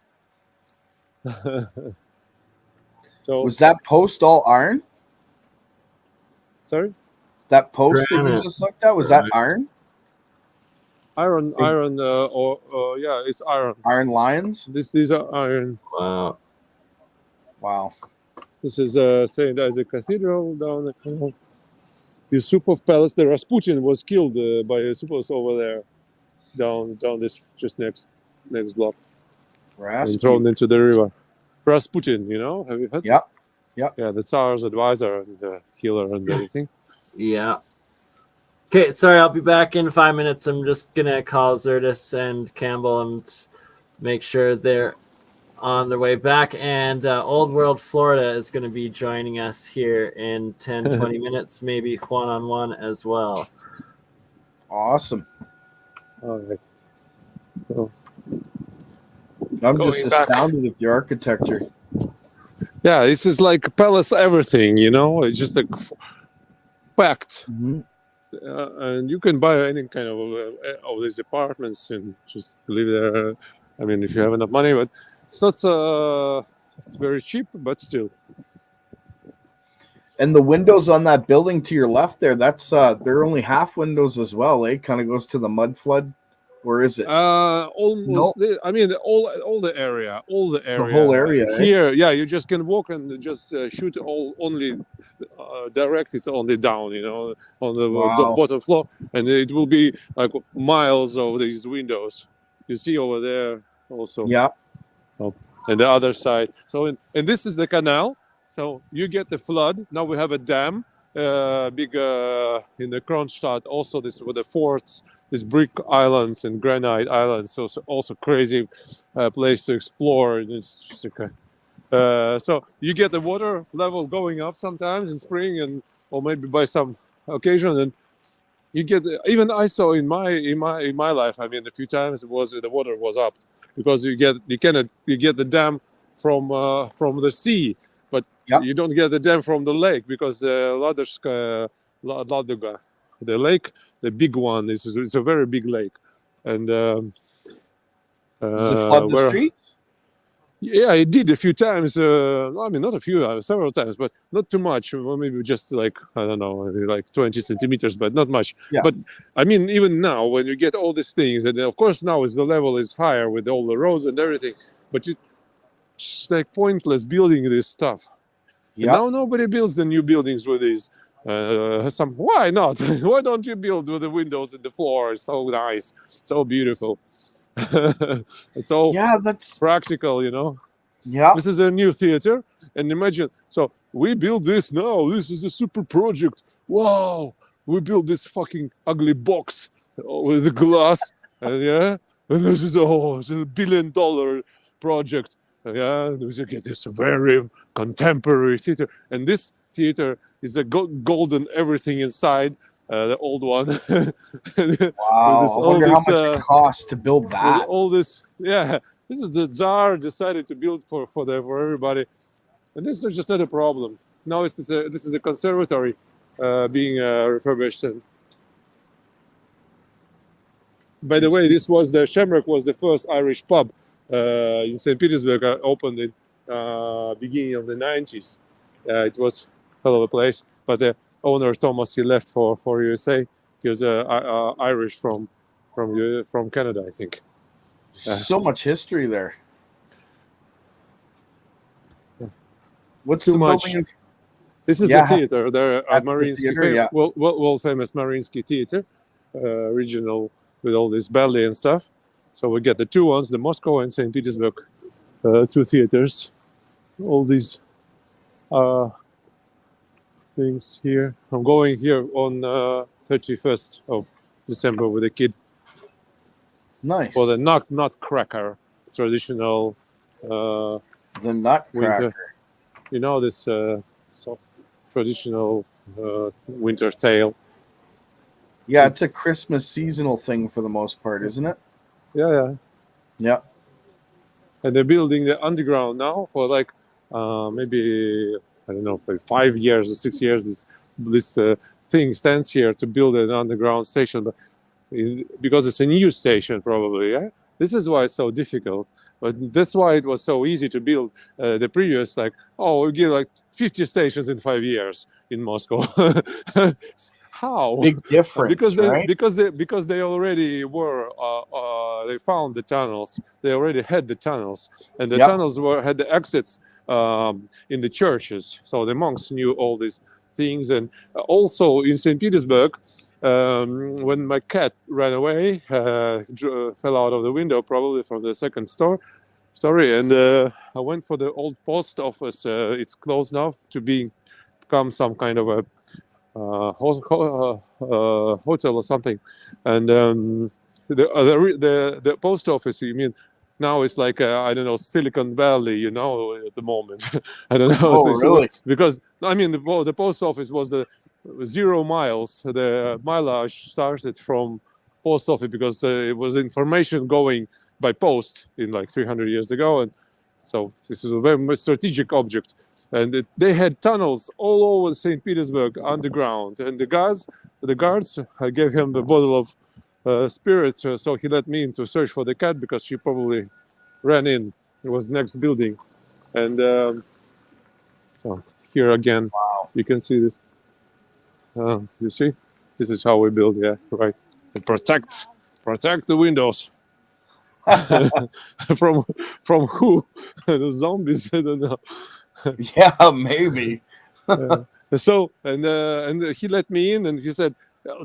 So was that post all iron? Sorry? That post that you Granite. just looked at, was that iron? Iron, yeah, it's iron. Iron lions? These are iron. Wow. Wow. This is St. Isaac Cathedral down there. Yusupov Palace. The Rasputin was killed by Yusupov over there, down this just next block, and thrown into the river. Rasputin, you know, have you heard? Yep. Yep. Yeah, the Tsar's advisor and healer and everything. Yeah. Okay, sorry, I'll be back in 5 minutes. I'm just gonna call Xirtus and Campbell and make sure they're on their way back. And Old World Florida is going to be joining us here in 10-20 minutes, maybe one-on-one as well. Awesome. All right. So, I'm just astounded with your architecture. Yeah, this is like palace everything, you know. It's just like packed. And you can buy any kind of these apartments and just live there. I mean, if you have enough money, but it's not it's very cheap, but still. And the windows on that building to your left there, that's they're only half windows as well. It kind of goes to the mud flood. Where is it? Almost. No. I mean, all the area, The whole area here. Yeah, you just can walk and just shoot only direct it only down, you know, on the bottom floor, and it will be like miles of these windows. You see over there also. Yeah. Oh, and the other side. So, and this is the canal. So you get the flood. Now we have a dam, big in the Kronstadt. Also, this with the forts. These brick islands and granite islands, so also crazy place to explore. It's just so you get the water level going up sometimes in spring, and or maybe by some occasion, and you get even I saw in my life. I mean, a few times the water was up because you get the dam from the sea, but you don't get the dam from the lake because the Ladoga, the lake. The big one it's a very big lake, and does it flood the streets? Yeah, it did a few times. I mean, not a few, several times, but not too much. Well, maybe just like I don't know, like 20 centimeters, but not much. Yeah. But I mean, even now, when you get all these things, and of course now the level is higher with all the roads and everything, but it's like pointless building this stuff. Yeah. Now nobody builds the new buildings with these. Why not? Why don't you build with the windows and the floor? It's so nice, so beautiful. It's so that's practical, you know. Yeah, this is a new theater, and imagine. So we build this now. This is a super project. Wow, we built this fucking ugly box with the glass, and this is it's a $1 billion project. We get this very contemporary theater, and this theater is a golden everything inside, the old one. Wow, I wonder how much it costs to build that. All this, this is the Tsar decided to build for everybody, and this is just not a problem. Now this is a conservatory being refurbished. And by the way, the Shamrock was the first Irish pub in St. Petersburg. Opened in beginning of the 90s. It was hell of a place, but the owner Thomas, he left for USA. He was Irish from Canada, I think. So much history there. What's too the much? building? This is the theater. There are Mariinsky, theater, world famous Mariinsky theater, regional with all this ballet and stuff. So we get the two ones, the Moscow and St. Petersburg, two theaters. All these things here. I'm going here on 31st of December with a kid. Nice. For the nutcracker, traditional. The nutcracker. Winter. You know this traditional winter tale. Yeah, it's a Christmas seasonal thing for the most part, isn't it? Yeah. And they're building the underground now for like maybe I don't know, like 5 years or 6 years. This thing stands here to build an underground station, but because it's a new station probably. Yeah, this is why it's so difficult. But that's why it was so easy to build the previous, like, oh, we get like 50 stations in 5 years in Moscow. How? Big difference, because they already were they found the tunnels. They already had the tunnels, and the tunnels had the exits in the churches. So the monks knew all these things. And also in St. Petersburg, when my cat ran away, fell out of the window, probably from the second story, and I went for the old post office. It's closed now to become some kind of a hotel or something. And the post office, you mean, now it's like I don't know, Silicon Valley, you know, at the moment. I don't know. Oh, really? Because I mean, the post office was the 0 miles. The mileage started from post office because it was information going by post in like 300 years ago, and so this is a very strategic object. And they had tunnels all over St. Petersburg underground. And the guards, I gave him the bottle of spirits, so he let me in to search for the cat because she probably ran in. It was next building. And so here again, you can see this. You see, this is how we build. Yeah, right. And protect the windows. from who? The zombies? I don't know. Yeah, maybe. So and he let me in, and he said,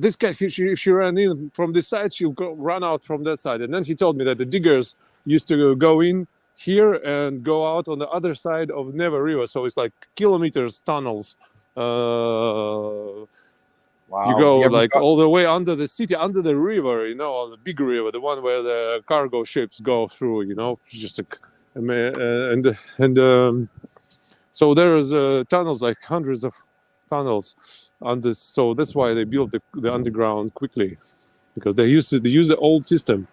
"This cat, if she ran in from this side, she'll run out from that side." And then he told me that the diggers used to go in here and go out on the other side of Neva River. So it's like kilometers tunnels. Wow. You go like all the way under the city, under the river, you know, the big river, the one where the cargo ships go through, you know, just so there's tunnels, like hundreds of tunnels on this. So that's why they built the underground quickly, because they use the old system.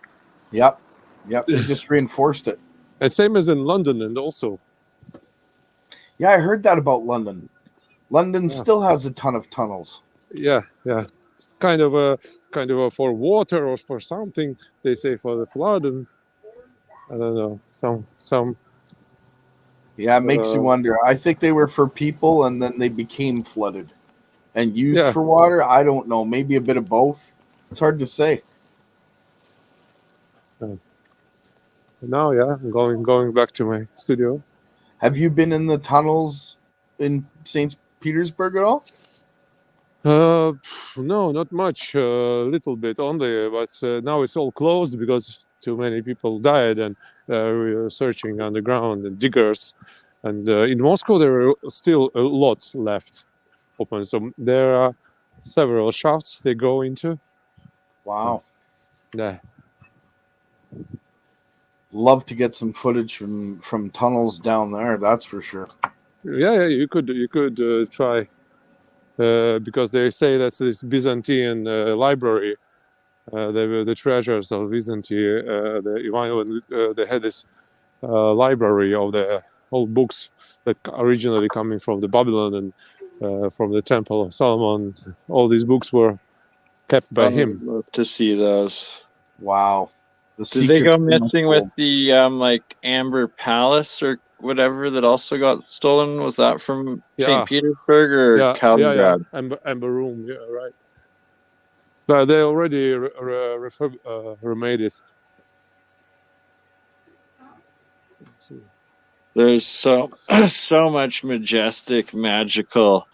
Yep. They just reinforced it. And same as in London, and also. Yeah, I heard that about London. London still has a ton of tunnels. Yeah. Kind of a for water or for something. They say for the flood, and I don't know, some. Yeah, it makes you wonder. I think they were for people, and then they became flooded and used for water. I don't know. Maybe a bit of both. It's hard to say. Now, I'm going back to my studio. Have you been in the tunnels in St. Petersburg at all? No, not much. Little bit only, but now it's all closed because too many people died, and we are searching underground and diggers. And in Moscow, there are still a lot left open. So there are several shafts they go into. Wow. Yeah. Love to get some footage from tunnels down there. That's for sure. Yeah, you could try. Because they say that's this Byzantine library, the treasures of Byzantine. They had this library of the old books that originally coming from the Babylon and from the Temple of Solomon. All these books were kept by him. Love to see those. Wow. Did they go missing with the like Amber Palace or whatever that also got stolen? Was that from St. Petersburg or Kaliningrad? Amber Room, yeah, right. But they already remade it. There's so much majestic, magical,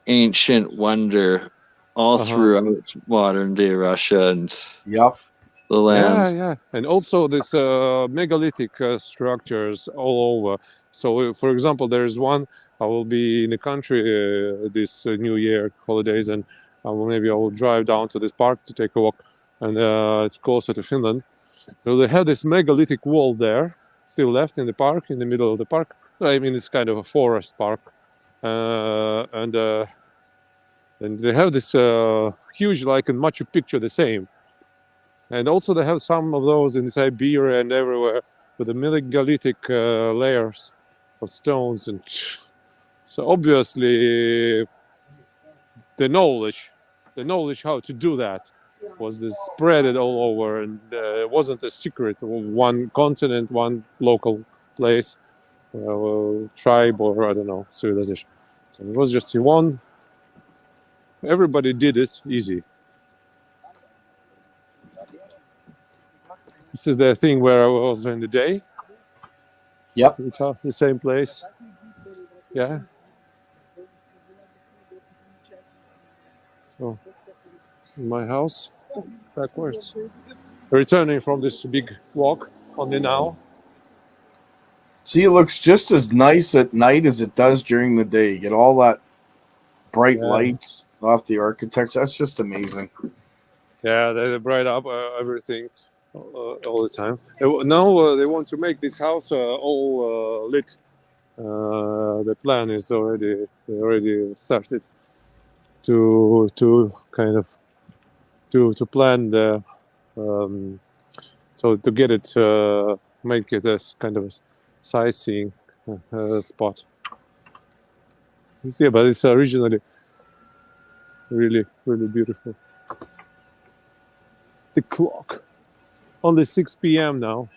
ancient wonder all throughout modern day Russia and the lands. Yeah, and also this megalithic structures all over. So, for example, there is one. I will be in the country this New Year holidays, and maybe I will drive down to this park to take a walk, and it's closer to Finland. So they have this megalithic wall there, still left in the park, in the middle of the park. I mean, it's kind of a forest park, and they have this huge, like in Machu Picchu, the same. And also they have some of those in Siberia and everywhere with the megalithic layers of stones. And so obviously the knowledge how to do that was this spread it all over, and it wasn't a secret of one continent, one local place, tribe, or I don't know, civilization. So it was just one. Everybody did it easy. This is the thing where I was in the day. Yep. The same place. Yeah. So, this is my house backwards. Returning from this big walk only now. See, it looks just as nice at night as it does during the day. You get all that bright lights off the architecture. That's just amazing. Yeah, they bright up everything all the time. Now they want to make this house all lit. The plan is already started to kind of to plan the so to get it make it as kind of a sightseeing spot. Yeah, but it's originally really beautiful. The clock only 6 p.m. now.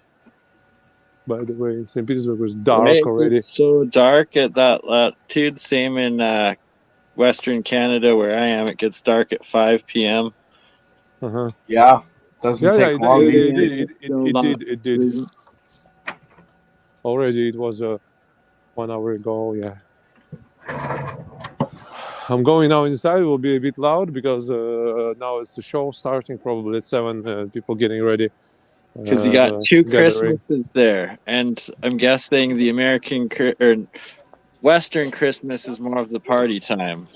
By the way, St. Petersburg was dark already. It's so dark at that latitude. Same in Western Canada where I am. It gets dark at 5 p.m. Yeah, doesn't take long. It did. Already, it was 1 hour ago. Yeah. I'm going now inside. It will be a bit loud because now it's the show starting. Probably at 7. People getting ready. Because you got two Christmases there, and I'm guessing the American or Western Christmas is more of the party time.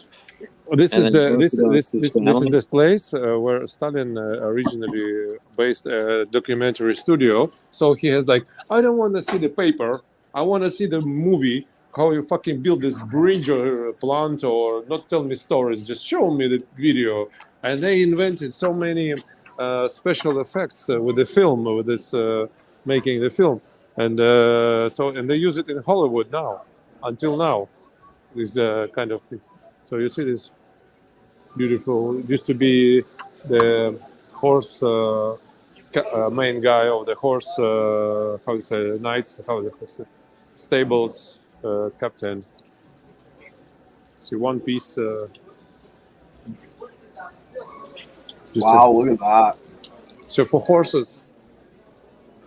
This is this place where Stalin originally based a documentary studio. So he has like, I don't want to see the paper. I want to see the movie. How you fucking build this bridge or plant, or not tell me stories. Just show me the video. And they invented so many special effects with the film, with this making the film, and and they use it in Hollywood now. Until now, this kind of thing. So you see this beautiful. It used to be the horse main guy of the horse. How you say knights? How the stables captain. See one piece. Wow, look at that. So for horses.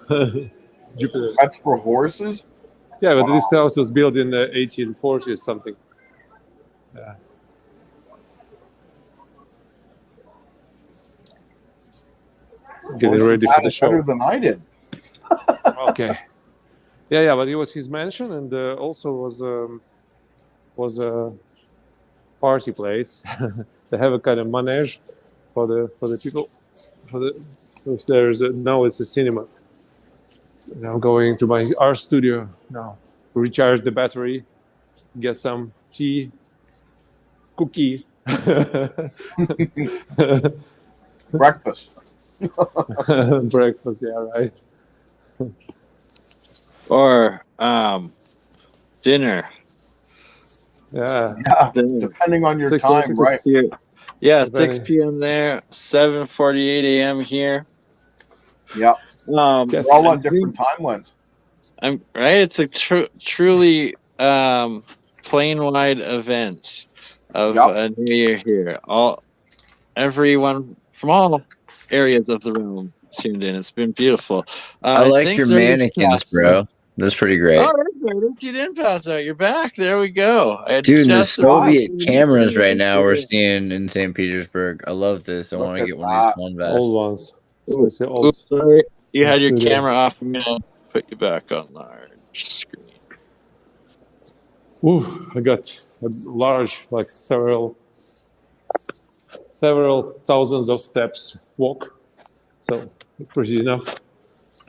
Jupiter. That's for horses? Yeah, but this house was built in the 1840s something. Yeah. Getting ready for the show. Better than I did. Okay. Yeah, but it was his mansion, and also was a party place. They have a kind of manege for the people. Now it's a cinema. And I'm going to my art studio now. Recharge the battery, get some tea, cookie, breakfast. Breakfast, yeah, right. Or dinner. Yeah. Dinner. Depending on your time, right? Yeah, 6 p.m. there, 7:48 a.m. here. Yeah. We're all on different timelines. Right. It's a truly plane-wide event of a New Year here. Everyone from all areas of the realm tuned in. It's been beautiful. I like your mannequins, bro. That's pretty great. Oh, you didn't pass out. You're back. There we go. Dude, the Soviet cameras right now we're seeing in St. Petersburg. I love this. I want to get one of these Convests. Old ones. Oops, sorry. You had your camera off. I'm going to put you back on large screen. Ooh, I got a large, like several thousands of steps walk. So it's pretty enough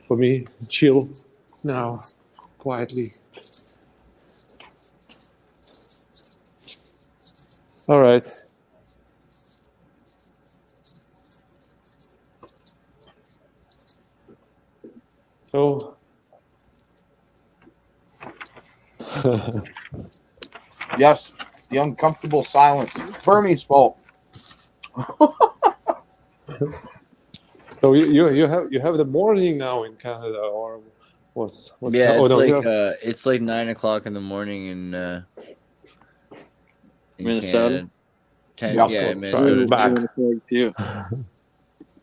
for me to chill now quietly. All right. So yes, the uncomfortable silence. Fermi's fault. So you have the morning now in Canada, or what's yeah? It's like here. it's like 9 o'clock in the morning in Minnesota. Canada. Yeah, Minnesota. back.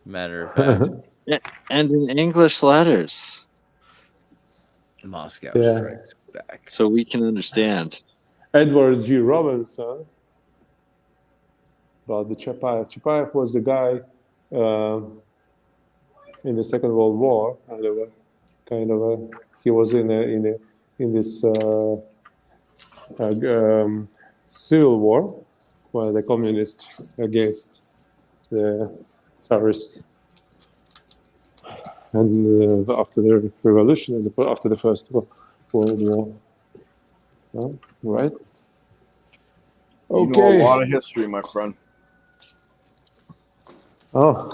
Matter of fact. And in English letters. Moscow Yeah. strikes back. So we can understand. Edward G. Robinson about the Chapayev. Chapayev was the guy in the Second World War. He was in this civil war where the communists against the Tsarists. And after the revolution, after the First World War. Right? You know a lot of history, my friend. Oh,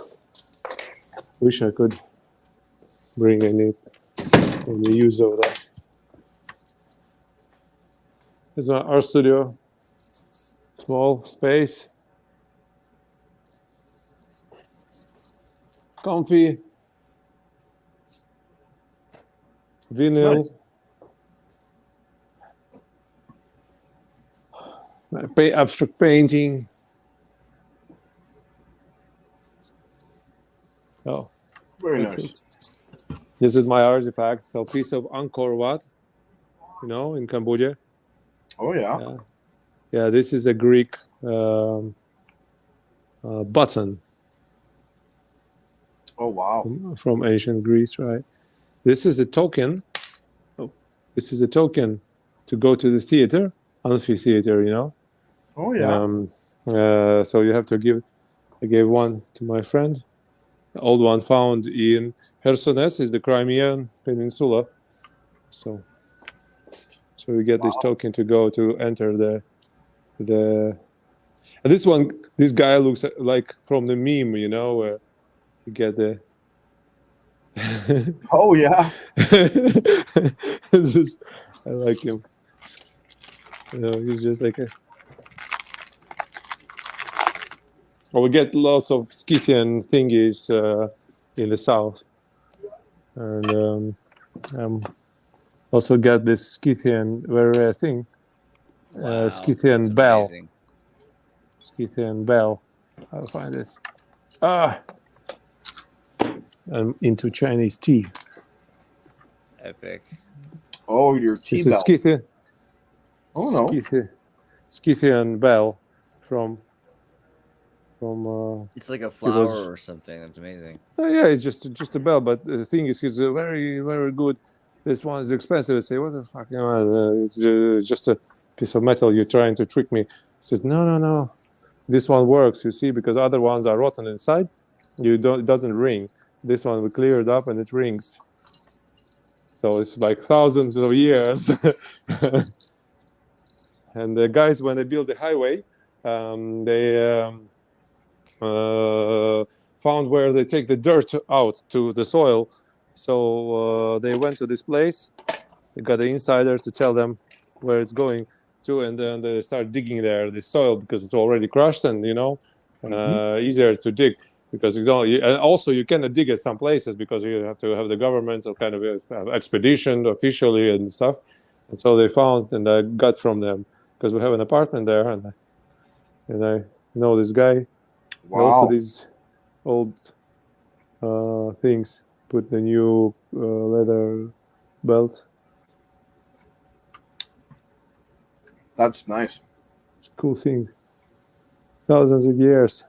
wish I could bring any use of that. It's our studio, small space, comfy, vinyl. Nice. Abstract painting. Oh, very nice. This is my artifact. So, piece of Angkor Wat, in Cambodia. Oh yeah. Yeah. This is a Greek button. Oh wow. From ancient Greece, right? This is a token. Oh, this is a token to go to the theater, amphitheater. Oh yeah. So you have to give. I gave one to my friend. The old one found in Xertus, is the Crimean Peninsula. So you get this token to go to enter the. And this guy looks like from the meme, where you get the. Oh yeah. I like him. He's just like a. Well, we get lots of Scythian thingies in the south, and also get this Scythian very rare thing, Scythian bell. Amazing. Scythian bell. I'll find this. I'm into Chinese tea. Epic. Oh, your tea This bell. is Scythian. Oh no. Scythian bell from. It's like a flower or something. That's amazing. Yeah, it's just a bell, but the thing is, it's very, very good. This one is expensive. I say, what the fuck? It's just a piece of metal. You're trying to trick me. He says, no. This one works, you see, because other ones are rotten inside. It doesn't ring. This one we clear it up and it rings. So it's like thousands of years. And the guys, when they built the highway, they found where they take the dirt out to the soil. So they went to this place. They got the insider to tell them where it's going to, and then they start digging there, the soil, because it's already crushed and easier to dig. Because and also you cannot dig at some places because you have to have the government or kind of expedition officially and stuff. And so they found, and I got from them, because we have an apartment there, and I know this guy. Wow. Also these old things. Put the new leather belt. That's nice. It's a cool thing. Thousands of years.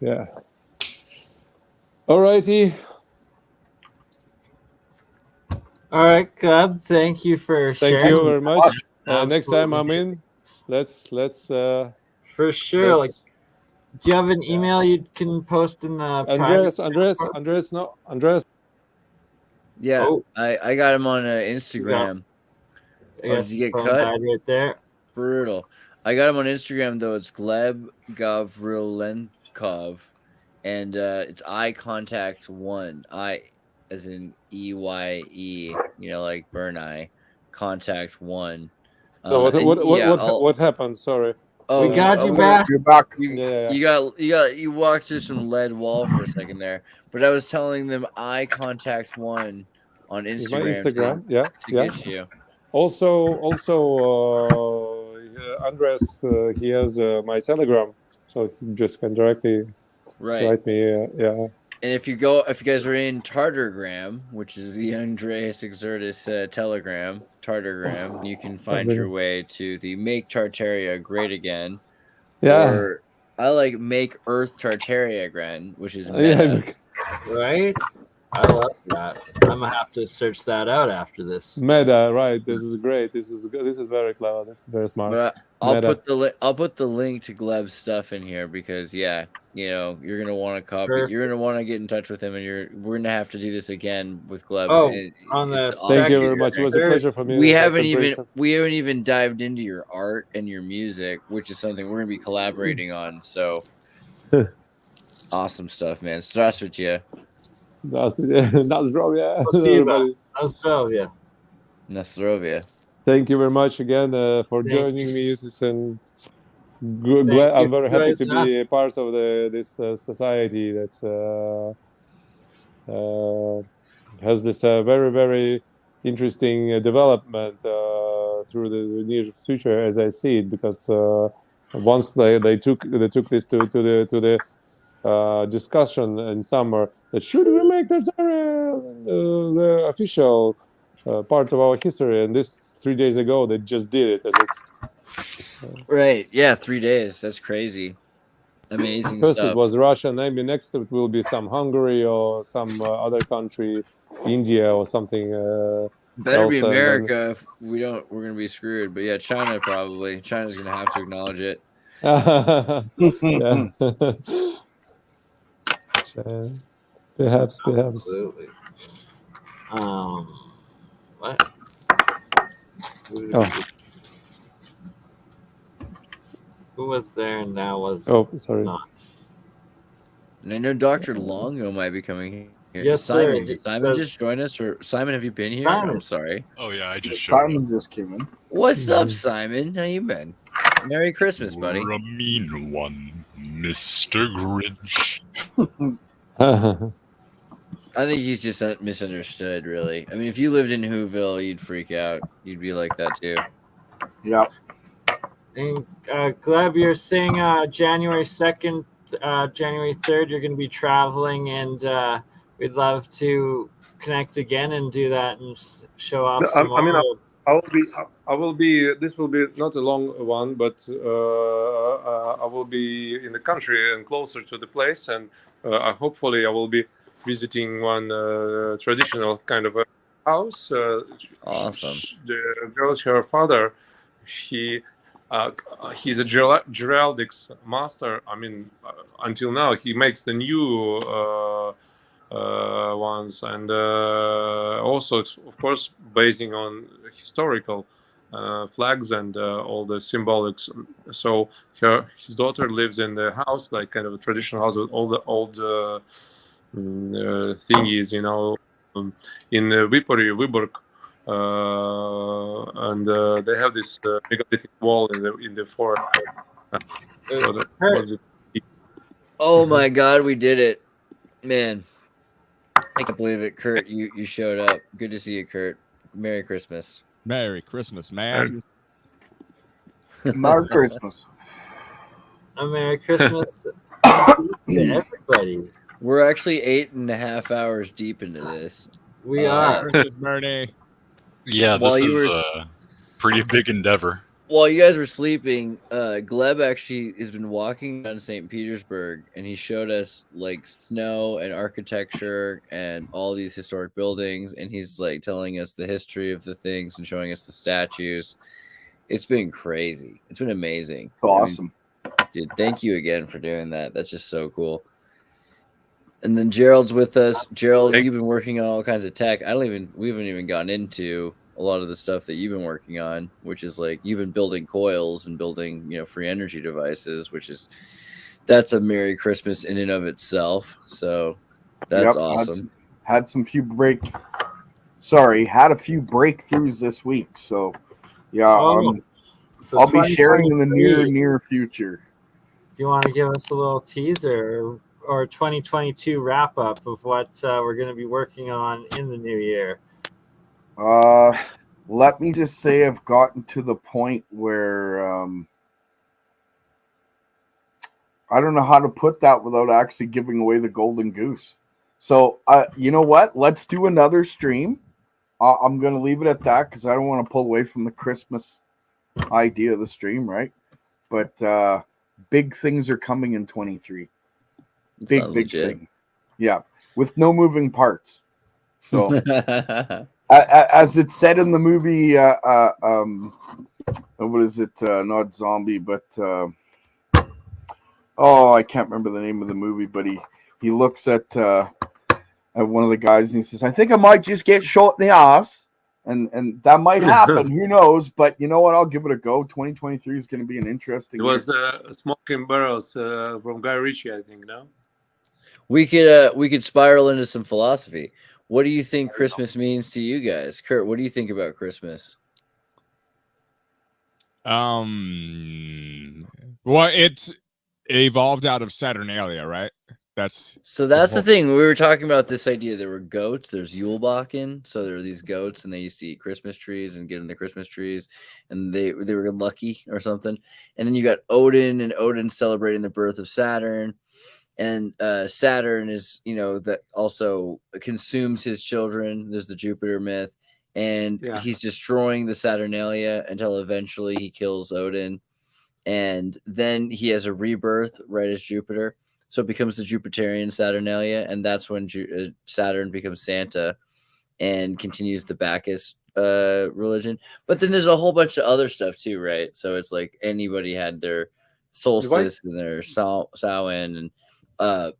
Yeah. All righty. All right, Gleb. Thank you for sharing. Thank you very much. Next time I'm in, let's for sure. Like, do you have an email you can post in the Andres? Yeah, Oh. I got him on Instagram. I Oh, guess did he get phone cut? died right there. Brutal. I got him on Instagram though. It's Gleb Gavrilenkov, and it's eye contact 1. I as in EYE. Like burn eye. Contact 1. What happened? Sorry. Oh, we got you back. You're back. You walked through some lead wall for a second there, but I was telling them I contact one on Is my Instagram. Instagram, to get you. Also, Andres, he has my Telegram, so you just can directly write me. Yeah. And if you guys are in Tartargram, which is the Andreas Xirtus Telegram, Tartargram, you can find your way to the Make Tartaria Great Again. Yeah. Or I like Make Earth Tartaria Again, which is meta. Right? I love that. I'm gonna have to search that out after this. Meta, right? This is great. This is good. This is very clever. This is very smart. But I'll Meta. put the link to Gleb's stuff in here because you're gonna want to copy. Perfect. You're gonna want to get in touch with him, and we're gonna have to do this again with Gleb. On the Thank you very much. It was a pleasure for me. We haven't even dived into your art and your music, which is something we're gonna be collaborating on. So awesome stuff, man. Здравствуйте. Nastrovia. Thank you very much again for joining me. And I'm very happy to be a part of this society that has this very, very interesting development through the near future, as I see it. Because once they took this to the discussion in summer, that should we make the official part of our history, and this 3 days ago they just did it. And Right, yeah, 3 days. That's crazy. Amazing first stuff. it was Russia, maybe next it will be some Hungary or some other country, India or something. Better be America. If we're gonna be screwed. But yeah, China probably. China's gonna have to acknowledge it. Yeah. Perhaps. Absolutely. What? Who was there and now was not? And I know Dr. Longo might be coming here. Yes, Simon, sir. did Simon just join us? Or Simon, have you been here? Simon. I'm sorry. Oh yeah, I just showed Simon just came in. What's up, Simon? How you been? Merry Christmas, buddy. You're a mean one, Mr. Grinch. I think he's just misunderstood, really. I mean, if you lived in Whoville, you'd freak out. You'd be like that, too. Yeah. And Gleb, you're saying January 2nd, January 3rd, you're going to be traveling, and we'd love to connect again and do that and show off some more. I will be. This will be not a long one, but I will be in the country and closer to the place, and hopefully I will be visiting one traditional kind of a house. Awesome. Gerald, her father, he's a Geraldics master. I mean, until now he makes the new ones, and also, of course, basing on historical flags and all the symbolics. So his daughter lives in the house, like kind of a traditional house with all the old thingies, in Viborg, and they have this megalithic wall in the forest. Oh my God, we did it, man! I can't believe it, Kurt. You showed up. Good to see you, Kurt. Merry Christmas. Merry Christmas, man. Merry Christmas. A Merry Christmas to everybody. We're actually 8.5 hours deep into this. We are. Bernie. Yeah, this is a pretty big endeavor. While you guys were sleeping, Gleb actually has been walking around St. Petersburg, and he showed us like snow and architecture and all these historic buildings, and he's like telling us the history of the things and showing us the statues. It's been crazy. It's been amazing. Awesome. Dude, thank you again for doing that. That's just so cool. And then Gerald's with us. Gerald, you've been working on all kinds of tech. We haven't even gotten into a lot of the stuff that you've been working on, which is like you've been building coils and building, free energy devices, that's a Merry Christmas in and of itself. So that's awesome. Had a few breakthroughs this week. So yeah, So I'll be sharing in the near future. Do you want to give us a little teaser or 2022 wrap up of what we're going to be working on in the new year? Let me just say I've gotten to the point where I don't know how to put that without actually giving away the golden goose. So, you know what? Let's do another stream. I'm going to leave it at that because I don't want to pull away from the Christmas idea of the stream, right? But big things are coming in 23. Big things. Yeah, with no moving parts. So, as it's said in the movie, what is it? Not Zombie, but I can't remember the name of the movie. But he looks at one of the guys and he says, "I think I might just get shot in the ass," and that might happen. Who knows? But you know what? I'll give it a go. 2023 is going to be an interesting. It was Smoking Barrels from Guy Ritchie, I think. No. We could spiral into some philosophy. What do you think Christmas means to you guys? Kurt, what do you think about Christmas? Well, it's evolved out of Saturnalia, right? That's the thing. We were talking about this idea. There were goats. There's Yulebakken. So there were these goats, and they used to eat Christmas trees and get in the Christmas trees, and they were lucky or something. And then you got Odin, and Odin celebrating the birth of Saturn. And Saturn is, that also consumes his children. There's the Jupiter myth. And he's destroying the Saturnalia until eventually he kills Odin. And then he has a rebirth right as Jupiter. So it becomes the Jupiterian Saturnalia. And that's when Saturn becomes Santa and continues the Bacchus religion. But then there's a whole bunch of other stuff too, right? So it's like anybody had their solstice and their Samhain and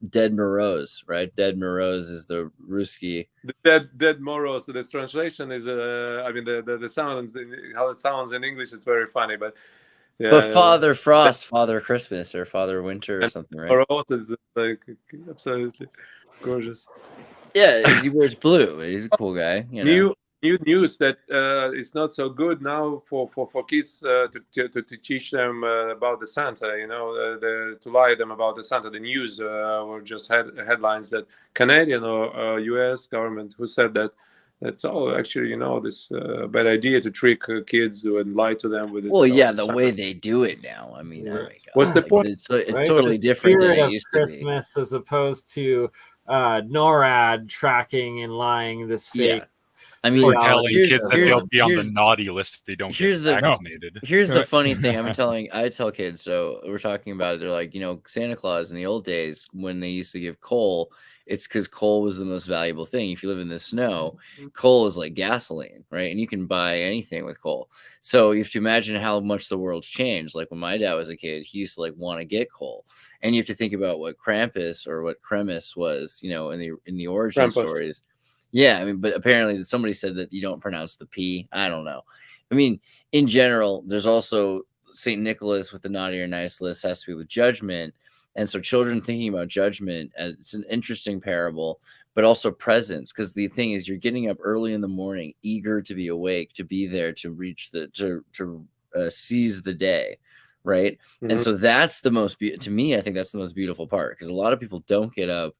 Dead Moroz, right? Dead Moroz is the Ruski. The Dead Moroz. The translation is the sounds, how it sounds in English is very funny, but Father Frost, Father Christmas, or Father Winter, or something, right? Moroz is like absolutely gorgeous. Yeah, he wears blue. He's a cool guy. New news that it's not so good now for kids to teach them about the Santa, to lie them about the Santa. The news were just headlines that Canadian or U.S. government who said that that's actually this bad idea to trick kids and lie to them with it. Well, yeah, the way they do it now. I mean, oh my God. What's the point? It's totally different than it used to be. Christmas as opposed to NORAD tracking and lying this fake. Yeah. I mean, or telling kids that they'll be on the naughty list if they don't get vaccinated. Here's the funny thing. I tell kids, so we're talking about it. They're like, Santa Claus in the old days when they used to give coal, it's because coal was the most valuable thing. If you live in the snow, coal is like gasoline, right? And you can buy anything with coal. So you have to imagine how much the world's changed. Like when my dad was a kid, he used to want to get coal. And you have to think about what Krampus or what Kremis was, in the origin stories. Yeah, I mean, but apparently somebody said that you don't pronounce the P. I don't know. I mean, in general, there's also St. Nicholas with the naughty or nice list has to be with judgment. And so children thinking about judgment, it's an interesting parable, but also presence. Because the thing is, you're getting up early in the morning, eager to be awake, to be there, to reach to seize the day. Right. Mm-hmm. And so that's the most, to me, I think that's the most beautiful part, because a lot of people don't get up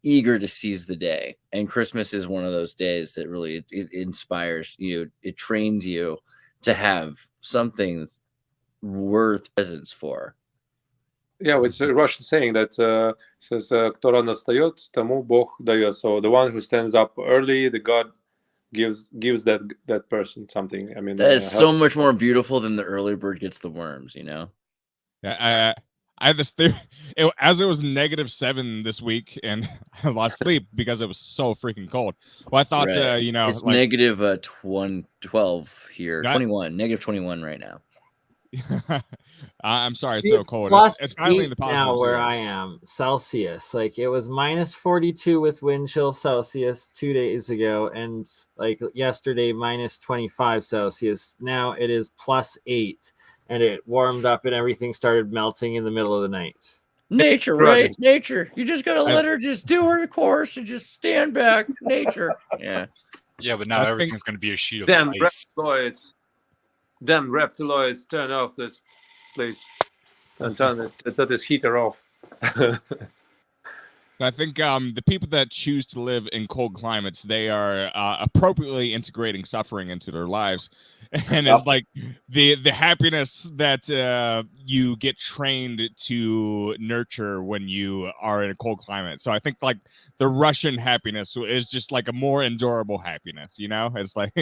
eager to seize the day. And Christmas is one of those days that really it inspires you. It trains you to have something worth presence for. Yeah, it's a Russian saying that says, "Кто рано встает, тому Бог дает." So the one who stands up early, the God gives that person something. I mean, that is so much more beautiful than the early bird gets the worms. Yeah, I had this theory. As it was -7 this week, and I lost sleep because it was so freaking cold. Well, I thought, right. It's negative 12 here, 21, -21 right now. I'm sorry, it's so cold. It's finally in the now where I am, Celsius. Like it was -42 with wind chill Celsius 2 days ago, and like yesterday -25 Celsius. Now it is +8, and it warmed up and everything started melting in the middle of the night. Nature, right? Nature. You just gotta let her just do her course and just stand back. Nature. Yeah. Yeah, but now everything's gonna be a sheet of ice. Damn reptiloids, turn off this, please. And turn this heater off. I think the people that choose to live in cold climates, they are appropriately integrating suffering into their lives. And it's like the happiness that you get trained to nurture when you are in a cold climate. So I think like the Russian happiness is just like a more endurable happiness, you know? It's like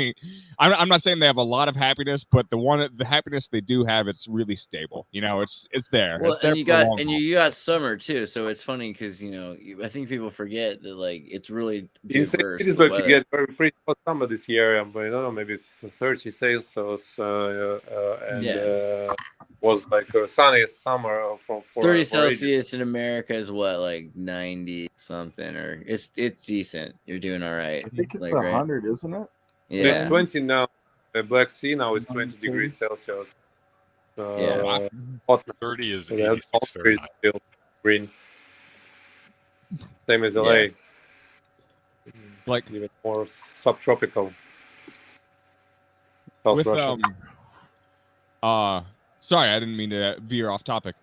I'm not saying they have a lot of happiness, but the happiness they do have, it's really stable. You know, it's there. Well, it's there and you for the got long haul. you got summer too, so it's funny because I think people forget that like it's really In St. Petersburg, you get very pretty hot summer this year, but I don't know, maybe 30 Celsius, and was like a sunniest summer for 30 ages. Celsius in America is what, like 90 something, or it's decent. You're doing all right. I think it's like, 100, isn't it? Yeah, It's 20 now. The Black Sea now is 20 degrees Celsius. Yeah. Hot 30 is so that's 86 Fahrenheit. still green. Same as LA. Yeah. Like even more subtropical. South With Russia. sorry, I didn't mean to veer off topic.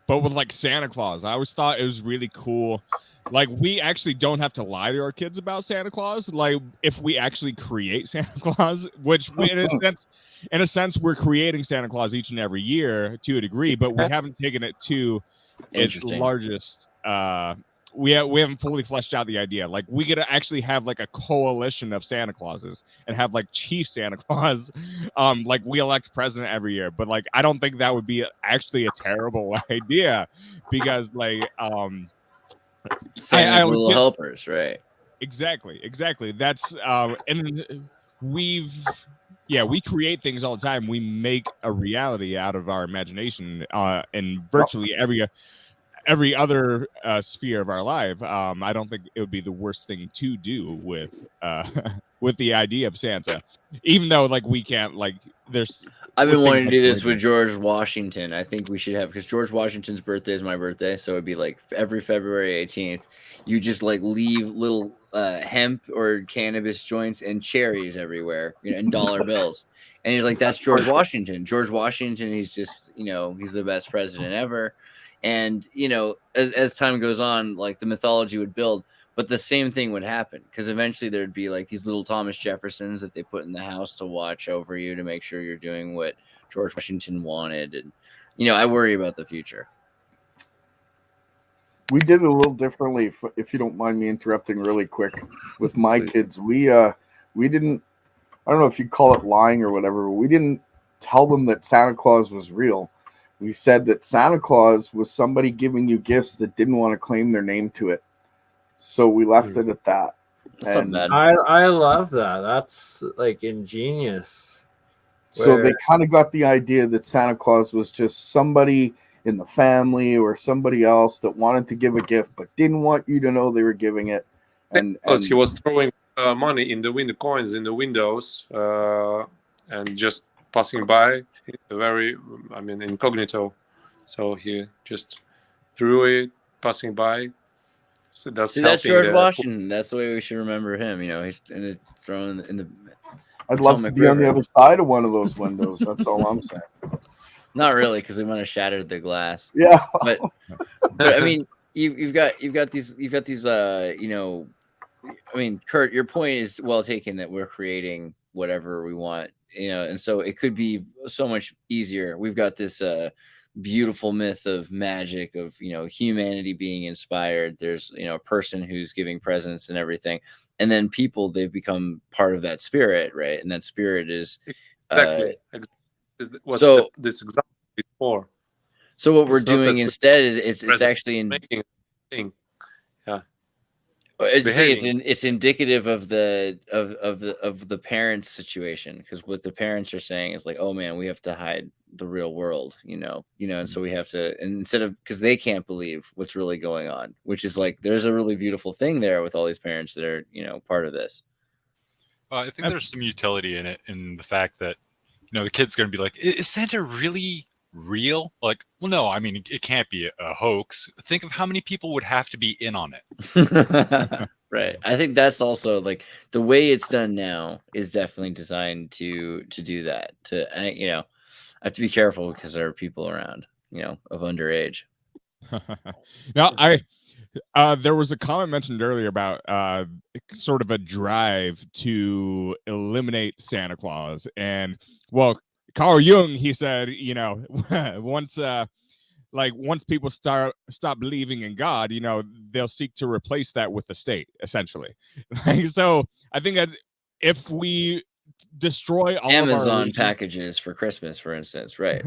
But with like Santa Claus, I always thought it was really cool. Like, we actually don't have to lie to our kids about Santa Claus. Like, if we actually create Santa Claus, which in a sense, we're creating Santa Claus each and every year to a degree, but we haven't taken it to its largest. We haven't fully fleshed out the idea. Like, we could actually have like a coalition of Santa Clauses and have like Chief Santa Claus. Like, we elect president every year, but like, I don't think that would be actually a terrible idea, because like Santa's little helpers, right? Exactly. That's and we create things all the time. We make a reality out of our imagination in virtually every other sphere of our life. I don't think it would be the worst thing to do with the idea of Santa, even though like we can't like there's. I've been wanting to do this with George Washington. I think we should have, because George Washington's birthday is my birthday, so it'd be like every February 18th, you just like leave little hemp or cannabis joints and cherries everywhere, and dollar bills, and he's like, that's George Washington. George Washington, he's just, he's the best president ever, and as time goes on, like the mythology would build. But the same thing would happen, because eventually there'd be like these little Thomas Jeffersons that they put in the house to watch over you, to make sure you're doing what George Washington wanted. And, I worry about the future. We did it a little differently, if you don't mind me interrupting really quick. With my kids, we didn't, I don't know if you call it lying or whatever, but we didn't tell them that Santa Claus was real. We said that Santa Claus was somebody giving you gifts that didn't want to claim their name to it. So we left it at that. And I love that. That's like ingenious. So they kind of got the idea that Santa Claus was just somebody in the family or somebody else that wanted to give a gift but didn't want you to know they were giving it. And he was throwing money in the window, coins in the windows, and just passing by, incognito. So he just threw it, passing by. So that's George Washington. That's the way we should remember him. He's thrown in the. I'd love to be on the other side of one of those windows. That's all I'm saying. Not really, because they might have shattered the glass. Yeah, but I mean, you've got these. Kurt, your point is well taken, that we're creating whatever we want. And so it could be so much easier. We've got this beautiful myth of magic, of humanity being inspired. There's a person who's giving presents and everything, and then people, they've become part of that spirit, right? And that spirit is exactly this example is for. So what we're doing instead is it's actually making a thing. Yeah. It's indicative of the parents' situation, because what the parents are saying is like, oh man, we have to hide the real world, and so we have to, and instead of, because they can't believe what's really going on, which is like, there's a really beautiful thing there with all these parents that are part of this. I think there's some utility in it, in the fact that the kid's going to be like, is Santa really real? Like, well, no, I mean, it can't be a hoax. Think of how many people would have to be in on it. Right. I think that's also like the way it's done now is definitely designed to do that. I have to be careful because there are people around, of underage. Now, there was a comment mentioned earlier about sort of a drive to eliminate Santa Claus, and well, Carl Jung, he said, once people stop believing in God, they'll seek to replace that with the state, essentially. So I think that if we destroy all Amazon of our packages for Christmas, for instance, right?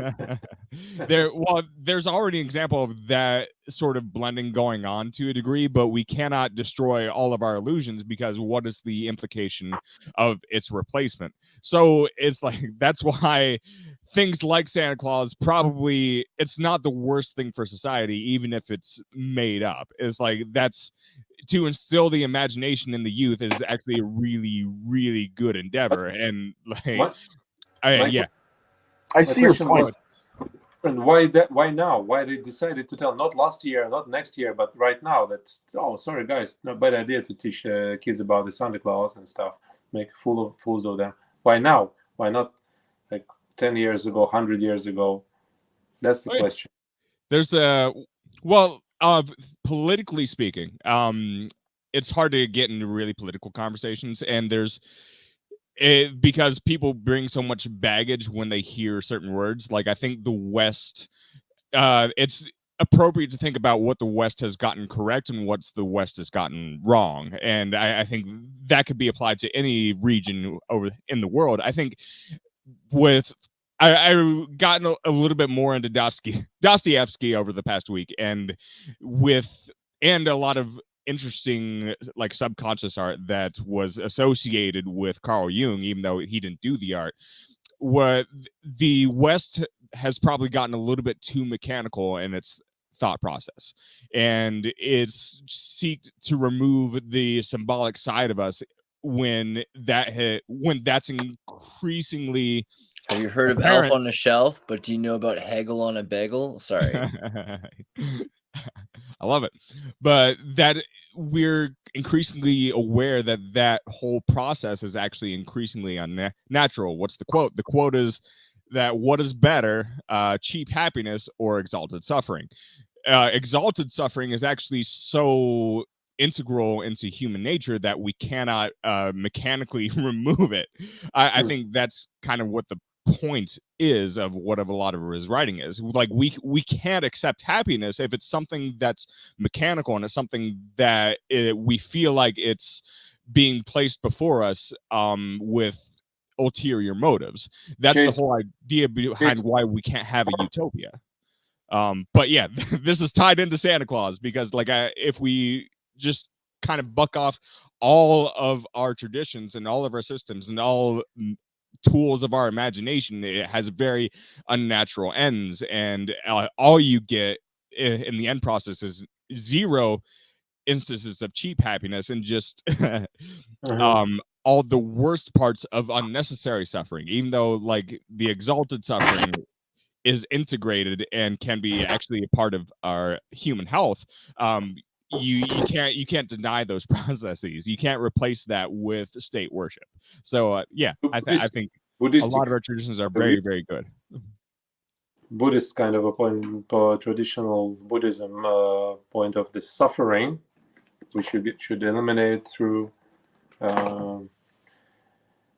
There's already an example of that sort of blending going on to a degree, but we cannot destroy all of our illusions because what is the implication of its replacement? So it's like that's why things like Santa Claus probably it's not the worst thing for society, even if it's made up. It's like that's to instill the imagination in the youth is actually a really, really good endeavor. And like, I see your point. And why that? Why now? Why they decided to tell not last year, not next year, but right now? That's sorry guys, not bad idea to teach kids about the Santa Claus and stuff. Make fools of them. Why now? Why not like 10 years ago, 100 years ago? That's the question. There's politically speaking, it's hard to get into really political conversations, and because people bring so much baggage when they hear certain words. Like I think the West, it's appropriate to think about what the West has gotten correct and what's the West has gotten wrong, and I think that could be applied to any region over in the world. I think I've gotten a little bit more into Dostoevsky over the past week, and a lot of interesting like subconscious art that was associated with Carl Jung, even though he didn't do the art. What the West has probably gotten a little bit too mechanical in its thought process, and it's seeked to remove the symbolic side of us when that's increasingly. Have you heard of Elf on a Shelf? But do you know about Hegel on a Bagel? Sorry. I love it. But that we're increasingly aware that whole process is actually increasingly unnatural. What's the quote? The quote is that what is better, cheap happiness or exalted suffering? Exalted suffering is actually so integral into human nature that we cannot mechanically remove it. I think that's kind of what the point is of what a lot of his writing is. Like we can't accept happiness if it's something that's mechanical and it's something that we feel like it's being placed before us with ulterior motives. That's the whole idea behind why we can't have a utopia. But yeah, this is tied into Santa Claus because like if we just kind of buck off all of our traditions and all of our systems and all tools of our imagination, it has very unnatural ends, and all you get in the end process is zero instances of cheap happiness and just all the worst parts of unnecessary suffering, even though like the exalted suffering is integrated and can be actually a part of our human health. You can't deny those processes. You can't replace that with state worship. So I think a lot of our traditions are very, very good. Buddhist kind of a point, traditional Buddhism point of the suffering, which should eliminate through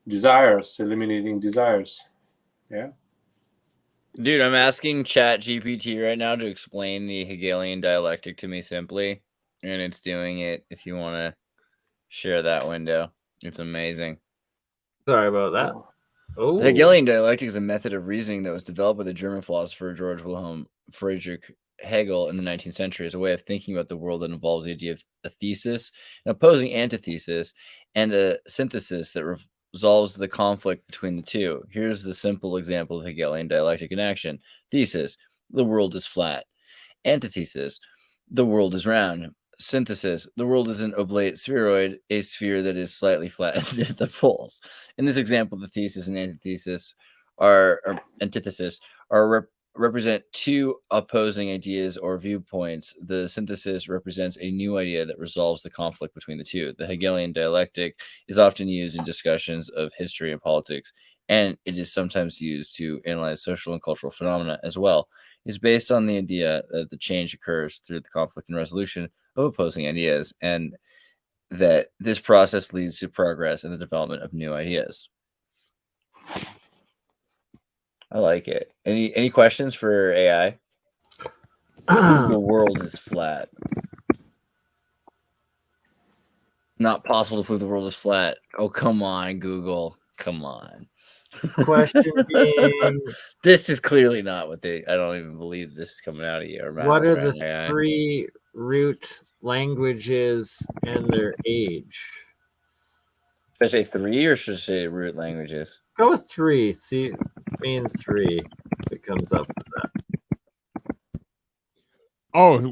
desires, eliminating desires. Yeah. Dude, I'm asking ChatGPT right now to explain the Hegelian dialectic to me simply, and it's doing it. If you want to share that window, it's amazing. Sorry about that. The Hegelian dialectic is a method of reasoning that was developed by the German philosopher Georg Wilhelm Friedrich Hegel in the 19th century as a way of thinking about the world that involves the idea of a thesis, an opposing antithesis, and a synthesis that resolves the conflict between the two. Here's the simple example of Hegelian dialectic in action. Thesis: the world is flat. Antithesis: the world is round. Synthesis: the world is an oblate spheroid, a sphere that is slightly flattened at the poles. In this example, the thesis and antithesis are represent two opposing ideas or viewpoints, the synthesis represents a new idea that resolves the conflict between the two. The Hegelian dialectic is often used in discussions of history and politics, and it is sometimes used to analyze social and cultural phenomena as well. It is based on the idea that the change occurs through the conflict and resolution of opposing ideas, and that this process leads to progress and the development of new ideas. I like it. Any questions for AI? The world is flat. Not possible to prove the world is flat. Oh, come on, Google. Come on. Question being, this is clearly not what they. I don't even believe this is coming out of you. What are the three root languages and their age? Should I say three or should I say root languages? Go with three. See, mean three. If it comes up with that. Oh,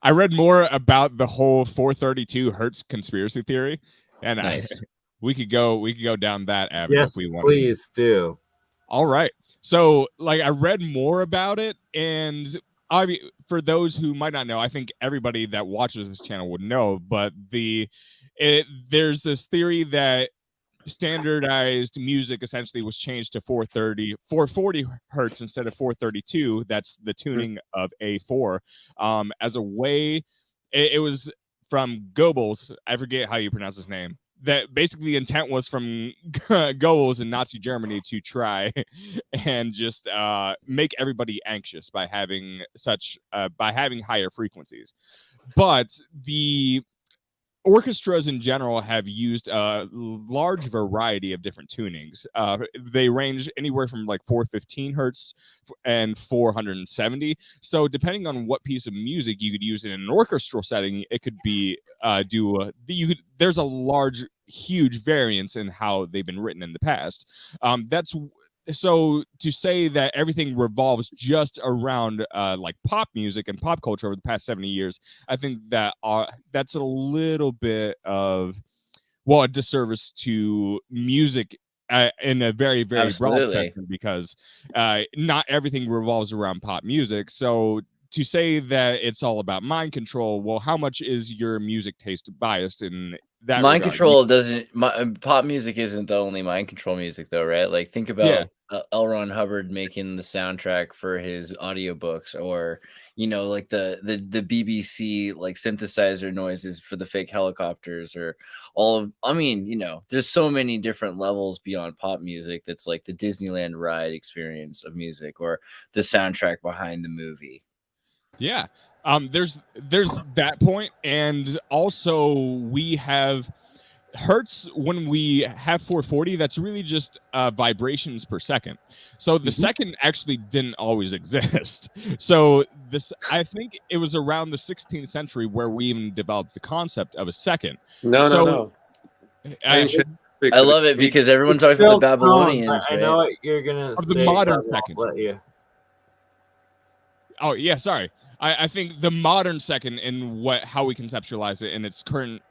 I read more about the whole 432 Hertz conspiracy theory, and nice. we could go down that avenue yes, if we want. Please do. All right. So, like, I read more about it, and for those who might not know, I think everybody that watches this channel would know, but there's this theory that standardized music essentially was changed to 440 hertz instead of 432. That's the tuning of A4. As a way, it was from Goebbels. I forget how you pronounce his name. That basically the intent was from Goebbels in Nazi Germany to try and just make everybody anxious by having higher frequencies. But the orchestras in general have used a large variety of different tunings. They range anywhere from like 415 hertz and 470. So depending on what piece of music you could use in an orchestral setting, it could be there's a huge variance in how they've been written in the past. So to say that everything revolves just around like pop music and pop culture over the past 70 years, I think that that's a little bit of a disservice to music in a very, very broad spectrum, because not everything revolves around pop music. So to say that it's all about mind control, well, how much is your music taste biased in that mind regard? Control doesn't. Pop music isn't the only mind control music, though, right? Like, think about L. Ron Hubbard making the soundtrack for his audiobooks, or like the BBC like synthesizer noises for the fake helicopters, or there's so many different levels beyond pop music. That's like the Disneyland ride experience of music, or the soundtrack behind the movie. Yeah. There's that point, and also we have hertz. When we have 440, that's really just vibrations per second. So the second actually didn't always exist. So I think it was around the 16th century where we even developed the concept of a second. No. I love it because everyone talks about the Babylonians. I know what you're gonna say. The modern second. Oh yeah, sorry. I think the modern second in how we conceptualize it in its current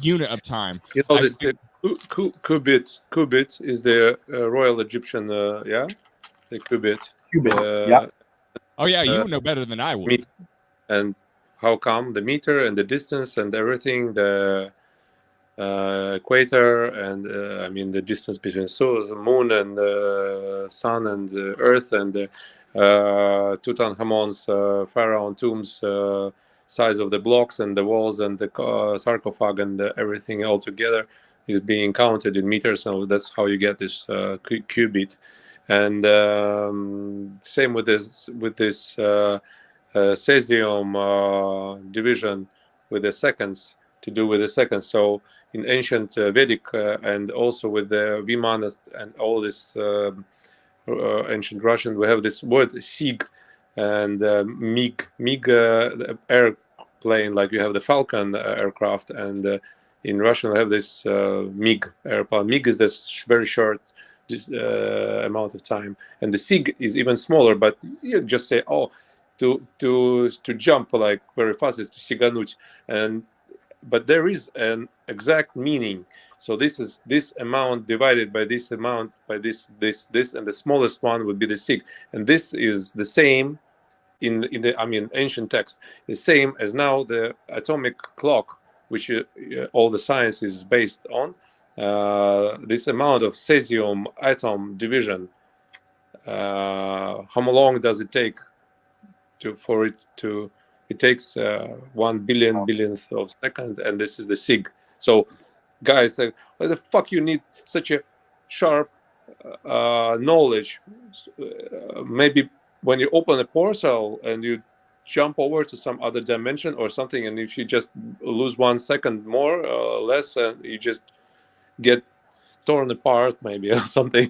unit of time. This Corbitt is the Royal Egyptian, the Corbitt. Oh yeah, you would know better than I would. And how come the meter and the distance and everything, the equator and the distance between the moon and the sun and the earth and the Tutankhamun's pharaoh tombs, size of the blocks and the walls and the sarcophag and everything all together is being counted in meters. So that's how you get this qubit. And same with this cesium division with the seconds, to do with the seconds. So in ancient Vedic and also with the Vimanas and all this ancient Russian, we have this word sig and mig airplane, like you have the Falcon aircraft, and in Russian we have this mig airplane. Mig is this very short amount of time, and the sig is even smaller, but you just say, oh, to jump like very fast is to siganуть, but there is an exact meaning So this is this amount divided by this amount by this, and the smallest one would be the sig. And this is the same in the ancient text, the same as now the atomic clock, which all the science is based on. This amount of cesium atom division, how long does it take for it to? It takes 1 billionth of second, and this is the sig. So guys, like, why the fuck you need such a sharp knowledge? Maybe when you open a portal and you jump over to some other dimension or something, and if you just lose 1 second more or less, and you just get torn apart maybe or something,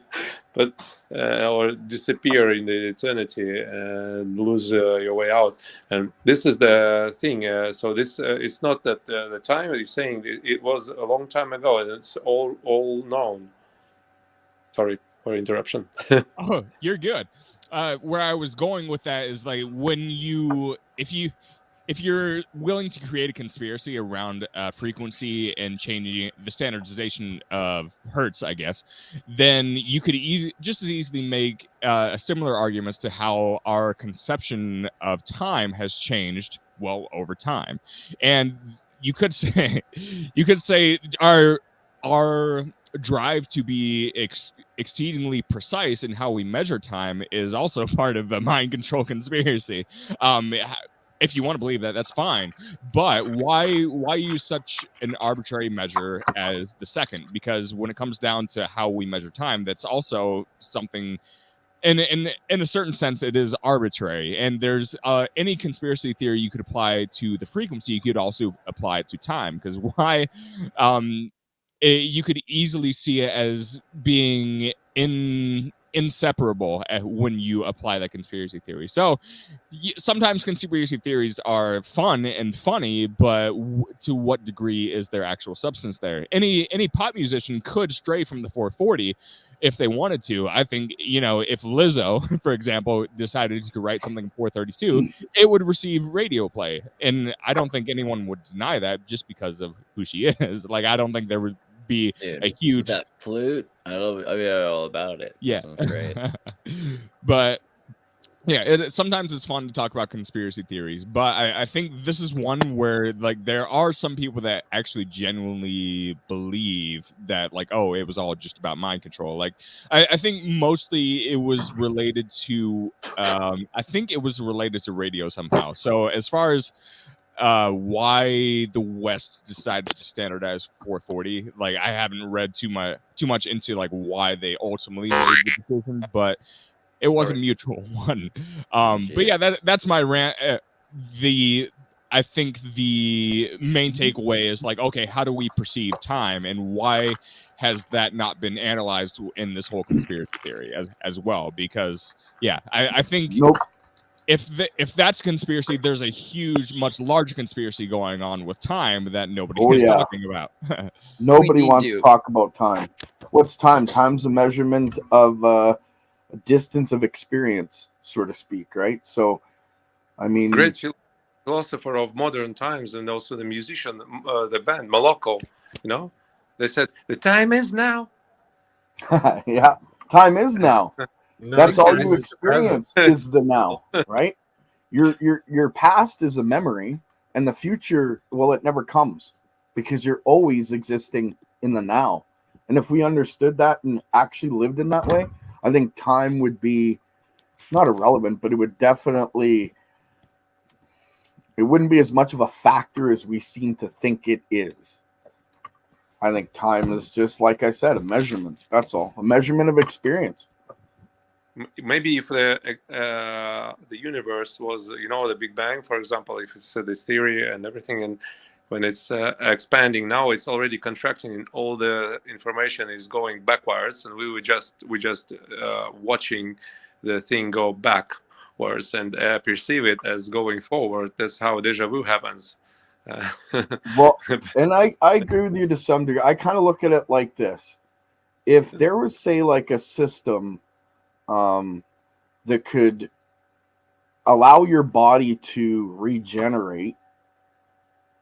but or disappear in the eternity and lose your way out. And this is the thing. So this it's not that the time you're saying it was a long time ago, and it's all known. Sorry for interruption. Oh, you're good. Where I was going with that is like if you're willing to create a conspiracy around frequency and changing the standardization of hertz, I guess, then you could just as easily make a similar argument as to how our conception of time has changed, well, over time. And you could say our drive to be exceedingly precise in how we measure time is also part of a mind control conspiracy. If you want to believe that, that's fine. But why use such an arbitrary measure as the second? Because when it comes down to how we measure time, that's also something, in a certain sense, it is arbitrary. And there's any conspiracy theory you could apply to the frequency, you could also apply it to time. Because why? You could easily see it as being inseparable when you apply that conspiracy theory. So sometimes conspiracy theories are fun and funny, but to what degree is there actual substance there? Any pop musician could stray from the 440 if they wanted to. I think, if Lizzo, for example, decided to write something 432, it would receive radio play. And I don't think anyone would deny that just because of who she is. Like, I don't think there would be a huge that flute. I'll be all about it. Yeah, that sounds great. But yeah, sometimes it's fun to talk about conspiracy theories, but I think this is one where like there are some people that actually genuinely believe that like, oh, it was all just about mind control. Like I think mostly it was related to radio somehow. So as far as why the West decided to standardize 440, like I haven't read too much into like why they ultimately made the decision, but it was a mutual one. But yeah, that's my rant. I think the main takeaway is like, okay, how do we perceive time, and why has that not been analyzed in this whole conspiracy theory as well? Because yeah, I think if that's conspiracy, there's a huge, much larger conspiracy going on with time that nobody is talking about. Nobody wants to talk about time. What's time? Time's a measurement of a distance of experience, so to speak, right? So, I mean, great philosopher of modern times, and also the musician, the band Moloko. They said the time is now. Yeah, time is now. That's all you experience is the now, right? Your past is a memory, and the future, well, it never comes because you're always existing in the now. And if we understood that and actually lived in that way, I think time would be not irrelevant, but it would definitely, it wouldn't be as much of a factor as we seem to think it is. I think time is just, like I said, a measurement. That's all. A measurement of experience. Maybe if the universe was, the Big Bang, for example, if it's this theory and everything, and when it's expanding now, it's already contracting, and all the information is going backwards, and we just watching the thing go backwards and perceive it as going forward. That's how deja vu happens. Well, and I agree with you to some degree. I kind of look at it like this: if there was, say, like a system that could allow your body to regenerate.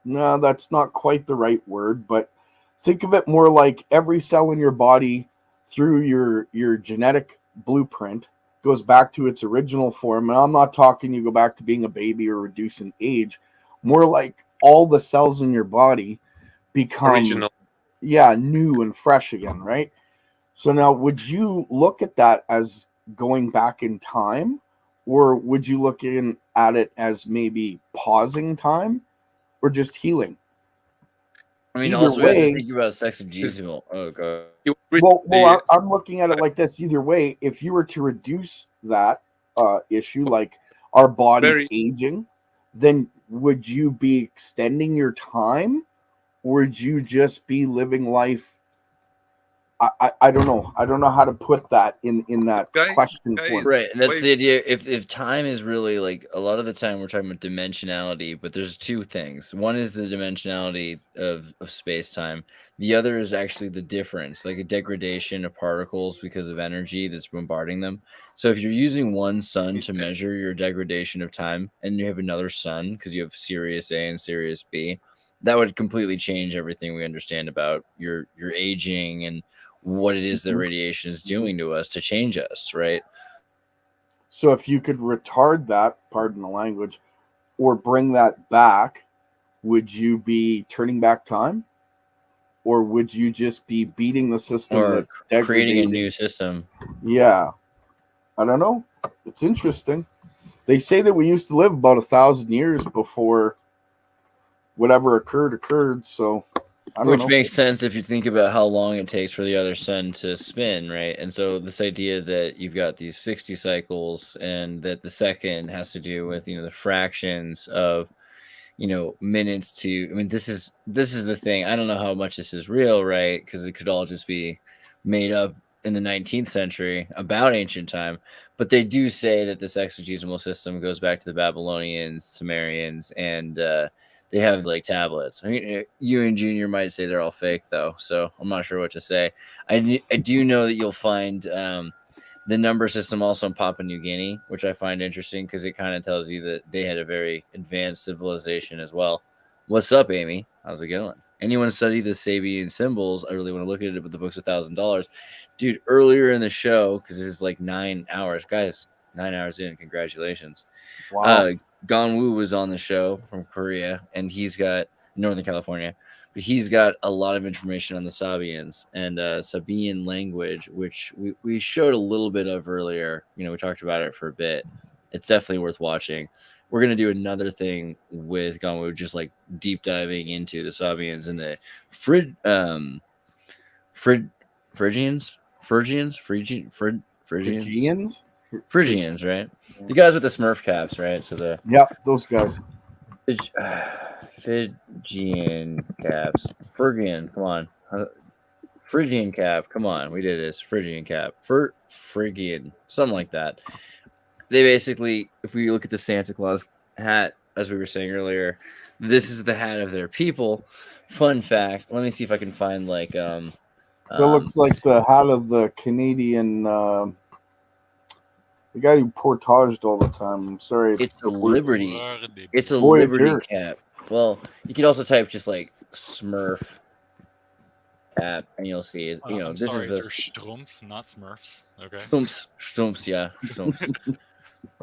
No, that's not quite the right word, but Think of it more like every cell in your body through your genetic blueprint goes back to its original form. And I'm not talking you go back to being a baby or reduce in age, more like all the cells in your body become original. Yeah, new and fresh again, right? So now would you look at that as going back in time, or would you look at it as maybe pausing time or just healing? I mean, Either also we have way, to think about sexagesmal. Oh god. well, I'm looking at it like this. Either way, if you were to reduce that issue, like our bodies aging, then would you be extending your time, or would you just be living life? I don't know. I don't know how to put that in that question form. Right, and that's the idea. If time is really like a lot of the time we're talking about dimensionality, but there's two things. One is the dimensionality of space time. The other is actually the difference, like a degradation of particles because of energy that's bombarding them. So if you're using one sun to measure your degradation of time, and you have another sun because you have Sirius A and Sirius B, that would completely change everything we understand about your aging and what it is that radiation is doing to us to change us, right? So if you could retard that, pardon the language, or bring that back, would you be turning back time? Or would you just be beating the system Or that's creating a degrading? new system? Yeah. I don't know. It's interesting. They say that we used to live about 1,000 years before whatever occurred, so I don't Which know. makes sense if you think about how long it takes for the other sun to spin, right? And so this idea that you've got these 60 cycles and that the second has to do with, the fractions of, minutes to, I mean, this is the thing. I don't know how much this is real, right? Because it could all just be made up in the 19th century about ancient time. But they do say that this exegesimal system goes back to the Babylonians, Sumerians, and they have like tablets. I mean, you and Junior might say they're all fake though, so I'm not sure what to say. I do know that you'll find the number system also in Papua New Guinea, which I find interesting because it kind of tells you that they had a very advanced civilization as well. What's up, Amy? How's it going? Anyone study the Sabian symbols? I really want to look at it, but the book's $1,000. Dude, earlier in the show, because this is like 9 hours. Guys, 9 hours in. Congratulations. Wow. Gonwoo was on the show from Korea, and he's got Northern California, but he's got a lot of information on the Sabians and Sabian language, which we showed a little bit of earlier. We talked about it for a bit. It's definitely worth watching. We're going to do another thing with Gonwoo, just like deep diving into the Sabians and the Phrygians, right? The guys with the Smurf caps, right? So those guys. Phrygian caps. Phrygian, come on. Phrygian cap, come on. We did this. Phrygian cap. Phrygian, something like that. They basically, if we look at the Santa Claus hat, as we were saying earlier, this is the hat of their people. Fun fact. Let me see if I can find like that looks like the hat of the Canadian the guy who portaged all the time. I'm sorry. It's a Liberty. It's a Voyager. Liberty cap. Well, you could also type just like Smurf cap, and you'll see it. I'm This sorry, is they're the Strumpf, not Smurfs. Okay. Stumps, yeah, Stumps.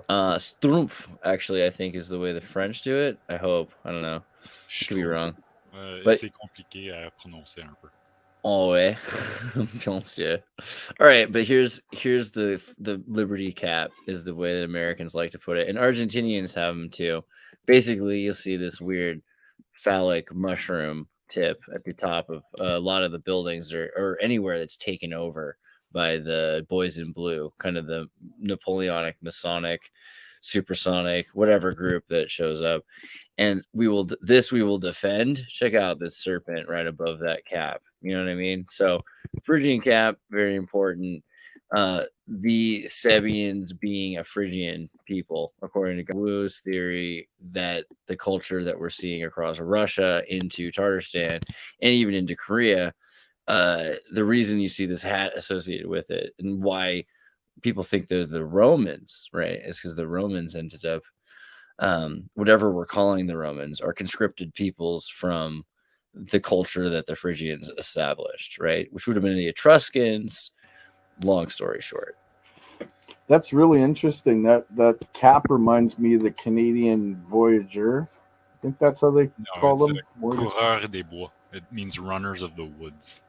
Strumpf, actually, I think is the way the French do it. I hope. I don't know. Could be wrong. But C'est compliqué à prononcer un peu. oh ouais. All right, but here's the Liberty cap is the way that Americans like to put it, and Argentinians have them too. Basically, you'll see this weird phallic mushroom tip at the top of a lot of the buildings or anywhere that's taken over by the boys in blue, kind of the Napoleonic, Masonic, supersonic, whatever group that shows up. And we will defend. Check out this serpent right above that cap. You know what I mean? So Phrygian cap, very important. The Sabians being a Phrygian people, according to Gonwoo's theory, that the culture that we're seeing across Russia into Tatarstan and even into Korea, the reason you see this hat associated with it and why people think they're the Romans, right, is because the Romans ended up whatever we're calling the Romans are conscripted peoples from the culture that the Phrygians established, right? Which would have been the Etruscans. Long story short. That's really interesting. That cap reminds me of the Canadian Voyager. I think that's how they call them. Coureurs des bois. It means runners of the woods.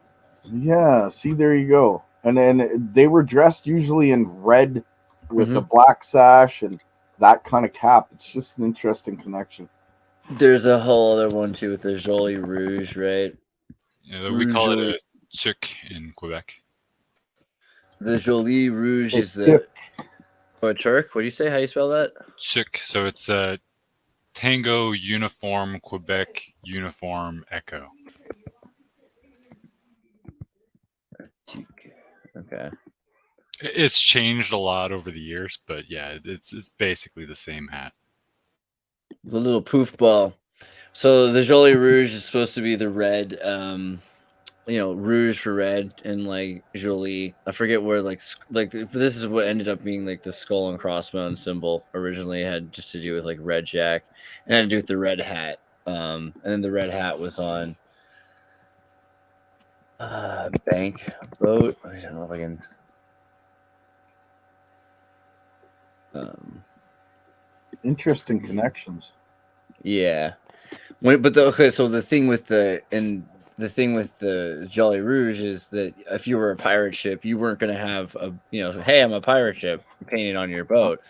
Yeah, see, there you go. And then they were dressed usually in red with a black sash and that kind of cap. It's just an interesting connection. There's a whole other one too with the Jolie Rouge, right? Yeah, we call it a tuc in Quebec. The Jolie Rouge is the Turk. What do you say? How do you spell that? Tuc. So it's a Tango Uniform Quebec Uniform Echo. Okay. It's changed a lot over the years, but yeah, it's basically the same hat. The little poof ball. So the Jolie Rouge is supposed to be the red, rouge for red, and like Jolie. I forget where this is what ended up being like the skull and crossbone symbol. Originally it had just to do with like red jack, and had to do with the red hat. And then the red hat was on bank boat. I don't know if I can. Interesting connections. Yeah. So the thing with the Jolly Rouge is that if you were a pirate ship, you weren't going to have hey, I'm a pirate ship painted on your boat.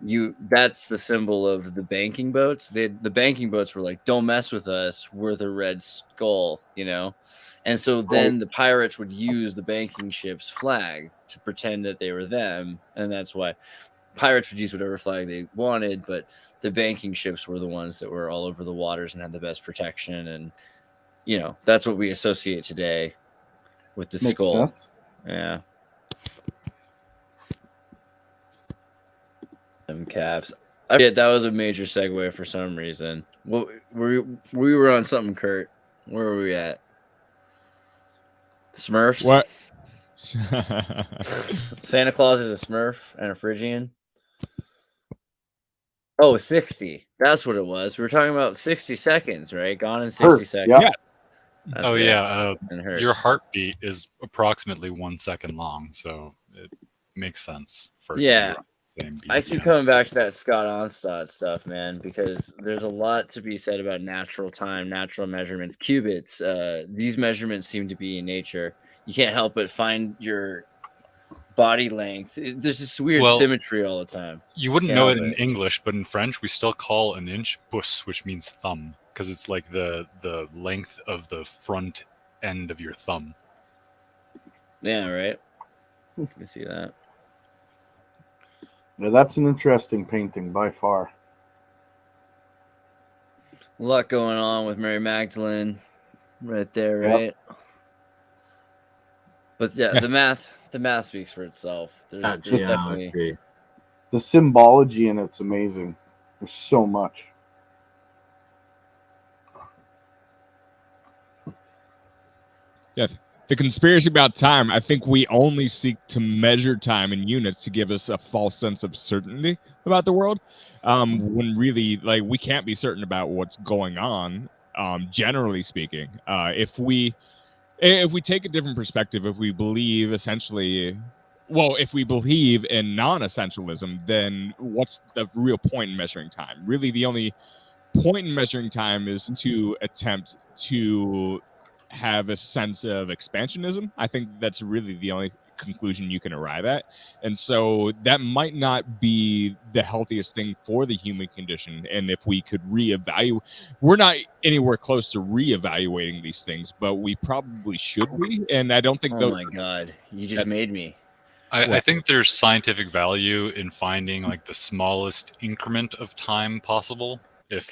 That's the symbol of the banking boats. The banking boats were like, don't mess with us. We're the Red Skull, And so then the pirates would use the banking ship's flag to pretend that they were them. And that's why pirates would use whatever flag they wanted, but the banking ships were the ones that were all over the waters and had the best protection. And, that's what we associate today with the Makes skull. Sense. Yeah. Them caps. Yeah, that was a major segue for some reason. Well, we were on something, Kurt. Where were we at? Smurfs? What? Santa Claus is a Smurf and a Phrygian. Oh, 60. That's what it was. We were talking about 60 seconds, right? Gone in 60 seconds. Yeah. Your heartbeat is approximately 1 second long, so it makes sense for same beat. I keep coming back to that Scott Onstad stuff, man, because there's a lot to be said about natural time, natural measurements, qubits. These measurements seem to be in nature. You can't help but find your body length. There's this weird symmetry all the time. You wouldn't know it in English, but in French, we still call an inch pouce, which means thumb, because it's like the length of the front end of your thumb. Yeah, right. You can see that. Yeah, that's an interesting painting by far. A lot going on with Mary Magdalene right there, right? Yep. But yeah, the math speaks for itself. There's definitely the symbology in it's amazing. There's so much. Yeah, the conspiracy about time, I think we only seek to measure time in units to give us a false sense of certainty about the world, when really, we can't be certain about what's going on, generally speaking. If we take a different perspective, if we believe if we believe in non-essentialism, then what's the real point in measuring time? Really, the only point in measuring time is to attempt to have a sense of expansionism. I think that's really the only conclusion you can arrive at. And so that might not be the healthiest thing for the human condition. And if we could reevaluate, we're not anywhere close to reevaluating these things, but we probably should be. And I don't think my God, you just made me. I think there's scientific value in finding the smallest increment of time possible. If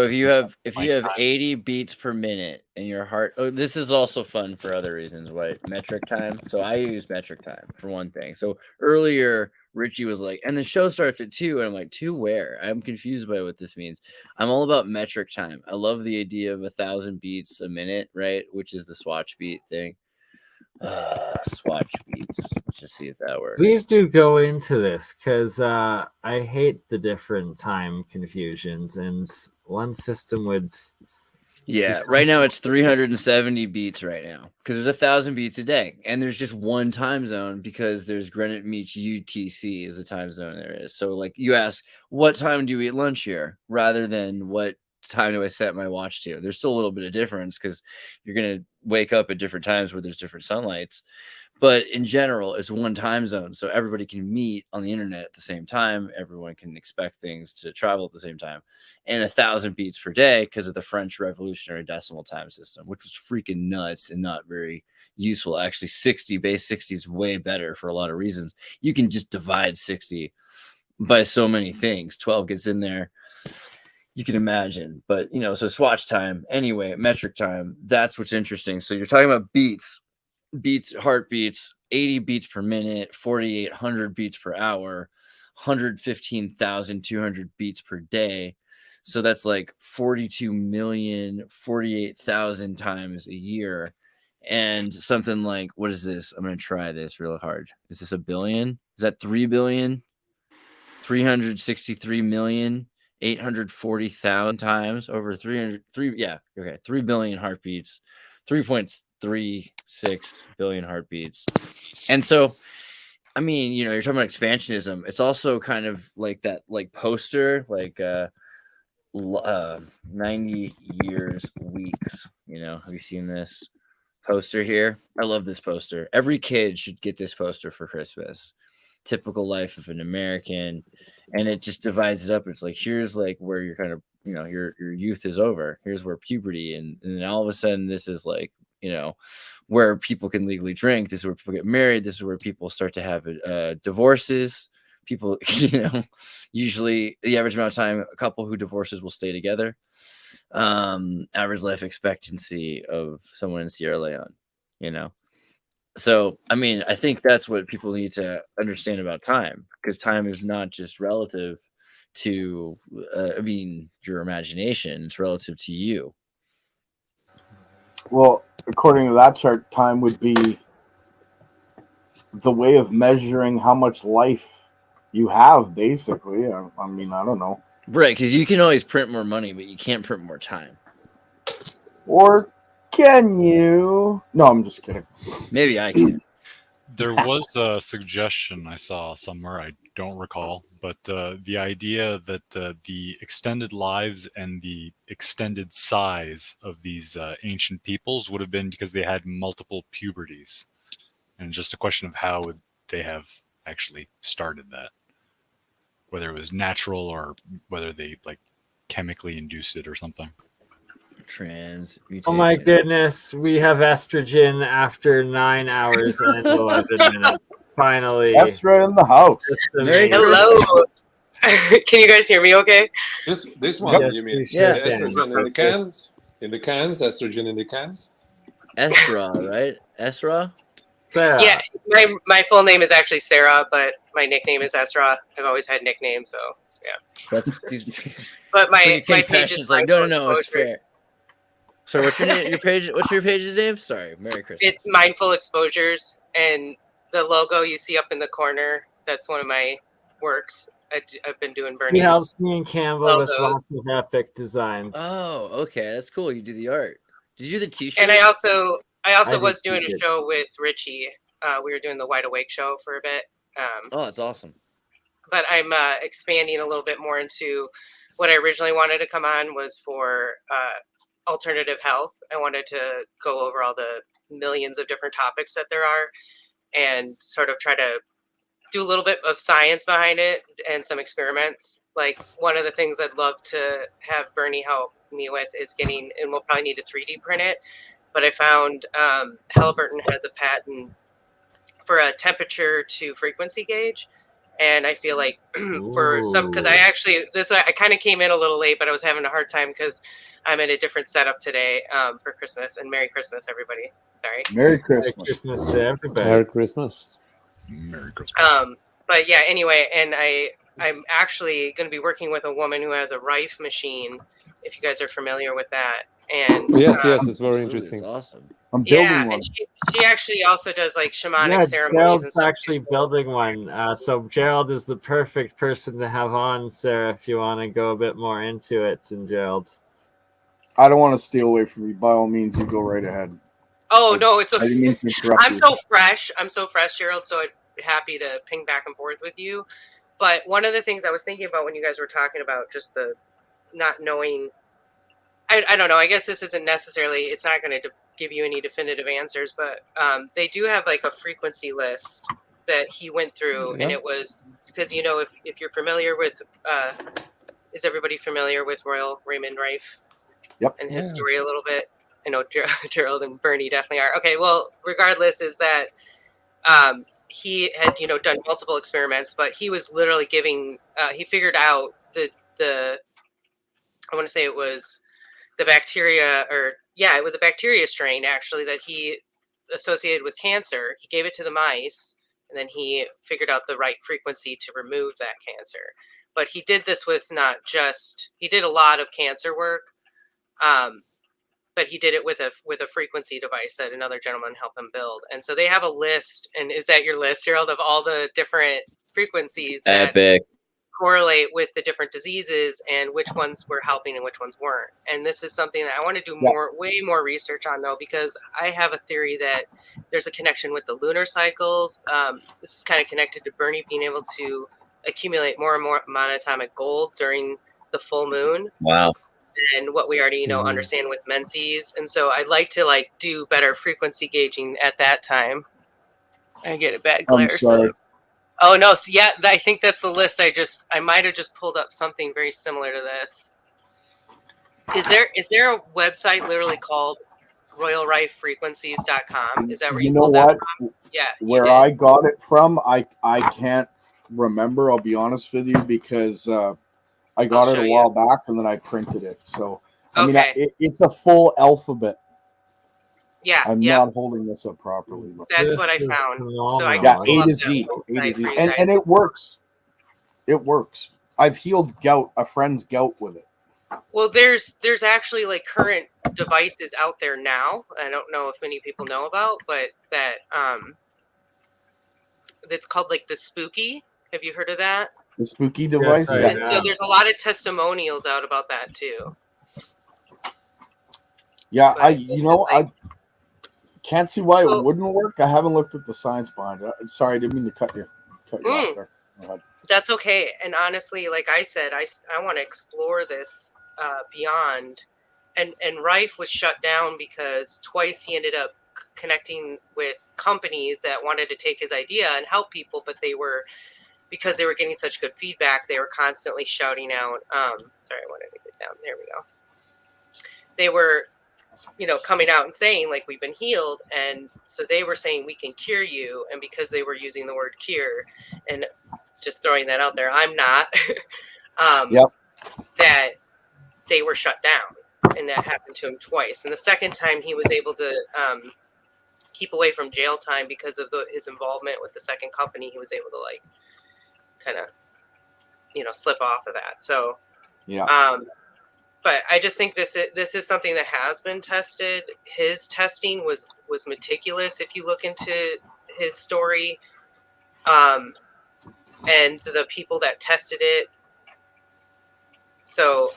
you have 80 beats per minute in your heart, this is also fun for other reasons, right? Metric time. So I use metric time for one thing. So earlier Richie was like, and the show starts at 2, and I'm like, 2 where? I'm confused by what this means. I'm all about metric time. I love the idea of 1,000 beats a minute, right? Which is the swatch beat thing. Swatch beats. Let's just see if that works. Please do go into this, because I hate the different time confusions, and one system would Yeah, right now it's 370 beats right now because there's 1,000 beats a day, and there's just one time zone because there's Greenwich UTC is the time zone there is. So like you ask, what time do you eat lunch here, rather than what time do I set my watch to? There's still a little bit of difference because you're gonna wake up at different times where there's different sunlights. But in general, it's one time zone, so everybody can meet on the internet at the same time. Everyone can expect things to travel at the same time, and 1,000 beats per day because of the French Revolutionary Decimal Time System, which was freaking nuts and not very useful. Actually, base 60 is way better for a lot of reasons. You can just divide 60 by so many things. 12 gets in there. You can imagine, but so swatch time anyway, metric time. That's what's interesting. So you're talking about beats, heartbeats, 80 beats per minute, 4,800 beats per hour, 115,200 beats per day. So that's like 42,048,000 times a year. And something like, what is this? I'm going to try this real hard. Is this a billion? Is that 3 billion? 363,840,000 times over 3 billion heartbeats, 3.36 billion heartbeats. And so, I mean, you're talking about expansionism. It's also kind of like that, like poster, like 90 years weeks. Have you seen this poster here? I love this poster. Every kid should get this poster for Christmas. Typical life of an American, and it just divides it up. It's like, here's like where you're kind of, your youth is over. Here's where puberty, and then all of a sudden this is like, where people can legally drink. This is where people get married. This is where people start to have divorces. People, usually the average amount of time a couple who divorces will stay together. Average life expectancy of someone in Sierra Leone, So, I mean, I think that's what people need to understand about time, because time is not just relative to, your imagination. It's relative to you. Well, according to that chart, time would be the way of measuring how much life you have, basically. I don't know. Right, because you can always print more money, but you can't print more time. Or can you? No, I'm just kidding. Maybe I can. There was a suggestion I saw somewhere, I don't recall, but the idea that the extended lives and the extended size of these ancient peoples would have been because they had multiple puberties. And just a question of how would they have actually started that. Whether it was natural or whether they like chemically induced it or something. Transmutation. Oh my goodness, we have estrogen after 9 hours and 11 minutes. Finally. That's right in the house. Hello. Can you guys hear me okay? This one, Yes, you mean? sure The can. estrogen in the cans? In the cans, estrogen in the cans? Esra, right? Esra? Sarah. Yeah, my full name is actually Sarah, but my nickname is Esra. I've always had nicknames, so yeah. But my page is like, no, it's fair. Exposures. So what's your name? Your page? What's your page's name? Sorry, Merry Christmas. It's Mindful Exposures, and the logo you see up in the corner, that's one of my works. I've been doing Bernie's. He helps me and Campbell logos. with lots of epic designs. Oh, okay, that's cool. You do the art. Did you do the T-shirt? And I also I was did doing a t-shirts. show with Richie. We were doing the Wide Awake show for a bit. Oh, that's awesome. But I'm expanding a little bit more into what I originally wanted to come on was for alternative health. I wanted to go over all the millions of different topics that there are and sort of try to do a little bit of science behind it and some experiments. Like one of the things I'd love to have Bernie help me with is getting, and we'll probably need to 3D print it, but I found Halliburton has a patent for a temperature to frequency gauge. And I feel like for some, because I kind of came in a little late, but I was having a hard time because I'm in a different setup today for Christmas. And Merry Christmas, everybody. Sorry. Merry Christmas. Merry Christmas to everybody. Merry Christmas. Merry Christmas. But yeah, anyway, and I'm actually going to be working with a woman who has a Rife machine, if you guys are familiar with that. And Yes, it's very interesting. It's awesome. I'm building one. And she actually also does like shamanic Yeah, ceremonies and Gerald's stuff. actually building one. So Gerald is the perfect person to have on, Sarah, if you want to go a bit more into it, and Gerald. I don't want to steal away from you. By all means, you go right ahead. Oh no, it's I didn't mean to interrupt I'm you. so fresh. I'm so fresh, Gerald. So I'm happy to ping back and forth with you. But one of the things I was thinking about when you guys were talking about just the not knowing, I don't know. I guess this isn't necessarily. It's not going to give you any definitive answers, but they do have like a frequency list that he went through, and it was because if you're familiar with, is everybody familiar with Royal Raymond Rife? Yep. And his story a little bit. I know Gerald and Bernie definitely are. Okay, well, regardless, is that he had done multiple experiments, but he was literally giving. He figured out the I want to say it was the bacteria, or it was a bacteria strain actually that he associated with cancer. He gave it to the mice, and then he figured out the right frequency to remove that cancer. But he did this with he did a lot of cancer work. But he did it with a frequency device that another gentleman helped him build. And so they have a list, and is that your list, Gerald, of all the different frequencies that correlate with the different diseases and which ones were helping and which ones weren't? And this is something that I want to do way more research on, though, because I have a theory that there's a connection with the lunar cycles. This is kind of connected to Bernie being able to accumulate more and more monatomic gold during the full moon. Wow. And what we already understand with Menses. And so I'd like to do better frequency gauging at that time. I get a bad glare. I'm sorry. So. Oh no, so I think that's the list. I might have just pulled up something very similar to this. Is there a website literally called royalrifefrequencies.com? Is that where you know pulled what? that from? Yeah. Where I got it from, I can't remember, I'll be honest with you, because I got it a while back and then I printed it. So I mean, it's a full alphabet. Yeah, I'm not holding this up properly. But that's what I found. So I can A to Z, and it works. It works. I've healed gout, a friend's gout with it. Well, there's actually current devices out there now. I don't know if many people know about, but that that's called the Spooky. Have you heard of that? The Spooky device. Yes, and so there's a lot of testimonials out about that too. Yeah, I can't see why it wouldn't work. I haven't looked at the science behind it. Sorry, I didn't mean to cut you off there. That's okay. And honestly, like I said, I want to explore this beyond. And Rife was shut down because twice he ended up connecting with companies that wanted to take his idea and help people, but because they were getting such good feedback, they were constantly shouting out. Sorry, I wanted to get down. There we go. They were, coming out and saying we've been healed, and so they were saying we can cure you, and because they were using the word cure, and just throwing that out there, I'm not. That they were shut down, and that happened to him twice. And the second time, he was able to keep away from jail time because of his involvement with the second company. He was able to kind of slip off of that. So but I just think this is something that has been tested. His testing was meticulous if you look into his story, and the people that tested it. So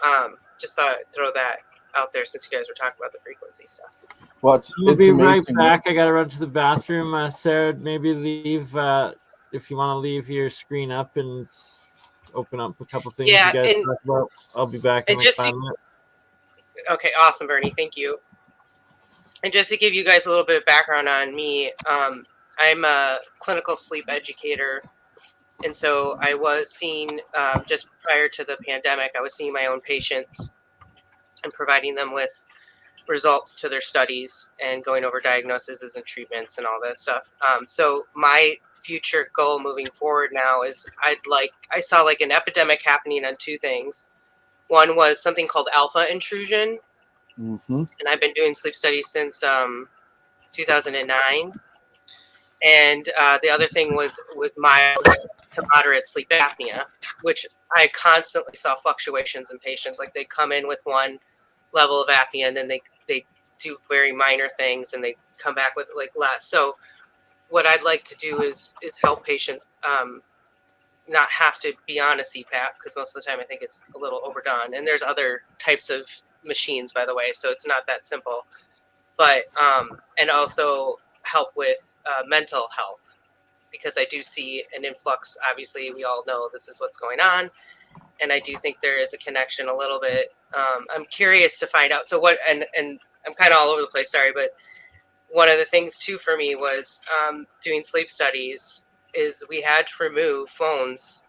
just thought I'd throw that out there since you guys were talking about the frequency stuff. Well, we'll be amazing. Right back. I gotta run to the bathroom. Sarah, maybe leave if you want to leave your screen up and open up a couple things you guys talk about. I'll be back in 5 minutes. Okay, awesome, Bernie. Thank you. And just to give you guys a little bit of background on me, I'm a clinical sleep educator. And so I was seeing, just prior to the pandemic, I was seeing my own patients and providing them with results to their studies and going over diagnoses and treatments and all that stuff. So my future goal moving forward now is I saw an epidemic happening on two things. One was something called alpha intrusion. And I've been doing sleep studies since 2009. And the other thing was mild to moderate sleep apnea, which I constantly saw fluctuations in patients. They come in with one level of apnea, and then they do very minor things, and they come back with less. So what I'd like to do is help patients not have to be on a CPAP, because most of the time I think it's a little overdone. And there's other types of machines, by the way, so it's not that simple. But and also help with mental health, because I do see an influx. Obviously, we all know this is what's going on, and I do think there is a connection a little bit. I'm curious to find out. So what? And I'm kind of all over the place. Sorry, but one of the things too for me was doing sleep studies. Is we had to remove phones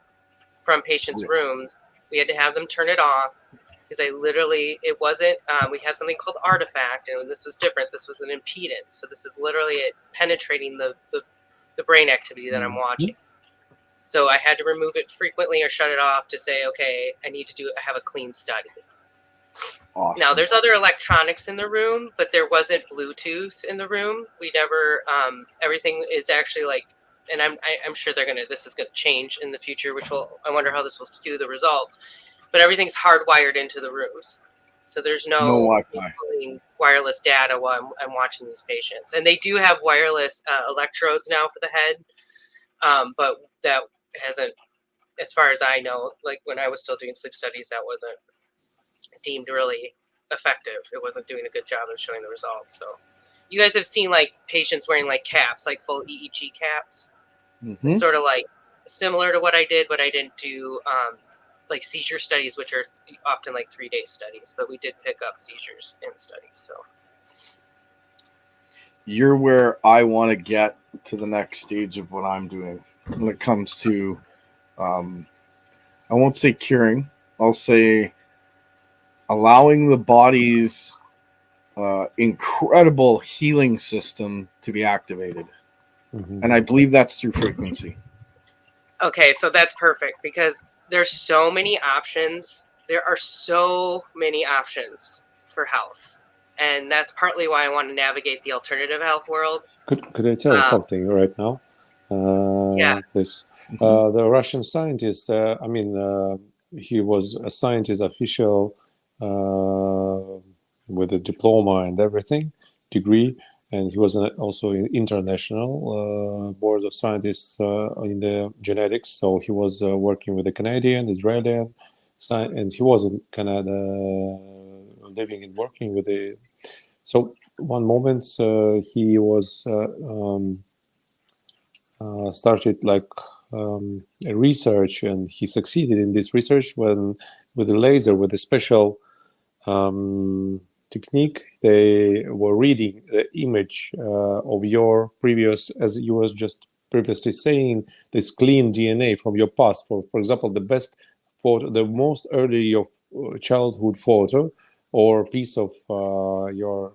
from patients' rooms. We had to have them turn it off. Because it wasn't, we have something called artifact, and this was different. This was an impedance. So this is literally it penetrating the brain activity that I'm watching. So I had to remove it frequently or shut it off to say, okay, I need to have a clean study. Awesome. Now, there's other electronics in the room, but there wasn't Bluetooth in the room. We never, everything is actually like, and I'm sure this is gonna change in the future, I wonder how this will skew the results. But everything's hardwired into the rooms, so there's no Wi-Fi. wireless data while I'm watching these patients. And they do have wireless electrodes now for the head, but that hasn't, as far as I know, like when I was still doing sleep studies, that wasn't deemed really effective. It wasn't doing a good job of showing the results. So you guys have seen like patients wearing like caps, like full EEG caps. It's sort of like similar to what I did, but I didn't do like seizure studies, which are often like 3-day studies, but we did pick up seizures in studies. So you're where I want to get to the next stage of what I'm doing when it comes to, I won't say curing, I'll say allowing the body's incredible healing system to be activated. And I believe that's through frequency. okay, so that's perfect, because there's so many options. There are so many options for health, and that's partly why I want to navigate the alternative health world. Could I tell something right now? Yeah. Please. The Russian scientist, he was a scientist official with a diploma and everything, degree, and he was also an international board of scientists in the genetics. So he was working with the Canadian, Israeli, and he was in Canada, living and working with the. So one moment he was started like a research, and he succeeded in this research when with a laser, with a special technique. They were reading the image of your previous, as you was just previously saying, this clean DNA from your past. For example, the best photo, the most early of childhood photo, or piece of your,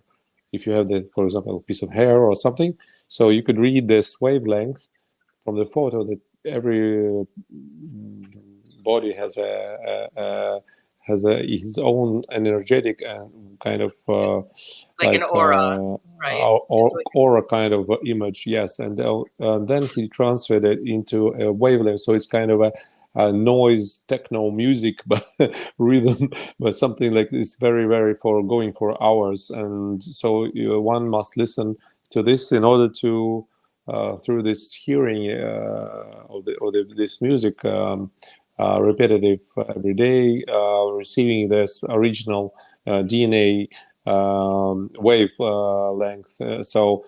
if you have the, for example, a piece of hair or something. So you could read this wavelength from the photo that every body has his own energetic and kind of like an aura, right? Aura kind of image, yes. And then he transferred it into a wavelength, so it's kind of a noise, techno music, but rhythm, but something like this, very, very for going for hours. And so one must listen to this in order to through this hearing of this music. Repetitive every day, receiving this original DNA wave length. So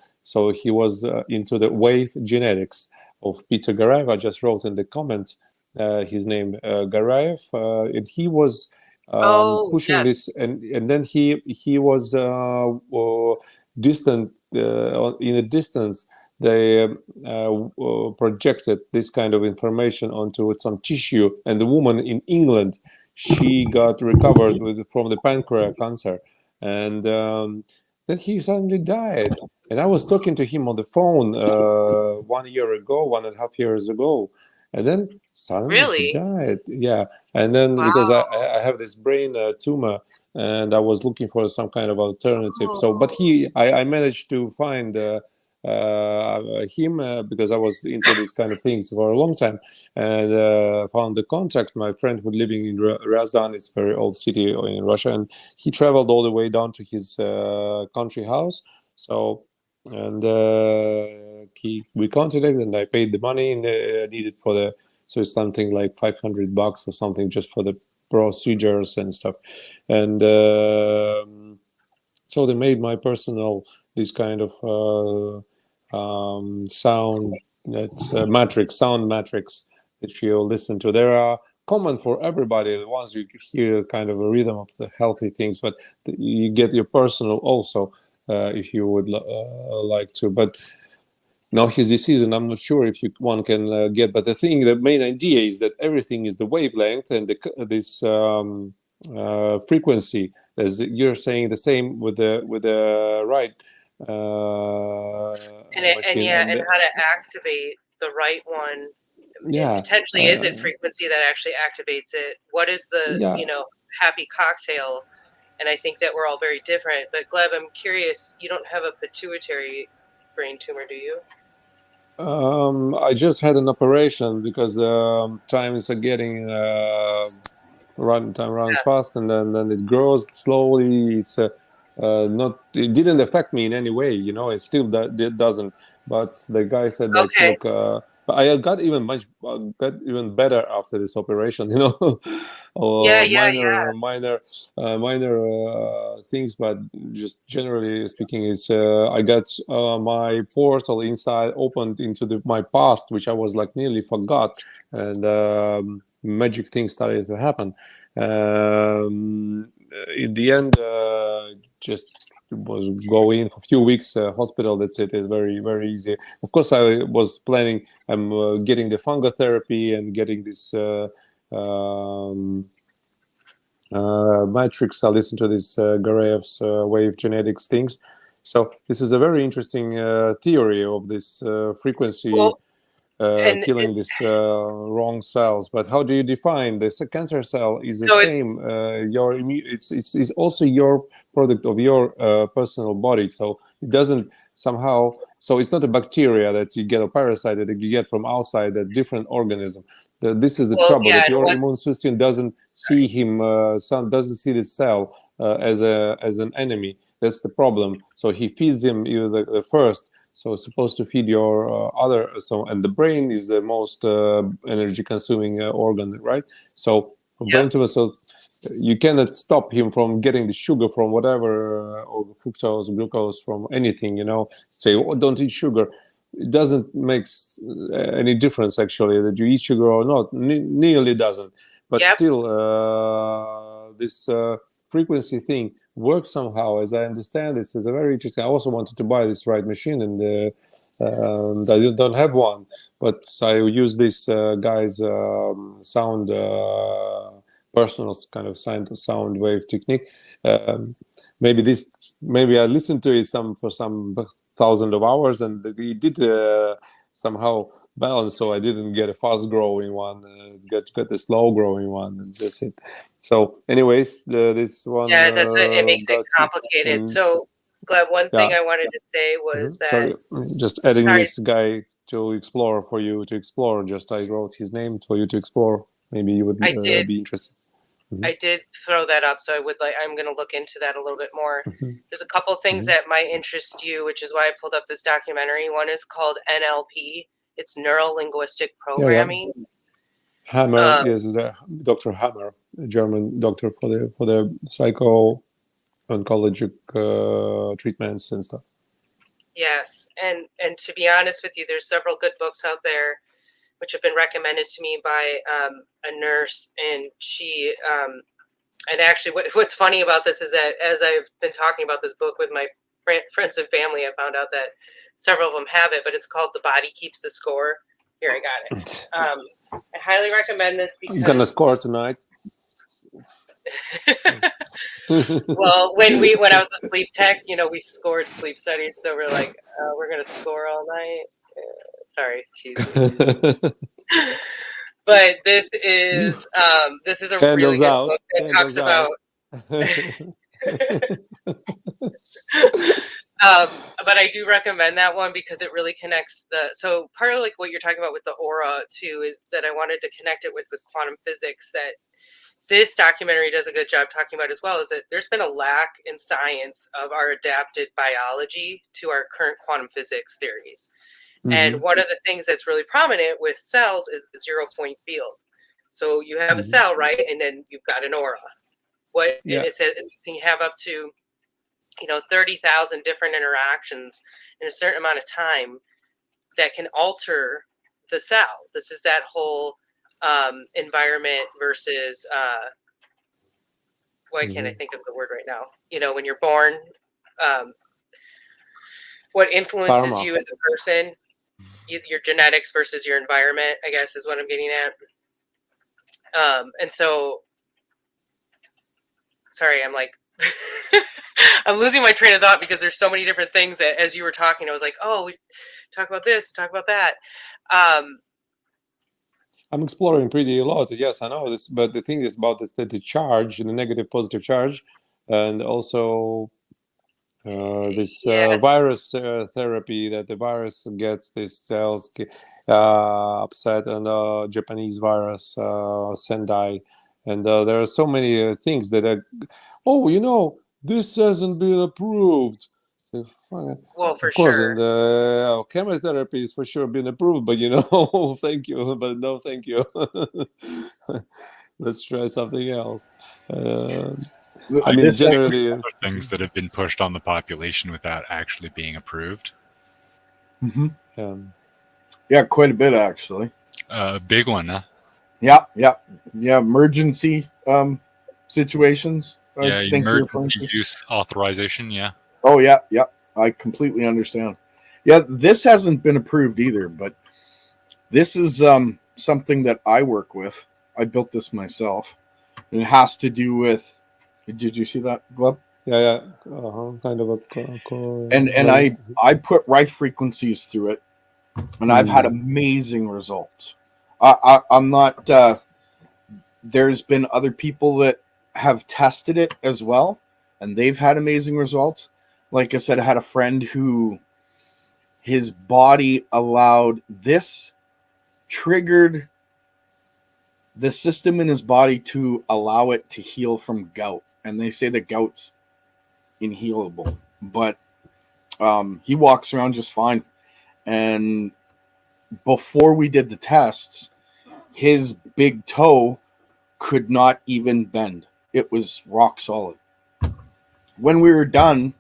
he was into the wave genetics of Peter Garayev. I just wrote in the comment his name, Garayev, and he was pushing this, and then he was distant in a distance. They projected this kind of information onto some tissue, and the woman in England, she got recovered from the pancreas cancer, and then he suddenly died. And I was talking to him on the phone 1 year ago, 1.5 years ago, and then suddenly he died. Yeah, and then because I have this brain tumor, and I was looking for some kind of alternative. So, but I managed to find. Him because I was into these kind of things for a long time, and found the contact. My friend who's living in Ryazan, it's a very old city in Russia, and he traveled all the way down to his country house. So, and we contacted, and I paid the money needed for the. So it's something like $500 or something just for the procedures and stuff. And so they made my personal, this kind of sound, that matrix, sound matrix that you listen to. There are common for everybody. The ones you hear kind of a rhythm of the healthy things, but you get your personal also if you would like to. But now his disease, and I'm not sure if one can get. But the main idea is that everything is the wavelength and this frequency. As you're saying, the same with the right machine. And how to activate the right one. Yeah. Potentially, is it frequency that actually activates it? What is the happy cocktail? And I think that we're all very different. But Gleb, I'm curious. You don't have a pituitary brain tumor, do you? I just had an operation because times are getting time runs fast, and then it grows slowly. It's not. It didn't affect me in any way, It still it doesn't. But the guy said that look. But I got even better after this operation, minor things, but just generally speaking, it's I got my portal inside opened into my past, which I was like nearly forgot, and magic things started to happen. In the end, just was going for a few weeks hospital. That's it. It's very, very easy. Of course, I was planning. I'm getting the fungal therapy and getting this matrix. I listen to this Gareyev's wave genetics things. So this is a very interesting theory of this frequency. Killing these wrong cells, but how do you define this? A cancer cell is the same. Your it's also your product of your personal body, so it doesn't somehow. So it's not a bacteria that you get, a parasite that you get from outside, a different organism. This is the trouble, that your immune system doesn't see doesn't see the cell as an enemy. That's the problem. So he feeds him the first. So it's supposed to feed your and the brain is the most energy consuming organ, right? So brain tumor, so you cannot stop him from getting the sugar from whatever, or fructose, glucose from anything, say, don't eat sugar. It doesn't make any difference actually that you eat sugar or not, nearly doesn't. But still, this frequency thing works somehow, as I understand. This is a very interesting. I also wanted to buy this right machine, and I just don't have one. But I use this guy's sound, personal kind of sound wave technique. Maybe I listened to it for some thousands of hours, and he did somehow balance. So I didn't get a fast growing one, got the slow growing one, and that's it. So, anyways, this one. Yeah, that's it makes it complicated. So, Gleb, one thing I wanted to say was that. Sorry, just adding this guy to explore for you to explore. Just I wrote his name for you to explore. Maybe you would be interested. I did throw that up, so I'm going to look into that a little bit more. There's a couple things that might interest you, which is why I pulled up this documentary. One is called NLP. It's Neuro Linguistic Programming. Hammer is Dr. Hammer, a German doctor for the psycho-oncologic treatments and stuff. Yes, and to be honest with you, there's several good books out there which have been recommended to me by a nurse, and she and actually what's funny about this is that as I've been talking about this book with my friends and family, I found out that several of them have it, but it's called The Body Keeps the Score. Here, I got it. I highly recommend this because I'm gonna score tonight. Well, when I was a sleep tech, we scored sleep studies, so we're like, we're gonna score all night. Sorry, but this is a really good book that talks about. But I do recommend that one because it really connects so part of like what you're talking about with the aura too is that I wanted to connect it with quantum physics, that this documentary does a good job talking about as well, is that there's been a lack in science of our adapted biology to our current quantum physics theories. And one of the things that's really prominent with cells is the 0 point field. So you have a cell, right? And then you've got an aura. And it says you can have up to 30,000 different interactions in a certain amount of time that can alter the cell. This is that whole environment versus why can't I think of the word right now? When you're born, what influences you as a person, your genetics versus your environment, I guess is what I'm getting at. And so, sorry, I'm like, I'm losing my train of thought because there's so many different things that as you were talking, I was like, oh, we talk about this, talk about that. I'm exploring pretty a lot. Yes, I know this, but the thing is about this, that the charge, the negative, positive charge, and also this virus therapy, that the virus gets these cells upset, and Japanese virus, Sendai, and there are so many things that are, this hasn't been approved. Well, for of course, sure. And chemotherapy is for sure been approved, but thank you, but no, thank you. Let's try something else. I mean, generally, other things that have been pushed on the population without actually being approved. Yeah, quite a bit actually. A big one, huh? Yeah. Emergency situations. Yeah, emergency use authorization. Yeah. Oh yeah. I completely understand. Yeah, this hasn't been approved either, but this is something that I work with. I built this myself. And it has to do with. Did you see that, Gleb? Yeah. Kind of a. And I put right frequencies through it, and I've had amazing results. I'm not. There's been other people that have tested it as well, and they've had amazing results. Like I said, I had a friend who his body allowed this, triggered the system in his body to allow it to heal from gout. And they say the gout's inhealable, but he walks around just fine. And before we did the tests, his big toe could not even bend. It was rock solid. When we were done,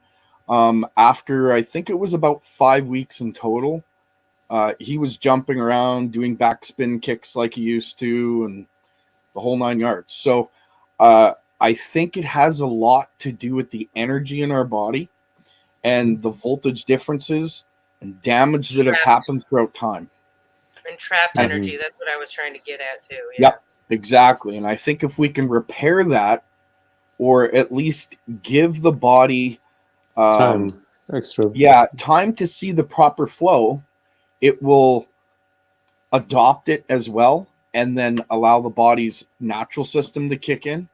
after I think it was about 5 weeks in total, he was jumping around, doing backspin kicks like he used to, and the whole 9 yards. So I think it has a lot to do with the energy in our body and the voltage differences and damage that have happened throughout time. And trapped energy, that's what I was trying to get at too. Yep, exactly. And I think if we can repair that, or at least give the body time extra. Yeah, time to see the proper flow, it will adopt it as well, and then allow the body's natural system to kick in,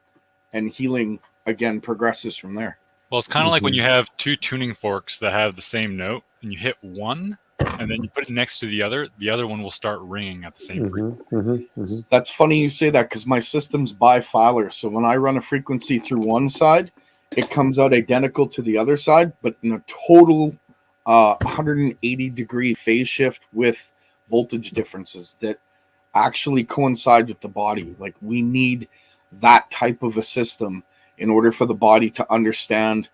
and healing again progresses from there. Well, it's kind of like when you have two tuning forks that have the same note, and you hit one, and then you put it next to the other one will start ringing at the same frequency. That's funny you say that, because my system's bifilar. So when I run a frequency through one side, it comes out identical to the other side, but in a total 180-degree phase shift with voltage differences that actually coincide with the body. Like, we need that type of a system in order for the body to understand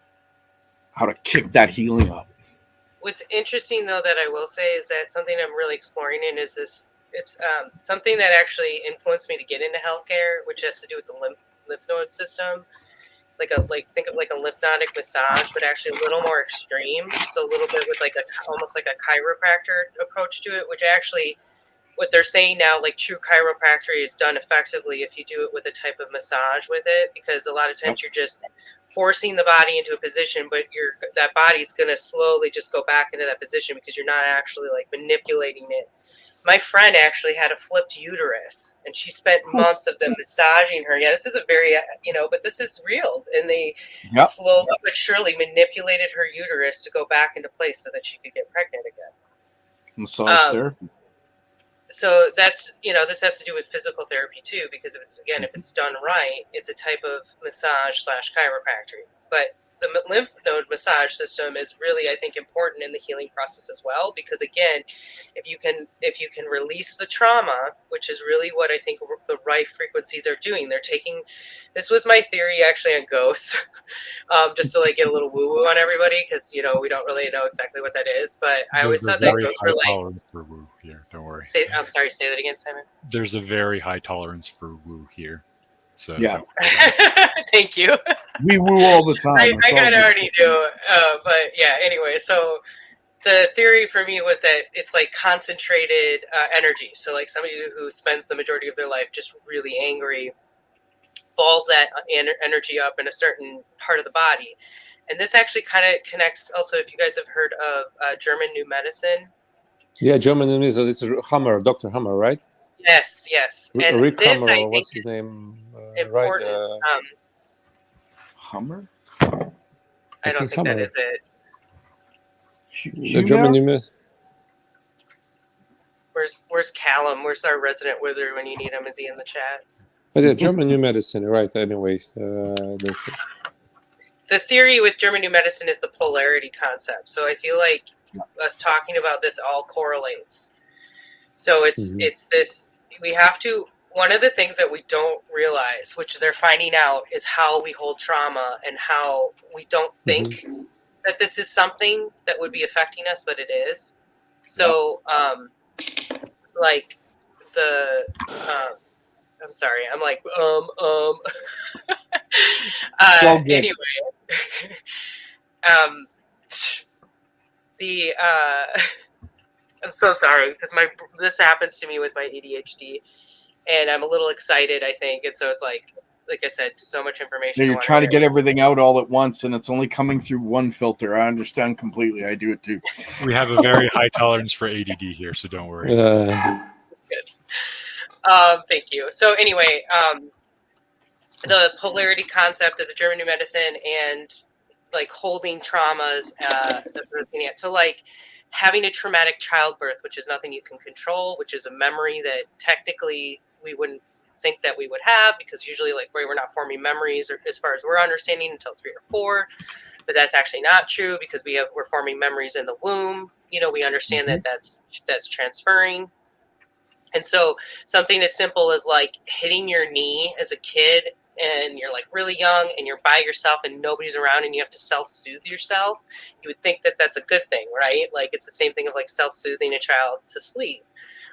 how to kick that healing up. What's interesting, though, that I will say is that something I'm really exploring in is this. It's something that actually influenced me to get into healthcare, which has to do with the lymph node system. Think of like a lymphatic massage, but actually a little more extreme. So a little bit with almost like a chiropractor approach to it, which actually, what they're saying now, like true chiropractic is done effectively if you do it with a type of massage with it, because a lot of times you're just forcing the body into a position, but that body's going to slowly just go back into that position because you're not actually like manipulating it. My friend actually had a flipped uterus, and she spent months of them massaging her. Yeah, this is a very, but this is real. And they slowly but surely manipulated her uterus to go back into place so that she could get pregnant again. Massage therapy. So that's, this has to do with physical therapy too, because if it's done right, it's a type of massage / chiropractic. But the lymph node massage system is really, I think, important in the healing process as well, because again, if you can release the trauma, which is really what I think the right frequencies are doing. They're taking, this was my theory actually on ghosts, just to like get a little woo woo on everybody, because we don't really know exactly what that is, but I always thought that ghosts were like. Tolerance for woo here. Don't worry. I'm sorry. Say that again, Simon. There's a very high tolerance for woo here. So yeah. Thank you. We woo all the time. I kind of already do, but yeah. Anyway, so the theory for me was that it's like concentrated energy. So like somebody who spends the majority of their life just really angry, balls that energy up in a certain part of the body, and this actually kind of connects. Also, if you guys have heard of German New Medicine. Yeah, German New Medicine. It's Hammer, Dr. Hammer, right? Yes. And Rick this, Hammer, I or think, what's his name? Important. Right? Hummer? I don't think that is it. The German New Medicine. Where's Callum? Where's our resident wizard when you need him? Is he in the chat? But yeah, German New Medicine, right? Anyways, this. The theory with German New Medicine is the polarity concept. So I feel like us talking about this all correlates. So it's this, we have to, one of the things that we don't realize, which they're finding out, is how we hold trauma and how we don't think that this is something that would be affecting us, but it is. So, like the, I'm sorry, I'm like, anyway, I'm so sorry because this happens to me with my ADHD, and I'm a little excited, I think, and so it's like I said, so much information. You're trying to get everything out all at once, and it's only coming through one filter. I understand completely. I do it too. We have a very high tolerance for ADD here, so don't worry. Good. Thank you. So anyway, the polarity concept of the German New Medicine and like holding traumas that we're looking at. So like having a traumatic childbirth, which is nothing you can control, which is a memory that technically we wouldn't think that we would have, because usually like we're not forming memories or as far as we're understanding until 3 or 4, but that's actually not true because we're forming memories in the womb. We understand that that's transferring. And so something as simple as like hitting your knee as a kid and you're like really young and you're by yourself and nobody's around and you have to self-soothe yourself, you would think that that's a good thing, right? Like it's the same thing of like self-soothing a child to sleep,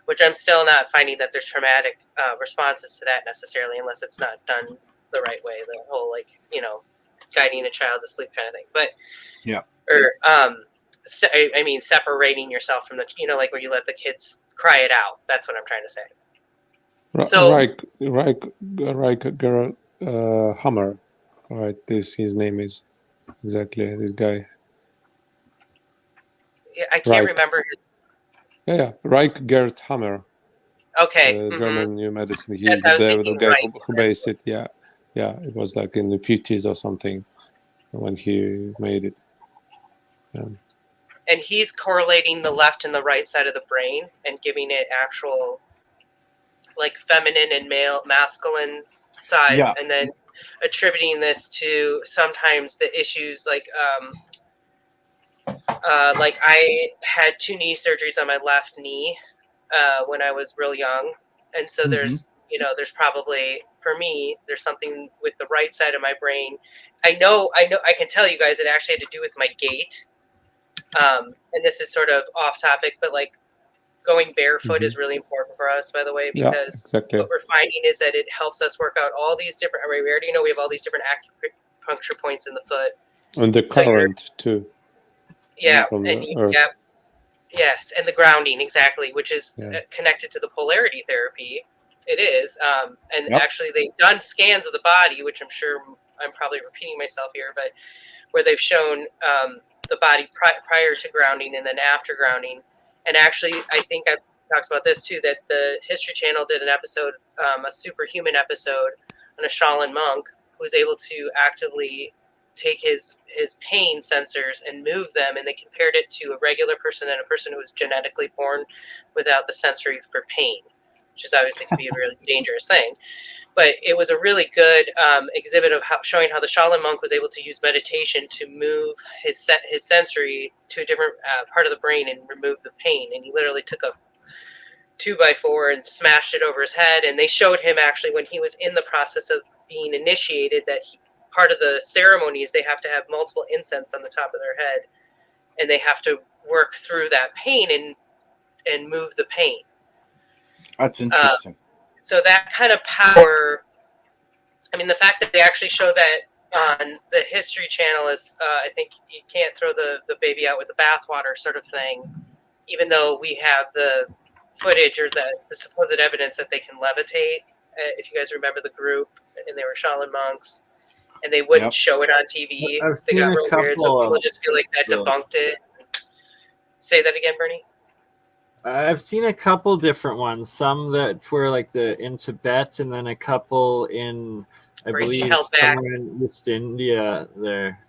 which I'm still not finding that there's traumatic responses to that necessarily, unless it's not done the right way, the whole like, guiding a child to sleep kind of thing. But yeah, or I mean separating yourself from the, like where you let the kids cry it out. That's what I'm trying to say. So Gerald Hammer, right? His name is exactly this guy. Yeah, I can't remember his. Yeah, Reich Gerd Hammer. Okay. German New Medicine. He's the guy who based it. Yeah, it was like in the 50s or something when he made it. And he's correlating the left and the right side of the brain and giving it actual like feminine and masculine sides, and then attributing this to sometimes the issues like I had 2 knee surgeries on my left knee when I was real young, and so there's there's probably, for me, there's something with the right side of my brain. I know I can tell you guys it actually had to do with my gait, and this is sort of off topic, but like going barefoot is really important for us, by the way, because what we're finding is that it helps us work out all these different, we already know we have all these different acupuncture points in the foot. And the current too. Yeah, and yes, and the grounding, exactly, which is connected to the polarity therapy. It is, and actually they've done scans of the body, which I'm sure I'm probably repeating myself here, but where they've shown the body prior to grounding and then after grounding. And actually, I think I've talked about this too, that the History Channel did an episode, a superhuman episode on a Shaolin monk who was able to actively take his pain sensors and move them, and they compared it to a regular person and a person who was genetically born without the sensory for pain. which is obviously can be a really dangerous thing. But it was a really good exhibit of showing how the Shaolin monk was able to use meditation to move his sensory to a different part of the brain and remove the pain. And he literally took a 2x4 and smashed it over his head. And they showed him actually when he was in the process of being initiated that part of the ceremony is they have to have multiple incense on the top of their head, and they have to work through that pain and move the pain. That's interesting. So that kind of power, I mean, the fact that they actually show that on the History Channel is, I think you can't throw the baby out with the bathwater sort of thing, even though we have the footage or the supposed evidence that they can levitate. If you guys remember the group, and they were Shaolin monks, and they wouldn't show it on TV. I've They seen got a real weird, so couple people of just feel like that debunked it. Say that again, Bernie. I've seen a couple different ones. Some that were like in Tibet, and then a couple in, I Where he believe, held back. somewhere in East India.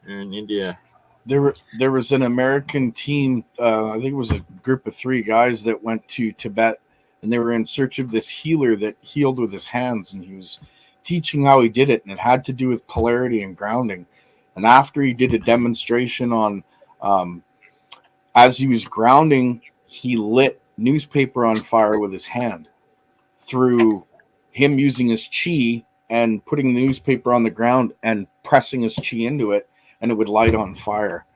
In India. There was an American team. I think it was a group of 3 guys that went to Tibet, and they were in search of this healer that healed with his hands, and he was teaching how he did it, and it had to do with polarity and grounding. And after he did a demonstration on, as he was grounding, he lit newspaper on fire with his hand through him using his chi and putting the newspaper on the ground and pressing his chi into it, and it would light on fire.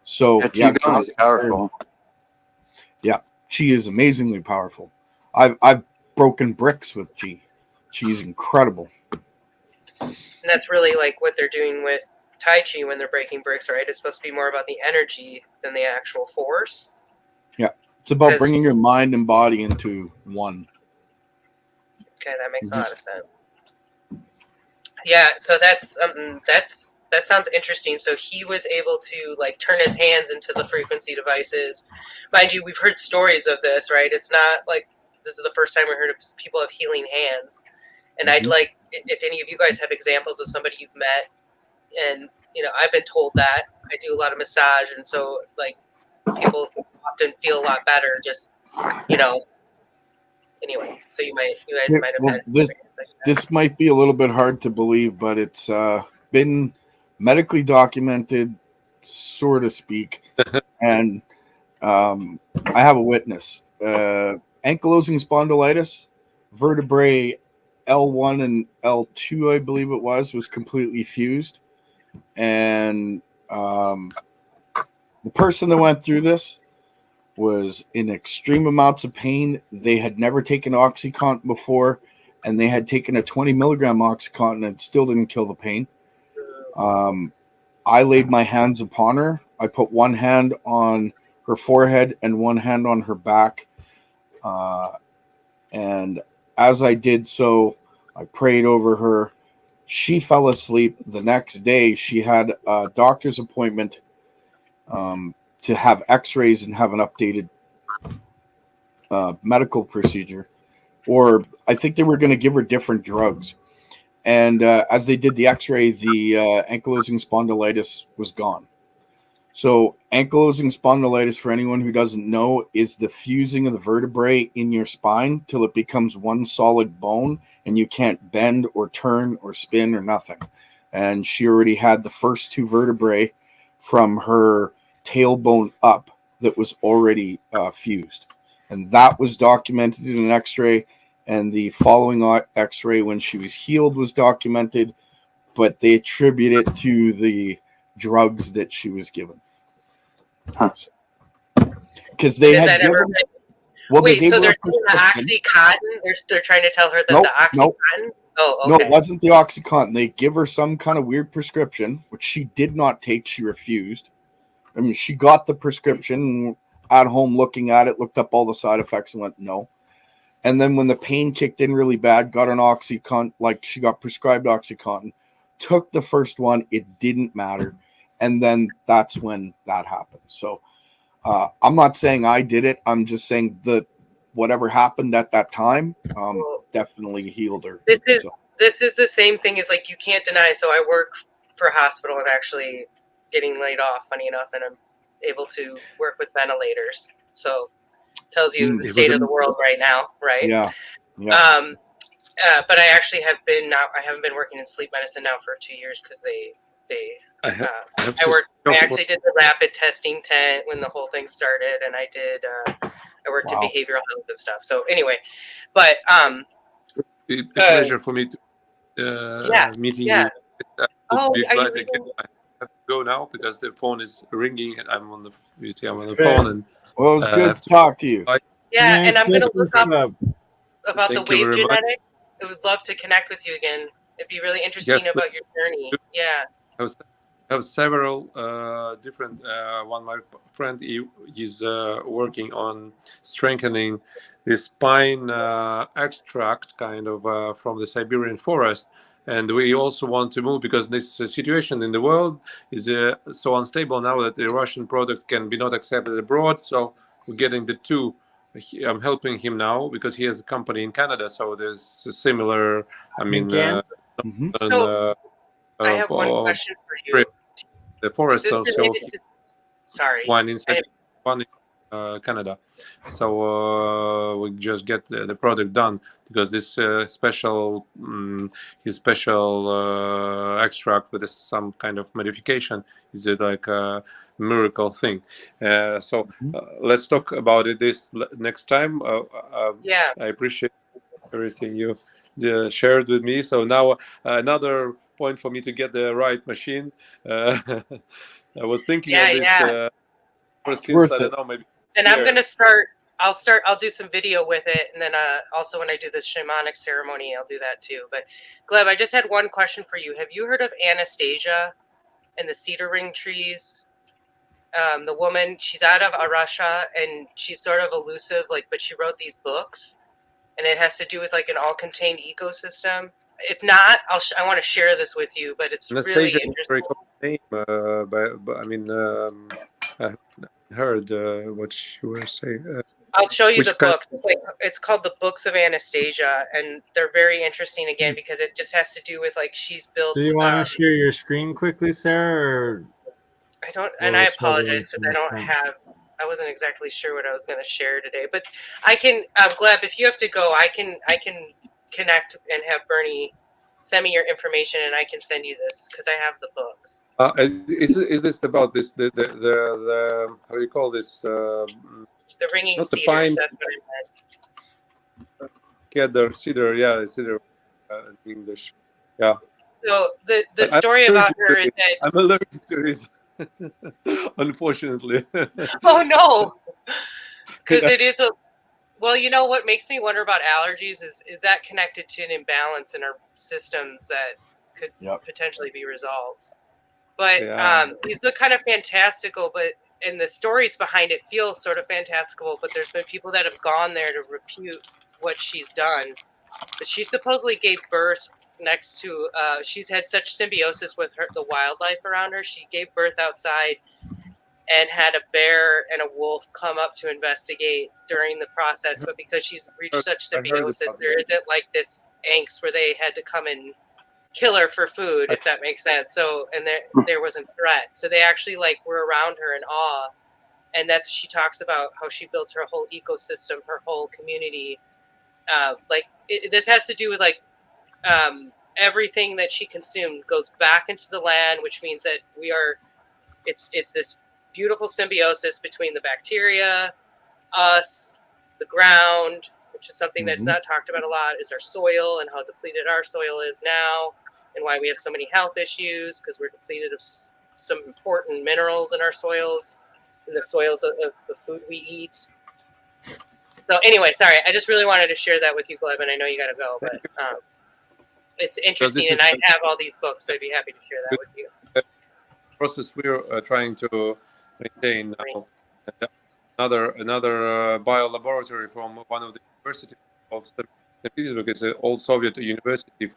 So yeah, Qigong is powerful. Yeah, chi is amazingly powerful. I've broken bricks with chi. Chi is incredible. And that's really like what they're doing with Tai Chi when they're breaking bricks, right? It's supposed to be more about the energy than the actual force. Yeah, it's about bringing your mind and body into one. Okay, that makes a lot of sense. Yeah, so that sounds interesting. So he was able to like turn his hands into the frequency devices. Mind you, we've heard stories of this, right? It's not like this is the first time we heard of people have healing hands. And I'd like if any of you guys have examples of somebody you've met, and I've been told that I do a lot of massage, and so like people often feel a lot better. Just anyway. So you guys might have had this might be a little bit hard to believe, but it's been medically documented, so to speak. And I have a witness. Ankylosing spondylitis, vertebrae L1 and L2, I believe it was completely fused. And the person that went through this was in extreme amounts of pain. They had never taken OxyContin before, and they had taken a 20 milligram OxyContin, and it still didn't kill the pain. I laid my hands upon her. I put one hand on her forehead and one hand on her back. And as I did so, I prayed over her. She fell asleep. The next day, she had a doctor's appointment to have x-rays and have an updated medical procedure. Or I think they were going to give her different drugs. And as they did the x-ray, the ankylosing spondylitis was gone. So ankylosing spondylitis, for anyone who doesn't know, is the fusing of the vertebrae in your spine till it becomes one solid bone and you can't bend or turn or spin or nothing. And she already had the first 2 vertebrae from her tailbone up that was already fused. And that was documented in an x-ray. And the following x-ray when she was healed was documented, but they attribute it to the drugs that she was given. Because they had given... Well, wait, so they're doing the OxyContin? They're trying to tell her that the OxyContin? Oh, okay. No, it wasn't the OxyContin. They give her some kind of weird prescription, which she did not take. She refused. I mean, she got the prescription at home, looking at it, looked up all the side effects and went, no. And then when the pain kicked in really bad, got an OxyContin, like she got prescribed OxyContin, took the first one, it didn't matter. And then that's when that happened. So I'm not saying I did it. I'm just saying that whatever happened at that time definitely healed her. This is the same thing as like you can't deny. So I work for a hospital. I'm actually getting laid off, funny enough, and I'm able to work with ventilators. So tells you the state of the world right now, right? Yeah. But I actually have been I haven't been working in sleep medicine now for 2 years because I actually did the rapid testing tent when the whole thing started, and I worked in behavioral health and stuff. So anyway, but a pleasure for me to meeting you. I would be glad I have to go now because the phone is ringing and I'm on the phone. And well, it's good to talk to you. Yeah, and I'm going to look up about the wave genetics. I would love to connect with you again. It'd be really interesting about your journey. Yeah. I have several different. One my friend is working on strengthening this pine extract kind of from the Siberian forest. And we also want to move because this situation in the world is so unstable now that the Russian product can be not accepted abroad. So we're getting the two. I'm helping him now because he has a company in Canada. So there's a similar. I mean, I have one question for you. The forest Is this also. related to, sorry. One in Canada. So we just get the product done because this special extract with some kind of modification is like a miracle thing. Let's talk about it this next time. I appreciate everything you shared with me. So now another point for me to get the right machine. I was thinking of this. Since I don't know, maybe. And I'm gonna start. I'll do some video with it, and then also when I do this shamanic ceremony, I'll do that too. But Gleb, I just had one question for you. Have you heard of Anastasia and the cedar ring trees? The woman, she's out of Russia, and she's sort of elusive, but she wrote these books, and it has to do with an all-contained ecosystem. If not, I want to share this with you, but it's really interesting. Very common name, but I mean, I heard what you were saying. I'll show you the books. It's called The Books of Anastasia, and they're very interesting again because it just has to do with she's built. Do you want to share your screen quickly, Sarah? Or I don't, and I apologize because I don't have. I wasn't exactly sure what I was going to share today, but I can. Gleb, if you have to go, I can connect and have Bernie send me your information, and I can send you this because I have the books. Is this about this the how do you call this? The ringing not the cedars. pine, That's what I meant. Cedar, yeah, cedar in English, yeah. So the story about her is that I'm allergic to it, unfortunately. Oh no, because it is a. Well, you know what makes me wonder about allergies is that connected to an imbalance in our systems that could potentially be resolved. But these look kind of fantastical, and the stories behind it feel sort of fantastical, but there's been people that have gone there to repute what she's done. But she supposedly gave birth next to, she's had such symbiosis with the wildlife around her. She gave birth outside and had a bear and a wolf come up to investigate during the process. But because she's reached such symbiosis, there isn't this angst where they had to come and kill her for food, if that makes sense. So, and there wasn't threat. So they actually were around her in awe. And she talks about how she built her whole ecosystem, her whole community. This has to do with everything that she consumed goes back into the land, which means that it's this beautiful symbiosis between the bacteria, us, the ground, which is something that's not talked about a lot, is our soil and how depleted our soil is now, and why we have so many health issues because we're depleted of some important minerals in our soils, in the soils of the food we eat. So anyway, sorry, I just really wanted to share that with you, Gleb, and I know you got to go, but it's interesting, and I have all these books, so I'd be happy to share that with you. Process we're trying to maintain now. Another biolaboratory from one of the universities of St Petersburg. It's an old Soviet university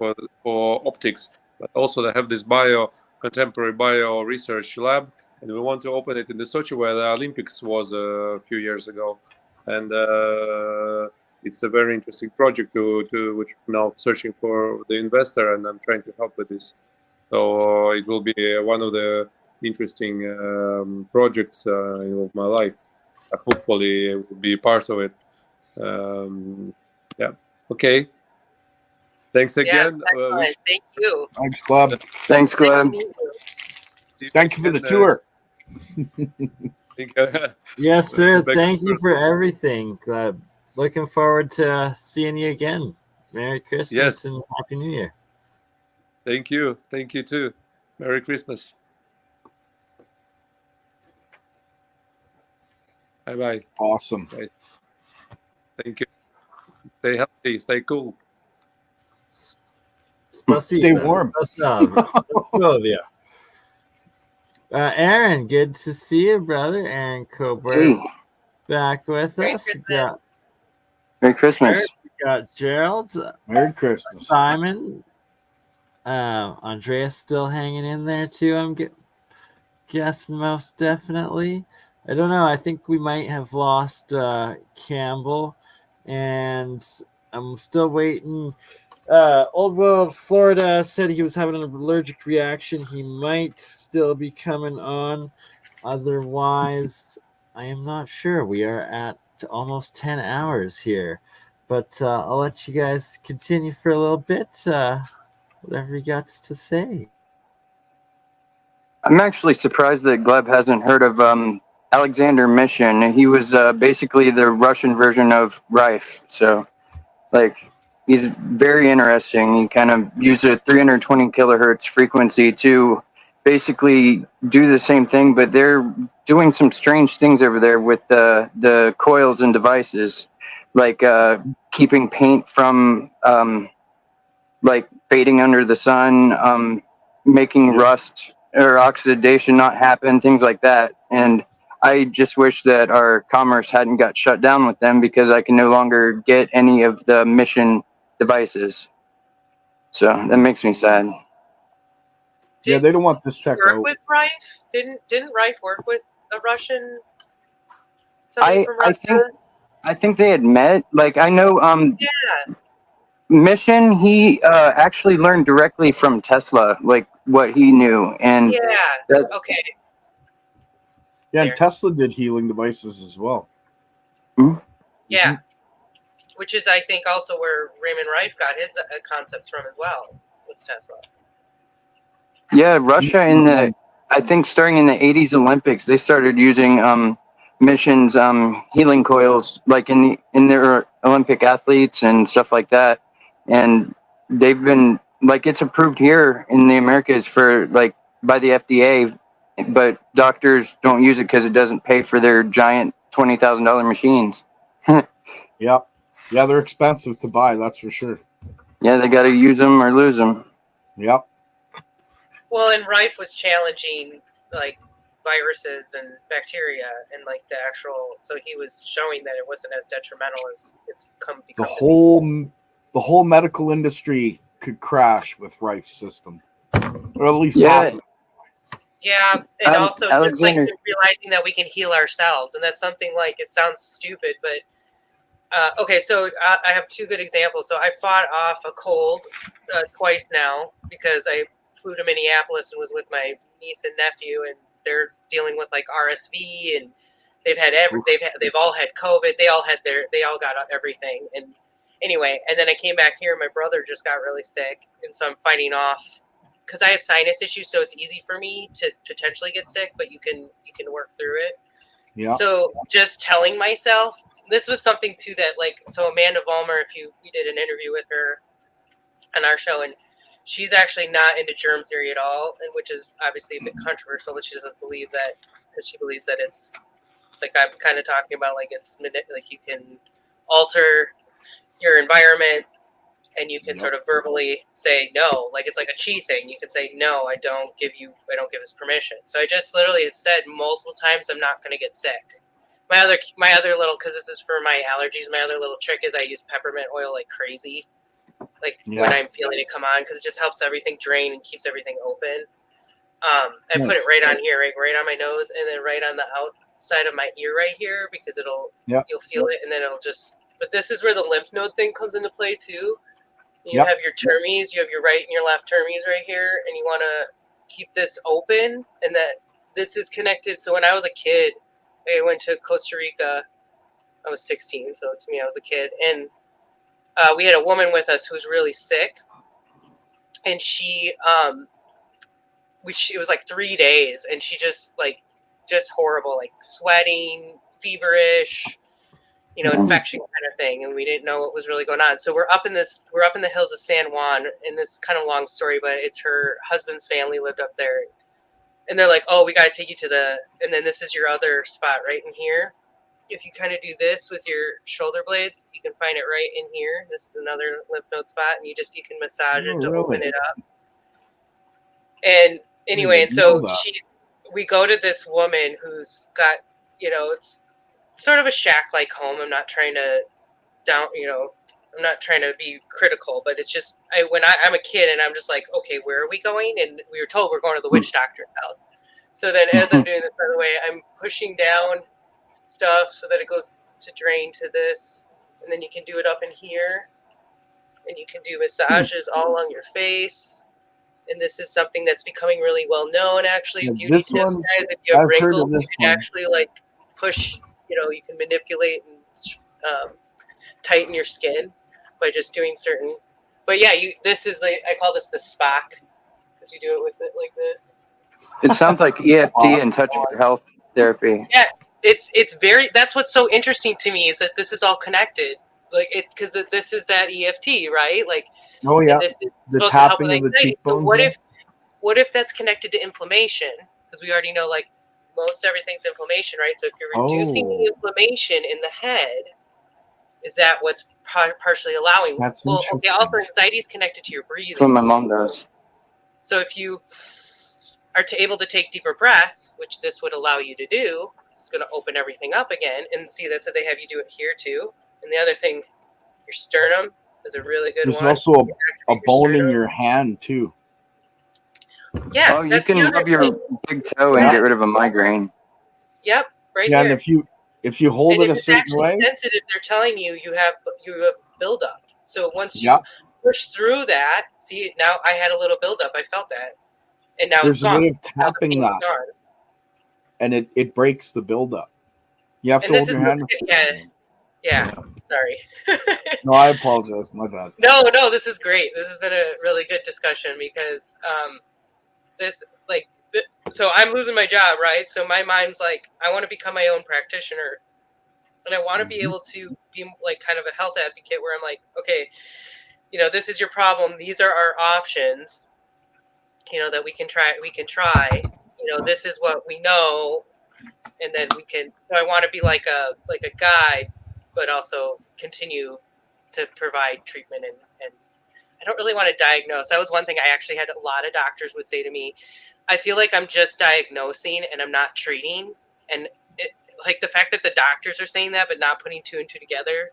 for optics, but also they have this contemporary bio research lab, and we want to open it in the Sochi where the Olympics was a few years ago, and it's a very interesting project to which we're now searching for the investor, and I'm trying to help with this. So it will be one of the interesting projects of my life. Hopefully, it will be part of it. Yeah. Okay. Thanks again. Excellent. Thank you. Thanks, Gleb. Thanks, Gleb. Thank you for the tour. Yes, sir. Thank you for everything. Looking forward to seeing you again. Merry Christmas and Happy New Year. Thank you. Thank you too. Merry Christmas. Bye-bye. Awesome. Bye. Thank you. Stay healthy. Stay cool. Stay warm. Aaron, good to see you, brother. Aaron Corbitt back with us. Merry Christmas. We got Gerald. Merry Christmas. Simon. Andrea's still hanging in there too, I'm guessing most definitely. I don't know. I think we might have lost Campbell, and I'm still waiting. Old World Florida said he was having an allergic reaction. He might still be coming on. Otherwise, I am not sure. We are at almost 10 hours here. But I'll let you guys continue for a little bit. Whatever you got to say. I'm actually surprised that Gleb hasn't heard of Alexander Mission. He was basically the Russian version of Rife. So, he's very interesting. He kind of used a 320 kilohertz frequency to basically do the same thing, but they're doing some strange things over there with the coils and devices, like keeping paint from fading under the sun, making rust or oxidation not happen, things like that. And I just wish that our commerce hadn't got shut down with them, because I can no longer get any of the Mission devices. So that makes me sad. Yeah, they don't want this tech Work out. with Rife? Didn't Rife work with a Russian? Somebody from Russia? I think they had met. I know Yeah. Mission, he actually learned directly from Tesla, what he knew. And Okay. Yeah, and Tesla did healing devices as well. Yeah. Which is, I think, also where Raymond Rife got his concepts from as well, was Tesla. Yeah, Russia I think starting in the 80s Olympics, they started using Mission's healing coils, in their Olympic athletes and stuff like that. And they've been, it's approved here in the Americas for, by the FDA, but doctors don't use it because it doesn't pay for their giant $20,000 machines. Yep. Yeah, they're expensive to buy, that's for sure. Yeah, they got to use them or lose them. Yep. Well, and Rife was challenging, viruses and bacteria and, the actual... So he was showing that it wasn't as detrimental as it's become the whole medical industry could crash with Rife's system. Or at least half. Yeah, and also just realizing that we can heal ourselves, and that's something it sounds stupid, but okay. So I have two good examples. So I fought off a cold twice now because I flew to Minneapolis and was with my niece and nephew, and they're dealing with RSV, and they've all had COVID. They all got everything, and anyway, and then I came back here. My brother just got really sick, and so I'm fighting off. Because I have sinus issues, so it's easy for me to potentially get sick, but you can work through it. Yeah. So just telling myself, this was something too that so Amanda Vollmer, we did an interview with her on our show, and she's actually not into germ theory at all, and which is obviously a bit controversial, but she doesn't believe that, because she believes that it's I'm kind of talking about it's you can alter your environment. And you can sort of verbally say no, it's like a chi thing. You can say no, I don't give this permission. So I just literally have said multiple times I'm not going to get sick. My other little, because this is for my allergies, my other little trick is I use peppermint oil like crazy, when I'm feeling it come on, because it just helps everything drain and keeps everything open. I put it right on here, right on my nose, and then right on the outside of my ear right here, because you'll feel it, and then it'll just. But this is where the lymph node thing comes into play too. You have your termes, you have your right and your left termes right here, and you want to keep this open, and that this is connected. So when I was a kid, I went to Costa Rica. I was 16, so to me I was a kid, and we had a woman with us who was really sick, and she it was like 3 days, and she just horrible, like sweating, feverish, infection kind of thing, and we didn't know what was really going on. So we're up in the hills of San Juan, and this is kind of a long story, but it's her husband's family lived up there, and they're like, oh, we got to take you to and then this is your other spot right in here. If you kind of do this with your shoulder blades, you can find it right in here. This is another lymph node spot, and you can massage it to open it up. And anyway, and so we go to this woman who's got, it's sort of a shack-like home. I'm not trying to I'm not trying to be critical, but it's just, I'm a kid and I'm just like, okay, where are we going? And we were told we're going to the witch doctor's house. So then as I'm doing this, by the way, I'm pushing down stuff so that it goes to drain to this. And then you can do it up in here. And you can do massages all on your face. And this is something that's becoming really well known, actually. Yeah, beauty tips, guys. If you have wrinkles, you can actually push, you can manipulate and tighten your skin by just doing certain. But yeah, this is I call this the Spock, because you do it with it like this. It sounds like EFT and touch health therapy. Yeah, it's very. That's what's so interesting to me, is that this is all connected. Because this is that EFT, right? Oh yeah, this is the supposed to help tapping with of the anxiety. cheekbones. So what if that's connected to inflammation? Because we already know most everything's inflammation, right? So if you're reducing the inflammation in the head, is that what's partially allowing? That's okay. Also, anxiety is connected to your breathing. That's what my mom does. So if you are able to take deeper breath, which this would allow you to do, it's going to open everything up again. And see, that's what they have you do it here too. And the other thing, your sternum is a really good one. There's also a bone in your hand too. Yeah. Oh, you can rub your big toe and get rid of a migraine. Yep, right Yeah, here. and if you hold it a certain way, sensitive, they're telling you have buildup. So once you push through that, see, now I had a little buildup. I felt that, and now there's it's gone. a way of tapping that, and it breaks the buildup. You have to hold your hand. Yeah. Sorry. No, I apologize. My bad. No, this is great. This has been a really good discussion, because so I'm losing my job, right? So my mind's like, I want to become my own practitioner, and I want to be able to be kind of a health advocate, where I'm like, okay, this is your problem. These are our options, that we can try. This is what we know, and then we can. So I want to be like a guide, but also continue to provide treatment and I don't really want to diagnose. That was one thing I actually had a lot of doctors would say to me. I feel like I'm just diagnosing and I'm not treating. And the fact that the doctors are saying that, but not putting two and two together,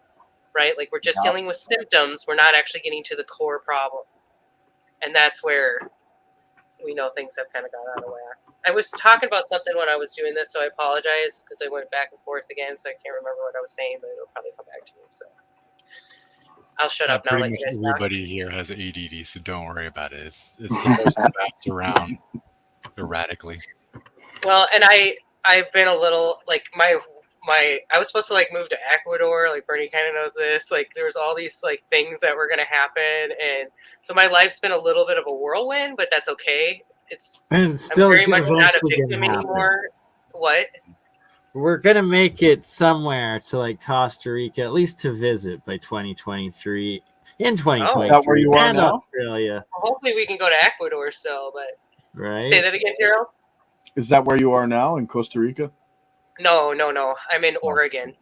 right? We're just dealing with symptoms. We're not actually getting to the core problem. And that's where we know things have kind of gone out of whack. I was talking about something when I was doing this, so I apologize, because I went back and forth again, so I can't remember what I was saying, but it'll probably come back to me. So I'll shut up now. Pretty much everybody here has ADD, so don't worry about it. It's supposed to bounce around erratically. Well, and I've been a little I was supposed to move to Ecuador. Bernie kind of knows this. There was all these things that were going to happen, and so my life's been a little bit of a whirlwind, but that's okay. I'm very much not a victim anymore. What? We're gonna make it somewhere to Costa Rica, at least to visit by 2023. In 2023, is that where you are now? Australia. Well, hopefully, we can go to Ecuador still. But right? Say that again, Gerald. Is that where you are now in Costa Rica? No. I'm in Oregon.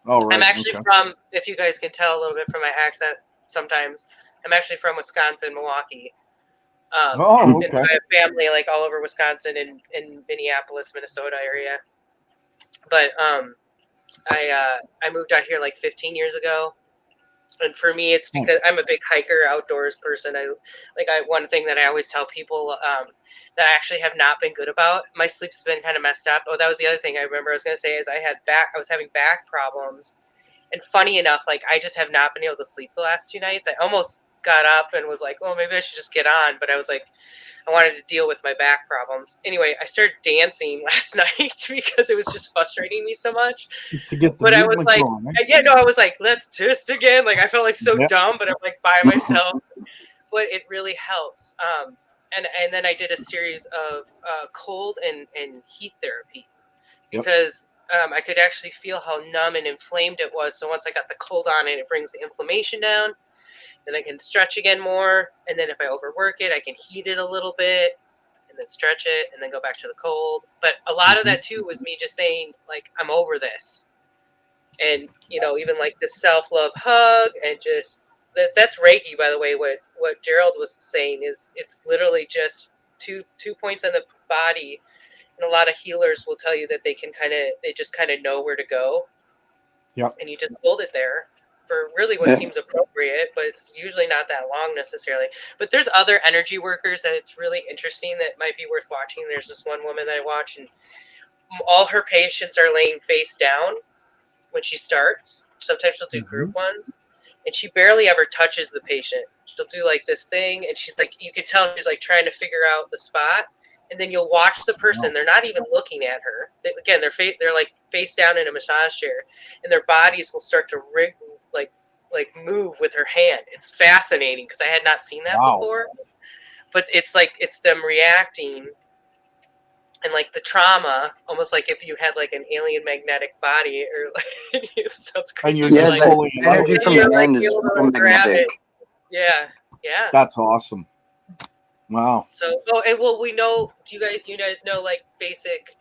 Oh, right. I'm actually from. If you guys can tell a little bit from my accent, sometimes I'm actually from Wisconsin, Milwaukee. Okay. And I have family all over Wisconsin and in Minneapolis, Minnesota area. But I moved out here 15 years ago, and for me it's because I'm a big hiker, outdoors person. One thing that I always tell people that I actually have not been good about. My sleep's been kind of messed up. Oh, that was the other thing I remember I was going to say is I was having back problems, and funny enough, I just have not been able to sleep the last 2 nights. I almost got up and was like, oh, maybe I should just get on. But I was like, I wanted to deal with my back problems. Anyway, I started dancing last night because it was just frustrating me so much. Just to get the But I was movement like, going, eh? yeah, no, I was like, let's twist again. Like I felt like so Yeah. dumb, but I'm like by myself. But it really helps. And then I did a series of cold and heat therapy because I could actually feel how numb and inflamed it was. So once I got the cold on it, it brings the inflammation down. Then I can stretch again more. And then if I overwork it, I can heat it a little bit and then stretch it and then go back to the cold. But a lot of that too was me just saying, like, I'm over this. And, you know, even like the self-love hug and just that's Reiki, by the way. What Gerald was saying is it's literally just two points on the body. And a lot of healers will tell you that they just kind of know where to go. Yeah. And you just hold it there for really what seems appropriate, but it's usually not that long necessarily. But there's other energy workers that it's really interesting that might be worth watching. There's this one woman that I watch, and all her patients are laying face down when she starts. Sometimes she'll do group ones, and she barely ever touches the patient. She'll do like this thing, and she's like, you could tell she's like trying to figure out the spot. And then you'll watch the person; they're not even looking at her. They're like face down in a massage chair, and their bodies will start to like move with her hand. It's fascinating because I had not seen that before. But it's like it's them reacting, and like the trauma, almost like if you had like an alien magnetic body, or like it sounds crazy. And you're just pulling it out. Energy from the hand is so magnetic. Yeah. That's awesome. Wow. So, we know. Do you guys know like basic?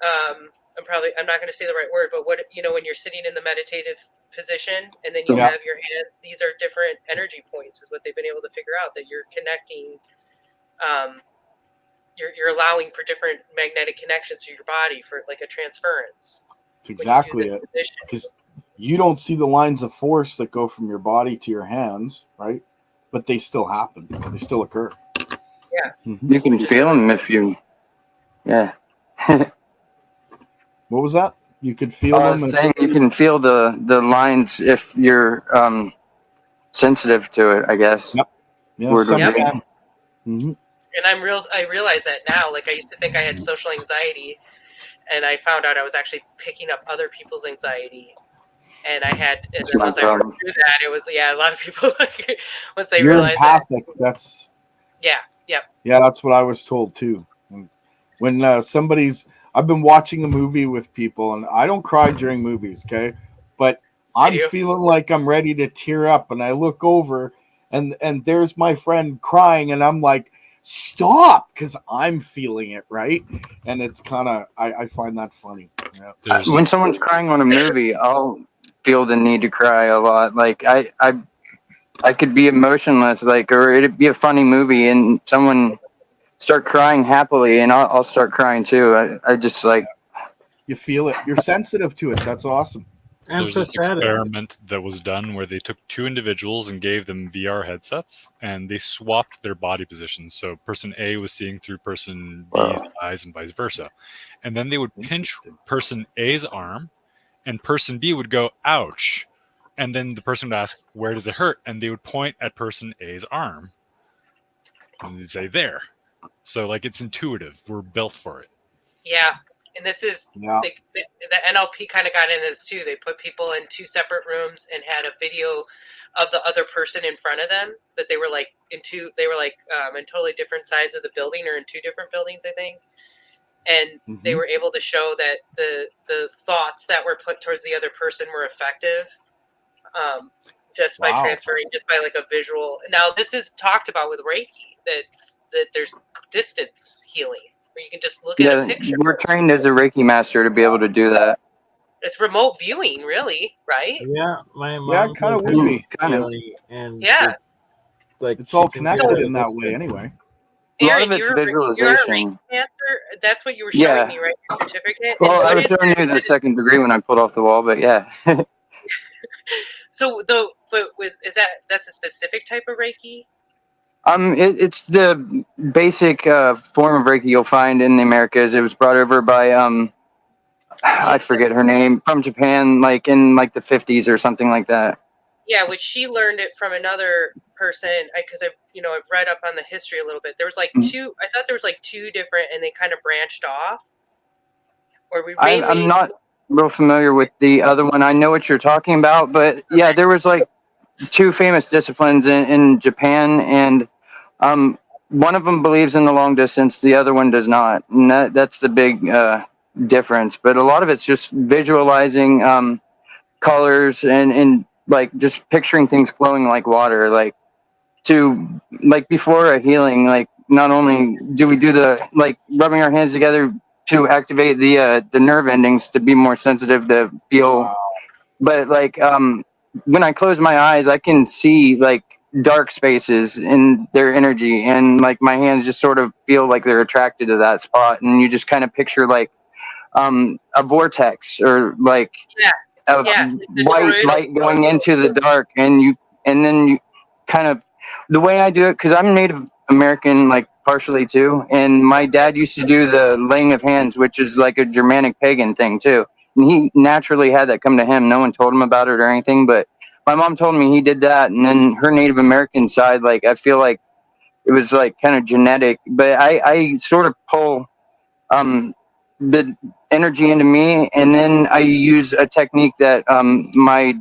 I'm not going to say the right word, but what when you're sitting in the meditative position and then you have your hands, these are different energy points, is what they've been able to figure out, that you're connecting. You're allowing for different magnetic connections through your body for like a transference. That's exactly it. Because you don't see the lines of force that go from your body to your hands, right? But they still happen. They still occur. Yeah. You can feel them if you. Yeah. What was that? You could feel I them. was saying you can feel the lines if you're sensitive to it, I guess. Yep. Yeah. And I realize that now. Like I used to think I had social anxiety, and I found out I was actually picking up other people's anxiety. And I had, and then once I worked through that, it was a lot of people like once they realized empathic. That's yeah, that's what I was told too. When I've been watching a movie with people, and I don't cry during movies, okay? But I'm feeling like I'm ready to tear up, and I look over, and there's my friend crying, and I'm like, stop, because I'm feeling it, right? And it's kind of, I find that funny. Yeah. When someone's crying on a movie, I'll feel the need to cry a lot. Like I could be emotionless, like, or it'd be a funny movie and someone start crying happily, and I'll start crying too. I just like, you feel it. You're sensitive to it. That's awesome. There's this experiment that was done where they took two individuals and gave them VR headsets, and they swapped their body positions. So person A was seeing through person B's eyes and vice versa. And then they would pinch person A's arm, and person B would go, ouch. And then the person would ask, where does it hurt? And they would point at person A's arm. And they'd say, there. So, like, it's intuitive. We're built for it. Yeah. And this is, the NLP kind of got into this too. They put people in two separate rooms and had a video of the other person in front of them. But they were like in totally different sides of the building, or in two different buildings, I think. And they were able to show that the thoughts that were put towards the other person were effective. Just by transferring, just by like a visual. Now this is talked about with Reiki, that there's distance healing, where you can just look at a picture. We're trained as a Reiki master to be able to do that. It's remote viewing, really, right? Yeah, my mom. Kind of would be. Kind of. And it's all connected in that way, anyway. A lot of it's visualization. You're a Reiki master? That's what you were showing me, right? Your certificate. Well, I was showing you the second degree when I pulled off the wall, but yeah. So that's a specific type of Reiki? It's the basic form of Reiki you'll find in the Americas. It was brought over by I forget her name, from Japan, like in like the 50s or something like that. Yeah, which she learned it from another person, because I've read up on the history a little bit. There was like two. I thought there was like two different, and they kind of branched off. Or we mainly. I'm not real familiar with the other one. I know what you're talking about, but yeah, there was like two famous disciplines in Japan, and one of them believes in the long distance, the other one does not, and that's the big difference. But a lot of it's just visualizing colors and like just picturing things flowing like water, like before a healing. Like not only do we do the like rubbing our hands together to activate the nerve endings to be more sensitive to feel, but like when I close my eyes, I can see like dark spaces in their energy, and like my hands just sort of feel like they're attracted to that spot, and you just kind of picture like a vortex, or like a white light going into the dark, and then you kind of, the way I do it, because I'm Native American, like partially too, and my dad used to do the laying of hands, which is like a Germanic pagan thing too, and he naturally had that come to him. No one told him about it or anything, but my mom told me he did that, and then her Native American side, like I feel like it was like kind of genetic, but I sort of pull the energy into me, and then I use a technique that my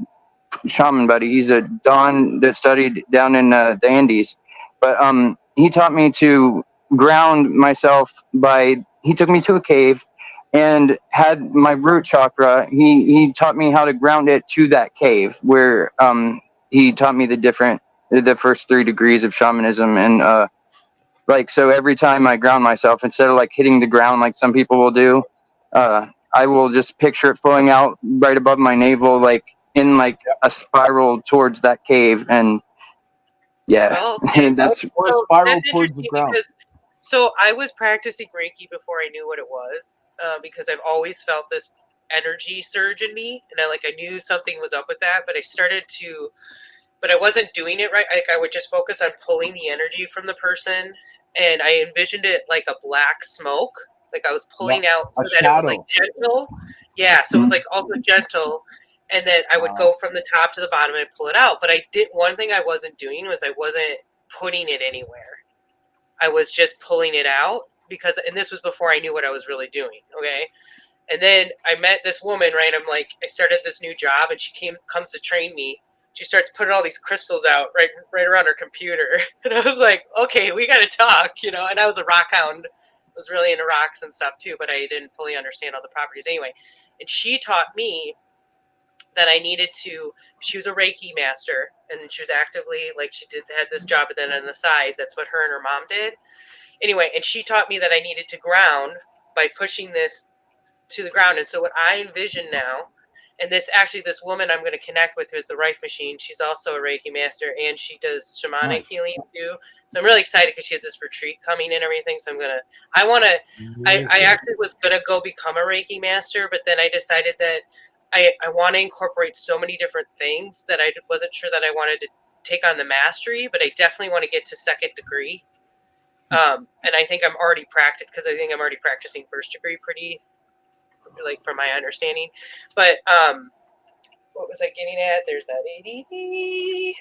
shaman buddy, he's a Don that studied down in the Andes, but he taught me to ground myself he took me to a cave and had my root chakra. He taught me how to ground it to that cave, where he taught me the first 3 degrees of shamanism, and like, so every time I ground myself, instead of like hitting the ground like some people will do, I will just picture it flowing out right above my navel, like in like a spiral towards that cave. And yeah, Oh, okay. that's That's interesting because so I was practicing Reiki before I knew what it was, because I've always felt this energy surge in me, and I knew something was up with that, but I wasn't doing it right. Like I would just focus on pulling the energy from the person, and I envisioned it like a black smoke. Like I was pulling out so that it was like gentle. Yeah, so it was like also gentle, and then I would go from the top to the bottom and pull it out. But one thing I wasn't doing was I wasn't putting it anywhere. I was just pulling it out, and this was before I knew what I was really doing. Okay. And then I met this woman, right? I started this new job, and she comes to train me. She starts putting all these crystals out right around her computer. And I was like, okay, we got to talk, and I was a rock hound. I was really into rocks and stuff too, but I didn't fully understand all the properties anyway. And she taught me that she was a Reiki master, and she was actively, like, had this job, but then on the side, that's what her and her mom did. Anyway, and she taught me that I needed to ground by pushing this to the ground. And so what I envision now, and this woman I'm going to connect with, who is the Rife Machine, she's also a Reiki master, and she does shamanic healing too. So I'm really excited because she has this retreat coming and everything. So I actually was going to go become a Reiki master, but then I decided that I want to incorporate so many different things that I wasn't sure that I wanted to take on the mastery, but I definitely want to get to 2nd degree. And I think I'm already practicing 1st degree pretty, like, from my understanding. But what was I getting at? There's that ADD.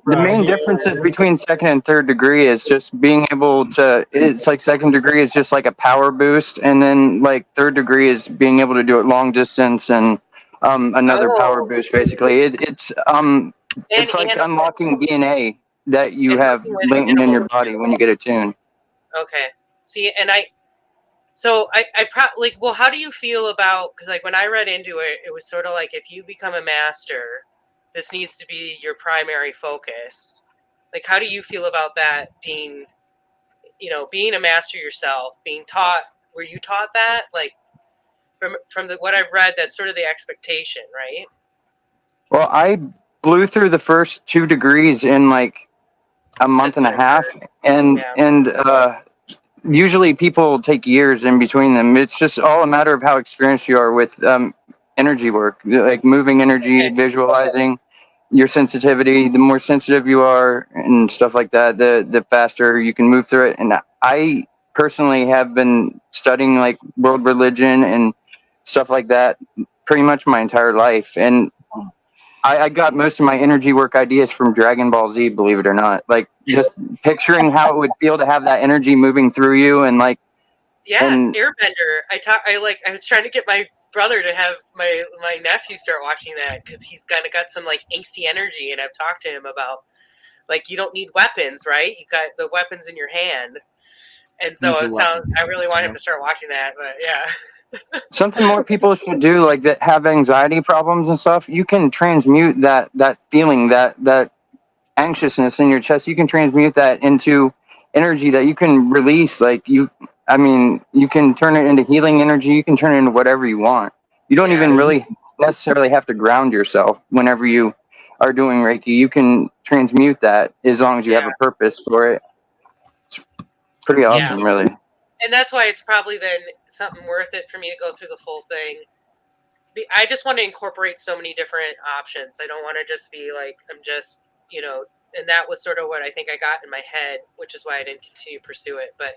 The main differences between 2nd and 3rd degree is just being able to, it's like 2nd degree is just like a power boost, and then like 3rd degree is being able to do it long distance and another power boost. Basically it's like unlocking DNA that you have latent in your body when you get attuned. Okay. See, and well, how do you feel about, because like when I read into it, it was sort of like, if you become a master, this needs to be your primary focus. Like, how do you feel about that being a master yourself, being taught, were you taught that? Like, from what I've read, that's sort of the expectation, right? Well, I blew through the first 2 degrees in like a month and a half, and usually people take years in between them. It's just all a matter of how experienced you are with energy work, like moving energy, visualizing your sensitivity. The more sensitive you are and stuff like that, the faster you can move through it. And I personally have been studying like world religion and stuff like that pretty much my entire life, and I got most of my energy work ideas from Dragon Ball Z, believe it or not. Like just picturing how it would feel to have that energy moving through you, and like Airbender. I was trying to get my brother to have my nephew start watching that because he's kind of got some like angsty energy, and I've talked to him about like you don't need weapons, right? You got the weapons in your hand, and so I really want him to start watching that, but yeah. something more people should do, like that have anxiety problems and stuff. You can transmute that feeling, that anxiousness in your chest. You can transmute that into energy that you can release. Like you can turn it into healing energy. You can turn it into whatever you want. You don't even really necessarily have to ground yourself whenever you are doing Reiki. You can transmute that as long as you have a purpose for it. It's pretty awesome, really. And that's why it's probably then something worth it for me to go through the full thing. I just want to incorporate so many different options. I don't want to just be like, I'm just, and that was sort of what I think I got in my head, which is why I didn't continue to pursue it. But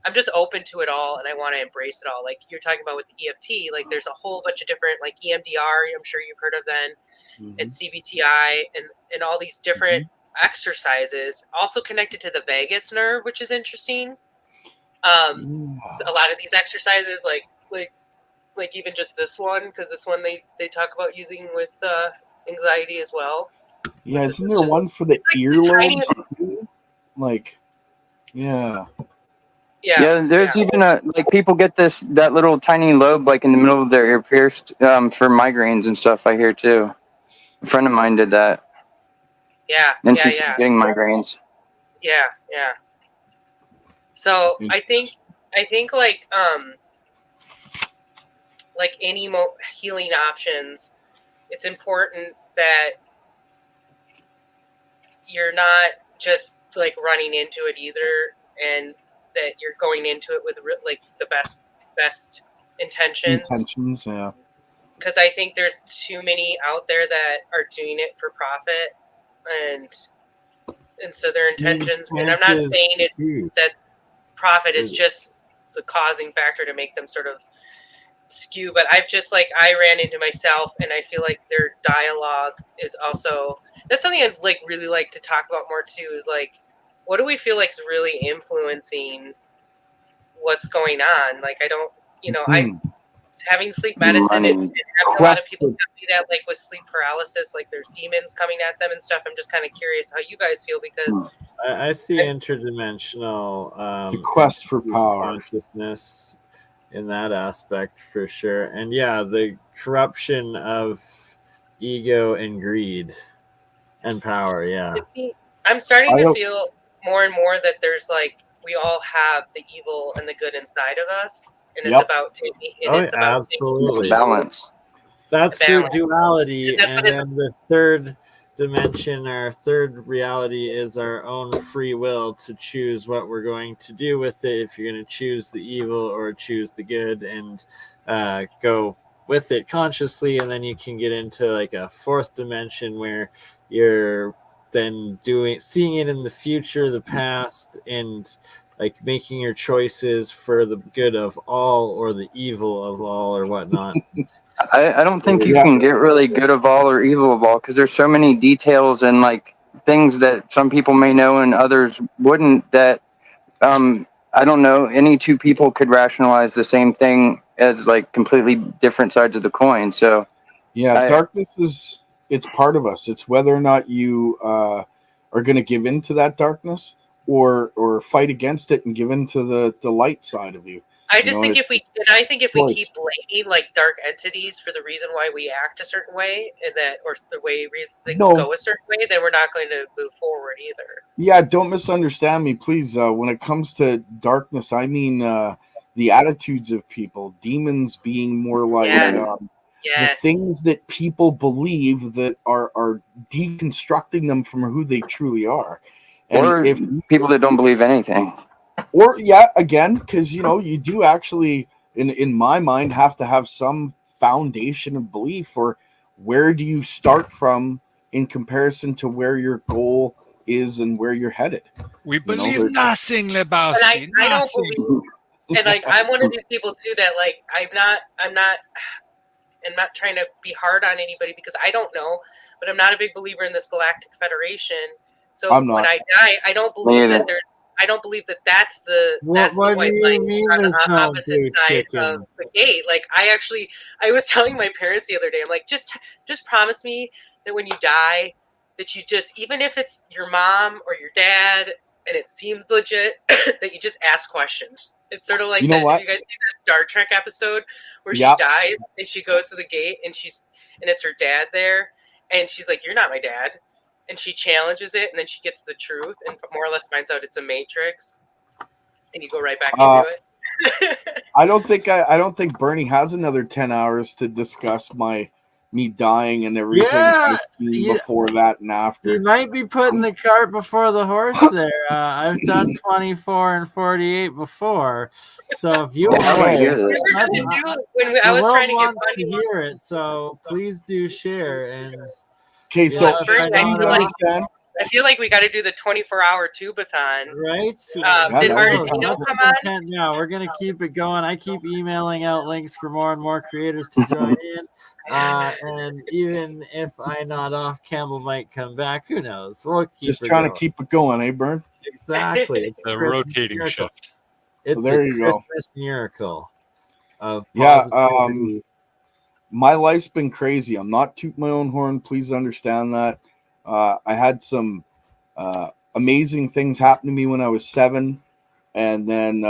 I'm just open to it all, and I want to embrace it all. Like you're talking about with the EFT, like there's a whole bunch of different, like EMDR, I'm sure you've heard of then, and CBTI, and all these different exercises, also connected to the vagus nerve, which is interesting. So a lot of these exercises, like even just this one, because this one they talk about using with anxiety as well. Yeah, isn't there one for the earlobes? Yeah, there's even like people get that little tiny lobe like in the middle of their ear pierced for migraines and stuff. I hear too. A friend of mine did that. Yeah, and she's getting migraines. Yeah. So I think like any healing options, it's important that you're not just like running into it either, and that you're going into it with like the best intentions. Yeah. Because I think there's too many out there that are doing it for profit, and so their intentions. And I'm not saying that profit is just the causing factor to make them sort of skew, but I ran into myself, and I feel like their dialogue is also, that's something I'd like really like to talk about more too, is like, what do we feel like is really influencing what's going on? Like, I don't, I having sleep medicine and having a lot of people tell me that, like with sleep paralysis, like there's demons coming at them and stuff. I'm just kind of curious how you guys feel, because I see interdimensional the quest for power, consciousness in that aspect for sure. And the corruption of ego and greed and power. I'm starting to feel more and more that there's like, we all have the evil and the good inside of us, and it's about absolutely balance. That's balance. the duality. That's and then the third dimension, our third reality, is our own free will to choose what we're going to do with it. If you're going to choose the evil or choose the good, and go with it consciously, and then you can get into like a fourth dimension where you're then seeing it in the future, the past, and like making your choices for the good of all or the evil of all or whatnot. I don't think you can get really good of all or evil of all, because there's so many details and like things that some people may know and others wouldn't, that I don't know, any two people could rationalize the same thing as like completely different sides of the coin. So darkness it's part of us. It's whether or not you are going to give in to that darkness or fight against it and give in to the light side of you. I think if we keep blaming like dark entities for the reason why we act a certain way, and that, or the way things go a certain way, then we're not going to move forward either. Yeah, don't misunderstand me, please. When it comes to darkness, I mean the attitudes of people, demons being more like the things that people believe that are deconstructing them from who they truly are. And or if people that don't believe anything. Or again, because you do actually, in my mind, have to have some foundation of belief, or where do you start from in comparison to where your goal is and where you're headed. We believe nothing, Lebowski. I don't believe, and like I'm one of these people too that like I'm not trying to be hard on anybody because I don't know, but I'm not a big believer in this galactic federation. So I'm when not. I die, I don't believe that there. I don't believe that that's the What do white you light mean on the there's no opposite blue side chicken? of the gate. Like I was telling my parents the other day, I'm like, just promise me that when you die, that you just, even if it's your mom or your dad and it seems legit, that you just ask questions. It's sort of like You know that. what? Have you guys seen that Star Trek episode where she Yep. dies and she goes to the gate and it's her dad there and she's like, "You're not my dad." And she challenges it, and then she gets the truth, and more or less finds out it's a matrix, and you go right back into it. I don't think Bernie has another 10 hours to discuss me dying and everything I've seen before that and after. You might be putting the cart before the horse there. I've done 24 and 48 before, so if you want to hear this, I was trying to get to hear it, so please do share. And okay, so Bernie, I feel like we got to do the 24-hour tubathon, right? Did Argentino come on? Now we're gonna keep it going. I keep emailing out links for more and more creators to join in, and even if I nod off, Campbell might come back. Who knows? We'll keep just it trying going. to keep it going, eh, Bern? Exactly. It's a rotating shift. It's there a you go. Christmas miracle of Yeah, positivity. my life's been crazy. I'm not tooting my own horn. Please understand that. I had some amazing things happen to me when I was 7, and then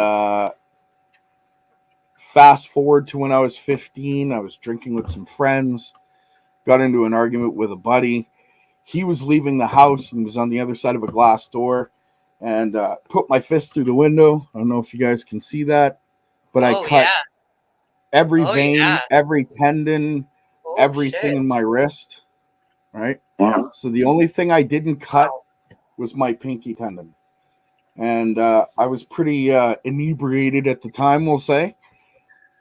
fast forward to when I was 15. I was drinking with some friends, got into an argument with a buddy. He was leaving the house and was on the other side of a glass door, and put my fist through the window. I don't know if you guys can see that, but I cut every vein, every tendon, everything in my wrist. Right. So the only thing I didn't cut was my pinky tendon, and I was pretty inebriated at the time, we'll say.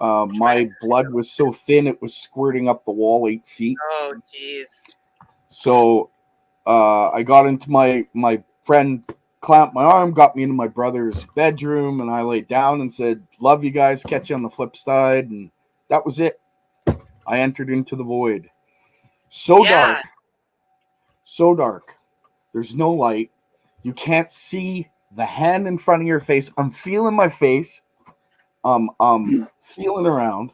My blood was so thin it was squirting up the wall 8 feet. Oh, jeez. So I got into my friend clamped my arm, got me into my brother's bedroom, and I laid down and said, "Love you guys, catch you on the flip side." And that was it. I entered into the void. So dark. There's no light. You can't see the hand in front of your face. I'm feeling my face. Feeling around.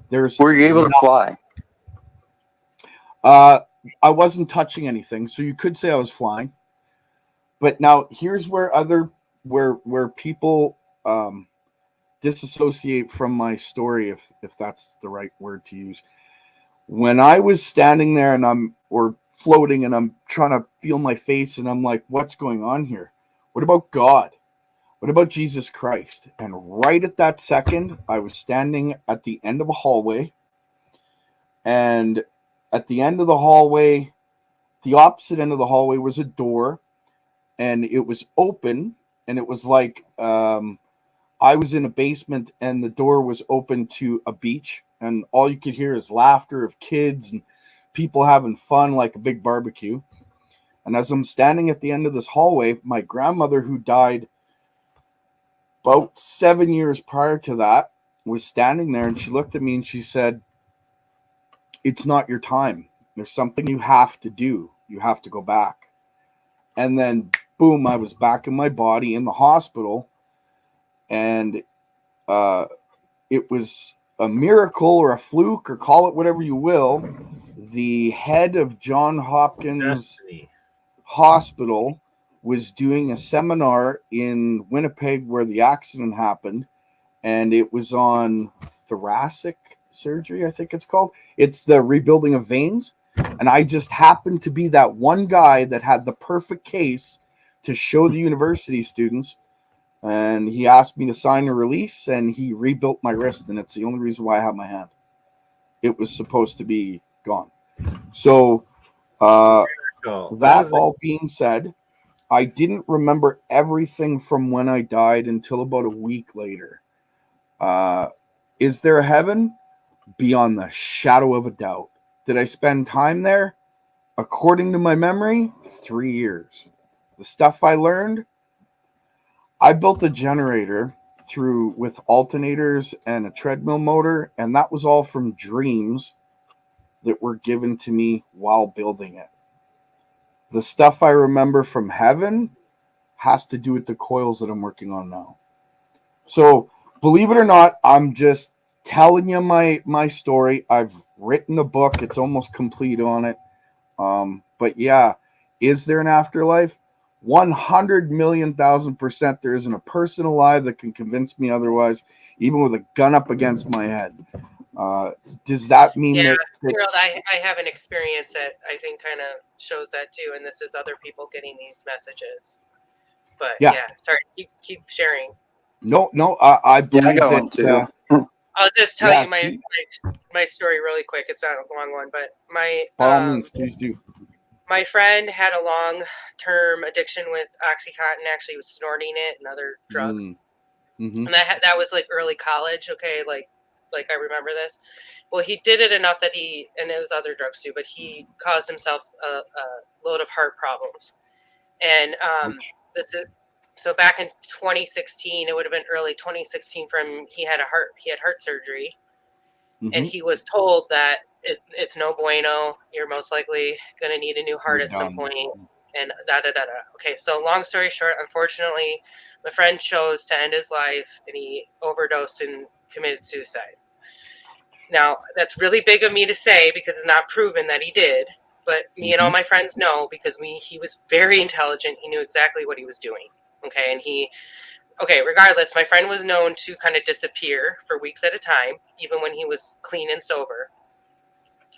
Were you able to fly? I wasn't touching anything, so you could say I was flying. But now here's where people disassociate from my story, if that's the right word to use. When I was standing there and or floating and I'm trying to feel my face and I'm like, what's going on here? What about God? What about Jesus Christ? And right at that second, I was standing at the end of a hallway, and at the end of the hallway, the opposite end of the hallway was a door, and it was open, and it was like I was in a basement and the door was open to a beach, and all you could hear is laughter of kids and people having fun like a big barbecue. And as I'm standing at the end of this hallway, my grandmother, who died about 7 years prior to that, was standing there, and she looked at me and she said, "It's not your time. There's something you have to do. You have to go back." And then boom, I was back in my body in the hospital, and it was a miracle or a fluke, or call it whatever you will. The head of John Hopkins Hospital was doing a seminar in Winnipeg where the accident happened, and it was on thoracic surgery, I think it's called. It's the rebuilding of veins. And I just happened to be that one guy that had the perfect case to show the university students. And he asked me to sign a release, and he rebuilt my wrist, and it's the only reason why I have my hand. It was supposed to be gone. So that all being said, I didn't remember everything from when I died until about a week later. Is there a heaven? Beyond the shadow of a doubt. Did I spend time there? According to my memory, 3 years. The stuff I learned, I built a generator with alternators and a treadmill motor, and that was all from dreams that were given to me while building it. The stuff I remember from heaven has to do with the coils that I'm working on now. So believe it or not, I'm just telling you my story. I've written a book. It's almost complete on it. But yeah, is there an afterlife? 100,000,000% there isn't a person alive that can convince me otherwise, even with a gun up against my head. Does that mean that Gerald, I have an experience that I think kind of shows that too, and this is other people getting these messages. But yeah, sorry, keep sharing. No, I believe that. I'll just tell you my story really quick. It's not a long one, but by all means, please do. My friend had a long-term addiction with OxyContin. Actually, he was snorting it and other drugs. Mm-hmm. And that was like early college. Okay, like I remember this. Well, he did it enough that and it was other drugs too, but he caused himself a load of heart problems. And so back in 2016, it would have been early 2016 he had heart surgery. Mm-hmm. And he was told that it's no bueno. You're most likely going to need a new heart at some point. And Okay, so long story short, unfortunately, my friend chose to end his life, and he overdosed and committed suicide. Now, that's really big of me to say because it's not proven that he did. But me and all my friends know because he was very intelligent. He knew exactly what he was doing. Okay, and regardless, my friend was known to kind of disappear for weeks at a time, even when he was clean and sober.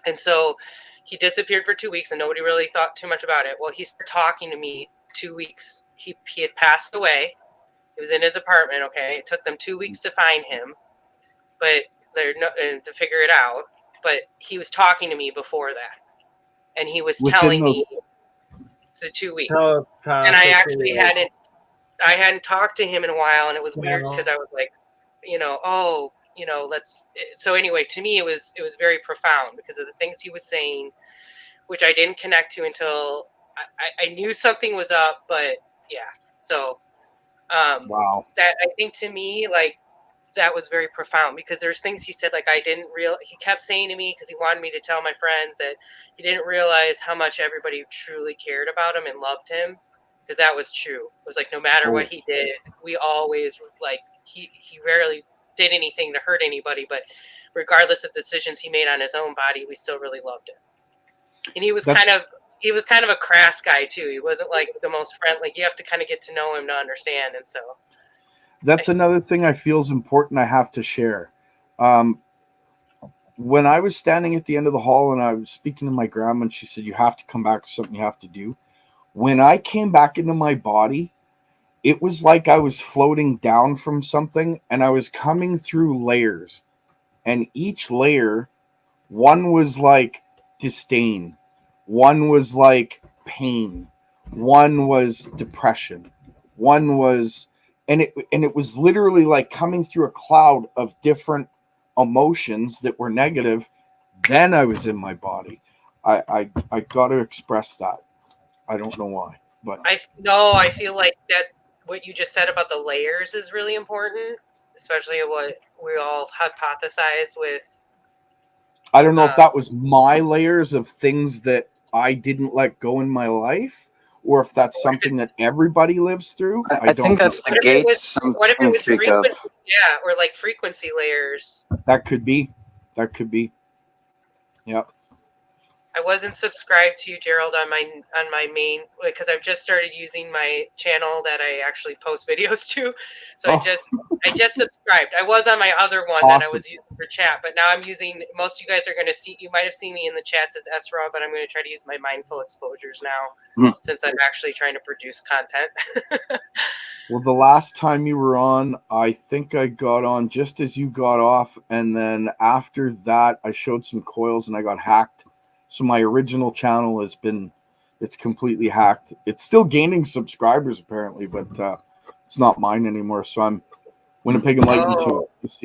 And so he disappeared for 2 weeks and nobody really thought too much about it. Well, he started talking to me 2 weeks. He had passed away. He was in his apartment, okay? It took them 2 weeks to find him, but to figure it out. But he was talking to me before that. And he was telling me the 2 weeks. And I actually hadn't talked to him in a while, and it was weird because I was like, let's. So anyway, to me, it was very profound because of the things he was saying, which I didn't connect to until I knew something was up. But yeah, so wow, that I think to me that was very profound because there's things he said he kept saying to me because he wanted me to tell my friends that he didn't realize how much everybody truly cared about him and loved him, because that was true. It was like no matter what he did, we always he rarely did anything to hurt anybody, but regardless of decisions he made on his own body, we still really loved him. And he was kind of a crass guy too. He wasn't like the most friendly. You have to kind of get to know him to understand, and so that's another thing I feel is important. I have to share. When I was standing at the end of the hall and I was speaking to my grandma, and she said, "You have to come back. Something you have to do." When I came back into my body, it was like I was floating down from something, and I was coming through layers. And each layer, one was like disdain, one was like pain, one was depression, one was. And it was literally like coming through a cloud of different emotions that were negative. Then I was in my body. I got to express that. I don't know why, but I feel like that what you just said about the layers is really important, especially what we all hypothesize with. I don't know if that was my layers of things that I didn't let go in my life, or if that's something that everybody lives through. I think that's the gates. What if it was frequency? Yeah, or like frequency layers. That could be. Yep. I wasn't subscribed to you, Gerald, on my main, because I've just started using my channel that I actually post videos to. So I just subscribed. I was on my other one that I was using for chat, but now I'm using. Most of you guys are going to see. You might have seen me in the chats as Esra, but I'm going to try to use my MindfulExposures now since I'm actually trying to produce content. Well, the last time you were on, I think I got on just as you got off, and then after that, I showed some coils and I got hacked. So my original channel it's completely hacked. It's still gaining subscribers apparently, but it's not mine anymore. So I'm Winnipeg Enlightened too, just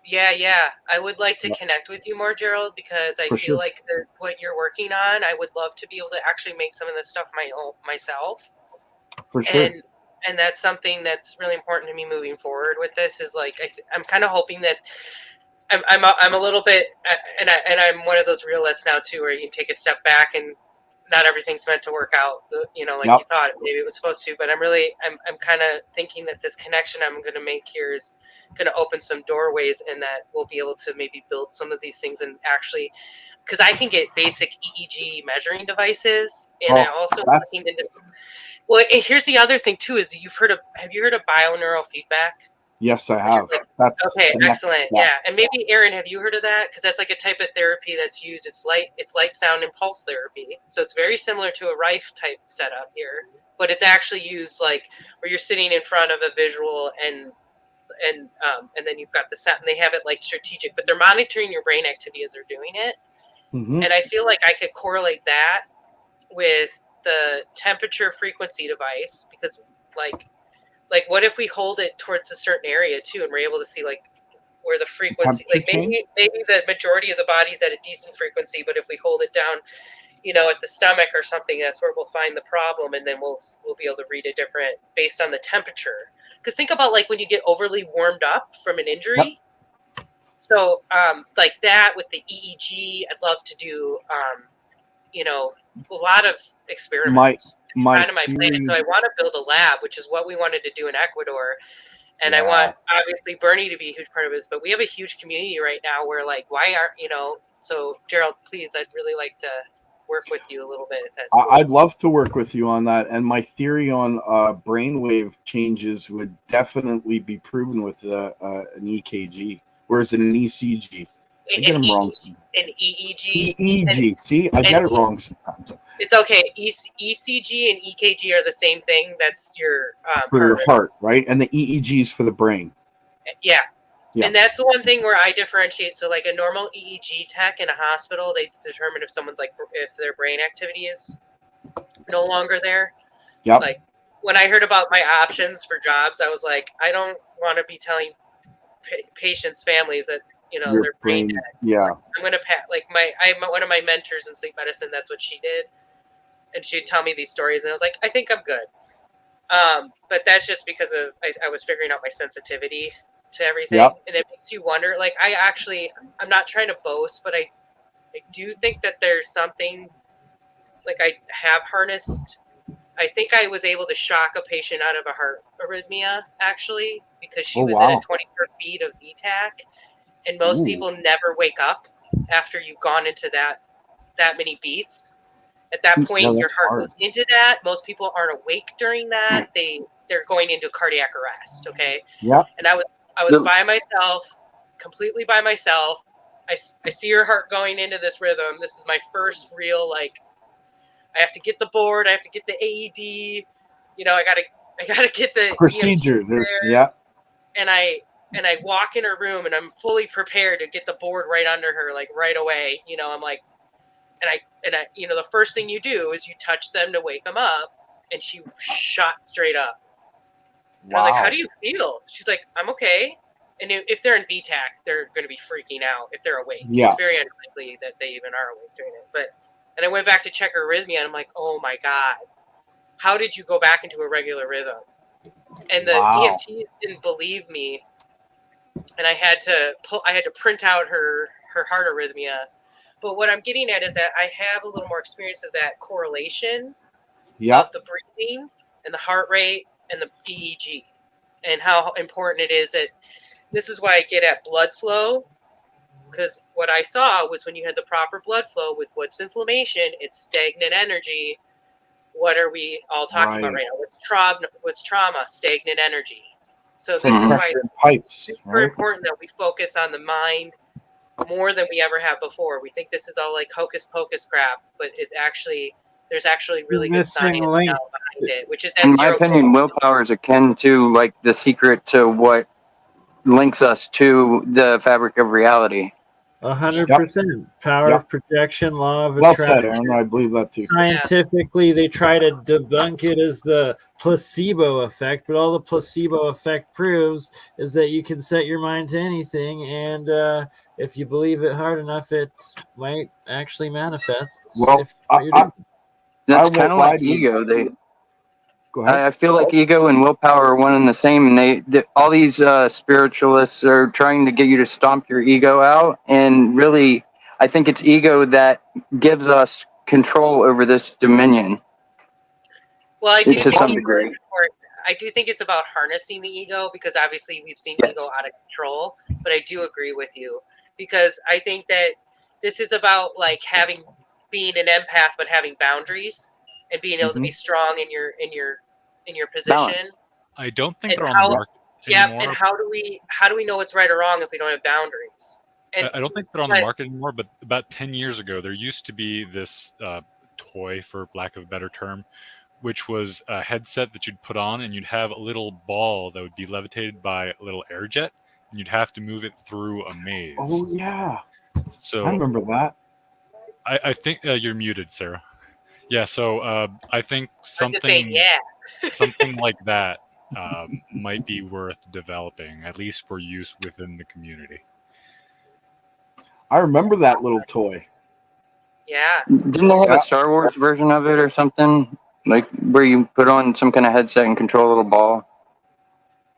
Yeah. I would like to connect with you more, Gerald, because I feel like what you're working on, I would love to be able to actually make some of this stuff myself. For sure. And that's something that's really important to me moving forward with this is like, I'm kind of hoping that I'm a little bit, and I'm one of those realists now too, where you can take a step back and not everything's meant to work out, like you thought maybe it was supposed to. But I'm kind of thinking that this connection I'm going to make here is going to open some doorways, and that we'll be able to maybe build some of these things and actually, because I can get basic EEG measuring devices, and I also looking into. Well, and here's the other thing too: is have you heard of bioneural feedback? Yes, I have. That's okay, excellent. Yeah, and maybe Aaron, have you heard of that? Because that's like a type of therapy that's used. It's light, sound, and pulse therapy. So it's very similar to a Rife type setup here, but it's actually used like where you're sitting in front of a visual and then you've got the sound. And they have it like strategic, but they're monitoring your brain activity as they're doing it. Mm-hmm. And I feel like I could correlate that with the temperature frequency device, because like what if we hold it towards a certain area too, and we're able to see like where the frequency, like maybe the majority of the body's at a decent frequency, but if we hold it down, at the stomach or something, that's where we'll find the problem, and then we'll be able to read it different based on the temperature. Because think about like when you get overly warmed up from an injury. Yep. So like that with the EEG, I'd love to do a lot of experiments. Kind of my plan. So I want to build a lab, which is what we wanted to do in Ecuador. And I want, obviously, Bernie to be a huge part of this, but we have a huge community right now where, like, why aren't, so Gerald, please, I'd really like to work with you a little bit. If that's cool. I'd love to work with you on that. And my theory on brainwave changes would definitely be proven with an EKG, whereas in an ECG. I get them wrong sometimes. An EEG. EEG. See, I get it wrong sometimes. It's okay. ECG and EKG are the same thing. That's your For your heart, right? And the EEG is for the brain. Yeah. And that's the one thing where I differentiate. So like a normal EEG tech in a hospital, they determine if someone's like, if their brain activity is no longer there. Yeah. Like when I heard about my options for jobs, I was like, I don't want to be telling patients' families that, your their brain dead. Yeah. I'm going to like one of my mentors in sleep medicine, that's what she did. And she'd tell me these stories, and I was like, I think I'm good. But that's just because of I was figuring out my sensitivity to everything. Yep. And it makes you wonder, like, I'm not trying to boast, but I do think that there's something, like, I have harnessed. I think I was able to shock a patient out of a heart arrhythmia, actually, because she was in a 20 beat of VTAC. And most people never wake up after you've gone into that many beats. At that point, your heart goes into that. Most people aren't awake during that. They're going into cardiac arrest. Okay. Yeah. And I was by myself, completely by myself. I see her heart going into this rhythm. This is my first real, like, I have to get the board. I have to get the AED. I gotta get the procedure. And I walk in her room, and I'm fully prepared to get the board right under her, like right away. I'm like, and I, the first thing you do is you touch them to wake them up, and she shot straight up. Wow. I was like, how do you feel? She's like, I'm okay. And if they're in VTAC, they're going to be freaking out if they're awake. Yeah. It's very unlikely that they even are awake during it. And I went back to check her arrhythmia, and I'm like, oh my God, how did you go back into a regular rhythm? And the EMTs didn't believe me. And I had to print out her heart arrhythmia. But what I'm getting at is that I have a little more experience of that correlation of the breathing and the heart rate and the EEG, and how important it is that this is why I get at blood flow. Because what I saw was when you had the proper blood flow with what's inflammation, it's stagnant energy. What are we all talking about right now? What's trauma? Stagnant energy. So this is why it's super important that we focus on the mind more than we ever have before. We think this is all like hocus pocus crap, but there's actually really good science now behind it, which is that in my opinion, willpower is akin to like the secret to what links us to the fabric of reality. 100%. Power of projection, law of attraction. attraction. Well said, Aaron. I believe that too. Scientifically, they try to debunk it as the placebo effect, but all the placebo effect proves is that you can set your mind to anything, and if you believe it hard enough, it might actually manifest. Well, that's kind of like ego. I feel like ego and willpower are one and the same, and all these spiritualists are trying to get you to stomp your ego out, and really I think it's ego that gives us control over this dominion. Well, I do to some think degree. I do think it's about harnessing the ego, because obviously we've seen ego out of control. But I do agree with you, because I think that this is about like being an empath, but having boundaries and being able to be strong in your position. Balance. I don't think And they're on the market yeah, anymore. and how do we know what's right or wrong if we don't have boundaries? And I don't think they're on the market anymore, but about 10 years ago, there used to be this toy, for lack of a better term, which was a headset that you'd put on, and you'd have a little ball that would be levitated by a little air jet, and you'd have to move it through a maze. Oh, yeah. So I remember that. I think you're muted, Sarah. Yeah, so I think something something like that might be worth developing, at least for use within the community. I remember that little toy. Yeah. Didn't they have a Star Wars version of it or something? Like where you put on some kind of headset and control a little ball?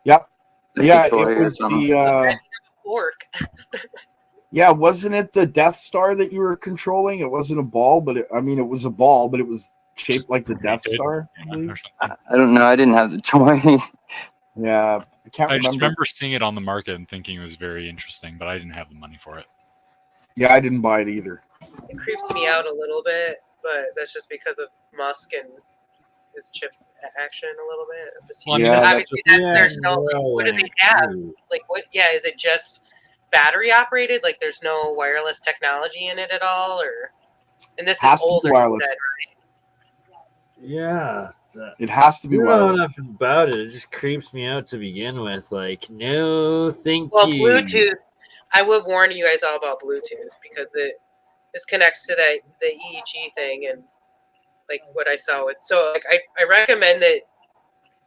Yep. Like Yeah, a toy it or was something. the... Fork. Yeah, wasn't it the Death Star that you were controlling? It wasn't a ball, but it was a ball, but it was shaped like the Death Star. I don't know. I didn't have the toy. Yeah, I can't I just remember. remember seeing it on the market and thinking it was very interesting, but I didn't have the money for it. Yeah, I didn't buy it either. It creeps me out a little bit, but that's just because of Musk and his chip action a little bit. Obviously, there's no. What do they have? Like, what? Yeah, is it just battery operated? Like, there's no wireless technology in it at all, or? And this is older, you said, right? Yeah. It has to be I don't know wireless. enough about it. It just creeps me out to begin with. Like, no, thank Well, you. Bluetooth. I would warn you guys all about Bluetooth, because this connects to the EEG thing, and like what I saw with. So like I recommend that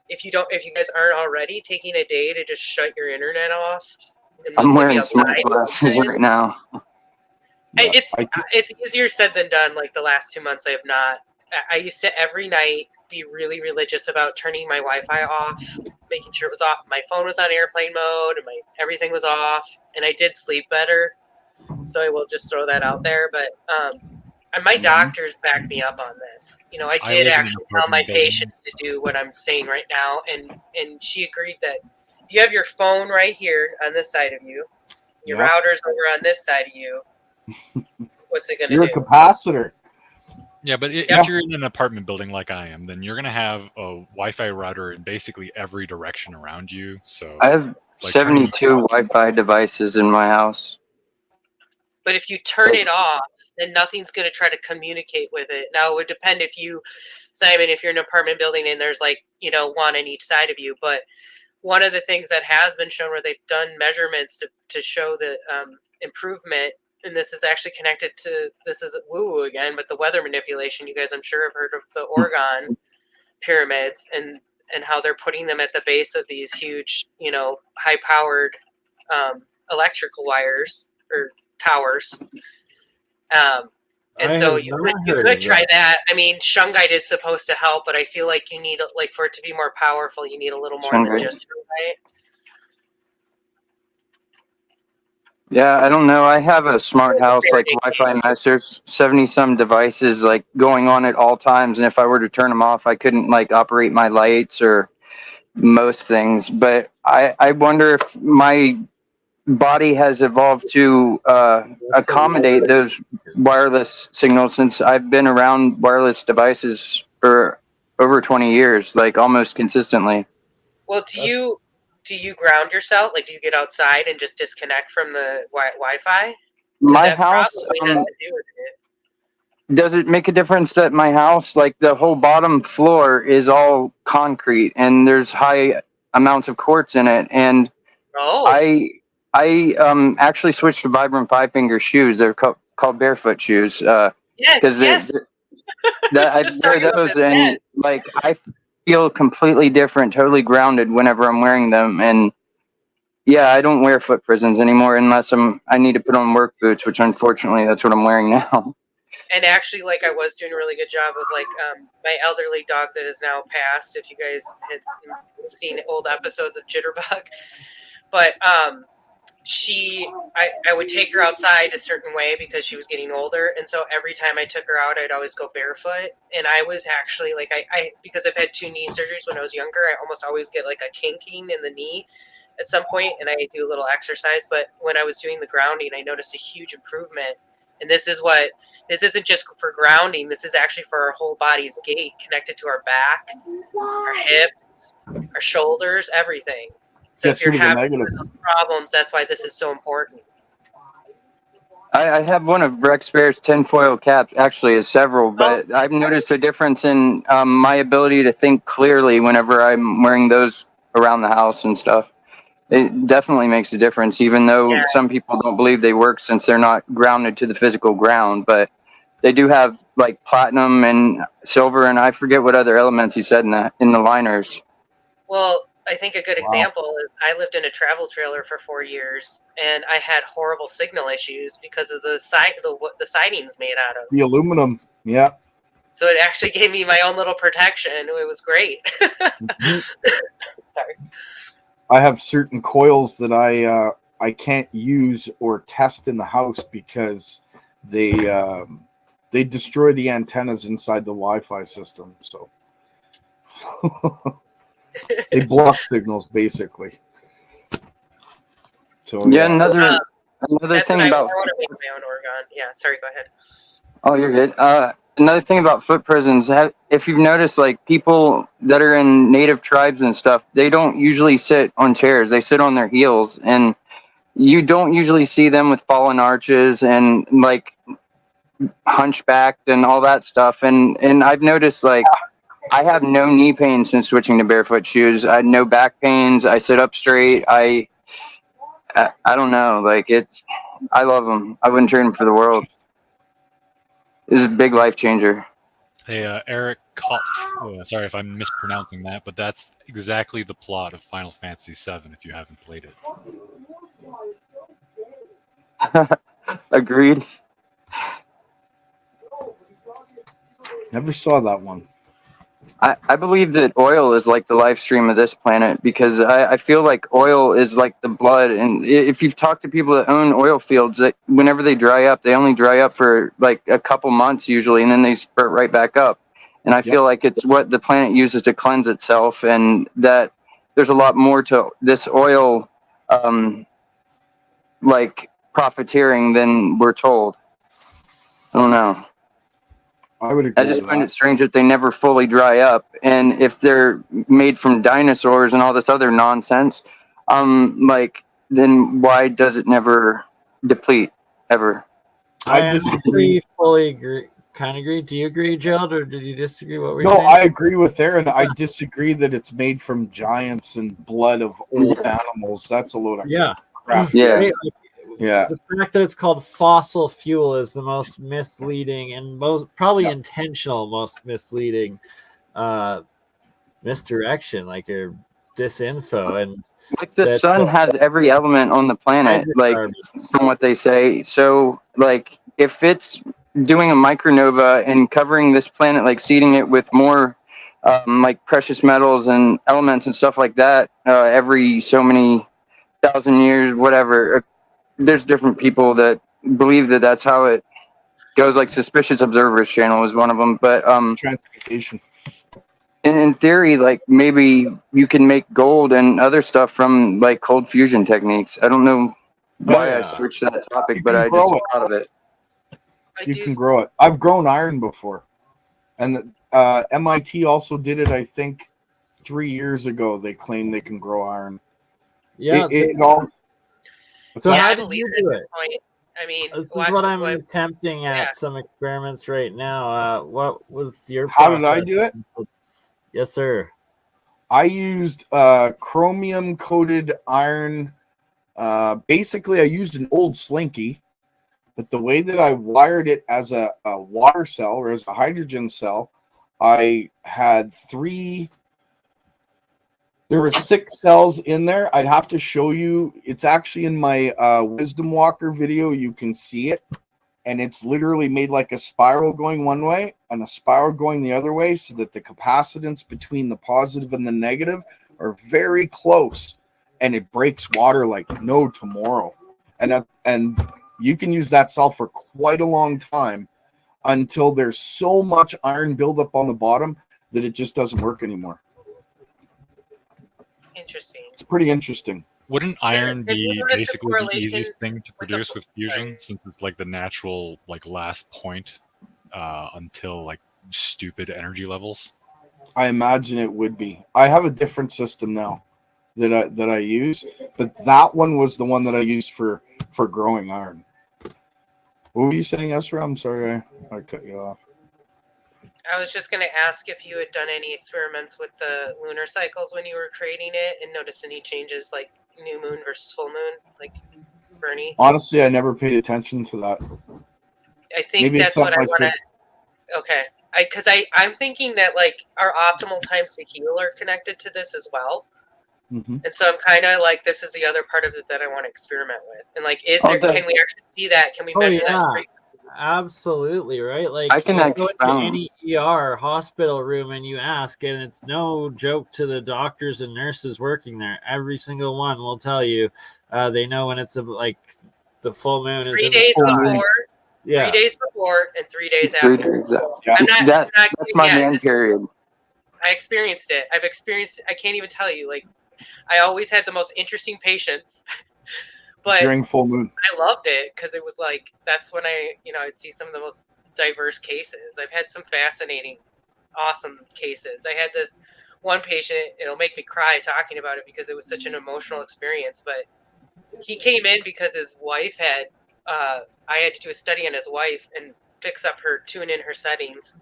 if you guys aren't already, taking a day to just shut your internet off. And I'm mostly be wearing smart outside. glasses right now. It's easier said than done. Like the last 2 months, I have not. I used to every night be really religious about turning my Wi-Fi off, making sure it was off. My phone was on airplane mode, and everything was off, and I did sleep better. So I will just throw that out there. But and my doctors backed me up on this. You know, I did actually tell my patients to do what I'm saying right now, and she agreed that you have your phone right here on this side of you, your router's over on this side of you. What's it going to do? You're a capacitor. Yeah, but if you're in an apartment building like I am, then you're going to have a Wi-Fi router in basically every direction around you. So I have 72 Wi-Fi devices in my house. But if you turn it off, then nothing's going to try to communicate with it. Now, it would depend if you, Simon, if you're in an apartment building and there's like, one on each side of you. But one of the things that has been shown where they've done measurements to show the improvement, and this is actually connected to, this is woo-woo again, but the weather manipulation. You guys, I'm sure, have heard of the Oregon pyramids and how they're putting them at the base of these huge, high-powered electrical wires or towers. And so you could try that. I mean, shungite is supposed to help, but I feel like you need, like, for it to be more powerful, you need a little more than just shungite. Yeah, I don't know. I have a smart house, like Wi-Fi mesh. There's 70-some devices like going on at all times, and if I were to turn them off, I couldn't like operate my lights or most things. But I wonder if my body has evolved to accommodate those wireless signals, since I've been around wireless devices for over 20 years, like almost consistently. Well, do you ground yourself? Like, do you get outside and just disconnect from the Wi-Fi? My house, does it make a difference that my house, like the whole bottom floor is all concrete and there's high amounts of quartz in it? And I actually switched to Vibram 5-finger shoes. They're called barefoot shoes. Yes. I wear those, and like I feel completely different, totally grounded whenever I'm wearing them. And yeah, I don't wear foot prisons anymore unless I need to put on work boots, which unfortunately that's what I'm wearing now. And actually, like, I was doing a really good job of, like, my elderly dog that is now passed, if you guys had seen old episodes of Jitterbug. But I would take her outside a certain way because she was getting older, and so every time I took her out, I'd always go barefoot. And I was actually like, I because I've had 2 knee surgeries when I was younger, I almost always get like a kinking in the knee at some point, and I do a little exercise. But when I was doing the grounding, I noticed a huge improvement. And this isn't just for grounding. This is actually for our whole body's gait, connected to our back, our hips, our shoulders, everything. So if you're having those problems, that's why this is so important. I have one of Rex Bear's tinfoil caps, actually, is several, but I've noticed a difference in my ability to think clearly whenever I'm wearing those around the house and stuff. It definitely makes a difference, even though some people don't believe they work since they're not grounded to the physical ground. But they do have like platinum and silver, and I forget what other elements he said in the liners. Well, I think a good example is I lived in a travel trailer for 4 years, and I had horrible signal issues because of the siding's made out of. The aluminum, yeah. So it actually gave me my own little protection. It was great. Sorry. I have certain coils that I can't use or test in the house because they destroy the antennas inside the Wi-Fi system. So they block signals basically. So yeah, another thing about. I want to make my own organ. Yeah, sorry. Go ahead. Oh, you're good. Another thing about foot prisons, if you've noticed, like people that are in native tribes and stuff, they don't usually sit on chairs. They sit on their heels, and you don't usually see them with fallen arches and like hunchbacked and all that stuff. And I've noticed, like, I have no knee pain since switching to barefoot shoes. I had no back pains. I sit up straight. I don't know. Like, I love them. I wouldn't trade them for the world. It's a big life changer. Hey, Eric Kopp. Oh, sorry if I'm mispronouncing that, but that's exactly the plot of Final Fantasy VII if you haven't played it. Agreed. Never saw that one. I believe that oil is like the life stream of this planet because I feel like oil is like the blood. And if you've talked to people that own oil fields, that whenever they dry up, they only dry up for like a couple months usually, and then they spurt right back up. And I feel like it's what the planet uses to cleanse itself, and that there's a lot more to this oil like profiteering than we're told. I don't know. I just find it strange that they never fully dry up, and if they're made from dinosaurs and all this other nonsense, like then why does it never deplete ever? I disagree. Fully agree. Kind of agree. Do you agree, Gerald, or did you disagree? What we're saying? No, I agree with Aaron. I disagree that it's made from giants and blood of old animals. That's a load of crap. Yeah. Yeah. The fact that it's called fossil fuel is the most misleading and most probably intentional, most misleading misdirection, like your disinfo. And like the sun has every element on the planet, like from what they say. So like if it's doing a micronova and covering this planet, like seeding it with more like precious metals and elements and stuff like that every so many thousand years, whatever. There's different people that believe that that's how it goes. Like Suspicious Observers channel is one of them. But transportation. In theory, like maybe you can make gold and other stuff from like cold fusion techniques. I don't know why I switched that topic, but I just thought of it. You can grow it. I've grown iron before, and MIT also did it. I think 3 years ago. They claim they can grow iron. Yeah. It all. So Yeah, how I did believe you it at do this it? point. I mean, This is what I'm attempting at some experiments right now. What was your process? How did I do it? Yes, sir. I used chromium coated iron. Basically, I used an old slinky, but the way that I wired it as a water cell or as a hydrogen cell, I had there were 6 cells in there. I'd have to show you. It's actually in my Wisdom Walker video. You can see it. And it's literally made like a spiral going one way and a spiral going the other way so that the capacitance between the positive and the negative are very close. And it breaks water like no tomorrow. and you can use that cell for quite a long time until there's so much iron buildup on the bottom that it just doesn't work anymore. Interesting. It's pretty interesting. Wouldn't iron Have you be noticed the basically the correlation easiest thing to with produce with fusion, since it's like the natural like last point until like stupid energy levels? I imagine it would be. I have a different system now that I use, but that one was the one that I used for growing iron. What were you saying, Ezra? I'm sorry, I cut you off. I was just going to ask if you had done any experiments with the lunar cycles when you were creating it and noticed any changes like new moon versus full moon, like Bernie. Honestly, I never paid attention to that. I think Maybe that's it's what I something want to. Okay. Because I'm thinking that like our optimal times to heal are connected to this as well. Mhm. And so I'm kind of like, this is the other part of it that I want to experiment with. And like, can we actually see that? Can we measure that? Absolutely, right? Like I can you go into expound. any ER hospital room and you ask, and it's no joke to the doctors and nurses working there. Every single one will tell you they know when it's like the full moon is 3 in days the sky. before, Yeah. 3 days before, and 3 days 3 after. days out. I'm not That's kidding. my Yeah, man period. I experienced it. I can't even tell you. Like, I always had the most interesting patients. But During full moon. I loved it because it was like, that's when I'd see some of the most diverse cases. I've had some fascinating, awesome cases. I had this one patient, it'll make me cry talking about it because it was such an emotional experience, but he came in because his wife had, I had to do a study on his wife and tune in her settings.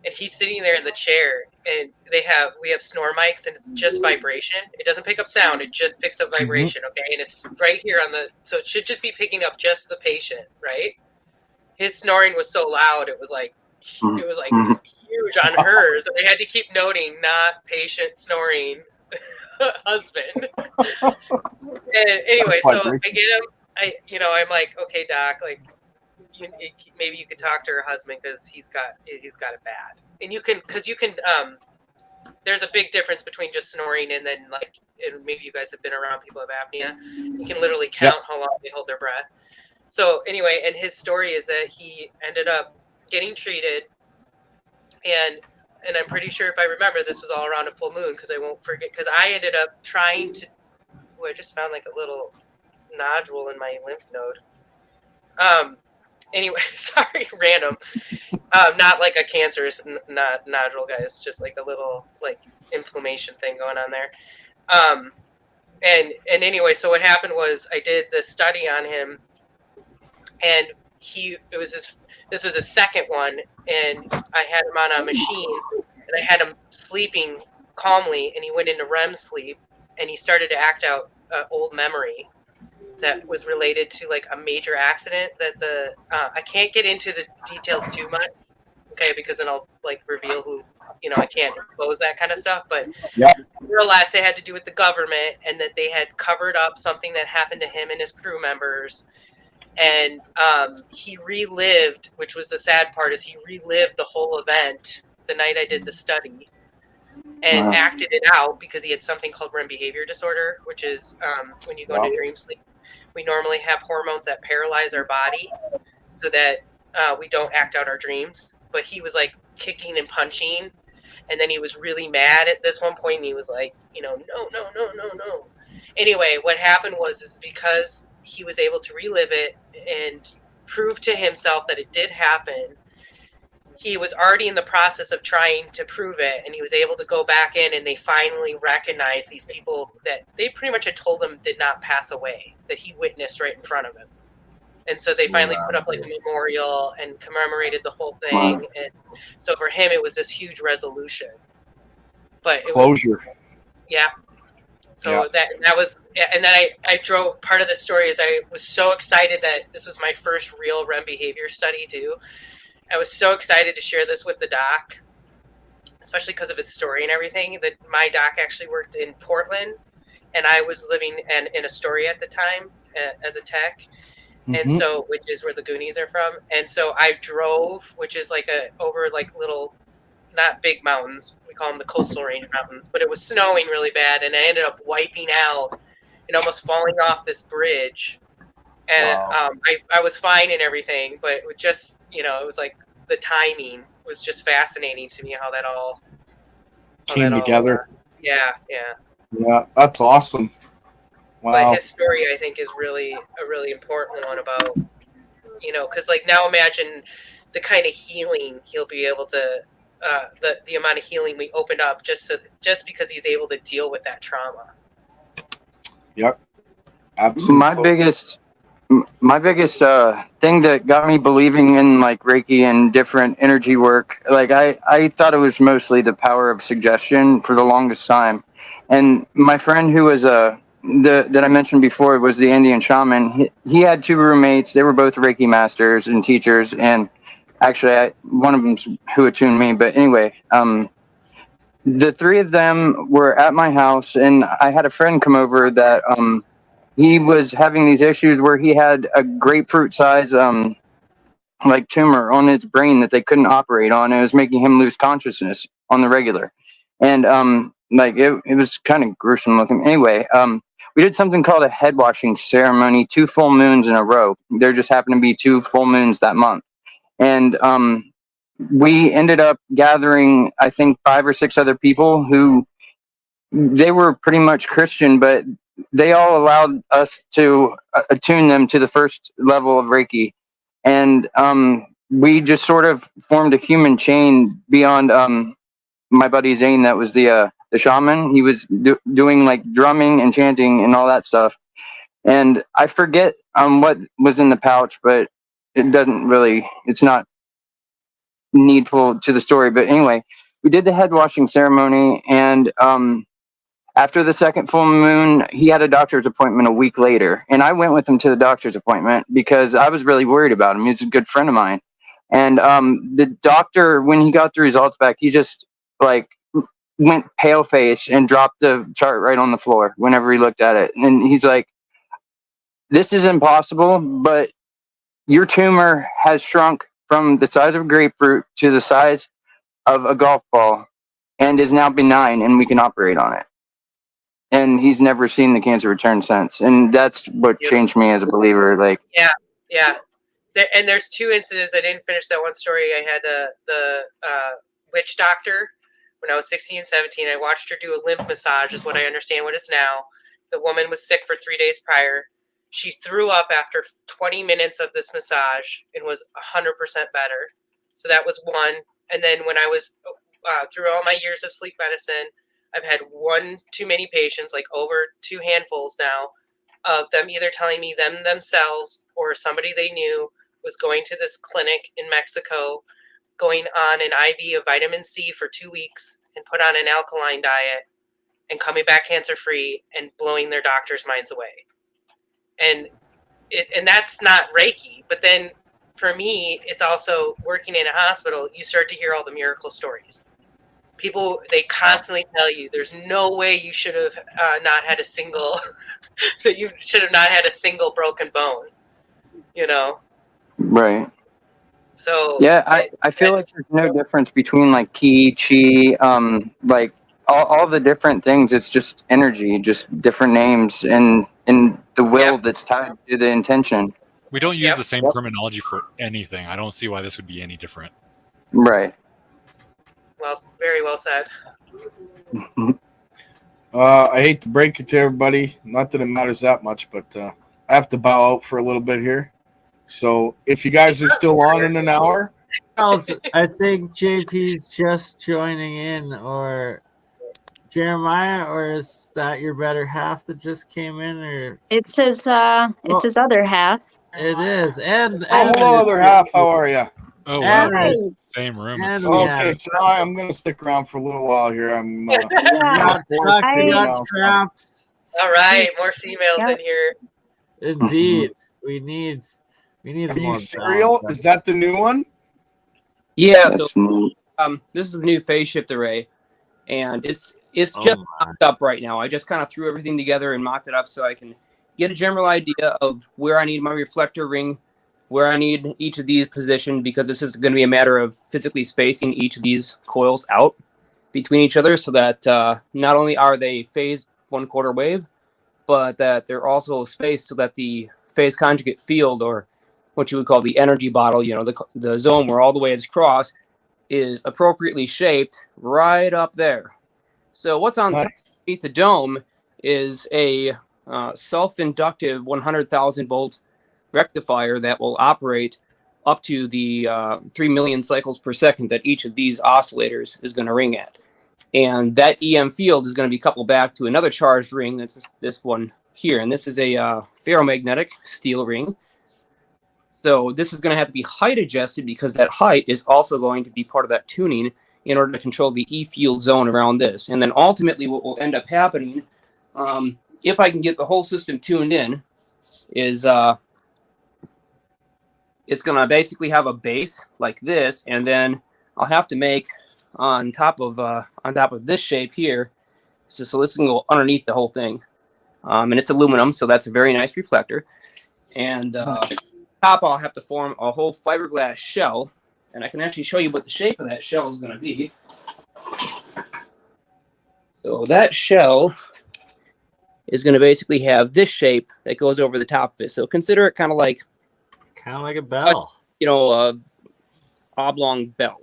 And he's sitting there in the chair, and we have snore mics, and it's just vibration. It doesn't pick up sound; it just picks up vibration. Okay, and it's right here so it should just be picking up just the patient, right? His snoring was so loud, it was like huge on hers, and I had to keep noting, not patient snoring, husband. And anyway, so I get him. I'm like, okay, doc, like. Maybe you could talk to her husband because he's got it bad, and you can there's a big difference between just snoring and then and maybe you guys have been around people with apnea. You can literally count how long they hold their breath. So anyway, and his story is that he ended up getting treated, and I'm pretty sure if I remember, this was all around a full moon because I won't forget, because I ended up trying to. Oh, I just found like a little nodule in my lymph node. Anyway, sorry, random. Not like a cancerous nodule, guys. Just like a little like inflammation thing going on there. And anyway, so what happened was I did the study on him, and this was his second one, and I had him on a machine, and I had him sleeping calmly, and he went into REM sleep, and he started to act out old memory that was related to like a major accident that I can't get into the details too much, okay, because then I'll like reveal who, I can't expose that kind of stuff, but more or less it had to do with the government, and that they had covered up something that happened to him and his crew members, and he relived, which was the sad part, is he relived the whole event the night I did the study, and acted it out because he had something called REM behavior disorder, which is when you go into dream sleep. We normally have hormones that paralyze our body so that we don't act out our dreams. But he was like kicking and punching, and then he was really mad at this one point, and he was like, no. Anyway, what happened is because he was able to relive it and prove to himself that it did happen, he was already in the process of trying to prove it, and he was able to go back in, and they finally recognized these people that they pretty much had told him did not pass away, that he witnessed right in front of him. And so they finally put up like a memorial and commemorated the whole thing. And so for him, it was this huge resolution. But it closure. So that was, and then I drove, part of the story is I was so excited that this was my first real REM behavior study too. I was so excited to share this with the doc, especially because of his story and everything. That my doc actually worked in Portland, and I was living in Astoria at the time as a tech, and so, which is where the Goonies are from. And so I drove, which is like over like little, not big mountains. We call them the coastal range mountains, but it was snowing really bad, and I ended up wiping out and almost falling off this bridge. and Wow. I was fine and everything, but it just, you know, it was like the timing was just fascinating to me, how that all Came together. yeah. Yeah, that's awesome. But Wow. his story, I think, is really a really important one about, you know, because like now imagine the kind of healing he'll be able to, the amount of healing we opened up just because he's able to deal with that trauma. Yep. Absolutely. My biggest thing that got me believing in like Reiki and different energy work, like I thought it was mostly the power of suggestion for the longest time. And my friend who was that I mentioned before was the Indian shaman. He had two roommates. They were both Reiki masters and teachers, and actually one of them's who attuned me. But anyway, the three of them were at my house, and I had a friend come over that he was having these issues where he had a grapefruit size like tumor on his brain that they couldn't operate on. It was making him lose consciousness on the regular, and like it was kind of gruesome looking. Anyway, we did something called a head washing ceremony, 2 full moons in a row. There just happened to be 2 full moons that month, and we ended up gathering, I think, 5 or 6 other people who they were pretty much Christian, but they all allowed us to attune them to the first level of Reiki. And we just sort of formed a human chain beyond my buddy Zane, that was the shaman. He was doing like drumming and chanting and all that stuff. And I forget what was in the pouch, but it's not needful to the story. But anyway, we did the head washing ceremony, and after the second full moon, he had a doctor's appointment a week later. And I went with him to the doctor's appointment because I was really worried about him. He's a good friend of mine. And the doctor, when he got the results back, he just like went pale face and dropped the chart right on the floor whenever he looked at it. And he's like, "This is impossible, but your tumor has shrunk from the size of a grapefruit to the size of a golf ball and is now benign, and we can operate on it." And he's never seen the cancer return since. And that's what changed me as a believer. Like, Yeah. And there's 2 incidents. I didn't finish that one story. I had the witch doctor when I was 16 and 17. I watched her do a lymph massage, is what I understand what it's now. The woman was sick for 3 days prior. She threw up after 20 minutes of this massage and was 100% better. So that was one. And then when I was through all my years of sleep medicine, I've had 1 too many patients, like over 2 handfuls now, of them either telling me themselves or somebody they knew was going to this clinic in Mexico, going on an IV of vitamin C for 2 weeks and put on an alkaline diet and coming back cancer-free and blowing their doctors' minds away. And that's not Reiki. But then for me, it's also working in a hospital. You start to hear all the miracle stories. People, they constantly tell you there's no way you should have not had a single that you should have not had a single broken bone, you know. right. So Yeah, I feel like there's no difference between like ki, chi, like all the different things. It's just energy, just different names, and the will that's tied to the intention. We don't use the same terminology for anything. I don't see why this would be any different. Right. Well, very well said. I hate to break it to everybody. Not that it matters that much, but I have to bow out for a little bit here. So if you guys are still on in an hour. I think JP's just joining in, or Jeremiah, or is that your better half that just came in? Or it says other half. It is. And hello, other half. How are you? Oh, wow. Same room. Okay, so now I'm going to stick around for a little while here. I'm All right, more females in here. Indeed. We need more cereal. Is that the new one? Yeah, so this is the new phase shift array, and it's just mocked up right now. I just kind of threw everything together and mocked it up so I can get a general idea of where I need my reflector ring, where I need each of these positioned, because this is going to be a matter of physically spacing each of these coils out between each other so that not only are they phased 1/4 wave, but that they're also spaced so that the phase conjugate field, or what you would call the energy bottle, you know, the zone where all the waves cross, is appropriately shaped right up there. So what's on top of the dome is a self-inductive 100,000 volt rectifier that will operate up to the 3 million cycles per second that each of these oscillators is going to ring at. And that EM field is going to be coupled back to another charged ring. That's this one here. And this is a ferromagnetic steel ring. So this is going to have to be height adjusted, because that height is also going to be part of that tuning in order to control the E field zone around this. And then ultimately what will end up happening, if I can get the whole system tuned in, is it's going to basically have a base like this, and then I'll have to make on top of this shape here. So this can go underneath the whole thing, and it's aluminum, so that's a very nice reflector. And top, I'll have to form a whole fiberglass shell, and I can actually show you what the shape of that shell is going to be. So that shell is going to basically have this shape that goes over the top of it. So consider it kind of like a bell, oblong bell.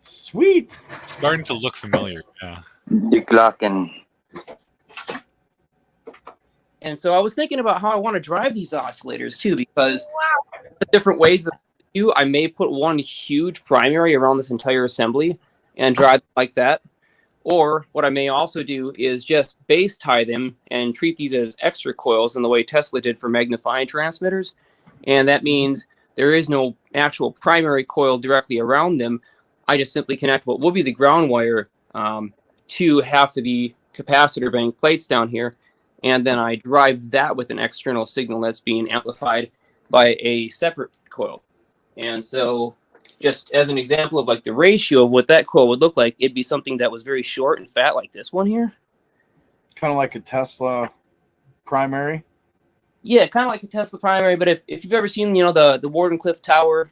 Sweet. It's starting to look familiar. Yeah. Die Glocken. And so I was thinking about how I want to drive these oscillators too, because different ways that I do. I may put one huge primary around this entire assembly and drive them like that. Or what I may also do is just base tie them and treat these as extra coils in the way Tesla did for magnifying transmitters. And that means there is no actual primary coil directly around them. I just simply connect what will be the ground wire to half of the capacitor bank plates down here. And then I drive that with an external signal that's being amplified by a separate coil. And so just as an example of like the ratio of what that coil would look like, it'd be something that was very short and fat like this one here. Kind of like a Tesla primary? Yeah, kind of like a Tesla primary, but if you've ever seen, the Wardenclyffe Tower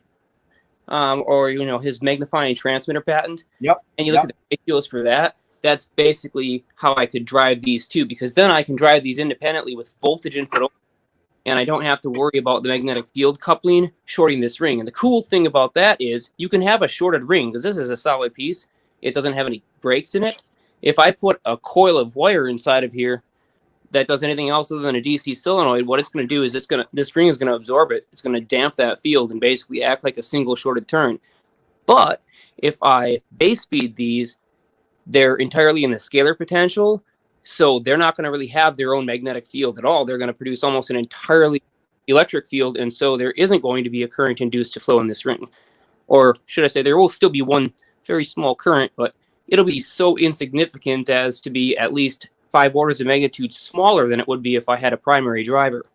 or, his magnifying transmitter patent, and you look at the ratios for that, that's basically how I could drive these two, because then I can drive these independently with voltage input, and I don't have to worry about the magnetic field coupling shorting this ring. And the cool thing about that is you can have a shorted ring, because this is a solid piece. It doesn't have any breaks in it. If I put a coil of wire inside of here that does anything else other than a DC solenoid, what it's going to do is this ring is going to absorb it. It's going to damp that field and basically act like a single shorted turn. But if I base speed these, they're entirely in the scalar potential, so they're not going to really have their own magnetic field at all. They're going to produce almost an entirely electric field, and so there isn't going to be a current induced to flow in this ring. Or should I say, there will still be one very small current, but it'll be so insignificant as to be at least 5 orders of magnitude smaller than it would be if I had a primary driver.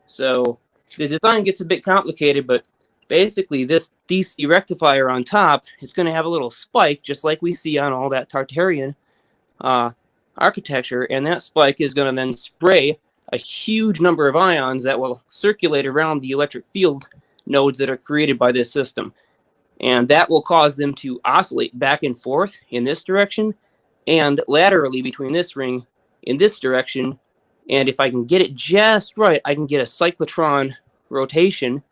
So the design gets a bit complicated, but basically this DC rectifier on top, it's going to have a little spike, just like we see on all that Tartarian architecture, and that spike is going to then spray a huge number of ions that will circulate around the electric field nodes that are created by this system. And that will cause them to oscillate back and forth in this direction and laterally between this ring in this direction. And if I can get it just right, I can get a cyclotron rotation,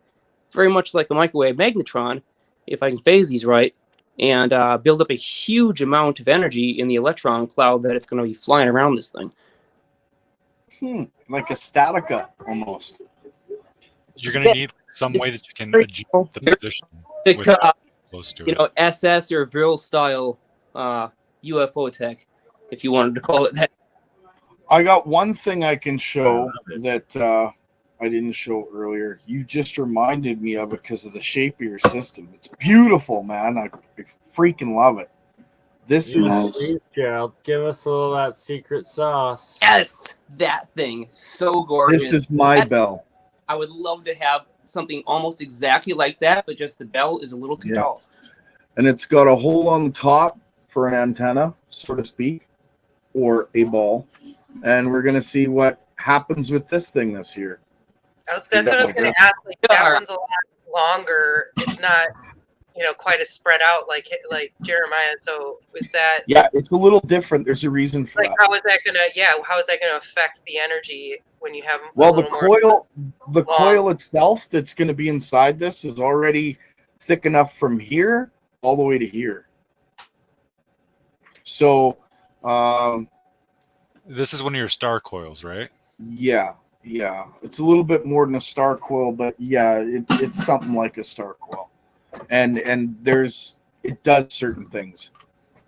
very much like a microwave magnetron, if I can phase these right, and build up a huge amount of energy in the electron cloud that it's going to be flying around this thing. Like a Statica, almost. You're going to need some way that you can adjust the position. Close to it. SS or Vril style UFO tech, if you wanted to call it that. I got one thing I can show that I didn't show earlier. You just reminded me of it because of the shape of your system. It's beautiful, man. I freaking love it. This is Gerald. Give us a little of that secret sauce. Yes, that thing, so gorgeous. This is my bell. I would love to have something almost exactly like that, but just the bell is a little too tall. And it's got a hole on the top for an antenna, so to speak, or a ball. And we're gonna see what happens with this thing this year. That's what I was going to ask. Like, that one's a lot longer. It's not, quite as spread out like Jeremiah. So is that? Yeah, it's a little different. There's a reason for that. How is that going to affect the energy when you have Well, the coil itself that's going to be inside this is already thick enough from here all the way to here. So, this is one of your star coils, right? yeah, it's a little bit more than a star coil, but yeah, it's something like a star coil, and it does certain things.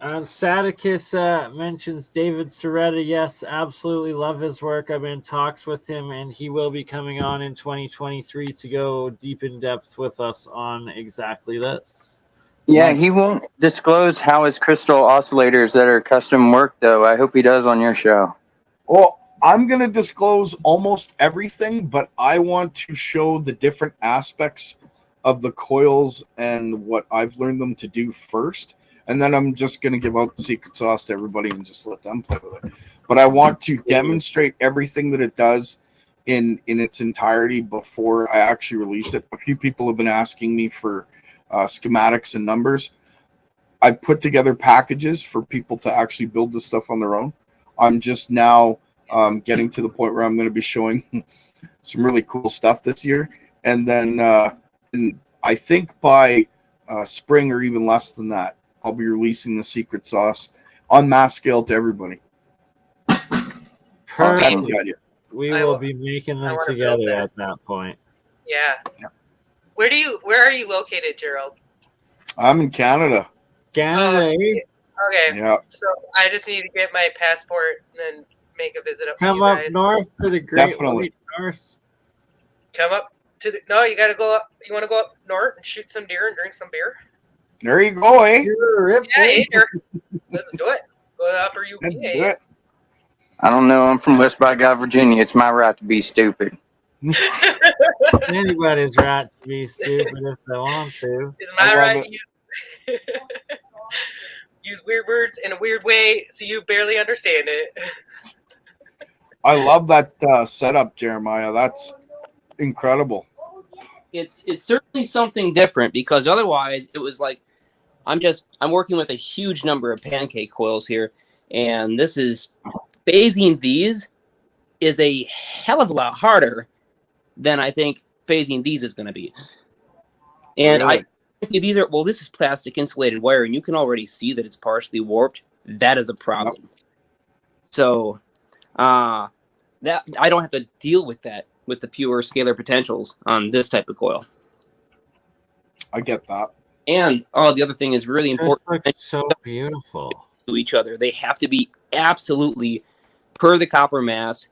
Sadicus mentions David Soretta. Yes, absolutely love his work. I'm in talks with him, and he will be coming on in 2023 to go deep in depth with us on exactly this. Yeah, he won't disclose how his crystal oscillators that are custom work, though. I hope he does on your show. Well, I'm going to disclose almost everything, but I want to show the different aspects of the coils and what I've learned them to do first. And then I'm just going to give out the secret sauce to everybody and just let them play with it. But I want to demonstrate everything that it does in its entirety before I actually release it. A few people have been asking me for schematics and numbers. I put together packages for people to actually build this stuff on their own. I'm just now getting to the point where I'm going to be showing some really cool stuff this year. And then and I think by spring or even less than that, I'll be releasing the secret sauce on mass scale to everybody. That's the idea. We will be making them together at that point. Yeah. Where are you located, Gerald? I'm in Canada. Canada. Okay. Yeah. So I just need to get my passport and then make a visit up Come to you up guys. north to the Great Definitely. White North. Come up to the no, you gotta go up. You wanna go up north and shoot some deer and drink some beer? There you go, eh? Yeah, hey, deer. Let's do it. Go to Upper UP. Let's do it. I don't know. I'm from West by God, Virginia. It's my right to be stupid. Anybody's right to be stupid if they want to. Is my right to use weird words in a weird way so you barely understand it? I love that setup, Jeremiah. That's incredible. It's certainly something different, because otherwise it was like I'm working with a huge number of pancake coils here, and this is phasing these is a hell of a lot harder than I think phasing these is going to be. And Really? these are, well, this is plastic insulated wire, and you can already see that it's partially warped. That is a problem. Yep. So that I don't have to deal with that with the pure scalar potentials on this type of coil. I get that. And the other thing is really important. This looks so beautiful. To each other, they have to be absolutely per the copper mass,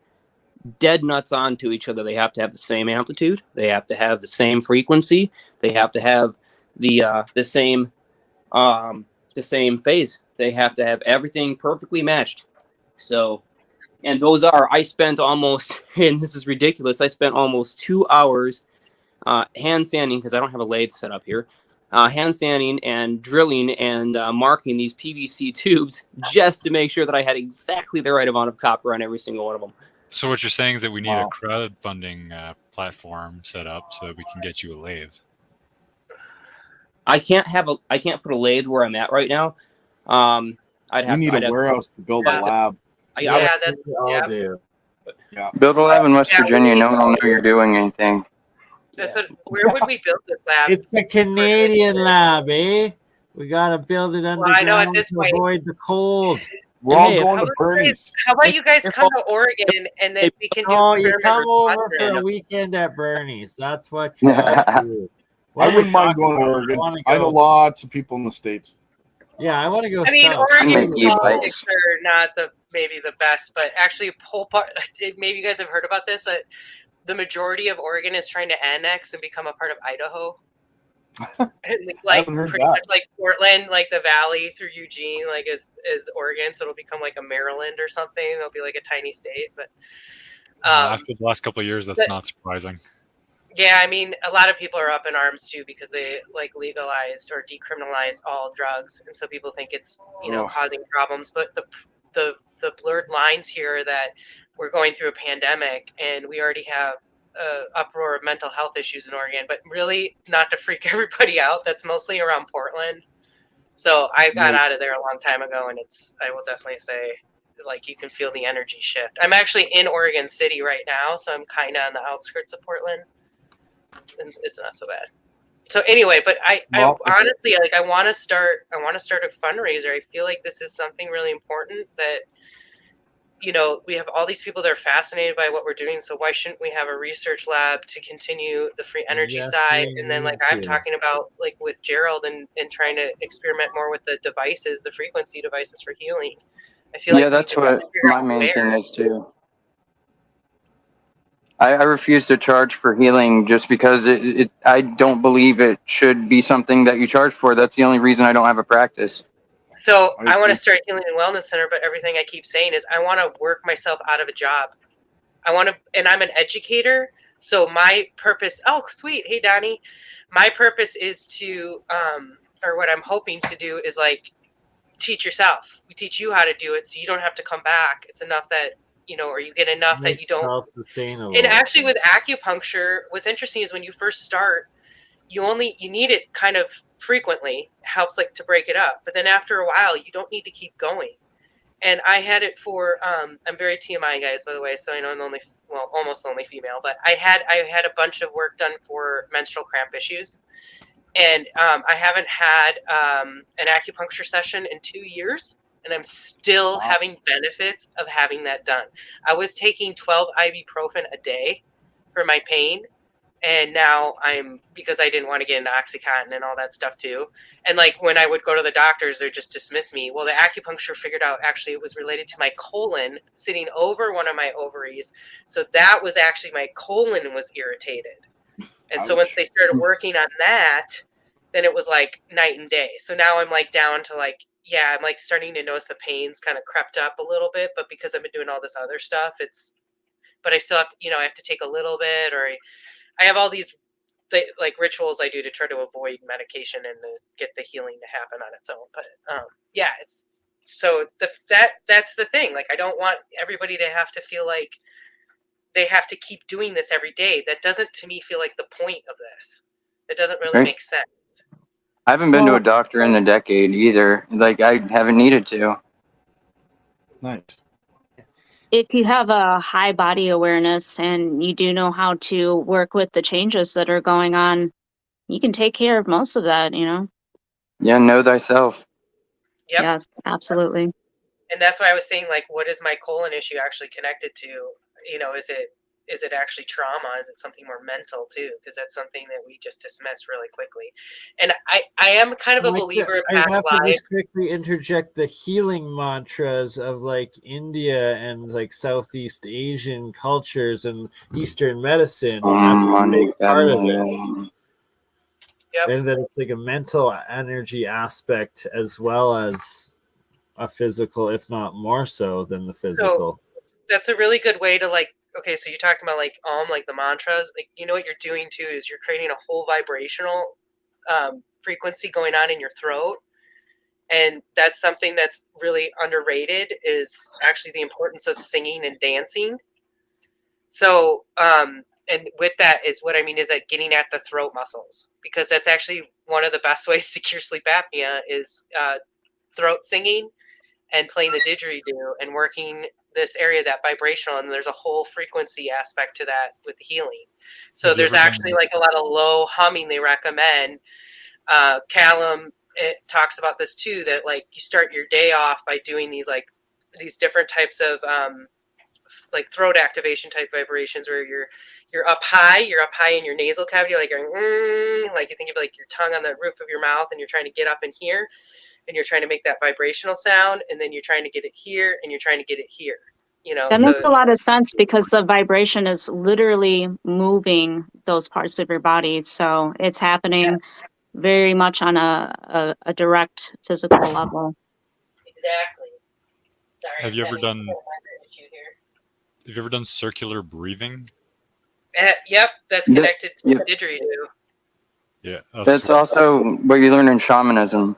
dead nuts onto each other. They have to have the same amplitude. They have to have the same frequency. They have to have the same phase. They have to have everything perfectly matched. So, and those are, I spent almost, and this is ridiculous, I spent almost 2 hours hand sanding, because I don't have a lathe set up here, hand sanding and drilling and marking these PVC tubes just to make sure that I had exactly the right amount of copper on every single one of them. So what you're saying is that we need a crowdfunding platform set up so that we can get you a lathe. I can't put a lathe where I'm at right now. I'd need a warehouse to build a lab. Build a lab in West Virginia. No one will know you're doing anything. Where would we build this lab? It's a Canadian lab, eh? We gotta build it underground I know at this to point, avoid the cold. We're all going to Bernie's. How about you guys come to Oregon and then we can do you come over for a weekend at Bernie's. That's what you do. I wouldn't mind going to Oregon. I know lots of people in the States. Yeah, I want to go. I mean, south. Oregon's politics are not maybe the best, but actually, maybe you guys have heard about this, that the majority of Oregon is trying to annex and become a part of Idaho. Like pretty much like Portland, like the valley through Eugene, like is Oregon, so it'll become like a Maryland or something. It'll be like a tiny state, but after the last couple of years, that's not surprising. Yeah, I mean, a lot of people are up in arms too because they like legalized or decriminalized all drugs, and so people think it's causing problems. But the blurred lines here that we're going through a pandemic, and we already have uproar of mental health issues in Oregon, but really not to freak everybody out. That's mostly around Portland. So I got out of there a long time ago, and I will definitely say like you can feel the energy shift. I'm actually in Oregon City right now, so I'm kind of on the outskirts of Portland. And it's not so bad. So anyway, but I honestly, like, I want to start a fundraiser. I feel like this is something really important that, you know, we have all these people that are fascinated by what we're doing. So why shouldn't we have a research lab to continue the free energy side? And then, like, I'm talking about, like, with Gerald and trying to experiment more with the devices, the frequency devices for healing. I feel like that's what my main thing is too. I refuse to charge for healing just because I don't believe it should be something that you charge for. That's the only reason I don't have a practice. So I want to start Healing and Wellness Center, but everything I keep saying is I want to work myself out of a job. And I'm an educator. So my purpose, oh, sweet. Hey, Donnie. My purpose is to, or what I'm hoping to do is, like, teach yourself. We teach you how to do it so you don't have to come back. It's enough that, you know, or you get enough that you don't. Self-sustainable. And actually with acupuncture, what's interesting is when you first start, you need it kind of frequently. It helps, like, to break it up. But then after a while, you don't need to keep going. And I had it for, I'm very TMI, guys, by the way, so I know I'm almost the only female, but I had a bunch of work done for menstrual cramp issues. And I haven't had an acupuncture session in 2 years, and I'm still having benefits of having that done. I was taking 12 ibuprofen a day for my pain, and now because I didn't want to get into Oxycontin and all that stuff too. And, like, when I would go to the doctors, they just dismiss me. Well, the acupuncture figured out actually it was related to my colon sitting over one of my ovaries. So that was actually my colon was irritated. And so once they started working on that, then it was like night and day. So now I'm, like, down to, like, yeah, I'm, like, starting to notice the pains kind of crept up a little bit, but because I've been doing all this other stuff, but I still have to, you know, I have to take a little bit, or I have all these, like, rituals I do to try to avoid medication and to get the healing to happen on its own. But yeah, that's the thing. Like, I don't want everybody to have to feel like they have to keep doing this every day. That doesn't, to me, feel like the point of this. It doesn't really make sense. I haven't been to a doctor in a decade either. Like, I haven't needed to. Nice. If you have a high body awareness and you do know how to work with the changes that are going on, you can take care of most of that, you know? Yeah, know thyself. Yep. Yes, absolutely. And that's why I was saying, like, what is my colon issue actually connected to? You know, is it actually trauma? Is it something more mental too? Because that's something that we just dismiss really quickly. And I am kind of a believer in I past have to lives. just quickly interject the healing mantras of, like, India and, like, Southeast Asian cultures and Eastern medicine. That's a big part of it. Yep. And then it's like a mental energy aspect as well as a physical, if not more so than the physical. So that's a really good way to, like, okay, so you're talking about, like, like the mantras, like, you know what you're doing too is you're creating a whole vibrational frequency going on in your throat. And that's something that's really underrated, is actually the importance of singing and dancing. So, and with that is what I mean is that getting at the throat muscles, because that's actually one of the best ways to cure sleep apnea is throat singing and playing the didgeridoo and working this area, that vibrational, and there's a whole frequency aspect to that with healing. So there's actually, like, a lot of low humming they recommend. Callum, it talks about this too, that, like, you start your day off by doing these different types of like throat activation type vibrations where you're up high in your nasal cavity, like you're like you think of, like, your tongue on the roof of your mouth and you're trying to get up in here and you're trying to make that vibrational sound, and then you're trying to get it here and you're trying to get it here, you know. That makes a lot of sense because the vibration is literally moving those parts of your body. So it's happening very much on a direct physical level. Exactly. Sorry, Have you ever done circular breathing? Yep, that's connected to didgeridoo. Yeah, that's also what you learn in shamanism.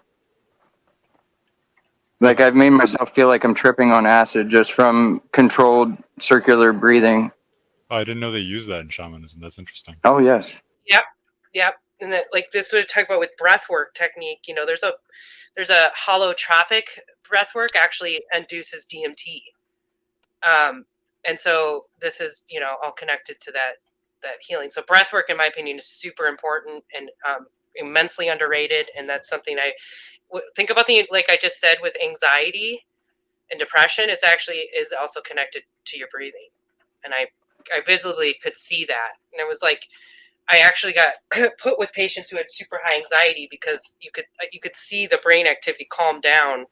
Like, I've made myself feel like I'm tripping on acid just from controlled circular breathing. Oh, I didn't know they use that in shamanism. That's interesting. Oh, yes. Yep. and that like this would talk about with breath work technique. You know, there's a holotropic breath work actually induces DMT. And so this is, you know, all connected to that healing. So breath work, in my opinion, is super important and immensely underrated. And that's something I think about like I just said, with anxiety and depression, it's actually is also connected to your breathing. And I visibly could see that. And it was like, I actually got put with patients who had super high anxiety because you could see the brain activity calm down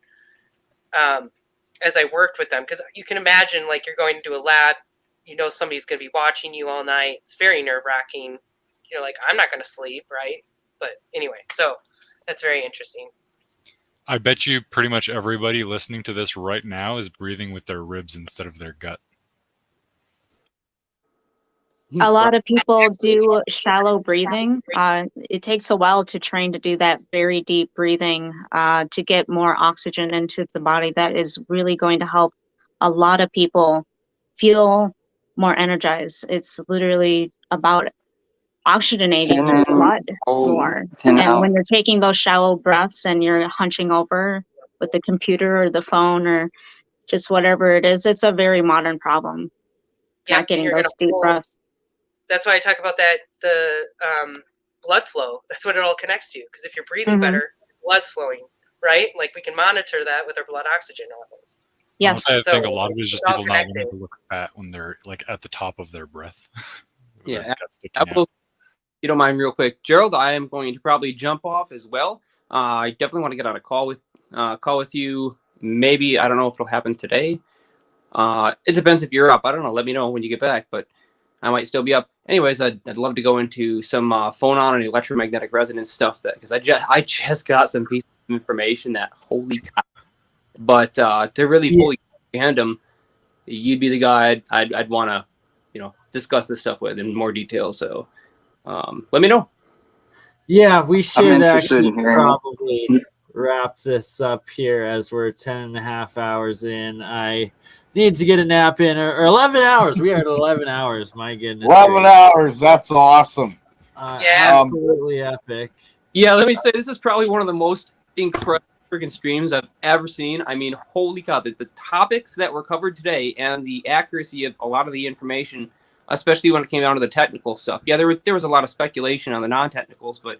as I worked with them. Because you can imagine, like, you're going to a lab, you know, somebody's going to be watching you all night. It's very nerve-wracking. You're like, I'm not going to sleep, right? But anyway, so that's very interesting. I bet you pretty much everybody listening to this right now is breathing with their ribs instead of their gut. A lot of people do shallow breathing. It takes a while to train to do that very deep breathing to get more oxygen into the body. That is really going to help a lot of people feel more energized. It's literally about oxygenating your blood more. And when you're taking those shallow breaths and you're hunching over with the computer or the phone or just whatever it is, it's a very modern problem. Not getting those deep breaths. That's why I talk about the blood flow. That's what it all connects to. Because if you're breathing better, blood's flowing, right? Like we can monitor that with our blood oxygen levels. Yeah. Honestly, I think a lot of it is just people not wanting to look fat when they're like at the top of their breath. Yeah. You don't mind, real quick, Gerald, I am going to probably jump off as well. I definitely want to get on a call with you. Maybe, I don't know if it'll happen today. It depends if you're up. I don't know. Let me know when you get back, but I might still be up. Anyways, I'd love to go into some phonon and electromagnetic resonance stuff because I just got some pieces of information that holy cow. But to really fully comprehend them, you'd be the guy I'd want to, you know, discuss this stuff with in more detail. So let me know. Yeah, we should actually probably wrap this up here as we're 10.5 hours in. I need to get a nap in, or 11 hours. We are at 11 hours. My goodness. 11 hours. That's awesome. Absolutely epic. Yeah, let me say, this is probably one of the most incredible freaking streams I've ever seen. I mean, holy cow, the topics that were covered today and the accuracy of a lot of the information, especially when it came down to the technical stuff. Yeah, there was a lot of speculation on the non-technicals, but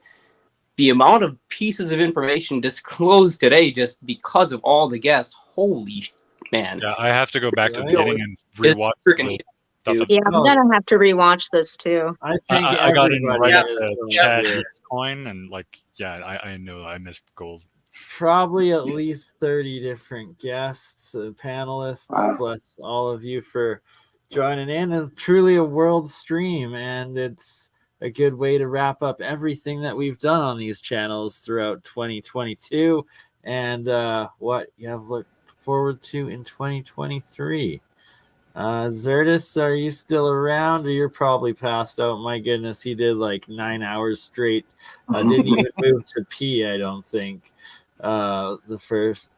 the amount of pieces of information disclosed today just because of all the guests, holy man. Yeah, I have to go back to the beginning and rewatch the stuff. Yeah, I'm gonna have to rewatch this too. I think I got in right at the Chad coin, and like, yeah, I know I missed gold. Probably at least 30 different guests, panelists, plus all of you for joining in. It's truly a world stream, and it's a good way to wrap up everything that we've done on these channels throughout 2022 and what you have looked forward to in 2023. Xirtus, are you still around, or you're probably passed out? My goodness, he did like 9 hours straight. Didn't even move to pee, I don't think. The first.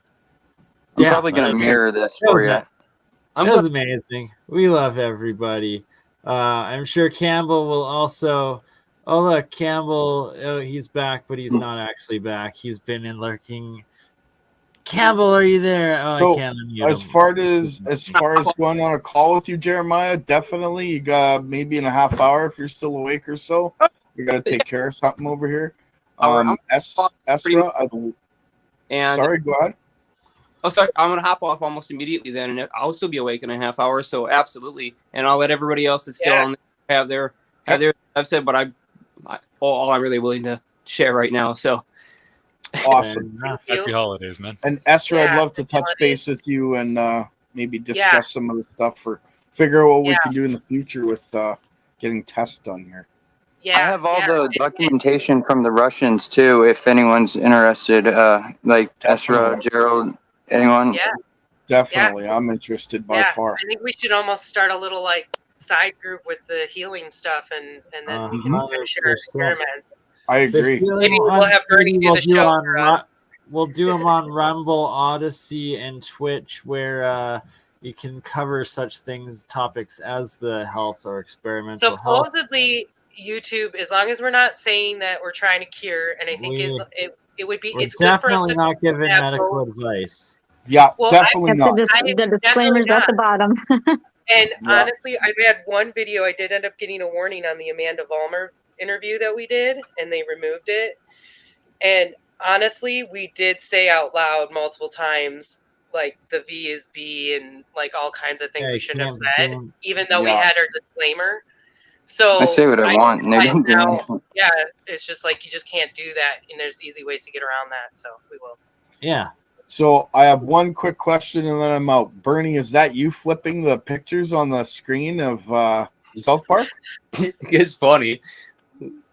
I'm probably going to mirror this for you. It was amazing. We love everybody. I'm sure Campbell will also. Oh, look, Campbell. Oh, he's back, but he's not actually back. He's been in lurking. Campbell, are you there? Oh, so I can't unmute as him. far as going on a call with you, Jeremiah, definitely. You got maybe in a half hour if you're still awake or so. We got to take care of something over here. Esra, sorry, go ahead. Oh, sorry. I'm gonna hop off almost immediately then, and I'll still be awake in a half hour. So absolutely, and I'll let everybody else that's still on there have their. I've said, but all I'm really willing to share right now. So awesome. Happy holidays, man. And Esra, I'd love to touch base with you and maybe discuss some of the stuff figure out what we can do in the future with getting tests done here. I have all the documentation from the Russians too, if anyone's interested. Like Esra, Gerald, anyone? Yeah. Definitely. I'm interested by far. I think we should almost start a little like side group with the healing stuff and then we can kind of share our experiments. I agree. Maybe we'll have Bernie do the show. We'll do them on Rumble, Odyssey, and Twitch, where you can cover such topics as the health or experimental health. Supposedly, YouTube, as long as we're not saying that we're trying to cure, and I think it would be, We're it's good for us definitely to not giving have medical both. advice. Yeah, Well, definitely not. The disclaimer's at the bottom. And Yeah. honestly, I've had one video. I did end up getting a warning on the Amanda Vollmer interview that we did, and they removed it. And honestly, we did say out loud multiple times, like the V is B and like all kinds of things we shouldn't have said, even though we had our disclaimer. So I say what I want, and they realize don't do now, anything. yeah, it's just like you just can't do that, and there's easy ways to get around that. So we will. Yeah. So I have one quick question, and then I'm out. Bernie, is that you flipping the pictures on the screen of South Park? It's funny.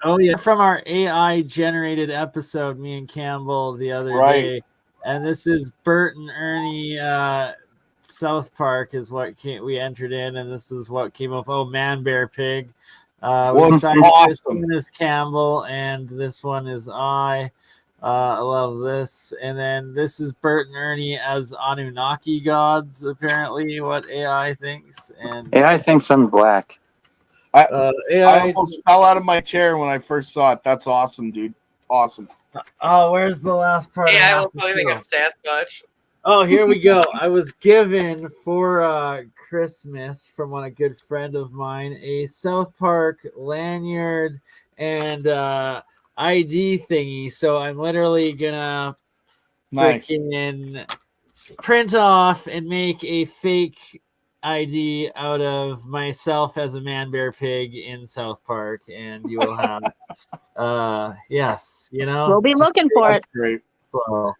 Oh yeah, from our AI generated episode, me and Campbell the other day, and this is Bert and Ernie. South Park is what we entered in, and this is what came up. Oh, Man Bear Pig. We decided awesome. this is Campbell, and this one is I. I love this. And then this is Bert and Ernie as Anunnaki gods, apparently, what AI thinks. And AI thinks I'm black. I almost fell out of my chair when I first saw it. That's awesome, dude. Awesome. Oh, where's the last part? Yeah, I will probably think of Sasquatch. Oh, here we go. I was given for Christmas from a good friend of mine a South Park lanyard and ID thingy. So I'm literally gonna freaking print off and make a fake ID out of myself as a Man Bear Pig in South Park, and you will have yes, you know, We'll be looking for it. Great. So,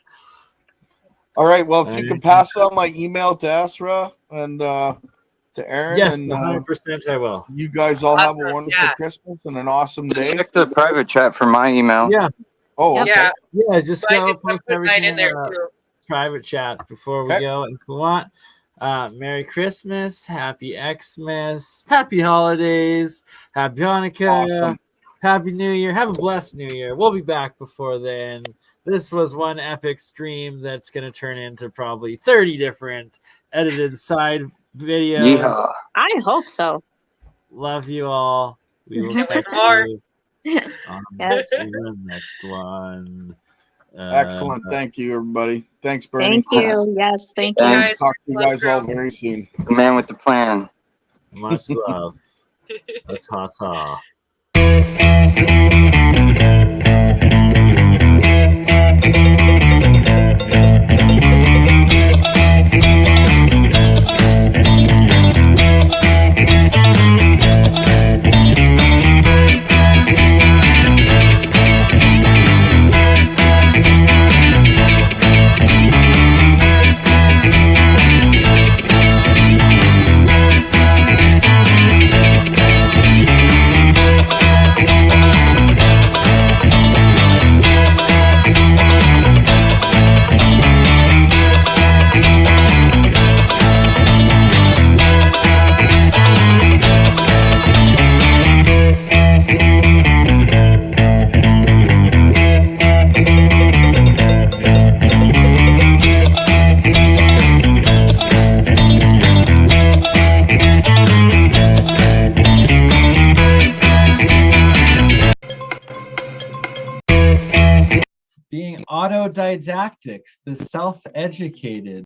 all right. Well, if you can pass on my email to Asra and to Aaron, yes, and 100% I will. You guys all have a wonderful Christmas and an awesome day. Check the private chat for my email. Yeah. Oh, okay. Yeah. Just go post everything in there in too. private chat before we go. And if you want, Merry Christmas, Happy Xmas, Happy Holidays, Happy Hanukkah, Happy New Year. Have a blessed New Year. We'll be back before then. This was one epic stream that's going to turn into probably 30 different edited side videos. Yeehaw. I hope so. Love you all. We will catch you on the next one. Excellent. Thank you, everybody. Thanks, Bernie. Thank you. Yes, thank you. Thanks. Talk to you guys all very soon. The man with the plan. Much love. That's ha. Being autodidactic, the self-educated.